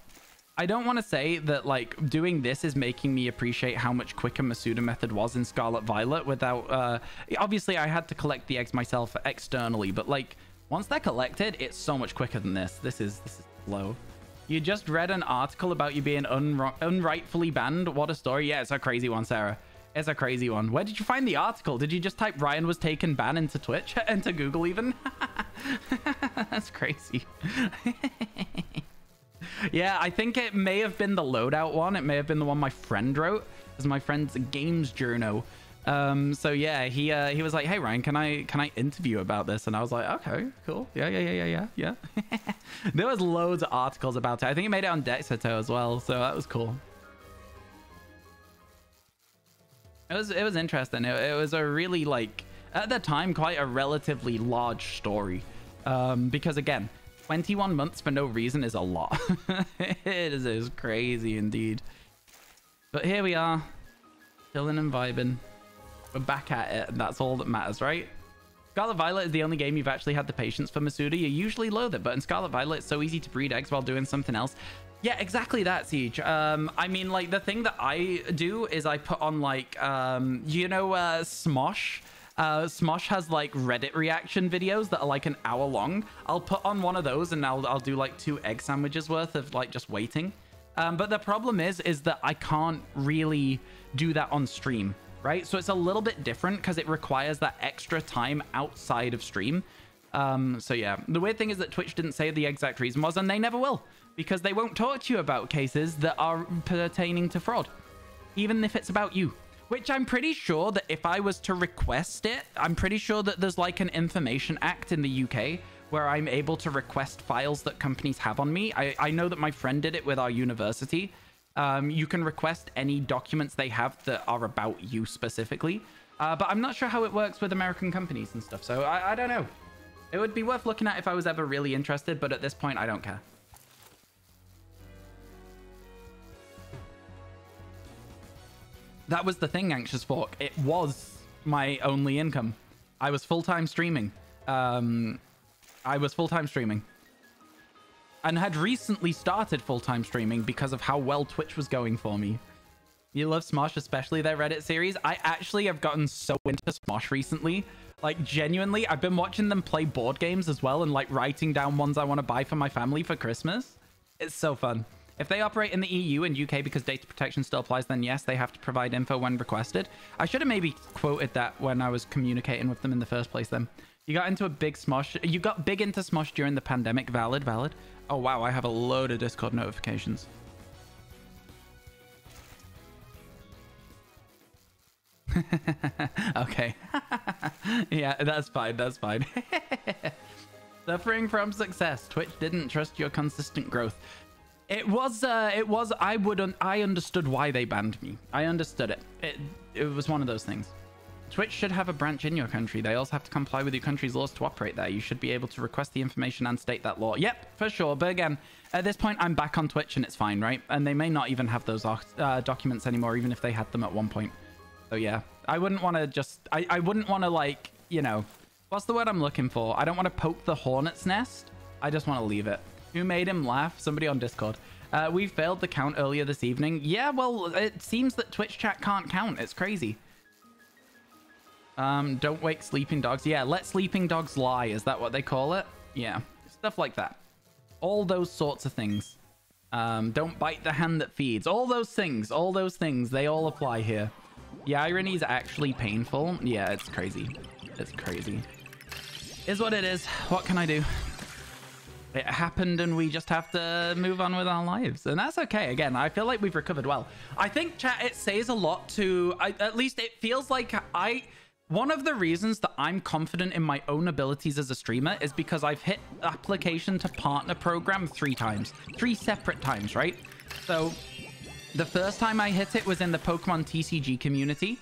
S1: I don't want to say that, like, doing this is making me appreciate how much quicker Masuda method was in Scarlet Violet without... obviously, I had to collect the eggs myself externally, but, like, once they're collected, it's so much quicker than this. This is slow. You just read an article about you being unrightfully banned. What a story. Yeah, it's a crazy one, Sarah. It's a crazy one. Where did you find the article? Did you just type RyanWasTaken ban into Twitch? Into Google even? That's crazy. Yeah, I think it may have been the loadout one. It may have been the one my friend wrote. Because my friend's a games journo. So yeah, he was like, hey Ryan, can I interview about this? And I was like, okay, cool. Yeah. There was loads of articles about it. I think he made it on Dexito as well. So that was cool. It was interesting. It was a really, like, at the time, quite a relatively large story. Because again, 21 months for no reason is a lot. It is crazy indeed. But here we are, chilling and vibing. We're back at it, and that's all that matters, right? Scarlet Violet is the only game you've actually had the patience for, Masuda. You usually loathe it, but in Scarlet Violet, it's so easy to breed eggs while doing something else. Yeah, exactly that, Siege. I mean, like, the thing that I do is I put on, like, you know, Smosh? Smosh has, like, Reddit reaction videos that are, like, an hour long. I'll put on one of those, and I'll do, like, 2 egg sandwiches worth of, like, just waiting. But the problem is that I can't really do that on stream, right? So it's a little bit different because it requires that extra time outside of stream. So yeah, the weird thing is that Twitch didn't say the exact reason was, and they never will, because they won't talk to you about cases that are pertaining to fraud, even if it's about you. Which I'm pretty sure that if I was to request it, I'm pretty sure that there's like an Information Act in the UK where I'm able to request files that companies have on me. I know that my friend did it with our university. You can request any documents they have that are about you specifically. But I'm not sure how it works with American companies and stuff. So I don't know. It would be worth looking at if I was ever really interested. But at this point, I don't care. That was the thing, Anxious Fork. It was my only income. I was full-time streaming. And had recently started full-time streaming because of how well Twitch was going for me. You love Smosh, especially their Reddit series. I actually have gotten so into Smosh recently. Like, genuinely, I've been watching them play board games as well and, like, writing down ones I want to buy for my family for Christmas. It's so fun. If they operate in the EU and UK because data protection still applies, then yes, they have to provide info when requested. I should have maybe quoted that when I was communicating with them in the first place then. You got into a big Smosh. You got big into Smosh during the pandemic. Valid. Oh, wow. I have a load of Discord notifications. Okay. Yeah, that's fine. Suffering from success. Twitch didn't trust your consistent growth. I understood why they banned me. I understood it. It was one of those things. Twitch should have a branch in your country. They also have to comply with your country's laws to operate there. You should be able to request the information and state that law. Yep, for sure. But again, at this point, I'm back on Twitch and it's fine, right? And they may not even have those documents anymore, even if they had them at one point. So yeah, I wouldn't want to just... I wouldn't want to, like, you know... What's the word I'm looking for? I don't want to poke the hornet's nest. I just want to leave it. Who made him laugh? Somebody on Discord. We failed the count earlier this evening. Yeah, well, it seems that Twitch chat can't count. It's crazy. Don't wake sleeping dogs. Yeah, let sleeping dogs lie. Is that what they call it? Yeah, stuff like that. All those sorts of things. Don't bite the hand that feeds. All those things, they all apply here. Yeah, irony is actually painful. Yeah, it's crazy. It's crazy. Is what it is. What can I do? It happened and we just have to move on with our lives. And that's okay. Again, I feel like we've recovered well. I think, chat, it says a lot to... at least it feels like one of the reasons that I'm confident in my own abilities as a streamer is because I've hit application to partner program 3 times. 3 separate times, right? So the first time I hit it was in the Pokemon TCG community.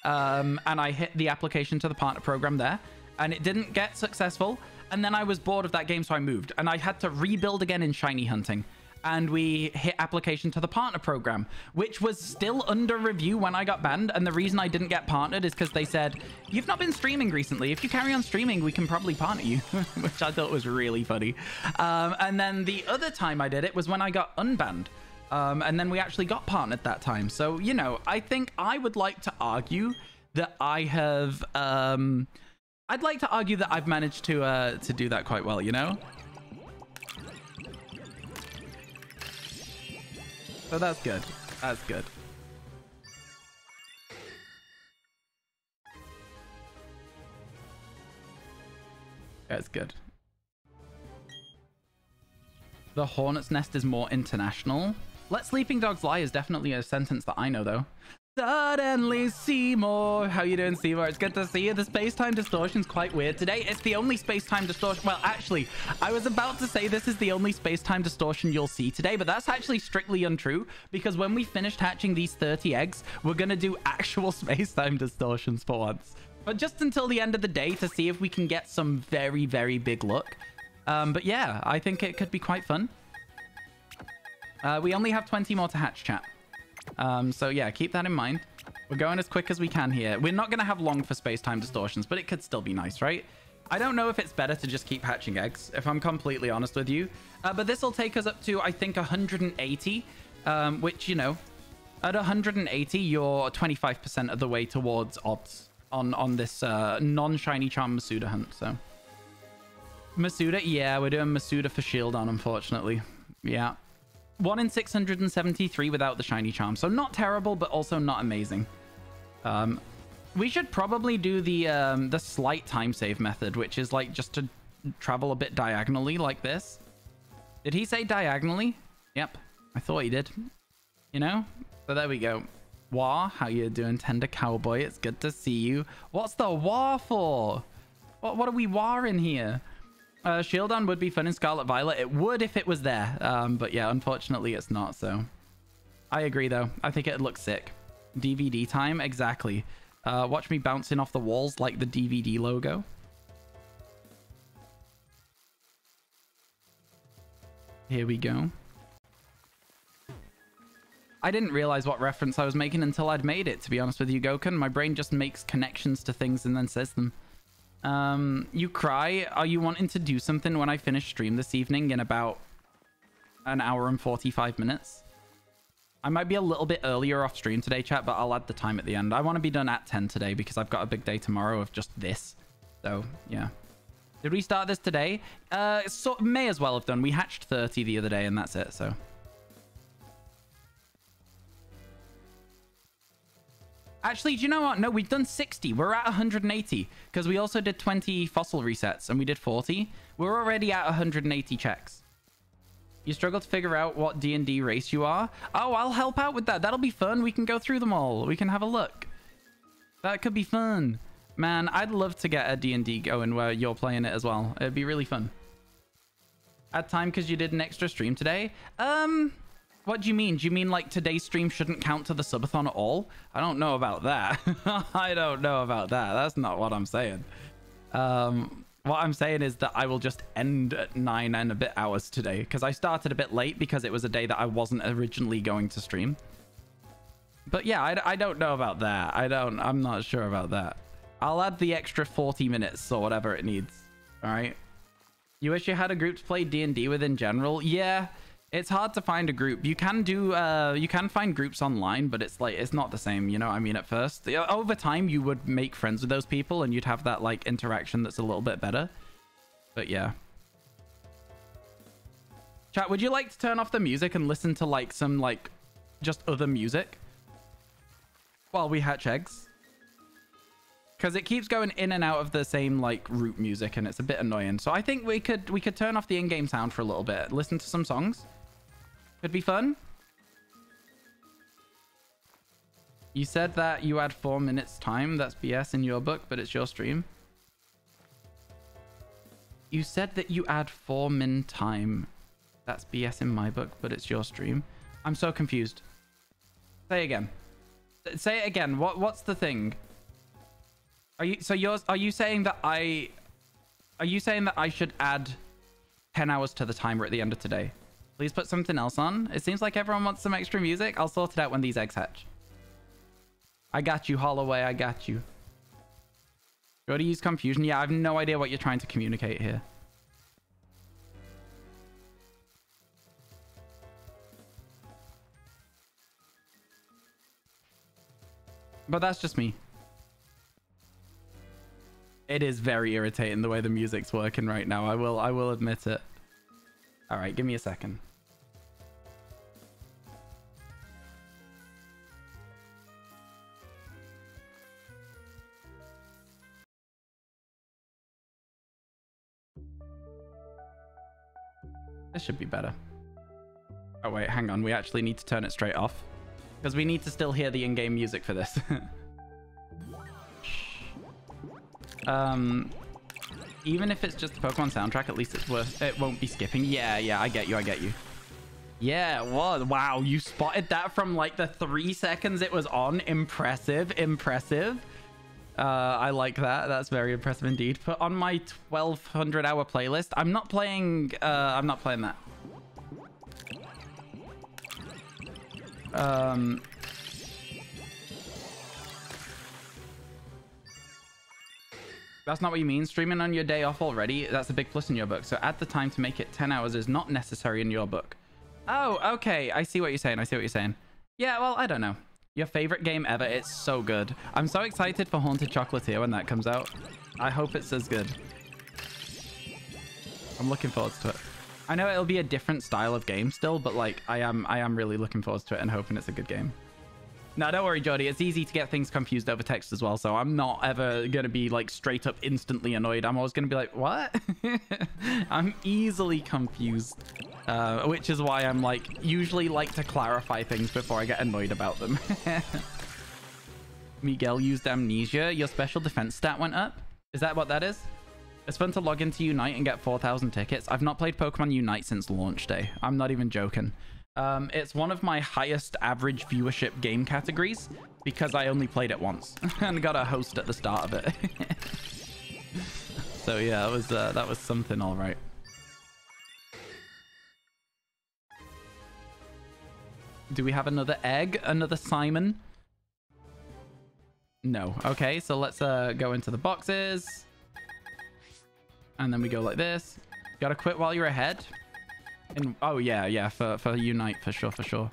S1: And I hit the application to the partner program there. And it didn't get successful. And then I was bored of that game, so I moved. And I had to rebuild again in shiny hunting. and we hit application to the partner program, which was still under review when I got banned. And the reason I didn't get partnered is because they said, you've not been streaming recently. If you carry on streaming, we can probably partner you, which I thought was really funny. And then the other time I did it was when I got unbanned. And then we actually got partnered that time. So, you know, I think I would like to argue that I have... I'd like to argue that I've managed to do that quite well, you know? So that's good. That's good. That's good. The hornet's nest is more international. Let sleeping dogs lie is definitely a sentence that I know, though. Suddenly Seymour. How you doing, Seymour? It's good to see you. The space-time distortion's quite weird today. It's the only space-time distortion. Well, actually, I was about to say this is the only space-time distortion you'll see today, but that's actually strictly untrue, because when we finished hatching these 30 eggs, we're going to do actual space-time distortions for once. But just until the end of the day to see if we can get some very, very big luck. But yeah, I think it could be quite fun. We only have 20 more to hatch, chat. So yeah, keep that in mind. We're going as quick as we can here. We're not going to have long for space-time distortions, but it could still be nice, right? I don't know if it's better to just keep hatching eggs, if I'm completely honest with you. But this will take us up to, I think, 180, which, you know, at 180, you're 25% of the way towards odds on this non-shiny charm Masuda hunt, so. Masuda? Yeah, we're doing Masuda for shield on, unfortunately. Yeah. 1 in 673 without the shiny charm. So not terrible, but also not amazing. We should probably do the slight time save method, which is like just to travel a bit diagonally like this. Did he say diagonally? Yep, I thought he did. You know? So there we go. Wah, how you doing, Tender Cowboy? It's good to see you. What's the wah for? What are we warring here? Shield on would be fun in Scarlet Violet. It would if it was there. But yeah, unfortunately it's not, so. I agree though. I think it'd look sick. DVD time, exactly. Watch me bouncing off the walls like the DVD logo. Here we go. I didn't realize what reference I was making until I'd made it, to be honest with you, Gokun. My brain just makes connections to things and then says them. You cry. Are you wanting to do something when I finish stream this evening in about an hour and 45 minutes? I might be a little bit earlier off stream today, chat, but I'll add the time at the end. I want to be done at 10 today because I've got a big day tomorrow of just this. So, yeah. Did we start this today? So may as well have done. We hatched 30 the other day and that's it, so. Actually, do you know what? No, we've done 60. We're at 180 because we also did 20 fossil resets and we did 40. We're already at 180 checks. You struggle to figure out what D&D race you are? Oh, I'll help out with that. That'll be fun. We can go through them all. We can have a look. That could be fun. Man, I'd love to get a D&D going where you're playing it as well. It'd be really fun. Add time because you did an extra stream today? What do you mean? Do you mean like today's stream shouldn't count to the subathon at all? I don't know about that. I don't know about that. That's not what I'm saying. What I'm saying is that I will just end at 9 and a bit hours today because I started a bit late because it was a day that I wasn't originally going to stream. But yeah, I don't know about that. I'm not sure about that. I'll add the extra 40 minutes or whatever it needs. All right. You wish you had a group to play D&D with in general? Yeah. It's hard to find a group. You can do, you can find groups online, but it's like, it's not the same, you know what I mean, at first. Over time, you would make friends with those people and you'd have that, like, interaction that's a little bit better. But yeah. Chat, would you like to turn off the music and listen to, like, some, like, just other music? While we hatch eggs? Because it keeps going in and out of the same, like, root music and it's a bit annoying. So I think we could turn off the in-game sound for a little bit. Listen to some songs. Could be fun. You said that you had 4 minutes time. That's BS in your book, but it's your stream. You said that you add 4 min time. That's BS in my book, but it's your stream. I'm so confused. Say it again. Say it again. What's the thing? Are you saying that I should add 10 hours to the timer at the end of today? Please put something else on. It seems like everyone wants some extra music. I'll sort it out when these eggs hatch. I got you, Holloway. I got you. Go to use confusion. Yeah, I have no idea what you're trying to communicate here. But that's just me. It is very irritating the way the music's working right now. I will admit it. All right, give me a second. This should be better. Oh wait, hang on. We actually need to turn it straight off because we need to still hear the in-game music for this. Even if it's just the Pokemon soundtrack, at least it's worth it. Won't be skipping. Yeah, I get you. Yeah, it was. Wow, you spotted that from like the 3 seconds it was on. Impressive. I like that. That's very impressive indeed. Put on my 1200 hour playlist. I'm not playing that. That's not what you mean. Streaming on your day off already, that's a big plus in your book. So add the time to make it 10 hours is not necessary in your book. Oh, okay. I see what you're saying. Yeah, well, I don't know. Your favorite game ever. It's so good. I'm so excited for Haunted Chocolatier when that comes out. I hope it's as good. I'm looking forward to it. I know it'll be a different style of game still, but like I am really looking forward to it and hoping it's a good game. No, don't worry, Jody. It's easy to get things confused over text as well, so I'm not ever going to be like straight up instantly annoyed. I'm always going to be like, what? I'm easily confused, which is why I'm like usually like to clarify things before I get annoyed about them. Miguel used amnesia. Your special defense stat went up. Is that what that is? It's fun to log into Unite and get 4,000 tickets. I've not played Pokemon Unite since launch day. I'm not even joking. It's one of my highest average viewership game categories because I only played it once and got a host at the start of it. So yeah, that was something, all right. Do we have another egg? Another Simon? No. Okay, so let's go into the boxes. And then we go like this. Gotta quit while you're ahead. And oh yeah, for Unite, for sure.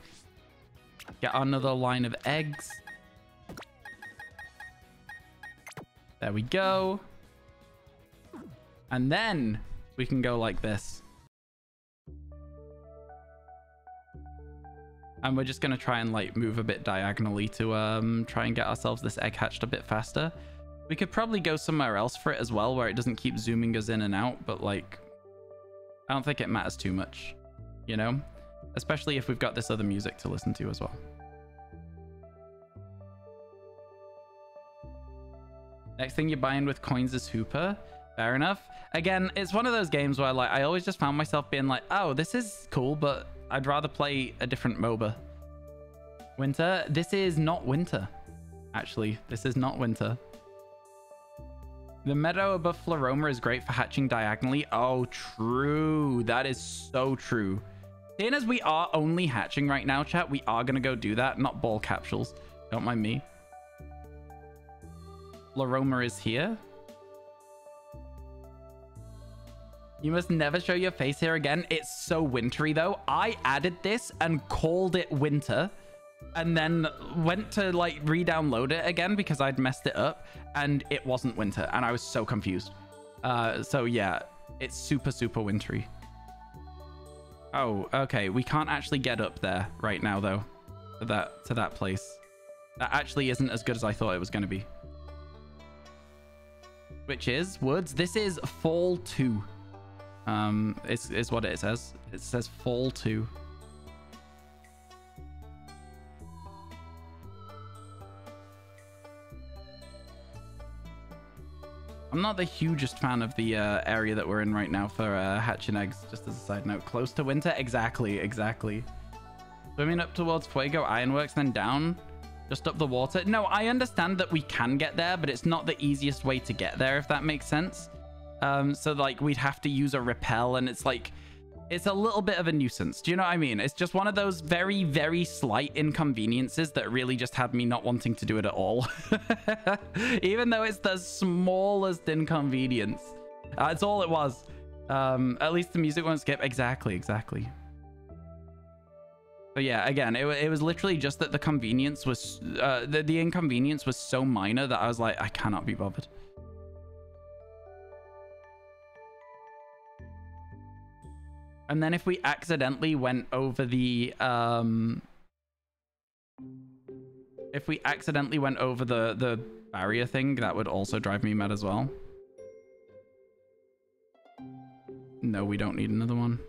S1: Get another line of eggs. There we go. And then we can go like this. And we're just gonna try and like move a bit diagonally to try and get ourselves this egg hatched a bit faster. We could probably go somewhere else for it as well, where it doesn't keep zooming us in and out, but like I don't think it matters too much, you know? Especially if we've got this other music to listen to as well. Next thing you're buying with coins is Hooper. Fair enough. Again, it's one of those games where like I always just found myself being like, oh, this is cool, but I'd rather play a different MOBA. Winter? This is not winter. Actually, this is not winter. The meadow above Floroma is great for hatching diagonally. Oh, true. That is so true. Seeing as we are only hatching right now, chat, we are going to go do that. Not ball capsules. Don't mind me. Floroma is here. You must never show your face here again. It's so wintry, though. I added this and called it winter. And then went to like re-download it again because I'd messed it up and it wasn't winter and I was so confused. So yeah, it's super wintry. Oh, okay. We can't actually get up there right now though, to that place. That actually isn't as good as I thought it was going to be. Which is Woods. This is Fall 2. Is what it says. It says Fall 2. I'm not the hugest fan of the area that we're in right now for hatching eggs, just as a side note. Close to winter? Exactly. Swimming up towards Fuego Ironworks, then down, just up the water. No, I understand that we can get there, but it's not the easiest way to get there, if that makes sense. So, like, we'd have to use a rappel, and it's like... it's a little bit of a nuisance. Do you know what I mean? It's just one of those very, very slight inconveniences that really just had me not wanting to do it at all. Even though it's the smallest inconvenience. That's all it was. At least the music won't skip. Exactly. But yeah, again, it was literally just that the convenience was... the inconvenience was so minor that I was like, I cannot be bothered. And then if we accidentally went over the... if we accidentally went over the barrier thing, that would also drive me mad as well. No, we don't need another one.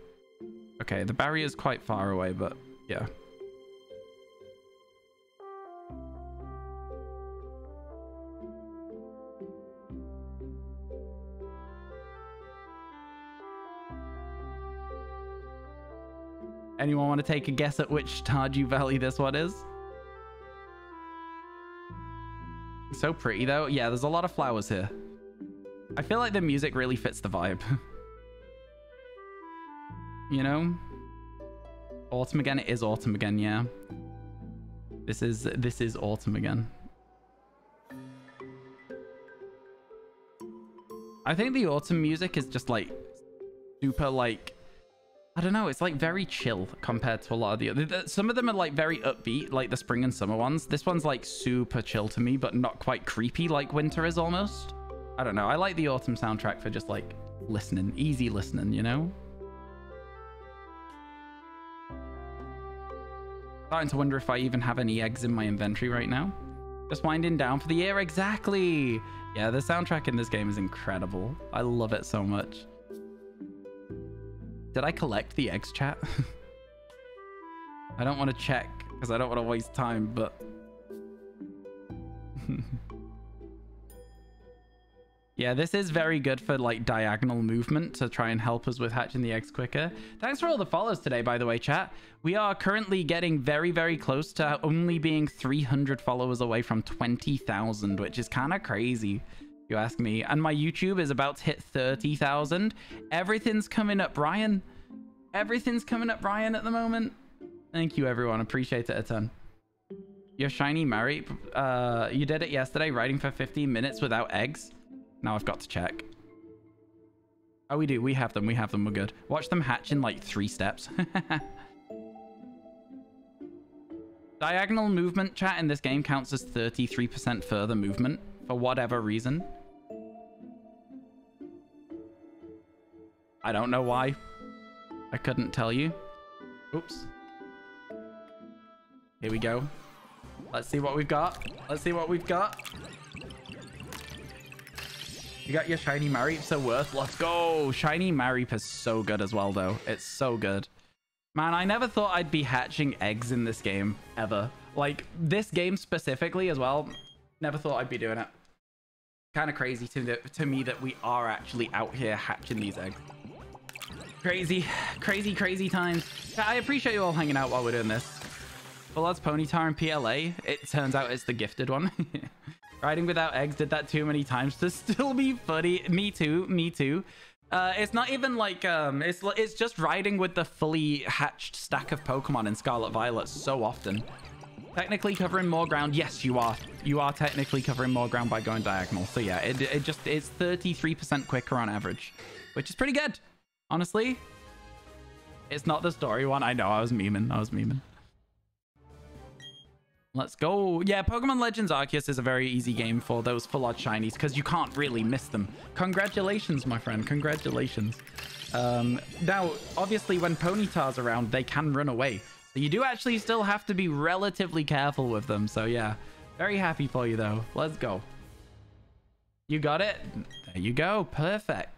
S1: Okay, the barrier is quite far away, but yeah. Anyone want to take a guess at which Stardew Valley this one is? So pretty though. Yeah, there's a lot of flowers here. I feel like the music really fits the vibe. You know? Autumn again. It is autumn again, yeah. This is autumn again. I think the autumn music is just like super like, I don't know, it's like very chill compared to a lot of the other. Some of them are like very upbeat, like the spring and summer ones. This one's like super chill to me, but not quite creepy like winter is almost. I don't know. I like the autumn soundtrack for just like listening, easy listening, you know? Starting to wonder if I even have any eggs in my inventory right now. Just winding down for the year. Exactly. Yeah, the soundtrack in this game is incredible. I love it so much. Did I collect the eggs, chat? I don't want to check because I don't want to waste time, but... Yeah, this is very good for like diagonal movement to try and help us with hatching the eggs quicker. Thanks for all the follows today, by the way, chat. We are currently getting very, very close to only being 300 followers away from 20,000, which is kind of crazy, if you ask me. And my YouTube is about to hit 30,000. Everything's coming up, Ryan. Everything's coming up, Ryan, at the moment. Thank you, everyone. Appreciate it a ton. Your shiny Mary, you did it yesterday, riding for 15 minutes without eggs. Now I've got to check. Oh, we do. We have them. We have them. We're good. Watch them hatch in like 3 steps. Diagonal movement, chat, in this game counts as 33% further movement for whatever reason. I don't know why. I couldn't tell you. Oops. Here we go. Let's see what we've got. Let's see what we've got. You got your shiny Mareep, so worth. Let's go. Shiny Mareep is so good as well, though. It's so good. Man, I never thought I'd be hatching eggs in this game, ever. Like, this game specifically as well, never thought I'd be doing it. Kind of crazy to me that we are actually out here hatching these eggs. Crazy, crazy, crazy times. I appreciate you all hanging out while we're doing this. Well, that's Ponytar and PLA. It turns out it's the gifted one. Riding without eggs, did that too many times to still be funny. Me too, me too. It's not even like, it's just riding with the fully hatched stack of Pokemon in Scarlet Violet so often. Technically covering more ground. Yes, you are. You are technically covering more ground by going diagonal. So yeah, it's 33% quicker on average, which is pretty good. Honestly, it's not the story one. I know, I was memeing. Let's go. Yeah, Pokemon Legends Arceus is a very easy game for those full art shinies because you can't really miss them. Congratulations, my friend. Congratulations. Now, obviously, when Ponyta's around, they can run away. So you do actually still have to be relatively careful with them. So yeah, very happy for you, though. Let's go. You got it? There you go. Perfect.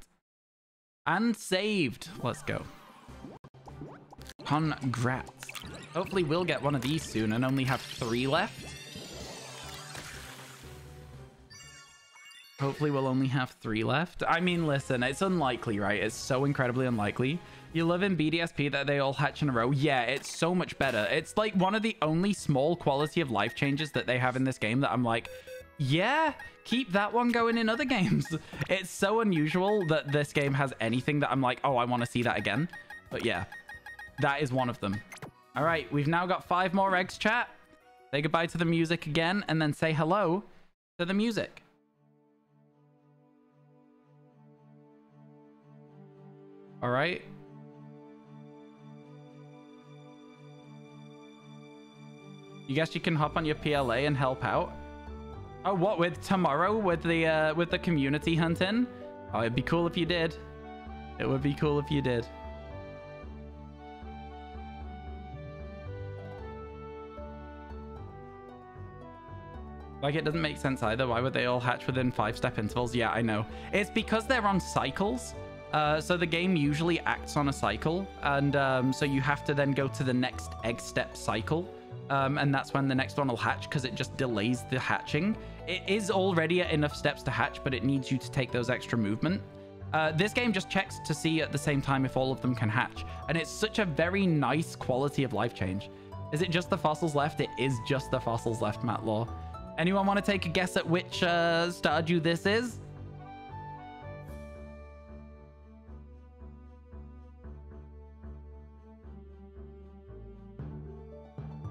S1: And saved. Let's go. Congrats. Hopefully we'll get one of these soon and only have 3 left. Hopefully we'll only have 3 left. I mean, listen, it's unlikely, right? It's so incredibly unlikely. You live in BDSP that they all hatch in a row. Yeah, it's so much better. It's like one of the only small quality of life changes that they have in this game that I'm like, yeah, keep that one going in other games. It's so unusual that this game has anything that I'm like, oh, I want to see that again. But yeah, that is one of them. All right, we've now got 5 more eggs, chat. Say goodbye to the music again, and then say hello to the music. All right. You guess you can hop on your PLA and help out? Oh, what, with tomorrow with the community hunting? Oh, it'd be cool if you did. It would be cool if you did. Like, it doesn't make sense either. Why would they all hatch within 5-step intervals? Yeah, I know. It's because they're on cycles. So the game usually acts on a cycle. And so you have to then go to the next egg step cycle. And that's when the next one will hatch, because it just delays the hatching. It is already at enough steps to hatch, but it needs you to take those extra movement. This game just checks to see at the same time if all of them can hatch. And it's such a very nice quality of life change. Is it just the fossils left? It is just the fossils left, Matt Law. Anyone want to take a guess at which Stardew this is?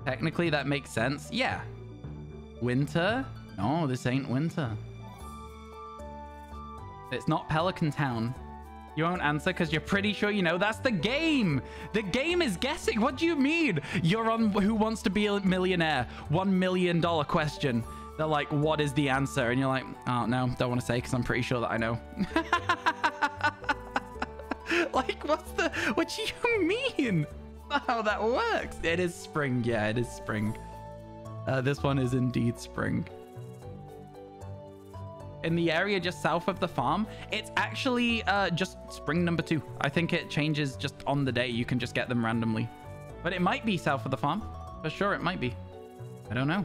S1: Technically, that makes sense. Yeah. Winter? No, this ain't winter. It's not Pelican Town. You won't answer because you're pretty sure you know. That's the game. The game is guessing. What do you mean? You're on Who Wants to Be a Millionaire? $1 million question. They're like, what is the answer? And you're like, oh, no, don't want to say because I'm pretty sure that I know. Like, what do you mean? How that works. It is spring. Yeah, it is spring. This one is indeed spring. In the area just south of the farm, it's actually just spring number 2. I think it changes just on the day. You can just get them randomly. But it might be south of the farm. For sure, it might be. I don't know.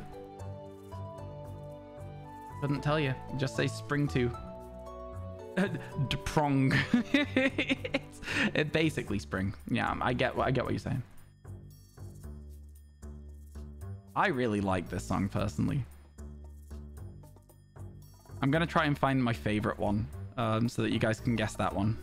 S1: Couldn't tell you. Just say spring 2. Prong. It's basically spring. Yeah, I get what you're saying. I really like this song personally. I'm gonna try and find my favorite one, so that you guys can guess that one.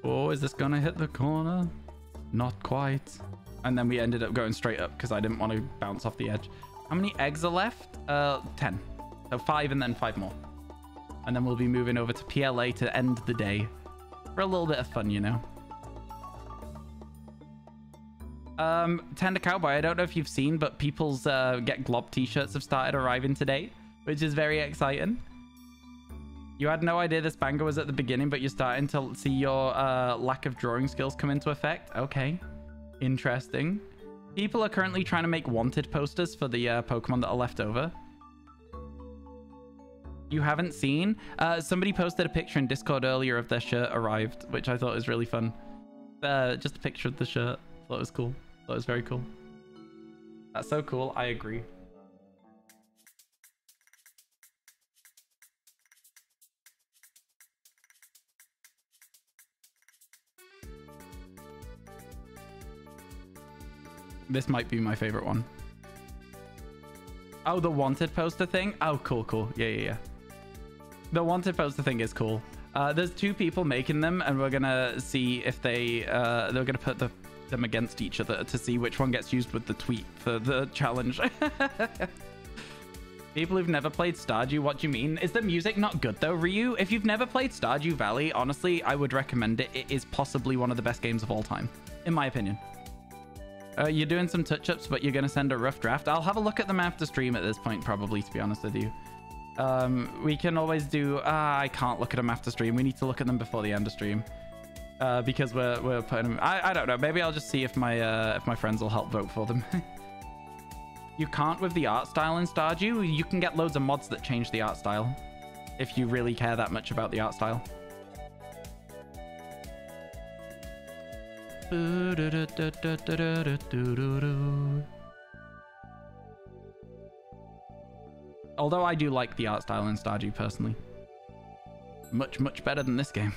S1: Oh, is this gonna hit the corner? Not quite. And then we ended up going straight up because I didn't want to bounce off the edge. How many eggs are left? 10. So 5 and then 5 more. And then we'll be moving over to PLA to end the day. For a little bit of fun, you know. Tender Cowboy, I don't know if you've seen, but people's Get Glob t-shirts have started arriving today, which is very exciting. You had no idea this banger was at the beginning, but you're starting to see your lack of drawing skills come into effect. Okay. Interesting. People are currently trying to make wanted posters for the Pokemon that are left over. You haven't seen? Somebody posted a picture in Discord earlier of their shirt arrived, which I thought was really fun. Just a picture of the shirt. Thought it was cool. Thought it was very cool. That's so cool. I agree. This might be my favorite one. Oh, the wanted poster thing? Oh, cool, cool. Yeah. The wanted poster thing is cool. There's 2 people making them, and we're gonna see if they're gonna put them against each other to see which one gets used with the tweet for the challenge. People who've never played Stardew, what do you mean? Is the music not good though, Ryu? If you've never played Stardew Valley, honestly, I would recommend it. It is possibly one of the best games of all time, in my opinion. You're doing some touch-ups, but you're going to send a rough draft. I'll have a look at them after stream at this point, probably, to be honest with you. We can always do... I can't look at them after stream. We need to look at them before the end of stream. Because we're putting them... I don't know. Maybe I'll just see if my friends will help vote for them. You can't with the art style in Stardew. You can get loads of mods that change the art style. If you really care that much about the art style. Although I do like the art style in Stardew personally. Much, much better than this game.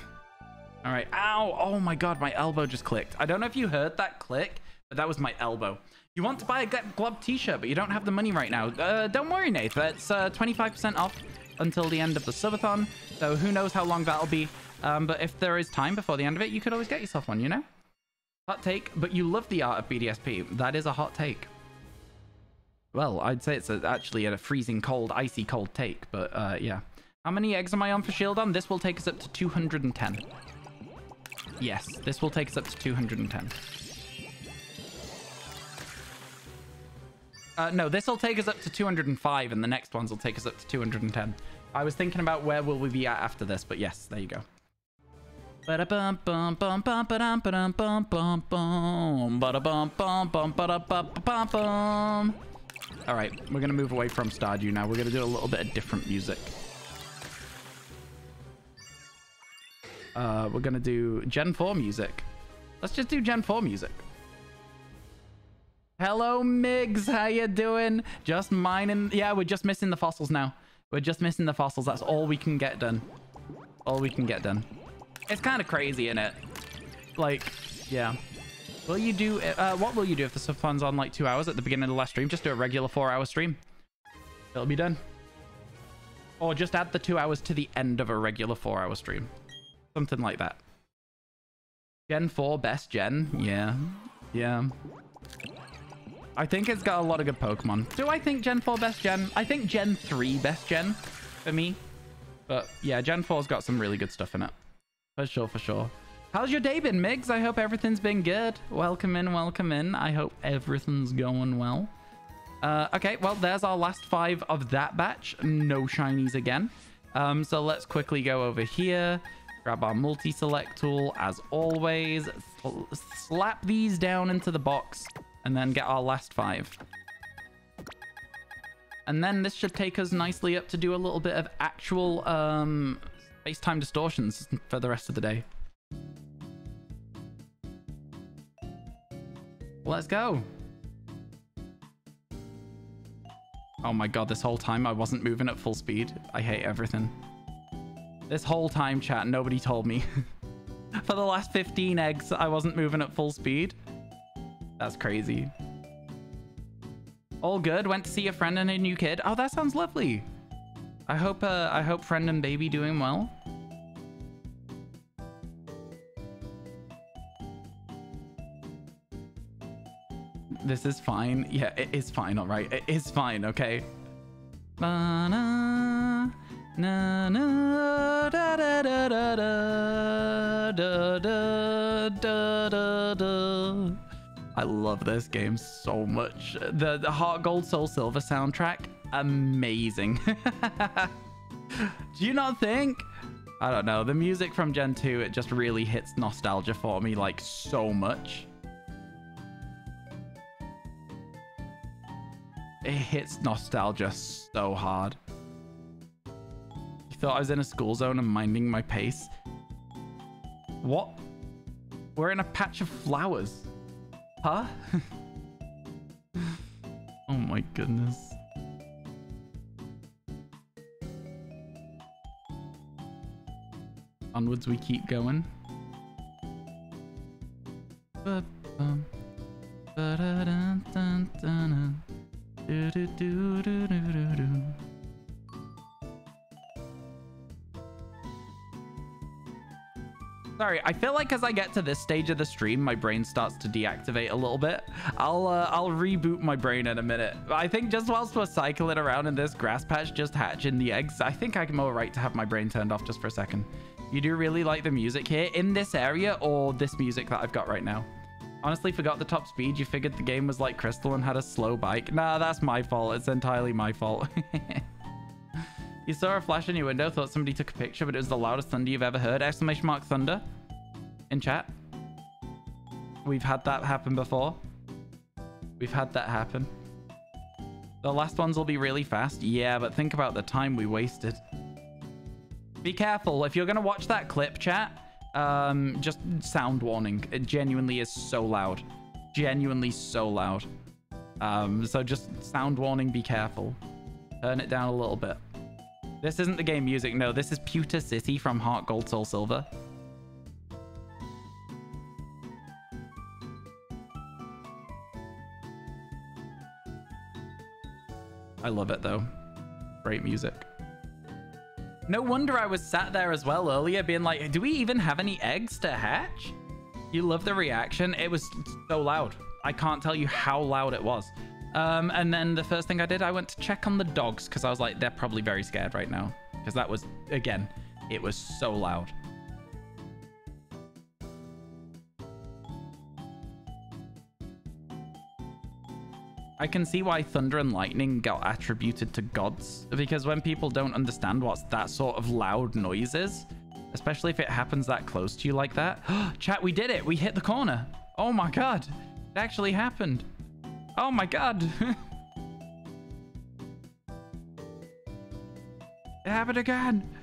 S1: All right. Ow. Oh my God, my elbow just clicked. I don't know if you heard that click, but that was my elbow. You want to buy a Get Glob t-shirt, but you don't have the money right now. Don't worry, Nath. It's 25% off until the end of the subathon. So who knows how long that'll be. But if there is time before the end of it, you could always get yourself one, you know? Hot take, but you love the art of BDSP. That is a hot take. Well, I'd say it's actually a freezing cold, icy cold take, but yeah. How many eggs am I on for shield on? This will take us up to 210. Yes, this will take us up to 210. No, this will take us up to 205, and the next ones will take us up to 210. I was thinking about where will we be at after this, but yes, there you go. All right, we're gonna move away from Stardew now. We're gonna do a little bit of different music. We're gonna do Gen 4 music. Let's just do Gen 4 music. Hello, Migs. How you doing? Just mining. Yeah, we're just missing the fossils now. We're just missing the fossils. That's all we can get done. All we can get done. It's kind of crazy, isn't it? Like, yeah. Will you do... what will you do if the subfun's on like 2 hours at the beginning of the last stream? Just do a regular 4-hour stream. It'll be done. Or just add the 2 hours to the end of a regular 4-hour stream. Something like that. Gen 4 best gen? Yeah. Yeah. I think it's got a lot of good Pokemon. Do I think Gen 4 best gen? I think Gen 3 best gen for me. But yeah, Gen 4's got some really good stuff in it. For sure, for sure. How's your day been, Migs? I hope everything's been good. Welcome in, welcome in. I hope everything's going well. Okay, well, there's our last 5 of that batch. No shinies again. So let's quickly go over here. Grab our multi-select tool, as always. Slap these down into the box. And then get our last 5. And then this should take us nicely up to do a little bit of actual space-time distortions for the rest of the day. Let's go. Oh my God, this whole time I wasn't moving at full speed. I hate everything. This whole time, chat, nobody told me. For the last 15 eggs, I wasn't moving at full speed. That's crazy. All good. Went to see a friend and a new kid. Oh, that sounds lovely. I hope friend and baby doing well. This is fine. Yeah, it is fine. All right, it is fine. Okay. Na na na da da da da da da da da da. I love this game so much. The Heart Gold Soul Silver soundtrack, amazing. Do you not think? I don't know. The music from Gen 2, it just really hits nostalgia for me like so much. It hits nostalgia so hard. You thought I was in a school zone and minding my pace? What? We're in a patch of flowers. Huh? Oh my goodness. Onwards we keep going. Sorry, I feel like as I get to this stage of the stream, my brain starts to deactivate a little bit. I'll reboot my brain in a minute. I think just whilst we're cycling around in this grass patch, just hatching the eggs, I think I'm all right to have my brain turned off just for a second. You do really like the music here in this area or this music that I've got right now? Honestly, forgot the top speed. You figured the game was like Crystal and had a slow bike. Nah, that's my fault. It's entirely my fault. You saw a flash in your window, thought somebody took a picture, but it was the loudest thunder you've ever heard. Exclamation mark thunder in chat. We've had that happen before. We've had that happen. The last ones will be really fast. Yeah, but think about the time we wasted. Be careful. If you're going to watch that clip, chat, just sound warning. It genuinely is so loud. Genuinely so loud. So just sound warning, be careful. Turn it down a little bit. This isn't the game music. No, this is Pewter City from Heart Gold Soul Silver. I love it though. Great music. No wonder I was sat there as well earlier being like, do we even have any eggs to hatch? You love the reaction. It was so loud. I can't tell you how loud it was. And then the first thing I did, I went to check on the dogs because I was like, they're probably very scared right now. Because that was, again, it was so loud. I can see why thunder and lightning got attributed to gods, because when people don't understand what that sort of loud noise is, especially if it happens that close to you like that. Chat, we did it. We hit the corner. Oh my God. It actually happened. Oh my God. It happened again.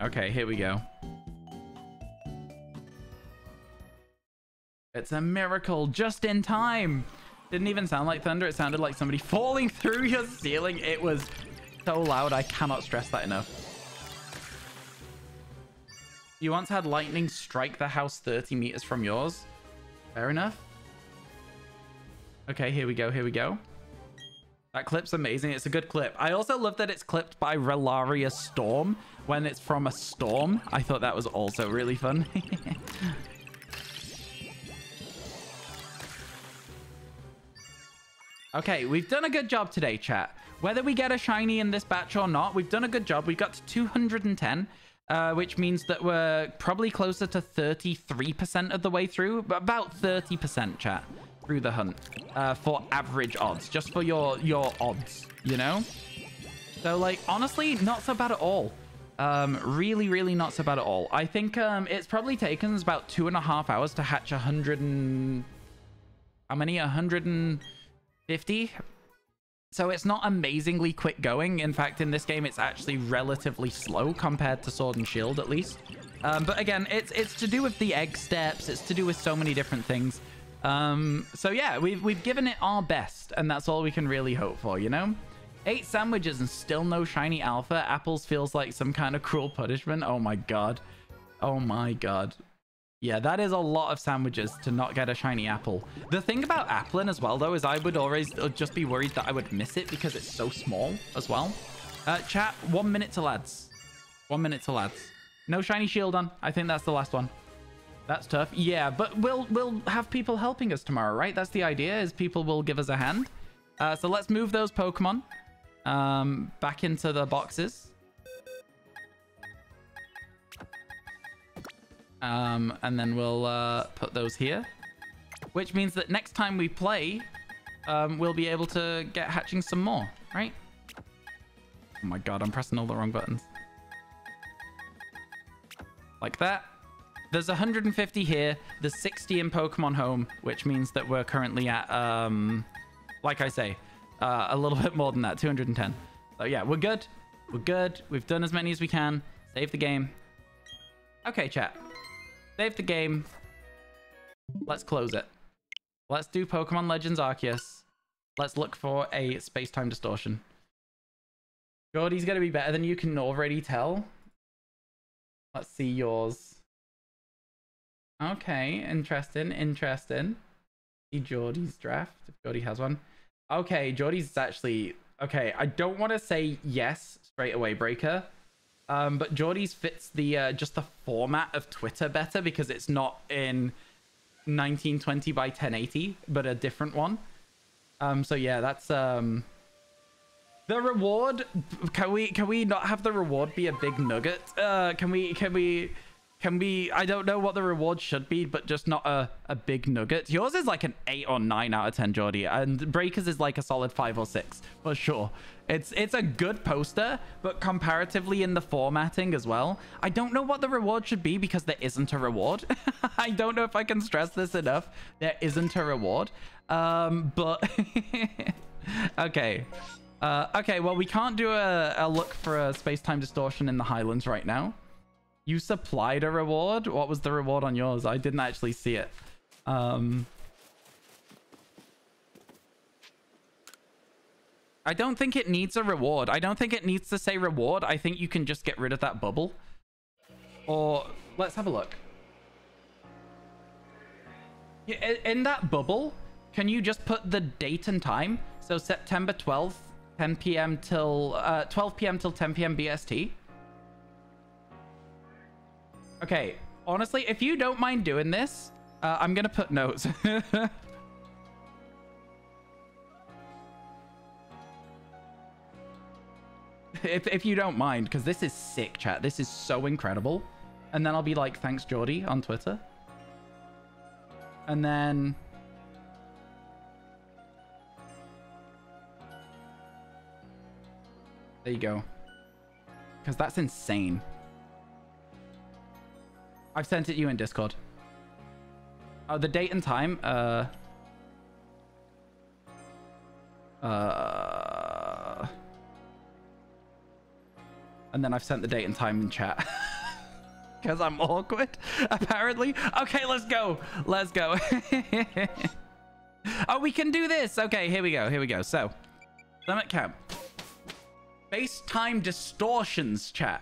S1: Okay, here we go. It's a miracle just in time. Didn't even sound like thunder. It sounded like somebody falling through your ceiling. It was so loud. I cannot stress that enough. You once had lightning strike the house 30 meters from yours. Fair enough. Okay, here we go. Here we go. That clip's amazing. It's a good clip. I also love that it's clipped by Relaria Storm when it's from a storm. I thought that was also really fun. Okay, we've done a good job today, chat. Whether we get a shiny in this batch or not, we've done a good job. We've got to 210, which means that we're probably closer to 33% of the way through, but about 30%, chat, through the hunt for average odds, just for your odds, you know? So, like, honestly, not so bad at all. Really, really not so bad at all. I think it's probably taken us about 2.5 hours to hatch 100 and... How many? 150? So it's not amazingly quick going. In fact, in this game, it's actually relatively slow compared to Sword and Shield, at least. But again, it's to do with the egg steps. It's to do with so many different things. So yeah, we've given it our best, and that's all we can really hope for, you know? 8 sandwiches and still no shiny alpha. Apples feels like some kind of cruel punishment. Oh my God. Oh my God. Yeah, that is a lot of sandwiches to not get a shiny apple. The thing about Applin as well, though, is I would always just be worried that I would miss it because it's so small as well. Chat, 1 minute to lads. 1 minute to lads. No shiny shield on. I think that's the last one. That's tough. Yeah, but we'll have people helping us tomorrow, right? That's the idea, is people will give us a hand. So let's move those Pokemon back into the boxes. And then we'll put those here, which means that next time we play, we'll be able to get hatching some more, right? Oh my God, I'm pressing all the wrong buttons. Like that. There's 150 here. There's 60 in Pokemon Home, which means that we're currently at, like I say, a little bit more than that, 210. So yeah, we're good. We're good. We've done as many as we can. Save the game. Okay, chat. Save the game. Let's close it. Let's do Pokemon Legends Arceus. Let's look for a space-time distortion. Jordy's going to be better than you can already tell. Let's see yours. Okay, interesting, interesting. See Jordy's draft, if Jordy has one. Okay, Jordy's actually... Okay, I don't want to say yes straight away, Breaker. But Jordy's fits the just the format of Twitter better because it's not in 1920 by 1080, but a different one. So yeah, that's the reward. Can we not have the reward be a big nugget? Can we? I don't know what the reward should be, but just not a big nugget. Yours is like an 8 or 9 out of 10, Jordy, and Breakers is like a solid 5 or 6 for sure. It's a good poster, but comparatively in the formatting as well. I don't know what the reward should be because there isn't a reward. I don't know if I can stress this enough. There isn't a reward. But okay. Okay, well, we can't do a look for a space-time distortion in the Highlands right now. You supplied a reward? What was the reward on yours? I didn't actually see it. I don't think it needs a reward. I don't think it needs to say reward. I think you can just get rid of that bubble. Or let's have a look. In that bubble, can you just put the date and time? So September 12th, 10 p.m. till 12 p.m. till 10 p.m. BST. Okay, honestly, if you don't mind doing this, I'm gonna put notes. if you don't mind, because this is sick, chat. This is so incredible. And then I'll be like, thanks, Geordie, on Twitter. And then... there you go. Because that's insane. I've sent it you in Discord. Oh, the date and time. And then I've sent the date and time in chat. Because I'm awkward, apparently. Okay, let's go. Let's go. Oh, we can do this. Okay, here we go. Here we go. So, limit count. Space-time distortions, chat.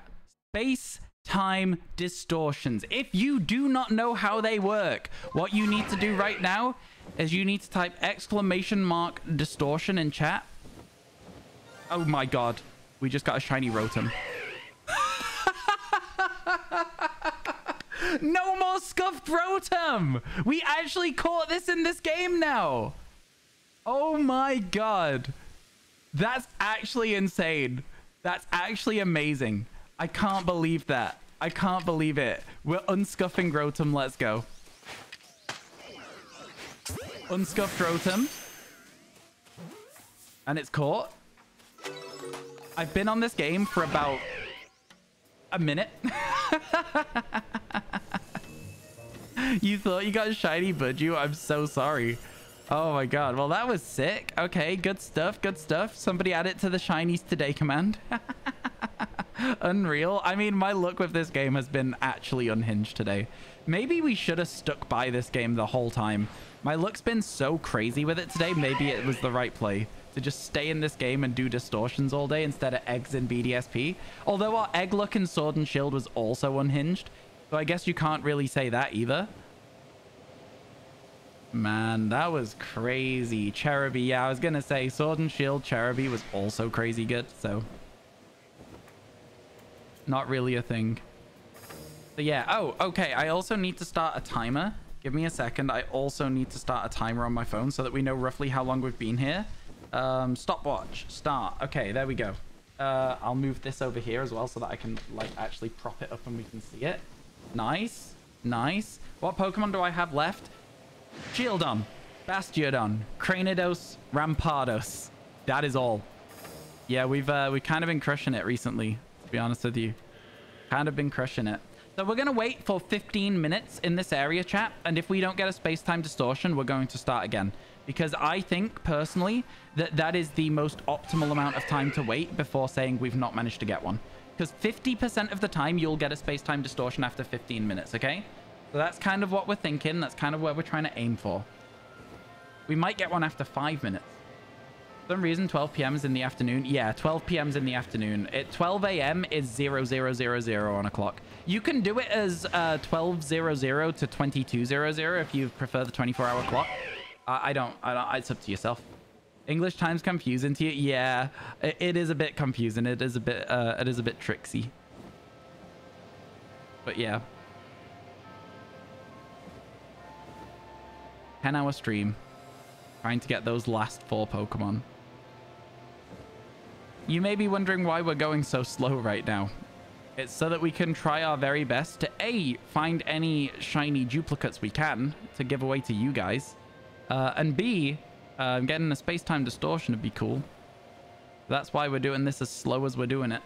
S1: Space-time distortions. If you do not know how they work, what you need to do right now is you need to type ! distortion in chat. Oh my god. We just got a shiny Rotom. No more scuffed Rotom! We actually caught this in this game now! Oh my god. That's actually insane. That's actually amazing. I can't believe that. I can't believe it. We're unscuffing Rotom. Let's go. Unscuffed Rotom. And it's caught. I've been on this game for about a minute. You thought you got a shiny Budju? I'm so sorry. Oh my god. Well, that was sick. Okay, good stuff. Good stuff. Somebody add it to the shinies today command. Unreal. I mean, my luck with this game has been actually unhinged today. Maybe we should have stuck by this game the whole time. My luck's been so crazy with it today. Maybe it was the right play to just stay in this game and do distortions all day instead of eggs in BDSP. Although our egg luck in Sword and Shield was also unhinged. So I guess you can't really say that either. Man, that was crazy. Cherubi, yeah, I was gonna say Sword and Shield Cherubi was also crazy good, so not really a thing. So yeah, oh, okay, I also need to start a timer. Give me a second. I also need to start a timer on my phone so that we know roughly how long we've been here. Stopwatch, start. Okay, there we go. I'll move this over here as well so that I can like actually prop it up and we can see it. Nice, nice. What Pokemon do I have left? Shieldon, Bastiodon, Cranidos, Rampardos. That is all. Yeah, we've kind of been crushing it recently, to be honest with you. Kind of been crushing it. So we're going to wait for 15 minutes in this area, chat. And if we don't get a space-time distortion, we're going to start again. Because I think, personally, that that is the most optimal amount of time to wait before saying we've not managed to get one. Because 50% of the time, you'll get a space-time distortion after 15 minutes, okay? So that's kind of what we're thinking. That's kind of where we're trying to aim for. We might get one after 5 minutes. For some reason, 12 p.m. is in the afternoon. Yeah, 12 p.m. is in the afternoon. At 12 a.m. is 0000 on a clock. You can do it as 12:00 to 22:00 if you prefer the 24-hour clock. I don't. It's up to yourself. English time's confusing to you. Yeah, it is a bit confusing. It is a bit tricksy. But yeah. 10-hour stream. Trying to get those last 4 Pokemon. You may be wondering why we're going so slow right now. It's so that we can try our very best to A, find any shiny duplicates we can to give away to you guys. And B, getting a space-time distortion would be cool. That's why we're doing this as slow as we're doing it.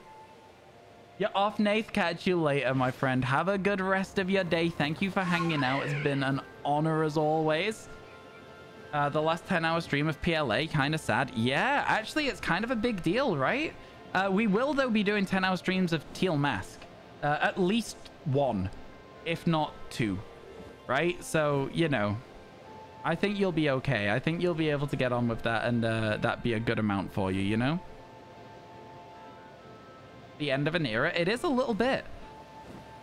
S1: You're off, Nath. Catch you later, my friend. Have a good rest of your day. Thank you for hanging out. It's been an honor as always. The last 10-hour stream of PLA, kind of sad. Yeah, actually, it's kind of a big deal, right? We will, though, be doing 10-hour streams of Teal Mask. At least 1, if not 2, right? So, you know, I think you'll be okay. I think you'll be able to get on with that, and that be a good amount for you, you know? The end of an era? It is a little bit.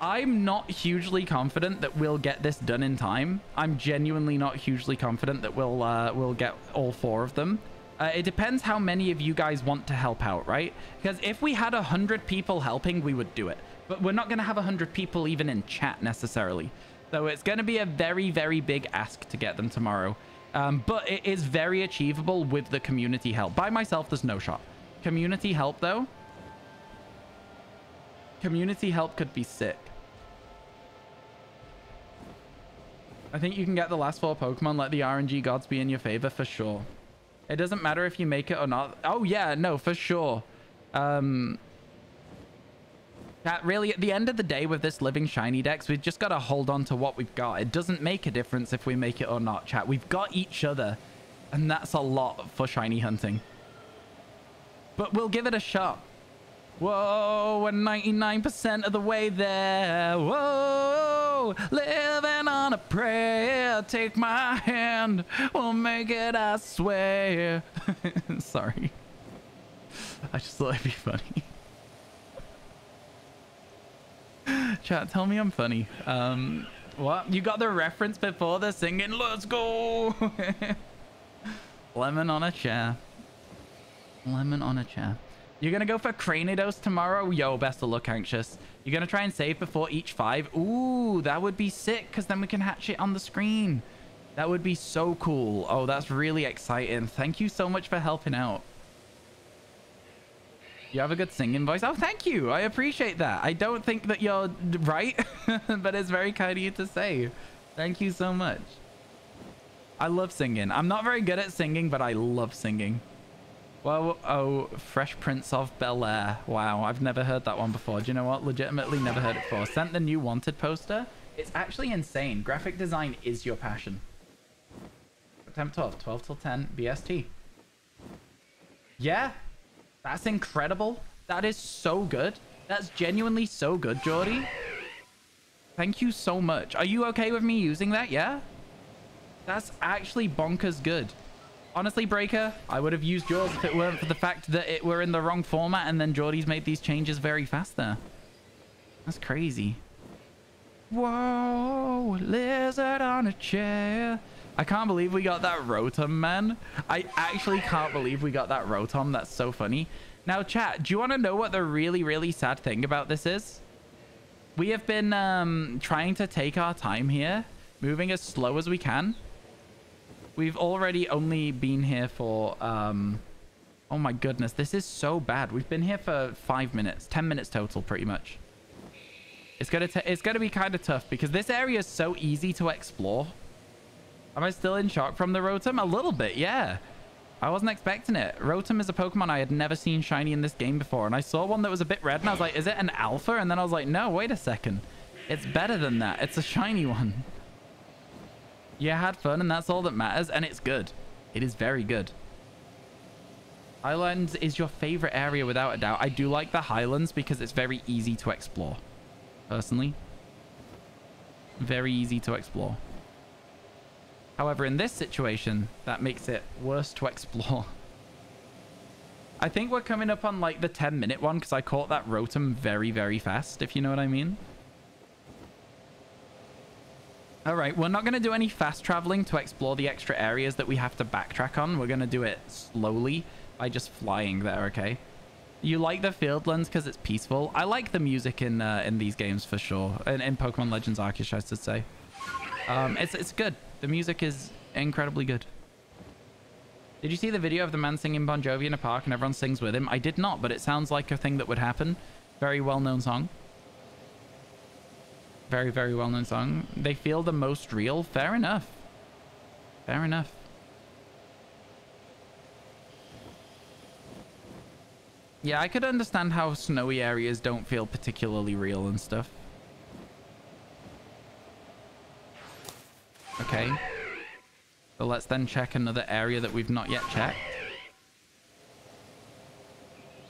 S1: I'm not hugely confident that we'll get this done in time. I'm genuinely not hugely confident that we'll get all 4 of them. It depends how many of you guys want to help out, right? Because if we had 100 people helping, we would do it. But we're not going to have 100 people even in chat necessarily. So it's going to be a very, very big ask to get them tomorrow. But it is very achievable with the community help. By myself, there's no shot. Community help, though. Community help could be sick. I think you can get the last 4 Pokemon. Let the RNG gods be in your favor for sure. It doesn't matter if you make it or not. Oh, yeah, no, for sure. That really, at the end of the day with this living shiny dex, we've just got to hold on to what we've got. It doesn't make a difference if we make it or not, chat. We've got each other, and that's a lot for shiny hunting. But we'll give it a shot. Whoa, we're 99% of the way there. Whoa, living on a prayer. Take my hand, we'll make it, I swear. Sorry. I just thought it'd be funny. Chat, tell me I'm funny. What? You got the reference before the singing? Let's go! Lemon on a chair. Lemon on a chair. You're gonna go for Cranidos tomorrow? Yo, best of luck, Anxious. You're gonna try and save before each 5? Ooh, that would be sick, because then we can hatch it on the screen. That would be so cool. Oh, that's really exciting. Thank you so much for helping out. You have a good singing voice. Oh, thank you. I appreciate that. I don't think that you're right, but it's very kind of you to say. Thank you so much. I love singing. I'm not very good at singing, but I love singing. Well, oh, Fresh Prince of Bel-Air. Wow, I've never heard that one before. Do you know what? Legitimately never heard it before. Sent the new Wanted poster. It's actually insane. Graphic design is your passion. September 12th, 12 till 10, BST. Yeah. That's incredible. That is so good. That's genuinely so good, Geordie. Thank you so much. Are you okay with me using that? Yeah? That's actually bonkers good. Honestly, Breaker, I would have used yours if it weren't for the fact that we're in the wrong format and then Geordie's made these changes very fast there. That's crazy. Whoa, lizard on a chair. I can't believe we got that Rotom, man. I actually can't believe we got that Rotom. That's so funny. Now, chat, do you want to know what the really, really sad thing about this is? We have been trying to take our time here, moving as slow as we can. We've already only been here for... oh my goodness, this is so bad. We've been here for 5 minutes, 10 minutes total, pretty much. It's gonna be kind of tough because this area is so easy to explore. Am I still in shock from the Rotom? A little bit, yeah. I wasn't expecting it. Rotom is a Pokemon I had never seen shiny in this game before. And I saw one that was a bit red and I was like, is it an alpha? And then I was like, no, wait a second. It's better than that. It's a shiny one. You had fun and that's all that matters. And it's good. It is very good. Highlands is your favorite area without a doubt. I do like the Highlands because it's very easy to explore. Personally. Very easy to explore. However, in this situation, that makes it worse to explore. I think we're coming up on like the 10-minute one because I caught that Rotom very, very fast, if you know what I mean. All right, we're not going to do any fast traveling to explore the extra areas that we have to backtrack on. We're going to do it slowly by just flying there, okay? You like the Fieldlands because it's peaceful. I like the music in these games for sure. In Pokemon Legends Arceus, I should say. It's good. The music is incredibly good. Did you see the video of the man singing Bon Jovi in a park and everyone sings with him? I did not, but it sounds like a thing that would happen. Very well-known song. Very, very well-known song. They feel the most real. Fair enough. Fair enough. Yeah, I could understand how snowy areas don't feel particularly real and stuff. Okay. So let's then check another area that we've not yet checked.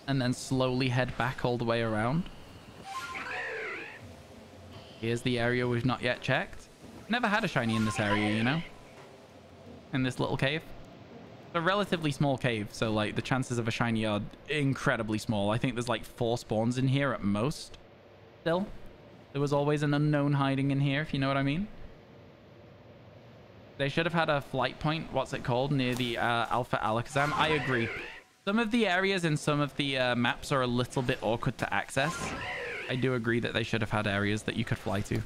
S1: And then slowly head back all the way around. Here's the area we've not yet checked. Never had a shiny in this area, you know? in this little cave. It's a relatively small cave, so like the chances of a shiny are incredibly small. I think there's like 4 spawns in here at most. Still, there was always an unknown hiding in here, if you know what I mean. They should have had a flight point, what's it called, near the Alpha Alakazam. I agree. Some of the areas in some of the maps are a little bit awkward to access. I do agree that they should have had areas that you could fly to.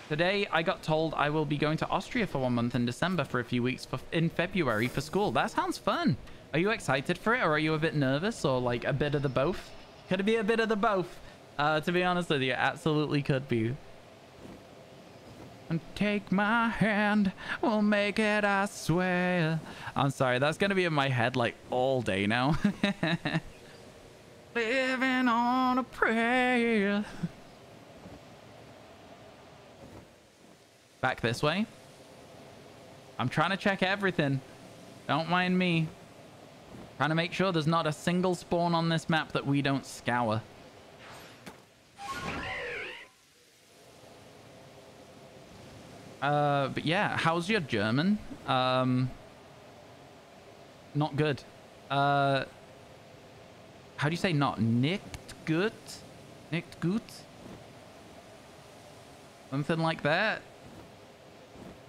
S1: Today, I got told I will be going to Austria for 1 month in December for a few weeks in February for school. That sounds fun. Are you excited for it, or are you a bit nervous, or like a bit of the both? Could it be a bit of the both? To be honest with you, absolutely could be. And take my hand, we'll make it, I swear. I'm sorry, that's gonna be in my head like all day now. Living on a prayer. Back this way. I'm trying to check everything. Don't mind me. Trying to make sure there's not a single spawn on this map that we don't scour. But yeah, how's your German? Not good. How do you say not? Nicht gut? Nicht gut? Something like that?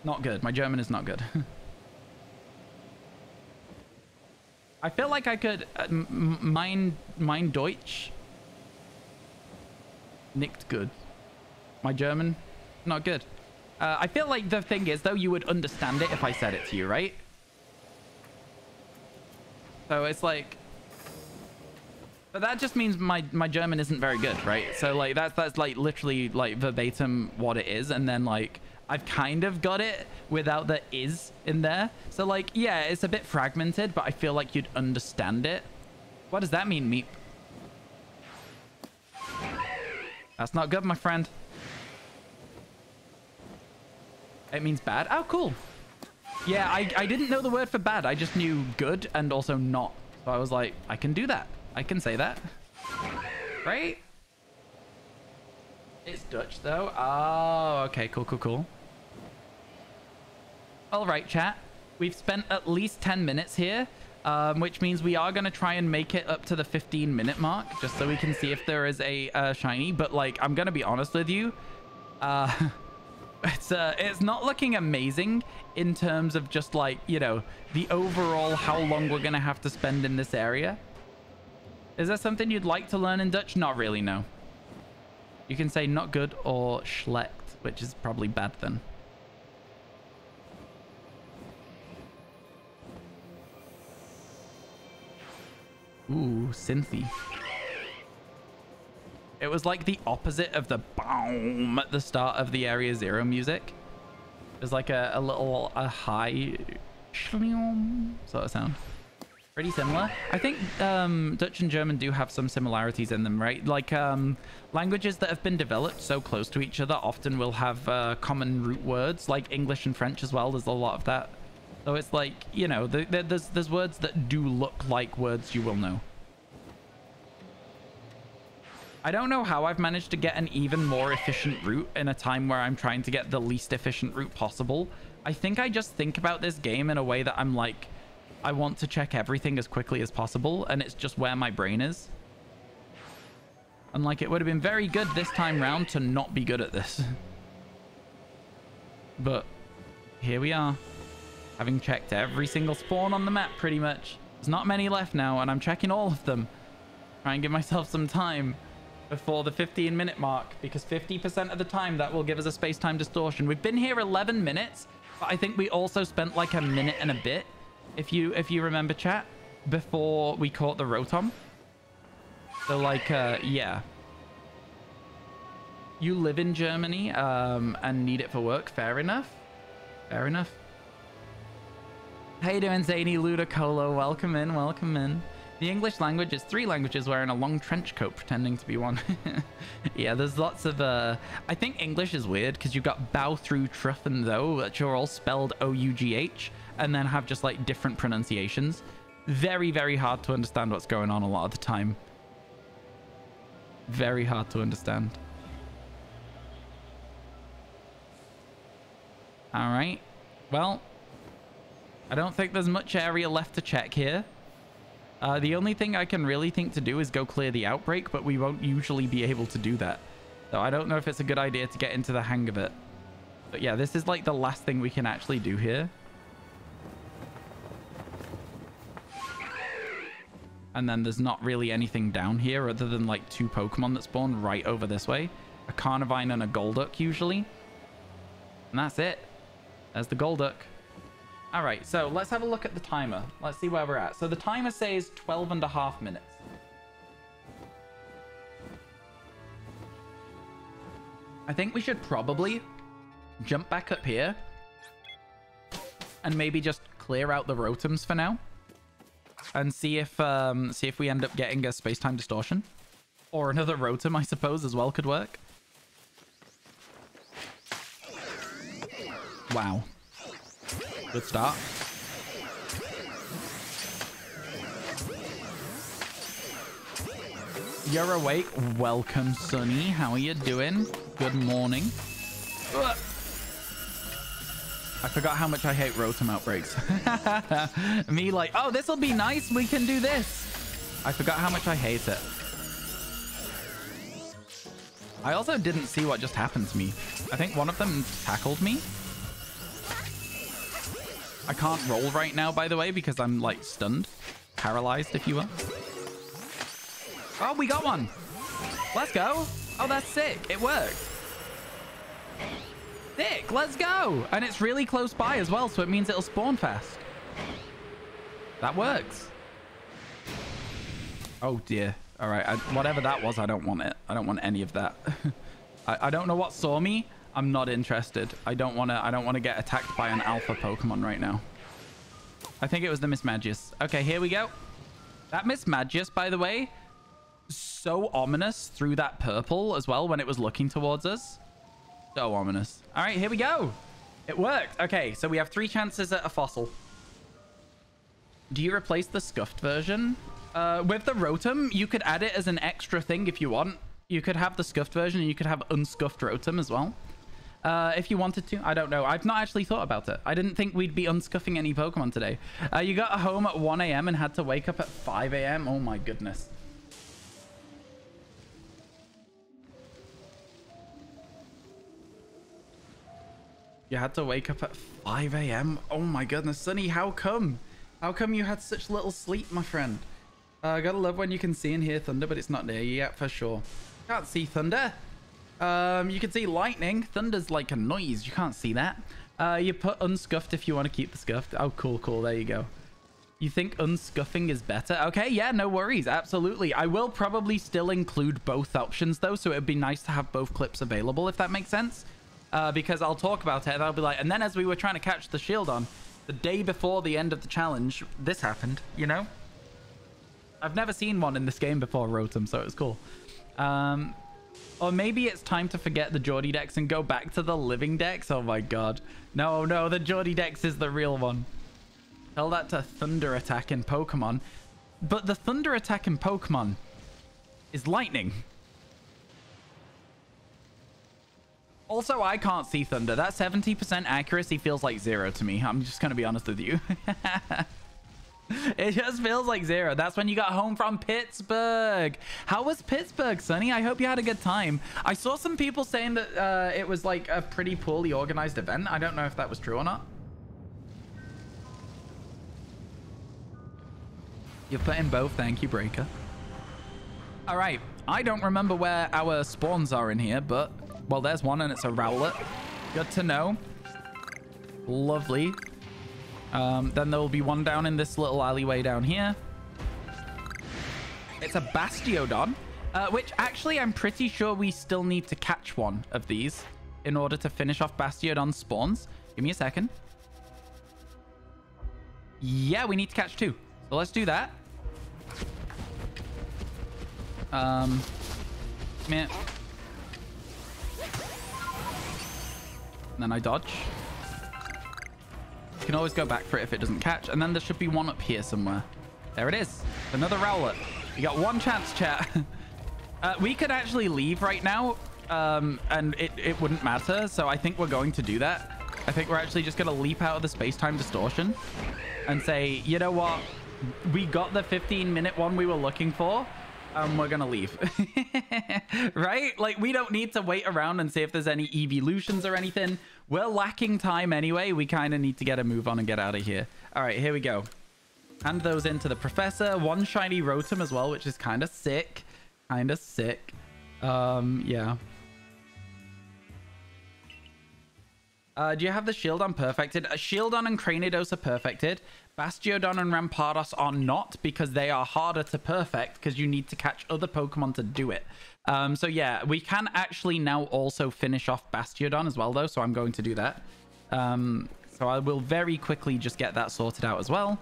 S1: Not good. My German is not good. I feel like I could... mein Deutsch? Nicht good. My German? Not good. I feel like the thing is, though, you would understand it if I said it to you, right? So it's like... But that just means my German isn't very good, right? So like that's like literally like verbatim what it is, and then like I've kind of got it without the is in there. So like, yeah, it's a bit fragmented, but I feel like you'd understand it. What does that mean, Meep? That's not good, my friend. It means bad. Oh, cool. Yeah, I didn't know the word for bad. I just knew good and also not. So I was like, I can do that. I can say that. Right? It's Dutch, though. Oh, okay. Cool, cool, cool. All right, chat. We've spent at least 10 minutes here, which means we are going to try and make it up to the 15-minute mark, just so we can see if there is a shiny. But, like, I'm going to be honest with you. It's not looking amazing in terms of just, like, you know, the overall how long we're going to have to spend in this area. Is there something you'd like to learn in Dutch? Not really, no. You can say not good or schlecht, which is probably bad then. Ooh, synthy. It was like the opposite of the boom at the start of the Area Zero music. There's like a little high sort of sound. Pretty similar. I think Dutch and German do have some similarities in them, right? Like languages that have been developed so close to each other often will have common root words, like English and French as well. There's a lot of that. So it's like, you know, there's words that do look like words you will know. I don't know how I've managed to get an even more efficient route in a time where I'm trying to get the least efficient route possible. I think I just think about this game in a way that I'm like, I want to check everything as quickly as possible, and it's just where my brain is. And like, it would have been very good this time round to not be good at this. But here we are, having checked every single spawn on the map pretty much. There's not many left now, and I'm checking all of them. Try and give myself some time before the 15-minute mark, because 50% of the time that will give us a space-time distortion. We've been here 11 minutes, but I think we also spent like a minute and a bit, if you remember, chat, before we caught the Rotom. So like, yeah. You live in Germany and need it for work. Fair enough. Fair enough. How you doing, Zany Ludicolo? Welcome in, welcome in. The English language is 3 languages wearing a long trench coat pretending to be one. Yeah, there's lots of... I think English is weird because you've got bow, through, truff, and though, which are all spelled O-U-G-H, and then have just like different pronunciations. Very, very hard to understand what's going on a lot of the time. Very hard to understand. All right. Well, I don't think there's much area left to check here. The only thing I can really think to do is go clear the outbreak, but we won't usually be able to do that. So I don't know if it's a good idea to get into the hang of it. But yeah, this is like the last thing we can actually do here. And then there's not really anything down here other than like 2 Pokemon that spawn right over this way. A Carnivine and a Golduck usually. And that's it. There's the Golduck. All right, so let's have a look at the timer. Let's see where we're at. So the timer says 12.5 minutes. I think we should probably jump back up here and maybe just clear out the Rotoms for now. And see if we end up getting a space-time distortion. Or another Rotom, I suppose, as well could work. Wow. Good start. You're awake. Welcome, Sunny. How are you doing? Good morning. Ugh. I forgot how much I hate Rotom outbreaks. Me like, oh, this will be nice. We can do this. I forgot how much I hate it. I also didn't see what just happened to me. I think one of them tackled me. I can't roll right now, by the way, because I'm like stunned. Paralyzed, if you will. Oh, we got one. Let's go. Oh, that's sick. It worked. Sick, let's go. And it's really close by as well, so it means it'll spawn fast. That works. Oh dear. All right, whatever that was, I don't want it. I don't want any of that. I don't know what saw me. I'm not interested. I don't want to get attacked by an alpha Pokemon right now. I think it was the Miss Magius. Okay, here we go. That Miss Magius, by the way, so ominous through that purple as well when it was looking towards us. So ominous. All right, here we go. It worked. Okay, so we have 3 chances at a fossil. Do you replace the scuffed version? With the Rotom, you could add it as an extra thing if you want. You could have the scuffed version and you could have unscuffed Rotom as well. If you wanted to. I don't know. I've not actually thought about it. I didn't think we'd be unscuffing any Pokemon today. You got home at 1 a.m. and had to wake up at 5 a.m. Oh my goodness. You had to wake up at 5 a.m. Oh my goodness. Sunny, how come? How come you had such little sleep, my friend? Gotta love when you can see and hear thunder, but it's not near you yet for sure. Can't see thunder. You can see lightning. Thunder's like a noise. You can't see that. You put unscuffed if you want to keep the scuffed. Oh, cool, cool. There you go. You think unscuffing is better? Okay, yeah, no worries. Absolutely. I will probably still include both options, though, so it'd be nice to have both clips available, if that makes sense. Because I'll talk about it, and I'll be like, and then as we were trying to catch the Shieldon, the day before the end of the challenge, this happened, you know? I've never seen one in this game before, Rotom, so it was cool. Or maybe it's time to forget the Geordie Dex and go back to the living Dex. Oh my god. No, no, the Geordie Dex is the real one. Tell that to Thunder Attack in Pokemon. But the Thunder Attack in Pokemon is lightning. Also, I can't see Thunder. That 70% accuracy feels like 0 to me. I'm just going to be honest with you. It just feels like 0. That's when you got home from Pittsburgh. How was Pittsburgh, Sonny? I hope you had a good time. I saw some people saying that it was like a pretty poorly organized event. I don't know if that was true or not. You put in both. Thank you, Breaker. All right. I don't remember where our spawns are in here, but... well, there's one, and it's a Rowlet. Good to know. Lovely. Then there will be one down in this little alleyway down here. It's a Bastiodon, which actually I'm pretty sure we still need to catch one of these in order to finish off Bastiodon spawns. Give me a second. Yeah, we need to catch 2. So let's do that. Meh. And then I dodge. You can always go back for it if it doesn't catch. And then there should be one up here somewhere. There it is. Another Rowlet. You got one chance, chat. We could actually leave right now. And it wouldn't matter. So I think we're going to do that. I think we're actually just going to leap out of the space-time distortion and say, you know what? We got the 15-minute one we were looking for, and we're going to leave. Right? Like, we don't need to wait around and see if there's any evolutions or anything. We're lacking time anyway. We kind of need to get a move on and get out of here. All right, here we go. Hand those into the professor. One shiny Rotom as well, which is kind of sick. Kind of sick. Yeah. Do you have the Shieldon perfected? Shieldon and Cranidos are perfected. Bastiodon and Rampardos are not, because they are harder to perfect because you need to catch other Pokemon to do it. So yeah, we can actually now also finish off Bastiodon as well, though, so I'm going to do that. So I will very quickly just get that sorted out as well.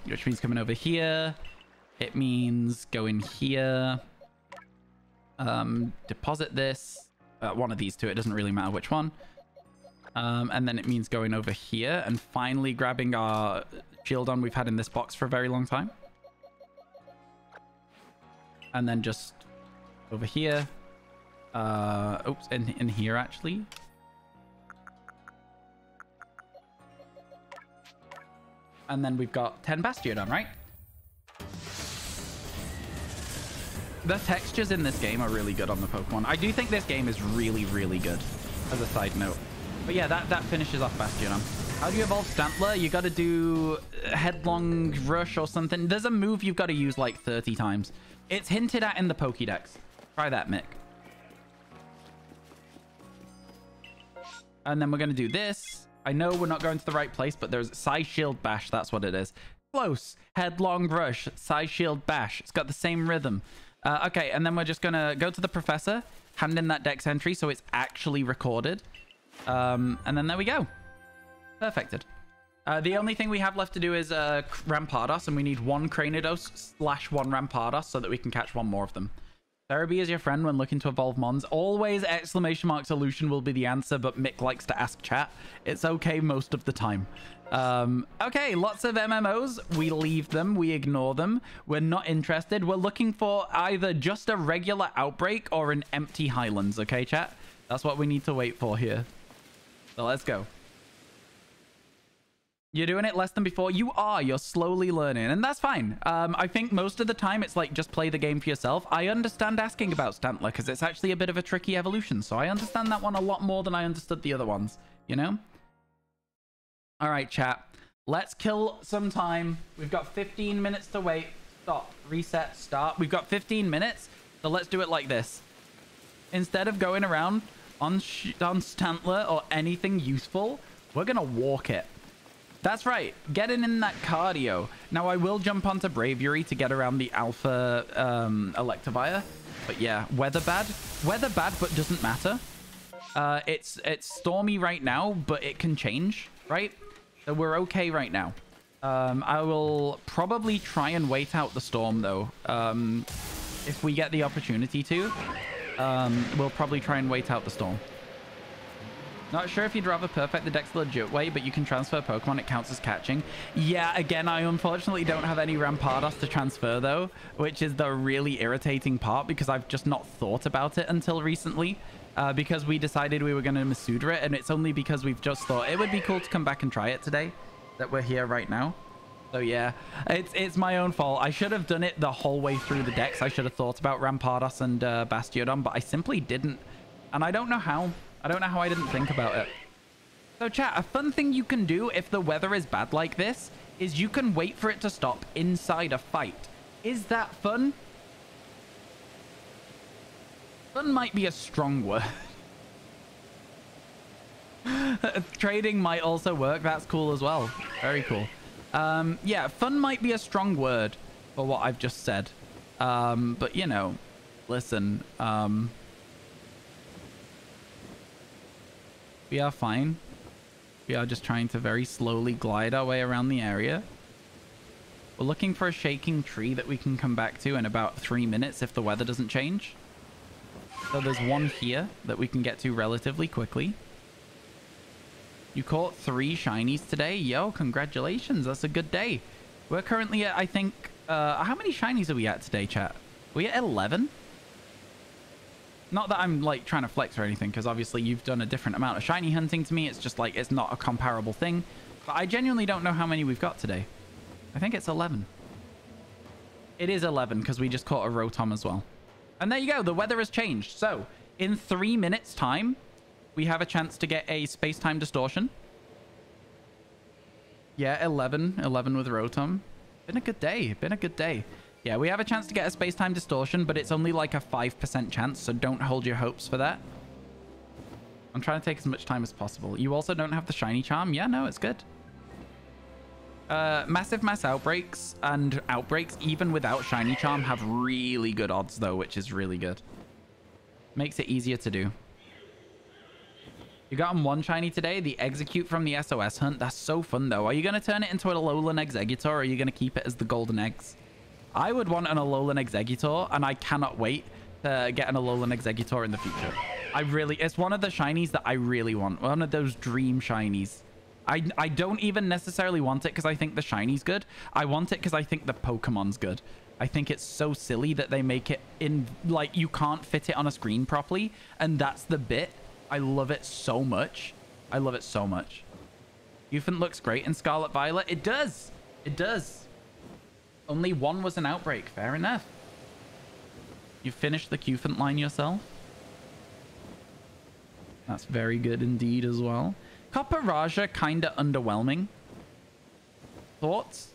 S1: Which means coming over here. It means going here. Deposit this. One of these two. It doesn't really matter which one. And then it means going over here and finally grabbing our Shieldon we've had in this box for a very long time. And then just over here. Oops, in here actually. And then we've got 10 Bastiodon, right? The textures in this game are really good on the Pokemon. I do think this game is really, really good, as a side note. But yeah, that finishes off Bastiodon. How do you evolve Stantler? You got to do Headlong Rush or something. There's a move you've got to use like 30 times. It's hinted at in the Pokédex. Try that, Mick. And then we're going to do this. I know we're not going to the right place, but there's Psy Shield Bash. That's what it is. Close. Headlong Rush. Psy Shield Bash. It's got the same rhythm. Okay, and then we're just going to go to the professor, hand in that dex entry so it's actually recorded. And then there we go. Perfected. The only thing we have left to do is Rampardos, and we need one Cranidos / one Rampardos so that we can catch one more of them. Therapy is your friend when looking to evolve mons. Always exclamation mark solution will be the answer, but Mick likes to ask chat. It's okay most of the time. Okay, lots of MMOs. We leave them. We ignore them. We're not interested. We're looking for either just a regular Outbreak or an empty Highlands. Okay, chat? That's what we need to wait for here. So let's go. You're doing it less than before. You are. You're slowly learning, and that's fine. I think most of the time it's like just play the game for yourself. I understand asking about Stantler because it's actually a bit of a tricky evolution, so I understand that one a lot more than I understood the other ones, you know? All right, chat. Let's kill some time. We've got 15 minutes to wait. Stop. Reset. Start. We've got 15 minutes, so let's do it like this. Instead of going around on Stantler or anything useful, we're going to walk it. That's right. Getting in that cardio. Now, I will jump onto Braviary to get around the Alpha Electivire. But yeah, weather bad. Weather bad, but doesn't matter. It's stormy right now, but it can change, right? So we're okay right now. I will probably try and wait out the storm, though. If we get the opportunity to, we'll probably try and wait out the storm. Not sure if you'd rather perfect the dex the legit way, but you can transfer Pokemon. It counts as catching. Yeah, again, I unfortunately don't have any Rampardos to transfer, though, which is the really irritating part because I've just not thought about it until recently. Because we decided we were going to Masudra it, and it's only because we've just thought it would be cool to come back and try it today that we're here right now. So yeah, it's my own fault. I should have done it the whole way through the decks. I should have thought about Rampardos and Bastiodon, but I simply didn't. And I don't know how. I don't know how I didn't think about it. So chat, a fun thing you can do if the weather is bad like this is you can wait for it to stop inside a fight. Is that fun? Fun might be a strong word. Trading might also work. That's cool as well. Very cool. Yeah, fun might be a strong word for what I've just said. But, you know, listen. We are fine. We are just trying to very slowly glide our way around the area. We're looking for a shaking tree that we can come back to in about 3 minutes if the weather doesn't change. So there's one here that we can get to relatively quickly. You caught 3 shinies today. Yo, congratulations. That's a good day. We're currently at, I think, how many shinies are we at today, chat? Are we at 11? Not that I'm like trying to flex or anything, because obviously you've done a different amount of shiny hunting to me. It's just like, it's not a comparable thing. But I genuinely don't know how many we've got today. I think it's 11. It is 11 because we just caught a Rotom as well. And there you go. The weather has changed. So in 3 minutes time, we have a chance to get a space-time distortion. Yeah, 11 with Rotom. Been a good day. Been a good day. Yeah, we have a chance to get a space-time distortion, but it's only like a 5% chance, so don't hold your hopes for that. I'm trying to take as much time as possible. You also don't have the shiny charm. Yeah, no, it's good. Massive mass outbreaks and outbreaks, even without shiny charm, have really good odds, though, which is really good. Makes it easier to do. You got him one shiny today, the Execute from the SOS hunt. That's so fun, though. Are you going to turn it into a Alolan Exeggutor, or are you going to keep it as the golden eggs? I would want an Alolan Exeggutor, and I cannot wait to get an Alolan Exeggutor in the future. It's one of the shinies that I really want. One of those dream shinies. I don't even necessarily want it because I think the shiny's good. I want it because I think the Pokemon's good. I think it's so silly that they make it in, like, you can't fit it on a screen properly, and that's the bit. I love it so much. I love it so much. Cufant looks great in Scarlet Violet. It does. It does. Only one was an outbreak. Fair enough. You finished the Cufant line yourself. That's very good indeed as well. Copperaja, kind of underwhelming. Thoughts?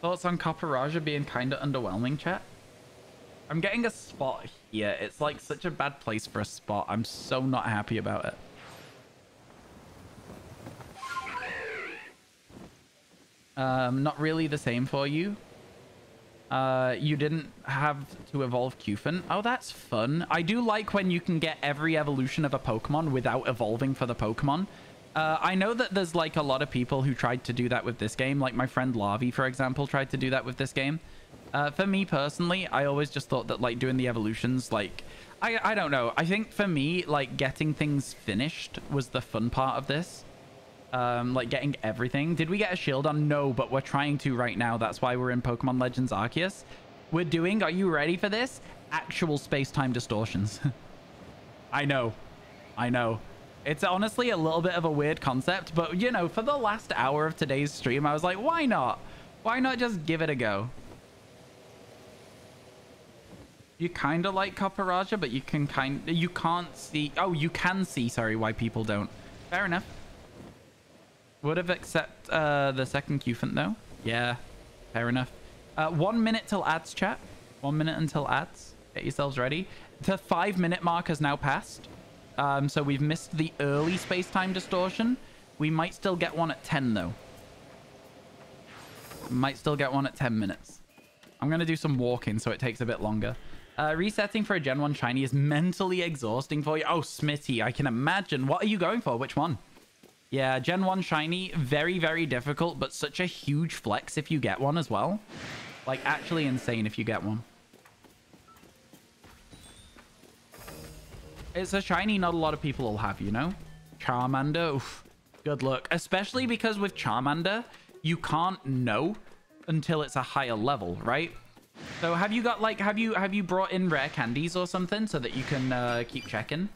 S1: Thoughts on Copperaja being kind of underwhelming, chat? I'm getting a spot here. It's like such a bad place for a spot. I'm so not happy about it. Not really the same for you. You didn't have to evolve Cufant. Oh, that's fun. I do like when you can get every evolution of a Pokemon without evolving for the Pokemon. I know that there's like a lot of people who tried to do that with this game. Like my friend Lavi, for example, tried to do that with this game. For me personally, I always just thought that like doing the evolutions, like, I don't know. I think for me, like getting things finished was the fun part of this. Like getting everything. Did we get a shield on? No, but we're trying to right now. That's why we're in Pokemon Legends Arceus. We're doing, are you ready for this? Actual space-time distortions. I know. I know. It's honestly a little bit of a weird concept, but you know, for the last hour of today's stream, I was like, why not? Why not just give it a go? You kind of like Copperaja, but you can't see. Oh, you can see, sorry, why people don't. Fair enough. Would have accept the second Cufant though. Yeah, fair enough. 1 minute till ads, chat. 1 minute until ads. Get yourselves ready. The 5-minute mark has now passed. So we've missed the early space-time distortion. We might still get one at 10 though. Might still get one at 10 minutes. I'm going to do some walking so it takes a bit longer. Resetting for a Gen 1 shiny is mentally exhausting for you. Oh, Smitty, I can imagine. What are you going for? Which one? Yeah, Gen 1 shiny, very, very difficult, but such a huge flex if you get one as well. Like, actually insane if you get one. It's a shiny not a lot of people will have, you know? Charmander, oof, good luck. Especially because with Charmander, you can't know until it's a higher level, right? So have you got, like, have you brought in rare candies or something so that you can keep checking?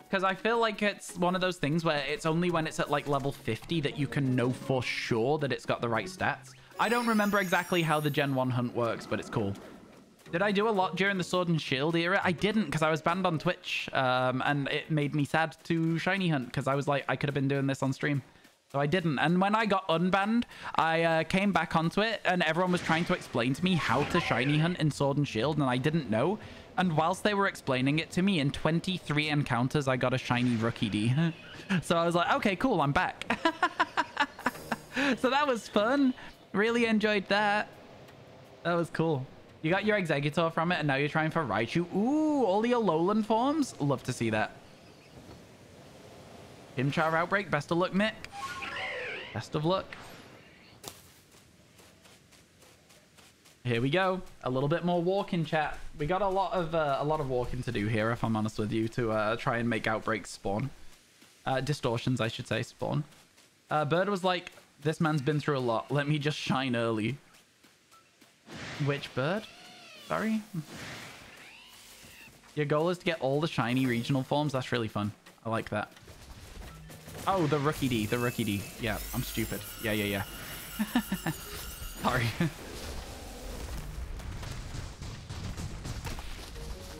S1: Because I feel like it's one of those things where it's only when it's at like level 50 that you can know for sure that it's got the right stats. I don't remember exactly how the Gen 1 hunt works, but it's cool. Did I do a lot during the Sword and Shield era? I didn't because I was banned on Twitch and it made me sad to shiny hunt because I was like, I could have been doing this on stream. So I didn't. And when I got unbanned, I came back onto it and everyone was trying to explain to me how to shiny hunt in Sword and Shield and I didn't know. And whilst they were explaining it to me, in 23 encounters, I got a shiny Rookie D. So I was like, okay, cool, I'm back. So that was fun. Really enjoyed that. That was cool. You got your Exeggutor from it, and now you're trying for Raichu. Ooh, all the Alolan forms. Love to see that. Chimchar outbreak. Best of luck, Mick. Best of luck. Here we go. A little bit more walking, chat. We got a lot of walking to do here, if I'm honest with you, to try and make outbreaks spawn. Distortions, I should say, spawn. Bird was like, this man's been through a lot. Let me just shine early. Which bird? Sorry? Your goal is to get all the shiny regional forms. That's really fun. I like that. Oh, the rookie D. The rookie D. Yeah, I'm stupid. Yeah. Sorry.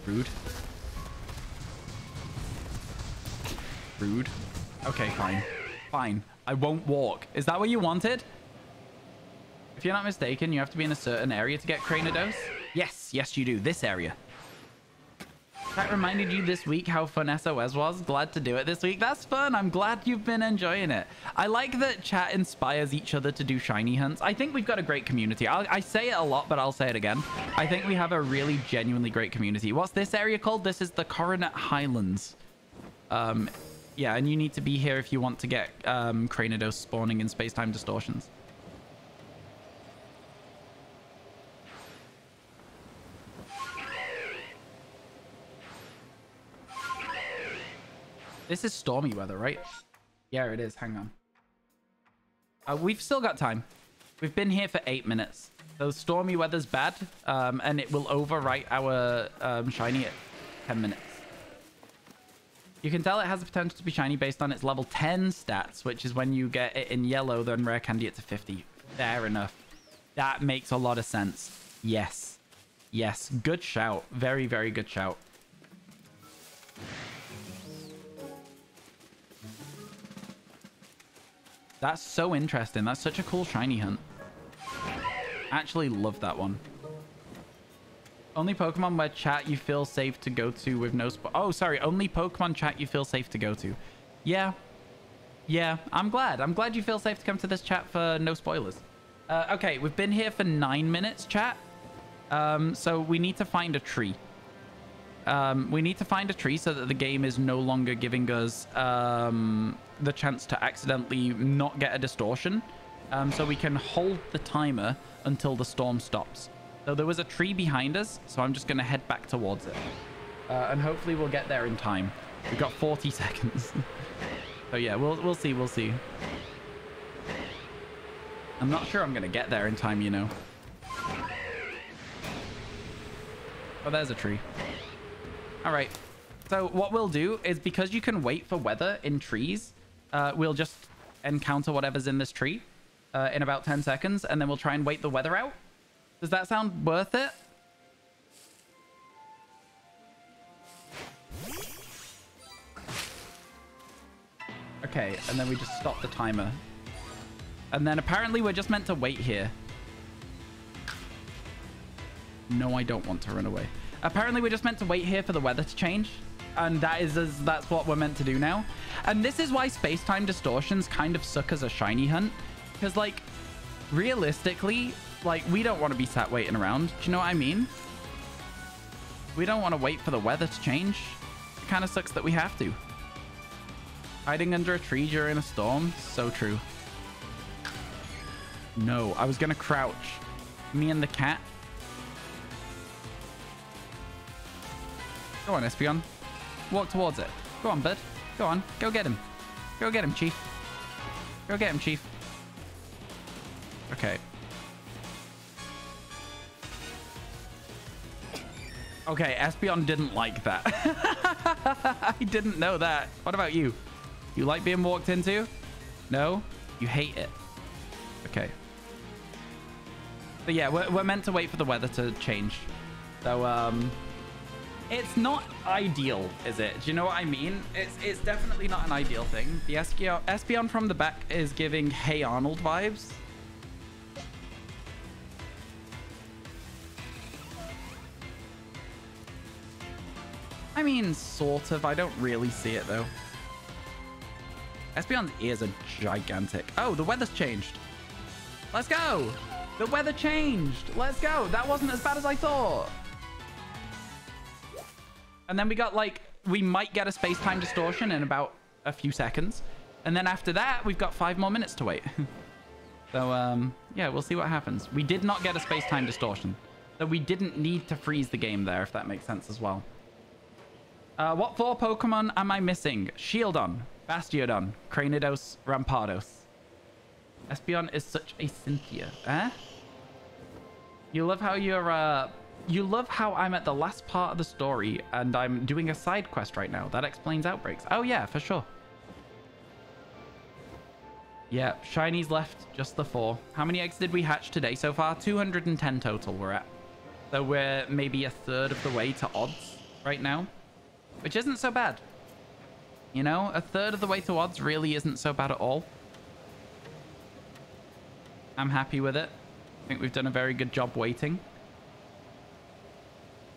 S1: Rude. Rude. Okay, fine. Fine. I won't walk. Is that what you wanted? If you're not mistaken, you have to be in a certain area to get Cranidos. Yes, you do. This area. That reminded you this week how fun SOS was. Glad to do it this week. That's fun. I'm glad you've been enjoying it. I like that chat inspires each other to do shiny hunts. I think we've got a great community. I say it a lot, but I'll say it again. I think we have a really genuinely great community. What's this area called? This is the Coronet Highlands. Yeah, and you need to be here if you want to get Cranidos spawning in space-time distortions. This is stormy weather, right? Yeah, it is. Hang on. We've still got time. We've been here for 8 minutes. So stormy weather's bad, and it will overwrite our shiny at 10 minutes. You can tell it has the potential to be shiny based on its level 10 stats, which is when you get it in yellow, then rare candy it to 50. Fair enough. That makes a lot of sense. Yes. Yes. Good shout. Very, very good shout. That's so interesting. That's such a cool shiny hunt. Actually love that one. Only Pokemon where chat you feel safe to go to with no oh, sorry. Only Pokemon chat you feel safe to go to. Yeah. Yeah, I'm glad. I'm glad you feel safe to come to this chat for no spoilers. Okay, we've been here for 9 minutes, chat. So we need to find a tree. We need to find a tree so that the game is no longer giving us the chance to accidentally not get a distortion. So we can hold the timer until the storm stops. So there was a tree behind us, so I'm just going to head back towards it. And hopefully we'll get there in time. We've got 40 seconds. So yeah, we'll see, we'll see. I'm not sure I'm going to get there in time, you know. Oh, there's a tree. All right. So what we'll do is, because you can wait for weather in trees, we'll just encounter whatever's in this tree in about 10 seconds, and then we'll try and wait the weather out. Does that sound worth it? Okay, and then we just stop the timer. And then apparently we're just meant to wait here. No, I don't want to run away. Apparently we're just meant to wait here for the weather to change. And that's what we're meant to do now. And this is why space-time distortions kind of suck as a shiny hunt. Because, like, realistically, like, we don't want to be sat waiting around. Do you know what I mean? We don't want to wait for the weather to change. It kind of sucks that we have to. Hiding under a tree during a storm. So true. No, I was going to crouch. Me and the cat. Go on, Espeon. Walk towards it. Go on, bud. Go on. Go get him. Go get him, Chief. Go get him, Chief. Okay. Okay, Espeon didn't like that. I didn't know that. What about you? You like being walked into? No? You hate it. Okay. But yeah, we're meant to wait for the weather to change. So, it's not ideal, is it? Do you know what I mean? It's definitely not an ideal thing. The Espeon from the back is giving Hey Arnold vibes. I mean, sort of. I don't really see it, though. Espeon's ears are gigantic. Oh, the weather's changed. Let's go. The weather changed. Let's go. That wasn't as bad as I thought. And then we got, like, we might get a space-time distortion in about a few seconds. And then after that, we've got 5 more minutes to wait. So, yeah, we'll see what happens. We did not get a space-time distortion. So we didn't need to freeze the game there, if that makes sense as well. What 4 Pokemon am I missing? Shieldon, Bastiodon, Cranidos, Rampardos. Espeon is such a Cynthia. Eh? You love how your You love how I'm at the last part of the story and I'm doing a side quest right now. That explains outbreaks. Oh yeah, for sure. Yeah, shinies left, just the 4. How many eggs did we hatch today so far? 210 total we're at. So we're maybe a third of the way to odds right now, which isn't so bad. You know, a third of the way to odds really isn't so bad at all. I'm happy with it. I think we've done a very good job waiting.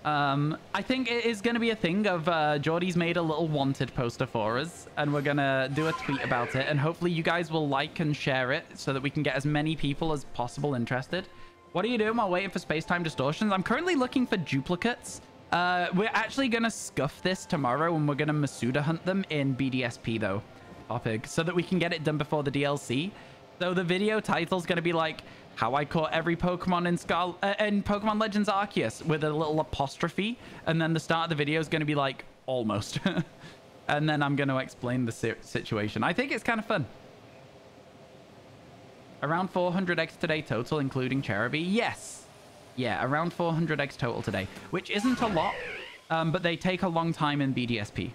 S1: I think it is going to be a thing of Geordie's made a little wanted poster for us, and we're going to do a tweet about it, and hopefully you guys will like and share it so that we can get as many people as possible interested. What are you doing while waiting for space-time distortions? I'm currently looking for duplicates. We're actually going to scuff this tomorrow, and we're going to Masuda hunt them in BDSP, though, Opig, so that we can get it done before the DLC. So the video title's going to be like, how I caught every Pokemon in Pokemon Legends Arceus, with a little apostrophe. And then the start of the video is going to be like, almost. And then I'm going to explain the situation. I think it's kind of fun. Around 400 eggs today total, including Cherubi. Yes. Yeah, around 400 eggs total today, which isn't a lot, but they take a long time in BDSP.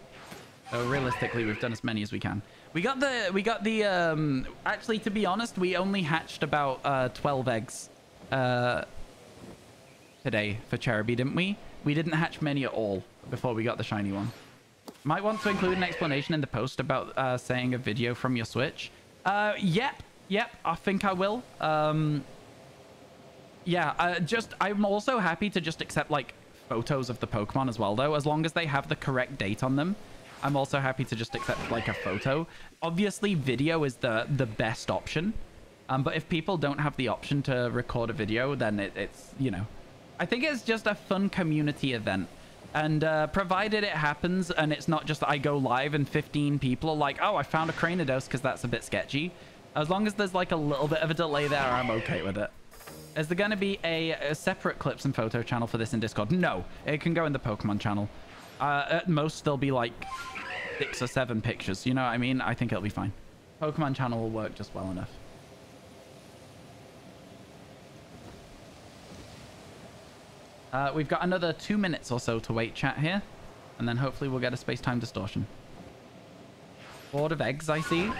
S1: So realistically, we've done as many as we can. We got the actually, to be honest, we only hatched about 12 eggs today for Cherubi, didn't we? We didn't hatch many at all before we got the shiny one. Might want to include an explanation in the post about saying a video from your Switch. Yep, I think I will. Yeah, I'm also happy to just accept like photos of the Pokemon as well, though, as long as they have the correct date on them. I'm also happy to just accept like a photo. Obviously, video is the best option. But if people don't have the option to record a video, then it's, you know, I think it's just a fun community event. And provided it happens and it's not just I go live and 15 people are like, oh, I found a Cranidos, because that's a bit sketchy. As long as there's like a little bit of a delay there, I'm okay with it. Is there going to be a separate clips and photo channel for this in Discord? No, it can go in the Pokemon channel. At most, there'll be like 6 or 7 pictures. You know what I mean? I think it'll be fine. Pokemon channel will work just well enough. We've got another 2 minutes or so to wait, chat, here. And then hopefully we'll get a space-time distortion. Board of eggs, I see.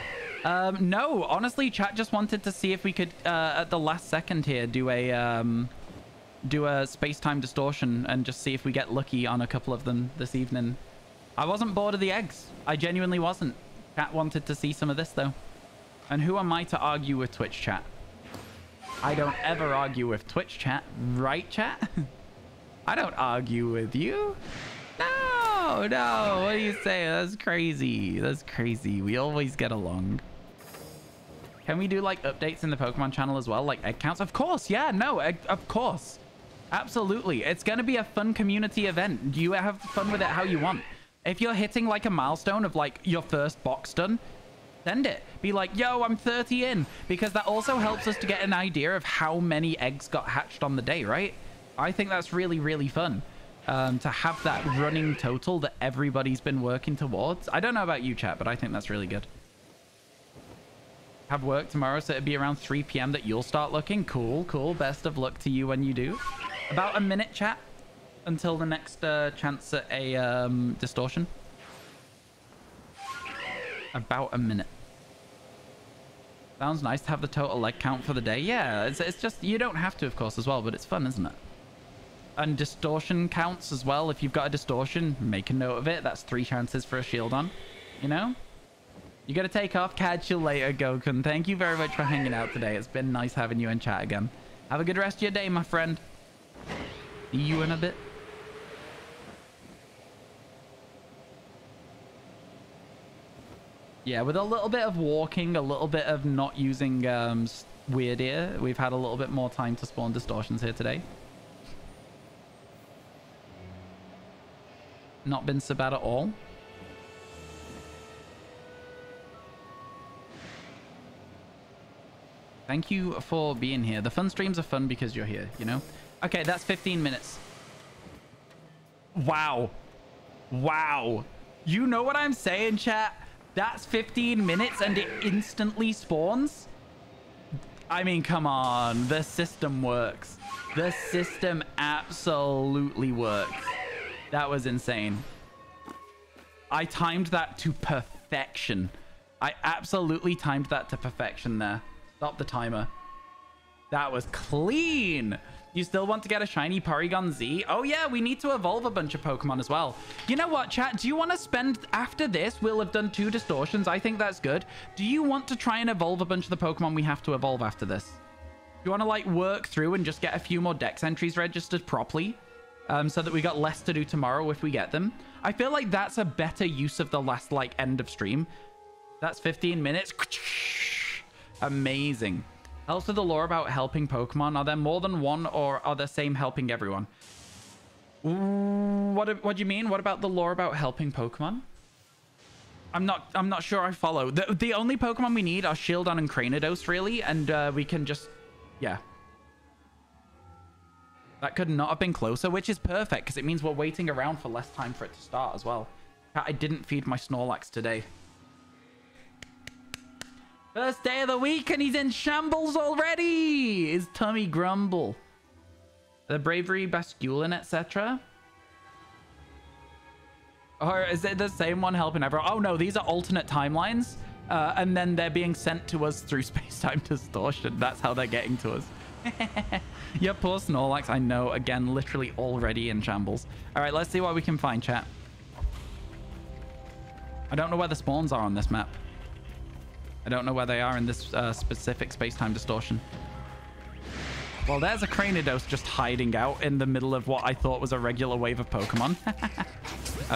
S1: No, honestly, chat just wanted to see if we could, at the last second here, do a space-time distortion and just see if we get lucky on a couple of them this evening. I wasn't bored of the eggs. I genuinely wasn't. Chat wanted to see some of this, though. And who am I to argue with Twitch chat? I don't ever argue with Twitch chat. Right, chat? I don't argue with you. No, what do you say? That's crazy. That's crazy. We always get along. Can we do, like, updates in the Pokemon channel as well? Like, egg counts? Of course, yeah, no, of course. Absolutely. It's going to be a fun community event. You have fun with it how you want. If you're hitting, like, a milestone of, like, your first box done, send it. Be like, yo, I'm 30 in. Because that also helps us to get an idea of how many eggs got hatched on the day, right? I think that's really, really fun. To have that running total that everybody's been working towards. I don't know about you, chat, but I think that's really good. Have work tomorrow, so it'd be around 3 p.m. that you'll start looking. Cool, cool. Best of luck to you when you do. About a minute, chat, until the next chance at a distortion. About a minute. Sounds nice to have the total leg count for the day. Yeah, it's just, you don't have to, of course, as well, but it's fun, isn't it? And distortion counts as well. If you've got a distortion, make a note of it. That's 3 chances for a shield on, you know? You gotta take off. Catch you later, Gokun. Thank you very much for hanging out today. It's been nice having you in chat again. Have a good rest of your day, my friend. See you in a bit. Yeah, with a little bit of walking, a little bit of not using weird ear, we've had a little bit more time to spawn distortions here today. Not been so bad at all. Thank you for being here. The fun streams are fun because you're here, you know? Okay, that's 15 minutes. Wow. Wow. You know what I'm saying, chat? That's 15 minutes and it instantly spawns? I mean, come on. The system works. The system absolutely worked. That was insane. I timed that to perfection. I absolutely timed that to perfection there. Stop the timer. That was clean. You still want to get a shiny Porygon Z? Oh yeah, we need to evolve a bunch of Pokemon as well. You know what, chat? Do you want to spend... After this, we'll have done 2 distortions. I think that's good. Do you want to try and evolve a bunch of the Pokemon we have to evolve after this? You want to, like, work through and just get a few more dex entries registered properly? So that we got less to do tomorrow if we get them. I feel like that's a better use of the last, like, end of stream. That's 15 minutes. Amazing. Helps with the lore about helping Pokemon. Are there more than one, or are the same helping everyone? What do you mean? What about the lore about helping Pokemon? I'm not sure I follow. The only Pokemon we need are Shieldon and Cranidos, really, and we can just... Yeah. That could not have been closer, which is perfect, because it means we're waiting around for less time for it to start as well. I didn't feed my Snorlax today. First day of the week, and he's in shambles already! His tummy grumble. The Bravery, Basculin, etc. Or is it the same one helping everyone? Oh no, these are alternate timelines. And then they're being sent to us through space-time distortion. That's how they're getting to us. Yeah, poor Snorlax. I know. Again, literally already in shambles. All right, let's see what we can find, chat. I don't know where the spawns are on this map. I don't know where they are in this specific space-time distortion. Well, there's a Cranidos just hiding out in the middle of what I thought was a regular wave of Pokemon.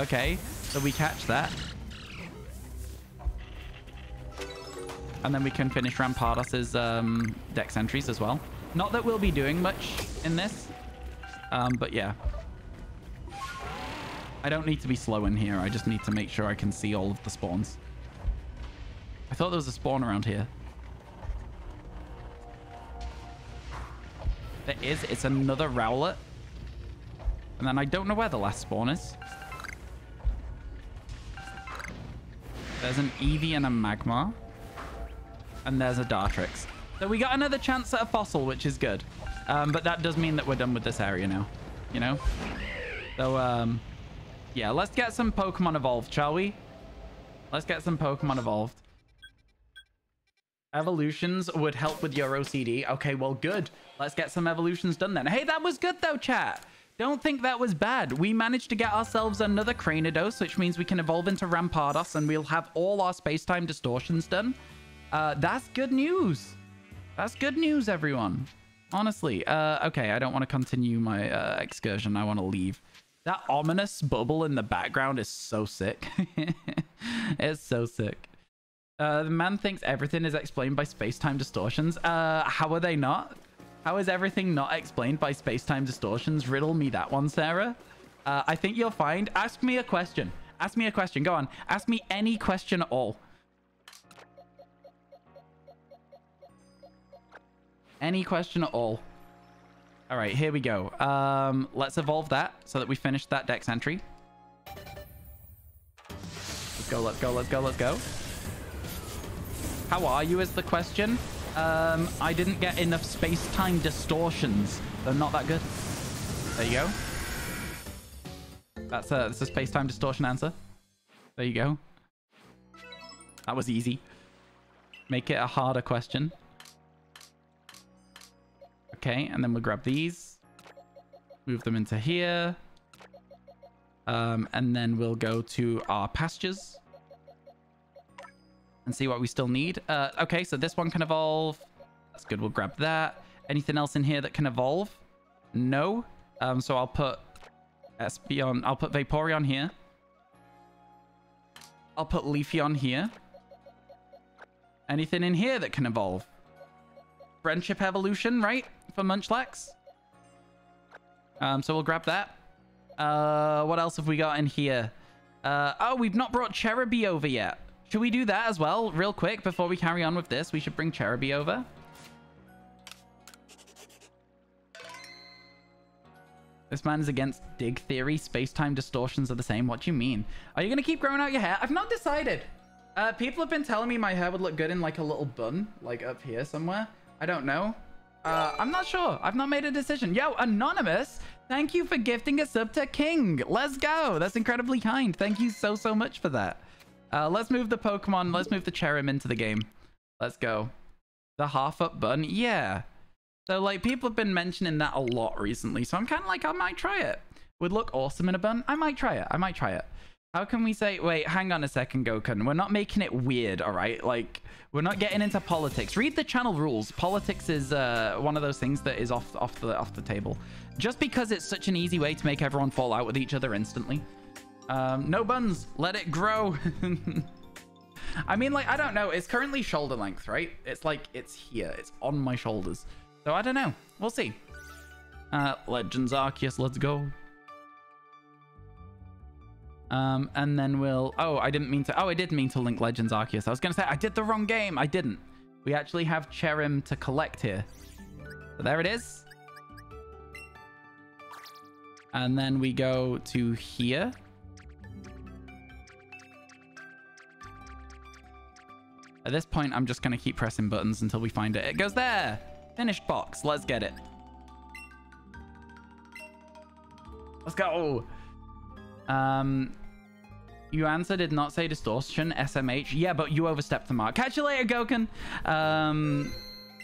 S1: Okay, so we catch that. And then we can finish Rampardos's dex entries as well. Not that we'll be doing much in this, but yeah. I don't need to be slow in here. I just need to make sure I can see all of the spawns. I thought there was a spawn around here. There is. It's another Rowlet. And then I don't know where the last spawn is. There's an Eevee and a Magmar. And there's a Dartrix. So we got another chance at a fossil, which is good. But that does mean that we're done with this area now. You know? So, yeah, let's get some Pokemon evolved, shall we? Let's get some Pokemon evolved. Evolutions would help with your OCD. Okay, well, good. Let's get some evolutions done then. Hey, that was good, though, chat. Don't think that was bad. We managed to get ourselves another Cranidos, which means we can evolve into Rampardos, and we'll have all our space-time distortions done. That's good news. That's good news, everyone. Honestly. Okay, I don't want to continue my excursion. I want to leave. That ominous bubble in the background is so sick. It's so sick. The man thinks everything is explained by space-time distortions. How are they not? How is everything not explained by space-time distortions? Riddle me that one, Sarah. I think you'll find... Ask me a question. Ask me a question. Go on. Ask me any question at all. Any question at all. All right, here we go. Let's evolve that so that we finish that dex entry. Let's go, let's go, let's go, let's go. How are you is the question. I didn't get enough space-time distortions. They're not that good. There you go. That's a space-time distortion answer. There you go. That was easy. Make it a harder question. Okay, and then we'll grab these. Move them into here. And then we'll go to our pastures. And see what we still need. Okay, so this one can evolve. That's good. We'll grab that. Anything else in here that can evolve? No. So I'll put Espeon. I'll put Vaporeon here. I'll put Leafeon here. Anything in here that can evolve? Friendship evolution, right? For Munchlax. So we'll grab that. What else have we got in here? Oh, we've not brought Cherubi over yet. Should we do that as well, real quick, before we carry on with this? We should bring Cherubi over. This man is against dig theory. Space-time distortions are the same. What do you mean? Are you going to keep growing out your hair? I've not decided. People have been telling me my hair would look good in like a little bun, like up here somewhere. I don't know. I'm not sure. I've not made a decision. Yo, Anonymous, thank you for gifting a sub to King. Let's go. That's incredibly kind. Thank you so, so much for that. Let's move the Pokemon. Let's move the Cherim into the game. Let's go. The half up button. Yeah. So, like, people have been mentioning that a lot recently. So I'm kind of like, I might try it. Would look awesome in a bun. I might try it. I might try it. How can we say, wait, hang on a second, Gokun. We're not making it weird, all right? Like, we're not getting into politics. Read the channel rules. Politics is one of those things that is off the table. Just because it's such an easy way to make everyone fall out with each other instantly. No buns. Let it grow. I mean, like, I don't know. It's currently shoulder length, right? It's like, it's here. It's on my shoulders. So I don't know. We'll see. Legends Arceus, let's go. And then we'll... Oh, I didn't mean to... Oh, I did mean to link Legends Arceus. I was going to say, I did the wrong game. I didn't. We actually have Cherim to collect here. So there it is. And then we go to here. At this point, I'm just going to keep pressing buttons until we find it. It goes there. Finished box. Let's get it. Let's go. You answer did not say distortion, SMH. Yeah, but you overstepped the mark. Catch you later, Gokun.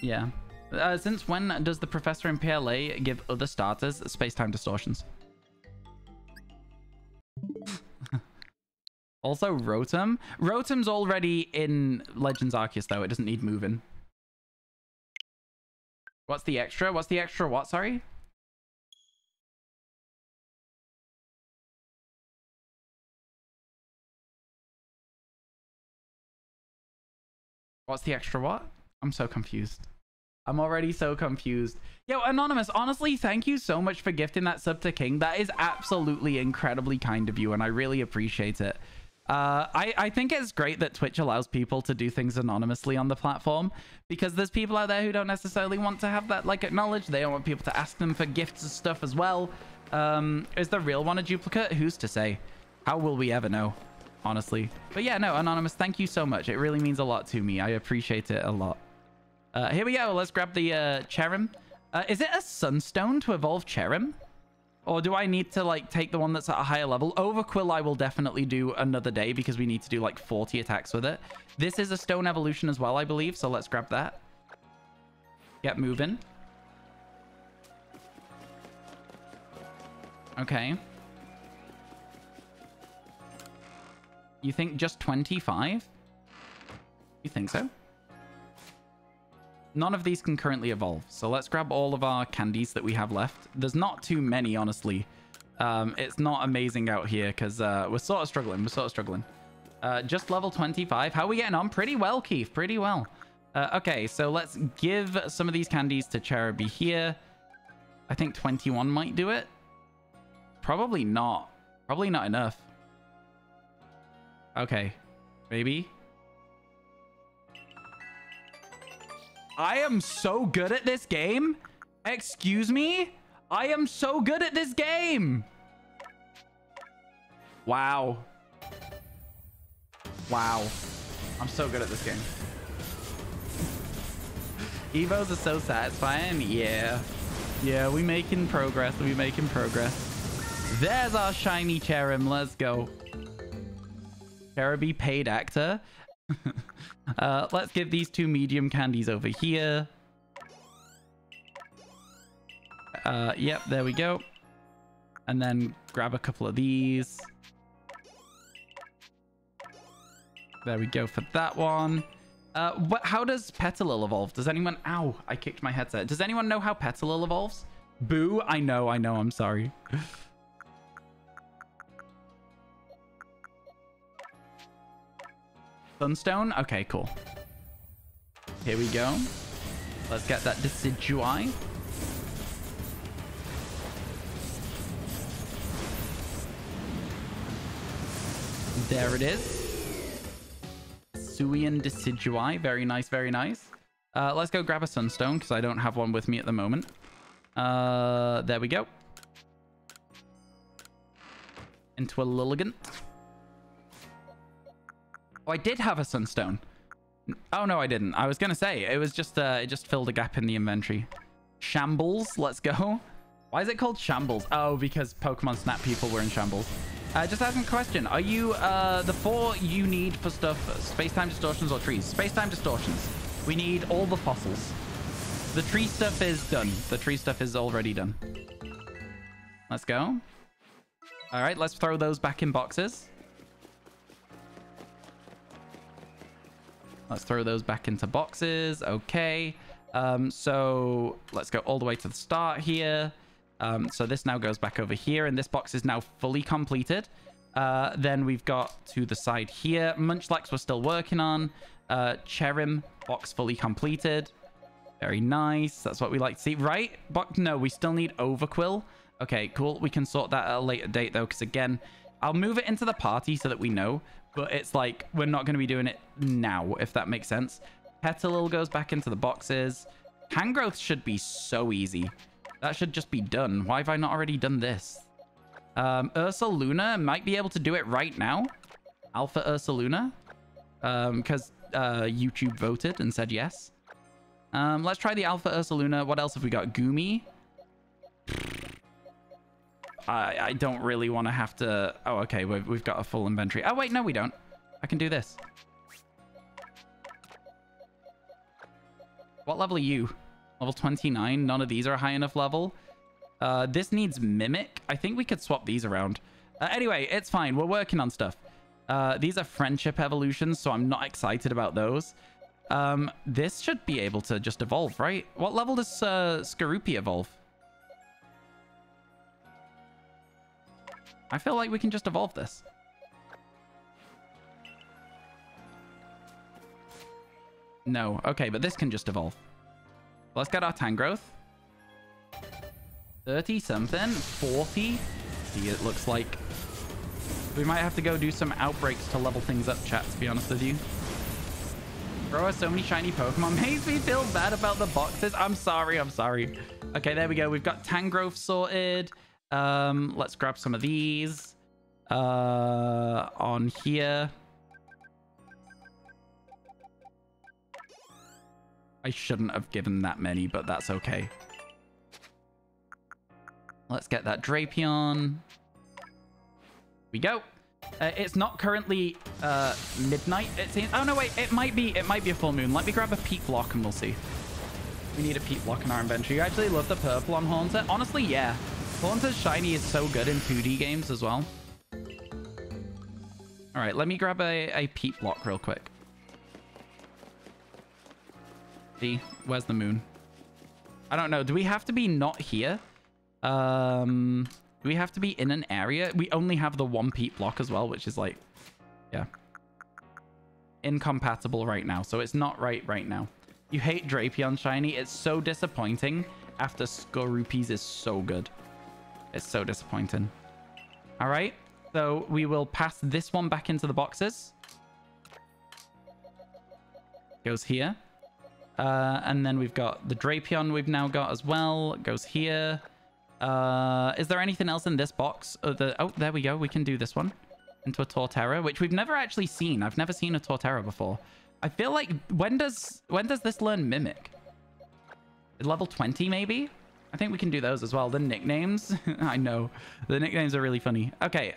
S1: Yeah. Since when does the professor in PLA give other starters space-time distortions? Also, Rotom. Rotom's already in Legends Arceus, though. It doesn't need moving. What's the extra? What's the extra what? Sorry? What's the extra what? I'm so confused. I'm already so confused. Yo, Anonymous, honestly, thank you so much for gifting that sub to King. That is absolutely incredibly kind of you, and I really appreciate it. I think it's great that Twitch allows people to do things anonymously on the platform, because there's people out there who don't necessarily want to have that, like, acknowledged. They don't want people to ask them for gifts and stuff as well. Is the real one a duplicate? Who's to say? How will we ever know? Honestly. But yeah, no, Anonymous, thank you so much. It really means a lot to me. I appreciate it a lot. Here we go. Let's grab the Cherim. Is it a Sunstone to evolve Cherim? Or do I need to, like, take the one that's at a higher level? Overquill I will definitely do another day because we need to do, like, 40 attacks with it. This is a stone evolution as well, I believe. So let's grab that. Get moving. Okay. You think just 25? You think so? None of these can currently evolve. So let's grab all of our candies that we have left. There's not too many, honestly. It's not amazing out here because we're sort of struggling. We're sort of struggling. Just level 25. How are we getting on? Pretty well, Keith. Pretty well. Okay, so let's give some of these candies to Cherubi here. I think 21 might do it. Probably not. Probably not enough. Okay, maybe. I am so good at this game. Excuse me? I am so good at this game. Wow. Wow. I'm so good at this game. Evos are so satisfying. Yeah. Yeah, we making progress. We making progress. There's our shiny Cherim. Let's go. Cherubi paid actor. Let's give these two medium candies over here. Yep, there we go. And then grab a couple of these. There we go for that one. How does Petalil evolve? Does anyone... Ow, I kicked my headset. Does anyone know how Petalil evolves? Boo, I know, I'm sorry. Sunstone? Okay, cool. Here we go. Let's get that Decidui. There it is. Suian Decidui. Very nice, very nice. Let's go grab a Sunstone because I don't have one with me at the moment. There we go. Into a Lilligant. Oh, I did have a Sunstone. Oh, no, I didn't. I was going to say, it was just, it just filled a gap in the inventory. Shambles. Let's go. Why is it called Shambles? Oh, because Pokemon Snap people were in Shambles. Just asking a question. Are you the 4 you need for stuff? Space-time distortions or trees? Space-time distortions. We need all the fossils. The tree stuff is done. The tree stuff is already done. Let's go. All right, let's throw those back in boxes. Let's throw those back into boxes. Okay. So let's go all the way to the start here. So this now goes back over here, and this box is now fully completed. Then we've got to the side here. Munchlax we're still working on. Cherim, box fully completed. Very nice. That's what we like to see. Right? No, we still need Overquill. Okay, cool. We can sort that at a later date, though, because, again, I'll move it into the party so that we know. But it's like, we're not going to be doing it now, if that makes sense. Petalil goes back into the boxes. Tangrowth should be so easy. That should just be done. Why have I not already done this? Ursaluna might be able to do it right now. Alpha Ursaluna. Because YouTube voted and said yes. Let's try the Alpha Ursaluna. What else have we got? Goomy. I don't really want to have to... Oh, okay. We've got a full inventory. Oh, wait. No, we don't. I can do this. What level are you? Level 29. None of these are a high enough level. This needs Mimic. I think we could swap these around. Anyway, it's fine. We're working on stuff. These are friendship evolutions, so I'm not excited about those. This should be able to just evolve, right? What level does Skorupi evolve? I feel like we can just evolve this. No. Okay, but this can just evolve. Let's get our Tangrowth. 30-something. 40. See, it looks like we might have to go do some outbreaks to level things up, chat, to be honest with you. Bro, so many shiny Pokemon. Makes me feel bad about the boxes. I'm sorry. I'm sorry. Okay, there we go. We've got Tangrowth sorted. Let's grab some of these. On here. I shouldn't have given that many, but that's okay. Let's get that Drapion. We go. It's not currently midnight, it seems. Oh no, wait, it might be a full moon. Let me grab a peak block and we'll see. We need a peak block in our inventory. You actually love the purple on Haunter? Honestly, yeah. Haunter's shiny is so good in 2D games as well. All right, let me grab a peak block real quick. See, where's the moon? I don't know. Do we have to be not here? Do we have to be in an area? We only have the 1 peat block as well, which is like, yeah, incompatible right now. So it's not right now. You hate Drapion shiny. It's so disappointing after Skorupi's is so good. It's so disappointing. All right. So we will pass this one back into the boxes. Goes here. And then we've got the Drapion we've now got as well. It goes here. Is there anything else in this box? Oh, there we go. We can do this one into a Torterra, which we've never actually seen. I've never seen a Torterra before. I feel like when does this learn Mimic? Level 20 maybe? I think we can do those as well. The nicknames, I know the nicknames are really funny. Okay,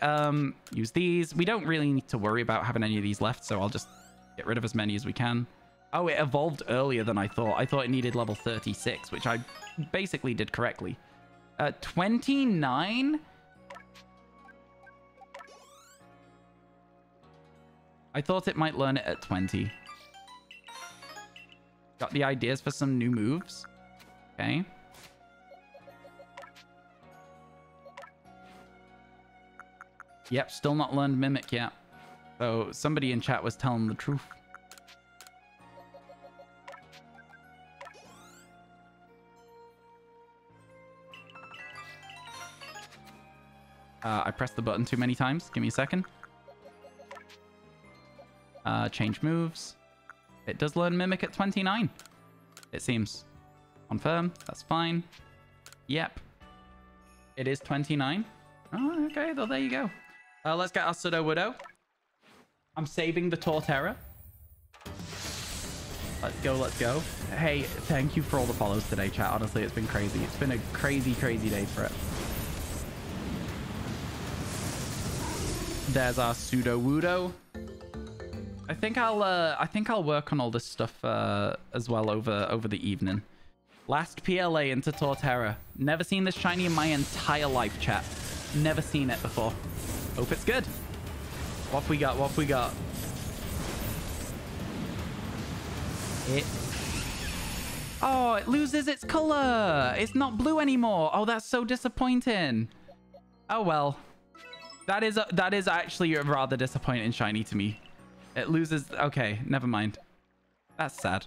S1: use these. We don't really need to worry about having any of these left, so I'll just get rid of as many as we can. Oh, it evolved earlier than I thought. I thought it needed level 36, which I basically did correctly. 29? I thought it might learn it at 20. Got the ideas for some new moves. Okay. Yep, still not learned Mimic yet. So somebody in chat was telling the truth. I pressed the button too many times. Give me a second. Change moves. It does learn Mimic at 29. It seems. Confirm. That's fine. Yep. It is 29. Oh, okay. Well, there you go. Let's get our Sudowoodo. I'm saving the Torterra. Let's go, let's go. Hey, thank you for all the follows today, chat. Honestly, it's been crazy. It's been a crazy, crazy day for it. There's our pseudo Wudo. I think I'll work on all this stuff as well over the evening. Last PLA into Torterra. Never seen this shiny in my entire life, chat. Never seen it before. Hope it's good. What have we got? What have we got? Oh, it loses its color. It's not blue anymore. Oh, that's so disappointing. Oh well. That is actually a rather disappointing shiny to me. It loses. Okay, never mind. That's sad.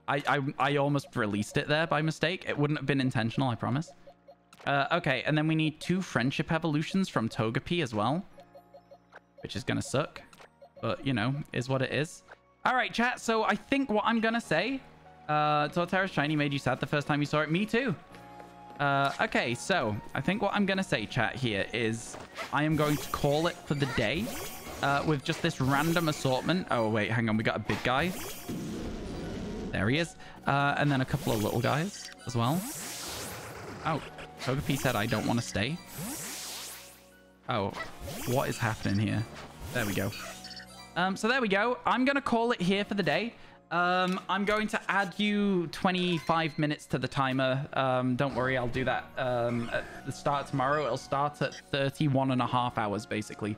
S1: I almost released it there by mistake. It wouldn't have been intentional, I promise. Okay, and then we need 2 friendship evolutions from Togepi as well, which is gonna suck, but you know, is what it is. All right, chat. So I think what I'm gonna say, Torterra's shiny made you sad the first time you saw it. Me too. Okay, so I think what I'm gonna say, chat, here is I am going to call it for the day with just this random assortment. Oh wait, hang on, we got a big guy. There he is. And then a couple of little guys as well. Oh, Togepi said I don't want to stay. Oh, what is happening here? There we go. So there we go. I'm going to call it here for the day. I'm going to add you 25 minutes to the timer. Don't worry, I'll do that at the start tomorrow. It'll start at 31.5 hours, basically.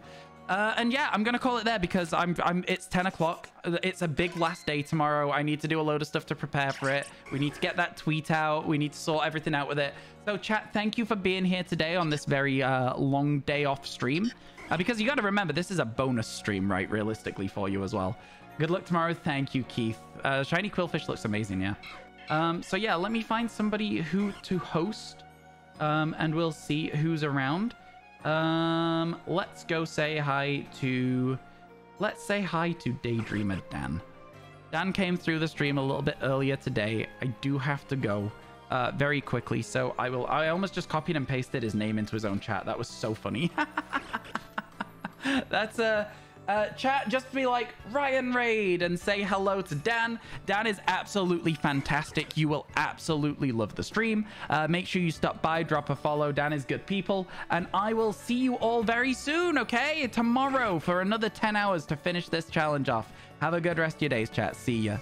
S1: And yeah, I'm gonna call it there because it's 10 o'clock. It's a big last day tomorrow. I need to do a load of stuff to prepare for it. We need to get that tweet out. We need to sort everything out with it. So chat, thank you for being here today on this very long day off stream. Because you got to remember, this is a bonus stream, right? Realistically for you as well. Good luck tomorrow. Thank you, Keith. Shiny Quillfish looks amazing, yeah. So yeah, let me find somebody who to host. And we'll see who's around. Let's go say hi to... Let's say hi to Daydreamer Dan. Dan came through the stream a little bit earlier today. I do have to go very quickly, so I almost just copied and pasted his name into his own chat. That was so funny. That's chat, just be like Ryan Raid and say hello to Dan. Dan is absolutely fantastic. You will absolutely love the stream. Make sure you stop by, drop a follow. Dan is good people, and I will see you all very soon, okay? Tomorrow for another 10 hours to finish this challenge off. Have a good rest of your days, chat. See ya.